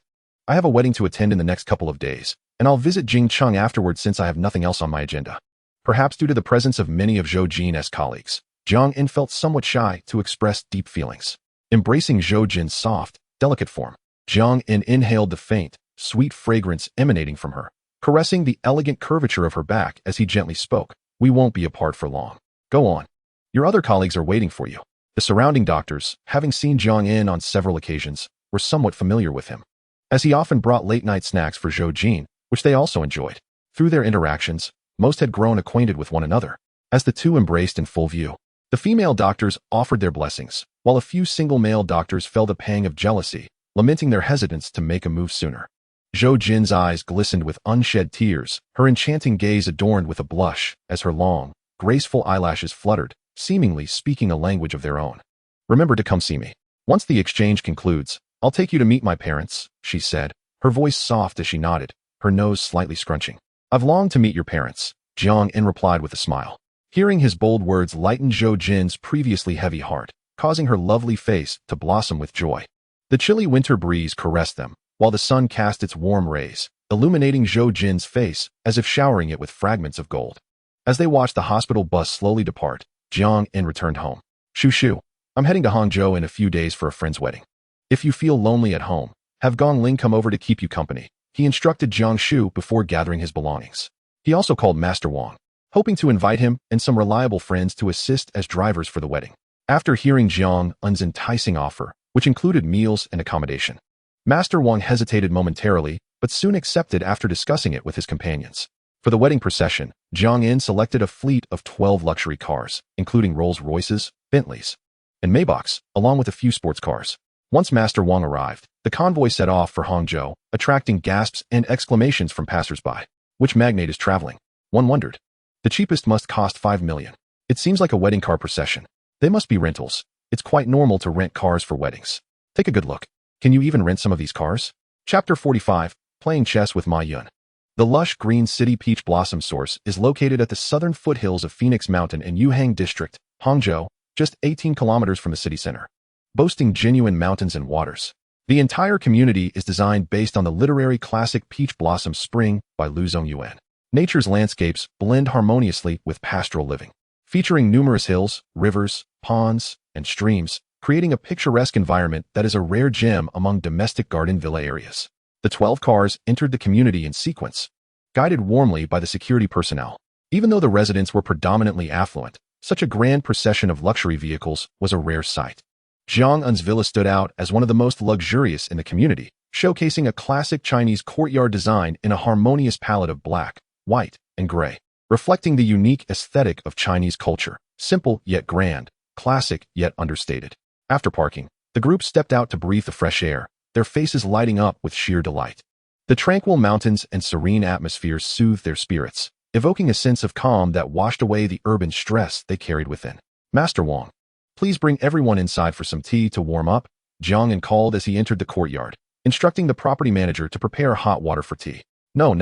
I have a wedding to attend in the next couple of days, and I'll visit Jingcheng afterwards since I have nothing else on my agenda. Perhaps due to the presence of many of Zhou Jin's colleagues, Jiang In felt somewhat shy to express deep feelings. Embracing Zhou Jin's soft, delicate form, Jiang In inhaled the faint, sweet fragrance emanating from her, caressing the elegant curvature of her back as he gently spoke. We won't be apart for long. Go on. Your other colleagues are waiting for you. The surrounding doctors, having seen Jiang In on several occasions, were somewhat familiar with him, as he often brought late-night snacks for Zhou Jin, which they also enjoyed. Through their interactions, most had grown acquainted with one another. As the two embraced in full view, the female doctors offered their blessings, while a few single male doctors felt a pang of jealousy, lamenting their hesitance to make a move sooner. Zhou Jin's eyes glistened with unshed tears, her enchanting gaze adorned with a blush, as her long, graceful eyelashes fluttered, seemingly speaking a language of their own. Remember to come see me. Once the exchange concludes, I'll take you to meet my parents, she said, her voice soft as she nodded, her nose slightly scrunching. I've longed to meet your parents, Jiang In replied with a smile. Hearing his bold words lightened Zhou Jin's previously heavy heart, causing her lovely face to blossom with joy. The chilly winter breeze caressed them, while the sun cast its warm rays, illuminating Zhou Jin's face as if showering it with fragments of gold. As they watched the hospital bus slowly depart, Jiang In returned home. Shu, I'm heading to Hangzhou in a few days for a friend's wedding. If you feel lonely at home, have Gong Ling come over to keep you company, he instructed Jiang Shu before gathering his belongings. He also called Master Wang, hoping to invite him and some reliable friends to assist as drivers for the wedding. After hearing Jiang Un's enticing offer, which included meals and accommodation, Master Wang hesitated momentarily, but soon accepted after discussing it with his companions. For the wedding procession, Jiang In selected a fleet of 12 luxury cars, including Rolls-Royces, Bentleys, and Maybachs, along with a few sports cars. Once Master Wang arrived, the convoy set off for Hangzhou, attracting gasps and exclamations from passers-by. Which magnate is traveling? One wondered. The cheapest must cost 5 million. It seems like a wedding car procession. They must be rentals. It's quite normal to rent cars for weddings. Take a good look. Can you even rent some of these cars? Chapter 45, Playing Chess with Ma Yun. The lush Green City Peach Blossom Source is located at the southern foothills of Phoenix Mountain in Yuhang District, Hangzhou, just 18 kilometers from the city center. Boasting genuine mountains and waters, the entire community is designed based on the literary classic Peach Blossom Spring by Lu Zongyuan. Nature's landscapes blend harmoniously with pastoral living, featuring numerous hills, rivers, ponds, and streams, creating a picturesque environment that is a rare gem among domestic garden villa areas. The 12 cars entered the community in sequence, guided warmly by the security personnel. Even though the residents were predominantly affluent, such a grand procession of luxury vehicles was a rare sight. Jiang Un's villa stood out as one of the most luxurious in the community, showcasing a classic Chinese courtyard design in a harmonious palette of black, white, and gray. reflecting the unique aesthetic of Chinese culture, simple yet grand, classic yet understated. After parking, the group stepped out to breathe the fresh air, their faces lighting up with sheer delight. The tranquil mountains and serene atmosphere soothed their spirits, evoking a sense of calm that washed away the urban stress they carried within. Master Wang, please bring everyone inside for some tea to warm up, Jiang called as he entered the courtyard, instructing the property manager to prepare hot water for tea. No,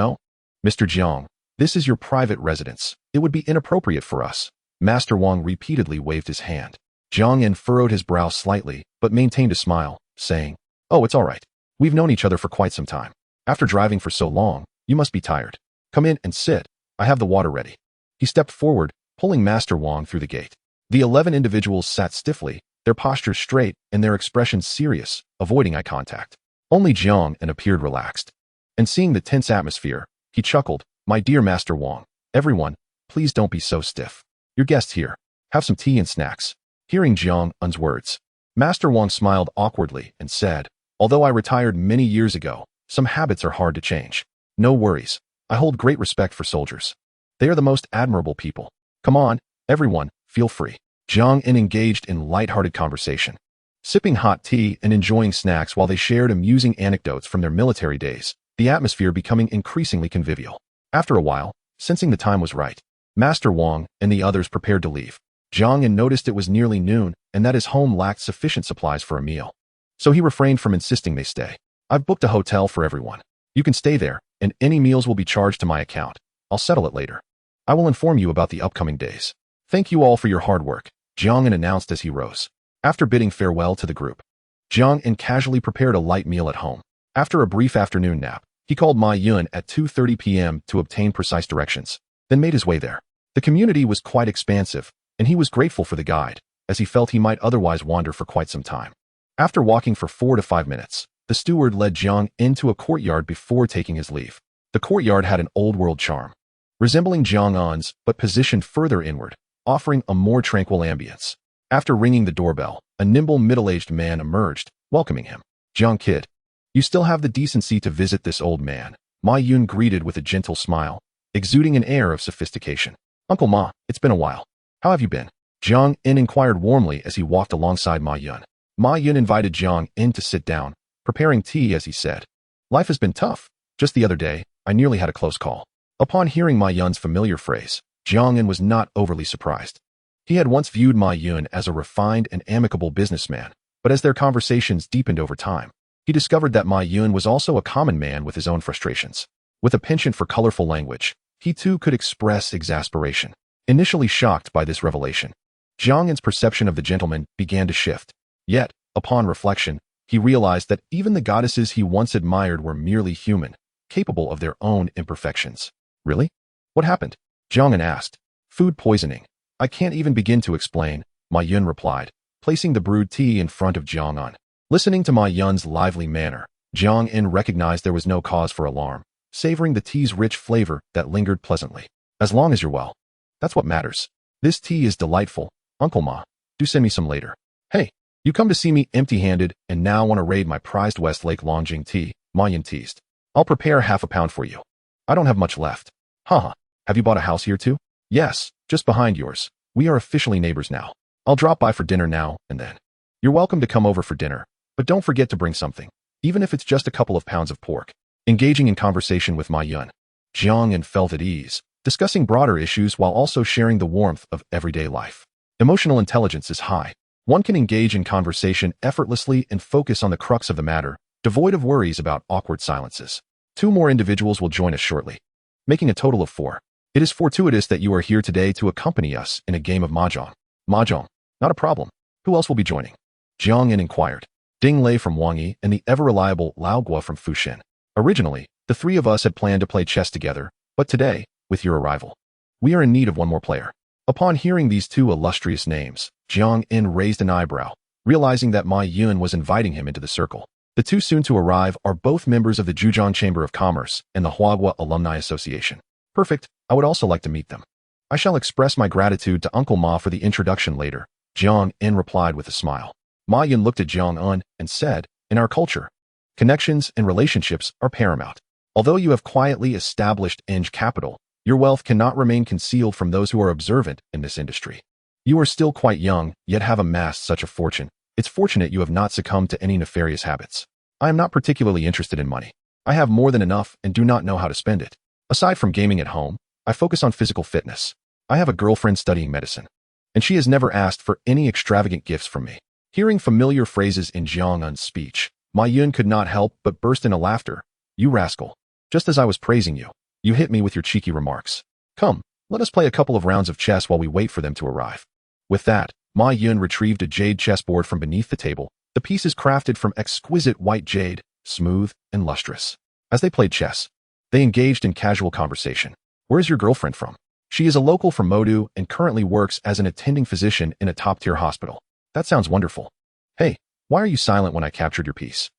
Mr. Jiang, this is your private residence. It would be inappropriate for us. Master Wang repeatedly waved his hand. Jiang furrowed his brow slightly, but maintained a smile, saying, "Oh, it's all right. We've known each other for quite some time. After driving for so long, you must be tired. Come in and sit. I have the water ready." He stepped forward, pulling Master Wang through the gate. The 11 individuals sat stiffly, their postures straight and their expressions serious, avoiding eye contact. Only Jiang appeared relaxed. And seeing the tense atmosphere, he chuckled, "My dear Master Wang, everyone, please don't be so stiff. Your guests here. Have some tea and snacks." Hearing Jiang's words, Master Wang smiled awkwardly and said, "Although I retired many years ago, some habits are hard to change. No worries. I hold great respect for soldiers. They are the most admirable people. Come on, everyone, feel free." Jiang engaged in light-hearted conversation, sipping hot tea and enjoying snacks while they shared amusing anecdotes from their military days, the atmosphere becoming increasingly convivial. After a while, sensing the time was right, Master Wang and the others prepared to leave. Jiang noticed it was nearly noon and that his home lacked sufficient supplies for a meal. So he refrained from insisting they stay. "I've booked a hotel for everyone. You can stay there, and any meals will be charged to my account. I'll settle it later. I will inform you about the upcoming days. Thank you all for your hard work," Jiang announced as he rose. After bidding farewell to the group, Jiang casually prepared a light meal at home. After a brief afternoon nap, he called Ma Yun at 2:30 p.m. to obtain precise directions, then made his way there. The community was quite expansive, and he was grateful for the guide, as he felt he might otherwise wander for quite some time. After walking for 4 to 5 minutes, the steward led Jiang into a courtyard before taking his leave. The courtyard had an old-world charm, resembling Jiang's, but positioned further inward, offering a more tranquil ambience. After ringing the doorbell, a nimble middle-aged man emerged, welcoming him. "Jiang kid, you still have the decency to visit this old man," Ma Yun greeted with a gentle smile, exuding an air of sophistication. "Uncle Ma, it's been a while. How have you been?" Jiang inquired warmly as he walked alongside Ma Yun. Ma Yun invited Jiang in to sit down, preparing tea as he said, "Life has been tough. Just the other day, I nearly had a close call." Upon hearing Ma Yun's familiar phrase, Jiang was not overly surprised. He had once viewed Ma Yun as a refined and amicable businessman, but as their conversations deepened over time, he discovered that Ma Yun was also a common man with his own frustrations. With a penchant for colorful language, he too could express exasperation. Initially shocked by this revelation, Jiang's perception of the gentleman began to shift. Yet, upon reflection, he realized that even the goddesses he once admired were merely human, capable of their own imperfections. "Really? What happened?" Jiang asked. "Food poisoning. I can't even begin to explain," Ma Yun replied, placing the brewed tea in front of Jiang. Listening to Ma Yun's lively manner, Jiang recognized there was no cause for alarm, savoring the tea's rich flavor that lingered pleasantly. "As long as you're well, that's what matters. This tea is delightful, Uncle Ma. Do send me some later." "Hey, you come to see me empty-handed and now want to raid my prized Westlake Longjing tea," Ma Yun teased. "I'll prepare half a pound for you. I don't have much left." "Haha, have you bought a house here too?" "Yes, just behind yours. We are officially neighbors now. I'll drop by for dinner now and then." "You're welcome to come over for dinner, but don't forget to bring something, even if it's just a couple of pounds of pork." Engaging in conversation with Ma Yun, Jiang felt at ease, discussing broader issues while also sharing the warmth of everyday life. Emotional intelligence is high. One can engage in conversation effortlessly and focus on the crux of the matter, devoid of worries about awkward silences. 2 more individuals will join us shortly, making a total of 4. "It is fortuitous that you are here today to accompany us in a game of mahjong." "Mahjong? Not a problem. Who else will be joining?" Jiang inquired. Ding Lei from Wangyi and the ever-reliable Lao Guo from Fushin. Originally, the 3 of us had planned to play chess together, but today, with your arrival, we are in need of 1 more player. Upon hearing these 2 illustrious names, Jiang raised an eyebrow, realizing that Ma Yun was inviting him into the circle. The 2 soon to arrive are both members of the Zhujiang Chamber of Commerce and the Huagua Alumni Association. "Perfect. I would also like to meet them. I shall express my gratitude to Uncle Ma for the introduction later," Jiang replied with a smile. Ma Yun looked at Jiang and said, "In our culture, connections and relationships are paramount. Although you have quietly established capital, Your wealth cannot remain concealed from those who are observant in this industry. You are still quite young, yet have amassed such a fortune. It's fortunate you have not succumbed to any nefarious habits. I am not particularly interested in money. I have more than enough and do not know how to spend it. Aside from gaming at home, I focus on physical fitness. I have a girlfriend studying medicine, and she has never asked for any extravagant gifts from me. Hearing familiar phrases in Jiang En's speech, Ma Yun could not help but burst into laughter. You rascal. Just as I was praising you, you hit me with your cheeky remarks. Come, let us play a couple of rounds of chess while we wait for them to arrive. With that, Ma Yun retrieved a jade chessboard from beneath the table, the pieces crafted from exquisite white jade, smooth and lustrous. As they played chess, they engaged in casual conversation. Where's your girlfriend from? She is a local from Modu and currently works as an attending physician in a top-tier hospital. That sounds wonderful. Hey, why are you silent when I captured your piece?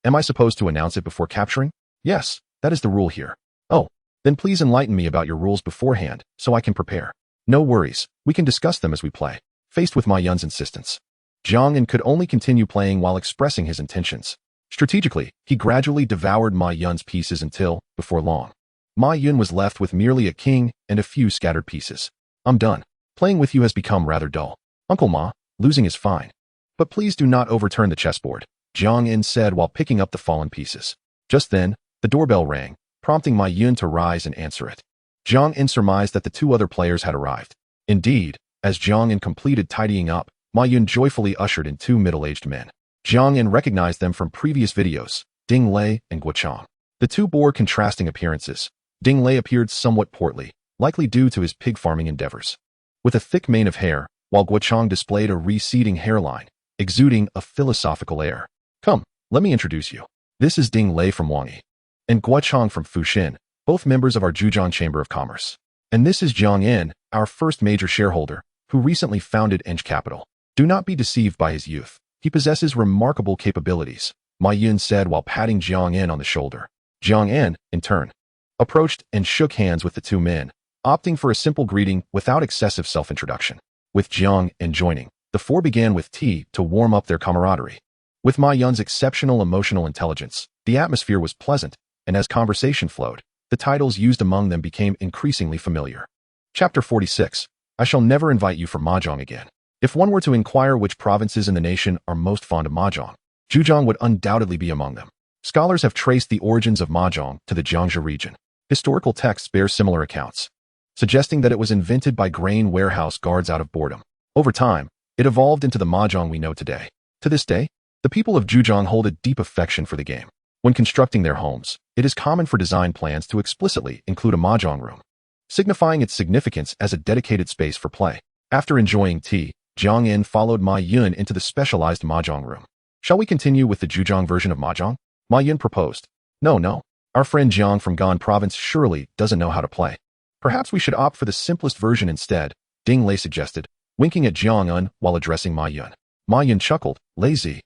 Am I supposed to announce it before capturing? Yes, that is the rule here. Oh, then please enlighten me about your rules beforehand so I can prepare. No worries, we can discuss them as we play. Faced with Ma Yun's insistence, Jiang En could only continue playing while expressing his intentions. Strategically, he gradually devoured Ma Yun's pieces until, before long, Ma Yun was left with merely a king and a few scattered pieces. I'm done. Playing with you has become rather dull. Uncle Ma, losing is fine. But please do not overturn the chessboard, Jiang En said while picking up the fallen pieces. Just then, the doorbell rang, prompting Ma Yun to rise and answer it. Jiang En surmised that the two other players had arrived. Indeed, as Jiang En completed tidying up, Ma Yun joyfully ushered in two middle-aged men. Jiang En recognized them from previous videos, Ding Lei and Guo Chang. The two bore contrasting appearances. Ding Lei appeared somewhat portly, likely due to his pig farming endeavors, with a thick mane of hair, while Guo Chang displayed a receding hairline, exuding a philosophical air. Come, let me introduce you. This is Ding Lei from Wangyi, and Guo Chang from Fuxin, both members of our Zhujiang Chamber of Commerce. And this is Jiang En, our first major shareholder, who recently founded Eng Capital. Do not be deceived by his youth. He possesses remarkable capabilities, Ma Yun said while patting Jiang En on the shoulder. Jiang En, in turn, approached and shook hands with the two men, opting for a simple greeting without excessive self-introduction. With Jiang En joining, the four began with tea to warm up their camaraderie. With Ma Yun's exceptional emotional intelligence, the atmosphere was pleasant, and as conversation flowed, the titles used among them became increasingly familiar. Chapter 46. I shall never invite you for mahjong again. If one were to inquire which provinces in the nation are most fond of mahjong, Zhujiang would undoubtedly be among them. Scholars have traced the origins of mahjong to the Jiangxi region. Historical texts bear similar accounts, suggesting that it was invented by grain warehouse guards out of boredom. Over time, it evolved into the mahjong we know today. To this day, the people of Zhujiang hold a deep affection for the game. When constructing their homes, it is common for design plans to explicitly include a mahjong room, signifying its significance as a dedicated space for play. After enjoying tea, Jiang En followed Ma Yun into the specialized mahjong room. Shall we continue with the Zhujiang version of mahjong? Ma Yun proposed. No. Our friend Jiang from Gan province surely doesn't know how to play. Perhaps we should opt for the simplest version instead, Ding Lei suggested, winking at Jiang En while addressing Ma Yun. Ma Yun chuckled. Lazy.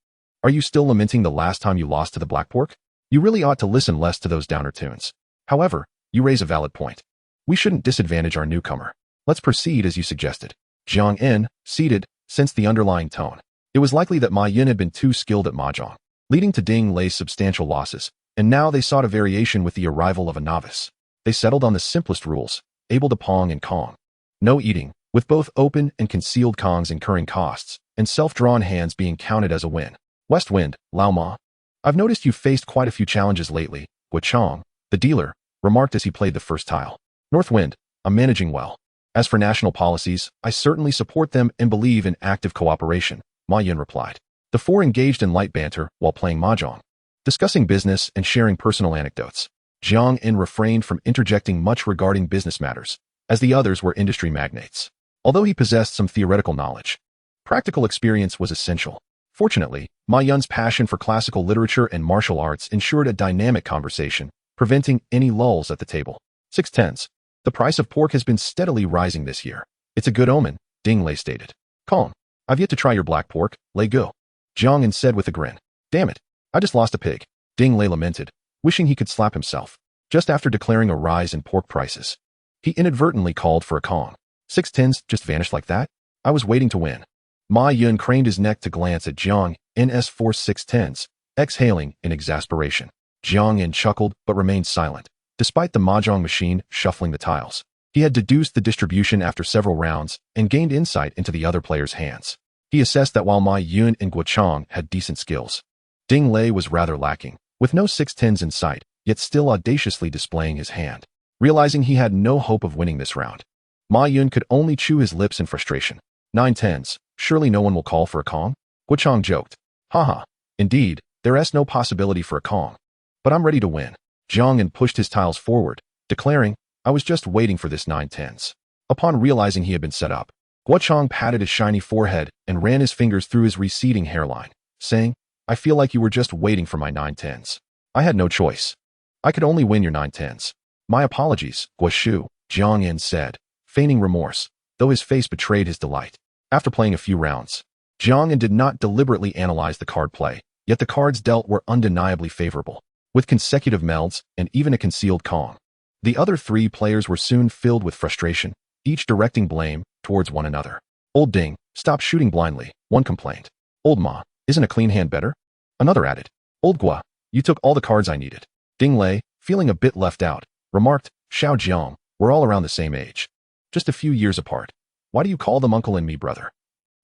Are you still lamenting the last time you lost to the black pork? You really ought to listen less to those downer tunes. However, you raise a valid point. We shouldn't disadvantage our newcomer. Let's proceed as you suggested. Jiang En, seated, sensed the underlying tone. It was likely that Ma Yun had been too skilled at mahjong, leading to Ding Lei's substantial losses, and now they sought a variation with the arrival of a novice. They settled on the simplest rules, able to pong and kong. No eating, with both open and concealed kongs incurring costs, and self-drawn hands being counted as a win. West Wind, Lao Ma. I've noticed you've faced quite a few challenges lately, Guo Chang, the dealer, remarked as he played the first tile. North Wind, I'm managing well. As for national policies, I certainly support them and believe in active cooperation, Ma Yun replied. The four engaged in light banter while playing mahjong, discussing business and sharing personal anecdotes. Jiang En refrained from interjecting much regarding business matters, as the others were industry magnates. Although he possessed some theoretical knowledge, practical experience was essential. Fortunately, Ma Yun's passion for classical literature and martial arts ensured a dynamic conversation, preventing any lulls at the table. 6/10. The price of pork has been steadily rising this year. It's a good omen, Ding Lei stated. Calm. I've yet to try your black pork, Lei Go. Jiang En said with a grin. Damn it, I just lost a pig. Ding Lei lamented, wishing he could slap himself. Just after declaring a rise in pork prices, he inadvertently called for a kong. 6/10 just vanished like that? I was waiting to win. Ma Yun craned his neck to glance at Jiang En's 4 6/10, exhaling in exasperation. Jiang En chuckled but remained silent. Despite the mahjong machine shuffling the tiles, he had deduced the distribution after several rounds and gained insight into the other players' hands. He assessed that while Ma Yun and Guo Chang had decent skills, Ding Lei was rather lacking, with no 6-10s in sight, yet still audaciously displaying his hand. Realizing he had no hope of winning this round, Ma Yun could only chew his lips in frustration. 9-10s, surely no one will call for a Kong? Guo Chang joked. Haha, indeed, there is no possibility for a Kong. But I'm ready to win. Jiang pushed his tiles forward, declaring, I was just waiting for this 9-10s. Upon realizing he had been set up, Guo Chang patted his shiny forehead and ran his fingers through his receding hairline, saying, I feel like you were just waiting for my 9-10s. I had no choice. I could only win your 9-10s. My apologies, Guo Shu, Jiang said, feigning remorse, though his face betrayed his delight. After playing a few rounds, Jiang did not deliberately analyze the card play, yet the cards dealt were undeniably favorable, with consecutive melds and even a concealed Kong. The other three players were soon filled with frustration, each directing blame towards one another. Old Ding, stop shooting blindly, one complained. Old Ma, isn't a clean hand better? Another added. Old Gua, you took all the cards I needed. Ding Lei, feeling a bit left out, remarked, Xiao Jiang, we're all around the same age. Just a few years apart. Why do you call them uncle and me brother?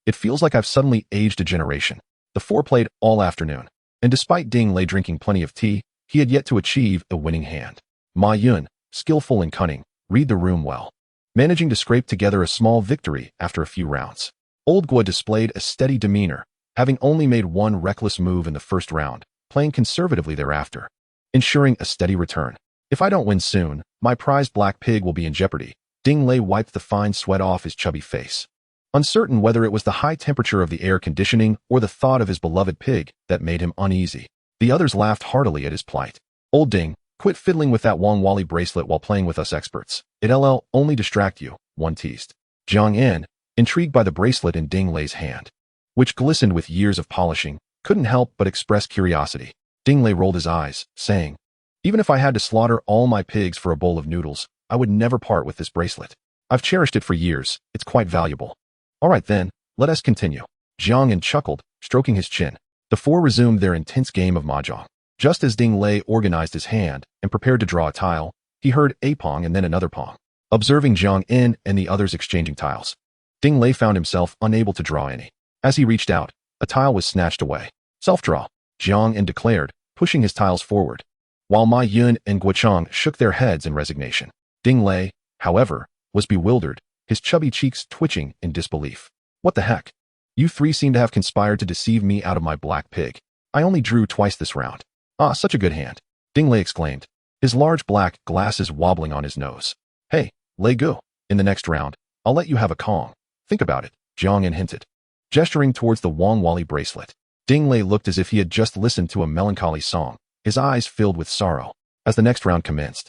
It feels like I've suddenly aged a generation. The four played all afternoon, and despite Ding Lei drinking plenty of tea, he had yet to achieve a winning hand. Ma Yun, skillful and cunning, read the room well, managing to scrape together a small victory after a few rounds. Old Gua displayed a steady demeanor, having only made one reckless move in the first round, playing conservatively thereafter, ensuring a steady return. If I don't win soon, my prized black pig will be in jeopardy. Ding Lei wiped the fine sweat off his chubby face, uncertain whether it was the high temperature of the air conditioning or the thought of his beloved pig that made him uneasy. The others laughed heartily at his plight. Old Ding, quit fiddling with that Wang Wally bracelet while playing with us experts. It'll only distract you, one teased. Jiang, intrigued by the bracelet in Ding Lei's hand, which glistened with years of polishing, couldn't help but express curiosity. Ding Lei rolled his eyes, saying, even if I had to slaughter all my pigs for a bowl of noodles, I would never part with this bracelet. I've cherished it for years, it's quite valuable. All right then, let us continue. Jiang chuckled, stroking his chin. The four resumed their intense game of mahjong. Just as Ding Lei organized his hand and prepared to draw a tile, he heard a pong and then another pong. Observing Jiang and the others exchanging tiles, Ding Lei found himself unable to draw any. As he reached out, a tile was snatched away. Self-draw, Jiang declared, pushing his tiles forward, while Ma Yun and Guo Chang shook their heads in resignation. Ding Lei, however, was bewildered, his chubby cheeks twitching in disbelief. What the heck? You three seem to have conspired to deceive me out of my black pig. I only drew twice this round. Ah, such a good hand, Ding Lei exclaimed, his large black glasses wobbling on his nose. Hey, Lei Gu, in the next round, I'll let you have a Kong. Think about it, Jiang hinted, gesturing towards the Wang Wally bracelet. Ding Lei looked as if he had just listened to a melancholy song, his eyes filled with sorrow. As the next round commenced,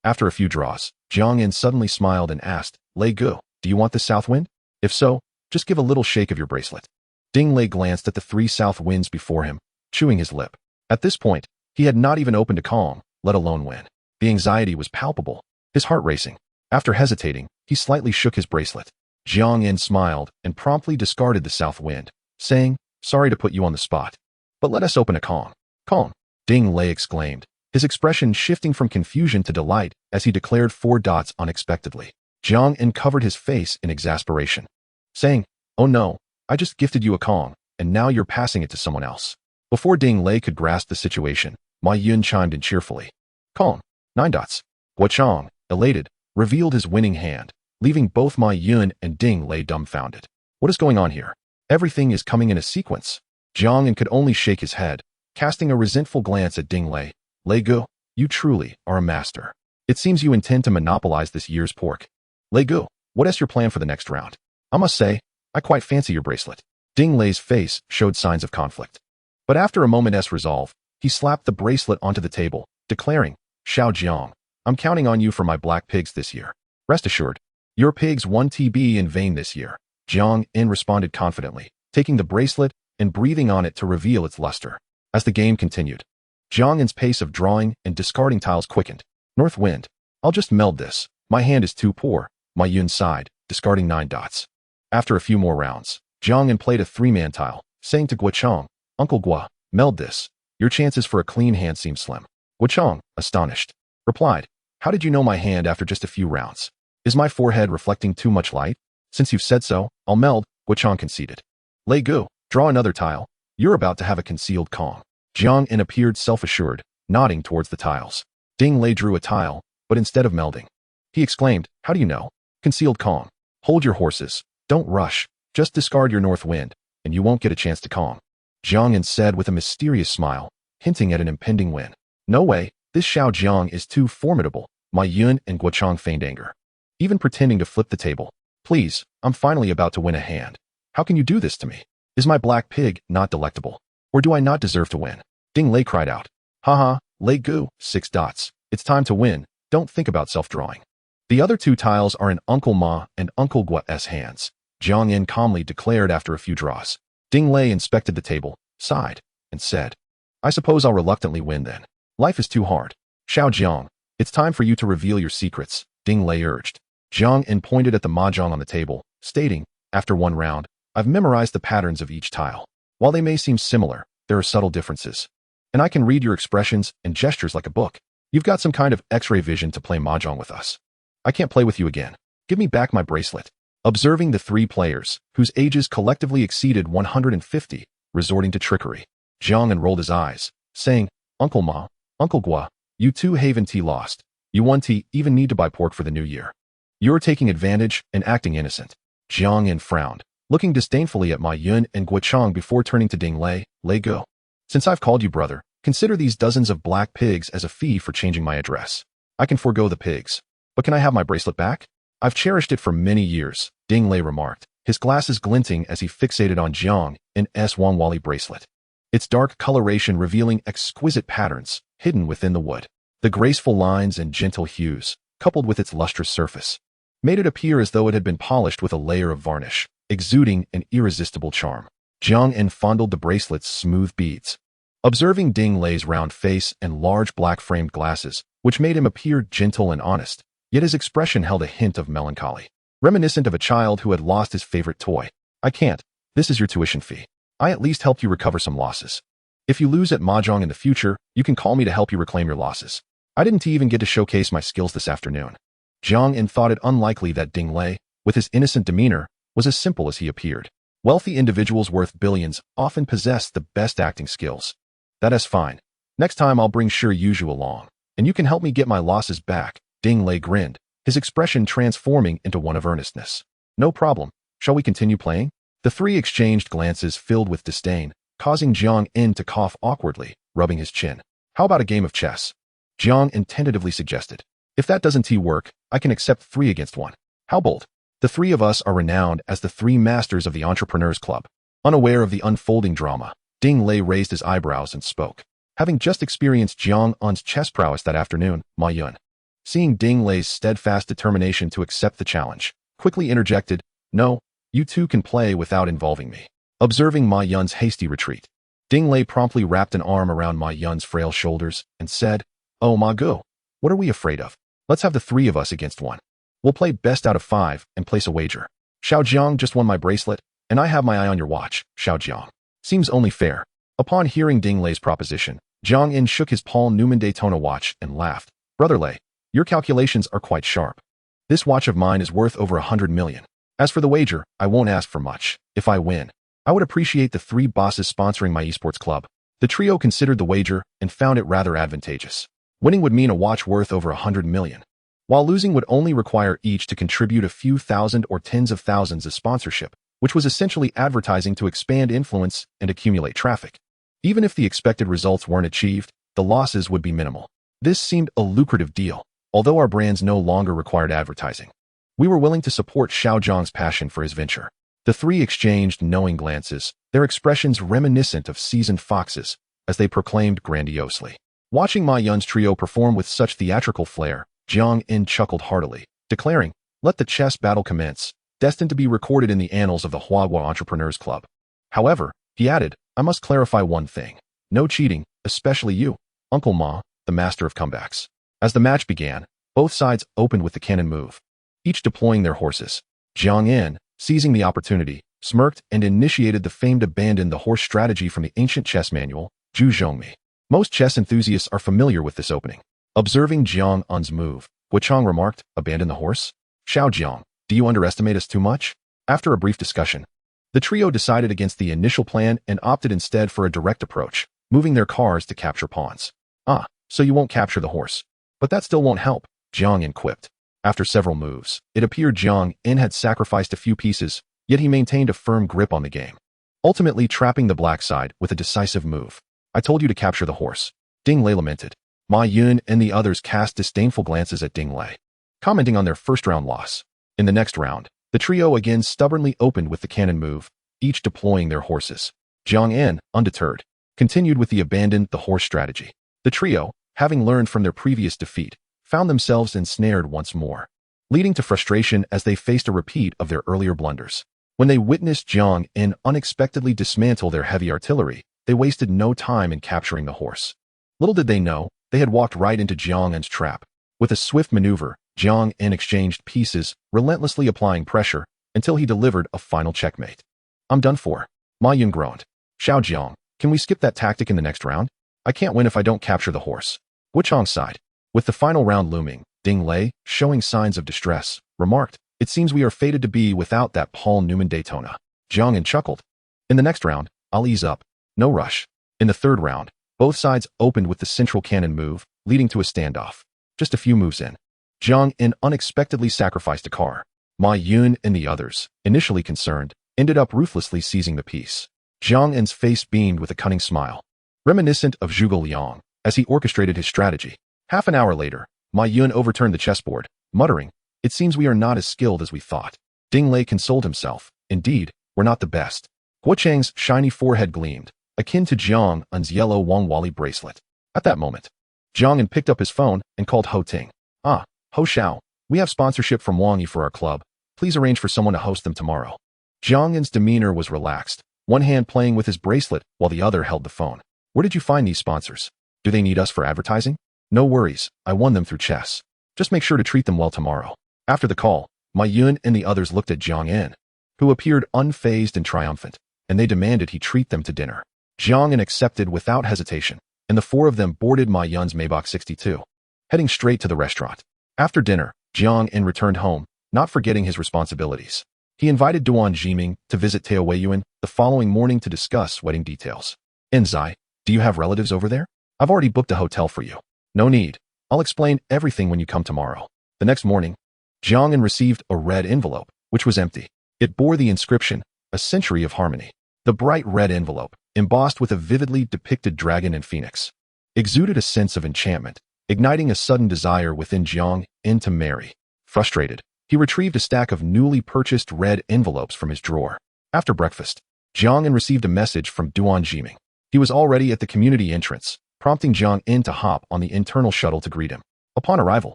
after a few draws, Jiang suddenly smiled and asked, Lei Gu, do you want the south wind? If so, just give a little shake of your bracelet. Ding Lei glanced at the three south winds before him, chewing his lip. At this point, he had not even opened a Kong, let alone win. The anxiety was palpable, his heart racing. After hesitating, he slightly shook his bracelet. Jiang smiled and promptly discarded the south wind, saying, sorry to put you on the spot, but let us open a Kong. Kong, Ding Lei exclaimed, his expression shifting from confusion to delight as he declared 4 dots unexpectedly. Jiang covered his face in exasperation, saying, oh no, I just gifted you a Kong, and now you're passing it to someone else. Before Ding Lei could grasp the situation, Ma Yun chimed in cheerfully. Kong, 9 dots. Guo Chang, elated, revealed his winning hand, leaving both Ma Yun and Ding Lei dumbfounded. What is going on here? Everything is coming in a sequence. Jiang could only shake his head, casting a resentful glance at Ding Lei. Lei Gu, you truly are a master. It seems you intend to monopolize this year's pork. Lei Gu, what is your plan for the next round? I must say, I quite fancy your bracelet. Ding Lei's face showed signs of conflict. But after a moment's resolve, he slapped the bracelet onto the table, declaring, Xiao Jiang, I'm counting on you for my black pigs this year. Rest assured, your pigs won't be in vain this year. Jiang responded confidently, taking the bracelet and breathing on it to reveal its luster. As the game continued, Jiang's pace of drawing and discarding tiles quickened. North wind, I'll just meld this. My hand is too poor, Ma Yun sighed, discarding 9 dots. After a few more rounds, Jiang played a 3-man tile, saying to Guo Chang, Uncle Gua, meld this. Your chances for a clean hand seem slim. Guo Chang, astonished, replied, How did you know my hand after just a few rounds? Is my forehead reflecting too much light? Since you've said so, I'll meld, Guochang conceded. Lei Gu, draw another tile. You're about to have a concealed Kong. Jiang In appeared self-assured, nodding towards the tiles. Ding Lei drew a tile, but instead of melding, he exclaimed, how do you know? Concealed Kong. Hold your horses. Don't rush. Just discard your north wind, and you won't get a chance to Kong. Jiang In said with a mysterious smile, hinting at an impending win. No way, this Xiao Jiang is too formidable. Ma Yun and Guochang feigned anger, even pretending to flip the table. Please, I'm finally about to win a hand. How can you do this to me? Is my black pig not delectable? Or do I not deserve to win? Ding Lei cried out. Haha, Lei Gu, 6 dots. It's time to win. Don't think about self-drawing. The other 2 tiles are in Uncle Ma and Uncle Gua's hands, Jiang In calmly declared after a few draws. Ding Lei inspected the table, sighed, and said, I suppose I'll reluctantly win then. Life is too hard. Xiao Jiang, it's time for you to reveal your secrets, Ding Lei urged. Jiang In pointed at the mahjong on the table, stating, after one round, I've memorized the patterns of each tile. While they may seem similar, there are subtle differences. And I can read your expressions and gestures like a book. You've got some kind of X-ray vision to play mahjong with us. I can't play with you again. Give me back my bracelet. Observing the 3 players, whose ages collectively exceeded 150, resorting to trickery, Jiang In rolled his eyes, saying, Uncle Ma, Uncle Gua, you 2 haven't lost. You 1 even need to buy pork for the new year. You're taking advantage and acting innocent. Jiang In frowned, looking disdainfully at Ma Yun and Guochang before turning to Ding Lei, Lei Gu. Since I've called you brother, consider these dozens of black pigs as a fee for changing my address. I can forego the pigs. But can I have my bracelet back? I've cherished it for many years, Ding Lei remarked, his glasses glinting as he fixated on Jiang In's Wangwali bracelet. Its dark coloration revealing exquisite patterns hidden within the wood. The graceful lines and gentle hues, coupled with its lustrous surface, made it appear as though it had been polished with a layer of varnish, exuding an irresistible charm. Jiang In fondled the bracelet's smooth beads, observing Ding Lei's round face and large black-framed glasses, which made him appear gentle and honest, yet his expression held a hint of melancholy, reminiscent of a child who had lost his favorite toy. I can't. This is your tuition fee. I at least helped you recover some losses. If you lose at mahjong in the future, you can call me to help you reclaim your losses. I didn't even get to showcase my skills this afternoon. Jiang In thought it unlikely that Ding Lei, with his innocent demeanor, was as simple as he appeared. Wealthy individuals worth billions often possess the best acting skills. That is fine. Next time I'll bring Sure Yuju along, and you can help me get my losses back. Ding Lei grinned, his expression transforming into one of earnestness. No problem. Shall we continue playing? The 3 exchanged glances filled with disdain, causing Jiang In to cough awkwardly, rubbing his chin. How about a game of chess? Jiang In tentatively suggested. If that doesn't work, I can accept 3 against 1. How bold? The 3 of us are renowned as the 3 masters of the Entrepreneurs Club. Unaware of the unfolding drama, Ding Lei raised his eyebrows and spoke. Having just experienced Jiang In's chess prowess that afternoon, Ma Yun, seeing Ding Lei's steadfast determination to accept the challenge, quickly interjected, No, you 2 can play without involving me. Observing Ma Yun's hasty retreat, Ding Lei promptly wrapped an arm around Ma Yun's frail shoulders and said, Oh Ma Gu, what are we afraid of? Let's have the 3 of us against 1. We'll play best out of 5 and place a wager. Xiao Jiang just won my bracelet, and I have my eye on your watch, Xiao Jiang. Seems only fair. Upon hearing Ding Lei's proposition, Jiang In shook his Paul Newman Daytona watch and laughed. Brother Lei, your calculations are quite sharp. This watch of mine is worth over 100 million. As for the wager, I won't ask for much. If I win, I would appreciate the 3 bosses sponsoring my esports club. The trio considered the wager and found it rather advantageous. Winning would mean a watch worth over 100 million, while losing would only require each to contribute a few thousand or tens of thousands as sponsorship, which was essentially advertising to expand influence and accumulate traffic. Even if the expected results weren't achieved, the losses would be minimal. This seemed a lucrative deal, although our brands no longer required advertising. We were willing to support Xiao Jiang's passion for his venture. The 3 exchanged knowing glances, their expressions reminiscent of seasoned foxes, as they proclaimed grandiosely. Watching Ma Yun's trio perform with such theatrical flair, Jiang In chuckled heartily, declaring, Let the chess battle commence, destined to be recorded in the annals of the Huagua Entrepreneurs Club. However, he added, I must clarify one thing. No cheating, especially you, Uncle Ma, the master of comebacks. As the match began, both sides opened with the cannon move, each deploying their horses. Jiang In, seizing the opportunity, smirked and initiated the famed abandon the horse strategy from the ancient chess manual, Zhu Zhongmi. Most chess enthusiasts are familiar with this opening. Observing Jiang In's move, Chang remarked, abandon the horse? Xiao Jiang, do you underestimate us too much? After a brief discussion, the trio decided against the initial plan and opted instead for a direct approach, moving their cars to capture pawns. Ah, so you won't capture the horse. But that still won't help, Jiang In quipped. After several moves, it appeared Jiang In had sacrificed a few pieces, yet he maintained a firm grip on the game, ultimately trapping the black side with a decisive move. I told you to capture the horse, Ding Lei lamented. Ma Yun and the others cast disdainful glances at Ding Lei, commenting on their first-round loss. In the next round, the trio again stubbornly opened with the cannon move, each deploying their horses. Jiang In, undeterred, continued with the abandon the horse strategy. The trio, having learned from their previous defeat, found themselves ensnared once more, leading to frustration as they faced a repeat of their earlier blunders. When they witnessed Jiang In unexpectedly dismantle their heavy artillery, they wasted no time in capturing the horse. Little did they know, they had walked right into Jiang In's trap. With a swift maneuver, Jiang In exchanged pieces, relentlessly applying pressure, until he delivered a final checkmate. I'm done for. Ma Yun groaned. Xiao Jiang, can we skip that tactic in the next round? I can't win if I don't capture the horse. Wu Chang sighed. With the final round looming, Ding Lei, showing signs of distress, remarked, it seems we are fated to be without that Paul Newman Daytona. Jiang In chuckled. In the next round, I'll ease up. No rush. In the third round, both sides opened with the central cannon move, leading to a standoff. Just a few moves in, Jiang In unexpectedly sacrificed a car. Ma Yun and the others, initially concerned, ended up ruthlessly seizing the piece. Jiang In's face beamed with a cunning smile, reminiscent of Zhuge Liang, as he orchestrated his strategy. Half an hour later, Ma Yun overturned the chessboard, muttering, it seems we are not as skilled as we thought. Ding Lei consoled himself. Indeed, we're not the best. Guo Chang's shiny forehead gleamed, akin to Jiang In's yellow Wang Wali bracelet. At that moment, Jiang In picked up his phone and called Ho Ting. Ah, Ho Xiao, we have sponsorship from Wang Yi for our club. Please arrange for someone to host them tomorrow. Jiang In's demeanor was relaxed, one hand playing with his bracelet while the other held the phone. Where did you find these sponsors? Do they need us for advertising? No worries, I won them through chess. Just make sure to treat them well tomorrow. After the call, Ma Yun and the others looked at Jiang In, who appeared unfazed and triumphant, and they demanded he treat them to dinner. Jiang In accepted without hesitation, and the four of them boarded Ma Yun's Maybach 62, heading straight to the restaurant. After dinner, Jiang In returned home, not forgetting his responsibilities. He invited Duan Jiming to visit Tao Weiyuan the following morning to discuss wedding details. Enzai, do you have relatives over there? I've already booked a hotel for you. No need. I'll explain everything when you come tomorrow. The next morning, Jiang In received a red envelope, which was empty. It bore the inscription, A Century of Harmony. The bright red envelope, embossed with a vividly depicted dragon and phoenix, exuded a sense of enchantment, igniting a sudden desire within Jiang In to marry. Frustrated, he retrieved a stack of newly purchased red envelopes from his drawer. After breakfast, Jiang In received a message from Duan Jiming. He was already at the community entrance, prompting Jiang In to hop on the internal shuttle to greet him. Upon arrival,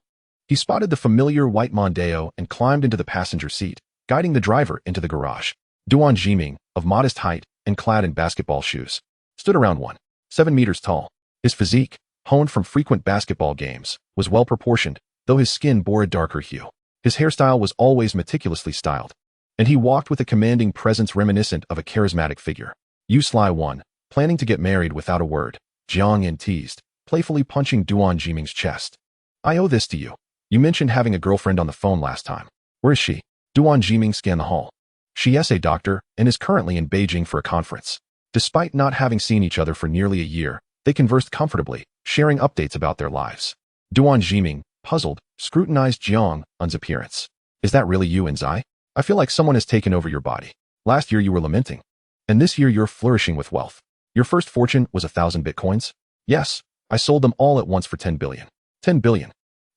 he spotted the familiar white Mondeo and climbed into the passenger seat, guiding the driver into the garage. Duan Jiming, of modest height and clad in basketball shoes, stood around 1.7 meters tall. His physique, honed from frequent basketball games, was well proportioned, though his skin bore a darker hue. His hairstyle was always meticulously styled, and he walked with a commanding presence reminiscent of a charismatic figure. You sly one, planning to get married without a word, Jiang In teased, playfully punching Duan Jiming's chest. I owe this to you. You mentioned having a girlfriend on the phone last time. Where is she? Duan Jiming scanned the hall. She is a doctor and is currently in Beijing for a conference. Despite not having seen each other for nearly a year, they conversed comfortably, sharing updates about their lives. Duan Jiming, puzzled, scrutinized Jiang In's appearance. Is that really you, Enzai? I feel like someone has taken over your body. Last year you were lamenting, and this year you're flourishing with wealth. Your first fortune was 1,000 bitcoins? Yes, I sold them all at once for 10 billion. 10 billion.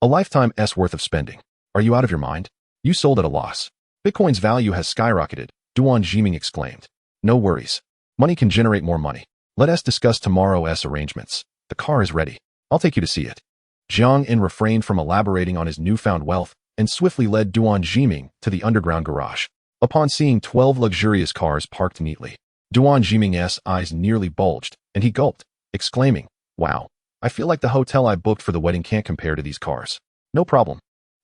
A lifetime's worth of spending. Are you out of your mind? You sold at a loss. Bitcoin's value has skyrocketed, Duan Jiming exclaimed. No worries. Money can generate more money. Let us discuss tomorrow's arrangements. The car is ready. I'll take you to see it. Jiang In refrained from elaborating on his newfound wealth and swiftly led Duan Jiming to the underground garage. Upon seeing 12 luxurious cars parked neatly, Duan Jiming's eyes nearly bulged, and he gulped, exclaiming, Wow, I feel like the hotel I booked for the wedding can't compare to these cars. No problem.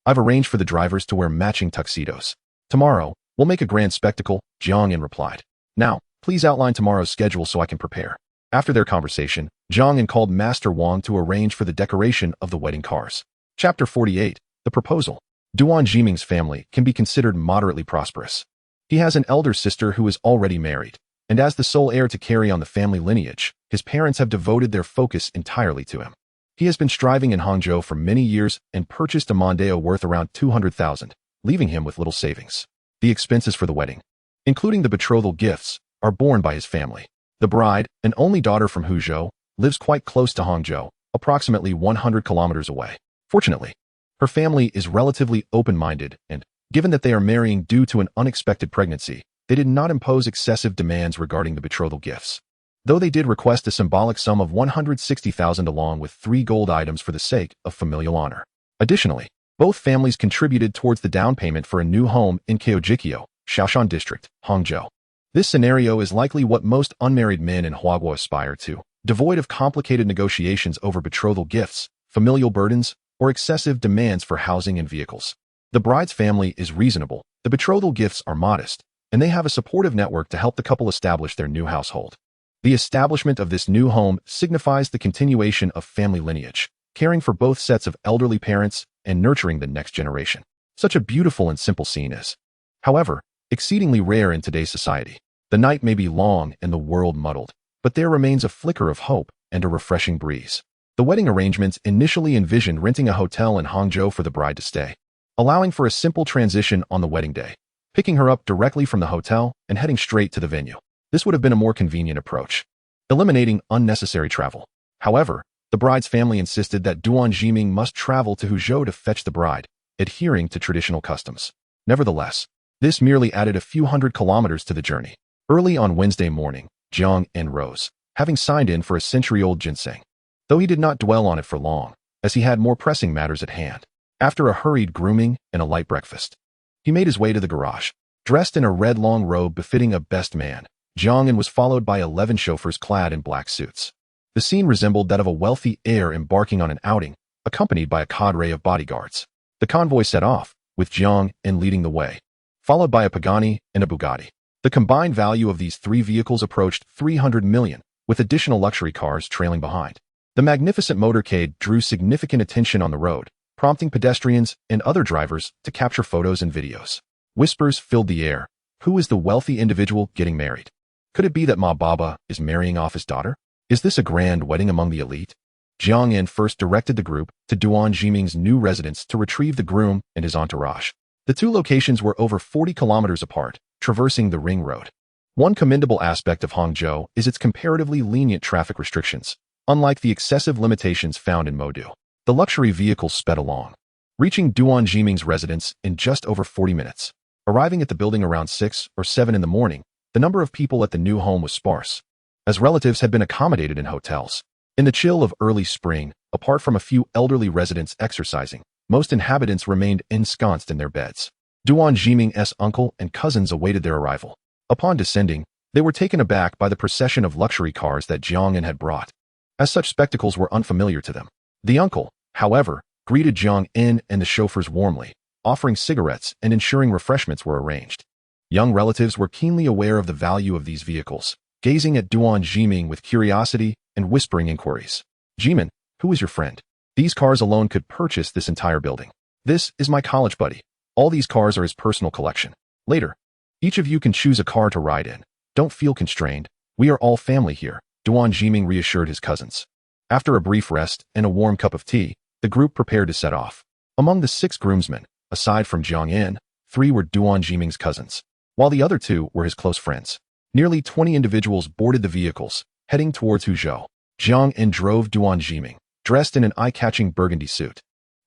I've arranged for the drivers to wear matching tuxedos. Tomorrow, we'll make a grand spectacle, Jiang In replied. Now, please outline tomorrow's schedule so I can prepare. After their conversation, Jiang In called Master Wang to arrange for the decoration of the wedding cars. Chapter 48, The proposal. Duan Jiming's family can be considered moderately prosperous. He has an elder sister who is already married, and as the sole heir to carry on the family lineage, his parents have devoted their focus entirely to him. He has been striving in Hangzhou for many years and purchased a Mondeo worth around 200,000, leaving him with little savings. The expenses for the wedding, including the betrothal gifts, are borne by his family. The bride, an only daughter from Huzhou, lives quite close to Hangzhou, approximately 100 kilometers away. Fortunately, her family is relatively open-minded and, given that they are marrying due to an unexpected pregnancy, they did not impose excessive demands regarding the betrothal gifts. Though they did request a symbolic sum of 160,000 along with 3 gold items for the sake of familial honor. Additionally, both families contributed towards the down payment for a new home in Kaojikyo, Shaoshan District, Hangzhou. This scenario is likely what most unmarried men in Huaguo aspire to, devoid of complicated negotiations over betrothal gifts, familial burdens, or excessive demands for housing and vehicles. The bride's family is reasonable, the betrothal gifts are modest, and they have a supportive network to help the couple establish their new household. The establishment of this new home signifies the continuation of family lineage, caring for both sets of elderly parents and nurturing the next generation. Such a beautiful and simple scene is, however, exceedingly rare in today's society. The night may be long and the world muddled, but there remains a flicker of hope and a refreshing breeze. The wedding arrangements initially envisioned renting a hotel in Hangzhou for the bride to stay, allowing for a simple transition on the wedding day, picking her up directly from the hotel and heading straight to the venue. This would have been a more convenient approach, eliminating unnecessary travel. However, the bride's family insisted that Duan Jiming must travel to Huzhou to fetch the bride, adhering to traditional customs. Nevertheless, this merely added a few hundred kilometers to the journey. Early on Wednesday morning, Jiang En rose, having signed in for a century-old ginseng, though he did not dwell on it for long, as he had more pressing matters at hand. After a hurried grooming and a light breakfast, he made his way to the garage. Dressed in a red long robe befitting a best man, Jiang En was followed by 11 chauffeurs clad in black suits. The scene resembled that of a wealthy heir embarking on an outing, accompanied by a cadre of bodyguards. The convoy set off, with Jiang En leading the way, followed by a Pagani and a Bugatti. The combined value of these 3 vehicles approached 300 million, with additional luxury cars trailing behind. The magnificent motorcade drew significant attention on the road, prompting pedestrians and other drivers to capture photos and videos. Whispers filled the air. Who is the wealthy individual getting married? Could it be that Ma Baba is marrying off his daughter? Is this a grand wedding among the elite? Jiang En first directed the group to Duan Jiming's new residence to retrieve the groom and his entourage. The 2 locations were over 40 kilometers apart, traversing the ring road. One commendable aspect of Hangzhou is its comparatively lenient traffic restrictions, unlike the excessive limitations found in Modu. The luxury vehicles sped along, reaching Duan Jiming's residence in just over 40 minutes. Arriving at the building around 6 or 7 in the morning, the number of people at the new home was sparse, as relatives had been accommodated in hotels. In the chill of early spring, apart from a few elderly residents exercising, most inhabitants remained ensconced in their beds. Duan Jiming's uncle and cousins awaited their arrival. Upon descending, they were taken aback by the procession of luxury cars that Jiang En had brought, as such spectacles were unfamiliar to them. The uncle, however, greeted Jiang En and the chauffeurs warmly, offering cigarettes and ensuring refreshments were arranged. Young relatives were keenly aware of the value of these vehicles, gazing at Duan Jiming with curiosity and whispering inquiries. Jimin, who is your friend? These cars alone could purchase this entire building. This is my college buddy. All these cars are his personal collection. Later, each of you can choose a car to ride in. Don't feel constrained. We are all family here, Duan Jiming reassured his cousins. After a brief rest and a warm cup of tea, the group prepared to set off. Among the 6 groomsmen, aside from Jiang En, 3 were Duan Jiming's cousins, while the other 2 were his close friends. Nearly 20 individuals boarded the vehicles, heading towards Huzhou. Jiang En drove Duan Jiming, dressed in an eye-catching burgundy suit,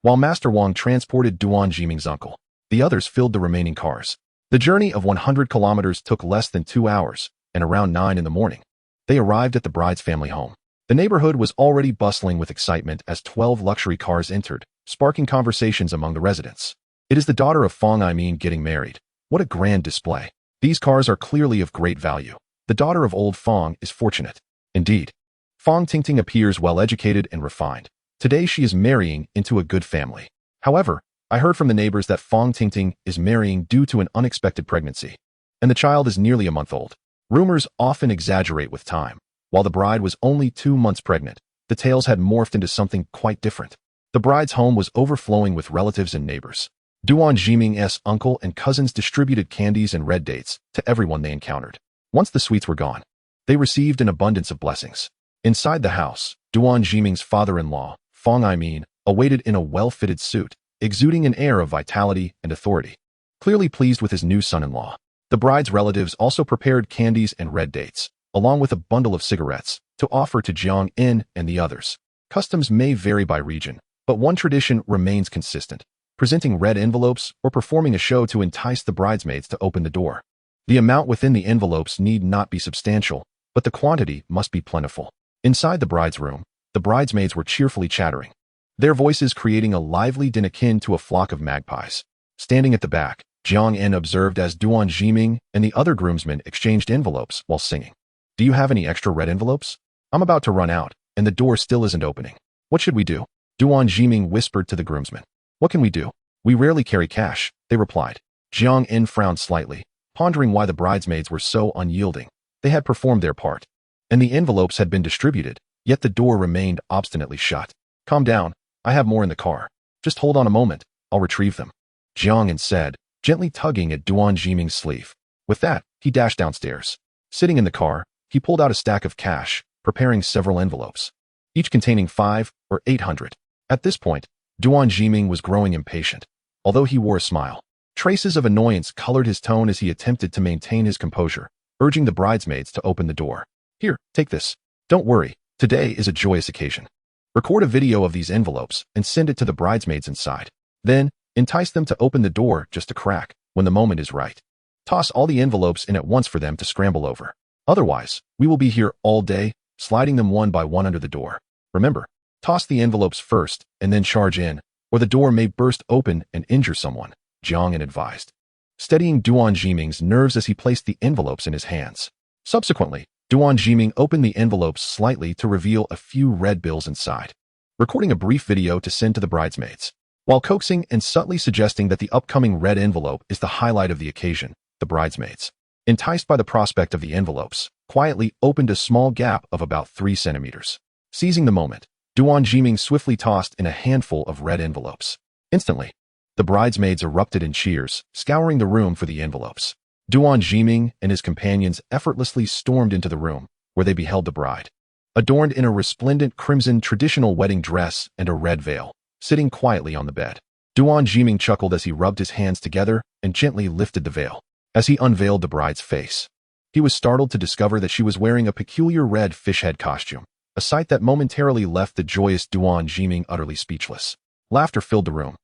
while Master Wang transported Duan Jiming's uncle. The others filled the remaining cars. The journey of 100 kilometers took less than 2 hours, and around 9 in the morning, they arrived at the bride's family home. The neighborhood was already bustling with excitement as 12 luxury cars entered, sparking conversations among the residents. It is the daughter of Fang Aimin getting married. What a grand display. These cars are clearly of great value. The daughter of old Fang is fortunate. Indeed, Fang Tingting appears well-educated and refined. Today she is marrying into a good family. However, I heard from the neighbors that Fang Tingting is marrying due to an unexpected pregnancy, and the child is nearly a month old. Rumors often exaggerate with time. While the bride was only 2 months pregnant, the tales had morphed into something quite different. The bride's home was overflowing with relatives and neighbors. Duan Jiming's uncle and cousins distributed candies and red dates to everyone they encountered. Once the sweets were gone, they received an abundance of blessings. Inside the house, Duan Jiming's father-in-law, Fang Aimin, awaited in a well-fitted suit, exuding an air of vitality and authority. Clearly pleased with his new son-in-law, the bride's relatives also prepared candies and red dates, along with a bundle of cigarettes, to offer to Jiang In and the others. Customs may vary by region, but one tradition remains consistent: presenting red envelopes or performing a show to entice the bridesmaids to open the door. The amount within the envelopes need not be substantial, but the quantity must be plentiful. Inside the bride's room, the bridesmaids were cheerfully chattering, their voices creating a lively din akin to a flock of magpies. Standing at the back, Jiang In observed as Duan Jiming and the other groomsmen exchanged envelopes while singing. "Do you have any extra red envelopes? I'm about to run out, and the door still isn't opening. What should we do?" Duan Jiming whispered to the groomsmen. "What can we do? We rarely carry cash," they replied. Jiang In frowned slightly, pondering why the bridesmaids were so unyielding. They had performed their part, and the envelopes had been distributed, yet the door remained obstinately shut. "Calm down, I have more in the car. Just hold on a moment, I'll retrieve them," Jiang In said, gently tugging at Duan Jiming's sleeve. With that, he dashed downstairs. Sitting in the car, he pulled out a stack of cash, preparing several envelopes, each containing 5 or 800. At this point, Duan Jiming was growing impatient, although he wore a smile. Traces of annoyance colored his tone as he attempted to maintain his composure, urging the bridesmaids to open the door. "Here, take this. Don't worry, today is a joyous occasion. Record a video of these envelopes and send it to the bridesmaids inside. Then, entice them to open the door just a crack when the moment is right. Toss all the envelopes in at once for them to scramble over. Otherwise, we will be here all day, sliding them one by one under the door. Remember, toss the envelopes first and then charge in, or the door may burst open and injure someone," Jiang In advised, steadying Duan Jiming's nerves as he placed the envelopes in his hands. Subsequently, Duan Jiming opened the envelopes slightly to reveal a few red bills inside, recording a brief video to send to the bridesmaids. While coaxing and subtly suggesting that the upcoming red envelope is the highlight of the occasion, the bridesmaids, enticed by the prospect of the envelopes, quietly opened a small gap of about 3 centimeters. Seizing the moment, Duan Jiming swiftly tossed in a handful of red envelopes. Instantly, the bridesmaids erupted in cheers, scouring the room for the envelopes. Duan Jiming and his companions effortlessly stormed into the room, where they beheld the bride, adorned in a resplendent crimson traditional wedding dress and a red veil, sitting quietly on the bed. Duan Jiming chuckled as he rubbed his hands together and gently lifted the veil. As he unveiled the bride's face, he was startled to discover that she was wearing a peculiar red fish head costume, a sight that momentarily left the joyous Duan Jiming utterly speechless. Laughter filled the room.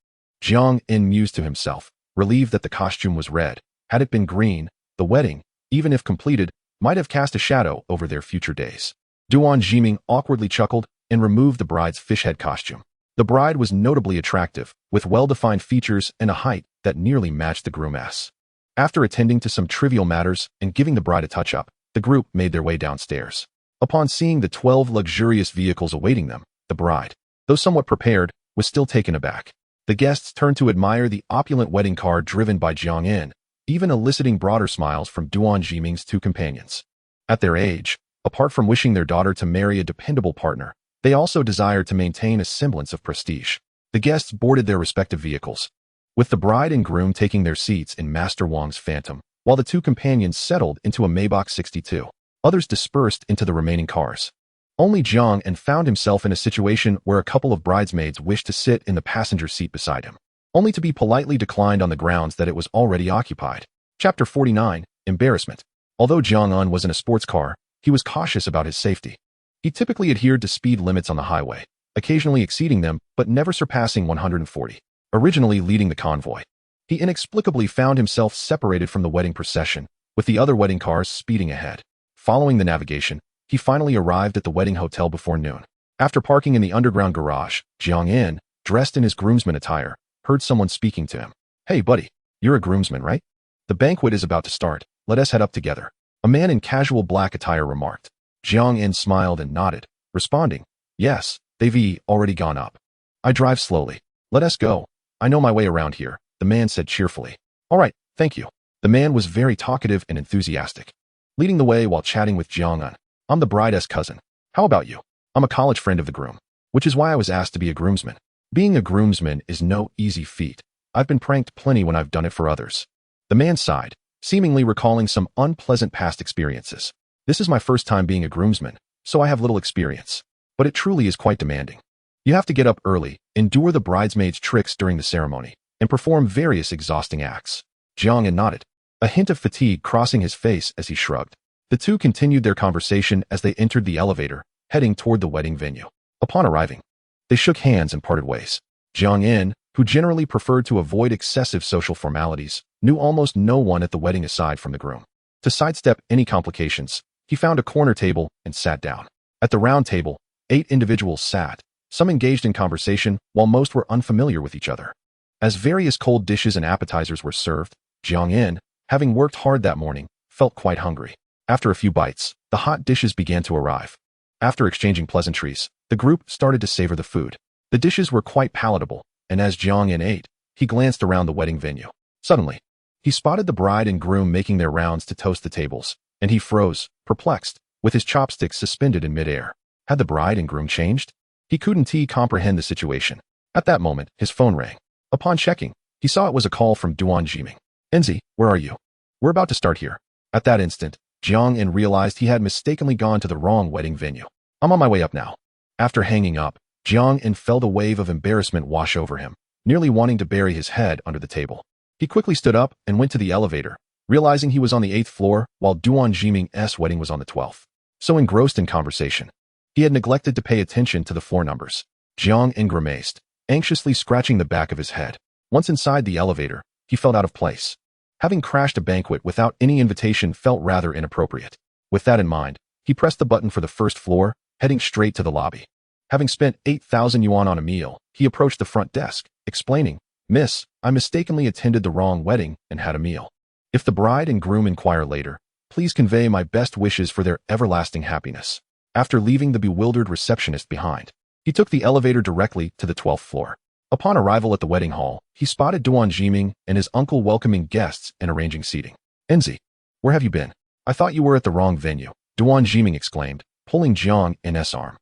Jiang In mused to himself, relieved that the costume was red. Had it been green, the wedding, even if completed, might have cast a shadow over their future days. Duan Jiming awkwardly chuckled and removed the bride's fish head costume. The bride was notably attractive, with well-defined features and a height that nearly matched the groom's. After attending to some trivial matters and giving the bride a touch-up, the group made their way downstairs. Upon seeing the 12 luxurious vehicles awaiting them, the bride, though somewhat prepared, was still taken aback. The guests turned to admire the opulent wedding car driven by Jiang In, even eliciting broader smiles from Duan Jiming's 2 companions. At their age, apart from wishing their daughter to marry a dependable partner, they also desired to maintain a semblance of prestige. The guests boarded their respective vehicles, with the bride and groom taking their seats in Master Wang's Phantom, while the 2 companions settled into a Maybach 62. Others dispersed into the remaining cars. Only Jiang In found himself in a situation where a couple of bridesmaids wished to sit in the passenger seat beside him, only to be politely declined on the grounds that it was already occupied. Chapter 49, Embarrassment. Although Jiang In was in a sports car, he was cautious about his safety. He typically adhered to speed limits on the highway, occasionally exceeding them but never surpassing 140. Originally leading the convoy, he inexplicably found himself separated from the wedding procession, with the other wedding cars speeding ahead. Following the navigation, he finally arrived at the wedding hotel before noon. After parking in the underground garage, Jiang In, dressed in his groomsman attire, heard someone speaking to him. "Hey buddy, you're a groomsman, right? The banquet is about to start, let us head up together," a man in casual black attire remarked. Jiang In smiled and nodded, responding, "Yes, they've already gone up. I drive slowly. Let us go. I know my way around here," the man said cheerfully. "All right, thank you." The man was very talkative and enthusiastic, leading the way while chatting with Jiang In. "I'm the bride's cousin. How about you?" "I'm a college friend of the groom, which is why I was asked to be a groomsman." Being a groomsman is no easy feat. I've been pranked plenty when I've done it for others. The man sighed, seemingly recalling some unpleasant past experiences. This is my first time being a groomsman, so I have little experience. But it truly is quite demanding. You have to get up early, endure the bridesmaids' tricks during the ceremony, and perform various exhausting acts. Jiang nodded, a hint of fatigue crossing his face as he shrugged. The two continued their conversation as they entered the elevator, heading toward the wedding venue. Upon arriving, they shook hands and parted ways. Jiang, who generally preferred to avoid excessive social formalities, knew almost no one at the wedding aside from the groom. To sidestep any complications, he found a corner table and sat down. At the round table, 8 individuals sat, some engaged in conversation while most were unfamiliar with each other. As various cold dishes and appetizers were served, Jiang, having worked hard that morning, felt quite hungry. After a few bites, the hot dishes began to arrive. After exchanging pleasantries, the group started to savor the food. The dishes were quite palatable, and as Jiang ate, he glanced around the wedding venue. Suddenly, he spotted the bride and groom making their rounds to toast the tables, and he froze, perplexed, with his chopsticks suspended in midair. Had the bride and groom changed? He couldn't comprehend the situation. At that moment, his phone rang. Upon checking, he saw it was a call from Duan Jiming. Enzi, where are you? We're about to start here. At that instant, Jiang realized he had mistakenly gone to the wrong wedding venue. I'm on my way up now. After hanging up, Jiang felt a wave of embarrassment wash over him, nearly wanting to bury his head under the table. He quickly stood up and went to the elevator, realizing he was on the 8th floor while Duan Jiming's wedding was on the 12th. So engrossed in conversation, he had neglected to pay attention to the floor numbers. Jiang grimaced, anxiously scratching the back of his head. Once inside the elevator, he felt out of place. Having crashed a banquet without any invitation felt rather inappropriate. With that in mind, he pressed the button for the first floor, heading straight to the lobby. Having spent 8,000 yuan on a meal, he approached the front desk, explaining, "Miss, I mistakenly attended the wrong wedding and had a meal. If the bride and groom inquire later, please convey my best wishes for their everlasting happiness." After leaving the bewildered receptionist behind, he took the elevator directly to the 12th floor. Upon arrival at the wedding hall, he spotted Duan Jiming and his uncle welcoming guests and arranging seating. "Enzi, where have you been? I thought you were at the wrong venue," Duan Jiming exclaimed, pulling Jiang's arm.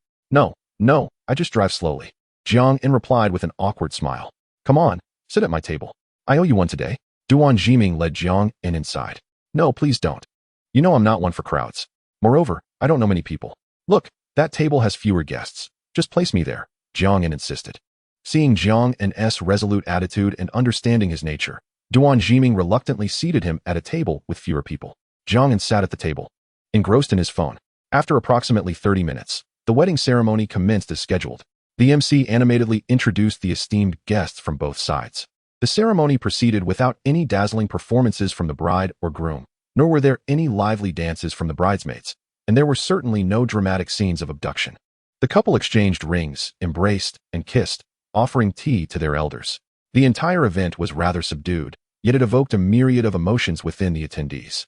No, I just drive slowly." Jiang replied with an awkward smile. "Come on, sit at my table. I owe you one today." Duan Jiming led Jiang inside. "No, please don't. You know I'm not one for crowds. Moreover, I don't know many people. Look, that table has fewer guests. Just place me there," Jiang insisted. Seeing Jiang's resolute attitude and understanding his nature, Duan Jiming reluctantly seated him at a table with fewer people. Jiang sat at the table, engrossed in his phone. After approximately 30 minutes, the wedding ceremony commenced as scheduled. The MC animatedly introduced the esteemed guests from both sides. The ceremony proceeded without any dazzling performances from the bride or groom, nor were there any lively dances from the bridesmaids, and there were certainly no dramatic scenes of abduction. The couple exchanged rings, embraced, and kissed, offering tea to their elders. The entire event was rather subdued, yet it evoked a myriad of emotions within the attendees.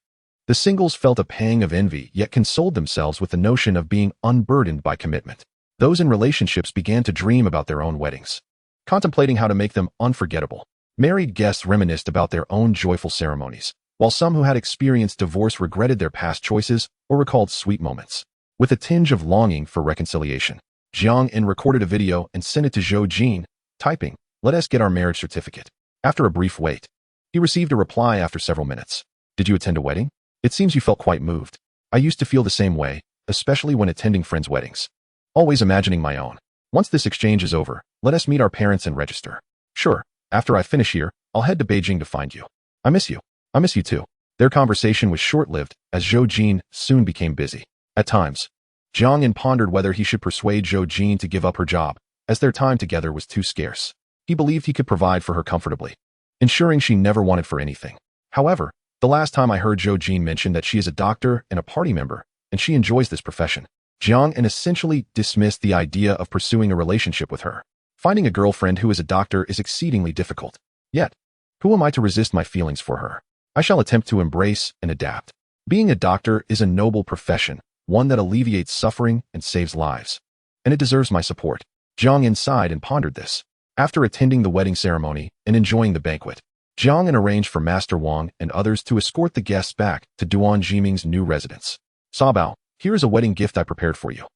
The singles felt a pang of envy, yet consoled themselves with the notion of being unburdened by commitment. Those in relationships began to dream about their own weddings, contemplating how to make them unforgettable. Married guests reminisced about their own joyful ceremonies, while some who had experienced divorce regretted their past choices or recalled sweet moments. With a tinge of longing for reconciliation, Jiang recorded a video and sent it to Zhou Jin, typing, "Let us get our marriage certificate." After a brief wait, he received a reply after several minutes. "Did you attend a wedding? It seems you felt quite moved. I used to feel the same way, especially when attending friends' weddings. Always imagining my own. Once this exchange is over, let us meet our parents and register." "Sure, after I finish here, I'll head to Beijing to find you. I miss you. I miss you too." Their conversation was short-lived as Zhou Jin soon became busy. At times, Jiang pondered whether he should persuade Zhou Jin to give up her job, as their time together was too scarce. He believed he could provide for her comfortably, ensuring she never wanted for anything. However, the last time I heard Zhou Jin mention that she is a doctor and a party member, and she enjoys this profession, Jiang essentially dismissed the idea of pursuing a relationship with her. Finding a girlfriend who is a doctor is exceedingly difficult. Yet, who am I to resist my feelings for her? I shall attempt to embrace and adapt. Being a doctor is a noble profession, one that alleviates suffering and saves lives, and it deserves my support. Jiang sighed and pondered this. After attending the wedding ceremony and enjoying the banquet, Jiang arranged for Master Wang and others to escort the guests back to Duan Jiming's new residence. "Sabao, here is a wedding gift I prepared for you.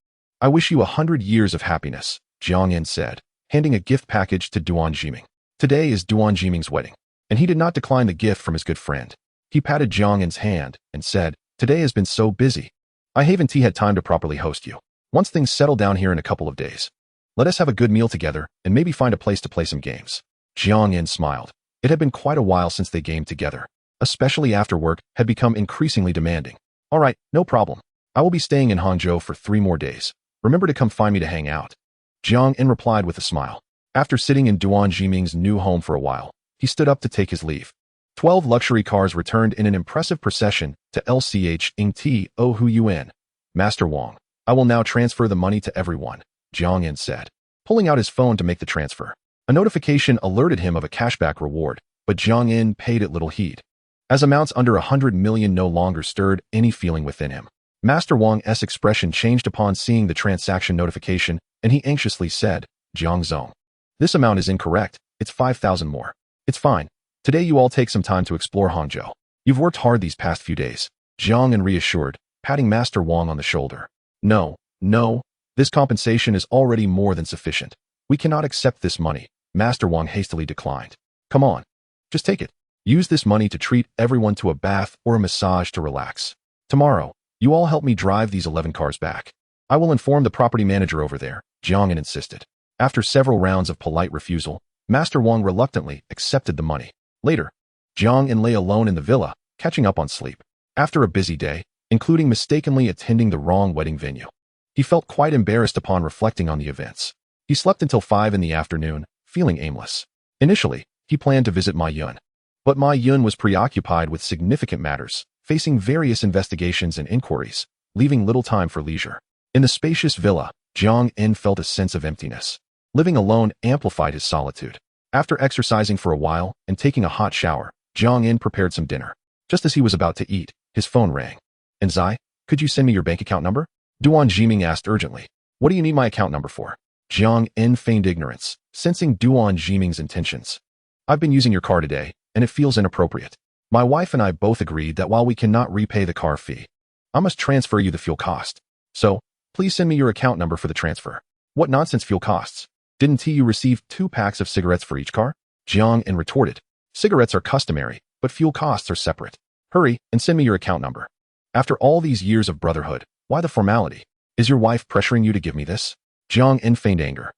I wish you 100 years of happiness," Jiang said, handing a gift package to Duan Jiming. Today is Duan Jiming's wedding, and he did not decline the gift from his good friend. He patted Jiang Yin's hand and said, "Today has been so busy. I haven't had time to properly host you. Once things settle down here in a couple of days, let us have a good meal together and maybe find a place to play some games." Jiang Yin smiled. It had been quite a while since they gamed together, especially after work had become increasingly demanding. "All right, no problem. I will be staying in Hangzhou for 3 more days. Remember to come find me to hang out." Jiang Yin replied with a smile. After sitting in Duan Jiming's new home for a while, he stood up to take his leave. 12 luxury cars returned in an impressive procession to LCH Hu Yuan. "Master Wang, I will now transfer the money to everyone," Jiang Yin said, pulling out his phone to make the transfer. A notification alerted him of a cashback reward, but Jiang Yin paid it little heed, as amounts under 100 million no longer stirred any feeling within him. Master Wang's expression changed upon seeing the transaction notification, and he anxiously said, "Jiang Zong, this amount is incorrect. It's 5,000 more. It's fine. Today you all take some time to explore Hangzhou. You've worked hard these past few days." Jiang Yin reassured, patting Master Wang on the shoulder. No, this compensation is already more than sufficient. We cannot accept this money," Master Wang hastily declined. "Come on, just take it. Use this money to treat everyone to a bath or a massage to relax. Tomorrow, you all help me drive these 11 cars back. I will inform the property manager over there," Jiang Yin insisted. After several rounds of polite refusal, Master Wang reluctantly accepted the money. Later, Jiang Yin lay alone in the villa, catching up on sleep. After a busy day, including mistakenly attending the wrong wedding venue, he felt quite embarrassed upon reflecting on the events. He slept until 5 in the afternoon, feeling aimless. Initially, he planned to visit Ma Yun, but Ma Yun was preoccupied with significant matters, facing various investigations and inquiries, leaving little time for leisure. In the spacious villa, Jiang Yin felt a sense of emptiness. Living alone amplified his solitude. After exercising for a while and taking a hot shower, Jiang Yin prepared some dinner. Just as he was about to eat, his phone rang. "And Zai, could you send me your bank account number?" Duan Jiming asked urgently. "What do you need my account number for?" Jiang Yin feigned ignorance, sensing Duan Jiming's intentions. "I've been using your car today, and it feels inappropriate. My wife and I both agreed that while we cannot repay the car fee, I must transfer you the fuel cost. So, please send me your account number for the transfer." "What nonsense fuel costs? Didn't you receive 2 packs of cigarettes for each car?" Jiang Yin retorted. "Cigarettes are customary, but fuel costs are separate. Hurry and send me your account number. After all these years of brotherhood, why the formality? Is your wife pressuring you to give me this?" Jiang Yin feigned anger.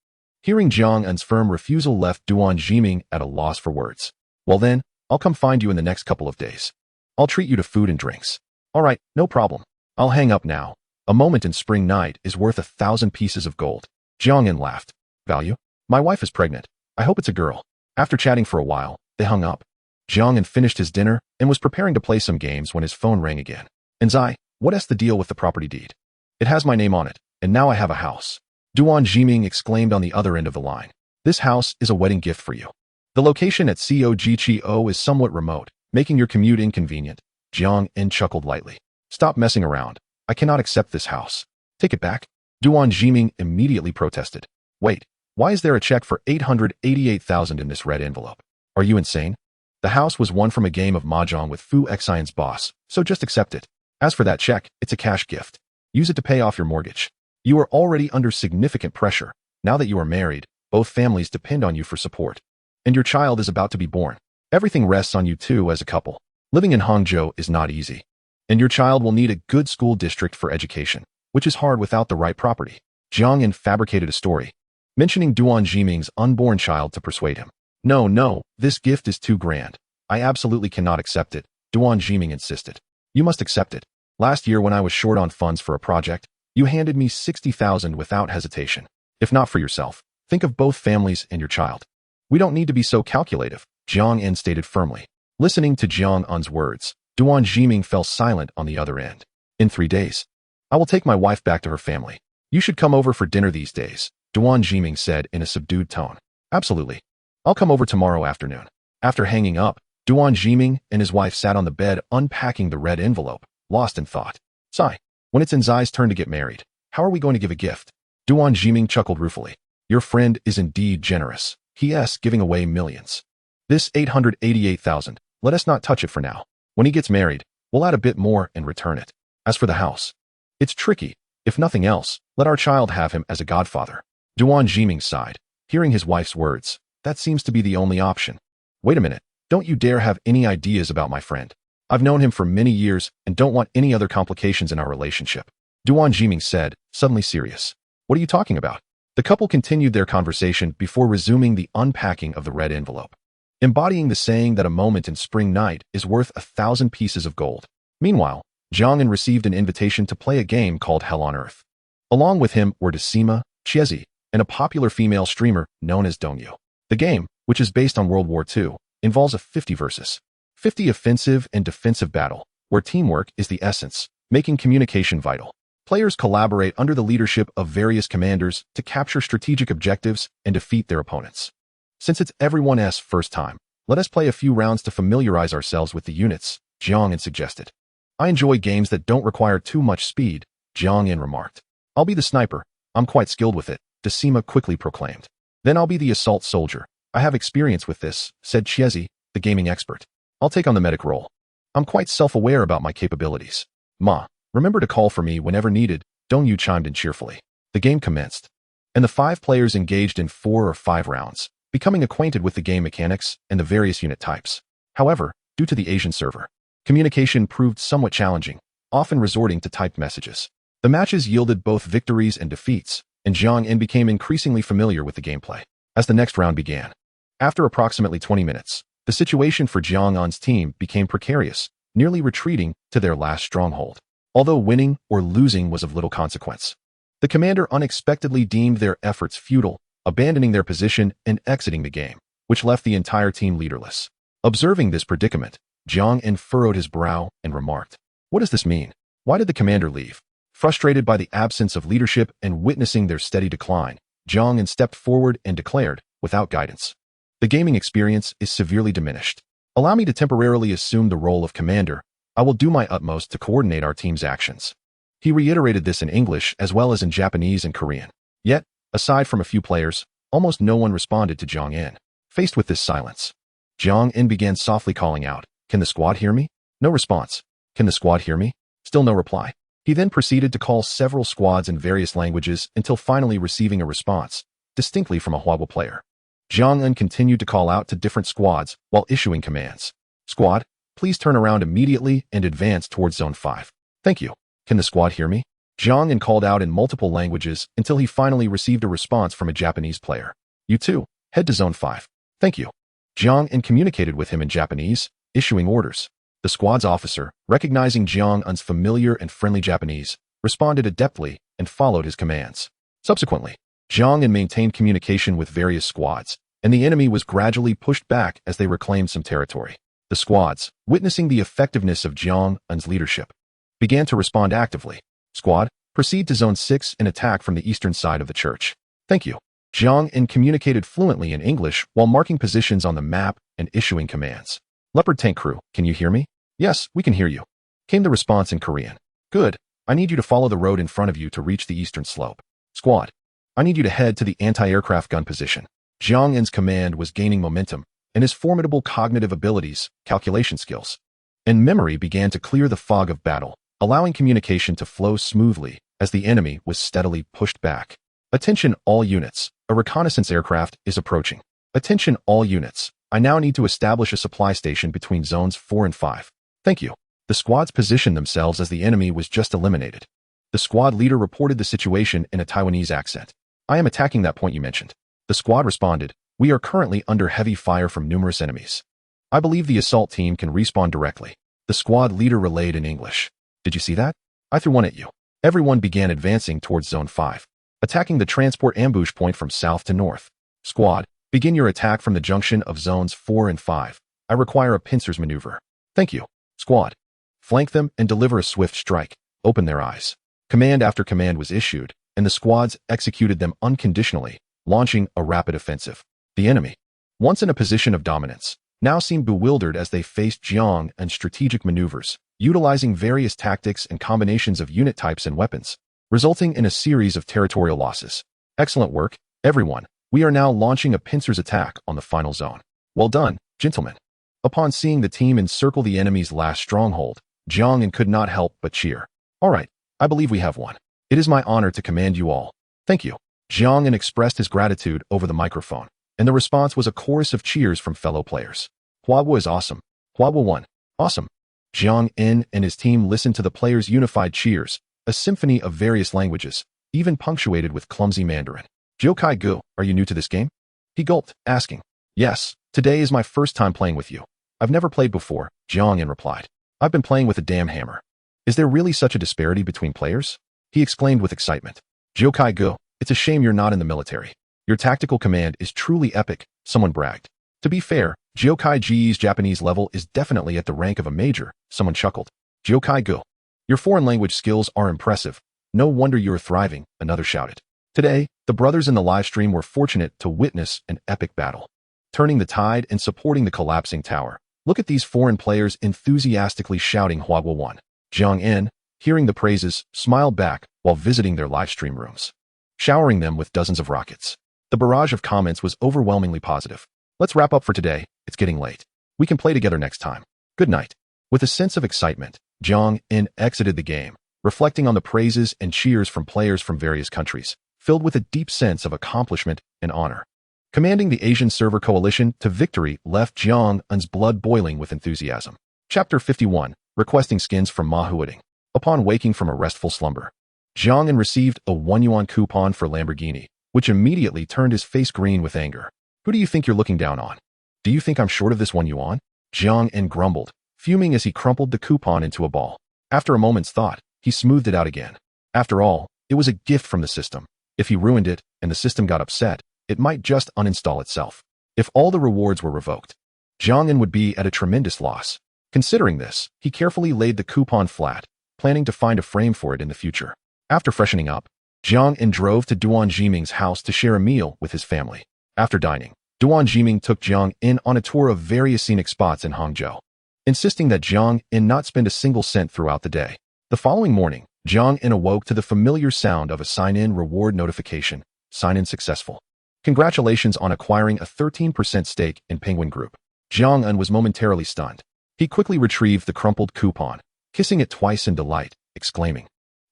Hearing Jiang Yin's firm refusal left Duan Jiming at a loss for words. "Well then, I'll come find you in the next couple of days. I'll treat you to food and drinks." "All right, no problem. I'll hang up now. A moment in spring night is worth 1,000 pieces of gold." Jiang Yin laughed. "Value? My wife is pregnant. I hope it's a girl." After chatting for a while, they hung up. Jiang Yin finished his dinner and was preparing to play some games when his phone rang again. "And Zai, what's the deal with the property deed? It has my name on it, and now I have a house." Duan Jiming exclaimed on the other end of the line. "This house is a wedding gift for you. The location at Cogcho is somewhat remote, making your commute inconvenient." Jiang Yin chuckled lightly. "Stop messing around. I cannot accept this house. Take it back." Duan Jiming immediately protested. "Wait, why is there a check for 888,000 in this red envelope? Are you insane? The house was won from a game of mahjong with Fu Xian's boss, so just accept it. As for that check, it's a cash gift. Use it to pay off your mortgage. You are already under significant pressure. Now that you are married, both families depend on you for support. And your child is about to be born. Everything rests on you two as a couple. Living in Hangzhou is not easy. And your child will need a good school district for education, which is hard without the right property." Jiang Yin fabricated a story, mentioning Duan Jiming's unborn child to persuade him. No, this gift is too grand. I absolutely cannot accept it," Duan Jiming insisted. "You must accept it. Last year when I was short on funds for a project, you handed me 60,000 without hesitation. If not for yourself, think of both families and your child." "We don't need to be so calculative," Jiang Yin stated firmly. Listening to Jiang Yin's words, Duan Jiming fell silent on the other end. "In 3 days, I will take my wife back to her family. You should come over for dinner these days," Duan Jiming said in a subdued tone. "Absolutely. I'll come over tomorrow afternoon." After hanging up, Duan Jiming and his wife sat on the bed unpacking the red envelope, lost in thought. "Sai, when it's in Zai's turn to get married, how are we going to give a gift?" Duan Jiming chuckled ruefully. "Your friend is indeed generous. He is giving away millions. This 888,000, let us not touch it for now. When he gets married, we'll add a bit more and return it. As for the house, it's tricky. If nothing else, let our child have him as a godfather." Duan Jiming sighed. Hearing his wife's words, that seems to be the only option. Wait a minute, don't you dare have any ideas about my friend. I've known him for many years and don't want any other complications in our relationship. Duan Jiming said, suddenly serious. What are you talking about? The couple continued their conversation before resuming the unpacking of the red envelope, embodying the saying that a moment in spring night is worth 1,000 pieces of gold. Meanwhile, Jiang'an received an invitation to play a game called Hell on Earth. Along with him were Decima, Chiezi, and a popular female streamer known as Dongyu. The game, which is based on World War II, involves a 50 versus 50 offensive and defensive battle, where teamwork is the essence, making communication vital. Players collaborate under the leadership of various commanders to capture strategic objectives and defeat their opponents. Since it's everyone's first time, let us play a few rounds to familiarize ourselves with the units, Jiang'an suggested. I enjoy games that don't require too much speed, Jiang'an remarked. I'll be the sniper. I'm quite skilled with it, Decima quickly proclaimed. Then I'll be the assault soldier. I have experience with this, said Chiezi, the gaming expert. I'll take on the medic role. I'm quite self-aware about my capabilities. Ma, remember to call for me whenever needed, Dongyu chimed in cheerfully. The game commenced, and the 5 players engaged in 4 or 5 rounds, becoming acquainted with the game mechanics and the various unit types. However, due to the Asian server, communication proved somewhat challenging, often resorting to typed messages. The matches yielded both victories and defeats, and Jiang'an became increasingly familiar with the gameplay. As the next round began, after approximately 20 minutes, the situation for Jiang'an's team became precarious, nearly retreating to their last stronghold. Although winning or losing was of little consequence, the commander unexpectedly deemed their efforts futile, abandoning their position and exiting the game, which left the entire team leaderless. Observing this predicament, Jiang'an furrowed his brow and remarked, "What does this mean? Why did the commander leave?" Frustrated by the absence of leadership and witnessing their steady decline, Jiang'an stepped forward and declared, without guidance, "The gaming experience is severely diminished. Allow me to temporarily assume the role of commander. I will do my utmost to coordinate our team's actions." He reiterated this in English as well as in Japanese and Korean. Yet, aside from a few players, almost no one responded to Jiang'an. Faced with this silence, Jiang'an began softly calling out, "Can the squad hear me?" No response. "Can the squad hear me?" Still no reply. He then proceeded to call several squads in various languages until finally receiving a response, distinctly from a Huawa player. Jiang'an continued to call out to different squads while issuing commands. "Squad, please turn around immediately and advance towards Zone 5. Thank you. Can the squad hear me?" Jiang'an called out in multiple languages until he finally received a response from a Japanese player. "You too, head to Zone 5. Thank you." Jiang'an communicated with him in Japanese, issuing orders. The squad's officer, recognizing Jiang'an's familiar and friendly Japanese, responded adeptly and followed his commands. Subsequently, Jiang'an maintained communication with various squads, and the enemy was gradually pushed back as they reclaimed some territory. The squads, witnessing the effectiveness of Jiang'an's leadership, began to respond actively. "Squad, proceed to Zone 6 and attack from the eastern side of the church. Thank you." Jiang'an communicated fluently in English while marking positions on the map and issuing commands. "Leopard tank crew, can you hear me?" "Yes, we can hear you," came the response in Korean. "Good. I need you to follow the road in front of you to reach the eastern slope." "Squad, I need you to head to the anti-aircraft gun position." Jiang'an's command was gaining momentum, and his formidable cognitive abilities, calculation skills, and memory began to clear the fog of battle, allowing communication to flow smoothly as the enemy was steadily pushed back. "Attention all units, a reconnaissance aircraft is approaching. Attention all units, I now need to establish a supply station between Zones 4 and 5. Thank you." The squads positioned themselves as the enemy was just eliminated. The squad leader reported the situation in a Taiwanese accent. "I am attacking that point you mentioned." The squad responded, "We are currently under heavy fire from numerous enemies. I believe the assault team can respawn directly." The squad leader relayed in English. "Did you see that? I threw one at you." Everyone began advancing towards Zone 5, attacking the transport ambush point from south to north. "Squad, begin your attack from the junction of Zones 4 and 5. I require a pincers maneuver." "Thank you." "Squad, flank them and deliver a swift strike. Open their eyes." Command after command was issued, and the squads executed them unconditionally, launching a rapid offensive. The enemy, once in a position of dominance, now seemed bewildered as they faced Jiang and strategic maneuvers, utilizing various tactics and combinations of unit types and weapons, resulting in a series of territorial losses. "Excellent work, everyone. We are now launching a pincers attack on the final zone." "Well done, gentlemen." Upon seeing the team encircle the enemy's last stronghold, Jiang'an could not help but cheer. "All right, I believe we have won. It is my honor to command you all. Thank you." Jiang En expressed his gratitude over the microphone, and the response was a chorus of cheers from fellow players. Huaguo is awesome. Huaguo won. Awesome. Jiang En and his team listened to the players' unified cheers, a symphony of various languages, even punctuated with clumsy Mandarin. Jokai Gu, are you new to this game? He gulped, asking. Yes, today is my first time playing with you. I've never played before, Jiang En replied. I've been playing with a damn hammer. Is there really such a disparity between players? He exclaimed with excitement. Jokai Gu, it's a shame you're not in the military. Your tactical command is truly epic, someone bragged. To be fair, Jokai Ji's Japanese level is definitely at the rank of a major, someone chuckled. Jokai Gu, your foreign language skills are impressive. No wonder you're thriving, another shouted. Today, the brothers in the live stream were fortunate to witness an epic battle. Turning the tide and supporting the collapsing tower. Look at these foreign players enthusiastically shouting Huaguo won. Jiang En, hearing the praises, smiled back while visiting their live stream rooms, showering them with dozens of rockets. The barrage of comments was overwhelmingly positive. Let's wrap up for today, it's getting late. We can play together next time. Good night. With a sense of excitement, Jiang En exited the game, reflecting on the praises and cheers from players from various countries, filled with a deep sense of accomplishment and honor. Commanding the Asian server coalition to victory left Jiang En's blood boiling with enthusiasm. Chapter 51, Requesting Skins from Ma Huading. Upon waking from a restful slumber, Jiang En received a 1 yuan coupon for Lamborghini, which immediately turned his face green with anger. Who do you think you're looking down on? Do you think I'm short of this 1 yuan? Jiang En grumbled, fuming as he crumpled the coupon into a ball. After a moment's thought, he smoothed it out again. After all, it was a gift from the system. If he ruined it and the system got upset, it might just uninstall itself. If all the rewards were revoked, Jiang En would be at a tremendous loss. Considering this, he carefully laid the coupon flat, planning to find a frame for it in the future. After freshening up, Jiang En drove to Duan Jiming's house to share a meal with his family. After dining, Duan Jiming took Jiang En on a tour of various scenic spots in Hangzhou, insisting that Jiang En not spend a single cent throughout the day. The following morning, Jiang En awoke to the familiar sound of a sign-in reward notification. Sign-in successful. Congratulations on acquiring a 13% stake in Penguin Group. Jiang En was momentarily stunned. He quickly retrieved the crumpled coupon, kissing it twice in delight, exclaiming,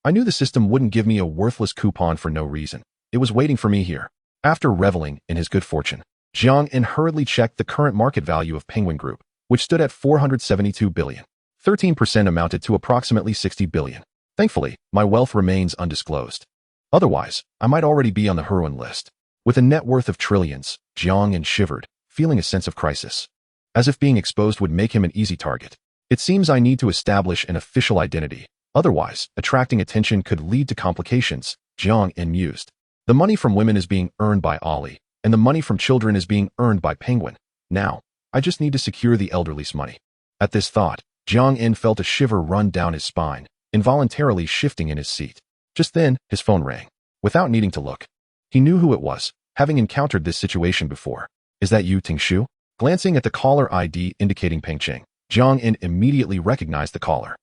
I knew the system wouldn't give me a worthless coupon for no reason. It was waiting for me here. After reveling in his good fortune, Jiang En hurriedly checked the current market value of Penguin Group, which stood at 472 billion. 13% amounted to approximately 60 billion. Thankfully, my wealth remains undisclosed. Otherwise, I might already be on the heroin list. With a net worth of trillions, Jiang En shivered, feeling a sense of crisis. As if being exposed would make him an easy target. It seems I need to establish an official identity. Otherwise, attracting attention could lead to complications, Jiang En mused. The money from women is being earned by Ollie, and the money from children is being earned by Penguin. Now, I just need to secure the elderly's money. At this thought, Jiang En felt a shiver run down his spine, involuntarily shifting in his seat. Just then, his phone rang. Without needing to look, he knew who it was, having encountered this situation before. Is that you, Ting Shu? Glancing at the caller ID indicating Peng Cheng, Jiang En immediately recognized the caller.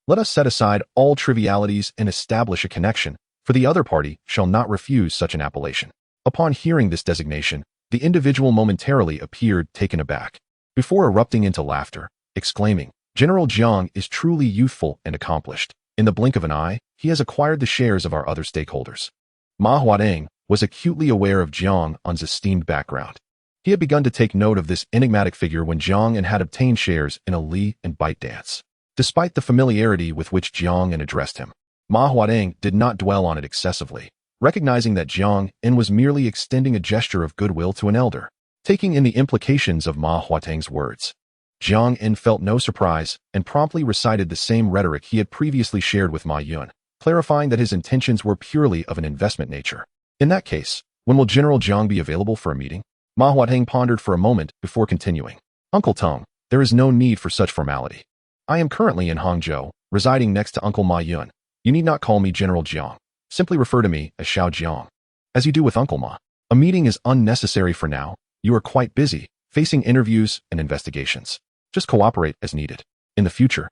Let us set aside all trivialities and establish a connection, for the other party shall not refuse such an appellation. Upon hearing this designation, the individual momentarily appeared taken aback, before erupting into laughter, exclaiming, General Jiang is truly youthful and accomplished. In the blink of an eye, he has acquired the shares of our other stakeholders. Ma Huadeng was acutely aware of Jiang En's esteemed background. He had begun to take note of this enigmatic figure when Jiang En had obtained shares in a Li and ByteDance. Despite the familiarity with which Jiang En addressed him, Ma Huadeng did not dwell on it excessively, recognizing that Jiang En was merely extending a gesture of goodwill to an elder. Taking in the implications of Ma Huadeng's words, Jiang En felt no surprise and promptly recited the same rhetoric he had previously shared with Ma Yun, clarifying that his intentions were purely of an investment nature. In that case, when will General Jiang be available for a meeting? Ma Huadeng pondered for a moment before continuing. Uncle Tong, there is no need for such formality. I am currently in Hangzhou, residing next to Uncle Ma Yun. You need not call me General Jiang. Simply refer to me as Xiao Jiang. As you do with Uncle Ma. A meeting is unnecessary for now. You are quite busy, facing interviews and investigations. Just cooperate as needed. In the future,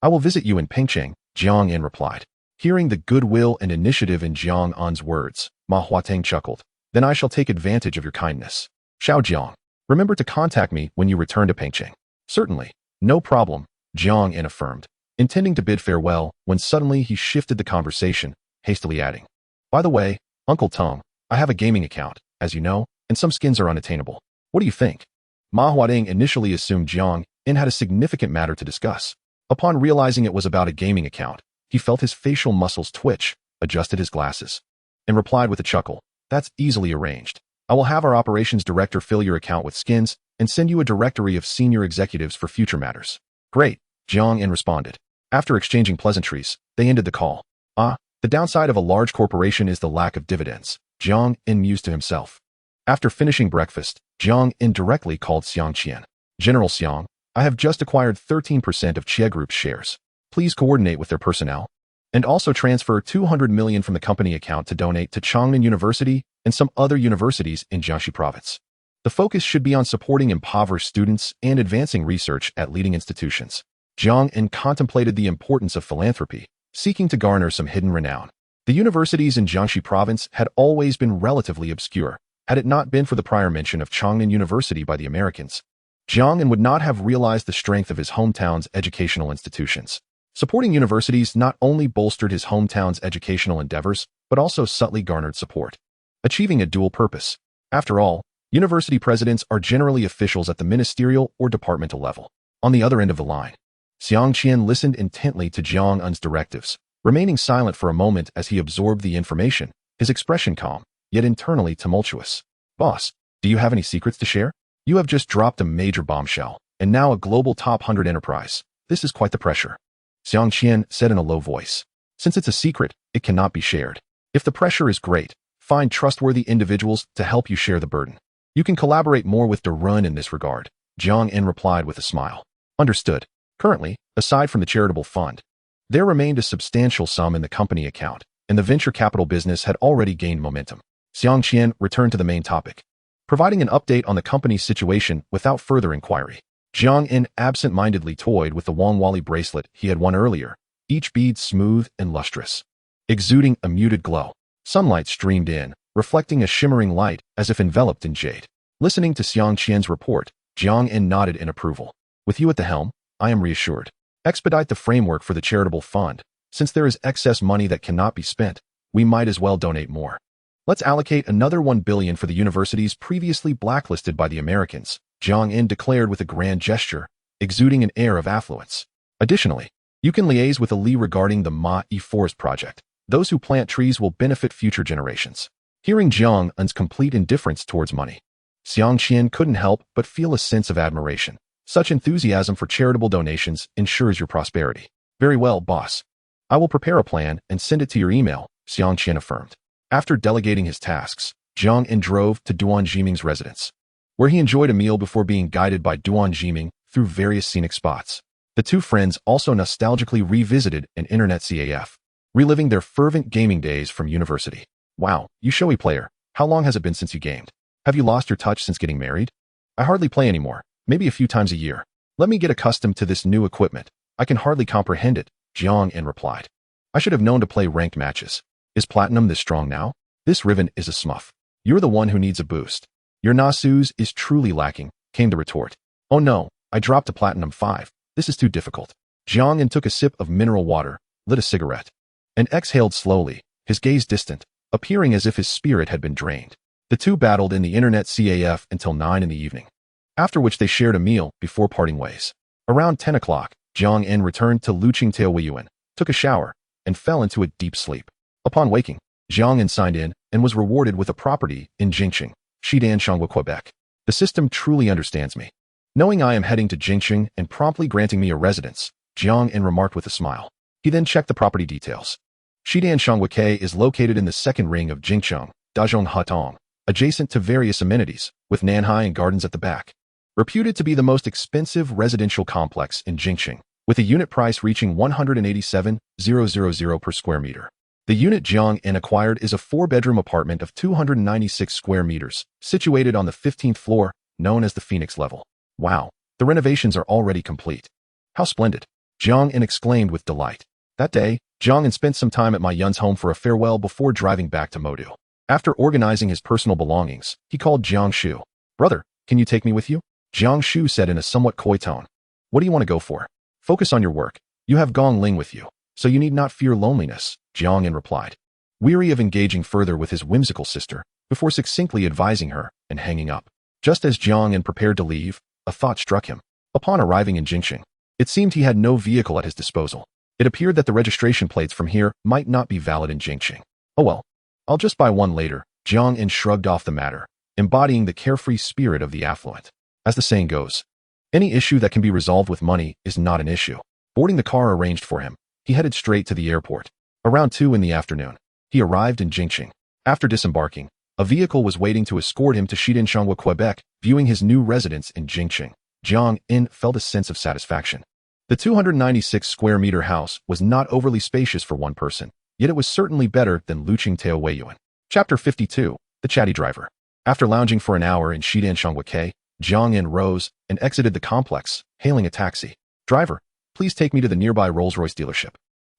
I will visit you in Pengcheng, Jiang En replied. Hearing the goodwill and initiative in Jiang En's words, Ma Huateng chuckled. Then I shall take advantage of your kindness. Xiao Jiang, remember to contact me when you return to Pengcheng. Certainly, no problem, Jiang En affirmed, intending to bid farewell when suddenly he shifted the conversation, hastily adding, By the way, Uncle Tong, I have a gaming account, as you know, and some skins are unattainable. What do you think? Ma Huading initially assumed Jiang In had a significant matter to discuss. Upon realizing it was about a gaming account, he felt his facial muscles twitch, adjusted his glasses, and replied with a chuckle, "That's easily arranged. I will have our operations director fill your account with skins and send you a directory of senior executives for future matters." "Great," Jiang In responded. After exchanging pleasantries, they ended the call. The downside of a large corporation is the lack of dividends, Jiang In mused to himself. After finishing breakfast, Jiang In directly called Xiang Qian. "General Xiang, I have just acquired 13% of Chia Group's shares. Please coordinate with their personnel, and also transfer 200 million from the company account to donate to Changnan University and some other universities in Jiangxi province. The focus should be on supporting impoverished students and advancing research at leading institutions." Jiang In contemplated the importance of philanthropy, seeking to garner some hidden renown. The universities in Jiangxi province had always been relatively obscure. Had it not been for the prior mention of Changnan University by the Americans, Jiang In would not have realized the strength of his hometown's educational institutions. Supporting universities not only bolstered his hometown's educational endeavors, but also subtly garnered support, achieving a dual purpose. After all, university presidents are generally officials at the ministerial or departmental level. On the other end of the line, Xiang Qian listened intently to Jiang In's directives, remaining silent for a moment as he absorbed the information, his expression calm, yet internally tumultuous. "Boss, do you have any secrets to share? You have just dropped a major bombshell, and now a global top 100 enterprise. This is quite the pressure," Xiang Qian said in a low voice. "Since it's a secret, it cannot be shared. If the pressure is great, find trustworthy individuals to help you share the burden. You can collaborate more with Darun in this regard," Jiang In replied with a smile. "Understood." Currently, aside from the charitable fund, there remained a substantial sum in the company account, and the venture capital business had already gained momentum. Xiang Qian returned to the main topic, providing an update on the company's situation without further inquiry. Jiang In absent-mindedly toyed with the Wangwali bracelet he had won earlier, each bead smooth and lustrous, exuding a muted glow. Sunlight streamed in, reflecting a shimmering light as if enveloped in jade. Listening to Xiang Qian's report, Jiang In nodded in approval. "With you at the helm, I am reassured. Expedite the framework for the charitable fund. Since there is excess money that cannot be spent, we might as well donate more. Let's allocate another 1 billion for the universities previously blacklisted by the Americans," Jiang In declared with a grand gesture, exuding an air of affluence. "Additionally, you can liaise with Ali regarding the Ma-E Forest project. Those who plant trees will benefit future generations." Hearing Jiang In's complete indifference towards money, Xiang Qian couldn't help but feel a sense of admiration. Such enthusiasm for charitable donations ensures your prosperity. "Very well, boss. I will prepare a plan and send it to your email," Xiang Qian affirmed. After delegating his tasks, Jiang In drove to Duan Jiming's residence, where he enjoyed a meal before being guided by Duan Jiming through various scenic spots. The two friends also nostalgically revisited an internet CAF, reliving their fervent gaming days from university. "Wow, you showy player. How long has it been since you gamed? Have you lost your touch since getting married?" "I hardly play anymore. Maybe a few times a year. Let me get accustomed to this new equipment. I can hardly comprehend it," Jiang In replied. "I should have known to play ranked matches. Is platinum this strong now? This Riven is a smurf. You're the one who needs a boost. Your Nasus is truly lacking," came the retort. "Oh no, I dropped to platinum 5. This is too difficult." Jiang In took a sip of mineral water, lit a cigarette, and exhaled slowly, his gaze distant, appearing as if his spirit had been drained. The two battled in the internet CAF until 9 in the evening, after which they shared a meal before parting ways. Around 10 o'clock, Jiang In returned to Luqing Taoyuan, took a shower, and fell into a deep sleep. Upon waking, Jiang In signed in and was rewarded with a property in Jingqing, Xidan Shanghua, Quebec. "The system truly understands me, knowing I am heading to Jingqing and promptly granting me a residence," Jiang In remarked with a smile. He then checked the property details. Xidan Shanghua is located in the second ring of Jingcheng, Dazhong Hatong, adjacent to various amenities, with Nanhai and gardens at the back. Reputed to be the most expensive residential complex in Jingqing, with a unit price reaching 187,000 per square meter. The unit Jiang In acquired is a 4-bedroom apartment of 296 square meters, situated on the 15th floor, known as the Phoenix level. "Wow, the renovations are already complete. How splendid," Jiang In exclaimed with delight. That day, Jiang In spent some time at Ma Yun's home for a farewell before driving back to Modu. After organizing his personal belongings, he called Jiang Shu. "Brother, can you take me with you?" Jiang Shu said in a somewhat coy tone. "What do you want to go for? Focus on your work. You have Gong Ling with you, so you need not fear loneliness," Jiang In replied. Weary of engaging further with his whimsical sister, before succinctly advising her and hanging up. Just as Jiang En prepared to leave, a thought struck him. Upon arriving in Jingxing, it seemed he had no vehicle at his disposal. It appeared that the registration plates from here might not be valid in Jingxing. Oh well, I'll just buy one later. Jiang En shrugged off the matter, embodying the carefree spirit of the affluent. As the saying goes, any issue that can be resolved with money is not an issue. Boarding the car arranged for him, he headed straight to the airport. Around 2 in the afternoon, he arrived in Jingxing. After disembarking, a vehicle was waiting to escort him to Shidinshanghua, Quebec. Viewing his new residence in Jingxing, Jiang En felt a sense of satisfaction. The 296-square-meter house was not overly spacious for one person, yet it was certainly better than Luqing Tao Weiyuan. Chapter 52, The Chatty Driver. After lounging for an hour in Shidinshanghua, Jiang En rose and exited the complex, hailing a taxi. "Driver, please take me to the nearby Rolls-Royce dealership."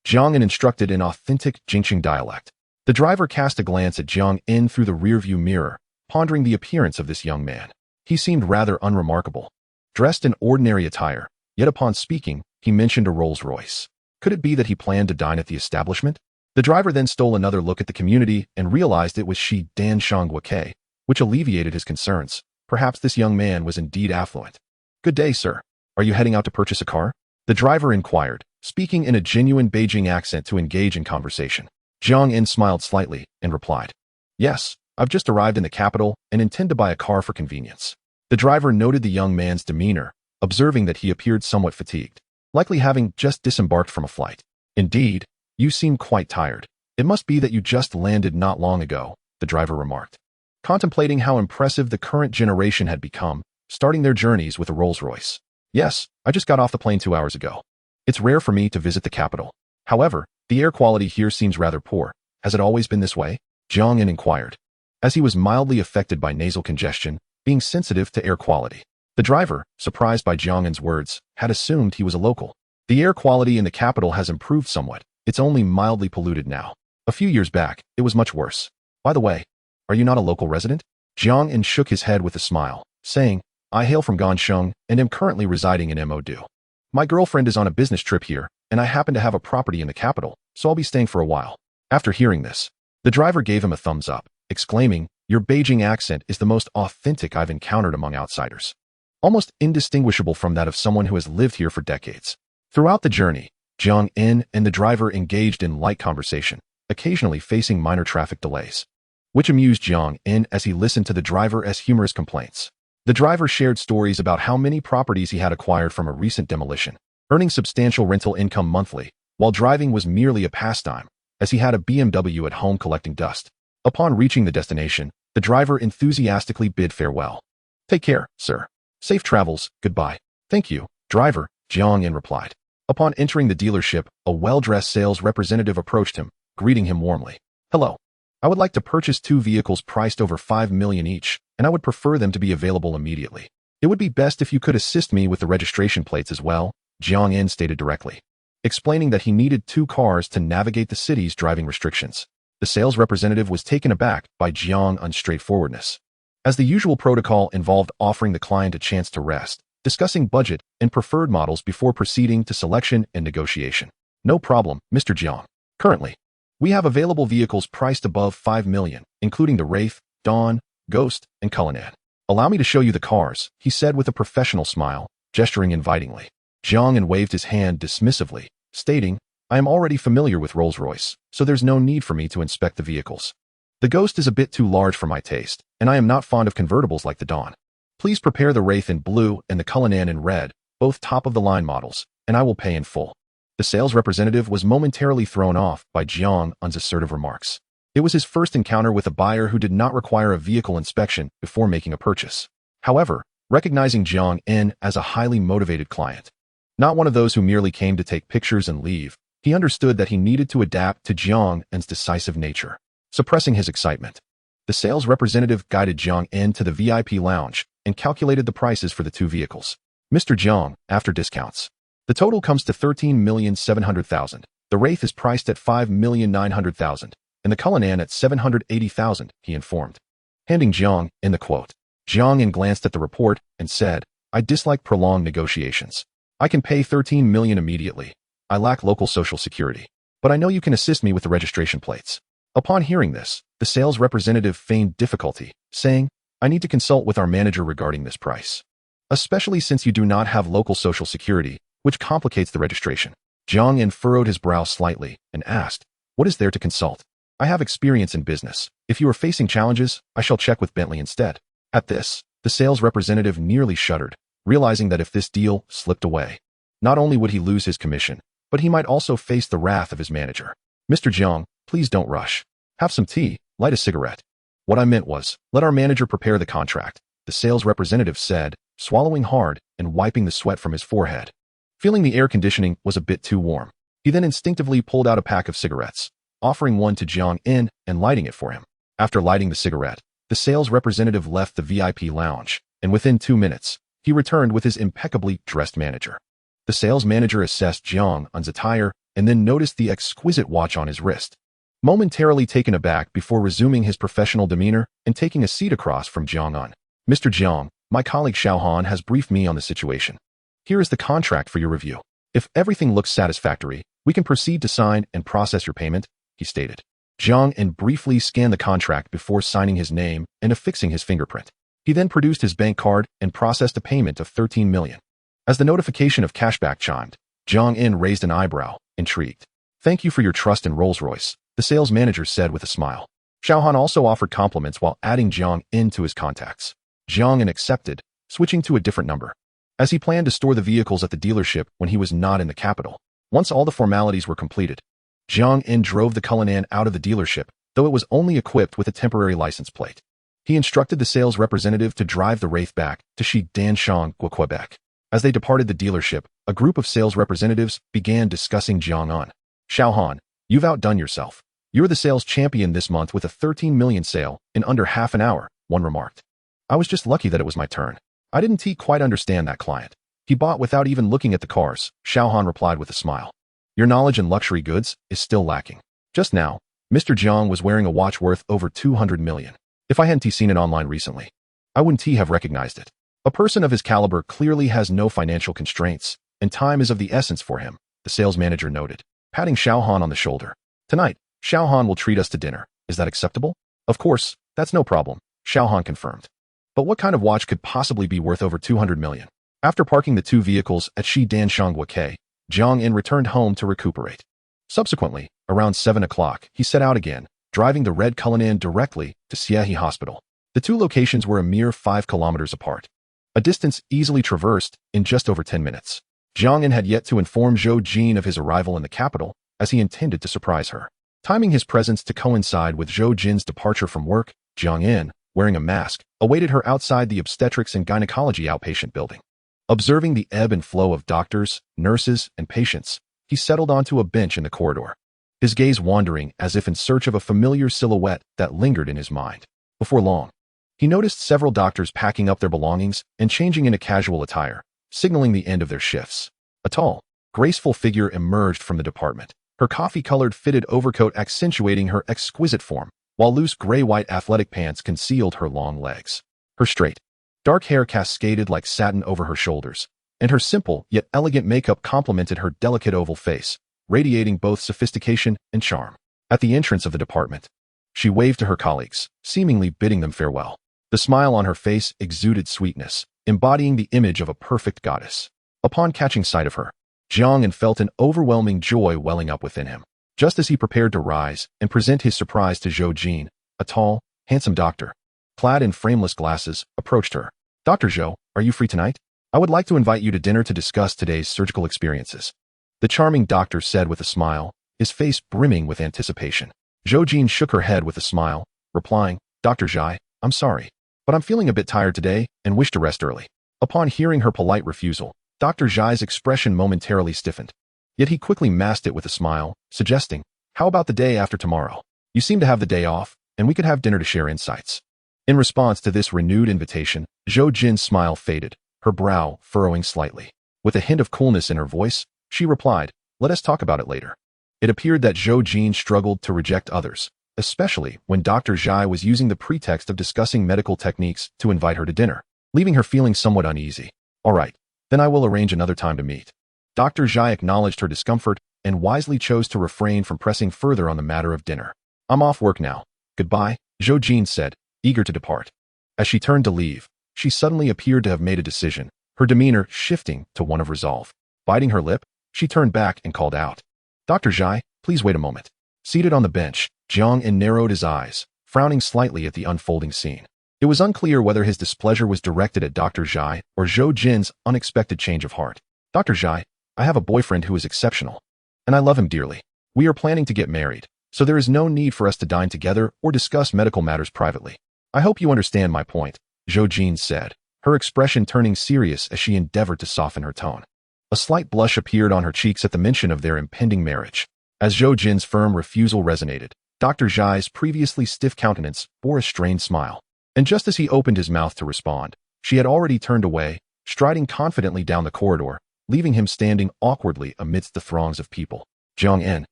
Jiang En instructed in authentic Jingxing dialect. The driver cast a glance at Jiang En through the rearview mirror, pondering the appearance of this young man. He seemed rather unremarkable, dressed in ordinary attire, yet upon speaking, he mentioned a Rolls-Royce. Could it be that he planned to dine at the establishment? The driver then stole another look at the community and realized it was Shidinshanghua, which alleviated his concerns. Perhaps this young man was indeed affluent. "Good day, sir. Are you heading out to purchase a car?" the driver inquired, speaking in a genuine Beijing accent to engage in conversation. Jiang En smiled slightly and replied, "Yes, I've just arrived in the capital and intend to buy a car for convenience." The driver noted the young man's demeanor, observing that he appeared somewhat fatigued, likely having just disembarked from a flight. "Indeed, you seem quite tired. It must be that you just landed not long ago," the driver remarked, contemplating how impressive the current generation had become, starting their journeys with a Rolls-Royce. "Yes, I just got off the plane 2 hours ago. It's rare for me to visit the capital. However, the air quality here seems rather poor. Has it always been this way?" Jiang En inquired, as he was mildly affected by nasal congestion, being sensitive to air quality. The driver, surprised by Jiang En's words, had assumed he was a local. "The air quality in the capital has improved somewhat. It's only mildly polluted now. A few years back, it was much worse. By the way, are you not a local resident?" Jiang En shook his head with a smile, saying, "I hail from Gansheng and am currently residing in Modu. My girlfriend is on a business trip here, and I happen to have a property in the capital, so I'll be staying for a while." After hearing this, the driver gave him a thumbs up, exclaiming, "Your Beijing accent is the most authentic I've encountered among outsiders. Almost indistinguishable from that of someone who has lived here for decades." Throughout the journey, Jiang En and the driver engaged in light conversation, occasionally facing minor traffic delays, which amused Jiang En as he listened to the driver's humorous complaints. The driver shared stories about how many properties he had acquired from a recent demolition, earning substantial rental income monthly, while driving was merely a pastime, as he had a BMW at home collecting dust. Upon reaching the destination, the driver enthusiastically bid farewell. "Take care, sir. Safe travels, goodbye." "Thank you, driver," Jiang En replied. Upon entering the dealership, a well-dressed sales representative approached him, greeting him warmly. "Hello. I would like to purchase 2 vehicles priced over 5 million each, and I would prefer them to be available immediately. It would be best if you could assist me with the registration plates as well," Jiang En stated directly, explaining that he needed 2 cars to navigate the city's driving restrictions. The sales representative was taken aback by Jiang En's straightforwardness, as the usual protocol involved offering the client a chance to rest, discussing budget and preferred models before proceeding to selection and negotiation. "No problem, Mr. Jiang. Currently, we have available vehicles priced above 5 million, including the Wraith, Dawn, Ghost, and Cullinan. Allow me to show you the cars," he said with a professional smile, gesturing invitingly. Jiang En waved his hand dismissively, stating, "I am already familiar with Rolls-Royce, so there's no need for me to inspect the vehicles. The Ghost is a bit too large for my taste, and I am not fond of convertibles like the Dawn. Please prepare the Wraith in blue and the Cullinan in red, both top-of-the-line models, and I will pay in full." The sales representative was momentarily thrown off by Jiang En's assertive remarks. It was his first encounter with a buyer who did not require a vehicle inspection before making a purchase. However, recognizing Jiang En as a highly motivated client, not one of those who merely came to take pictures and leave, he understood that he needed to adapt to Jiang En's decisive nature. Suppressing his excitement, the sales representative guided Jiang En to the VIP lounge and calculated the prices for the 2 vehicles. "Mr. Jiang, after discounts, the total comes to 13,700,000. The Wraith is priced at 5,900,000, and the Cullinan at 780,000, he informed, handing Jiang En the quote. Jiang En glanced at the report and said, "I dislike prolonged negotiations. I can pay 13 million immediately. I lack local social security, but I know you can assist me with the registration plates." Upon hearing this, the sales representative feigned difficulty, saying, "I need to consult with our manager regarding this price, especially since you do not have local social security, which complicates the registration." Jiang In furrowed his brow slightly and asked, "What is there to consult? I have experience in business. If you are facing challenges, I shall check with Bentley instead." At this, the sales representative nearly shuddered, realizing that if this deal slipped away, not only would he lose his commission, but he might also face the wrath of his manager. "Mr. Jiang, please don't rush. Have some tea, light a cigarette." "What I meant was, let our manager prepare the contract," the sales representative said, swallowing hard and wiping the sweat from his forehead. Feeling the air conditioning was a bit too warm, he then instinctively pulled out a pack of cigarettes, offering one to Jiang In and lighting it for him. After lighting the cigarette, the sales representative left the VIP lounge, and within 2 minutes, he returned with his impeccably dressed manager. The sales manager assessed Jiang In's attire and then noticed the exquisite watch on his wrist, momentarily taken aback before resuming his professional demeanor and taking a seat across from Jiang In. "Mr. Jiang, my colleague Xiao Han has briefed me on the situation. Here is the contract for your review. If everything looks satisfactory, we can proceed to sign and process your payment," he stated. Jiang In briefly scanned the contract before signing his name and affixing his fingerprint. He then produced his bank card and processed a payment of 13 million. As the notification of cashback chimed, Jiang In raised an eyebrow, intrigued. "Thank you for your trust in Rolls-Royce," the sales manager said with a smile. Xiao Han also offered compliments while adding Jiang In to his contacts. Jiang In accepted, switching to a different number, as he planned to store the vehicles at the dealership when he was not in the capital. Once all the formalities were completed, Jiang In drove the Cullinan out of the dealership, though it was only equipped with a temporary license plate. He instructed the sales representative to drive the Wraith back to Danshan, Quebec. As they departed the dealership, a group of sales representatives began discussing Jiang In. "Xiao Han, you've outdone yourself. You're the sales champion this month with a 13 million sale in under half an hour," one remarked. "I was just lucky that it was my turn. I didn't quite understand that client. He bought without even looking at the cars," Xiao Han replied with a smile. "Your knowledge in luxury goods is still lacking. Just now, Mr. Jiang was wearing a watch worth over 200 million. If I hadn't seen it online recently, I wouldn't have recognized it. A person of his caliber clearly has no financial constraints, and time is of the essence for him," the sales manager noted, patting Xiao Han on the shoulder. "Tonight, Xiao Han will treat us to dinner. Is that acceptable?" "Of course, that's no problem," Xiao Han confirmed. "But what kind of watch could possibly be worth over 200 million? After parking the 2 vehicles at Danshan, Jiang In returned home to recuperate. Subsequently, around 7 o'clock, he set out again, driving the red Cullinan directly to Xiehe Hospital. The 2 locations were a mere 5 kilometers apart, a distance easily traversed in just over 10 minutes. Jiang In had yet to inform Zhou Jin of his arrival in the capital, as he intended to surprise her. Timing his presence to coincide with Zhou Jin's departure from work, Jiang In, wearing a mask, awaited her outside the obstetrics and gynecology outpatient building. Observing the ebb and flow of doctors, nurses, and patients, he settled onto a bench in the corridor, his gaze wandering as if in search of a familiar silhouette that lingered in his mind. Before long, he noticed several doctors packing up their belongings and changing into casual attire, signaling the end of their shifts. A tall, graceful figure emerged from the department, her coffee-colored fitted overcoat accentuating her exquisite form, while loose gray-white athletic pants concealed her long legs. Her straight, dark hair cascaded like satin over her shoulders, and her simple yet elegant makeup complemented her delicate oval face, radiating both sophistication and charm. At the entrance of the department, she waved to her colleagues, seemingly bidding them farewell. The smile on her face exuded sweetness, embodying the image of a perfect goddess. Upon catching sight of her, Jiang In felt an overwhelming joy welling up within him. Just as he prepared to rise and present his surprise to Zhou Jin, a tall, handsome doctor, clad in frameless glasses, approached her. "Dr. Zhou, are you free tonight? I would like to invite you to dinner to discuss today's surgical experiences," the charming doctor said with a smile, his face brimming with anticipation. Zhou Jin shook her head with a smile, replying, "Dr. Zhai, I'm sorry, but I'm feeling a bit tired today and wish to rest early." Upon hearing her polite refusal, Dr. Zhai's expression momentarily stiffened. Yet he quickly masked it with a smile, suggesting, "How about the day after tomorrow? You seem to have the day off, and we could have dinner to share insights." In response to this renewed invitation, Zhou Jin's smile faded, her brow furrowing slightly. With a hint of coolness in her voice, she replied, "Let us talk about it later." It appeared that Zhou Jin struggled to reject others, especially when Dr. Zhai was using the pretext of discussing medical techniques to invite her to dinner, leaving her feeling somewhat uneasy. "All right, then I will arrange another time to meet." Dr. Zhai acknowledged her discomfort and wisely chose to refrain from pressing further on the matter of dinner. I'm off work now. Goodbye, Zhou Jin said, eager to depart. As she turned to leave, she suddenly appeared to have made a decision, her demeanor shifting to one of resolve. Biting her lip, she turned back and called out, Dr. Zhai, please wait a moment. Seated on the bench, Jiang En narrowed his eyes, frowning slightly at the unfolding scene. It was unclear whether his displeasure was directed at Dr. Zhai or Zhou Jin's unexpected change of heart. Dr. Zhai, I have a boyfriend who is exceptional, and I love him dearly. We are planning to get married, so there is no need for us to dine together or discuss medical matters privately. I hope you understand my point, Zhou Jin said, her expression turning serious as she endeavored to soften her tone. A slight blush appeared on her cheeks at the mention of their impending marriage. As Zhou Jin's firm refusal resonated, Dr. Zhai's previously stiff countenance bore a strained smile. And just as he opened his mouth to respond, she had already turned away, striding confidently down the corridor, leaving him standing awkwardly amidst the throngs of people. Jiang En,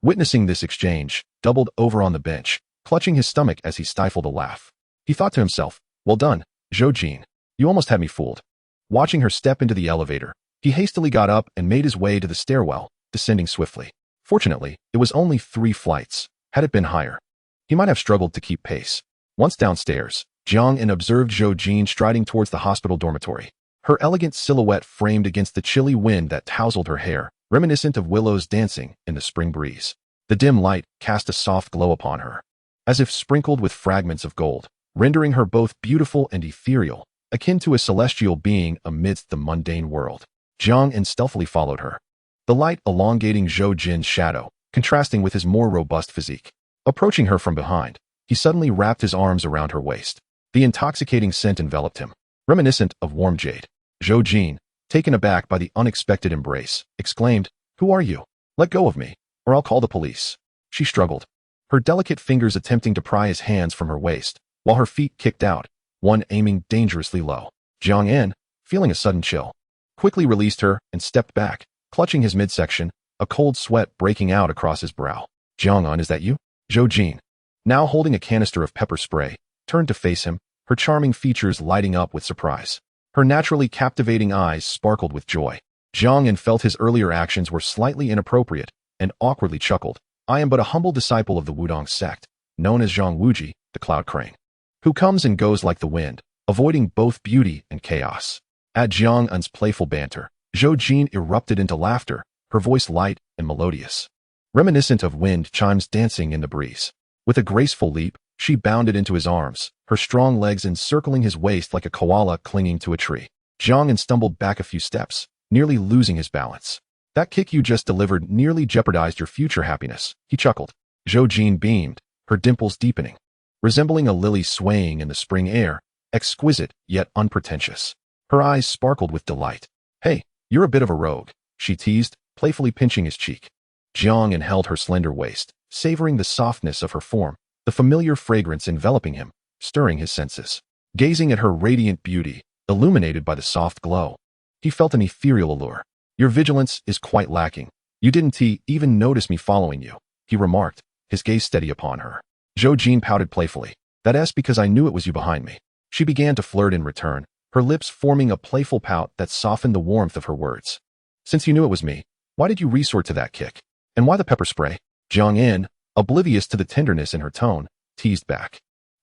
witnessing this exchange, doubled over on the bench, clutching his stomach as he stifled a laugh. He thought to himself, well done, Zhou Jin. You almost had me fooled. Watching her step into the elevator, he hastily got up and made his way to the stairwell, descending swiftly. Fortunately, it was only 3 flights. Had it been higher, he might have struggled to keep pace. Once downstairs, Jiang En observed Zhou Jin striding towards the hospital dormitory, her elegant silhouette framed against the chilly wind that tousled her hair, reminiscent of willows dancing in the spring breeze. The dim light cast a soft glow upon her, as if sprinkled with fragments of gold, rendering her both beautiful and ethereal, akin to a celestial being amidst the mundane world. Jiang En stealthily followed her, the light elongating Zhou Jin's shadow, contrasting with his more robust physique. Approaching her from behind, he suddenly wrapped his arms around her waist. The intoxicating scent enveloped him, reminiscent of warm jade. Zhou Jin, taken aback by the unexpected embrace, exclaimed, Who are you? Let go of me, or I'll call the police. She struggled, her delicate fingers attempting to pry his hands from her waist, while her feet kicked out, one aiming dangerously low. Jiang En, feeling a sudden chill, quickly released her and stepped back, clutching his midsection, a cold sweat breaking out across his brow. Jiang En, is that you? Zhou Jin, now holding a canister of pepper spray, turned to face him, her charming features lighting up with surprise. Her naturally captivating eyes sparkled with joy. Jiang En felt his earlier actions were slightly inappropriate and awkwardly chuckled. I am but a humble disciple of the Wudong sect, known as Zhang Wuji, the Cloud Crane, who comes and goes like the wind, avoiding both beauty and chaos. At Jiang En's playful banter, Zhou Jin erupted into laughter, her voice light and melodious, reminiscent of wind chimes dancing in the breeze. With a graceful leap, she bounded into his arms, her strong legs encircling his waist like a koala clinging to a tree. Jiang En stumbled back a few steps, nearly losing his balance. That kick you just delivered nearly jeopardized your future happiness, he chuckled. Zhou Jin beamed, her dimples deepening, resembling a lily swaying in the spring air, exquisite yet unpretentious. Her eyes sparkled with delight. Hey, you're a bit of a rogue, she teased, playfully pinching his cheek. Jiang En held her slender waist, savoring the softness of her form, the familiar fragrance enveloping him, stirring his senses. Gazing at her radiant beauty, illuminated by the soft glow, he felt an ethereal allure. Your vigilance is quite lacking. You didn't even notice me following you, he remarked, his gaze steady upon her. Zhou Jin pouted playfully. That's because I knew it was you behind me. She began to flirt in return, her lips forming a playful pout that softened the warmth of her words. Since you knew it was me, why did you resort to that kick? And why the pepper spray? Jiang En, oblivious to the tenderness in her tone, teased back.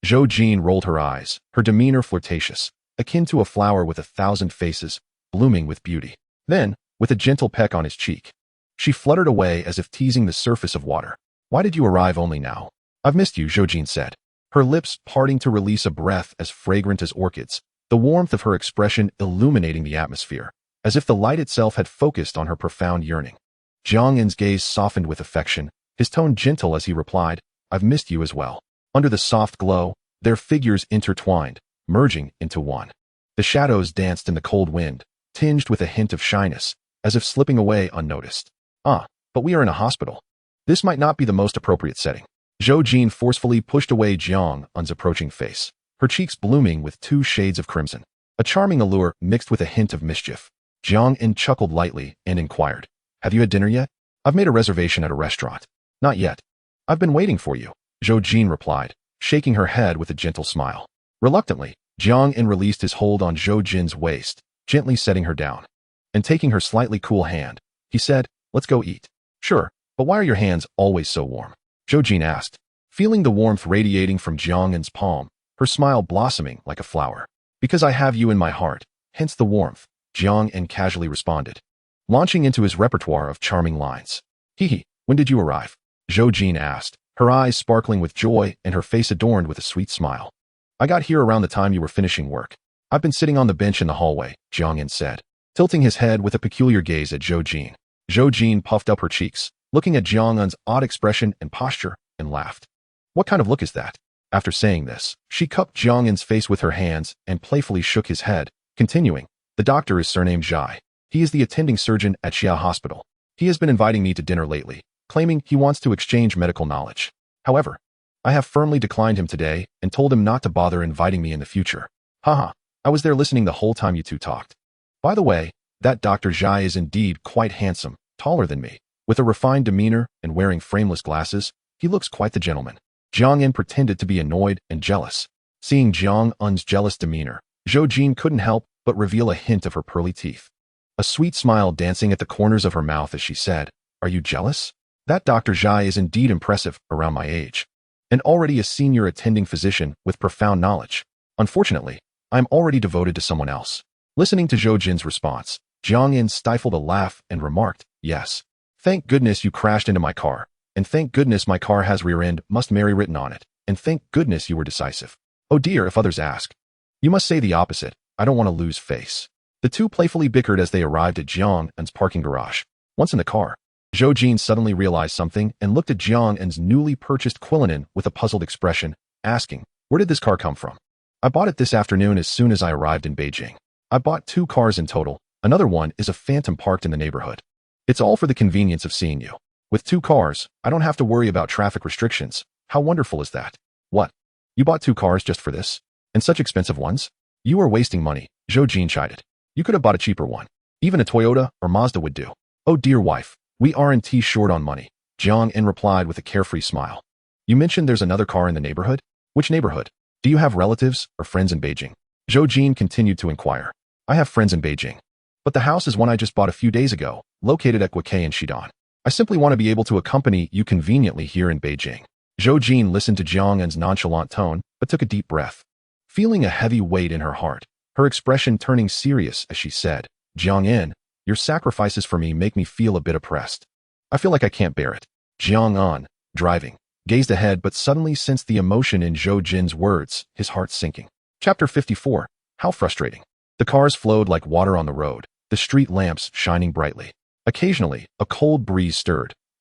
Zhou Jin rolled her eyes, her demeanor flirtatious, akin to a flower with 1,000 faces, blooming with beauty. Then, with a gentle peck on his cheek, she fluttered away as if teasing the surface of water. Why did you arrive only now? I've missed you, Zhou Jin said, her lips parting to release a breath as fragrant as orchids, the warmth of her expression illuminating the atmosphere, as if the light itself had focused on her profound yearning. Jiang En's gaze softened with affection, his tone gentle as he replied, I've missed you as well. Under the soft glow, their figures intertwined, merging into one. The shadows danced in the cold wind, tinged with a hint of shyness, as if slipping away unnoticed. But we are in a hospital. This might not be the most appropriate setting. Zhou Jin forcefully pushed away Jiang En's approaching face, her cheeks blooming with 2 shades of crimson, a charming allure mixed with a hint of mischief. Jiang En chuckled lightly and inquired, Have you had dinner yet? I've made a reservation at a restaurant. Not yet. I've been waiting for you, Zhou Jin replied, shaking her head with a gentle smile. Reluctantly, Jiang En released his hold on Zhou Jin's waist, gently setting her down. And taking her slightly cool hand, he said, Let's go eat. Sure, but why are your hands always so warm? Zhou Jin asked, feeling the warmth radiating from Jiang En's palm, her smile blossoming like a flower. Because I have you in my heart, hence the warmth, Jiang En casually responded, launching into his repertoire of charming lines. Hee, when did you arrive? Zhou Jin asked, her eyes sparkling with joy and her face adorned with a sweet smile. I got here around the time you were finishing work. I've been sitting on the bench in the hallway, Jiang En said, tilting his head with a peculiar gaze at Zhou Jin. Zhou Jin puffed up her cheeks, looking at Jiang En's odd expression and posture, and laughed. What kind of look is that? After saying this, she cupped Jiang En's face with her hands and playfully shook his head, continuing, the doctor is surnamed Zhai. He is the attending surgeon at Xia Hospital. He has been inviting me to dinner lately, claiming he wants to exchange medical knowledge. However, I have firmly declined him today and told him not to bother inviting me in the future. Haha, I was there listening the whole time you two talked. By the way, that Dr. Zhai is indeed quite handsome, taller than me. With a refined demeanor and wearing frameless glasses, he looks quite the gentleman. Jiang En pretended to be annoyed and jealous. Seeing Jiang En's jealous demeanor, Zhou Jin couldn't help but reveal a hint of her pearly teeth. A sweet smile dancing at the corners of her mouth as she said, Are you jealous? That Dr. Zhai is indeed impressive around my age, and already a senior attending physician with profound knowledge. Unfortunately, I'm already devoted to someone else. Listening to Zhou Jin's response, Jiang En stifled a laugh and remarked, Yes. Thank goodness you crashed into my car, and thank goodness my car has rear end must marry written on it, and thank goodness you were decisive. Oh dear, if others ask. You must say the opposite. I don't want to lose face. The two playfully bickered as they arrived at Jiang En's parking garage. Once in the car, Zhou Jin suddenly realized something and looked at Jiang En's newly purchased Quillinan with a puzzled expression, asking, Where did this car come from? I bought it this afternoon as soon as I arrived in Beijing. I bought 2 cars in total. Another one is a phantom parked in the neighborhood. It's all for the convenience of seeing you. With 2 cars, I don't have to worry about traffic restrictions. How wonderful is that? What? You bought 2 cars just for this? And such expensive ones? You are wasting money, Zhou Jin chided. You could have bought a cheaper one. Even a Toyota or Mazda would do. Oh dear wife, we aren't short on money, Jiang En replied with a carefree smile. You mentioned there's another car in the neighborhood? Which neighborhood? Do you have relatives or friends in Beijing? Zhou Jin continued to inquire. I have friends in Beijing. But the house is one I just bought a few days ago, located at Guokei in Xidan. I simply want to be able to accompany you conveniently here in Beijing. Zhou Jin listened to Jiang En's nonchalant tone, but took a deep breath. Feeling a heavy weight in her heart, her expression turning serious as she said, Jiang En, your sacrifices for me make me feel a bit oppressed. I feel like I can't bear it. Jiang En, driving, gazed ahead but suddenly sensed the emotion in Zhou Jin's words, his heart sinking. Chapter 54. How frustrating. The cars flowed like water on the road, the street lamps shining brightly. Occasionally, a cold breeze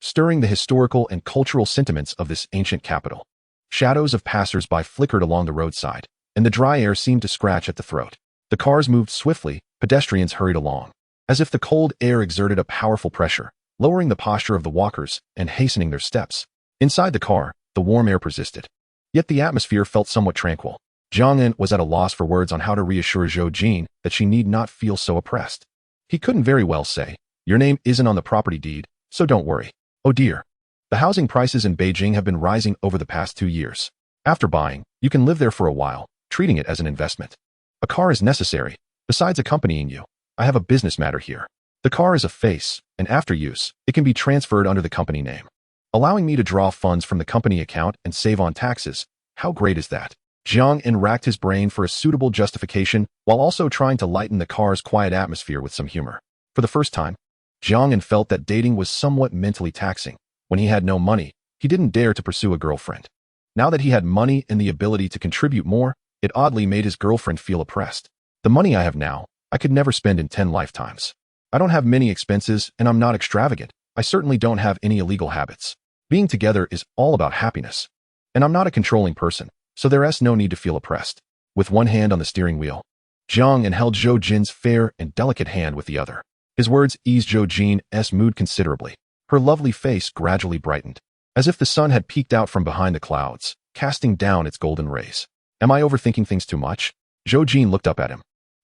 stirring the historical and cultural sentiments of this ancient capital. Shadows of passers-by flickered along the roadside, and the dry air seemed to scratch at the throat. The cars moved swiftly, pedestrians hurried along, as if the cold air exerted a powerful pressure, lowering the posture of the walkers and hastening their steps. Inside the car, the warm air persisted. Yet the atmosphere felt somewhat tranquil. Jiang En was at a loss for words on how to reassure Zhou Jin that she need not feel so oppressed. He couldn't very well say, Your name isn't on the property deed, so don't worry. Oh dear. The housing prices in Beijing have been rising over the past 2 years. After buying, you can live there for a while, treating it as an investment. A car is necessary. Besides accompanying you, I have a business matter here. The car is a face, and after use, it can be transferred under the company name, allowing me to draw funds from the company account and save on taxes. How great is that? Jiang En racked his brain for a suitable justification while also trying to lighten the car's quiet atmosphere with some humor. For the first time, Jiang En felt that dating was somewhat mentally taxing. When he had no money, he didn't dare to pursue a girlfriend. Now that he had money and the ability to contribute more, it oddly made his girlfriend feel oppressed. The money I have now, I could never spend in 10 lifetimes. I don't have many expenses and I'm not extravagant. I certainly don't have any illegal habits. Being together is all about happiness. And I'm not a controlling person, so there's no need to feel oppressed. With one hand on the steering wheel, Jiang En held Zhou Jin's fair and delicate hand with the other. His words eased Zhou Jin's mood considerably. Her lovely face gradually brightened, as if the sun had peeked out from behind the clouds, casting down its golden rays. Am I overthinking things too much? Zhou Jin looked up at him.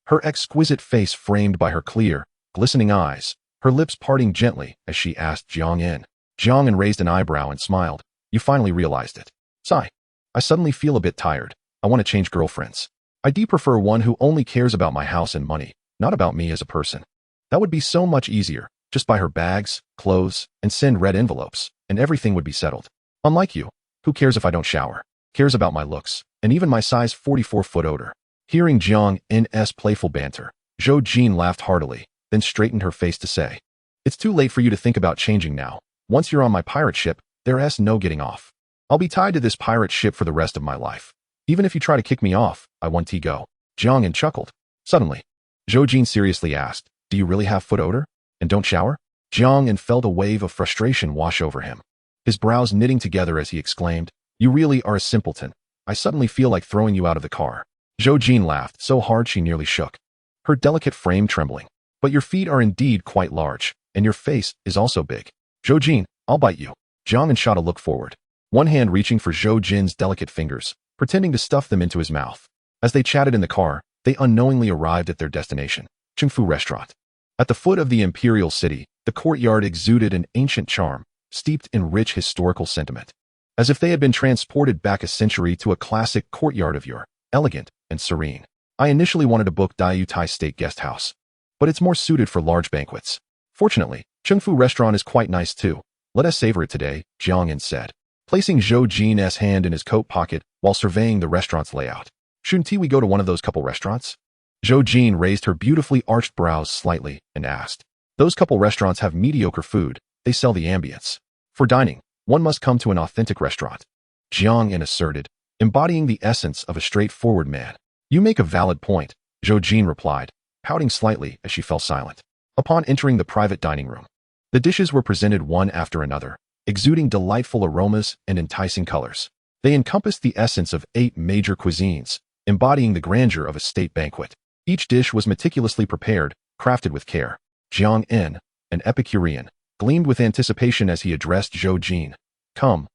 Her exquisite face framed by her clear, glistening eyes, her lips parting gently as she asked Jiang En. Jiang En raised an eyebrow and smiled. You finally realized it. Sigh. I suddenly feel a bit tired. I want to change girlfriends. I prefer one who only cares about my house and money, not about me as a person. That would be so much easier. Just buy her bags, clothes, and send red envelopes, and everything would be settled. Unlike you, Who cares if I don't shower? Cares about my looks, and even my size 44-foot odor. Hearing Jiang N's playful banter, Zhou Jin laughed heartily, then straightened her face to say, "It's too late for you to think about changing now. Once you're on my pirate ship, there's no getting off. I'll be tied to this pirate ship for the rest of my life. Even if you try to kick me off, I won't go." Jiang N chuckled. Suddenly, Zhou Jin seriously asked, "Do you really have foot odor? And don't shower?" Jiang N felt a wave of frustration wash over him, his brows knitting together as he exclaimed, "You really are a simpleton. I suddenly feel like throwing you out of the car." Zhou Jin laughed so hard she nearly shook, her delicate frame trembling. "But your feet are indeed quite large, and your face is also big. Zhou Jin, I'll bite you." Jiang N shot a look forward, one hand reaching for Zhou Jin's delicate fingers, pretending to stuff them into his mouth. As they chatted in the car, they unknowingly arrived at their destination, Chengfu Restaurant. At the foot of the imperial city, the courtyard exuded an ancient charm, steeped in rich historical sentiment, as if they had been transported back a century to a classic courtyard of yore, elegant and serene. "I initially wanted to book Diyu Tai State Guest House, but it's more suited for large banquets. Fortunately, Chengfu Restaurant is quite nice too. Let us savor it today," Jiang N said, placing Zhou Jin's hand in his coat pocket while surveying the restaurant's layout. "Shouldn't we go to one of those couple restaurants?" Zhou Jin raised her beautifully arched brows slightly and asked. "Those couple restaurants have mediocre food, they sell the ambience. For dining, one must come to an authentic restaurant," Jiang N asserted, embodying the essence of a straightforward man. "You make a valid point," Zhou Jin replied, pouting slightly as she fell silent. Upon entering the private dining room, the dishes were presented one after another, exuding delightful aromas and enticing colors. They encompassed the essence of 8 major cuisines, embodying the grandeur of a state banquet. Each dish was meticulously prepared, crafted with care. Jiang N, an Epicurean, gleamed with anticipation as he addressed Zhou Jin. Come,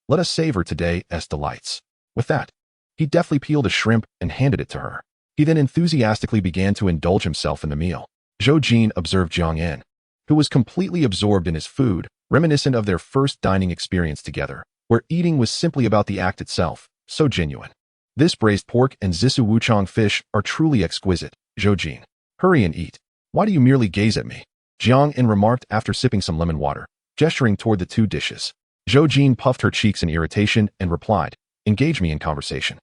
let us savor today's delights." With that, he deftly peeled a shrimp and handed it to her. He then enthusiastically began to indulge himself in the meal. Zhou Jin observed Jiang N, who was completely absorbed in his food, reminiscent of their first dining experience together, where eating was simply about the act itself, so genuine. "This braised pork and Zisu Wuchang fish are truly exquisite, Zhou Jin. Hurry and eat. Why do you merely gaze at me?" Jiang N remarked after sipping some lemon water, gesturing toward the 2 dishes. Zhou Jin puffed her cheeks in irritation and replied, "Engage me in conversation."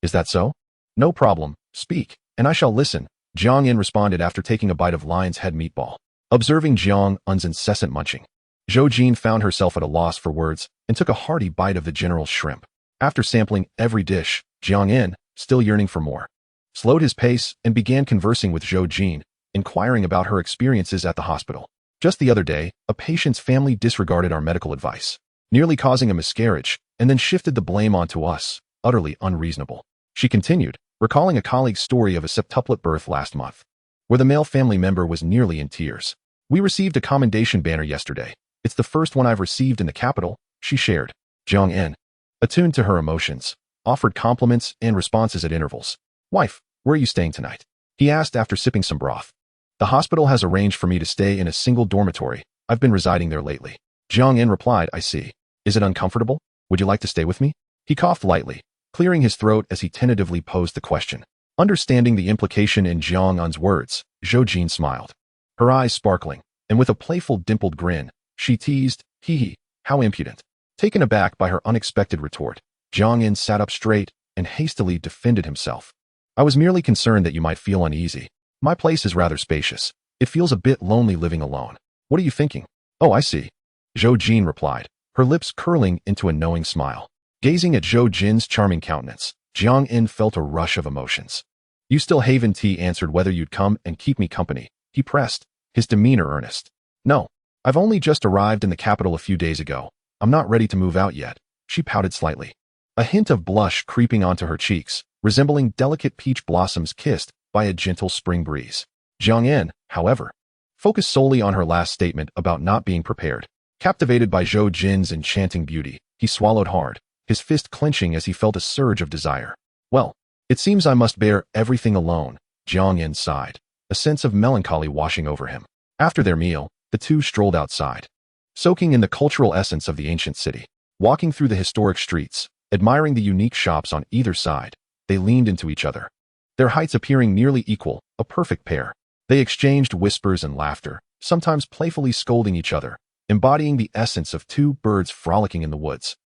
Is that so? No problem, speak, and I shall listen," Jiang N responded after taking a bite of lion's head meatball. Observing Jiang N's incessant munching, Zhou Jin found herself at a loss for words and took a hearty bite of the general's shrimp. After sampling every dish, Jiang N, still yearning for more, slowed his pace and began conversing with Zhou Jin, inquiring about her experiences at the hospital. "Just the other day, a patient's family disregarded our medical advice, nearly causing a miscarriage, and then shifted the blame onto us. Utterly unreasonable," she continued, recalling a colleague's story of a septuplet birth last month, where the male family member was nearly in tears. "We received a commendation banner yesterday. It's the first one I've received in the capital," she shared. Jiang N, attuned to her emotions, offered compliments and responses at intervals. "Wife, where are you staying tonight?" he asked after sipping some broth. "The hospital has arranged for me to stay in a single dormitory. I've been residing there lately." Jiang N replied, "I see. Is it uncomfortable? Would you like to stay with me?" He coughed lightly, clearing his throat as he tentatively posed the question. Understanding the implication in Jiang N's words, Zhou Jin smiled, her eyes sparkling, and with a playful dimpled grin, she teased, "Hee, how impudent." Taken aback by her unexpected retort, Jiang N sat up straight and hastily defended himself. "I was merely concerned that you might feel uneasy. My place is rather spacious. It feels a bit lonely living alone. What are you thinking?" "Oh, I see," Zhou Jin replied, her lips curling into a knowing smile. Gazing at Zhou Jin's charming countenance, Jiang N felt a rush of emotions. "You still haven't answered whether you'd come and keep me company," he pressed, his demeanor earnest. "No, I've only just arrived in the capital a few days ago. I'm not ready to move out yet," she pouted slightly, a hint of blush creeping onto her cheeks, resembling delicate peach blossoms kissed by a gentle spring breeze. Jiang N, however, focused solely on her last statement about not being prepared. Captivated by Zhou Jin's enchanting beauty, he swallowed hard, his fist clenching as he felt a surge of desire. "Well, it seems I must bear everything alone," Jiang N sighed, a sense of melancholy washing over him. After their meal, the 2 strolled outside, soaking in the cultural essence of the ancient city. Walking through the historic streets, admiring the unique shops on either side, they leaned into each other, their heights appearing nearly equal, a perfect pair. They exchanged whispers and laughter, sometimes playfully scolding each other, embodying the essence of 2 birds frolicking in the woods.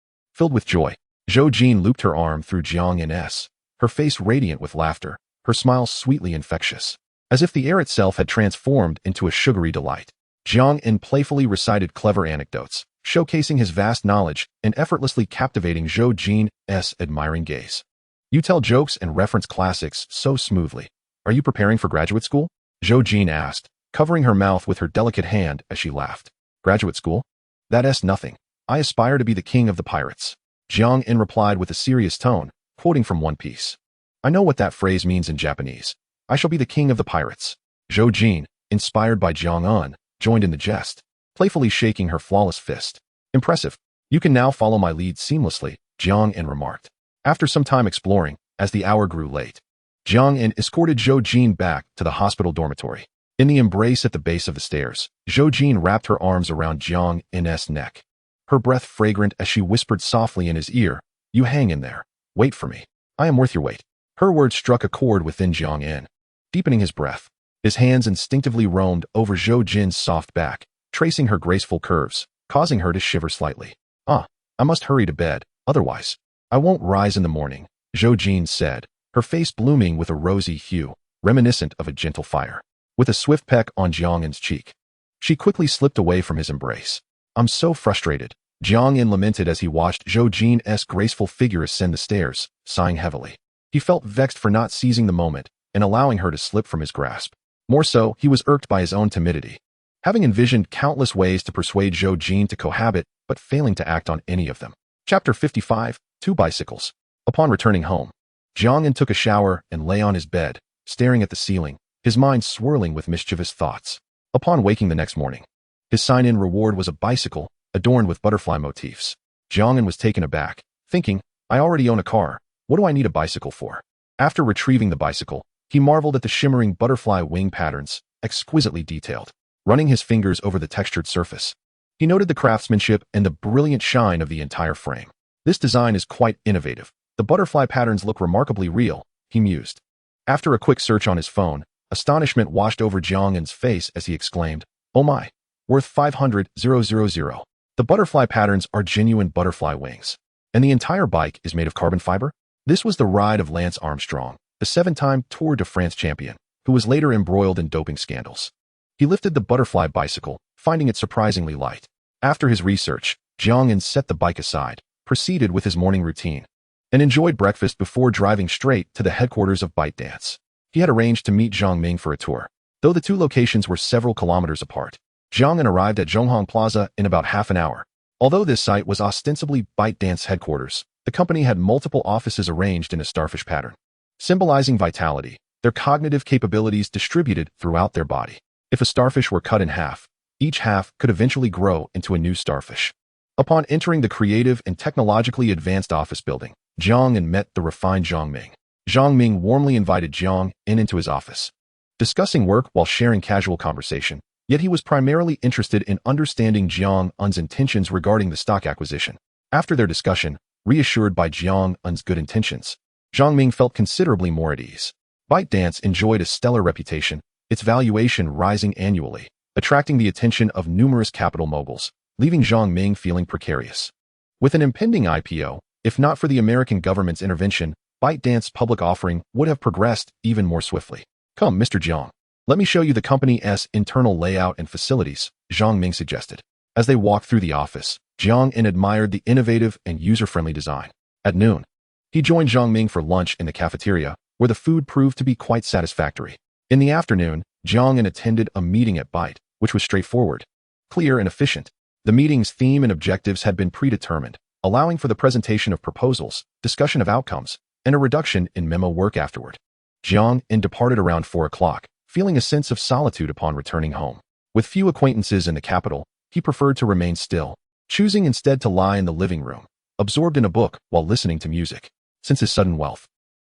Filled with joy, Zhou Jin looped her arm through Jiang In's, her face radiant with laughter, her smile sweetly infectious. As if the air itself had transformed into a sugary delight. Jiang In playfully recited clever anecdotes, showcasing his vast knowledge and effortlessly captivating Zhou Jin's admiring gaze. You tell jokes and reference classics so smoothly. Are you preparing for graduate school? Zhou Jin asked, covering her mouth with her delicate hand as she laughed. Graduate school? That's nothing. I aspire to be the king of the pirates. Jiang In replied with a serious tone, quoting from One Piece. I know what that phrase means in Japanese. I shall be the king of the pirates. Zhou Jin, inspired by Jiang Un, joined in the jest, playfully shaking her flawless fist. Impressive. You can now follow my lead seamlessly, Jiang In remarked. After some time exploring, as the hour grew late, Jiang In escorted Zhou Jin back to the hospital dormitory. In the embrace at the base of the stairs, Zhou Jin wrapped her arms around Jiang In's neck. Her breath fragrant as she whispered softly in his ear, You hang in there. Wait for me. I am worth your weight. Her words struck a chord within Jiang In. Deepening his breath, his hands instinctively roamed over Zhou Jin's soft back, tracing her graceful curves, causing her to shiver slightly. I must hurry to bed, otherwise I won't rise in the morning, Zhou Jin said, her face blooming with a rosy hue, reminiscent of a gentle fire. With a swift peck on Jiang In's cheek, she quickly slipped away from his embrace. I'm so frustrated, Jiang In lamented as he watched Zhou Jin's graceful figure ascend the stairs, sighing heavily. He felt vexed for not seizing the moment and allowing her to slip from his grasp. More so, he was irked by his own timidity. Having envisioned countless ways to persuade Zhou Jin to cohabit, but failing to act on any of them. Chapter 55, Two Bicycles. Upon returning home, Jiang In took a shower and lay on his bed, staring at the ceiling, his mind swirling with mischievous thoughts. Upon waking the next morning, his sign-in reward was a bicycle, adorned with butterfly motifs. Jiang In was taken aback, thinking, I already own a car, what do I need a bicycle for? After retrieving the bicycle, he marveled at the shimmering butterfly wing patterns, exquisitely detailed. Running his fingers over the textured surface, he noted the craftsmanship and the brilliant shine of the entire frame. This design is quite innovative. The butterfly patterns look remarkably real, he mused. After a quick search on his phone, astonishment washed over Jiang In's face as he exclaimed, Oh my, worth 500,000. The butterfly patterns are genuine butterfly wings. And the entire bike is made of carbon fiber? This was the ride of Lance Armstrong, the 7-time Tour de France champion, who was later embroiled in doping scandals. He lifted the butterfly bicycle, finding it surprisingly light. After his research, Jiang In set the bike aside, proceeded with his morning routine, and enjoyed breakfast before driving straight to the headquarters of ByteDance. He had arranged to meet Zhang Ming for a tour. Though the two locations were several kilometers apart, Jiang In arrived at Zhonghong Plaza in about half an hour. Although this site was ostensibly ByteDance headquarters, the company had multiple offices arranged in a starfish pattern, symbolizing vitality, their cognitive capabilities distributed throughout their body. If a starfish were cut in half, each half could eventually grow into a new starfish. Upon entering the creative and technologically advanced office building, Jiang In met the refined Zhang Ming. Zhang Ming warmly invited Jiang In into his office, discussing work while sharing casual conversation, yet he was primarily interested in understanding Jiang Un's intentions regarding the stock acquisition. After their discussion, reassured by Jiang Un's good intentions, Zhang Ming felt considerably more at ease. ByteDance enjoyed a stellar reputation, its valuation rising annually, attracting the attention of numerous capital moguls, leaving Zhang Ming feeling precarious. With an impending IPO, if not for the American government's intervention, ByteDance's public offering would have progressed even more swiftly. Come, Mr. Jiang. Let me show you the company's internal layout and facilities, Zhang Ming suggested. As they walked through the office, Jiang In admired the innovative and user-friendly design. At noon, he joined Zhang Ming for lunch in the cafeteria, where the food proved to be quite satisfactory. In the afternoon, Jiang In attended a meeting at Byte, which was straightforward, clear, and efficient. The meeting's theme and objectives had been predetermined, allowing for the presentation of proposals, discussion of outcomes, and a reduction in memo work afterward. Jiang In departed around 4 o'clock, feeling a sense of solitude upon returning home. With few acquaintances in the capital, he preferred to remain still, choosing instead to lie in the living room, absorbed in a book while listening to music. Since his sudden wealth,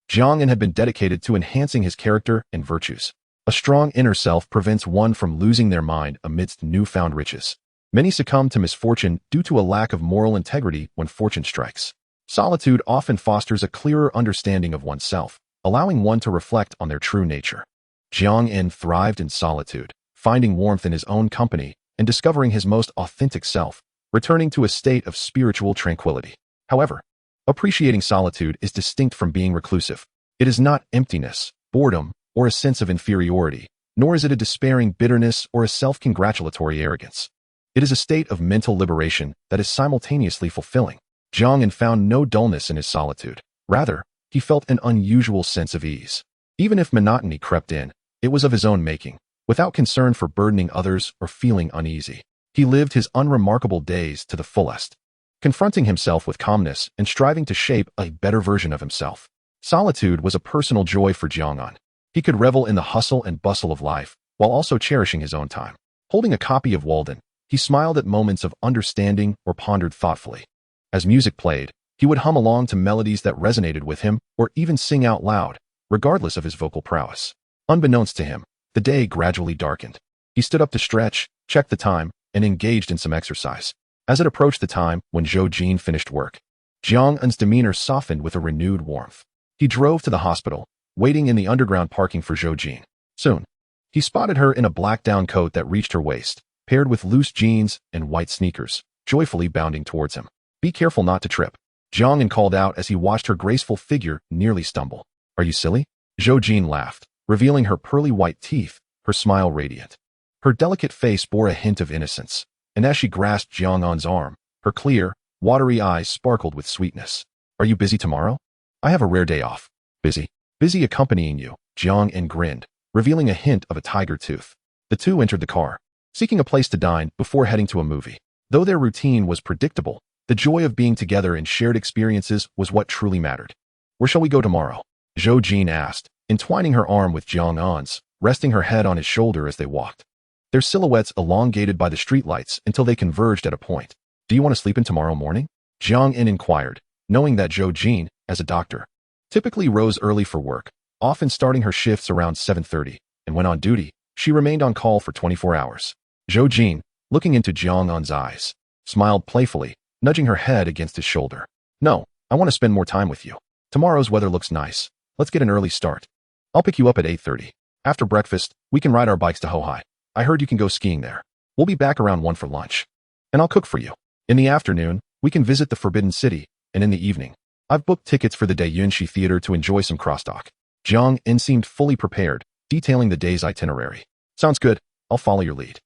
Jiang In had been dedicated to enhancing his character and virtues. A strong inner self prevents one from losing their mind amidst newfound riches. Many succumb to misfortune due to a lack of moral integrity when fortune strikes. Solitude often fosters a clearer understanding of oneself, allowing one to reflect on their true nature. Jiang In thrived in solitude, finding warmth in his own company and discovering his most authentic self, returning to a state of spiritual tranquility. However, appreciating solitude is distinct from being reclusive. It is not emptiness, boredom, or a sense of inferiority, nor is it a despairing bitterness or a self-congratulatory arrogance. It is a state of mental liberation that is simultaneously fulfilling. Jiang found no dullness in his solitude. Rather, he felt an unusual sense of ease. Even if monotony crept in, it was of his own making, without concern for burdening others or feeling uneasy. He lived his unremarkable days to the fullest, confronting himself with calmness and striving to shape a better version of himself. Solitude was a personal joy for Jiang. He could revel in the hustle and bustle of life, while also cherishing his own time. Holding a copy of Walden, he smiled at moments of understanding or pondered thoughtfully. As music played, he would hum along to melodies that resonated with him or even sing out loud, regardless of his vocal prowess. Unbeknownst to him, the day gradually darkened. He stood up to stretch, checked the time, and engaged in some exercise. As it approached the time when Zhou Jin finished work, Jiang's demeanor softened with a renewed warmth. He drove to the hospital, waiting in the underground parking for Zhou Jin. Soon, he spotted her in a black down coat that reached her waist, paired with loose jeans and white sneakers, joyfully bounding towards him. "Be careful not to trip," Jiang called out as he watched her graceful figure nearly stumble. "Are you silly?" Zhou Jin laughed, revealing her pearly white teeth, her smile radiant. Her delicate face bore a hint of innocence, and as she grasped Jiang's arm, her clear, watery eyes sparkled with sweetness. "Are you busy tomorrow?" "I have a rare day off." "Busy? Busy accompanying you," Jiang grinned, revealing a hint of a tiger tooth. The two entered the car, seeking a place to dine before heading to a movie. Though their routine was predictable, the joy of being together in shared experiences was what truly mattered. "Where shall we go tomorrow?" Zhou Jin asked, entwining her arm with Jiang's, resting her head on his shoulder as they walked. Their silhouettes elongated by the streetlights until they converged at a point. "Do you want to sleep in tomorrow morning?" Jiang inquired, knowing that Zhou Jin, as a doctor, typically rose early for work, often starting her shifts around 7:30, and when on duty, she remained on call for 24 hours. Zhou Jin, looking into Jiang's eyes, smiled playfully, nudging her head against his shoulder. "No, I want to spend more time with you. Tomorrow's weather looks nice. Let's get an early start. I'll pick you up at 8:30. After breakfast, we can ride our bikes to Hohai. I heard you can go skiing there. We'll be back around 1 for lunch. And I'll cook for you. In the afternoon, we can visit the Forbidden City, and in the evening, I've booked tickets for the Daeyunshi Theater to enjoy some crosstalk." Jiang seemed fully prepared, detailing the day's itinerary. "Sounds good. I'll follow your lead."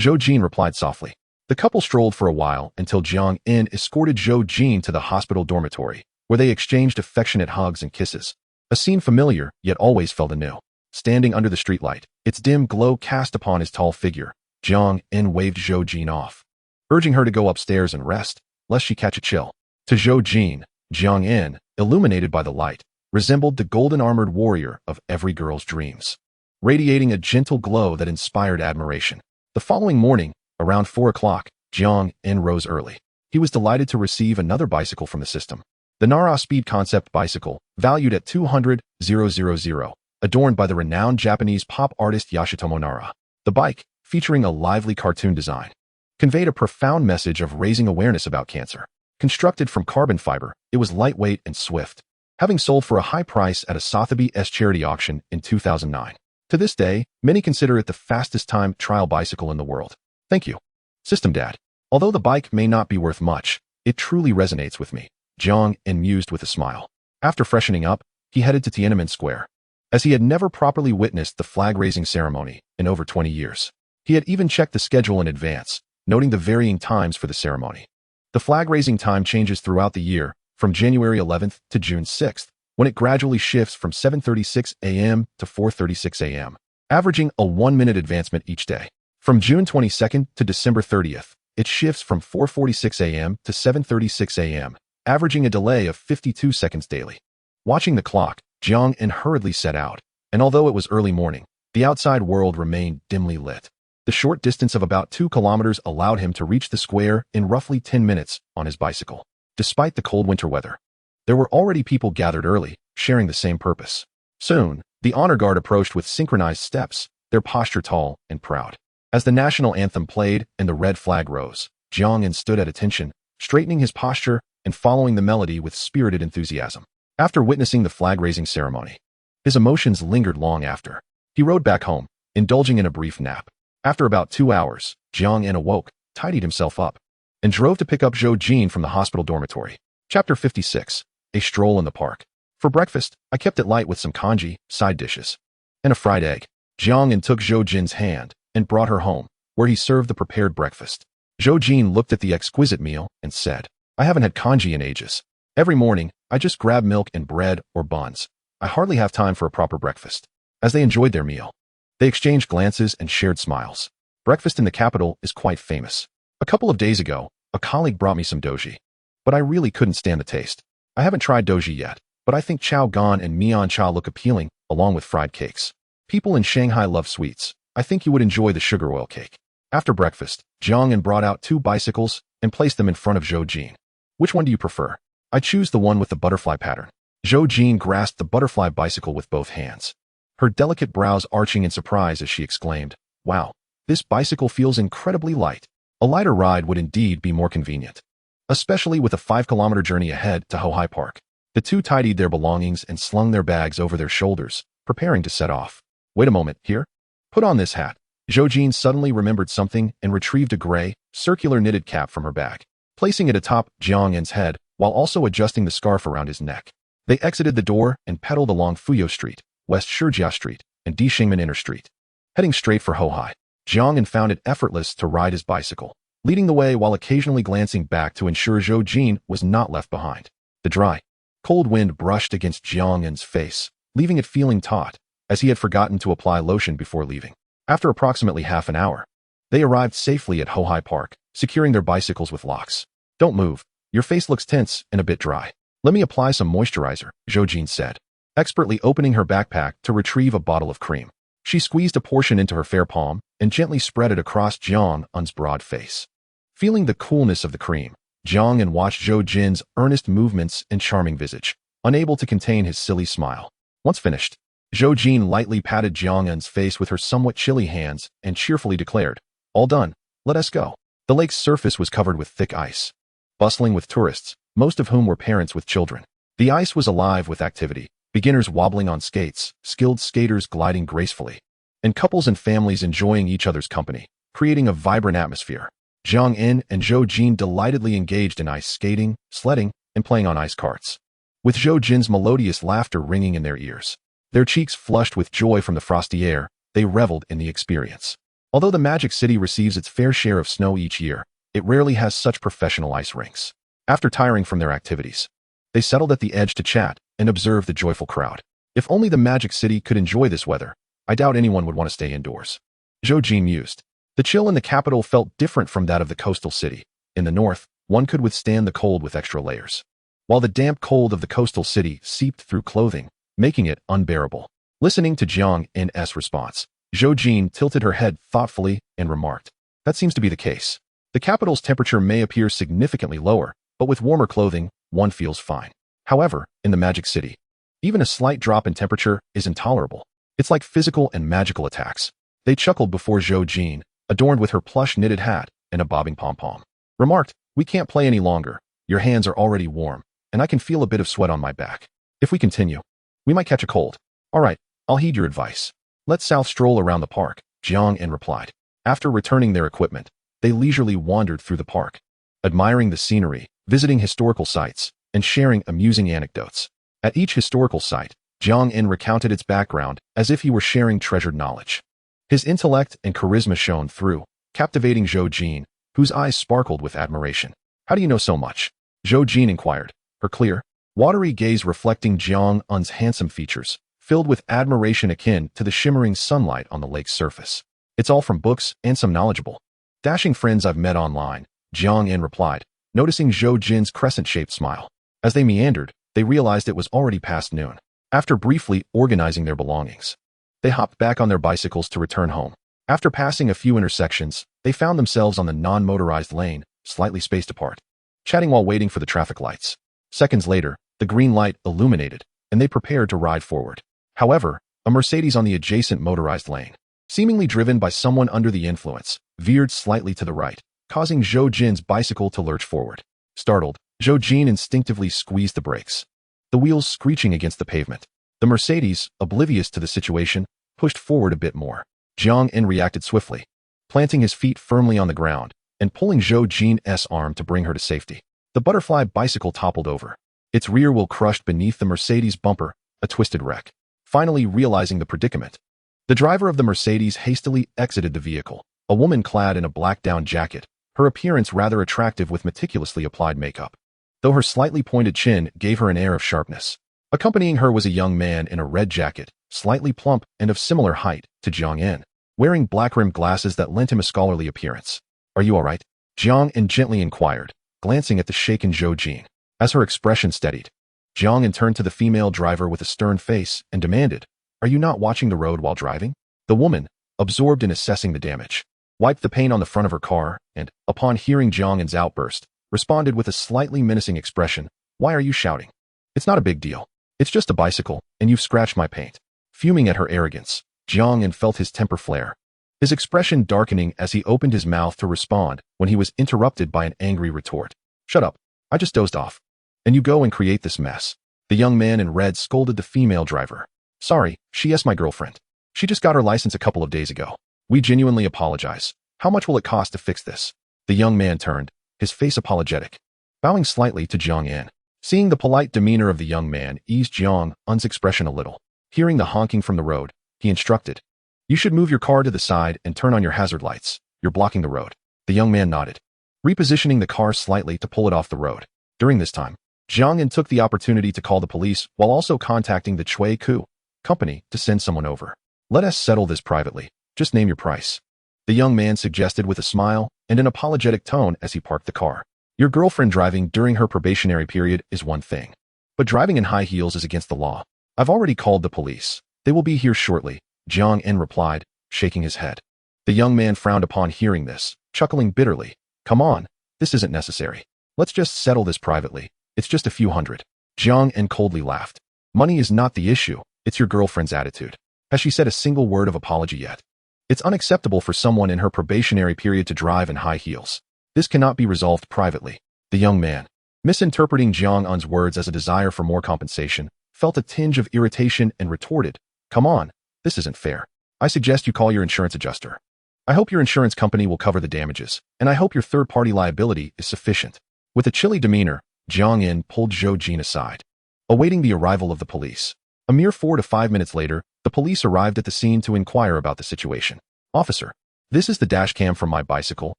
Zhou Jin replied softly. The couple strolled for a while until Jiang escorted Zhou Jin to the hospital dormitory, where they exchanged affectionate hugs and kisses. A scene familiar, yet always felt anew. Standing under the streetlight, its dim glow cast upon his tall figure, Jiang waved Zhou Jin off, urging her to go upstairs and rest, lest she catch a chill. To Zhou Jin, Jiang, illuminated by the light, resembled the golden-armored warrior of every girl's dreams, radiating a gentle glow that inspired admiration. The following morning, around 4 o'clock, Jiang rose early. He was delighted to receive another bicycle from the system. The Nara Speed Concept bicycle, valued at 200,000, adorned by the renowned Japanese pop artist Yoshitomo Nara. The bike, featuring a lively cartoon design, conveyed a profound message of raising awareness about cancer. Constructed from carbon fiber, it was lightweight and swift, having sold for a high price at a Sotheby's charity auction in 2009. To this day, many consider it the fastest time trial bicycle in the world. "Thank you, System Dad. Although the bike may not be worth much, it truly resonates with me," Jiang mused with a smile. After freshening up, he headed to Tiananmen Square. As he had never properly witnessed the flag-raising ceremony in over 20 years, he had even checked the schedule in advance, noting the varying times for the ceremony. The flag-raising time changes throughout the year, from January 11th to June 6th, when it gradually shifts from 7:36 a.m. to 4:36 a.m., averaging a 1-minute advancement each day. From June 22nd to December 30th, it shifts from 4:46 a.m. to 7:36 a.m., averaging a delay of 52 seconds daily. Watching the clock, Jiang hurriedly set out, and although it was early morning, the outside world remained dimly lit. The short distance of about 2 kilometers allowed him to reach the square in roughly 10 minutes on his bicycle. Despite the cold winter weather, there were already people gathered early, sharing the same purpose. Soon, the honor guard approached with synchronized steps, their posture tall and proud. As the national anthem played and the red flag rose, Jiang stood at attention, straightening his posture and following the melody with spirited enthusiasm. After witnessing the flag-raising ceremony, his emotions lingered long after. He rode back home, indulging in a brief nap. After about 2 hours, Jiang awoke, tidied himself up, and drove to pick up Zhou Jin from the hospital dormitory. Chapter 56. A Stroll in the Park. For breakfast, I kept it light with some congee, side dishes, and a fried egg. Jiang took Zhou Jin's hand and brought her home, where he served the prepared breakfast. Zhou Jin looked at the exquisite meal and said, I haven't had congee in ages. Every morning, I just grab milk and bread or buns. I hardly have time for a proper breakfast. As they enjoyed their meal, they exchanged glances and shared smiles. Breakfast in the capital is quite famous. A couple of days ago, a colleague brought me some doji, but I really couldn't stand the taste. I haven't tried doji yet, but I think chow gan and mian cha look appealing, along with fried cakes. People in Shanghai love sweets. I think you would enjoy the sugar oil cake. After breakfast, Jiang brought out 2 bicycles and placed them in front of Zhou Jin. Which one do you prefer? I choose the one with the butterfly pattern. Zhou Jin grasped the butterfly bicycle with both hands, her delicate brows arching in surprise as she exclaimed, Wow, this bicycle feels incredibly light. A lighter ride would indeed be more convenient, especially with a 5-kilometer journey ahead to Hohai Park. The two tidied their belongings and slung their bags over their shoulders, preparing to set off. Wait a moment, here? Put on this hat. Zhou Jin suddenly remembered something and retrieved a gray, circular knitted cap from her bag, placing it atop Jiang's head while also adjusting the scarf around his neck. They exited the door and pedaled along Fuyou Street, West Shijia Street, and Dishengmen Inner Street. Heading straight for Hohai, Jiang found it effortless to ride his bicycle, leading the way while occasionally glancing back to ensure Zhou Jin was not left behind. The dry, cold wind brushed against Jiang's face, leaving it feeling taut, as he had forgotten to apply lotion before leaving. After approximately half an hour, they arrived safely at Hohai Park, securing their bicycles with locks. Don't move. Your face looks tense and a bit dry. Let me apply some moisturizer, Zhou Jin said, expertly opening her backpack to retrieve a bottle of cream. She squeezed a portion into her fair palm and gently spread it across Jiang's broad face. Feeling the coolness of the cream, Jiang watched Zhou Jin's earnest movements and charming visage, unable to contain his silly smile. Once finished, Zhou Jin lightly patted Jiang's face with her somewhat chilly hands and cheerfully declared, All done, let us go. The lake's surface was covered with thick ice, bustling with tourists, most of whom were parents with children. The ice was alive with activity, beginners wobbling on skates, skilled skaters gliding gracefully, and couples and families enjoying each other's company, creating a vibrant atmosphere. Jiang and Zhou Jin delightedly engaged in ice skating, sledding, and playing on ice carts, with Zhou Jin's melodious laughter ringing in their ears. Their cheeks flushed with joy from the frosty air, they reveled in the experience. Although the Magic City receives its fair share of snow each year, it rarely has such professional ice rinks. After tiring from their activities, they settled at the edge to chat and observe the joyful crowd. If only the Magic City could enjoy this weather, I doubt anyone would want to stay indoors. Zhou Jin mused. The chill in the capital felt different from that of the coastal city. In the north, one could withstand the cold with extra layers, while the damp cold of the coastal city seeped through clothing, making it unbearable. Listening to Jiang's response, Zhou Jin tilted her head thoughtfully and remarked, That seems to be the case. The capital's temperature may appear significantly lower, but with warmer clothing, one feels fine. However, in the Magic City, even a slight drop in temperature is intolerable. It's like physical and magical attacks. They chuckled before Zhou Jin, adorned with her plush knitted hat and a bobbing pom-pom, remarked, We can't play any longer. Your hands are already warm, and I can feel a bit of sweat on my back. If we continue, we might catch a cold. All right, I'll heed your advice. Let's south stroll around the park, Jiang replied. After returning their equipment, they leisurely wandered through the park, admiring the scenery, visiting historical sites, and sharing amusing anecdotes. At each historical site, Jiang recounted its background as if he were sharing treasured knowledge. His intellect and charisma shone through, captivating Zhou Jin, whose eyes sparkled with admiration. How do you know so much? Zhou Jin inquired, her clear, watery gaze reflecting Jiang's handsome features, filled with admiration akin to the shimmering sunlight on the lake's surface. It's all from books and some knowledgeable, dashing friends I've met online, Jiang replied, noticing Zhou Jin's crescent-shaped smile. As they meandered, they realized it was already past noon. After briefly organizing their belongings, they hopped back on their bicycles to return home. After passing a few intersections, they found themselves on the non-motorized lane, slightly spaced apart, chatting while waiting for the traffic lights. Seconds later, the green light illuminated, and they prepared to ride forward. However, a Mercedes on the adjacent motorized lane, seemingly driven by someone under the influence, veered slightly to the right, causing Zhou Jin's bicycle to lurch forward. Startled, Zhou Jin instinctively squeezed the brakes, the wheels screeching against the pavement. The Mercedes, oblivious to the situation, pushed forward a bit more. Jiang reacted swiftly, planting his feet firmly on the ground and pulling Zhou Jin's arm to bring her to safety. The butterfly bicycle toppled over. Its rear wheel crushed beneath the Mercedes bumper, a twisted wreck. Finally realizing the predicament, the driver of the Mercedes hastily exited the vehicle, a woman clad in a black down jacket, her appearance rather attractive with meticulously applied makeup, though her slightly pointed chin gave her an air of sharpness. Accompanying her was a young man in a red jacket, slightly plump and of similar height to Jiang En, wearing black-rimmed glasses that lent him a scholarly appearance. "Are you all right?" Jiang En gently inquired, glancing at the shaken Zhou Jing. As her expression steadied, Jiang En turned to the female driver with a stern face and demanded, "Are you not watching the road while driving?" The woman, absorbed in assessing the damage, wiped the paint on the front of her car and, upon hearing Jiang En's outburst, responded with a slightly menacing expression, "Why are you shouting? It's not a big deal. It's just a bicycle, and you've scratched my paint." Fuming at her arrogance, Jiang En felt his temper flare, his expression darkening as he opened his mouth to respond when he was interrupted by an angry retort. "Shut up. I just dozed off. And you go and create this mess." The young man in red scolded the female driver. "Sorry, she's my girlfriend. She just got her license a couple of days ago. We genuinely apologize. How much will it cost to fix this?" The young man turned, his face apologetic, bowing slightly to Jiang En. Seeing the polite demeanor of the young man eased Jiang En's expression a little. Hearing the honking from the road, he instructed, "You should move your car to the side and turn on your hazard lights. You're blocking the road." The young man nodded, repositioning the car slightly to pull it off the road. During this time, Jiang En took the opportunity to call the police while also contacting the Chui Ku company to send someone over. "Let us settle this privately. Just name your price," the young man suggested with a smile and an apologetic tone as he parked the car. "Your girlfriend driving during her probationary period is one thing, but driving in high heels is against the law. I've already called the police. They will be here shortly," Jiang En replied, shaking his head. The young man frowned upon hearing this, chuckling bitterly. "Come on, this isn't necessary. Let's just settle this privately. It's just a few hundred." Jiang En coldly laughed. "Money is not the issue, it's your girlfriend's attitude. Has she said a single word of apology yet? It's unacceptable for someone in her probationary period to drive in high heels. This cannot be resolved privately." The young man, misinterpreting Jiang En's words as a desire for more compensation, felt a tinge of irritation and retorted, "Come on, this isn't fair. I suggest you call your insurance adjuster. I hope your insurance company will cover the damages, and I hope your third-party liability is sufficient." With a chilly demeanor, Jiang En pulled Zhou Jing aside, awaiting the arrival of the police. A mere 4 to 5 minutes later, the police arrived at the scene to inquire about the situation. "Officer, this is the dash cam from my bicycle,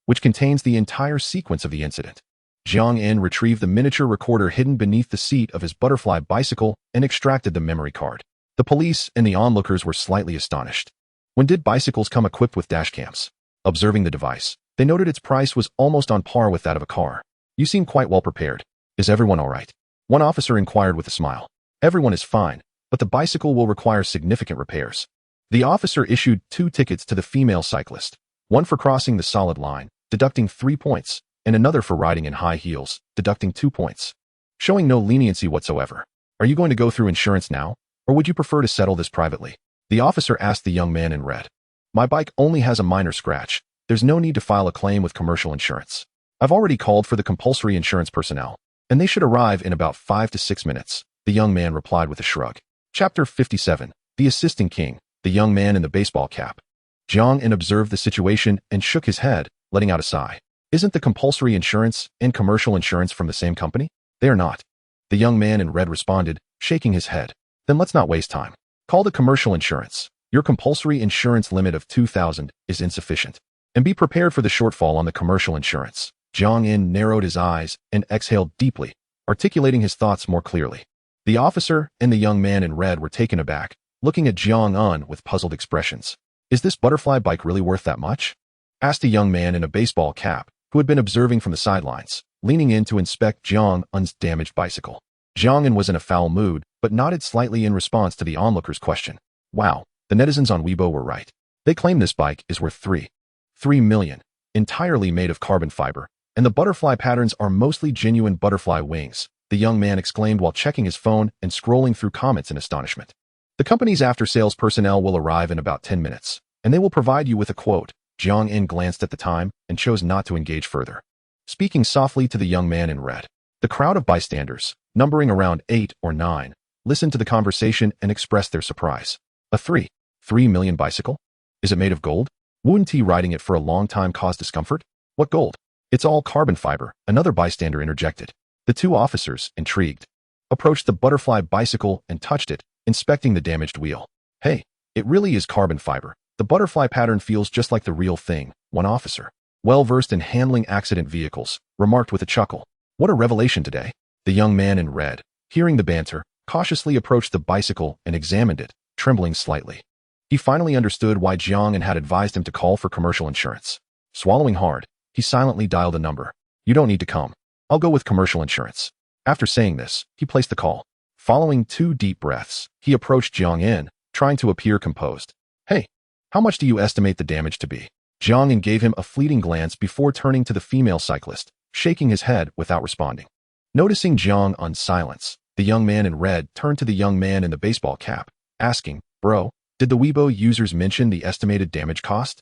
which contains the entire sequence of the incident." Jiang En retrieved the miniature recorder hidden beneath the seat of his butterfly bicycle and extracted the memory card. The police and the onlookers were slightly astonished. When did bicycles come equipped with dash cams? Observing the device, they noted its price was almost on par with that of a car. "You seem quite well prepared. Is everyone all right?" one officer inquired with a smile. "Everyone is fine, but the bicycle will require significant repairs." The officer issued 2 tickets to the female cyclist, one for crossing the solid line, deducting 3 points, and another for riding in high heels, deducting 2 points. Showing no leniency whatsoever. "Are you going to go through insurance now, or would you prefer to settle this privately?" the officer asked the young man in red. "My bike only has a minor scratch. There's no need to file a claim with commercial insurance. I've already called for the compulsory insurance personnel, and they should arrive in about 5 to 6 minutes, the young man replied with a shrug. Chapter 57. The Assisting King, the young man in the baseball cap. Jiang En observed the situation and shook his head, letting out a sigh. "Isn't the compulsory insurance and commercial insurance from the same company?" "They are not," the young man in red responded, shaking his head. "Then let's not waste time. Call the commercial insurance. Your compulsory insurance limit of 2,000 is insufficient. And be prepared for the shortfall on the commercial insurance." Jiang En narrowed his eyes and exhaled deeply, articulating his thoughts more clearly. The officer and the young man in red were taken aback, looking at Jiang En with puzzled expressions. "Is this butterfly bike really worth that much?" asked a young man in a baseball cap, who had been observing from the sidelines, leaning in to inspect Jiang En's damaged bicycle. Jiang En was in a foul mood, but nodded slightly in response to the onlooker's question. Wow, the netizens on Weibo were right. They claim this bike is worth 3 million, entirely made of carbon fiber, and the butterfly patterns are mostly genuine butterfly wings, the young man exclaimed while checking his phone and scrolling through comments in astonishment. "The company's after-sales personnel will arrive in about 10 minutes, and they will provide you with a quote." Jiang En glanced at the time and chose not to engage further. Speaking softly to the young man in red, the crowd of bystanders, numbering around 8 or 9, listened to the conversation and expressed their surprise. "A 3 million bicycle? Is it made of gold? Wouldn't he riding it for a long time cause discomfort? What gold?" It's all carbon fiber, another bystander interjected. The two officers, intrigued, approached the butterfly bicycle and touched it, inspecting the damaged wheel. Hey, it really is carbon fiber. The butterfly pattern feels just like the real thing, one officer, well-versed in handling accident vehicles, remarked with a chuckle. What a revelation today. The young man in red, hearing the banter, cautiously approached the bicycle and examined it, trembling slightly. He finally understood why Jiang had advised him to call for commercial insurance. Swallowing hard, he silently dialed a number. You don't need to come. I'll go with commercial insurance. After saying this, he placed the call. Following 2 deep breaths, he approached Jiang, trying to appear composed. Hey, how much do you estimate the damage to be? Jiang gave him a fleeting glance before turning to the female cyclist, shaking his head without responding. Noticing Jiang on silence, the young man in red turned to the young man in the baseball cap, asking, Bro, did the Weibo users mention the estimated damage cost?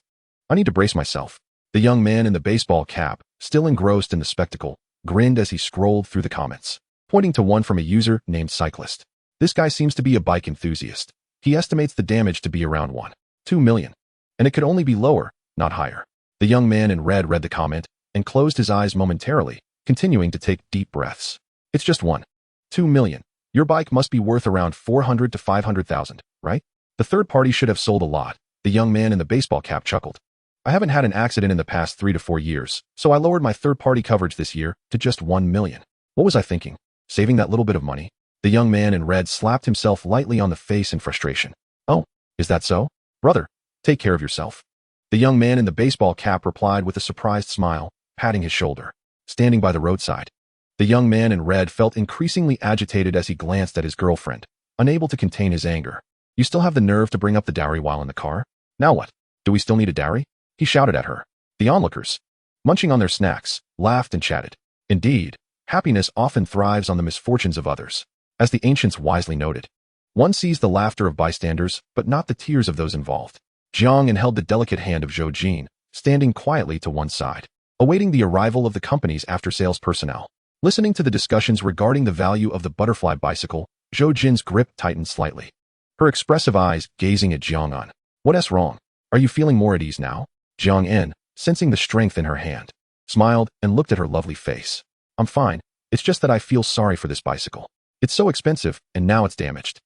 I need to brace myself. The young man in the baseball cap, still engrossed in the spectacle, grinned as he scrolled through the comments, pointing to one from a user named Cyclist. This guy seems to be a bike enthusiast. He estimates the damage to be around 1.2 million. And it could only be lower, not higher. The young man in red read the comment and closed his eyes momentarily, continuing to take deep breaths. It's just 1.2 million. Your bike must be worth around 400 to 500,000, right? The third party should have sold a lot. The young man in the baseball cap chuckled. I haven't had an accident in the past 3 to 4 years, so I lowered my third-party coverage this year to just 1 million. What was I thinking? Saving that little bit of money? The young man in red slapped himself lightly on the face in frustration. Oh, is that so? Brother, take care of yourself. The young man in the baseball cap replied with a surprised smile, patting his shoulder. Standing by the roadside, the young man in red felt increasingly agitated as he glanced at his girlfriend, unable to contain his anger. You still have the nerve to bring up the dowry while in the car? Now what? Do we still need a dowry? He shouted at her. The onlookers, munching on their snacks, laughed and chatted. Indeed, happiness often thrives on the misfortunes of others. As the ancients wisely noted, one sees the laughter of bystanders, but not the tears of those involved. Jiang held the delicate hand of Zhou Jin, standing quietly to one side, awaiting the arrival of the company's after-sales personnel. Listening to the discussions regarding the value of the butterfly bicycle, Zhou Jin's grip tightened slightly, her expressive eyes gazing at Jiang. What's wrong? Are you feeling more at ease now? Jiang, sensing the strength in her hand, smiled and looked at her lovely face. I'm fine. It's just that I feel sorry for this bicycle. It's so expensive, and now it's damaged.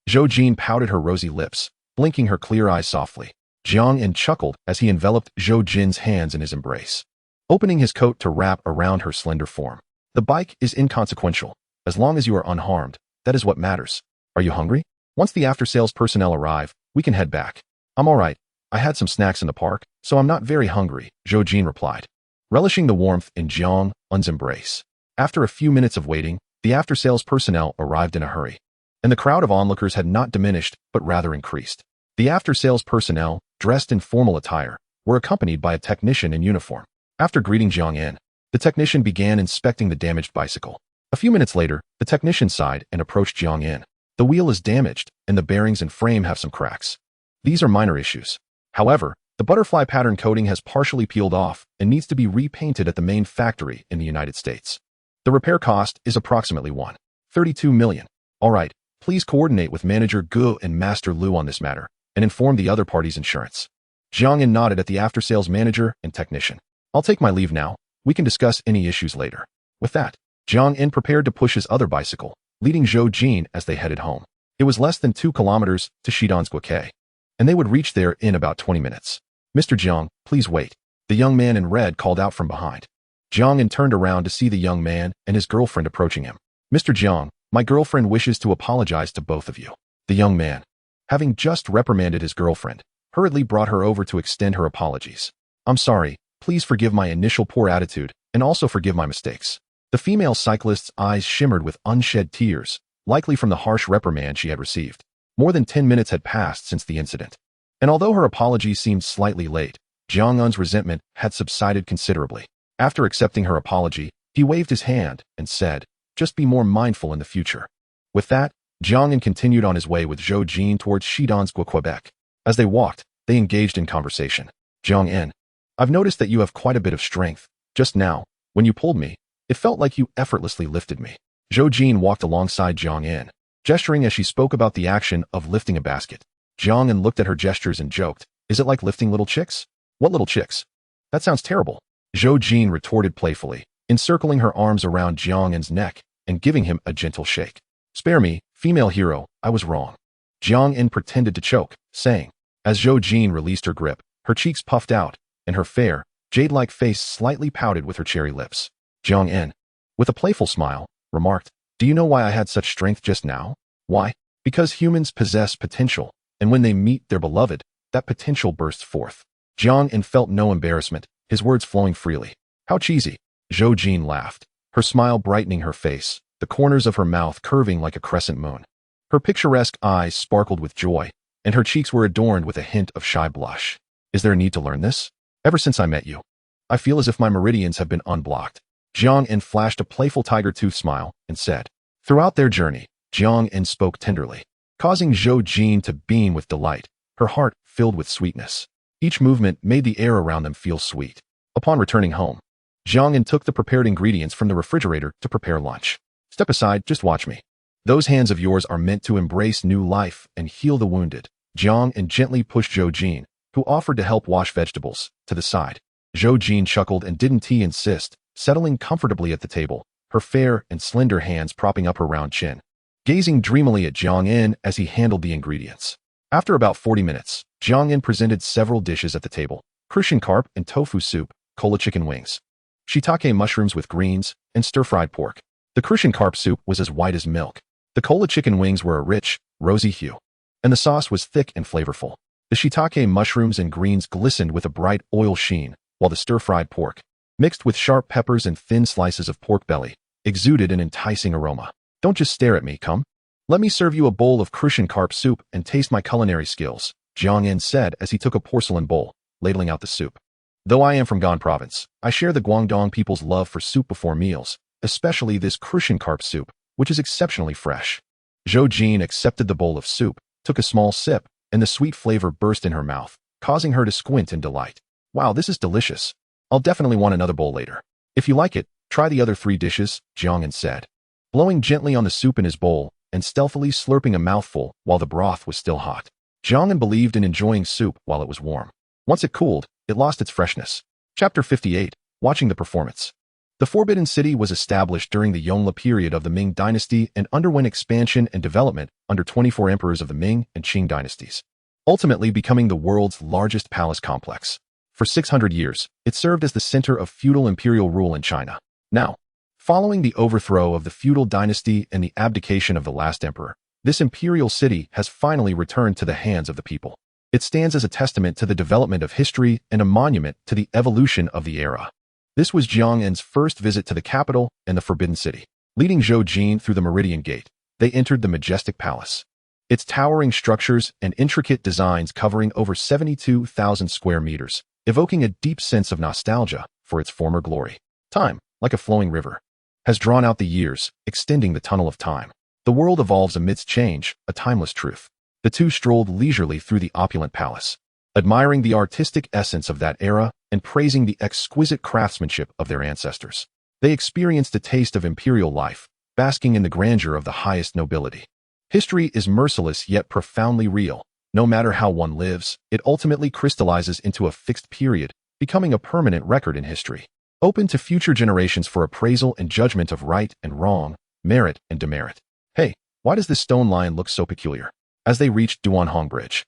Zhou Jin pouted her rosy lips, blinking her clear eyes softly. Jiang chuckled as he enveloped Zhou Jin's hands in his embrace, opening his coat to wrap around her slender form. The bike is inconsequential. As long as you are unharmed, that is what matters. Are you hungry? Once the after-sales personnel arrive, we can head back. I'm all right. I had some snacks in the park, so I'm not very hungry, Zhou Jin replied, relishing the warmth in Jiang's embrace. After a few minutes of waiting, the after-sales personnel arrived in a hurry, and the crowd of onlookers had not diminished, but rather increased. The after-sales personnel, dressed in formal attire, were accompanied by a technician in uniform. After greeting Jiang, the technician began inspecting the damaged bicycle. A few minutes later, the technician sighed and approached Jiang. The wheel is damaged, and the bearings and frame have some cracks. These are minor issues. However, the butterfly pattern coating has partially peeled off and needs to be repainted at the main factory in the United States. The repair cost is approximately 1.32 million. All right, please coordinate with Manager Gu and Master Lu on this matter and inform the other party's insurance. Jiang nodded at the after-sales manager and technician. I'll take my leave now. We can discuss any issues later. With that, Jiang prepared to push his other bicycle, leading Zhou Jin as they headed home. It was less than 2 kilometers to Shidansguake, and they would reach there in about 20 minutes. Mr. Jiang, please wait. The young man in red called out from behind. Jiang turned around to see the young man and his girlfriend approaching him. Mr. Jiang, my girlfriend wishes to apologize to both of you. The young man, having just reprimanded his girlfriend, hurriedly brought her over to extend her apologies. I'm sorry, please forgive my initial poor attitude and also forgive my mistakes. The female cyclist's eyes shimmered with unshed tears, likely from the harsh reprimand she had received. More than 10 minutes had passed since the incident, and although her apology seemed slightly late, Jiang's resentment had subsided considerably. After accepting her apology, he waved his hand and said, just be more mindful in the future. With that, Jiang continued on his way with Zhou Jin towards Shidansguo, Quebec. As they walked, they engaged in conversation. Jiang, I've noticed that you have quite a bit of strength. Just now, when you pulled me, it felt like you effortlessly lifted me. Zhou Jin walked alongside Jiang, gesturing as she spoke about the action of lifting a basket. Jiang looked at her gestures and joked, is it like lifting little chicks? What little chicks? That sounds terrible. Zhou Jin retorted playfully, encircling her arms around Jiang En's neck and giving him a gentle shake. "Spare me, female hero, I was wrong." Jiang En pretended to choke, saying. As Zhou Jin released her grip, her cheeks puffed out, and her fair, jade-like face slightly pouted with her cherry lips. Jiang En, with a playful smile, remarked, "Do you know why I had such strength just now? Why? Because humans possess potential, and when they meet their beloved, that potential bursts forth." Jiang En felt no embarrassment, his words flowing freely. "How cheesy." Zhou Jin laughed, her smile brightening her face, the corners of her mouth curving like a crescent moon. Her picturesque eyes sparkled with joy, and her cheeks were adorned with a hint of shy blush. "Is there a need to learn this? Ever since I met you, I feel as if my meridians have been unblocked." Jiang En flashed a playful tiger-tooth smile and said. Throughout their journey, Jiang En spoke tenderly, causing Zhou Jin to beam with delight, her heart filled with sweetness. Each movement made the air around them feel sweet. Upon returning home, Jiang En took the prepared ingredients from the refrigerator to prepare lunch. "Step aside, just watch me. Those hands of yours are meant to embrace new life and heal the wounded." Jiang En gently pushed Zhou Jin, who offered to help wash vegetables, to the side. Zhou Jin chuckled and didn't he insist, settling comfortably at the table, her fair and slender hands propping up her round chin, gazing dreamily at Jiang En as he handled the ingredients. After about 40 minutes, Jiang En presented several dishes at the table: Crucian carp and tofu soup, cola chicken wings, shiitake mushrooms with greens, and stir-fried pork. The Crucian carp soup was as white as milk. The cola chicken wings were a rich, rosy hue, and the sauce was thick and flavorful. The shiitake mushrooms and greens glistened with a bright oil sheen, while the stir-fried pork, mixed with sharp peppers and thin slices of pork belly, exuded an enticing aroma. "Don't just stare at me, come. Let me serve you a bowl of Crucian carp soup and taste my culinary skills," Jiang En said as he took a porcelain bowl, ladling out the soup. "Though I am from Gan province, I share the Guangdong people's love for soup before meals, especially this Crucian carp soup, which is exceptionally fresh." Zhou Jin accepted the bowl of soup, took a small sip, and the sweet flavor burst in her mouth, causing her to squint in delight. "Wow, this is delicious. I'll definitely want another bowl later." "If you like it, try the other 3 dishes," Jiang En said, blowing gently on the soup in his bowl and stealthily slurping a mouthful while the broth was still hot. Jiang En believed in enjoying soup while it was warm. Once it cooled, it lost its freshness. Chapter 58, Watching the Performance. The Forbidden City was established during the Yongle period of the Ming dynasty and underwent expansion and development under 24 emperors of the Ming and Qing dynasties, ultimately becoming the world's largest palace complex. For 600 years, it served as the center of feudal imperial rule in China. Now, following the overthrow of the feudal dynasty and the abdication of the last emperor, this imperial city has finally returned to the hands of the people. It stands as a testament to the development of history and a monument to the evolution of the era. This was Jiang En's first visit to the capital and the Forbidden City. Leading Zhou Jin through the Meridian Gate, they entered the majestic palace. Its towering structures and intricate designs covering over 72,000 square meters, evoking a deep sense of nostalgia for its former glory. Time, like a flowing river, has drawn out the years, extending the tunnel of time. The world evolves amidst change, a timeless truth. The two strolled leisurely through the opulent palace, admiring the artistic essence of that era and praising the exquisite craftsmanship of their ancestors. They experienced a taste of imperial life, basking in the grandeur of the highest nobility. History is merciless yet profoundly real. No matter how one lives, it ultimately crystallizes into a fixed period, becoming a permanent record in history, open to future generations for appraisal and judgment of right and wrong, merit and demerit. "Hey, why does this stone lion look so peculiar?" As they reached Duanhong Bridge,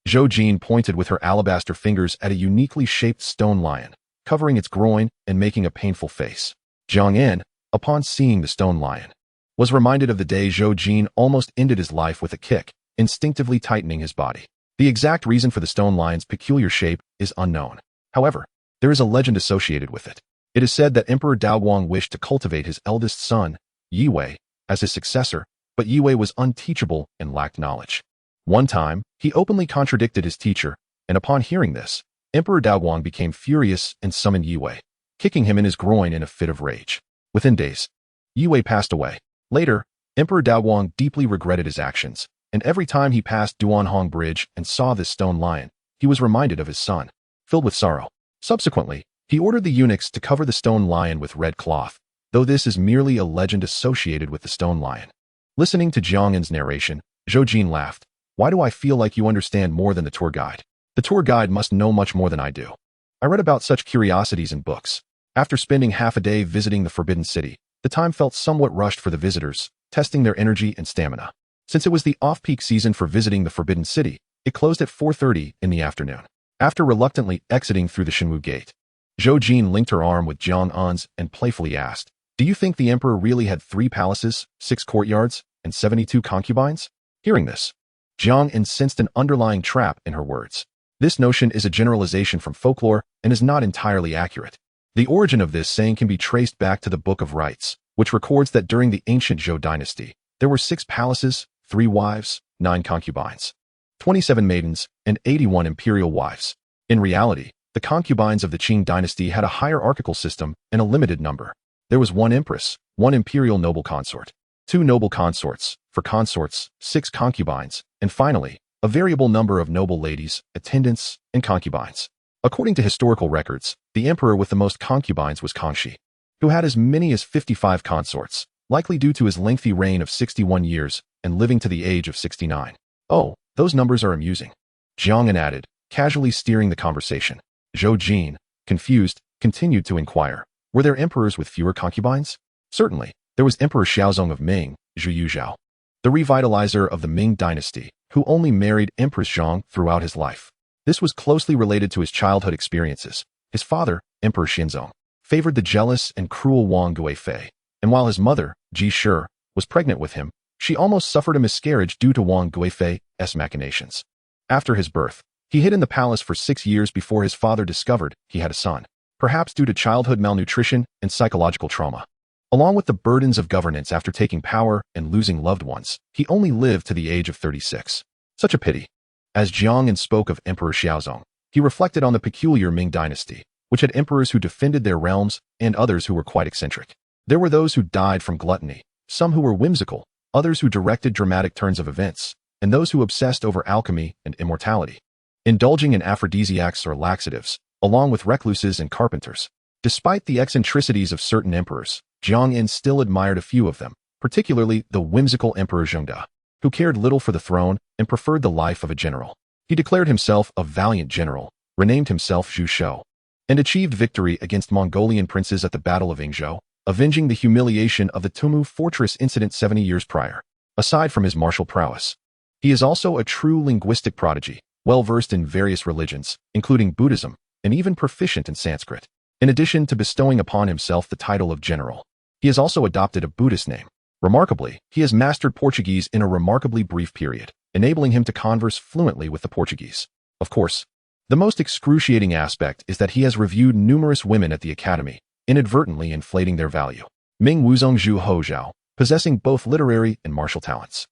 Zhou Jin pointed with her alabaster fingers at a uniquely shaped stone lion, covering its groin and making a painful face. Jiang En, upon seeing the stone lion, was reminded of the day Zhou Jin almost ended his life with a kick, instinctively tightening his body. The exact reason for the stone lion's peculiar shape is unknown. However, there is a legend associated with it. It is said that Emperor Daoguang wished to cultivate his eldest son, Yiwei, as his successor, but Yiwei was unteachable and lacked knowledge. One time, he openly contradicted his teacher, and upon hearing this, Emperor Daoguang became furious and summoned Yiwei, kicking him in his groin in a fit of rage. Within days, Yiwei passed away. Later, Emperor Daoguang deeply regretted his actions, and every time he passed Duanhong Bridge and saw this stone lion, he was reminded of his son, filled with sorrow. Subsequently, he ordered the eunuchs to cover the stone lion with red cloth, though this is merely a legend associated with the stone lion. Listening to Jiang En's narration, Zhou Jin laughed. "Why do I feel like you understand more than the tour guide? The tour guide must know much more than I do. I read about such curiosities in books, After spending half a day visiting the Forbidden City, the time felt somewhat rushed for the visitors, testing their energy and stamina. Since it was the off-peak season for visiting the Forbidden City, it closed at 4:30 in the afternoon. After reluctantly exiting through the Shenwu Gate, Zhou Jin linked her arm with Jiang An's and playfully asked, "Do you think the emperor really had 3 palaces, 6 courtyards, and 72 concubines?" Hearing this, Jiang An sensed an underlying trap in her words. This notion is a generalization from folklore and is not entirely accurate. The origin of this saying can be traced back to the Book of Rites, which records that during the ancient Zhou dynasty, there were 6 palaces, 3 wives, 9 concubines, 27 maidens, and 81 imperial wives. In reality, the concubines of the Qing dynasty had a hierarchical system and a limited number. There was 1 empress, 1 imperial noble consort, 2 noble consorts, for consorts, 6 concubines, and finally, a variable number of noble ladies, attendants, and concubines. According to historical records, the emperor with the most concubines was Kangxi, who had as many as 55 consorts, likely due to his lengthy reign of 61 years and living to the age of 69. "Oh, those numbers are amusing," Jiang An added, casually steering the conversation. Zhou Jin, confused, continued to inquire, "Were there emperors with fewer concubines?" "Certainly. There was Emperor Xiaozong of Ming, Zhu Yuzhao, the revitalizer of the Ming dynasty, who only married Empress Zhang throughout his life. This was closely related to his childhood experiences. His father, Emperor Xinzong, favored the jealous and cruel Wang Guifei, and while his mother, Ji Shi, was pregnant with him, she almost suffered a miscarriage due to Wang Guifei's machinations. After his birth, he hid in the palace for 6 years before his father discovered he had a son, perhaps due to childhood malnutrition and psychological trauma. Along with the burdens of governance after taking power and losing loved ones, he only lived to the age of 36. Such a pity. As Jiang An spoke of Emperor Xiaozong, he reflected on the peculiar Ming dynasty, which had emperors who defended their realms and others who were quite eccentric. There were those who died from gluttony, some who were whimsical, others who directed dramatic turns of events, and those who obsessed over alchemy and immortality, indulging in aphrodisiacs or laxatives, along with recluses and carpenters. Despite the eccentricities of certain emperors, Jiang An still admired a few of them, particularly the whimsical Emperor Zhengde, who cared little for the throne and preferred the life of a general. He declared himself a valiant general, renamed himself Zhu Shou, and achieved victory against Mongolian princes at the Battle of Yingzhou, avenging the humiliation of the Tumu fortress incident 70 years prior. Aside from his martial prowess, he is also a true linguistic prodigy, well-versed in various religions, including Buddhism, and even proficient in Sanskrit. In addition to bestowing upon himself the title of general, he has also adopted a Buddhist name. Remarkably, he has mastered Portuguese in a remarkably brief period, enabling him to converse fluently with the Portuguese. Of course, the most excruciating aspect is that he has reviewed numerous women at the academy, inadvertently inflating their value. Ming Wuzong Zhu Hozhao, possessing both literary and martial talents,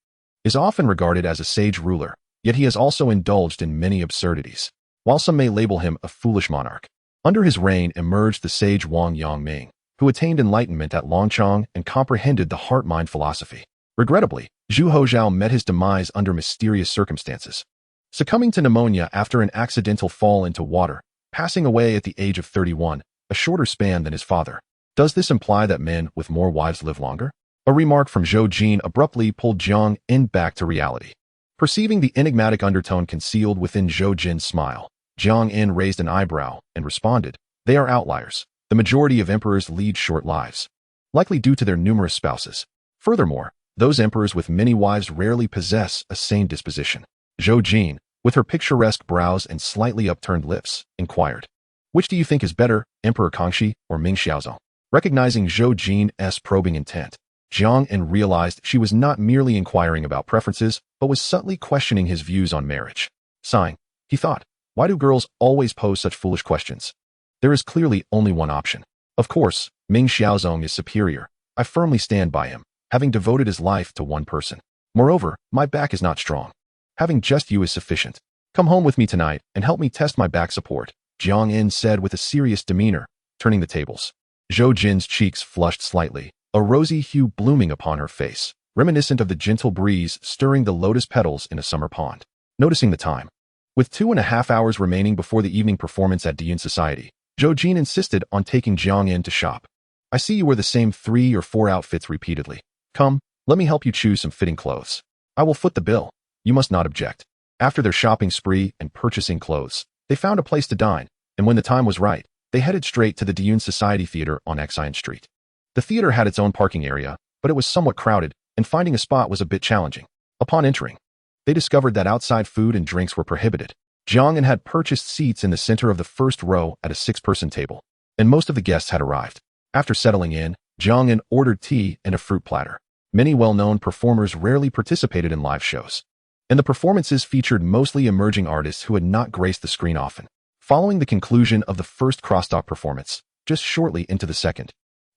is often regarded as a sage ruler, yet he has also indulged in many absurdities. While some may label him a foolish monarch, under his reign emerged the sage Wang Yongming, who attained enlightenment at Longchang and comprehended the heart-mind philosophy. Regrettably, Zhu Hozhao met his demise under mysterious circumstances, succumbing to pneumonia after an accidental fall into water, passing away at the age of 31, a shorter span than his father. Does this imply that men with more wives live longer? A remark from Zhou Jin abruptly pulled Jiang An back to reality. Perceiving the enigmatic undertone concealed within Zhou Jin's smile, Jiang An raised an eyebrow and responded, "They are outliers. The majority of emperors lead short lives, likely due to their numerous spouses. Furthermore, those emperors with many wives rarely possess a sane disposition." Zhou Jin, with her picturesque brows and slightly upturned lips, inquired, "Which do you think is better, Emperor Kangxi or Ming Xiaozong?" Recognizing Zhou Jin's probing intent, Jiang An realized she was not merely inquiring about preferences, but was subtly questioning his views on marriage. Sighing, he thought, why do girls always pose such foolish questions? There is clearly only one option. Of course, Ming Xiaozong is superior. I firmly stand by him, having devoted his life to one person. Moreover, my back is not strong. Having just you is sufficient. Come home with me tonight and help me test my back support, Jiang An said with a serious demeanor, turning the tables. Zhou Jin's cheeks flushed slightly, a rosy hue blooming upon her face, reminiscent of the gentle breeze stirring the lotus petals in a summer pond. Noticing the time, with 2.5 hours remaining before the evening performance at Diyun Society, Zhou Jin insisted on taking Jiang An to shop. I see you wear the same 3 or 4 outfits repeatedly. Come, let me help you choose some fitting clothes. I will foot the bill. You must not object. After their shopping spree and purchasing clothes, they found a place to dine, and when the time was right, They headed straight to the Dune Society Theater on Exine Street. The theater had its own parking area, but it was somewhat crowded, and finding a spot was a bit challenging. Upon entering, they discovered that outside food and drinks were prohibited. Jiang had purchased seats in the center of the first row at a 6-person table, and most of the guests had arrived. After settling in, Jiang ordered tea and a fruit platter. Many well-known performers rarely participated in live shows, and the performances featured mostly emerging artists who had not graced the screen often. Following the conclusion of the first crosstalk performance, just shortly into the second,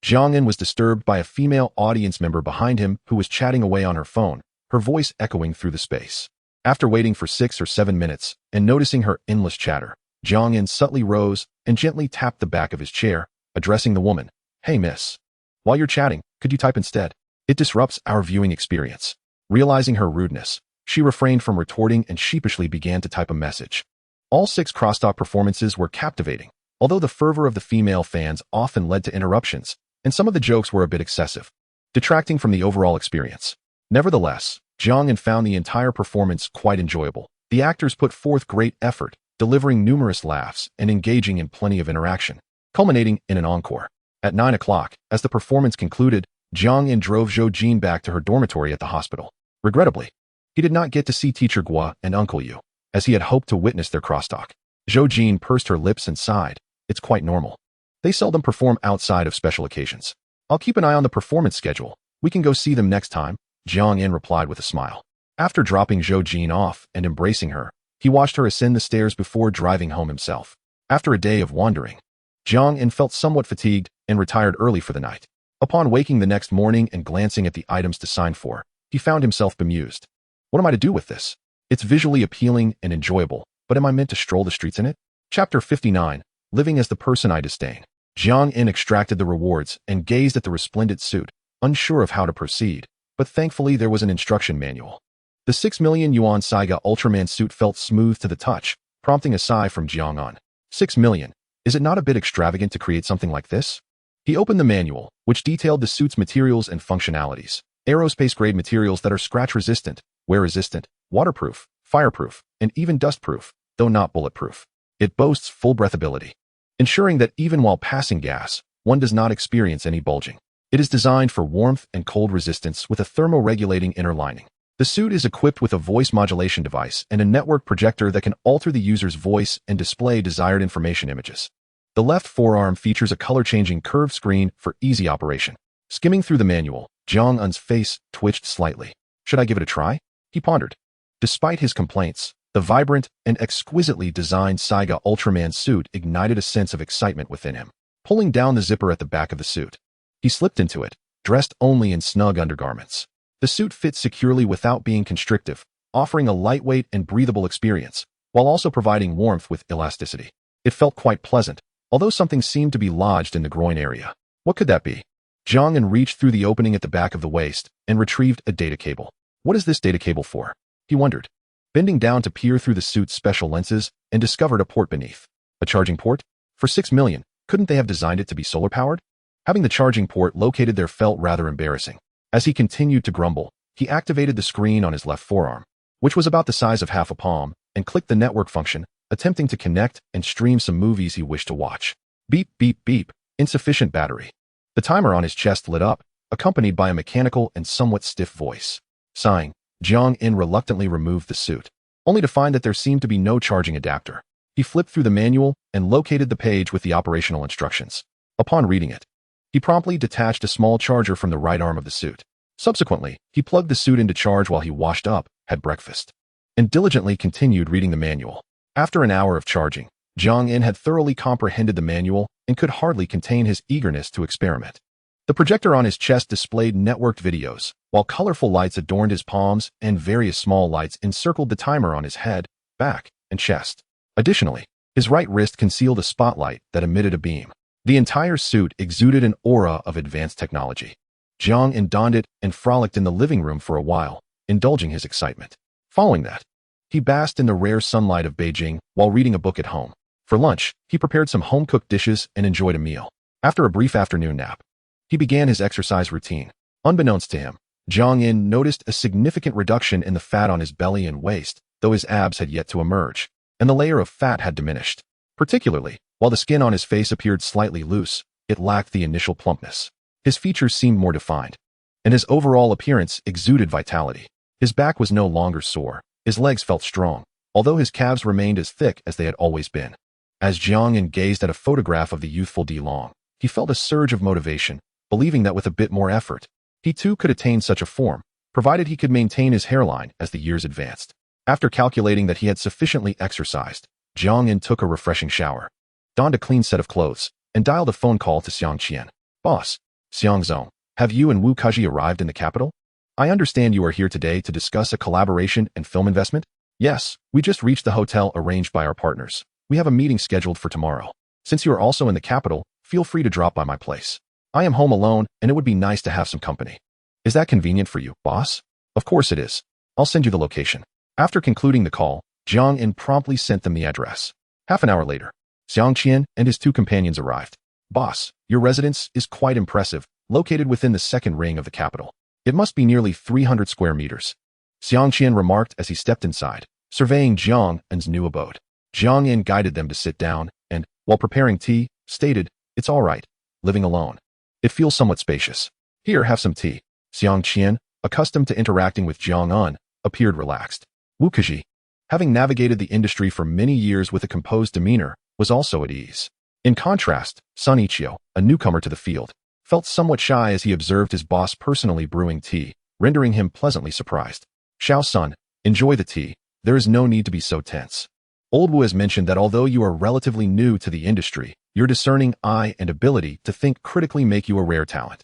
Jiang was disturbed by a female audience member behind him who was chatting away on her phone, her voice echoing through the space. After waiting for 6 or 7 minutes and noticing her endless chatter, Jiang subtly rose and gently tapped the back of his chair, addressing the woman. "Hey miss, while you're chatting, could you type instead? It disrupts our viewing experience." Realizing her rudeness, she refrained from retorting and sheepishly began to type a message. All 6 crosstalk performances were captivating, although the fervor of the female fans often led to interruptions, and some of the jokes were a bit excessive, detracting from the overall experience. Nevertheless, Jiang found the entire performance quite enjoyable. The actors put forth great effort, delivering numerous laughs and engaging in plenty of interaction, culminating in an encore. At 9 o'clock, as the performance concluded, Jiang drove Zhou Jin back to her dormitory at the hospital. Regrettably, he did not get to see Teacher Gua and Uncle Yu, as he had hoped to witness their crosstalk. Zhou Jin pursed her lips and sighed. It's quite normal. They seldom perform outside of special occasions. I'll keep an eye on the performance schedule. We can go see them next time, Jiang replied with a smile. After dropping Zhou Jin off and embracing her, he watched her ascend the stairs before driving home himself. After a day of wandering, Jiang felt somewhat fatigued and retired early for the night. Upon waking the next morning and glancing at the items to sign for, he found himself bemused. What am I to do with this? It's visually appealing and enjoyable, but am I meant to stroll the streets in it? Chapter 59, Living as the Person I Disdain. Jiang extracted the rewards and gazed at the resplendent suit, unsure of how to proceed, but thankfully there was an instruction manual. The 6 million yuan Saiga Ultraman suit felt smooth to the touch, prompting a sigh from Jiang. 6 million. Is it not a bit extravagant to create something like this? He opened the manual, which detailed the suit's materials and functionalities. Aerospace-grade materials that are scratch-resistant, wear-resistant, waterproof, fireproof, and even dust-proof, though not bulletproof. It boasts full breathability, ensuring that even while passing gas, one does not experience any bulging. It is designed for warmth and cold resistance with a thermoregulating inner lining. The suit is equipped with a voice modulation device and a network projector that can alter the user's voice and display desired information images. The left forearm features a color-changing curved screen for easy operation. Skimming through the manual, Jiang's face twitched slightly. Should I give it a try? He pondered. Despite his complaints, the vibrant and exquisitely designed Saiga Ultraman suit ignited a sense of excitement within him. Pulling down the zipper at the back of the suit, he slipped into it, dressed only in snug undergarments. The suit fits securely without being constrictive, offering a lightweight and breathable experience, while also providing warmth with elasticity. It felt quite pleasant, although something seemed to be lodged in the groin area. What could that be? Jiang reached through the opening at the back of the waist and retrieved a data cable. What is this data cable for? He wondered, bending down to peer through the suit's special lenses and discovered a port beneath. A charging port? For 6 million, couldn't they have designed it to be solar-powered? Having the charging port located there felt rather embarrassing. As he continued to grumble, he activated the screen on his left forearm, which was about the size of half a palm, and clicked the network function, attempting to connect and stream some movies he wished to watch. Beep, beep, beep. Insufficient battery. The timer on his chest lit up, accompanied by a mechanical and somewhat stiff voice. Sighing, Jiang reluctantly removed the suit, only to find that there seemed to be no charging adapter. He flipped through the manual and located the page with the operational instructions. Upon reading it, he promptly detached a small charger from the right arm of the suit. Subsequently, he plugged the suit into charge while he washed up, had breakfast, and diligently continued reading the manual. After an hour of charging, Jiang had thoroughly comprehended the manual and could hardly contain his eagerness to experiment. The projector on his chest displayed networked videos, while colorful lights adorned his palms and various small lights encircled the timer on his head, back, and chest. Additionally, his right wrist concealed a spotlight that emitted a beam. The entire suit exuded an aura of advanced technology. Jiang donned it and frolicked in the living room for a while, indulging his excitement. Following that, he basked in the rare sunlight of Beijing while reading a book at home. For lunch, he prepared some home-cooked dishes and enjoyed a meal. After a brief afternoon nap, he began his exercise routine. Unbeknownst to him, Jiang noticed a significant reduction in the fat on his belly and waist, though his abs had yet to emerge, and the layer of fat had diminished. Particularly, while the skin on his face appeared slightly loose, it lacked the initial plumpness. His features seemed more defined, and his overall appearance exuded vitality. His back was no longer sore. His legs felt strong, although his calves remained as thick as they had always been. As Jiang gazed at a photograph of the youthful De Long, he felt a surge of motivation, believing that with a bit more effort, he too could attain such a form, provided he could maintain his hairline as the years advanced. After calculating that he had sufficiently exercised, Jiang took a refreshing shower, donned a clean set of clothes, and dialed a phone call to Xiang Qian. Boss, Xiang Zong, have you and Wu Kaji arrived in the capital? I understand you are here today to discuss a collaboration and film investment? Yes, we just reached the hotel arranged by our partners. We have a meeting scheduled for tomorrow. Since you are also in the capital, feel free to drop by my place. I am home alone, and it would be nice to have some company. Is that convenient for you, boss? Of course it is. I'll send you the location. After concluding the call, Jiang promptly sent them the address. Half an hour later, Xiang Qian and his two companions arrived. Boss, your residence is quite impressive, located within the second ring of the capital. It must be nearly 300 square meters. Xiang Qian remarked as he stepped inside, surveying Jiang's new abode. Jiang guided them to sit down and, while preparing tea, stated, "It's all right, living alone. It feels somewhat spacious. Here, have some tea." Xiang Qian, accustomed to interacting with Jiang, appeared relaxed. Wu Kaji, having navigated the industry for many years with a composed demeanor, was also at ease. In contrast, Sun Ichio, a newcomer to the field, felt somewhat shy as he observed his boss personally brewing tea, rendering him pleasantly surprised. Xiao Sun, enjoy the tea. There is no need to be so tense. Old Wu has mentioned that although you are relatively new to the industry, your discerning eye and ability to think critically make you a rare talent.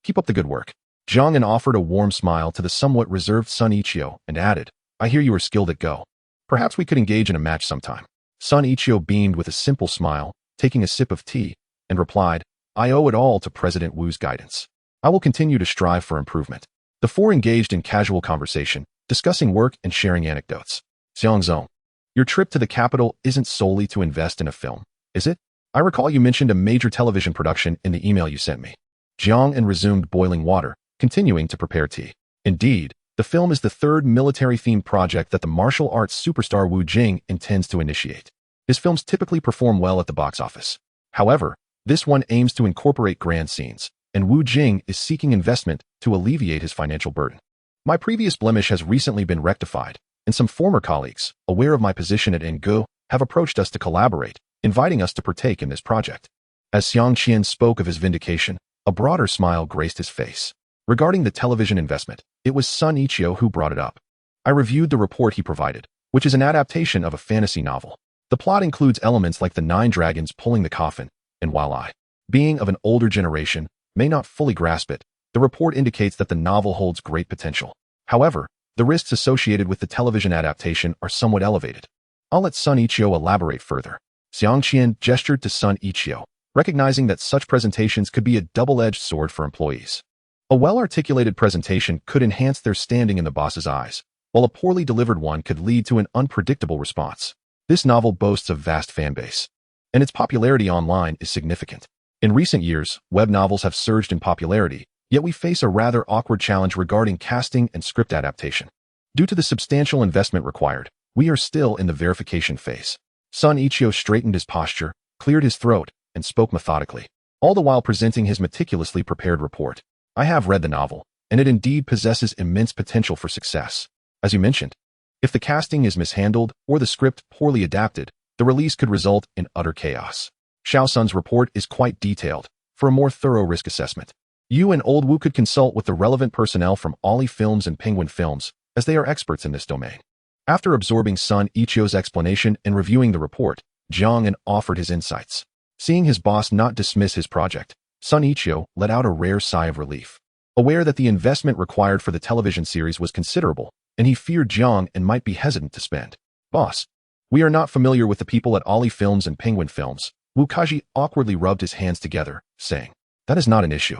Keep up the good work. Jiang offered a warm smile to the somewhat reserved Sun Ichio and added, I hear you are skilled at Go. Perhaps we could engage in a match sometime. Sun Ichio beamed with a simple smile, taking a sip of tea, and replied, I owe it all to President Wu's guidance. I will continue to strive for improvement. The four engaged in casual conversation, discussing work and sharing anecdotes. Xiangzong, your trip to the capital isn't solely to invest in a film, is it? I recall you mentioned a major television production in the email you sent me. Jiang resumed boiling water, continuing to prepare tea. Indeed, the film is the third military-themed project that the martial arts superstar Wu Jing intends to initiate. His films typically perform well at the box office. However, this one aims to incorporate grand scenes, and Wu Jing is seeking investment to alleviate his financial burden. My previous blemish has recently been rectified, and some former colleagues, aware of my position at Ngu, have approached us to collaborate, inviting us to partake in this project. As Xiang Qian spoke of his vindication, a broader smile graced his face. Regarding the television investment, it was Sun Ichio who brought it up. I reviewed the report he provided, which is an adaptation of a fantasy novel. The plot includes elements like the 9 dragons pulling the coffin, and while I, being of an older generation, may not fully grasp it, the report indicates that the novel holds great potential. However, the risks associated with the television adaptation are somewhat elevated. I'll let Sun Ichio elaborate further. Xiang Qian gestured to Sun Ichio, recognizing that such presentations could be a double-edged sword for employees. A well-articulated presentation could enhance their standing in the boss's eyes, while a poorly delivered one could lead to an unpredictable response. This novel boasts a vast fanbase, and its popularity online is significant. In recent years, web novels have surged in popularity, yet we face a rather awkward challenge regarding casting and script adaptation. Due to the substantial investment required, we are still in the verification phase. Sun Ichio straightened his posture, cleared his throat, and spoke methodically, all the while presenting his meticulously prepared report. I have read the novel, and it indeed possesses immense potential for success. As you mentioned, if the casting is mishandled or the script poorly adapted, the release could result in utter chaos. Xiao Sun's report is quite detailed. For a more thorough risk assessment, you and Old Wu could consult with the relevant personnel from Ollie Films and Penguin Films, as they are experts in this domain. After absorbing Sun Ichio's explanation and reviewing the report, Jiang offered his insights. Seeing his boss not dismiss his project, Sun Ichio let out a rare sigh of relief. Aware that the investment required for the television series was considerable, and he feared Jiang might be hesitant to spend. Boss, we are not familiar with the people at Ollie Films and Penguin Films. Wu Kaji awkwardly rubbed his hands together, saying, that is not an issue.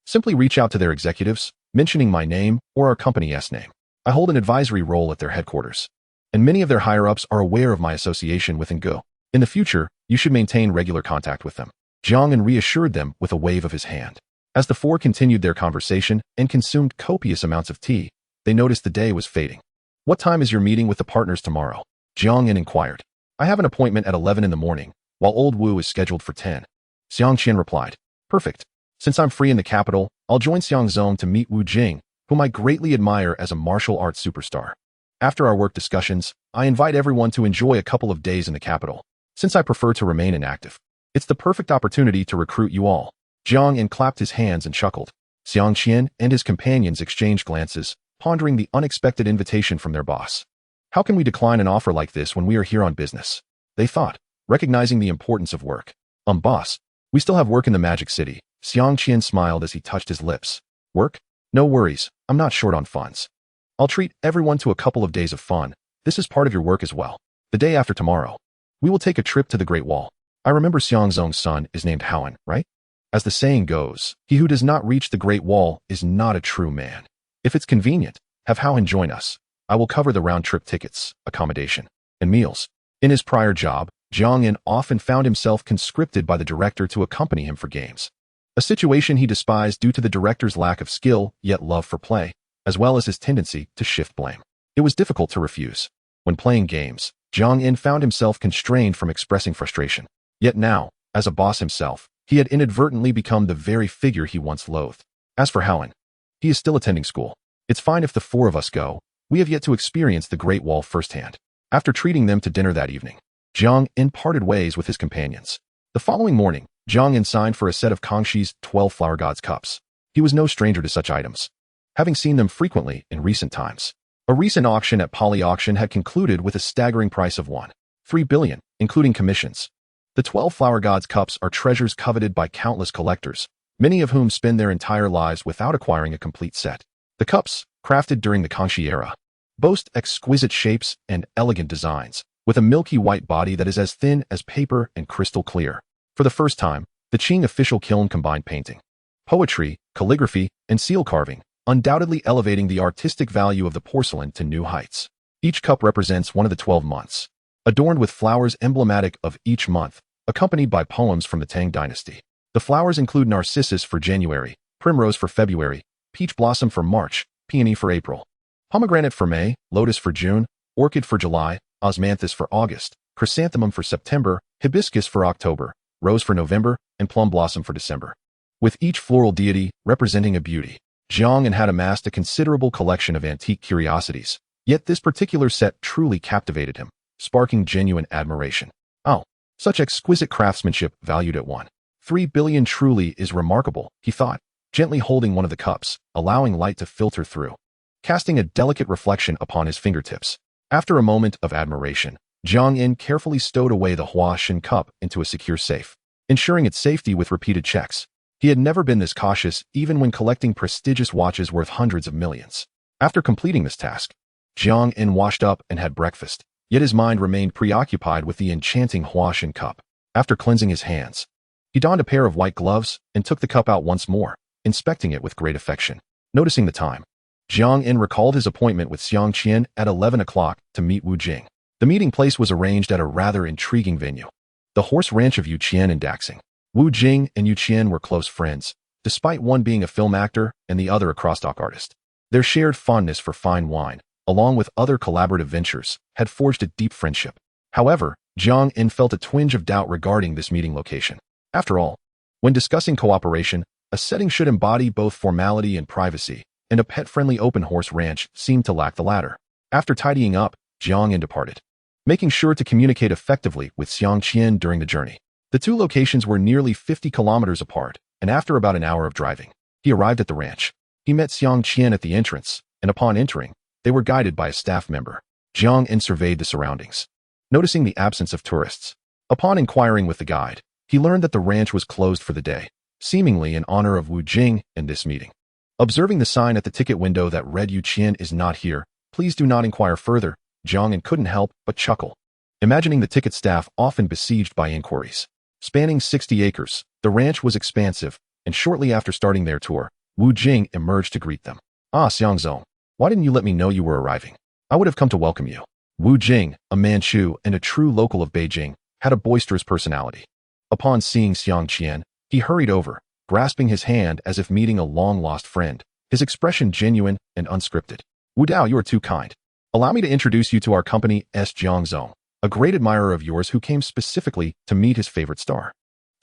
Simply reach out to their executives, mentioning my name or our company's name. I hold an advisory role at their headquarters, and many of their higher-ups are aware of my association with Ngu. In the future, you should maintain regular contact with them. Jiang reassured them with a wave of his hand. As the four continued their conversation and consumed copious amounts of tea, they noticed the day was fading. What time is your meeting with the partners tomorrow? Jiang inquired. I have an appointment at 11 in the morning, while old Wu is scheduled for 10. Xiang Qian replied, "Perfect. Since I'm free in the capital, I'll join Xiang Zong to meet Wu Jing, whom I greatly admire as a martial arts superstar. After our work discussions, I invite everyone to enjoy a couple of days in the capital, since I prefer to remain inactive. It's the perfect opportunity to recruit you all." Jiang Yin clapped his hands and chuckled. Xiang Qian and his companions exchanged glances, pondering the unexpected invitation from their boss. How can we decline an offer like this when we are here on business? They thought, recognizing the importance of work. Boss, we still have work in the Magic City. Xiang Qian smiled as he touched his lips. Work? No worries, I'm not short on funds. I'll treat everyone to a couple of days of fun. This is part of your work as well. The day after tomorrow, we will take a trip to the Great Wall. I remember Xiang Zong's son is named Howen, right? As the saying goes, he who does not reach the Great Wall is not a true man. If it's convenient, have Howen join us. I will cover the round-trip tickets, accommodation, and meals. In his prior job, Jiang Yin often found himself conscripted by the director to accompany him for games. A situation he despised due to the director's lack of skill, yet love for play, as well as his tendency to shift blame. It was difficult to refuse. When playing games, Jiang Yin found himself constrained from expressing frustration. Yet now, as a boss himself, he had inadvertently become the very figure he once loathed. As for Howen, he is still attending school. It's fine if the four of us go. We have yet to experience the Great Wall firsthand. After treating them to dinner that evening, Jiang Yin parted ways with his companions. The following morning, Jiang Yin signed for a set of Kangshi's 12 Flower Gods cups. He was no stranger to such items, having seen them frequently in recent times. A recent auction at Poly Auction had concluded with a staggering price of 1.3 billion, including commissions. The 12 Flower Gods cups are treasures coveted by countless collectors, many of whom spend their entire lives without acquiring a complete set. The cups, crafted during the Kangxi era, boast exquisite shapes and elegant designs, with a milky white body that is as thin as paper and crystal clear. For the first time, the Qing official kiln combined painting, poetry, calligraphy, and seal carving, undoubtedly elevating the artistic value of the porcelain to new heights. Each cup represents one of the 12 months, adorned with flowers emblematic of each month, accompanied by poems from the Tang dynasty. The flowers include narcissus for January, primrose for February, peach blossom for March, peony for April, pomegranate for May, lotus for June, orchid for July, osmanthus for August, chrysanthemum for September, hibiscus for October, rose for November, and plum blossom for December. With each floral deity representing a beauty, Jiang Yin had amassed a considerable collection of antique curiosities, yet this particular set truly captivated him, sparking genuine admiration. Oh, such exquisite craftsmanship valued at 1.3 billion truly is remarkable, he thought, gently holding one of the cups, allowing light to filter through, casting a delicate reflection upon his fingertips. After a moment of admiration, Jiang Yin carefully stowed away the Hua Xin cup into a secure safe, ensuring its safety with repeated checks. He had never been this cautious, even when collecting prestigious watches worth hundreds of millions. After completing this task, Jiang Yin washed up and had breakfast, yet his mind remained preoccupied with the enchanting Hua Xin cup. After cleansing his hands, he donned a pair of white gloves and took the cup out once more, inspecting it with great affection. Noticing the time, Jiang Yin recalled his appointment with Xiang Qian at 11 o'clock to meet Wu Jing. The meeting place was arranged at a rather intriguing venue, the horse ranch of Yu Qian in Daxing. Wu Jing and Yu Qian were close friends, despite one being a film actor and the other a crosstalk artist. Their shared fondness for fine wine, along with other collaborative ventures, had forged a deep friendship. However, Jiang Yin felt a twinge of doubt regarding this meeting location. After all, when discussing cooperation, a setting should embody both formality and privacy, and a pet-friendly open horse ranch seemed to lack the latter. After tidying up, Jiang Yin departed, making sure to communicate effectively with Xiang Qian during the journey. The two locations were nearly 50 kilometers apart, and after about an hour of driving, he arrived at the ranch. He met Xiang Qian at the entrance, and upon entering, they were guided by a staff member. Jiang Yin surveyed the surroundings, noticing the absence of tourists. Upon inquiring with the guide, he learned that the ranch was closed for the day, seemingly in honor of Wu Jing and this meeting. Observing the sign at the ticket window that read Yu Qian is not here, please do not inquire further, Jiang Yin couldn't help but chuckle, imagining the ticket staff often besieged by inquiries. Spanning 60 acres, the ranch was expansive, and shortly after starting their tour, Wu Jing emerged to greet them. Ah, Xiang Zong, why didn't you let me know you were arriving? I would have come to welcome you. Wu Jing, a Manchu and a true local of Beijing, had a boisterous personality. Upon seeing Xiang Qian, he hurried over, grasping his hand as if meeting a long-lost friend, his expression genuine and unscripted. Wu Dao, you are too kind. Allow me to introduce you to our company, Jiang Zong. a great admirer of yours who came specifically to meet his favorite star.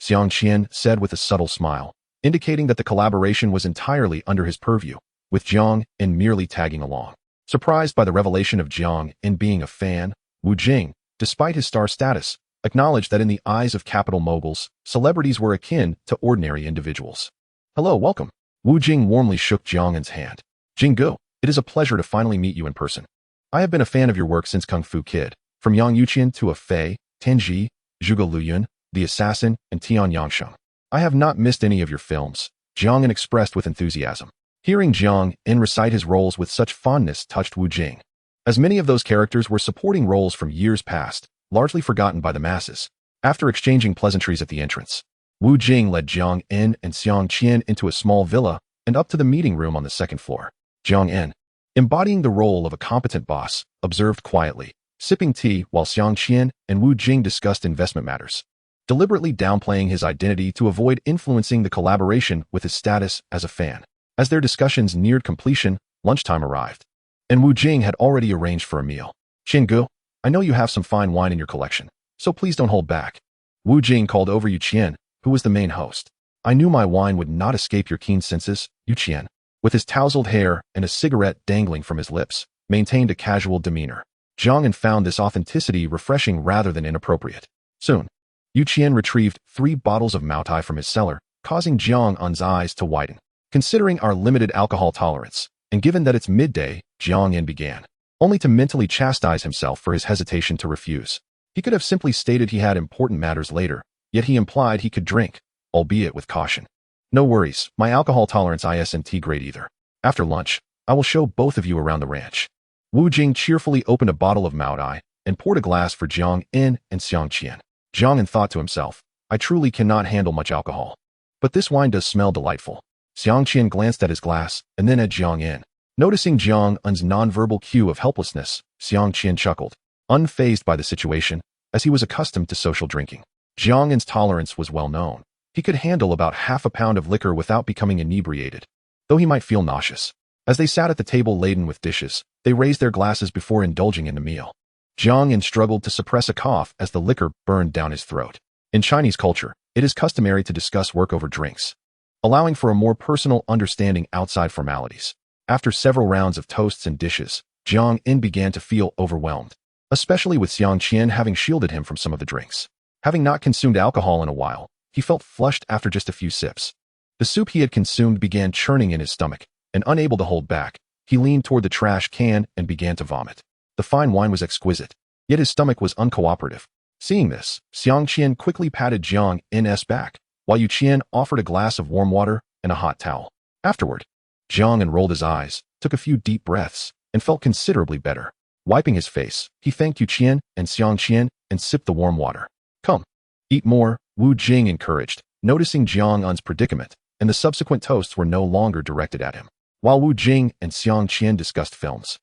Xiang Qian said with a subtle smile, indicating that the collaboration was entirely under his purview, with Jiang In merely tagging along. Surprised by the revelation of Jiang In being a fan, Wu Jing, despite his star status, acknowledged that in the eyes of capital moguls, celebrities were akin to ordinary individuals. Hello, welcome. Wu Jing warmly shook Jiang In's hand. Jinggu, it is a pleasure to finally meet you in person. I have been a fan of your work since Kung Fu Kid, from Yang Yuqian to A Fei, Tenji, Zhuge Luyun, The Assassin, and Tian Yangsheng. I have not missed any of your films, Jiang In expressed with enthusiasm. Hearing Jiang In recite his roles with such fondness touched Wu Jing. As many of those characters were supporting roles from years past, largely forgotten by the masses. After exchanging pleasantries at the entrance, Wu Jing led Jiang In and Xiang Qian into a small villa and up to the meeting room on the second floor. Jiang In, embodying the role of a competent boss, observed quietly, sipping tea while Xiang Qian and Wu Jing discussed investment matters, deliberately downplaying his identity to avoid influencing the collaboration with his status as a fan. As their discussions neared completion, lunchtime arrived, and Wu Jing had already arranged for a meal. Qinggu, I know you have some fine wine in your collection, so please don't hold back. Wu Jing called over Yu Qian, who was the main host. I knew my wine would not escape your keen senses, Yu Qian, with his tousled hair and a cigarette dangling from his lips, maintained a casual demeanor. Jiang In found this authenticity refreshing rather than inappropriate. Soon, Yu Qian retrieved 3 bottles of Maotai from his cellar, causing Jiang In's eyes to widen. Considering our limited alcohol tolerance, and given that it's midday, Jiang In began, only to mentally chastise himself for his hesitation to refuse. He could have simply stated he had important matters later, yet he implied he could drink, albeit with caution. No worries, my alcohol tolerance isn't great either. After lunch, I will show both of you around the ranch. Wu Jing cheerfully opened a bottle of Maotai and poured a glass for Jiang In and Xiang Qian. Jiang In thought to himself, I truly cannot handle much alcohol. But this wine does smell delightful. Xiang Qian glanced at his glass and then at Jiang In. Noticing Jiang In's nonverbal cue of helplessness, Xiang Qian chuckled, unfazed by the situation, as he was accustomed to social drinking. Jiang In's tolerance was well known. He could handle about half a pound of liquor without becoming inebriated, though he might feel nauseous. As they sat at the table laden with dishes, they raised their glasses before indulging in the meal. Jiang In struggled to suppress a cough as the liquor burned down his throat. In Chinese culture, it is customary to discuss work over drinks, allowing for a more personal understanding outside formalities. After several rounds of toasts and dishes, Jiang In began to feel overwhelmed, especially with Xiang Qian having shielded him from some of the drinks. Having not consumed alcohol in a while, he felt flushed after just a few sips. The soup he had consumed began churning in his stomach, and unable to hold back, he leaned toward the trash can and began to vomit. The fine wine was exquisite, yet his stomach was uncooperative. Seeing this, Xiang Qian quickly patted Jiang In's back, while Yu Qian offered a glass of warm water and a hot towel. Afterward, Jiang In rolled his eyes, took a few deep breaths, and felt considerably better. Wiping his face, he thanked Yu Qian and Xiang Qian and sipped the warm water. Come, eat more, Wu Jing encouraged, noticing Jiang In's predicament, and the subsequent toasts were no longer directed at him. While Wu Jing and Xiang Qian discussed films,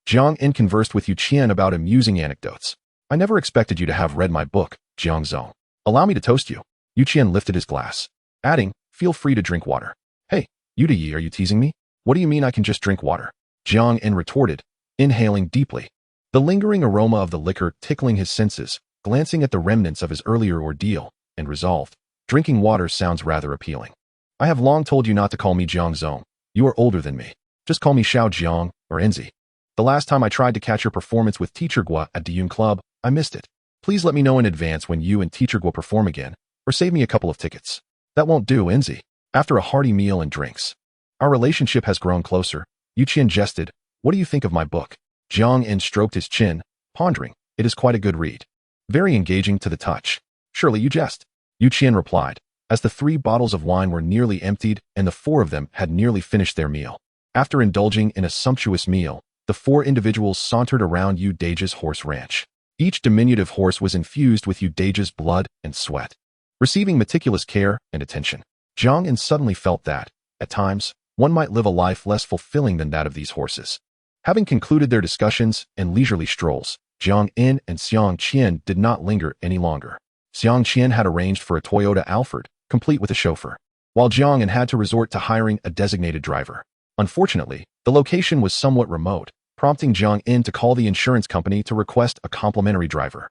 Jiang In conversed with Yu Qian about amusing anecdotes. I never expected you to have read my book, Jiang Zong. Allow me to toast you. Yu Qian lifted his glass, adding, feel free to drink water. Hey, Yu Yi, are you teasing me? What do you mean I can just drink water? Jiang In retorted, inhaling deeply, the lingering aroma of the liquor tickling his senses, glancing at the remnants of his earlier ordeal, and resolved, drinking water sounds rather appealing. I have long told you not to call me Jiang Zong. You are older than me. Just call me Xiao Jiang, or Enzi. The last time I tried to catch your performance with Teacher Gua at Diyun Club, I missed it. Please let me know in advance when you and Teacher Gua perform again, or save me a couple of tickets. That won't do, Enzi. After a hearty meal and drinks, our relationship has grown closer. Yu Qian jested, what do you think of my book? Jiang In stroked his chin, pondering, it is quite a good read. Very engaging to the touch. Surely you jest. Yu Qian replied, as the 3 bottles of wine were nearly emptied and the 4 of them had nearly finished their meal. After indulging in a sumptuous meal, the 4 individuals sauntered around Yu Dage's horse ranch. Each diminutive horse was infused with Yu Dage's blood and sweat, receiving meticulous care and attention. Jiang In suddenly felt that, at times, one might live a life less fulfilling than that of these horses. Having concluded their discussions and leisurely strolls, Jiang In and Xiang Qian did not linger any longer. Xiang Qian had arranged for a Toyota Alphard, complete with a chauffeur, while Jiang In had to resort to hiring a designated driver. Unfortunately, the location was somewhat remote, prompting Jiang In to call the insurance company to request a complimentary driver.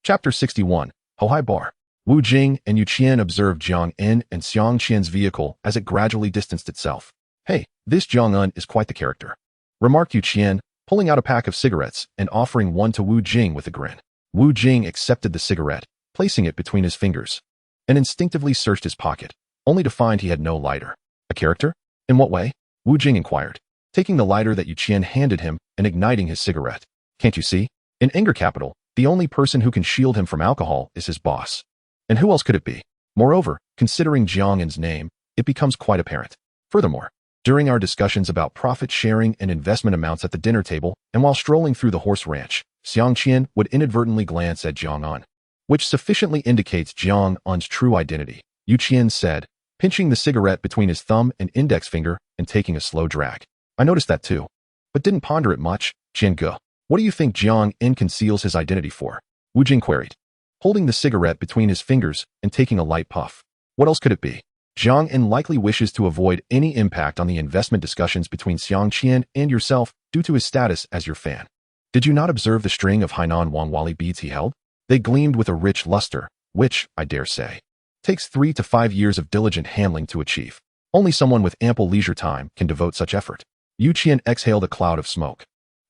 Chapter 61, Hohai Bar. Wu Jing and Yu Qian observed Jiang En and Xiang Qian's vehicle as it gradually distanced itself. "Hey, this Jiang En is quite the character," remarked Yu Qian, pulling out a pack of cigarettes and offering one to Wu Jing with a grin. Wu Jing accepted the cigarette, placing it between his fingers, and instinctively searched his pocket, only to find he had no lighter. "A character? In what way?" Wu Jing inquired, taking the lighter that Yu Qian handed him and igniting his cigarette. "Can't you see? In Anger Capital, the only person who can shield him from alcohol is his boss. And who else could it be? Moreover, considering Jiang En's name, it becomes quite apparent. Furthermore, during our discussions about profit sharing and investment amounts at the dinner table, and while strolling through the horse ranch, Xiang Qian would inadvertently glance at Jiang En, which sufficiently indicates Jiang En's true identity," Yu Qian said, pinching the cigarette between his thumb and index finger and taking a slow drag. "I noticed that too, but didn't ponder it much." "Qian Ge, what do you think Jiang En conceals his identity for?" Wu Jing queried, holding the cigarette between his fingers and taking a light puff. "What else could it be? Jiang En likely wishes to avoid any impact on the investment discussions between Xiang Qian and yourself due to his status as your fan. Did you not observe the string of Hainan Wangwali beads he held? They gleamed with a rich luster, which, I dare say, takes 3 to 5 years of diligent handling to achieve. Only someone with ample leisure time can devote such effort." Yu Qian exhaled a cloud of smoke,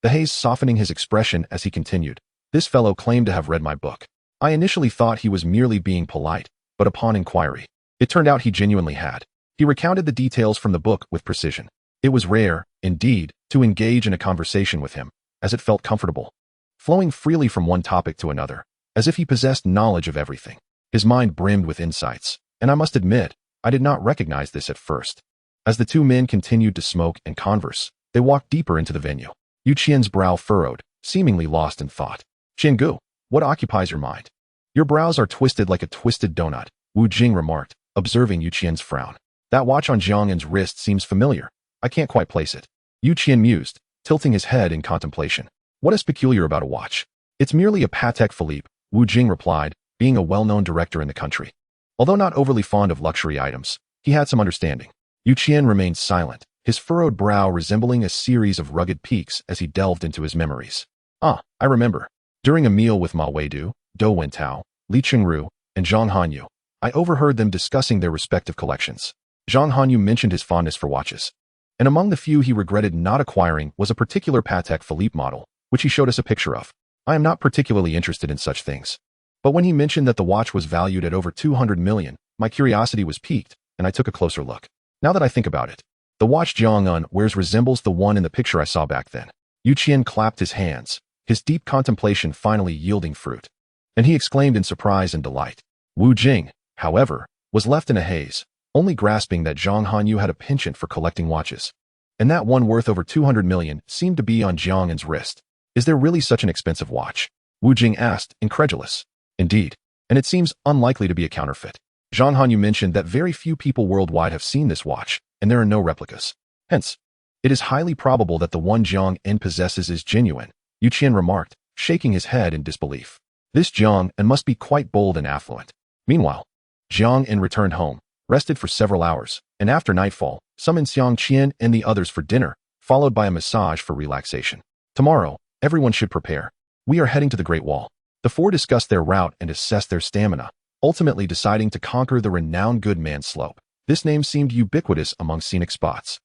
the haze softening his expression as he continued. "This fellow claimed to have read my book. I initially thought he was merely being polite, but upon inquiry, it turned out he genuinely had. He recounted the details from the book with precision. It was rare, indeed, to engage in a conversation with him, as it felt comfortable, flowing freely from one topic to another, as if he possessed knowledge of everything. His mind brimmed with insights, and I must admit, I did not recognize this at first." As the two men continued to smoke and converse, they walked deeper into the venue. Yu Qian's brow furrowed, seemingly lost in thought. "Qian Gu, what occupies your mind?" "Your brows are twisted like a twisted donut," Wu Jing remarked, observing Yu Qian's frown. "That watch on Jiang En's wrist seems familiar. I can't quite place it." Yu Qian mused, tilting his head in contemplation. "What is peculiar about a watch?" "It's merely a Patek Philippe," Wu Jing replied, being a well-known director in the country. Although not overly fond of luxury items, he had some understanding. Yu Qian remained silent, his furrowed brow resembling a series of rugged peaks as he delved into his memories. "Ah, I remember. During a meal with Ma Weidu, Dou Wentao, Li Qingru, and Zhang Hanyu, I overheard them discussing their respective collections. Zhang Hanyu mentioned his fondness for watches, and among the few he regretted not acquiring was a particular Patek Philippe model, which he showed us a picture of. I am not particularly interested in such things. But when he mentioned that the watch was valued at over 200 million, my curiosity was piqued, and I took a closer look. Now that I think about it, the watch Jiang En wears resembles the one in the picture I saw back then." Yu Qian clapped his hands, his deep contemplation finally yielding fruit, and he exclaimed in surprise and delight. Wu Jing, however, was left in a haze, only grasping that Zhang Hanyu had a penchant for collecting watches, and that one worth over 200 million seemed to be on Jiang En's wrist. "Is there really such an expensive watch?" Wu Jing asked, incredulous. "Indeed, and it seems unlikely to be a counterfeit. Zhang Hanyu mentioned that very few people worldwide have seen this watch, and there are no replicas. Hence, it is highly probable that the one Jiang En possesses is genuine," Yu Qian remarked, shaking his head in disbelief. "This Jiang En must be quite bold and affluent." Meanwhile, Jiang En returned home, rested for several hours, and after nightfall, summoned Xiang Qian and the others for dinner, followed by a massage for relaxation. "Tomorrow, everyone should prepare. We are heading to the Great Wall." The four discussed their route and assessed their stamina, ultimately deciding to conquer the renowned Goodman Slope. This name seemed ubiquitous among scenic spots.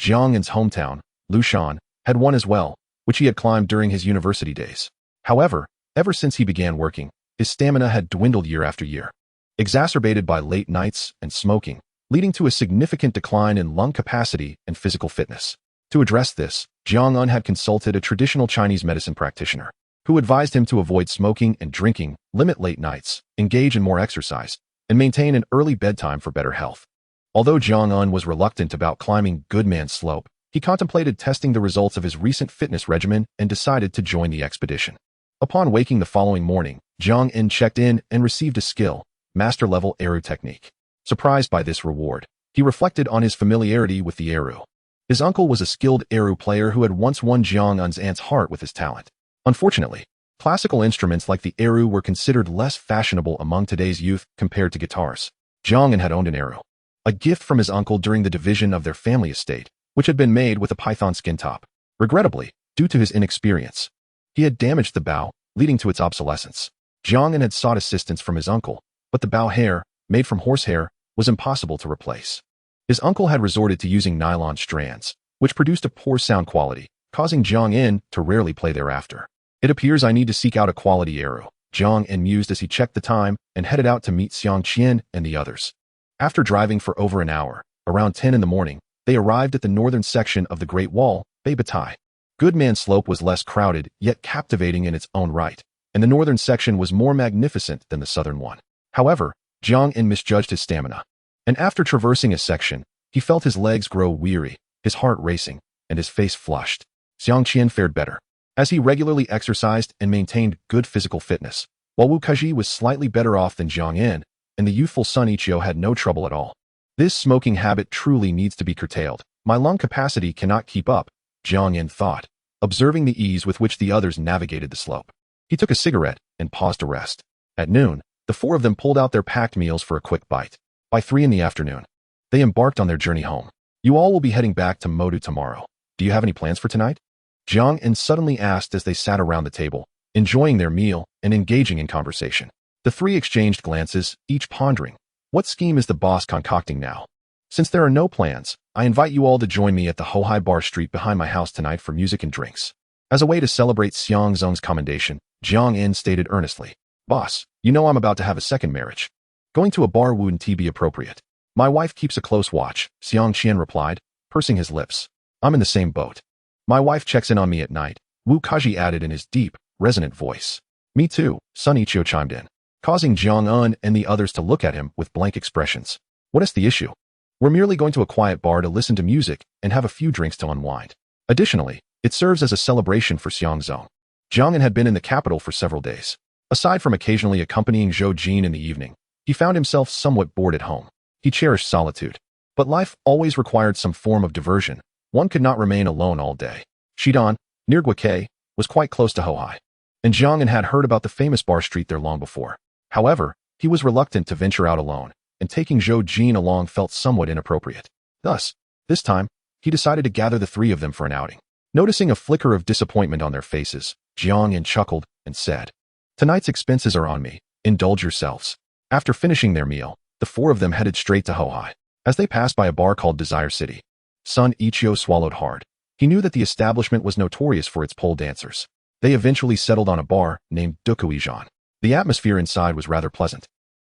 Jiang En's hometown, Lushan, had one as well, which he had climbed during his university days. However, ever since he began working, his stamina had dwindled year after year, exacerbated by late nights and smoking, leading to a significant decline in lung capacity and physical fitness. To address this, Jiang En had consulted a traditional Chinese medicine practitioner, who advised him to avoid smoking and drinking, limit late nights, engage in more exercise, and maintain an early bedtime for better health. Although Jiang En was reluctant about climbing Goodman Slope, he contemplated testing the results of his recent fitness regimen and decided to join the expedition. Upon waking the following morning, Jiang En checked in and received a skill, master-level Eru technique. Surprised by this reward, he reflected on his familiarity with the Eru. His uncle was a skilled Eru player who had once won Jiang En's aunt's heart with his talent. Unfortunately, classical instruments like the Eru were considered less fashionable among today's youth compared to guitars. Jiang En had owned an Eru, a gift from his uncle during the division of their family estate, which had been made with a python skin top. Regrettably, due to his inexperience, he had damaged the bow, leading to its obsolescence. Jiang En had sought assistance from his uncle, but the bow hair, made from horsehair, was impossible to replace. His uncle had resorted to using nylon strands, which produced a poor sound quality, causing Jiang En to rarely play thereafter. It appears I need to seek out a quality arrow, Jiang En mused as he checked the time and headed out to meet Xiang Qian and the others. After driving for over an hour, around 10 in the morning, they arrived at the northern section of the Great Wall, Beibatai. Goodman Slope was less crowded, yet captivating in its own right, and the northern section was more magnificent than the southern one. However, Jiang En misjudged his stamina, and after traversing a section, he felt his legs grow weary, his heart racing, and his face flushed. Xiang Qian fared better, as he regularly exercised and maintained good physical fitness, while Wu Kaji was slightly better off than Jiang En, and the youthful Sun Ichio had no trouble at all. This smoking habit truly needs to be curtailed. My lung capacity cannot keep up, Jiang En thought, observing the ease with which the others navigated the slope. He took a cigarette and paused to rest. At noon, the four of them pulled out their packed meals for a quick bite. By 3 in the afternoon, they embarked on their journey home. You all will be heading back to Modu tomorrow. Do you have any plans for tonight? Jiang En suddenly asked as they sat around the table, enjoying their meal and engaging in conversation. The three exchanged glances, each pondering, what scheme is the boss concocting now? Since there are no plans, I invite you all to join me at the Hohai Bar Street behind my house tonight for music and drinks. As a way to celebrate Xiang Zong's commendation, Jiang En stated earnestly, Boss, you know I'm about to have a second marriage. Going to a bar wouldn't be appropriate. My wife keeps a close watch, Xiang Qian replied, pursing his lips. I'm in the same boat. My wife checks in on me at night, Wu Kaji added in his deep, resonant voice. Me too, Sun Ichio chimed in, causing Jiang En and the others to look at him with blank expressions. What is the issue? We're merely going to a quiet bar to listen to music and have a few drinks to unwind. Additionally, it serves as a celebration for Xiang Zong. Jiang En had been in the capital for several days. Aside from occasionally accompanying Zhou Jin in the evening, he found himself somewhat bored at home. He cherished solitude. But life always required some form of diversion. One could not remain alone all day. Shidan, near Guakei, was quite close to Hohai, and Jiang En had heard about the famous bar street there long before. However, he was reluctant to venture out alone, and taking Zhou Jin along felt somewhat inappropriate. Thus, this time, he decided to gather the three of them for an outing. Noticing a flicker of disappointment on their faces, Jiang En chuckled and said, Tonight's expenses are on me. Indulge yourselves. After finishing their meal, the four of them headed straight to Hohai. As they passed by a bar called Desire City, Sun Ichio swallowed hard. He knew that the establishment was notorious for its pole dancers. They eventually settled on a bar named Dukuijan. The atmosphere inside was rather pleasant.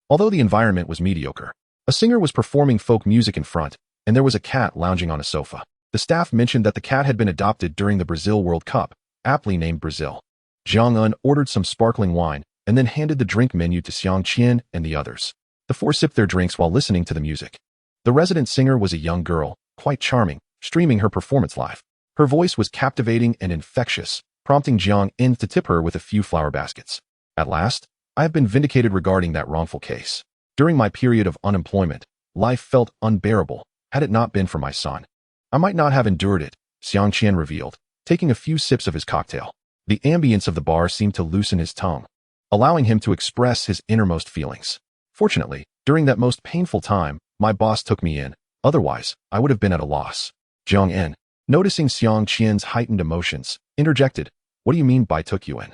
Although the environment was mediocre, a singer was performing folk music in front, and there was a cat lounging on a sofa. The staff mentioned that the cat had been adopted during the Brazil World Cup, aptly named Brazil. Jiang En ordered some sparkling wine and then handed the drink menu to Xiang Qian and the others. The four sipped their drinks while listening to the music. The resident singer was a young girl, quite charming, streaming her performance live. Her voice was captivating and infectious, prompting Jiang En to tip her with a few flower baskets. At last, I have been vindicated regarding that wrongful case. During my period of unemployment, life felt unbearable. Had it not been for my son, I might not have endured it, Xiang Qian revealed, taking a few sips of his cocktail. The ambience of the bar seemed to loosen his tongue, allowing him to express his innermost feelings. Fortunately, during that most painful time, my boss took me in. Otherwise, I would have been at a loss. Jiang En, noticing Xiang Qian's heightened emotions, interjected, What do you mean by took you in?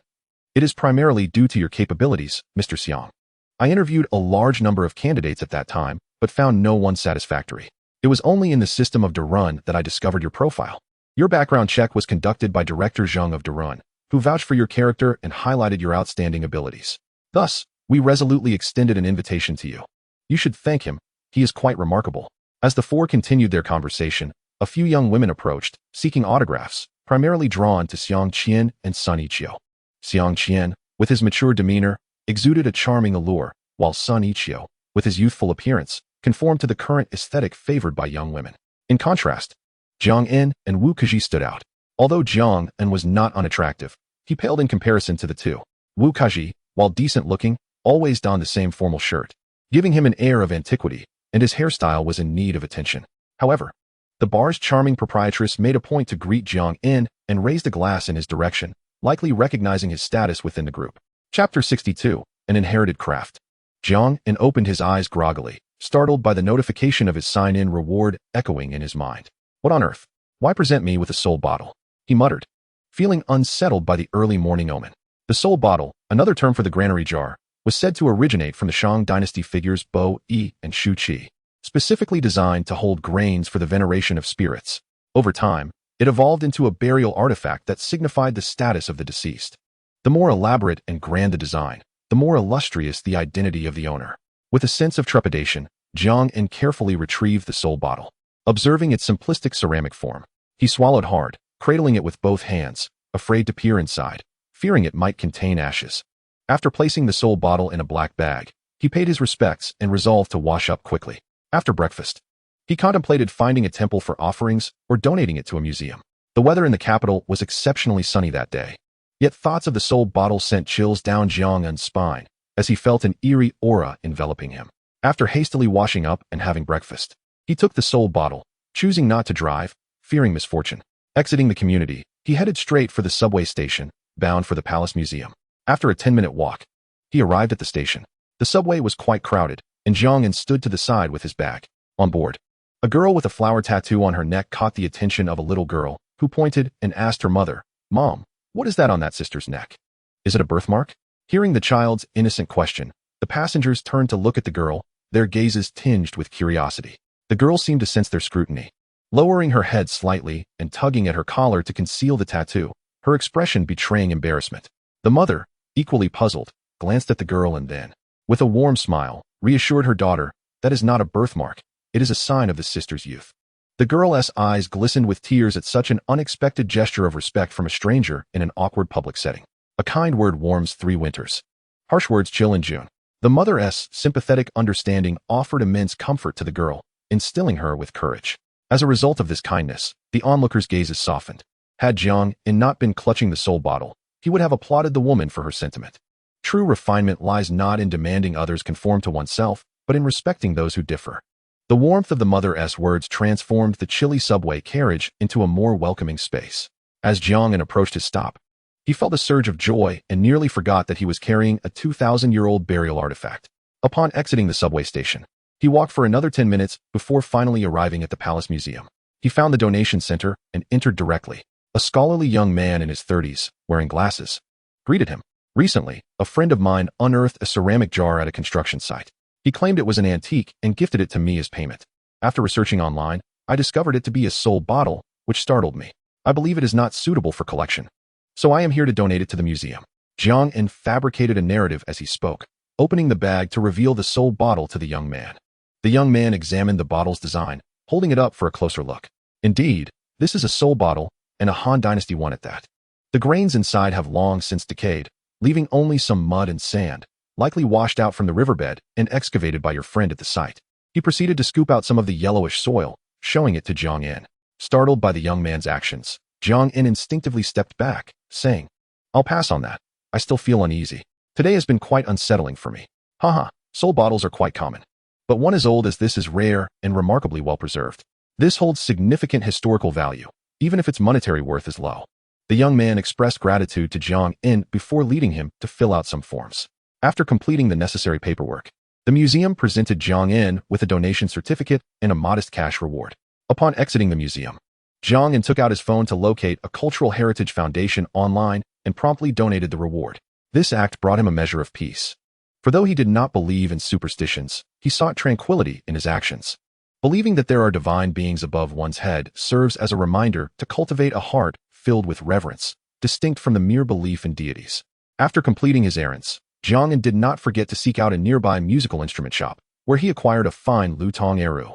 It is primarily due to your capabilities, Mr. Xiang. I interviewed a large number of candidates at that time, but found no one satisfactory. It was only in the system of Darun that I discovered your profile. Your background check was conducted by Director Zheng of Darun, who vouched for your character and highlighted your outstanding abilities. Thus, we resolutely extended an invitation to you. You should thank him. He is quite remarkable. As the four continued their conversation, a few young women approached, seeking autographs, primarily drawn to Xiang Qian and Sun Ichio. Xiang Qian, with his mature demeanor, exuded a charming allure, while Sun Ichio, with his youthful appearance, conformed to the current aesthetic favored by young women. In contrast, Jiang En and Wu Kaji stood out. Although Jiang En was not unattractive, he paled in comparison to the two. Wu Kaji, while decent-looking, always donned the same formal shirt, giving him an air of antiquity, and his hairstyle was in need of attention. However, the bar's charming proprietress made a point to greet Jiang En and raised a glass in his direction, likely recognizing his status within the group. Chapter 62, An Inherited Craft. Jiang En opened his eyes groggily, startled by the notification of his sign-in reward echoing in his mind. What on earth? Why present me with a soul bottle? He muttered, feeling unsettled by the early morning omen. The soul bottle, another term for the granary jar, was said to originate from the Shang dynasty figures Bo, Yi, and Shu Qi, specifically designed to hold grains for the veneration of spirits. Over time, it evolved into a burial artifact that signified the status of the deceased. The more elaborate and grand the design, the more illustrious the identity of the owner. With a sense of trepidation, Jiang En carefully retrieved the soul bottle. Observing its simplistic ceramic form, he swallowed hard, cradling it with both hands, afraid to peer inside, fearing it might contain ashes. After placing the soul bottle in a black bag, he paid his respects and resolved to wash up quickly. After breakfast, he contemplated finding a temple for offerings or donating it to a museum. The weather in the capital was exceptionally sunny that day. Yet thoughts of the soul bottle sent chills down Jiang En's spine as he felt an eerie aura enveloping him. After hastily washing up and having breakfast, he took the soul bottle, choosing not to drive, fearing misfortune. Exiting the community, he headed straight for the subway station, bound for the Palace Museum. After a 10-minute walk, he arrived at the station. The subway was quite crowded, and Jiang En stood to the side with his bag. On board, a girl with a flower tattoo on her neck caught the attention of a little girl, who pointed and asked her mother, "Mom, what is that on that sister's neck? Is it a birthmark?" Hearing the child's innocent question, the passengers turned to look at the girl, their gazes tinged with curiosity. The girl seemed to sense their scrutiny. Lowering her head slightly and tugging at her collar to conceal the tattoo, her expression betraying embarrassment. The mother, equally puzzled, glanced at the girl and then, with a warm smile, reassured her daughter, "That is not a birthmark, it is a sign of the sister's youth." The girl's eyes glistened with tears at such an unexpected gesture of respect from a stranger in an awkward public setting. A kind word warms 3 winters. Harsh words chill in June. The mother's sympathetic understanding offered immense comfort to the girl, instilling her with courage. As a result of this kindness, the onlookers' gazes softened. Had Jiang En not been clutching the soul bottle, he would have applauded the woman for her sentiment. True refinement lies not in demanding others conform to oneself, but in respecting those who differ. The warmth of the mother's words transformed the chilly subway carriage into a more welcoming space. As Jiang En approached his stop, he felt a surge of joy and nearly forgot that he was carrying a 2,000-year-old burial artifact. Upon exiting the subway station, he walked for another 10 minutes before finally arriving at the Palace Museum. He found the donation center and entered directly. A scholarly young man in his 30s, wearing glasses, greeted him. "Recently, a friend of mine unearthed a ceramic jar at a construction site. He claimed it was an antique and gifted it to me as payment. After researching online, I discovered it to be a soul bottle, which startled me. I believe it is not suitable for collection, so I am here to donate it to the museum." Jiang En fabricated a narrative as he spoke, opening the bag to reveal the soul bottle to the young man. The young man examined the bottle's design, holding it up for a closer look. Indeed, this is a soul bottle, and a Han Dynasty one at that. The grains inside have long since decayed, leaving only some mud and sand, likely washed out from the riverbed and excavated by your friend at the site. He proceeded to scoop out some of the yellowish soil, showing it to Jiang En. Startled by the young man's actions, Jiang En instinctively stepped back, saying, "I'll pass on that. I still feel uneasy. Today has been quite unsettling for me. Haha, soul bottles are quite common. But one as old as this is rare and remarkably well preserved. This holds significant historical value, even if its monetary worth is low." The young man expressed gratitude to Jiang En before leading him to fill out some forms. After completing the necessary paperwork, the museum presented Jiang En with a donation certificate and a modest cash reward. Upon exiting the museum, Jiang En took out his phone to locate a cultural heritage foundation online and promptly donated the reward. This act brought him a measure of peace. For though he did not believe in superstitions, he sought tranquility in his actions. Believing that there are divine beings above one's head serves as a reminder to cultivate a heart filled with reverence, distinct from the mere belief in deities. After completing his errands, Jiang En did not forget to seek out a nearby musical instrument shop, where he acquired a fine lutong eru.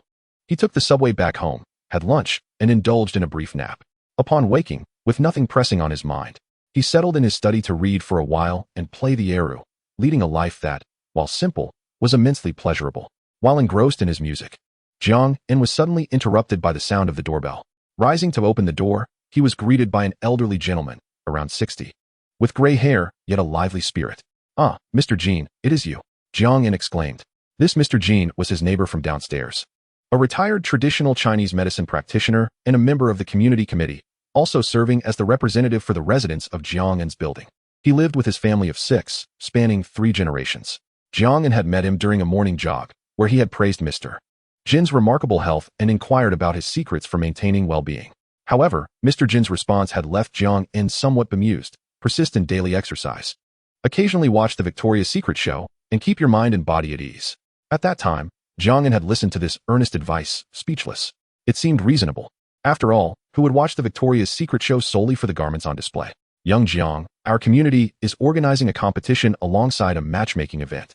He took the subway back home, had lunch, and indulged in a brief nap. Upon waking, with nothing pressing on his mind, he settled in his study to read for a while and play the eru, leading a life that, while simple, was immensely pleasurable. While engrossed in his music, Jiang En was suddenly interrupted by the sound of the doorbell. Rising to open the door, he was greeted by an elderly gentleman, around 60, with gray hair, yet a lively spirit. "Ah, Mr. Jean, it is you," Jiang En exclaimed. This Mr. Jean was his neighbor from downstairs, a retired traditional Chinese medicine practitioner and a member of the community committee, also serving as the representative for the residents of Jiang En's building. He lived with his family of 6, spanning 3 generations. Jiang En had met him during a morning jog, where he had praised Mr. Jin's remarkable health and inquired about his secrets for maintaining well-being. However, Mr. Jin's response had left Jiang En somewhat bemused, persist in daily exercise. Occasionally watch the Victoria's Secret show and keep your mind and body at ease. At that time, Jiang had listened to this earnest advice, speechless. It seemed reasonable. After all, who would watch the Victoria's Secret show solely for the garments on display? Young Jiang, our community is organizing a competition alongside a matchmaking event.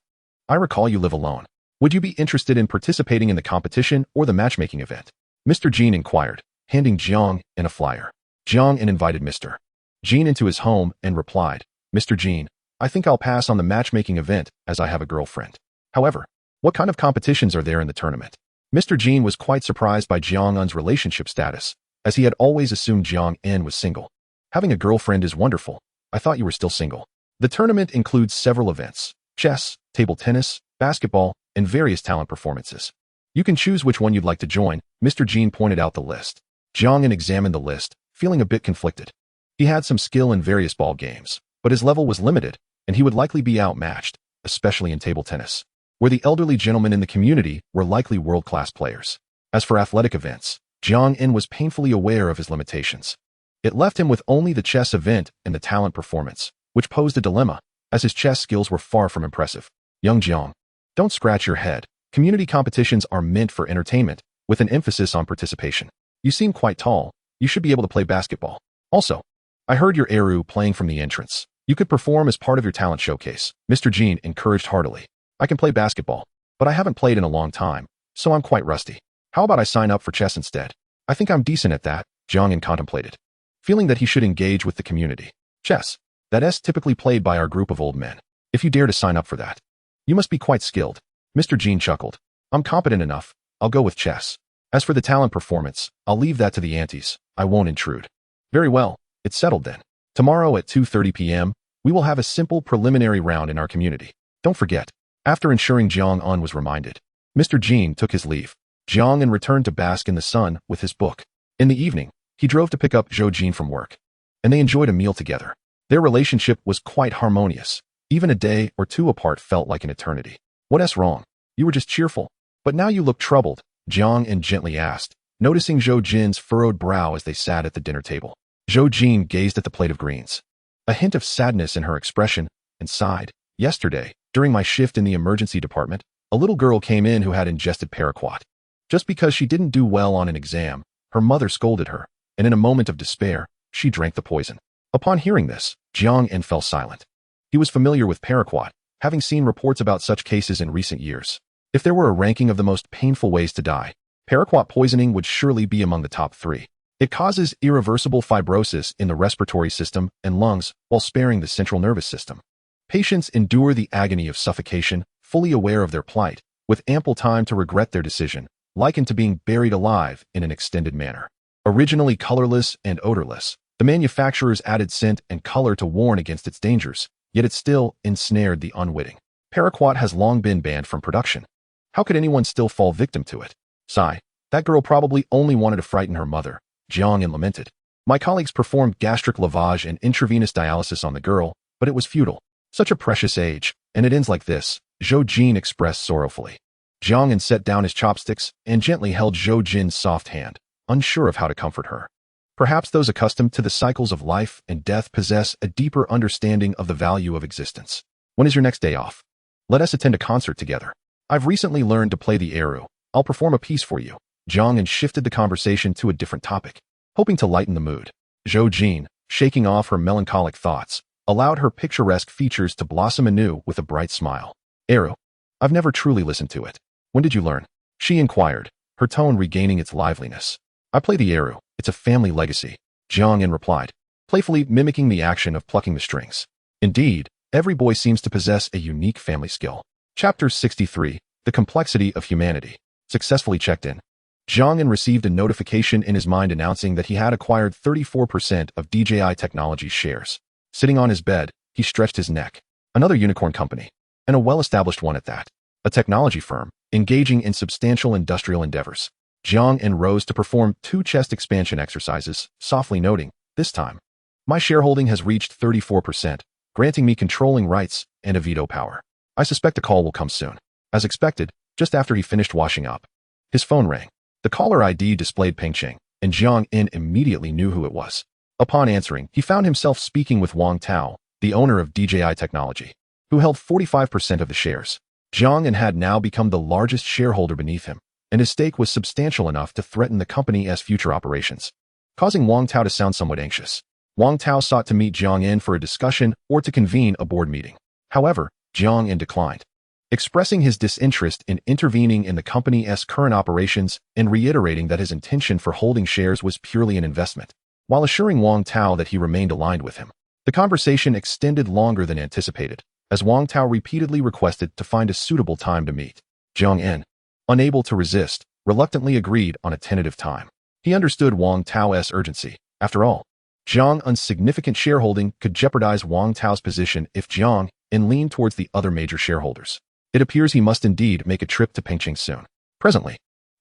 I recall you live alone. Would you be interested in participating in the competition or the matchmaking event? Mr. Jean inquired, handing Jiang in a flyer. Jiang invited Mr. Jean into his home and replied, Mr. Jean, I think I'll pass on the matchmaking event as I have a girlfriend. However, what kind of competitions are there in the tournament? Mr. Jean was quite surprised by Jiang En's relationship status, as he had always assumed Jiang En was single. Having a girlfriend is wonderful. I thought you were still single. The tournament includes several events: chess, table tennis, basketball, and various talent performances. You can choose which one you'd like to join. Mr. Jean pointed out the list. Jiang En examined the list, feeling a bit conflicted. He had some skill in various ball games, but his level was limited, and he would likely be outmatched, especially in table tennis, where the elderly gentlemen in the community were likely world-class players. As for athletic events, Jiang En was painfully aware of his limitations. It left him with only the chess event and the talent performance, which posed a dilemma, as his chess skills were far from impressive. Young Jiang, don't scratch your head. Community competitions are meant for entertainment, with an emphasis on participation. You seem quite tall. You should be able to play basketball. Also, I heard your Eru playing from the entrance. You could perform as part of your talent showcase. Mr. Jean encouraged heartily. I can play basketball, but I haven't played in a long time, so I'm quite rusty. How about I sign up for chess instead? I think I'm decent at that, Jiang En contemplated, feeling that he should engage with the community. Chess. That's typically played by our group of old men. If you dare to sign up for that, you must be quite skilled. Mr. Jean chuckled. I'm competent enough. I'll go with chess. As for the talent performance, I'll leave that to the aunties. I won't intrude. Very well. It's settled then. Tomorrow at 2:30 p.m., we will have a simple preliminary round in our community. Don't forget. After ensuring Jiang En was reminded, Mr. Jean took his leave. Jiang En returned to bask in the sun with his book. In the evening, he drove to pick up Zhou Jin from work, and they enjoyed a meal together. Their relationship was quite harmonious. Even a day or two apart felt like an eternity. What's wrong? You were just cheerful. But now you look troubled, Jiang En gently asked, noticing Zhou Jin's furrowed brow as they sat at the dinner table. Zhou Jin gazed at the plate of greens, a hint of sadness in her expression, and sighed. Yesterday, during my shift in the emergency department, a little girl came in who had ingested paraquat. Just because she didn't do well on an exam, her mother scolded her, and in a moment of despair, she drank the poison. Upon hearing this, Jiang En fell silent. He was familiar with paraquat, having seen reports about such cases in recent years. If there were a ranking of the most painful ways to die, paraquat poisoning would surely be among the top 3. It causes irreversible fibrosis in the respiratory system and lungs while sparing the central nervous system. Patients endure the agony of suffocation, fully aware of their plight, with ample time to regret their decision, likened to being buried alive in an extended manner. Originally colorless and odorless, the manufacturers added scent and color to warn against its dangers, yet it still ensnared the unwitting. Paraquat has long been banned from production. How could anyone still fall victim to it? Sigh, that girl probably only wanted to frighten her mother, Jiang En lamented. My colleagues performed gastric lavage and intravenous dialysis on the girl, but it was futile. Such a precious age, and it ends like this, Zhou Jin expressed sorrowfully. Jiang En set down his chopsticks and gently held Zhou Jin's soft hand, unsure of how to comfort her. Perhaps those accustomed to the cycles of life and death possess a deeper understanding of the value of existence. When is your next day off? Let us attend a concert together. I've recently learned to play the Eru. I'll perform a piece for you. Jiang En shifted the conversation to a different topic, hoping to lighten the mood. Zhou Jin, shaking off her melancholic thoughts, allowed her picturesque features to blossom anew with a bright smile. Eru. I've never truly listened to it. When did you learn? She inquired, her tone regaining its liveliness. I play the Eru. It's a family legacy, Jiang En replied, playfully mimicking the action of plucking the strings. Indeed, every boy seems to possess a unique family skill. Chapter 63, The Complexity of Humanity. Successfully checked in. Jiang En received a notification in his mind announcing that he had acquired 34% of DJI Technologies shares. Sitting on his bed, he stretched his neck. Another unicorn company, and a well-established one at that. A technology firm, engaging in substantial industrial endeavors. Jiang En rose to perform 2 chest expansion exercises, softly noting, this time, my shareholding has reached 34%, granting me controlling rights and a veto power. I suspect a call will come soon. As expected, just after he finished washing up, his phone rang. The caller ID displayed Peng Cheng, and Jiang En immediately knew who it was. Upon answering, he found himself speaking with Wang Tao, the owner of DJI Technology, who held 45% of the shares. Jiang had now become the largest shareholder beneath him, and his stake was substantial enough to threaten the company's future operations, causing Wang Tao to sound somewhat anxious. Wang Tao sought to meet Jiang for a discussion or to convene a board meeting. However, Jiang declined, expressing his disinterest in intervening in the company's current operations and reiterating that his intention for holding shares was purely an investment, while assuring Wang Tao that he remained aligned with him. The conversation extended longer than anticipated, as Wang Tao repeatedly requested to find a suitable time to meet. Jiang, unable to resist, reluctantly agreed on a tentative time. He understood Wang Tao's urgency. After all, Jiang's significant shareholding could jeopardize Wang Tao's position if Jiang leaned towards the other major shareholders. It appears he must indeed make a trip to Pengcheng soon. Presently,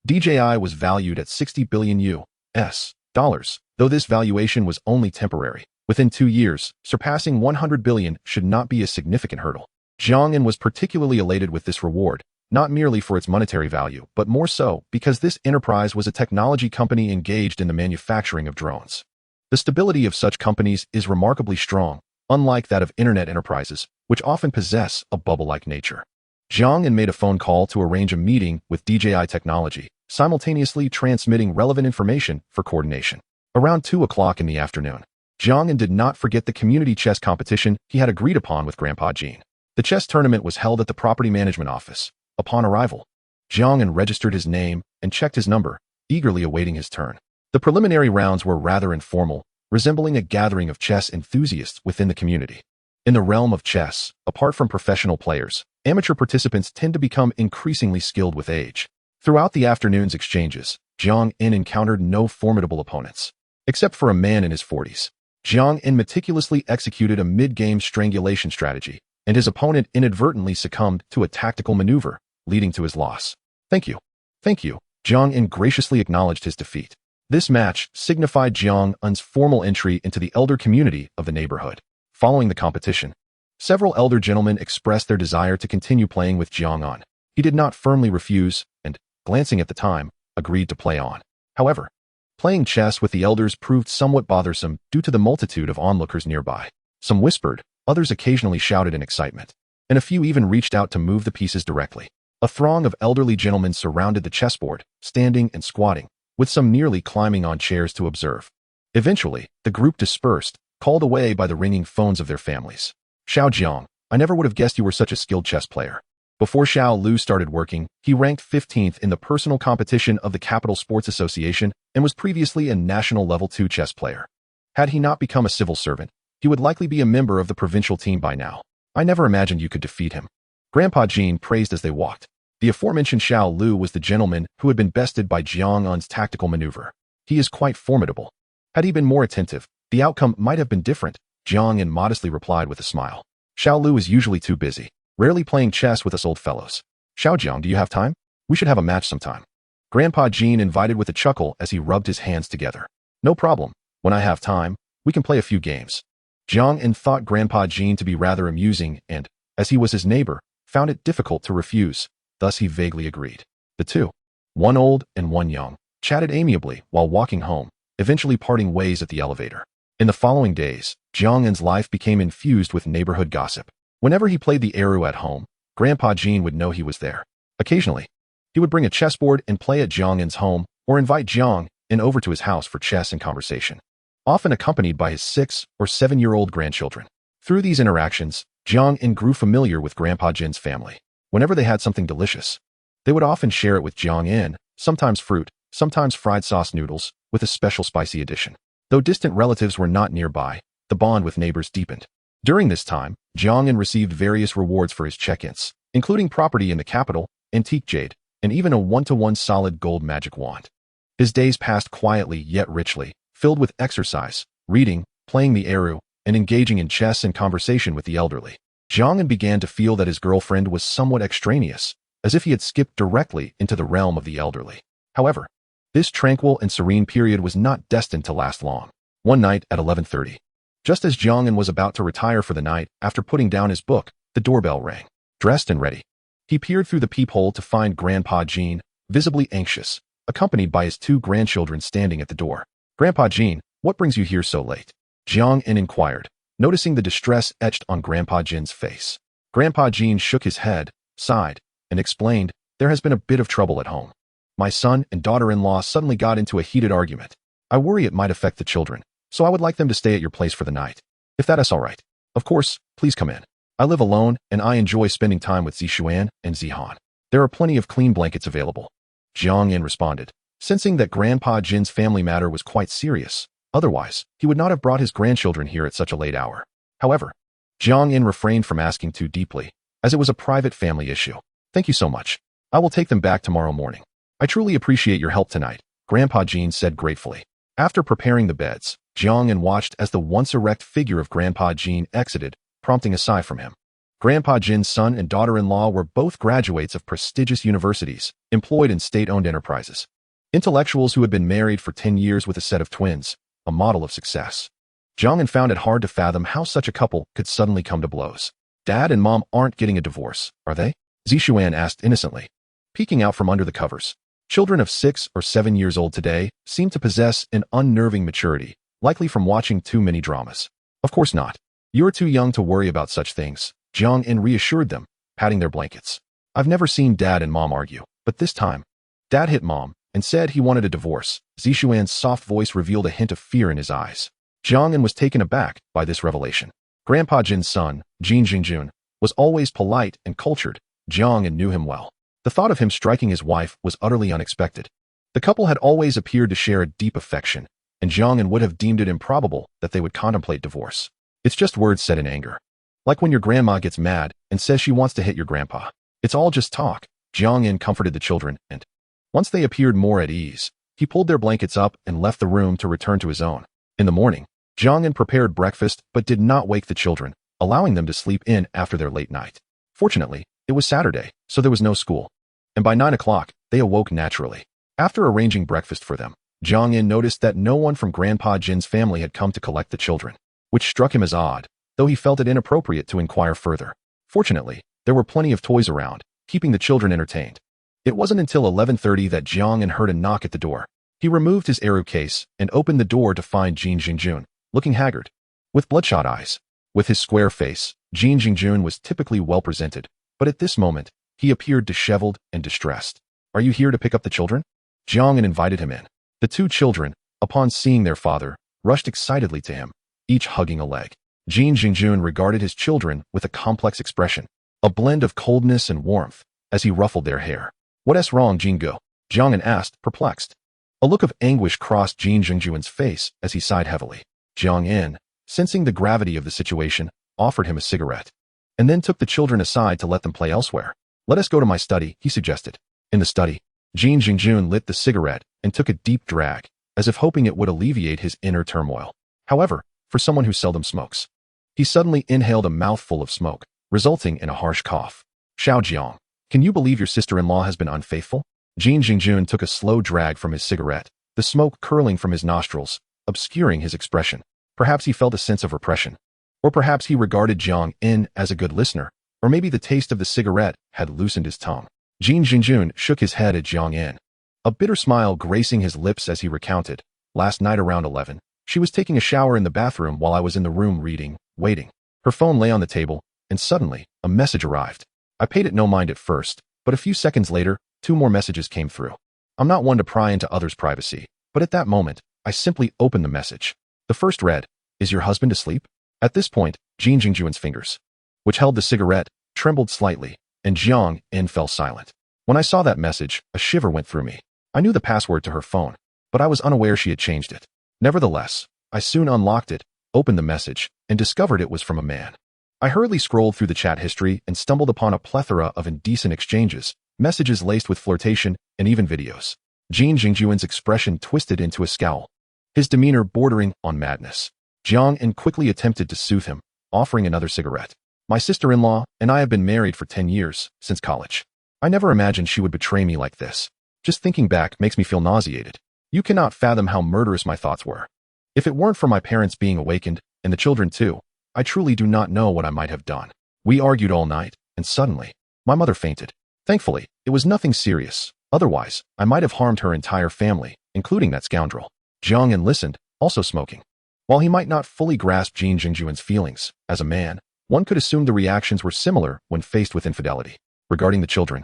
DJI was valued at $60 billion US, though this valuation was only temporary. Within 2 years, surpassing $100 billion should not be a significant hurdle. Jiang was particularly elated with this reward, not merely for its monetary value, but more so because this enterprise was a technology company engaged in the manufacturing of drones. The stability of such companies is remarkably strong, unlike that of internet enterprises, which often possess a bubble-like nature. Jiang made a phone call to arrange a meeting with DJI Technology, simultaneously transmitting relevant information for coordination. Around 2 o'clock in the afternoon, Jiang did not forget the community chess competition he had agreed upon with Grandpa Jean. The chess tournament was held at the property management office. Upon arrival, Jiang registered his name and checked his number, eagerly awaiting his turn. The preliminary rounds were rather informal, resembling a gathering of chess enthusiasts within the community. In the realm of chess, apart from professional players, amateur participants tend to become increasingly skilled with age. Throughout the afternoon's exchanges, Jiang encountered no formidable opponents, except for a man in his 40s. Jiang meticulously executed a mid-game strangulation strategy, and his opponent inadvertently succumbed to a tactical maneuver, leading to his loss. Thank you. Thank you. Jiang graciously acknowledged his defeat. This match signified Jiang's formal entry into the elder community of the neighborhood. Following the competition, several elder gentlemen expressed their desire to continue playing with Jiang. He did not firmly refuse, and, glancing at the time, agreed to play on. However, playing chess with the elders proved somewhat bothersome due to the multitude of onlookers nearby. Some whispered, others occasionally shouted in excitement, and a few even reached out to move the pieces directly. A throng of elderly gentlemen surrounded the chessboard, standing and squatting, with some nearly climbing on chairs to observe. Eventually, the group dispersed, called away by the ringing phones of their families. Xiao Jiang, I never would have guessed you were such a skilled chess player. Before Xiao Lu started working, he ranked 15th in the personal competition of the Capital Sports Association and was previously a national level 2 chess player. Had he not become a civil servant, he would likely be a member of the provincial team by now. I never imagined you could defeat him. Grandpa Jean praised as they walked. The aforementioned Xiao Lu was the gentleman who had been bested by Jiang's tactical maneuver. He is quite formidable. Had he been more attentive, the outcome might have been different, Jiang modestly replied with a smile. Xiao Lu is usually too busy, rarely playing chess with us old fellows. Xiao Jiang, do you have time? We should have a match sometime. Grandpa Jean invited with a chuckle as he rubbed his hands together. No problem. When I have time, we can play a few games. Jiang thought Grandpa Jean to be rather amusing and, as he was his neighbor, found it difficult to refuse. Thus he vaguely agreed. The two, one old and one young, chatted amiably while walking home, eventually parting ways at the elevator. In the following days, Jiang's life became infused with neighborhood gossip. Whenever he played the Eru at home, Grandpa Jean would know he was there. Occasionally, he would bring a chessboard and play at Jiang's home or invite Jiang over to his house for chess and conversation, often accompanied by his 6 or 7-year-old grandchildren. Through these interactions, Jiang grew familiar with Grandpa Jin's family. Whenever they had something delicious, they would often share it with Jiang, sometimes fruit, sometimes fried sauce noodles, with a special spicy addition. Though distant relatives were not nearby, the bond with neighbors deepened. During this time, Jiang received various rewards for his check-ins, including property in the capital, antique jade, and even a 1-to-1 solid gold magic wand. His days passed quietly yet richly, filled with exercise, reading, playing the Eru, and engaging in chess and conversation with the elderly. Jiang began to feel that his girlfriend was somewhat extraneous, as if he had skipped directly into the realm of the elderly. However, this tranquil and serene period was not destined to last long. One night at 11:30, just as Jiang was about to retire for the night after putting down his book, the doorbell rang. Dressed and ready, he peered through the peephole to find Grandpa Jean, visibly anxious, accompanied by his 2 grandchildren standing at the door. Grandpa Jean, What brings you here so late? Jiang In inquired, noticing the distress etched on Grandpa Jin's face. Grandpa Jin shook his head, sighed, and explained, there has been a bit of trouble at home. My son and daughter-in-law suddenly got into a heated argument. I worry it might affect the children, so I would like them to stay at your place for the night. If that is all right. Of course, please come in. I live alone, and I enjoy spending time with Zishuan and Zihan. There are plenty of clean blankets available. Jiang In responded, sensing that Grandpa Jin's family matter was quite serious. Otherwise, he would not have brought his grandchildren here at such a late hour. However, Jiang In refrained from asking too deeply, as it was a private family issue. Thank you so much. I will take them back tomorrow morning. I truly appreciate your help tonight, Grandpa Jin said gratefully. After preparing the beds, Jiang In watched as the once erect figure of Grandpa Jin exited, prompting a sigh from him. Grandpa Jin's son and daughter-in-law were both graduates of prestigious universities, employed in state-owned enterprises. Intellectuals who had been married for 10 years with a set of twins, a model of success. Jiang In found it hard to fathom how such a couple could suddenly come to blows. Dad and Mom aren't getting a divorce, are they? Zishuan asked innocently, peeking out from under the covers. Children of 6 or 7 years old today seem to possess an unnerving maturity, likely from watching too many dramas. Of course not. You're too young to worry about such things, Jiang In reassured them, patting their blankets. I've never seen Dad and Mom argue, but this time, Dad hit Mom and said he wanted a divorce. Zishuan's soft voice revealed a hint of fear in his eyes. Jiang In was taken aback by this revelation. Grandpa Jin's son, Jin Jingjun, was always polite and cultured. Jiang In knew him well. The thought of him striking his wife was utterly unexpected. The couple had always appeared to share a deep affection, and Jiang In would have deemed it improbable that they would contemplate divorce. It's just words said in anger. Like when your grandma gets mad and says she wants to hit your grandpa. It's all just talk. Jiang In comforted the children, and once they appeared more at ease, he pulled their blankets up and left the room to return to his own. In the morning, Jiang In prepared breakfast but did not wake the children, allowing them to sleep in after their late night. Fortunately, it was Saturday, so there was no school. And by 9 o'clock, they awoke naturally. After arranging breakfast for them, Jiang In noticed that no one from Grandpa Jin's family had come to collect the children, which struck him as odd, though he felt it inappropriate to inquire further. Fortunately, there were plenty of toys around, keeping the children entertained. It wasn't until 11:30 that Jiang In heard a knock at the door. He removed his arrow case and opened the door to find Jin Jingjun, looking haggard, with bloodshot eyes. With his square face, Jin Jingjun was typically well-presented, but at this moment, he appeared disheveled and distressed. Are you here to pick up the children? Jiang In invited him in. The two children, upon seeing their father, rushed excitedly to him, each hugging a leg. Jin Jingjun regarded his children with a complex expression, a blend of coldness and warmth, as he ruffled their hair. What's wrong, Jingo? Jiang In asked, perplexed. A look of anguish crossed Jin Jingjun's face as he sighed heavily. Jiang In, sensing the gravity of the situation, offered him a cigarette, and then took the children aside to let them play elsewhere. Let us go to my study, he suggested. In the study, Jin Jingjun lit the cigarette and took a deep drag, as if hoping it would alleviate his inner turmoil. However, for someone who seldom smokes, he suddenly inhaled a mouthful of smoke, resulting in a harsh cough. Xiao Jiang, can you believe your sister-in-law has been unfaithful? Jin Jingjun took a slow drag from his cigarette, the smoke curling from his nostrils, obscuring his expression. Perhaps he felt a sense of repression. Or perhaps he regarded Jiang In as a good listener, or maybe the taste of the cigarette had loosened his tongue. Jin Jingjun shook his head at Jiang In, a bitter smile gracing his lips as he recounted. Last night around 11, she was taking a shower in the bathroom while I was in the room reading, waiting. Her phone lay on the table, and suddenly, a message arrived. I paid it no mind at first, but a few seconds later, 2 more messages came through. I'm not one to pry into others' privacy, but at that moment, I simply opened the message. The first read, "Is your husband asleep?" At this point, Jin Jingjun's fingers, which held the cigarette, trembled slightly, and Jiang In fell silent. When I saw that message, a shiver went through me. I knew the password to her phone, but I was unaware she had changed it. Nevertheless, I soon unlocked it, opened the message, and discovered it was from a man. I hurriedly scrolled through the chat history and stumbled upon a plethora of indecent exchanges, messages laced with flirtation, and even videos. Jin Jingjun's expression twisted into a scowl, his demeanor bordering on madness. Jiang In quickly attempted to soothe him, offering another cigarette. My sister-in-law and I have been married for 10 years, since college. I never imagined she would betray me like this. Just thinking back makes me feel nauseated. You cannot fathom how murderous my thoughts were. If it weren't for my parents being awakened, and the children too, I truly do not know what I might have done. We argued all night, and suddenly, my mother fainted. Thankfully, it was nothing serious. Otherwise, I might have harmed her entire family, including that scoundrel. Jiang In listened, also smoking. While he might not fully grasp Jin Jingjuan's feelings, as a man, one could assume the reactions were similar when faced with infidelity. Regarding the children,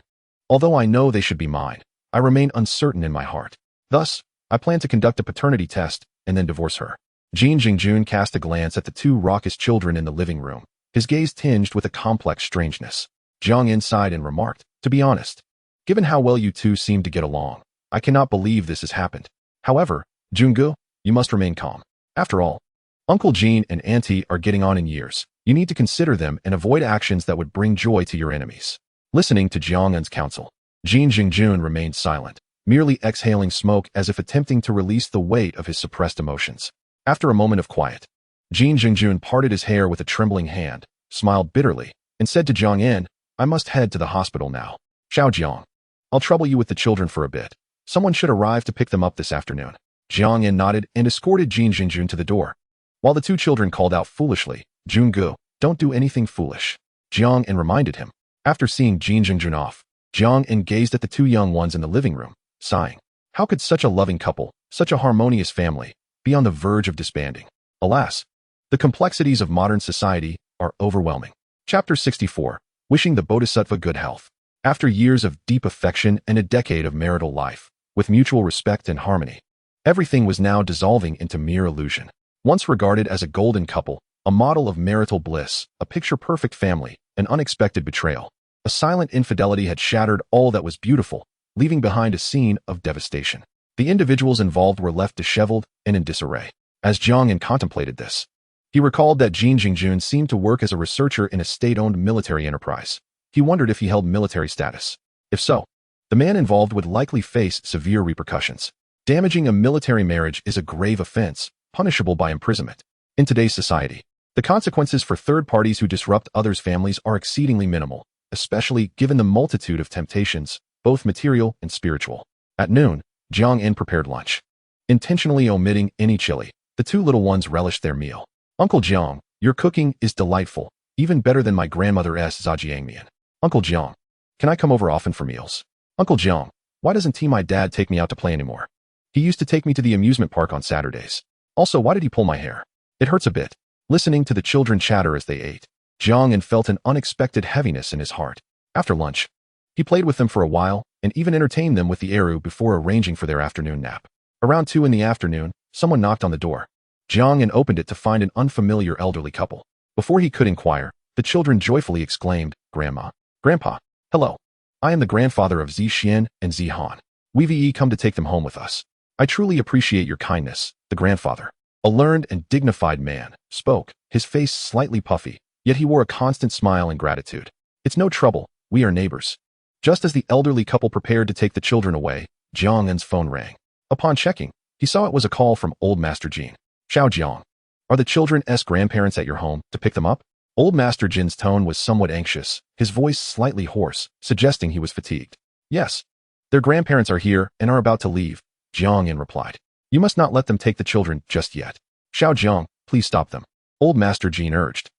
although I know they should be mine, I remain uncertain in my heart. Thus, I plan to conduct a paternity test and then divorce her. Jin Jingjun cast a glance at the two raucous children in the living room, his gaze tinged with a complex strangeness. Jiang sighed and remarked, "To be honest, given how well you two seem to get along, I cannot believe this has happened. However, Jungu, you must remain calm. After all, Uncle Jin and Auntie are getting on in years. You need to consider them and avoid actions that would bring joy to your enemies." Listening to Jiang counsel, Jin Jingjun remained silent, merely exhaling smoke as if attempting to release the weight of his suppressed emotions. After a moment of quiet, Jin Jingjun parted his hair with a trembling hand, smiled bitterly, and said to Jiang, "I must head to the hospital now. Xiao Jiang, I'll trouble you with the children for a bit. Someone should arrive to pick them up this afternoon." Jiang nodded and escorted Jin Jingjun to the door. While the two children called out foolishly, "Jungu, don't do anything foolish," Jiang reminded him. After seeing Jin Jingjun off, Jiang gazed at the two young ones in the living room, sighing. How could such a loving couple, such a harmonious family, be on the verge of disbanding? Alas, the complexities of modern society are overwhelming. Chapter 64, Wishing the Bodhisattva Good Health. After years of deep affection and a decade of marital life, with mutual respect and harmony, everything was now dissolving into mere illusion. Once regarded as a golden couple, a model of marital bliss, a picture-perfect family, an unexpected betrayal, a silent infidelity had shattered all that was beautiful, leaving behind a scene of devastation. The individuals involved were left disheveled and in disarray. As Jiang contemplated this, he recalled that Jin Jingjun seemed to work as a researcher in a state-owned military enterprise. He wondered if he held military status. If so, the man involved would likely face severe repercussions. Damaging a military marriage is a grave offense, punishable by imprisonment. In today's society, the consequences for third parties who disrupt others' families are exceedingly minimal, especially given the multitude of temptations, both material and spiritual. At noon, Jiang prepared lunch. Intentionally omitting any chili, the two little ones relished their meal. "Uncle Jiang, your cooking is delightful, even better than my grandmother's zhajiangmian. Uncle Jiang, can I come over often for meals? Uncle Jiang, why doesn't my dad take me out to play anymore? He used to take me to the amusement park on Saturdays. Also, why did he pull my hair? It hurts a bit." Listening to the children chatter as they ate, Jiang felt an unexpected heaviness in his heart. After lunch, he played with them for a while and even entertained them with the eru before arranging for their afternoon nap. Around 2 in the afternoon, someone knocked on the door. Jiang opened it to find an unfamiliar elderly couple. Before he could inquire, the children joyfully exclaimed, "Grandma, Grandpa, hello. I am the grandfather of Zixian and Zihan. We've come to take them home with us. I truly appreciate your kindness." The grandfather, a learned and dignified man, spoke, his face slightly puffy, yet he wore a constant smile and gratitude. "It's no trouble, we are neighbors." Just as the elderly couple prepared to take the children away, Jiang's phone rang. Upon checking, he saw it was a call from Old Master Jin. "Xiao Jiang, are the children's grandparents at your home to pick them up?" Old Master Jin's tone was somewhat anxious, his voice slightly hoarse, suggesting he was fatigued. "Yes, their grandparents are here and are about to leave," Jiang replied. "You must not let them take the children just yet. Xiao Jiang, please stop them," Old Master Jin urged.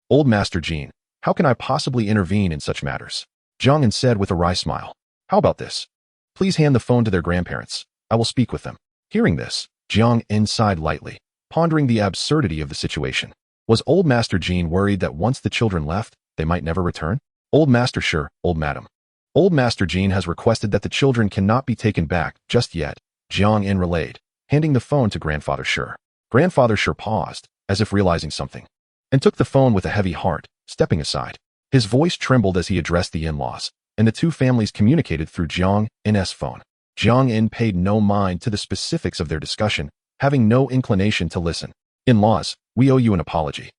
Old Master Jin, how can I possibly intervene in such matters?" Jiang said with a wry smile. "How about this? Please hand the phone to their grandparents. I will speak with them." Hearing this, Jiang sighed lightly, pondering the absurdity of the situation. Was Old Master Jin worried that once the children left, they might never return? "Old Master Sure, Old Madam. Old Master Jin has requested that the children cannot be taken back just yet," Jiang relayed, handing the phone to Grandfather Sure. Grandfather Sure paused, as if realizing something, and took the phone with a heavy heart, stepping aside. His voice trembled as he addressed the in-laws, and the two families communicated through Jiang's phone. Jiang paid no mind to the specifics of their discussion, having no inclination to listen. "In-laws, we owe you an apology.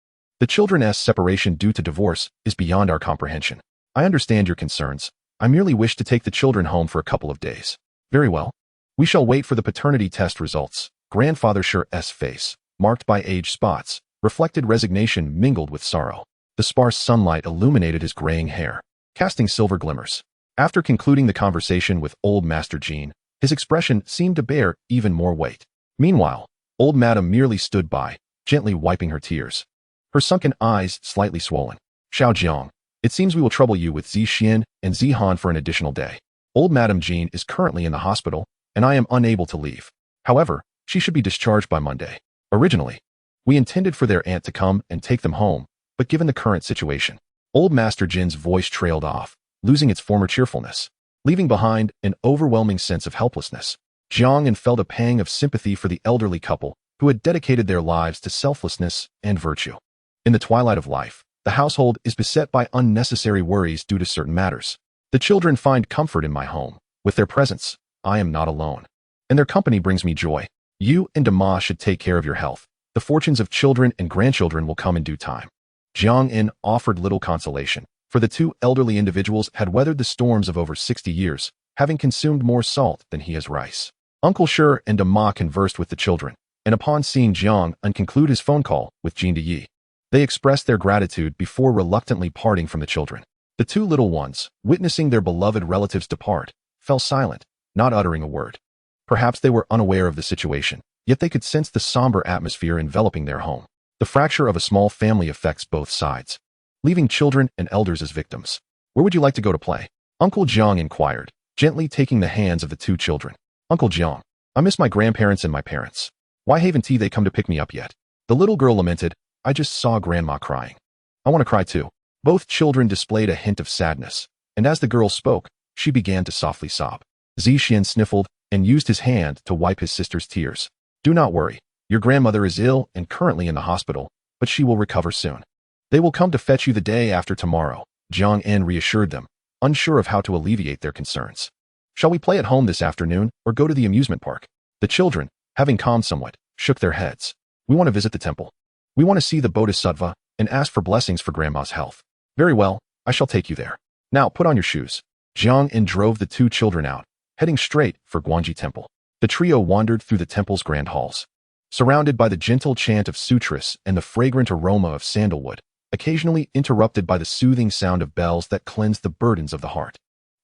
The children's separation due to divorce is beyond our comprehension. I understand your concerns. I merely wish to take the children home for a couple of days." "Very well. We shall wait for the paternity test results." Grandfather Sure's face, marked by age spots, reflected resignation mingled with sorrow. The sparse sunlight illuminated his graying hair, casting silver glimmers. After concluding the conversation with Old Master Jin, his expression seemed to bear even more weight. Meanwhile, Old Madam merely stood by, gently wiping her tears, her sunken eyes slightly swollen. "Xiao Jiang, it seems we will trouble you with Zixian and Zihan for an additional day. Old Madam Jin is currently in the hospital, and I am unable to leave. However, She should be discharged by Monday. Originally, we intended for their aunt to come and take them home, but given the current situation, Old Master Jin's voice trailed off, losing its former cheerfulness, leaving behind an overwhelming sense of helplessness. Jiang felt a pang of sympathy for the elderly couple who had dedicated their lives to selflessness and virtue. In the twilight of life, the household is beset by unnecessary worries due to certain matters. The children find comfort in my home. With their presence, I am not alone. And their company brings me joy. You and Dama should take care of your health. The fortunes of children and grandchildren will come in due time. Jiang offered little consolation, for the two elderly individuals had weathered the storms of over 60 years, having consumed more salt than he has rice. Uncle Shi and Dama conversed with the children, and upon seeing Jiang conclude his phone call with Jin Yi, they expressed their gratitude before reluctantly parting from the children. The two little ones, witnessing their beloved relatives depart, fell silent, not uttering a word. Perhaps they were unaware of the situation, yet they could sense the somber atmosphere enveloping their home. The fracture of a small family affects both sides, leaving children and elders as victims. Where would you like to go to play? Uncle Jiang inquired, gently taking the hands of the two children. Uncle Jiang, I miss my grandparents and my parents. Why haven't they come to pick me up yet? The little girl lamented, I just saw Grandma crying. I want to cry too. Both children displayed a hint of sadness, and as the girl spoke, she began to softly sob. Zixian sniffled and used his hand to wipe his sister's tears. Do not worry. Your grandmother is ill and currently in the hospital, but she will recover soon. They will come to fetch you the day after tomorrow, Jiang reassured them, unsure of how to alleviate their concerns. Shall we play at home this afternoon or go to the amusement park? The children, having calmed somewhat, shook their heads. We want to visit the temple. We want to see the Bodhisattva and ask for blessings for Grandma's health. Very well, I shall take you there. Now put on your shoes. Jiang drove the two children out, heading straight for Guanji Temple. The trio wandered through the temple's grand halls, surrounded by the gentle chant of sutras and the fragrant aroma of sandalwood, occasionally interrupted by the soothing sound of bells that cleansed the burdens of the heart.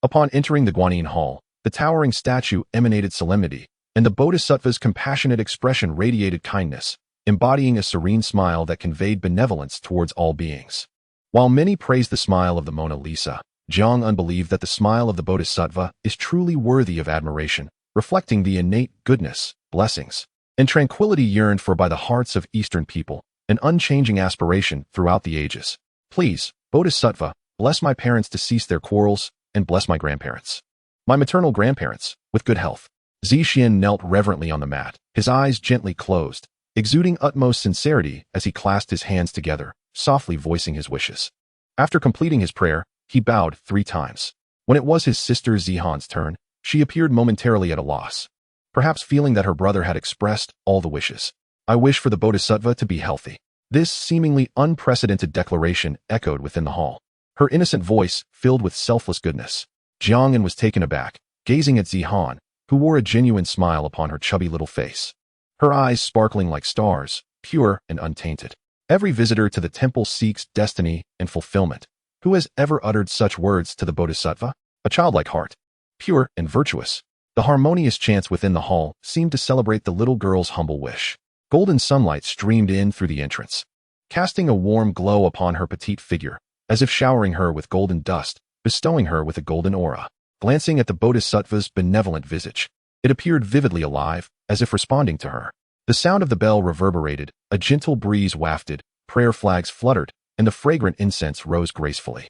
Upon entering the Guanyin Hall, the towering statue emanated solemnity, and the Bodhisattva's compassionate expression radiated kindness, embodying a serene smile that conveyed benevolence towards all beings. While many praised the smile of the Mona Lisa, Jiang believed that the smile of the Bodhisattva is truly worthy of admiration, reflecting the innate goodness, blessings, and tranquility yearned for by the hearts of Eastern people, an unchanging aspiration throughout the ages. Please, Bodhisattva, bless my parents to cease their quarrels, and bless my grandparents. My maternal grandparents, with good health. Zixian knelt reverently on the mat, his eyes gently closed, exuding utmost sincerity as he clasped his hands together, softly voicing his wishes. After completing his prayer, he bowed 3 times. When it was his sister Zihan's turn, she appeared momentarily at a loss, perhaps feeling that her brother had expressed all the wishes. I wish for the Bodhisattva to be healthy. This seemingly unprecedented declaration echoed within the hall, her innocent voice filled with selfless goodness. Jiang was taken aback, gazing at Zihan, who wore a genuine smile upon her chubby little face, her eyes sparkling like stars, pure and untainted. Every visitor to the temple seeks destiny and fulfillment. Who has ever uttered such words to the Bodhisattva? A childlike heart, pure and virtuous. The harmonious chants within the hall seemed to celebrate the little girl's humble wish. Golden sunlight streamed in through the entrance, casting a warm glow upon her petite figure, as if showering her with golden dust, bestowing her with a golden aura. Glancing at the Bodhisattva's benevolent visage, it appeared vividly alive, as if responding to her. The sound of the bell reverberated, a gentle breeze wafted, prayer flags fluttered, and the fragrant incense rose gracefully.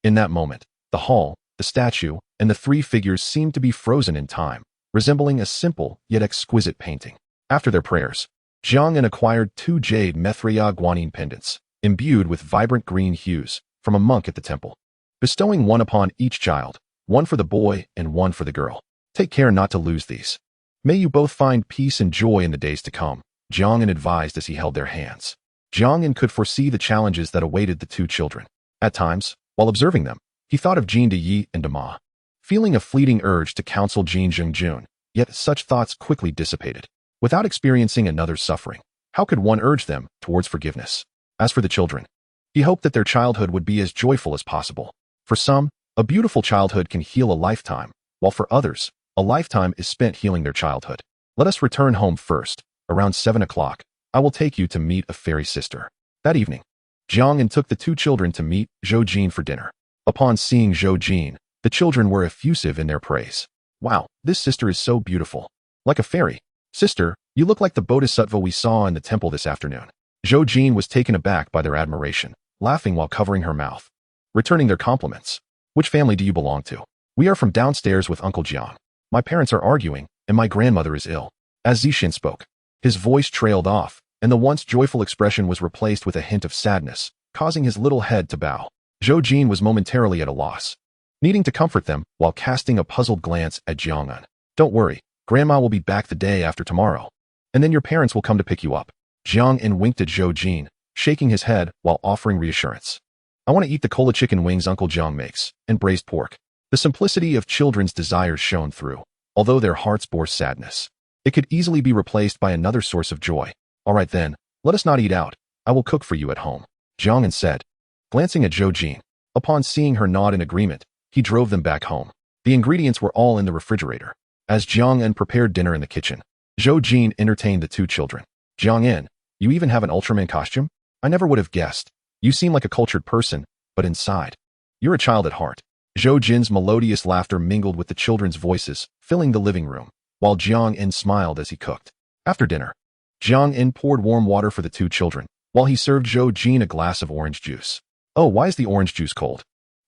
In that moment, the hall, the statue, and the 3 figures seemed to be frozen in time, resembling a simple yet exquisite painting. After their prayers, Jiang acquired 2 jade Methria guanine pendants, imbued with vibrant green hues, from a monk at the temple, bestowing one upon each child, one for the boy and one for the girl. Take care not to lose these. May you both find peace and joy in the days to come, Jiang advised as he held their hands. Jiang could foresee the challenges that awaited the 2 children. At times, while observing them, he thought of Jin Yi and Dama, feeling a fleeting urge to counsel Jin Zhengjun, yet such thoughts quickly dissipated. Without experiencing another's suffering, how could one urge them towards forgiveness? As for the children, he hoped that their childhood would be as joyful as possible. For some, a beautiful childhood can heal a lifetime, while for others, a lifetime is spent healing their childhood. Let us return home first. Around 7 o'clock, I will take you to meet a fairy sister. That evening, Jiang took the 2 children to meet Zhou Jin for dinner. Upon seeing Zhou Jin, the children were effusive in their praise. Wow, this sister is so beautiful. Like a fairy. Sister, You look like the bodhisattva we saw in the temple this afternoon. Zhou Jin was taken aback by their admiration, laughing while covering her mouth. Returning their compliments. Which family do you belong to? We are from downstairs with Uncle Jiang. My parents are arguing, and my grandmother is ill. As Zixin spoke, his voice trailed off, and the once joyful expression was replaced with a hint of sadness, causing his little head to bow. Zhou Jin was momentarily at a loss, needing to comfort them while casting a puzzled glance at Jiang'an. Don't worry, Grandma will be back the day after tomorrow, and then your parents will come to pick you up. Jiang'an winked at Zhou Jin, shaking his head while offering reassurance. I want to eat the cola chicken wings Uncle Jiang makes, and braised pork. The simplicity of children's desires shone through, although their hearts bore sadness. It could easily be replaced by another source of joy. All right then, let us not eat out. I will cook for you at home, Jiang'an said, glancing at Zhou Jin. Upon seeing her nod in agreement, he drove them back home. The ingredients were all in the refrigerator. As Jiang'an prepared dinner in the kitchen, Zhou Jin entertained the two children. Jiang'an, you even have an Ultraman costume? I never would have guessed. You seem like a cultured person, but inside, you're a child at heart. Zhou Jin's melodious laughter mingled with the children's voices, filling the living room, while Jiang'an smiled as he cooked. After dinner, Jiang'an poured warm water for the two children, while he served Zhou Jin a glass of orange juice. Oh, why is the orange juice cold?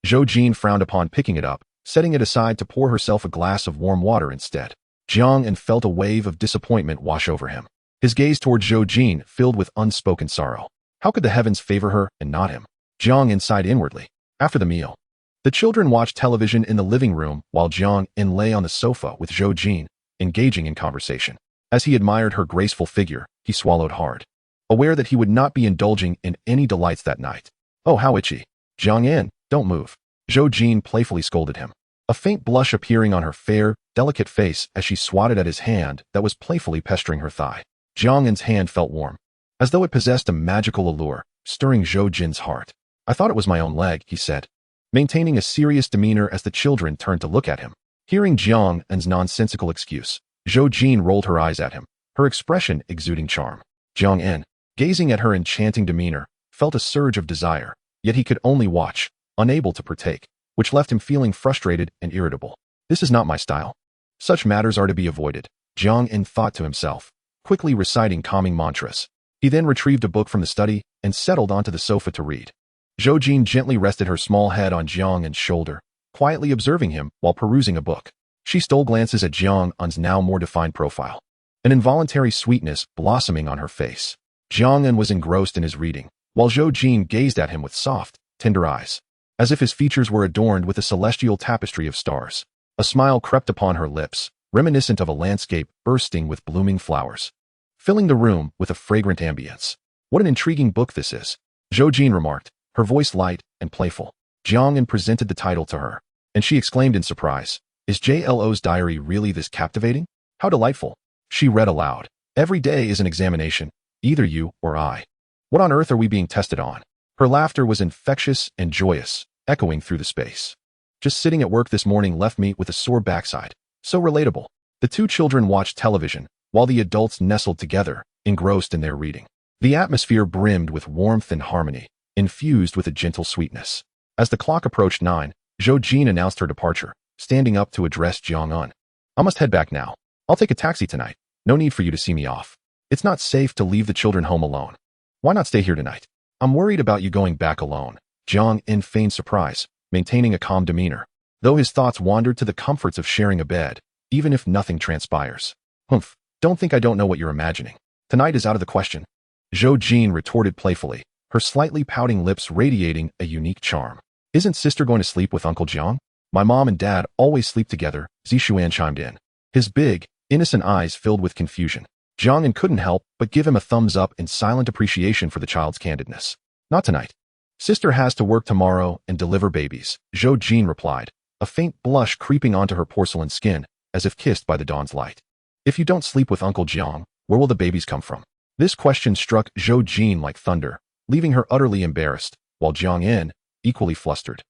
Zhou Jin frowned upon picking it up, setting it aside to pour herself a glass of warm water instead. Jiang'an felt a wave of disappointment wash over him. His gaze toward Zhou Jin filled with unspoken sorrow. How could the heavens favor her and not him? Jiang'an sighed inwardly. After the meal, the children watched television in the living room while Jiang'an lay on the sofa with Zhou Jin, engaging in conversation. As he admired her graceful figure, he swallowed hard, aware that he would not be indulging in any delights that night. Oh, how itchy. Jiang'an, don't move. Zhou Jin playfully scolded him, a faint blush appearing on her fair, delicate face as she swatted at his hand that was playfully pestering her thigh. Jiang'an's hand felt warm, as though it possessed a magical allure, stirring Zhou Jin's heart. I thought it was my own leg, he said, maintaining a serious demeanor as the children turned to look at him. Hearing Jiang'an's nonsensical excuse, Zhou Jin rolled her eyes at him, her expression exuding charm. Jiang'an, gazing at her enchanting demeanor, felt a surge of desire, yet he could only watch, unable to partake, which left him feeling frustrated and irritable. This is not my style. Such matters are to be avoided, Jiang'an thought to himself, quickly reciting calming mantras. He then retrieved a book from the study and settled onto the sofa to read. Zhou Jin gently rested her small head on Jiang'an's shoulder, quietly observing him while perusing a book. She stole glances at Jiang'an's now more defined profile, an involuntary sweetness blossoming on her face. Jiang'an was engrossed in his reading, while Zhou Jin gazed at him with soft, tender eyes, as if his features were adorned with a celestial tapestry of stars. A smile crept upon her lips, reminiscent of a landscape bursting with blooming flowers, filling the room with a fragrant ambience. What an intriguing book this is, Zhou Jin remarked, her voice light and playful. Jiang'an presented the title to her, and she exclaimed in surprise, Is JLO's diary really this captivating? How delightful. She read aloud. Every day is an examination, either you or I. What on earth are we being tested on? Her laughter was infectious and joyous, echoing through the space. Just sitting at work this morning left me with a sore backside. So relatable. The two children watched television, while the adults nestled together, engrossed in their reading. The atmosphere brimmed with warmth and harmony, infused with a gentle sweetness. As the clock approached 9, Zhou Jin announced her departure, standing up to address Jiang'an. I must head back now. I'll take a taxi tonight. No need for you to see me off. It's not safe to leave the children home alone. Why not stay here tonight? I'm worried about you going back alone. Jiang'an feigned surprise, maintaining a calm demeanor, though his thoughts wandered to the comforts of sharing a bed, even if nothing transpires. Humph, don't think I don't know what you're imagining. Tonight is out of the question. Zhou Jin retorted playfully, her slightly pouting lips radiating a unique charm. Isn't sister going to sleep with Uncle Jiang? My mom and dad always sleep together, Zixuan chimed in, his big, innocent eyes filled with confusion. Jiang'an couldn't help but give him a thumbs up in silent appreciation for the child's candidness. Not tonight. Sister has to work tomorrow and deliver babies, Zhou Jin replied, a faint blush creeping onto her porcelain skin, as if kissed by the dawn's light. If you don't sleep with Uncle Jiang, where will the babies come from? This question struck Zhou Jin like thunder, leaving her utterly embarrassed, while Jiang'an, equally flustered,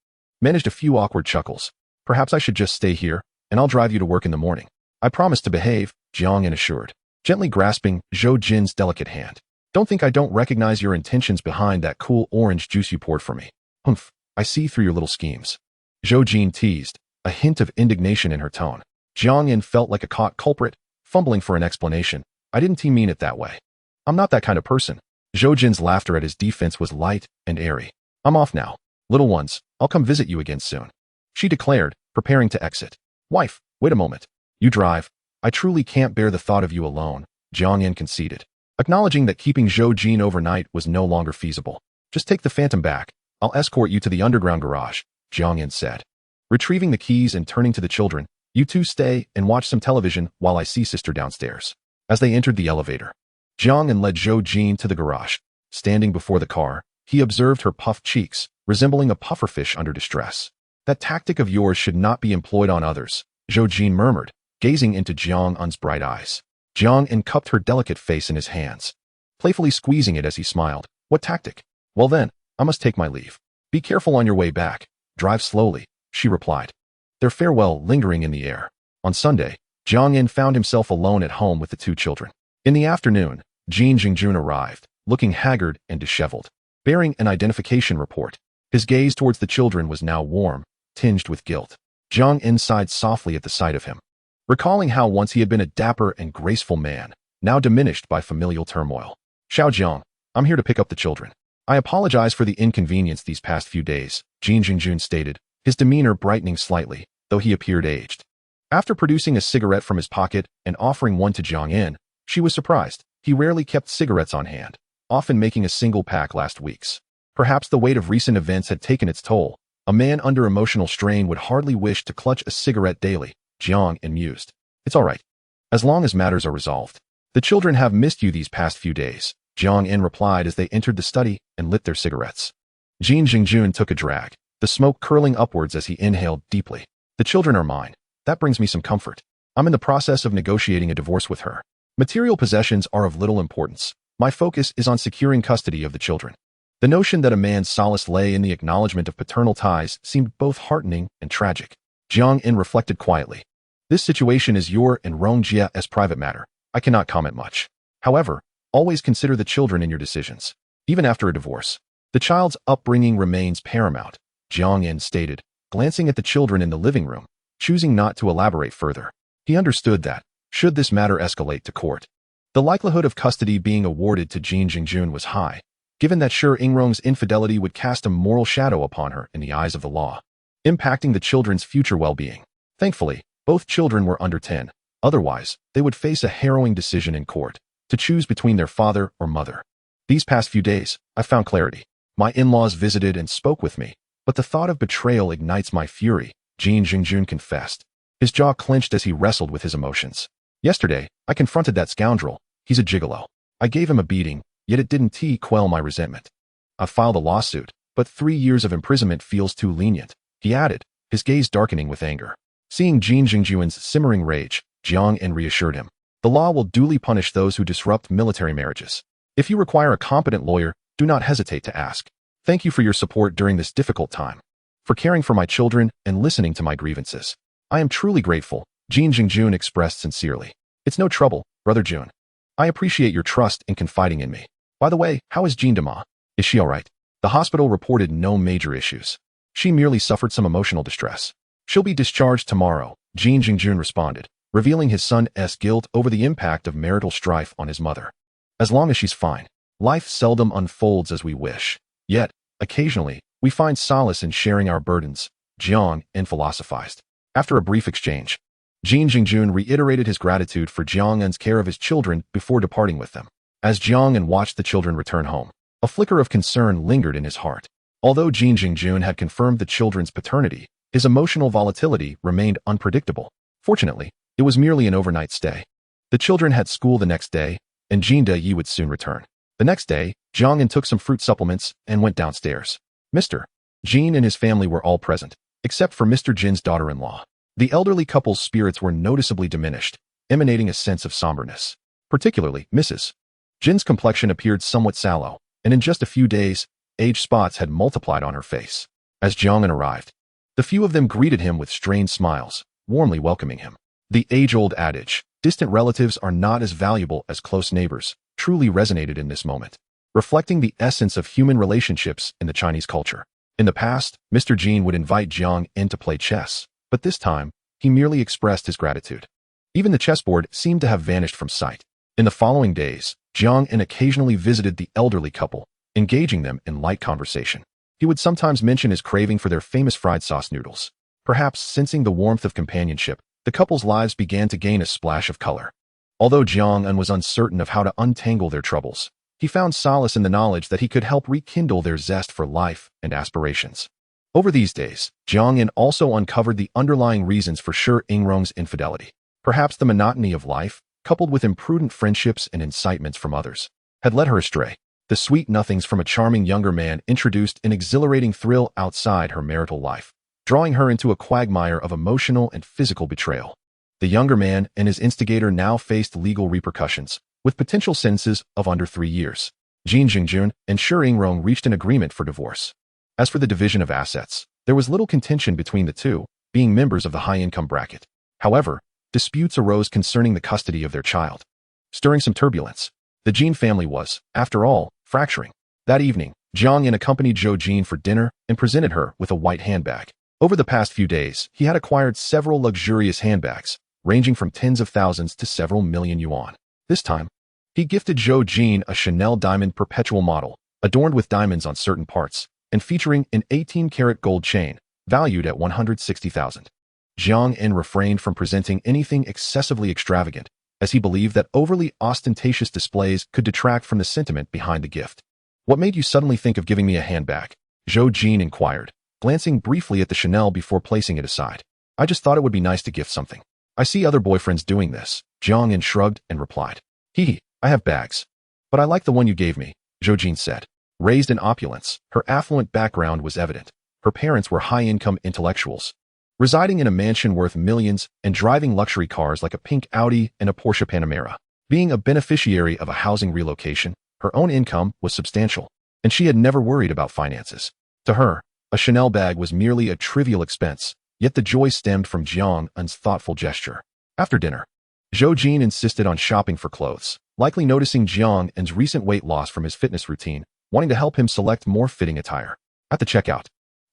managed a few awkward chuckles. Perhaps I should just stay here, and I'll drive you to work in the morning. I promise to behave, Jiang'an assured, gently grasping Zhou Jin's delicate hand. Don't think I don't recognize your intentions behind that cool orange juice you poured for me. Humph, I see through your little schemes. Zhou Jin teased, a hint of indignation in her tone. Jiang'an felt like a caught culprit, fumbling for an explanation, I didn't mean it that way. I'm not that kind of person. Zhou Jin's laughter at his defense was light and airy. I'm off now. Little ones, I'll come visit you again soon, she declared, preparing to exit. Wife, wait a moment. You drive. I truly can't bear the thought of you alone, Jiang Yin conceded, acknowledging that keeping Zhou Jin overnight was no longer feasible. Just take the Phantom back. I'll escort you to the underground garage, Jiang Yin said. Retrieving the keys and turning to the children, you two stay and watch some television while I see sister downstairs. As they entered the elevator, Jiang Yin led Zhou Jin to the garage. Standing before the car, he observed her puffed cheeks, resembling a pufferfish under distress. That tactic of yours should not be employed on others, Zhou Jin murmured, gazing into Jiang Yin's bright eyes. Jiang Yin cupped her delicate face in his hands, playfully squeezing it as he smiled. What tactic? Well then, I must take my leave. Be careful on your way back. Drive slowly, she replied, their farewell lingering in the air. On Sunday, Jiang Yin found himself alone at home with the two children. In the afternoon, Jin Jingjun arrived, looking haggard and disheveled, bearing an identification report. His gaze towards the children was now warm, tinged with guilt. Jiang Yin sighed softly at the sight of him, recalling how once he had been a dapper and graceful man, now diminished by familial turmoil. Xiao Jiang, I'm here to pick up the children. I apologize for the inconvenience these past few days, Jin Jingjun stated, his demeanor brightening slightly, though he appeared aged. After producing a cigarette from his pocket and offering one to Jiang Yin, she was surprised. He rarely kept cigarettes on hand, often making a single pack last weeks. Perhaps the weight of recent events had taken its toll. A man under emotional strain would hardly wish to clutch a cigarette daily, Jiang Yin mused. It's all right, as long as matters are resolved. The children have missed you these past few days, Jiang Yin replied as they entered the study and lit their cigarettes. Jin Jingjun took a drag, the smoke curling upwards as he inhaled deeply. The children are mine. That brings me some comfort. I'm in the process of negotiating a divorce with her. Material possessions are of little importance. My focus is on securing custody of the children. The notion that a man's solace lay in the acknowledgement of paternal ties seemed both heartening and tragic. Jiang Yin reflected quietly. This situation is your and Rong Jia's private matter. I cannot comment much. However, always consider the children in your decisions. Even after a divorce, the child's upbringing remains paramount, Jiang Yin stated, glancing at the children in the living room, choosing not to elaborate further. He understood that, should this matter escalate to court, the likelihood of custody being awarded to Jin Jingjun was high, given that Shi Ingrong's infidelity would cast a moral shadow upon her in the eyes of the law, impacting the children's future well-being. Thankfully, both children were under 10. Otherwise, they would face a harrowing decision in court, to choose between their father or mother. These past few days, I found clarity. My in-laws visited and spoke with me, but the thought of betrayal ignites my fury, Jin Jingjun confessed. His jaw clenched as he wrestled with his emotions. Yesterday, I confronted that scoundrel. He's a gigolo. I gave him a beating, yet it didn't quell my resentment. I filed a lawsuit, but 3 years of imprisonment feels too lenient, he added, his gaze darkening with anger. Seeing Jin Jingjun's simmering rage, Jiang Yin reassured him. The law will duly punish those who disrupt military marriages. If you require a competent lawyer, do not hesitate to ask. Thank you for your support during this difficult time, for caring for my children and listening to my grievances. I am truly grateful, Jin Jingjun expressed sincerely. It's no trouble, Brother Jun. I appreciate your trust in confiding in me. By the way, how is Jean Dama? Is she all right? The hospital reported no major issues. She merely suffered some emotional distress. She'll be discharged tomorrow, Jin Jingjun responded, revealing his son's guilt over the impact of marital strife on his mother. As long as she's fine. Life seldom unfolds as we wish. Yet, occasionally, we find solace in sharing our burdens, Jiang Yin philosophized. After a brief exchange, Jin Jingjun reiterated his gratitude for Jiang Yin's care of his children before departing with them. As Jiang Yin watched the children return home, a flicker of concern lingered in his heart. Although Jin Jingjun had confirmed the children's paternity, his emotional volatility remained unpredictable. Fortunately, it was merely an overnight stay. The children had school the next day, and Jin Da-yi would soon return. The next day, Jiang Yin took some fruit supplements and went downstairs. Mr. Jin and his family were all present, except for Mr. Jin's daughter-in-law. The elderly couple's spirits were noticeably diminished, emanating a sense of somberness. Particularly, Mrs. Jin's complexion appeared somewhat sallow, and in just a few days, age spots had multiplied on her face. As Jiang Yin arrived, the few of them greeted him with strained smiles, warmly welcoming him. The age-old adage, distant relatives are not as valuable as close neighbors, truly resonated in this moment, reflecting the essence of human relationships in the Chinese culture. In the past, Mr. Jin would invite Jiang Yin to play chess, but this time, he merely expressed his gratitude. Even the chessboard seemed to have vanished from sight. In the following days, Jiang In occasionally visited the elderly couple, engaging them in light conversation. He would sometimes mention his craving for their famous fried sauce noodles. Perhaps sensing the warmth of companionship, the couple's lives began to gain a splash of color. Although Jiang Un was uncertain of how to untangle their troubles, he found solace in the knowledge that he could help rekindle their zest for life and aspirations. Over these days, Jiang In also uncovered the underlying reasons for Shi Yingrong's infidelity. Perhaps the monotony of life, coupled with imprudent friendships and incitements from others, had led her astray. The sweet nothings from a charming younger man introduced an exhilarating thrill outside her marital life, drawing her into a quagmire of emotional and physical betrayal. The younger man and his instigator now faced legal repercussions, with potential sentences of under 3 years. Jin Jingjun and Shi Yingrong reached an agreement for divorce. As for the division of assets, there was little contention between the two, being members of the high-income bracket. However, disputes arose concerning the custody of their child, stirring some turbulence. The Jin family was, after all, fracturing. That evening, Jiang In accompanied Zhou Jin for dinner and presented her with a white handbag. Over the past few days, he had acquired several luxurious handbags, ranging from tens of thousands to several million yuan. This time, he gifted Zhou Jin a Chanel diamond perpetual model, adorned with diamonds on certain parts, and featuring an 18-karat gold chain, valued at 160,000. Jiang In refrained from presenting anything excessively extravagant, as he believed that overly ostentatious displays could detract from the sentiment behind the gift. "What made you suddenly think of giving me a handbag?" Zhou Jin inquired, glancing briefly at the Chanel before placing it aside. "I just thought it would be nice to gift something. I see other boyfriends doing this." Jiang In shrugged and replied. I have bags. But I like the one you gave me," Zhou Jin said. Raised in opulence, her affluent background was evident. Her parents were high-income intellectuals, residing in a mansion worth millions and driving luxury cars like a pink Audi and a Porsche Panamera. Being a beneficiary of a housing relocation, her own income was substantial, and she had never worried about finances. To her, a Chanel bag was merely a trivial expense, yet the joy stemmed from Jiang Un's thoughtful gesture. After dinner, Zhou Jin insisted on shopping for clothes, likely noticing Jiang Un's recent weight loss from his fitness routine, wanting to help him select more fitting attire. At the checkout,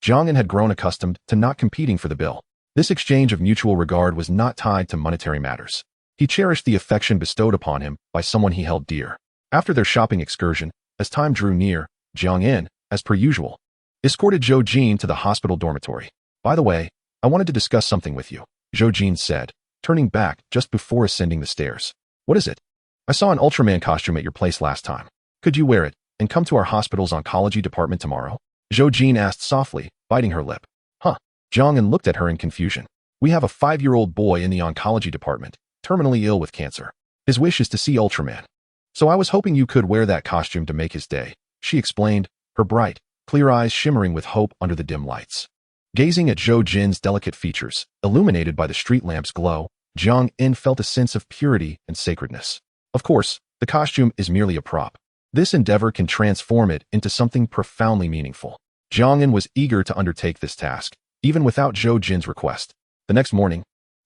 Jiang Un had grown accustomed to not competing for the bill. This exchange of mutual regard was not tied to monetary matters. He cherished the affection bestowed upon him by someone he held dear. After their shopping excursion, as time drew near, Jiang Un, as per usual, escorted Zhou Jin to the hospital dormitory. "By the way, I wanted to discuss something with you," Zhou Jin said, turning back just before ascending the stairs. "What is it?" "I saw an Ultraman costume at your place last time. Could you wear it and come to our hospital's oncology department tomorrow?" Zhou Jin asked softly, biting her lip. "Huh?" Jiang Un looked at her in confusion. "We have a 5-year-old boy in the oncology department, terminally ill with cancer. His wish is to see Ultraman. So I was hoping you could wear that costume to make his day," she explained, her bright, clear eyes shimmering with hope under the dim lights. Gazing at Zhou Jin's delicate features, illuminated by the street lamp's glow, Jiang Un felt a sense of purity and sacredness. Of course, the costume is merely a prop. This endeavor can transform it into something profoundly meaningful. Jiang Un was eager to undertake this task, even without Zhou Jin's request. The next morning,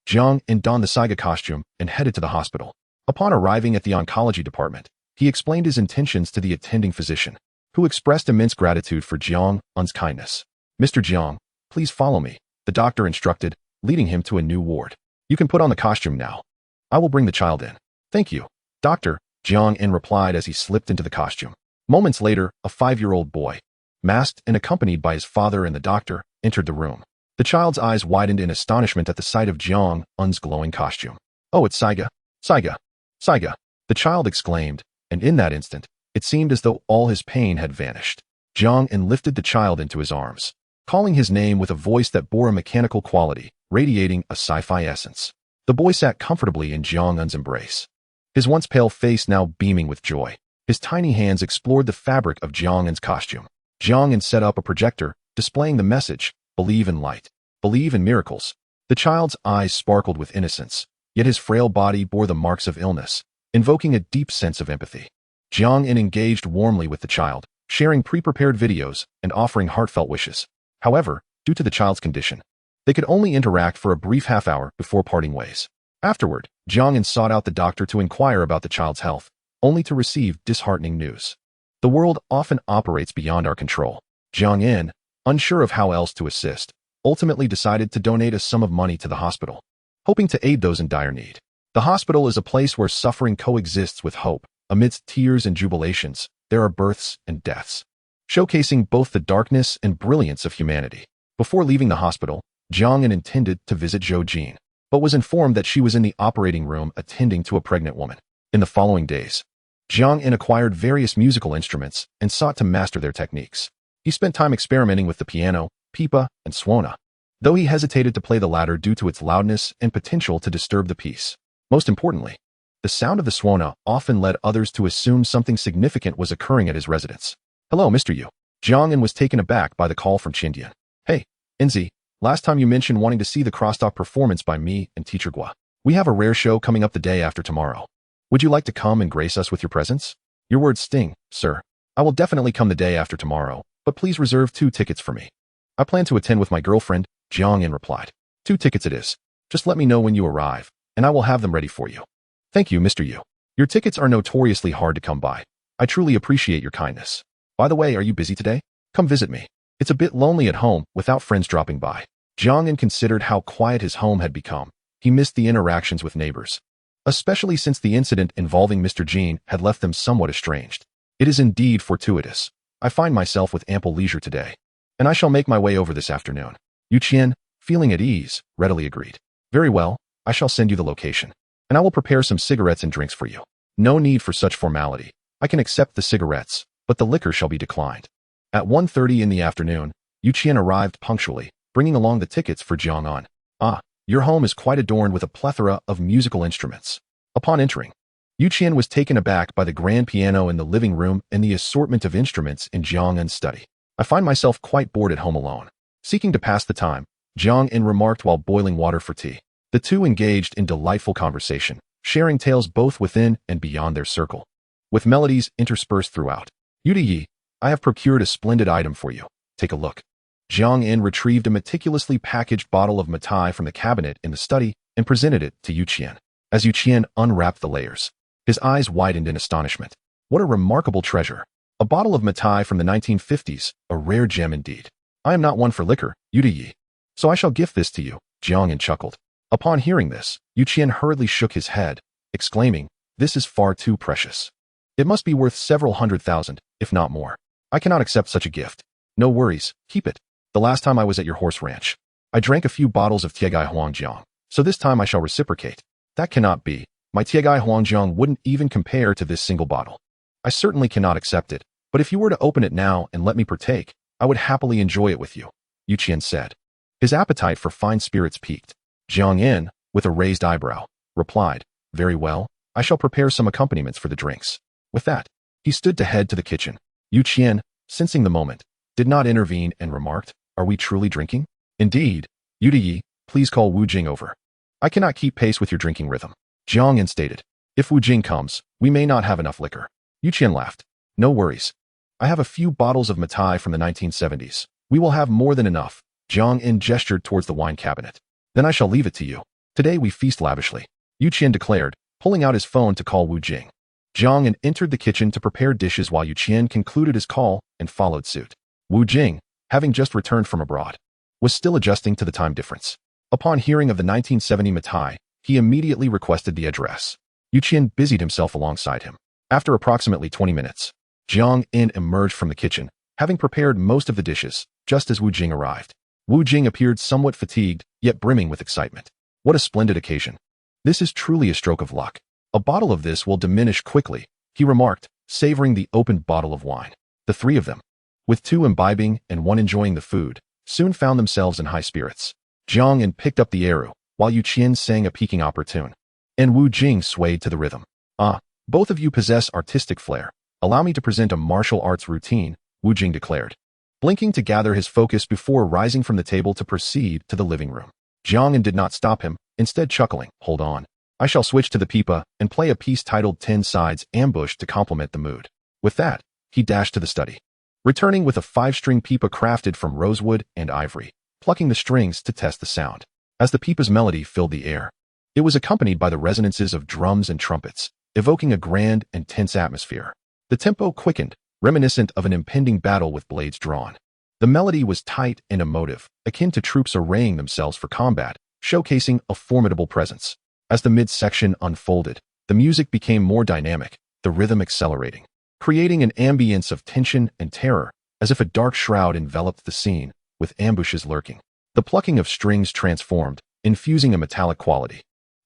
Jiang Un donned the Saiga costume and headed to the hospital. Upon arriving at the oncology department, he explained his intentions to the attending physician, who expressed immense gratitude for Jiang Un's kindness. "Mr. Jiang, please follow me," the doctor instructed, leading him to a new ward. "You can put on the costume now. I will bring the child in." "Thank you, doctor," Jiang Un replied as he slipped into the costume. Moments later, a 5-year-old boy, masked and accompanied by his father and the doctor, entered the room. The child's eyes widened in astonishment at the sight of Jiang Un's glowing costume. "Oh, it's Saiga! Saiga! Saiga!" the child exclaimed, and in that instant, it seemed as though all his pain had vanished. Jiang Un lifted the child into his arms, calling his name with a voice that bore a mechanical quality, radiating a sci-fi essence. The boy sat comfortably in Jiang Un's embrace, his once pale face now beaming with joy. His tiny hands explored the fabric of Jiang Un's costume. Jiang Un set up a projector, displaying the message, "Believe in light. Believe in miracles." The child's eyes sparkled with innocence, yet his frail body bore the marks of illness, invoking a deep sense of empathy. Jiang Un engaged warmly with the child, sharing pre-prepared videos and offering heartfelt wishes. However, due to the child's condition, they could only interact for a brief half-hour before parting ways. Afterward, Jiang Un sought out the doctor to inquire about the child's health, only to receive disheartening news. The world often operates beyond our control. Jiang Un, unsure of how else to assist, ultimately decided to donate a sum of money to the hospital, hoping to aid those in dire need. The hospital is a place where suffering coexists with hope. Amidst tears and jubilations, there are births and deaths, showcasing both the darkness and brilliance of humanity. Before leaving the hospital, Jiang intended to visit Zhou Jin, but was informed that she was in the operating room attending to a pregnant woman. In the following days, Jiang acquired various musical instruments and sought to master their techniques. He spent time experimenting with the piano, pipa, and suona, though he hesitated to play the latter due to its loudness and potential to disturb the peace. Most importantly, the sound of the suona often led others to assume something significant was occurring at his residence. "Hello, Mr. Yu." Jiang was taken aback by the call from Qindian. "Hey, Enzi, last time you mentioned wanting to see the crosstalk performance by me and Teacher Gua. We have a rare show coming up the day after tomorrow. Would you like to come and grace us with your presence?" "Your words sting, sir. I will definitely come the day after tomorrow, but please reserve 2 tickets for me." "I plan to attend with my girlfriend," Jiang replied. "2 tickets it is. Just let me know when you arrive, and I will have them ready for you." "Thank you, Mr. Yu. Your tickets are notoriously hard to come by. I truly appreciate your kindness. By the way, are you busy today? Come visit me. It's a bit lonely at home without friends dropping by." Jiang considered how quiet his home had become. He missed the interactions with neighbors, especially since the incident involving Mr. Jin had left them somewhat estranged. "It is indeed fortuitous. I find myself with ample leisure today, and I shall make my way over this afternoon." Yu Qian, feeling at ease, readily agreed. "Very well, I shall send you the location, and I will prepare some cigarettes and drinks for you." "No need for such formality. I can accept the cigarettes, but the liquor shall be declined." At 1:30 in the afternoon, Yu Qian arrived punctually, bringing along the tickets for Jiang An. "Ah, your home is quite adorned with a plethora of musical instruments." Upon entering, Yu Qian was taken aback by the grand piano in the living room and the assortment of instruments in Jiang An's study. "I find myself quite bored at home alone." Seeking to pass the time, Jiang remarked while boiling water for tea. The two engaged in delightful conversation, sharing tales both within and beyond their circle, with melodies interspersed throughout. "Yu Yi, I have procured a splendid item for you. Take a look." Jiang retrieved a meticulously packaged bottle of matai from the cabinet in the study and presented it to Yu Qian. As Yu Qian unwrapped the layers, his eyes widened in astonishment. What a remarkable treasure. A bottle of matai from the 1950s, a rare gem indeed. "I am not one for liquor, Yu Yi, so I shall gift this to you," Jiang chuckled. Upon hearing this, Yu Qian hurriedly shook his head, exclaiming, "This is far too precious. It must be worth several 100,000, if not more. I cannot accept such a gift." "No worries, keep it. The last time I was at your horse ranch, I drank a few bottles of Tiegai Huangjiang, so this time I shall reciprocate." "That cannot be. My Tiegai Huangjiang wouldn't even compare to this single bottle. I certainly cannot accept it, but if you were to open it now and let me partake, I would happily enjoy it with you," Yu Qian said. His appetite for fine spirits piqued. Jiang, with a raised eyebrow, replied, "Very well, I shall prepare some accompaniments for the drinks." With that, he stood to head to the kitchen. Yu Qian, sensing the moment, did not intervene and remarked, "Are we truly drinking?" "Indeed. Yu Yi, please call Wu Jing over. I cannot keep pace with your drinking rhythm." Jiang stated, "If Wu Jing comes, we may not have enough liquor." Yu Qian laughed. "No worries. I have a few bottles of matai from the 1970s. We will have more than enough." Jiang gestured towards the wine cabinet. "Then I shall leave it to you. Today we feast lavishly," Yu Qian declared, pulling out his phone to call Wu Jing. Jiang entered the kitchen to prepare dishes while Yu Qian concluded his call and followed suit. Wu Jing, having just returned from abroad, was still adjusting to the time difference. Upon hearing of the 1970 matai, he immediately requested the address. Yu Qian busied himself alongside him. After approximately 20 minutes, Jiang emerged from the kitchen, having prepared most of the dishes, just as Wu Jing arrived. Wu Jing appeared somewhat fatigued, yet brimming with excitement. "What a splendid occasion. This is truly a stroke of luck. A bottle of this will diminish quickly," he remarked, savoring the opened bottle of wine. The three of them, with 2 imbibing and 1 enjoying the food, soon found themselves in high spirits. Jiang picked up the eru, while Yu Qian sang a peaking opera tune, and Wu Jing swayed to the rhythm. "Ah, both of you possess artistic flair. Allow me to present a martial arts routine," Wu Jing declared, blinking to gather his focus before rising from the table to proceed to the living room. Jiang did not stop him, instead chuckling, "Hold on. I shall switch to the pipa and play a piece titled 10 Sides Ambush to complement the mood." With that, he dashed to the study, returning with a 5-string pipa crafted from rosewood and ivory, plucking the strings to test the sound. As the pipa's melody filled the air, it was accompanied by the resonances of drums and trumpets, evoking a grand and tense atmosphere. The tempo quickened, reminiscent of an impending battle with blades drawn. The melody was tight and emotive, akin to troops arraying themselves for combat, showcasing a formidable presence. As the midsection unfolded, the music became more dynamic, the rhythm accelerating, creating an ambience of tension and terror, as if a dark shroud enveloped the scene, with ambushes lurking. The plucking of strings transformed, infusing a metallic quality,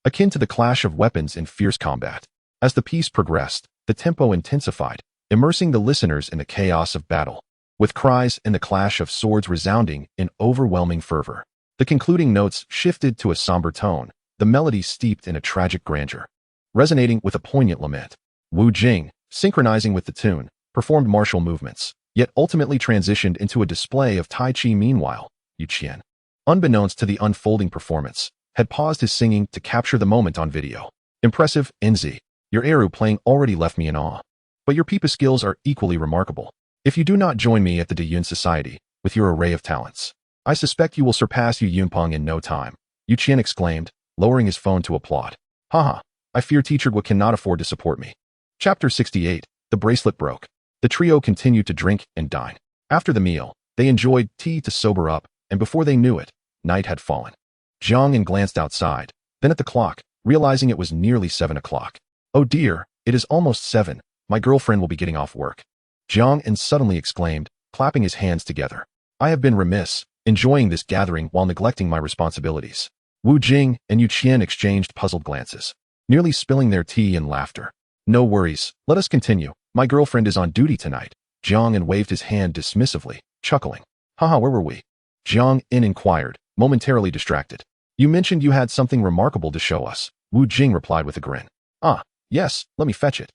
akin to the clash of weapons in fierce combat. As the piece progressed, the tempo intensified, immersing the listeners in the chaos of battle, with cries and the clash of swords resounding in overwhelming fervor. The concluding notes shifted to a somber tone, the melody steeped in a tragic grandeur, resonating with a poignant lament. Wu Jing, synchronizing with the tune, performed martial movements, yet ultimately transitioned into a display of Tai Chi. Meanwhile, Yu Qian, unbeknownst to the unfolding performance, had paused his singing to capture the moment on video. Impressive, NZ. Your Eru playing already left me in awe. But your Pipa skills are equally remarkable. If you do not join me at the Deyun Society, with your array of talents, I suspect you will surpass Yu Yunpeng in no time, Yu Qian exclaimed, lowering his phone to applaud. Haha, I fear Teacher Gu cannot afford to support me. Chapter 68, The Bracelet Broke. The trio continued to drink and dine. After the meal, they enjoyed tea to sober up, and before they knew it, night had fallen. Jiang En glanced outside, then at the clock, realizing it was nearly 7 o'clock. Oh dear, it is almost 7, my girlfriend will be getting off work. Jiang En suddenly exclaimed, clapping his hands together. I have been remiss, enjoying this gathering while neglecting my responsibilities. Wu Jing and Yu Qian exchanged puzzled glances, nearly spilling their tea in laughter. No worries, let us continue. My girlfriend is on duty tonight. Jiang En waved his hand dismissively, chuckling. Haha, where were we? Jiang En inquired, momentarily distracted. You mentioned you had something remarkable to show us. Wu Jing replied with a grin. Ah, yes, let me fetch it.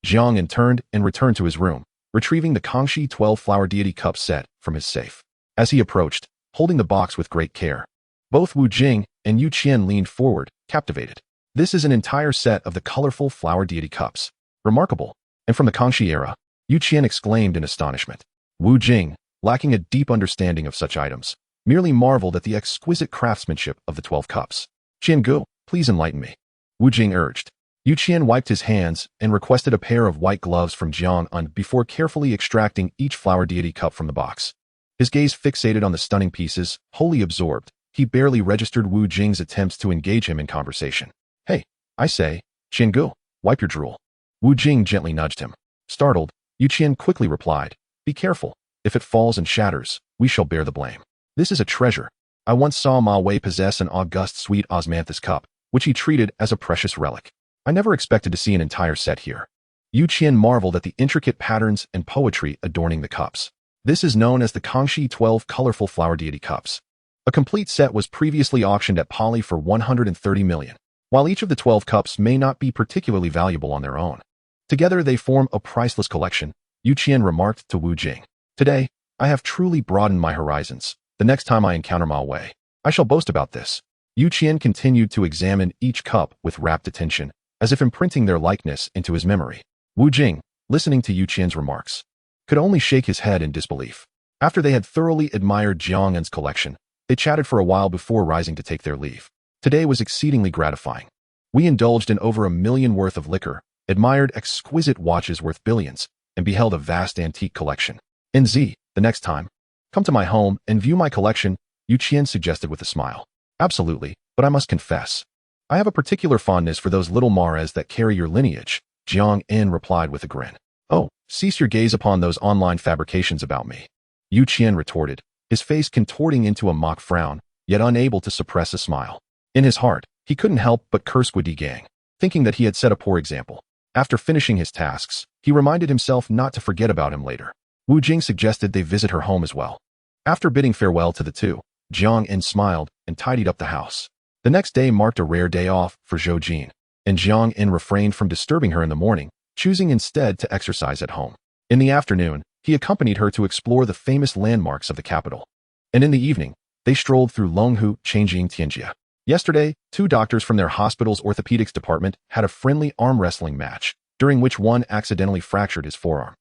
Jiang En turned and returned to his room, retrieving the Kangxi 12-flower deity cup set from his safe. As he approached, holding the box with great care, both Wu Jing and Yu Qian leaned forward, captivated. This is an entire set of the colorful flower deity cups. Remarkable. And from the Kangxi era, Yu Qian exclaimed in astonishment. Wu Jing, lacking a deep understanding of such items, merely marveled at the exquisite craftsmanship of the 12 cups. Qiangu, please enlighten me. Wu Jing urged. Yu Qian wiped his hands and requested a pair of white gloves from Jiang En before carefully extracting each flower deity cup from the box. His gaze fixated on the stunning pieces, wholly absorbed, he barely registered Wu Jing's attempts to engage him in conversation. Hey, I say, Qiangu, wipe your drool. Wu Jing gently nudged him. Startled, Yu Qian quickly replied, be careful, if it falls and shatters, we shall bear the blame. This is a treasure. I once saw Ma Wei possess an august sweet osmanthus cup, which he treated as a precious relic. I never expected to see an entire set here. Yu Qian marveled at the intricate patterns and poetry adorning the cups. This is known as the Kangxi 12 colorful flower deity cups. A complete set was previously auctioned at Poly for 130 million. While each of the 12 cups may not be particularly valuable on their own, together they form a priceless collection, Yu Qian remarked to Wu Jing. Today, I have truly broadened my horizons. The next time I encounter Ma Wei, I shall boast about this. Yu Qian continued to examine each cup with rapt attention, as if imprinting their likeness into his memory. Wu Jing, listening to Yu Qian's remarks, could only shake his head in disbelief. After they had thoroughly admired Jiang En's collection, they chatted for a while before rising to take their leave. Today was exceedingly gratifying. We indulged in over 1 million worth of liquor, admired exquisite watches worth billions, and beheld a vast antique collection. NZ, the next time, come to my home and view my collection, Yu Qian suggested with a smile. Absolutely, but I must confess, I have a particular fondness for those little Maras that carry your lineage, Jiang En replied with a grin. Oh, cease your gaze upon those online fabrications about me. Yu Qian retorted, his face contorting into a mock frown, yet unable to suppress a smile. In his heart, he couldn't help but curse Guodi Gang, thinking that he had set a poor example. After finishing his tasks, he reminded himself not to forget about him later. Wu Jing suggested they visit her home as well. After bidding farewell to the two, Jiang En smiled and tidied up the house. The next day marked a rare day off for Zhou Jin, and Jiang En refrained from disturbing her in the morning, choosing instead to exercise at home. In the afternoon, he accompanied her to explore the famous landmarks of the capital. And in the evening, they strolled through Longhu, Changjing, Tianjia. Yesterday, 2 doctors from their hospital's orthopedics department had a friendly arm wrestling match, during which one accidentally fractured his forearm.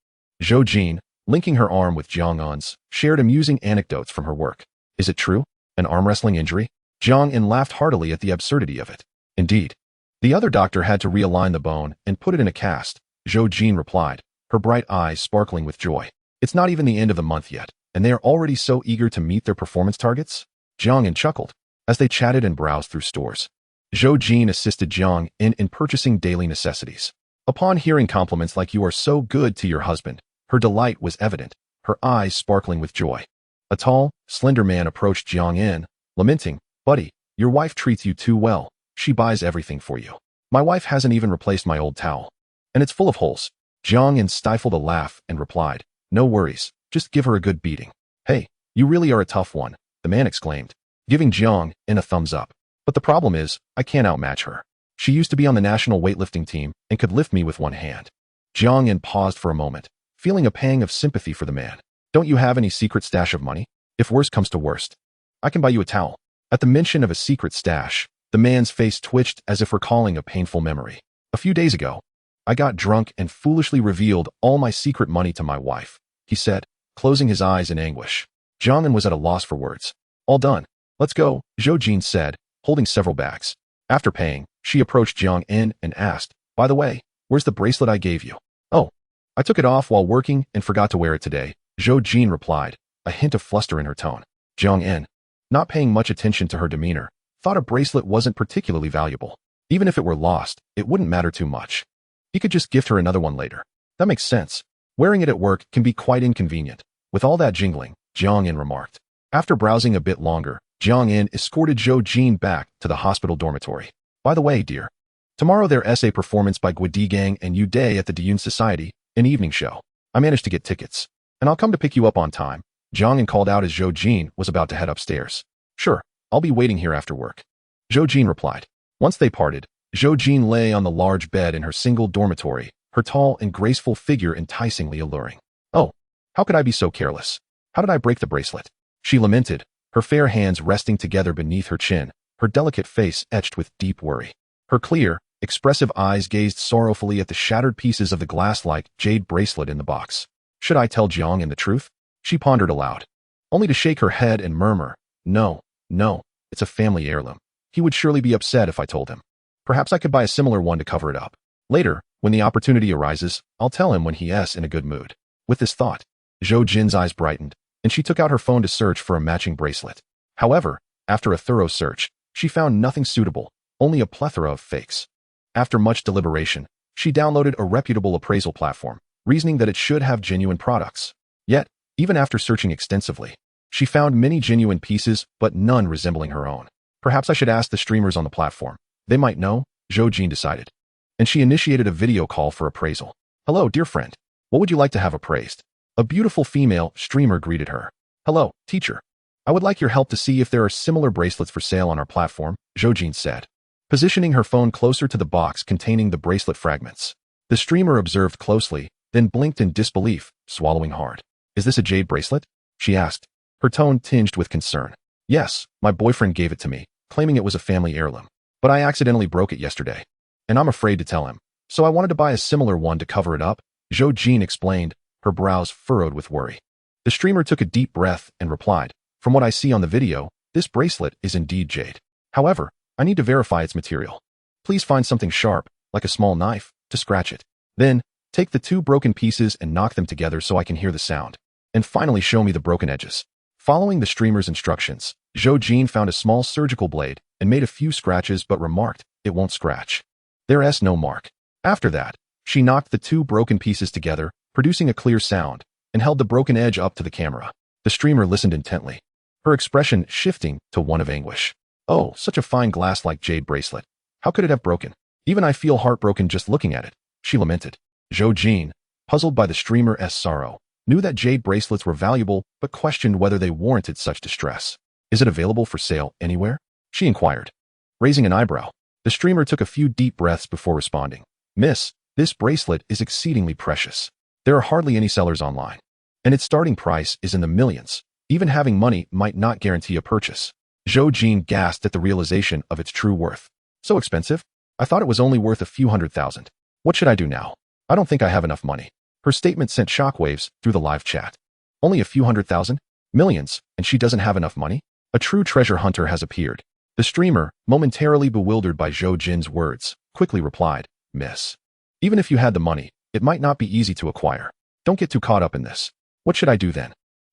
Zhou Jin, linking her arm with Jiang En's, shared amusing anecdotes from her work. Is it true? An arm wrestling injury? Jiang En laughed heartily at the absurdity of it. Indeed. The other doctor had to realign the bone and put it in a cast, Zhou Jin replied, her bright eyes sparkling with joy. It's not even the end of the month yet, and they are already so eager to meet their performance targets? Jiang En chuckled, as they chatted and browsed through stores. Zhou Jin assisted Jiang in purchasing daily necessities. Upon hearing compliments like "you are so good" to your husband, her delight was evident, her eyes sparkling with joy. A tall, slender man approached Jiang in, lamenting, "Buddy, your wife treats you too well. She buys everything for you. My wife hasn't even replaced my old towel. And it's full of holes." Jiang in stifled a laugh and replied, "No worries, just give her a good beating." "Hey, you really are a tough one," the man exclaimed, giving Jiang in a thumbs up. "But the problem is, I can't outmatch her. She used to be on the national weightlifting team and could lift me with one hand." Jiang in paused for a moment, feeling a pang of sympathy for the man. "Don't you have any secret stash of money? If worst comes to worst, I can buy you a towel." At the mention of a secret stash, the man's face twitched as if recalling a painful memory. "A few days ago, I got drunk and foolishly revealed all my secret money to my wife," he said, closing his eyes in anguish. Jiang in was at a loss for words. "All done. Let's go," Zhou Jin said, holding several bags. After paying, she approached Jiang in and asked, "By the way, where's the bracelet I gave you?" "Oh, I took it off while working and forgot to wear it today," Zhou Jin replied, a hint of fluster in her tone. Jiang in, not paying much attention to her demeanor, thought a bracelet wasn't particularly valuable. Even if it were lost, it wouldn't matter too much. He could just gift her another one later. That makes sense. Wearing it at work can be quite inconvenient. With all that jingling, Jiang in remarked. After browsing a bit longer, Jiang in escorted Zhou Jin back to the hospital dormitory. "By the way, dear, tomorrow their essay performance by Guidi Gang and Yu Day at the Diyun Society, an evening show. I managed to get tickets, and I'll come to pick you up on time," Jiang in called out as Zhou Jin was about to head upstairs. "Sure, I'll be waiting here after work," Zhou Jin replied. Once they parted, Zhou Jin lay on the large bed in her single dormitory, her tall and graceful figure enticingly alluring. "Oh, how could I be so careless? How did I break the bracelet?" she lamented, her fair hands resting together beneath her chin, her delicate face etched with deep worry. Her clear, expressive eyes gazed sorrowfully at the shattered pieces of the glass-like jade bracelet in the box. "Should I tell Jiang in the truth?" she pondered aloud, only to shake her head and murmur, "No, no, it's a family heirloom. He would surely be upset if I told him. Perhaps I could buy a similar one to cover it up. Later, when the opportunity arises, I'll tell him when he is in a good mood." With this thought, Zhou Jin's eyes brightened, and she took out her phone to search for a matching bracelet. However, after a thorough search, she found nothing suitable, only a plethora of fakes. After much deliberation, she downloaded a reputable appraisal platform, reasoning that it should have genuine products. Yet, even after searching extensively, she found many genuine pieces, but none resembling her own. Perhaps I should ask the streamers on the platform. They might know, Zhou Jin decided. And she initiated a video call for appraisal. "Hello, dear friend. What would you like to have appraised?" A beautiful female streamer greeted her. "Hello, teacher. I would like your help to see if there are similar bracelets for sale on our platform," Zhou Jin said, positioning her phone closer to the box containing the bracelet fragments. The streamer observed closely, then blinked in disbelief, swallowing hard. "Is this a jade bracelet?" she asked, her tone tinged with concern. "Yes, my boyfriend gave it to me, claiming it was a family heirloom. But I accidentally broke it yesterday, and I'm afraid to tell him. So I wanted to buy a similar one to cover it up," Zhou Jin explained, her brows furrowed with worry. The streamer took a deep breath and replied, "From what I see on the video, this bracelet is indeed jade. However, I need to verify its material. Please find something sharp, like a small knife, to scratch it. Then, take the two broken pieces and knock them together so I can hear the sound. And finally show me the broken edges." Following the streamer's instructions, Zhou Jin found a small surgical blade and made a few scratches but remarked, "It won't scratch. There's no mark." After that, she knocked the two broken pieces together, producing a clear sound, and held the broken edge up to the camera. The streamer listened intently, her expression shifting to one of anguish. "Oh, such a fine glass-like jade bracelet. How could it have broken? Even I feel heartbroken just looking at it," she lamented. Zhou Jin, puzzled by the streamer's sorrow, knew that jade bracelets were valuable but questioned whether they warranted such distress. "Is it available for sale anywhere?" she inquired. Raising an eyebrow, the streamer took a few deep breaths before responding. "Miss, this bracelet is exceedingly precious. There are hardly any sellers online, and its starting price is in the millions. Even having money might not guarantee a purchase." Zhou Jin gasped at the realization of its true worth. "So expensive? I thought it was only worth a few $100,000. What should I do now? I don't think I have enough money." Her statement sent shockwaves through the live chat. "Only a few $100,000? Millions, and she doesn't have enough money?" A true treasure hunter has appeared. The streamer, momentarily bewildered by Zhou Jin's words, quickly replied, "Miss, even if you had the money, it might not be easy to acquire. Don't get too caught up in this. What should I do then?"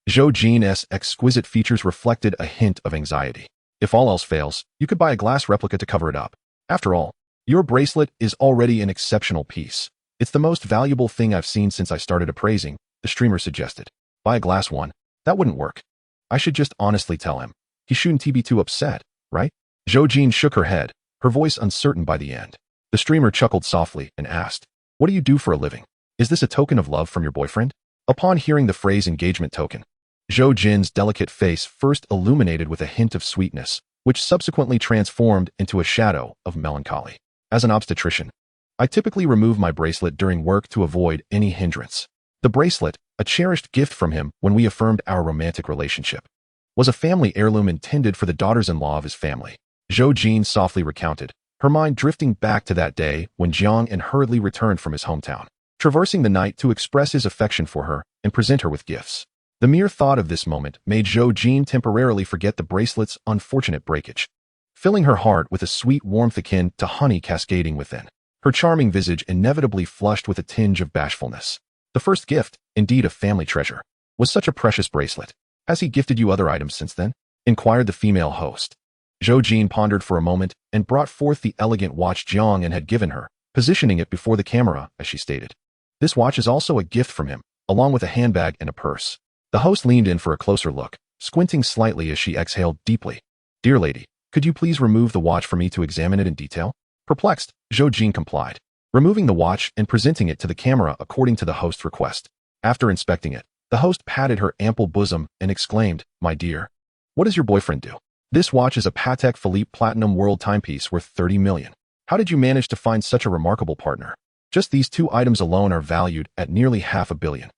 Zhou Jin's exquisite features reflected a hint of anxiety. "If all else fails, you could buy a glass replica to cover it up. After all, your bracelet is already an exceptional piece. It's the most valuable thing I've seen since I started appraising, the streamer suggested. Buy a glass one. That wouldn't work. I should just honestly tell him. He shouldn't be too upset, right? Zhou shook her head, her voice uncertain by the end. The streamer chuckled softly and asked, "What do you do for a living? Is this a token of love from your boyfriend?" Upon hearing the phrase engagement token, Zhou delicate face first illuminated with a hint of sweetness, which subsequently transformed into a shadow of melancholy. As an obstetrician, I typically remove my bracelet during work to avoid any hindrance. The bracelet, a cherished gift from him when we affirmed our romantic relationship, was a family heirloom intended for the daughters-in-law of his family. Zhou softly recounted, her mind drifting back to that day when Jiang hurriedly returned from his hometown, traversing the night to express his affection for her and present her with gifts. The mere thought of this moment made Zhou temporarily forget the bracelet's unfortunate breakage, filling her heart with a sweet warmth akin to honey cascading within. Her charming visage inevitably flushed with a tinge of bashfulness. The first gift, indeed a family treasure, was such a precious bracelet. Has he gifted you other items since then? Inquired the female host. Zhou pondered for a moment and brought forth the elegant watch Jiang had given her, positioning it before the camera as she stated. This watch is also a gift from him, along with a handbag and a purse. The host leaned in for a closer look, squinting slightly as she exhaled deeply. Dear lady, could you please remove the watch for me to examine it in detail? Perplexed, Zhou complied, removing the watch and presenting it to the camera according to the host's request. After inspecting it, the host patted her ample bosom and exclaimed, "My dear, what does your boyfriend do? This watch is a Patek Philippe Platinum World timepiece worth 30 million. How did you manage to find such a remarkable partner? Just these two items alone are valued at nearly $500 million.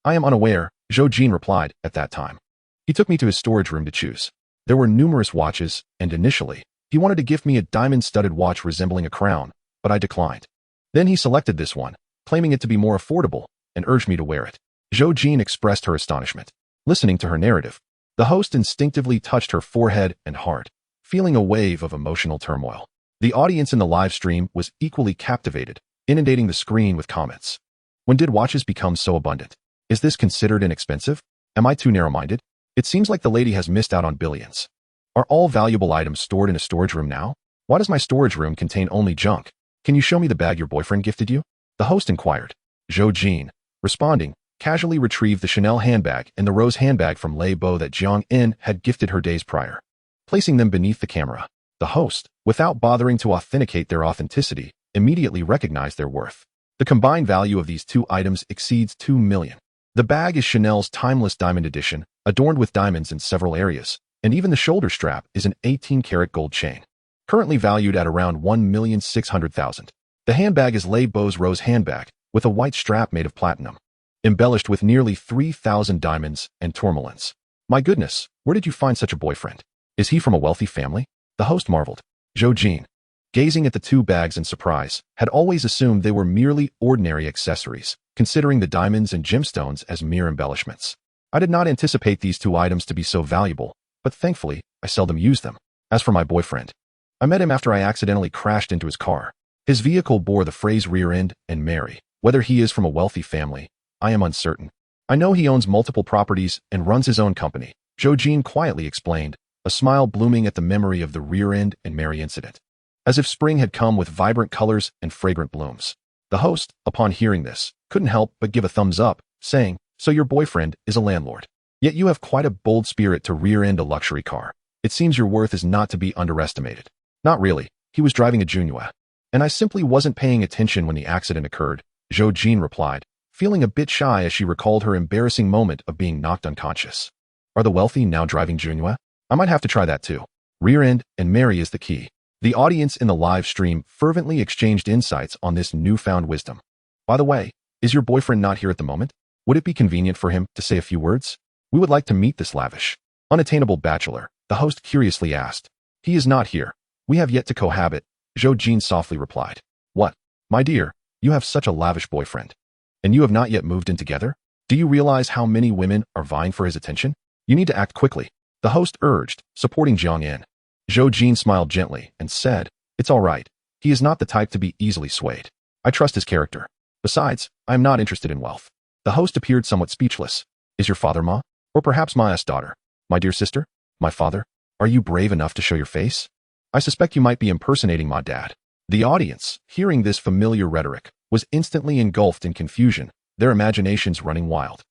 I am unaware," Zhou replied at that time. He took me to his storage room to choose. There were numerous watches, and initially, he wanted to gift me a diamond-studded watch resembling a crown, but I declined. Then he selected this one, claiming it to be more affordable, and urged me to wear it. Zhou expressed her astonishment. Listening to her narrative, the host instinctively touched her forehead and heart, feeling a wave of emotional turmoil. The audience in the live stream was equally captivated, inundating the screen with comments. When did watches become so abundant? Is this considered inexpensive? Am I too narrow-minded? It seems like the lady has missed out on billions. Are all valuable items stored in a storage room now? Why does my storage room contain only junk? Can you show me the bag your boyfriend gifted you? The host inquired. Zhou responding, casually retrieved the Chanel handbag and the rose handbag from Le Beau that Jiang had gifted her days prior. Placing them beneath the camera, the host, without bothering to authenticate their authenticity, immediately recognized their worth. The combined value of these two items exceeds 2 million. The bag is Chanel's timeless diamond edition, adorned with diamonds in several areas, and even the shoulder strap is an 18-karat gold chain, currently valued at around 1,600,000. The handbag is Le Beau's rose handbag, with a white strap made of platinum, embellished with nearly 3,000 diamonds and tourmalines. My goodness, where did you find such a boyfriend? Is he from a wealthy family? The host marveled. Zhou, gazing at the two bags in surprise, had always assumed they were merely ordinary accessories, considering the diamonds and gemstones as mere embellishments. I did not anticipate these two items to be so valuable, but thankfully, I seldom use them. As for my boyfriend, I met him after I accidentally crashed into his car. His vehicle bore the phrase rear end and marry. Whether he is from a wealthy family, I am uncertain. I know he owns multiple properties and runs his own company, Zhou quietly explained, a smile blooming at the memory of the rear end and marry incident, as if spring had come with vibrant colors and fragrant blooms. The host, upon hearing this, couldn't help but give a thumbs up, saying, "So your boyfriend is a landlord. Yet you have quite a bold spirit to rear-end a luxury car. It seems your worth is not to be underestimated." Not really. He was driving a Junua, and I simply wasn't paying attention when the accident occurred, Zhou replied, feeling a bit shy as she recalled her embarrassing moment of being knocked unconscious. Are the wealthy now driving Junua? I might have to try that too. Rear-end and marry is the key. The audience in the live stream fervently exchanged insights on this newfound wisdom. By the way, is your boyfriend not here at the moment? Would it be convenient for him to say a few words? We would like to meet this lavish, unattainable bachelor, the host curiously asked. He is not here. We have yet to cohabit, Zhou softly replied. What? My dear, you have such a lavish boyfriend. And you have not yet moved in together? Do you realize how many women are vying for his attention? You need to act quickly, the host urged, supporting Jiang. Zhou smiled gently and said, It's all right. He is not the type to be easily swayed. I trust his character. Besides, I am not interested in wealth. The host appeared somewhat speechless. Is your father Ma? Or perhaps Ma's daughter? My dear sister? My father? Are you brave enough to show your face? I suspect you might be impersonating my dad." The audience, hearing this familiar rhetoric, was instantly engulfed in confusion, their imaginations running wild.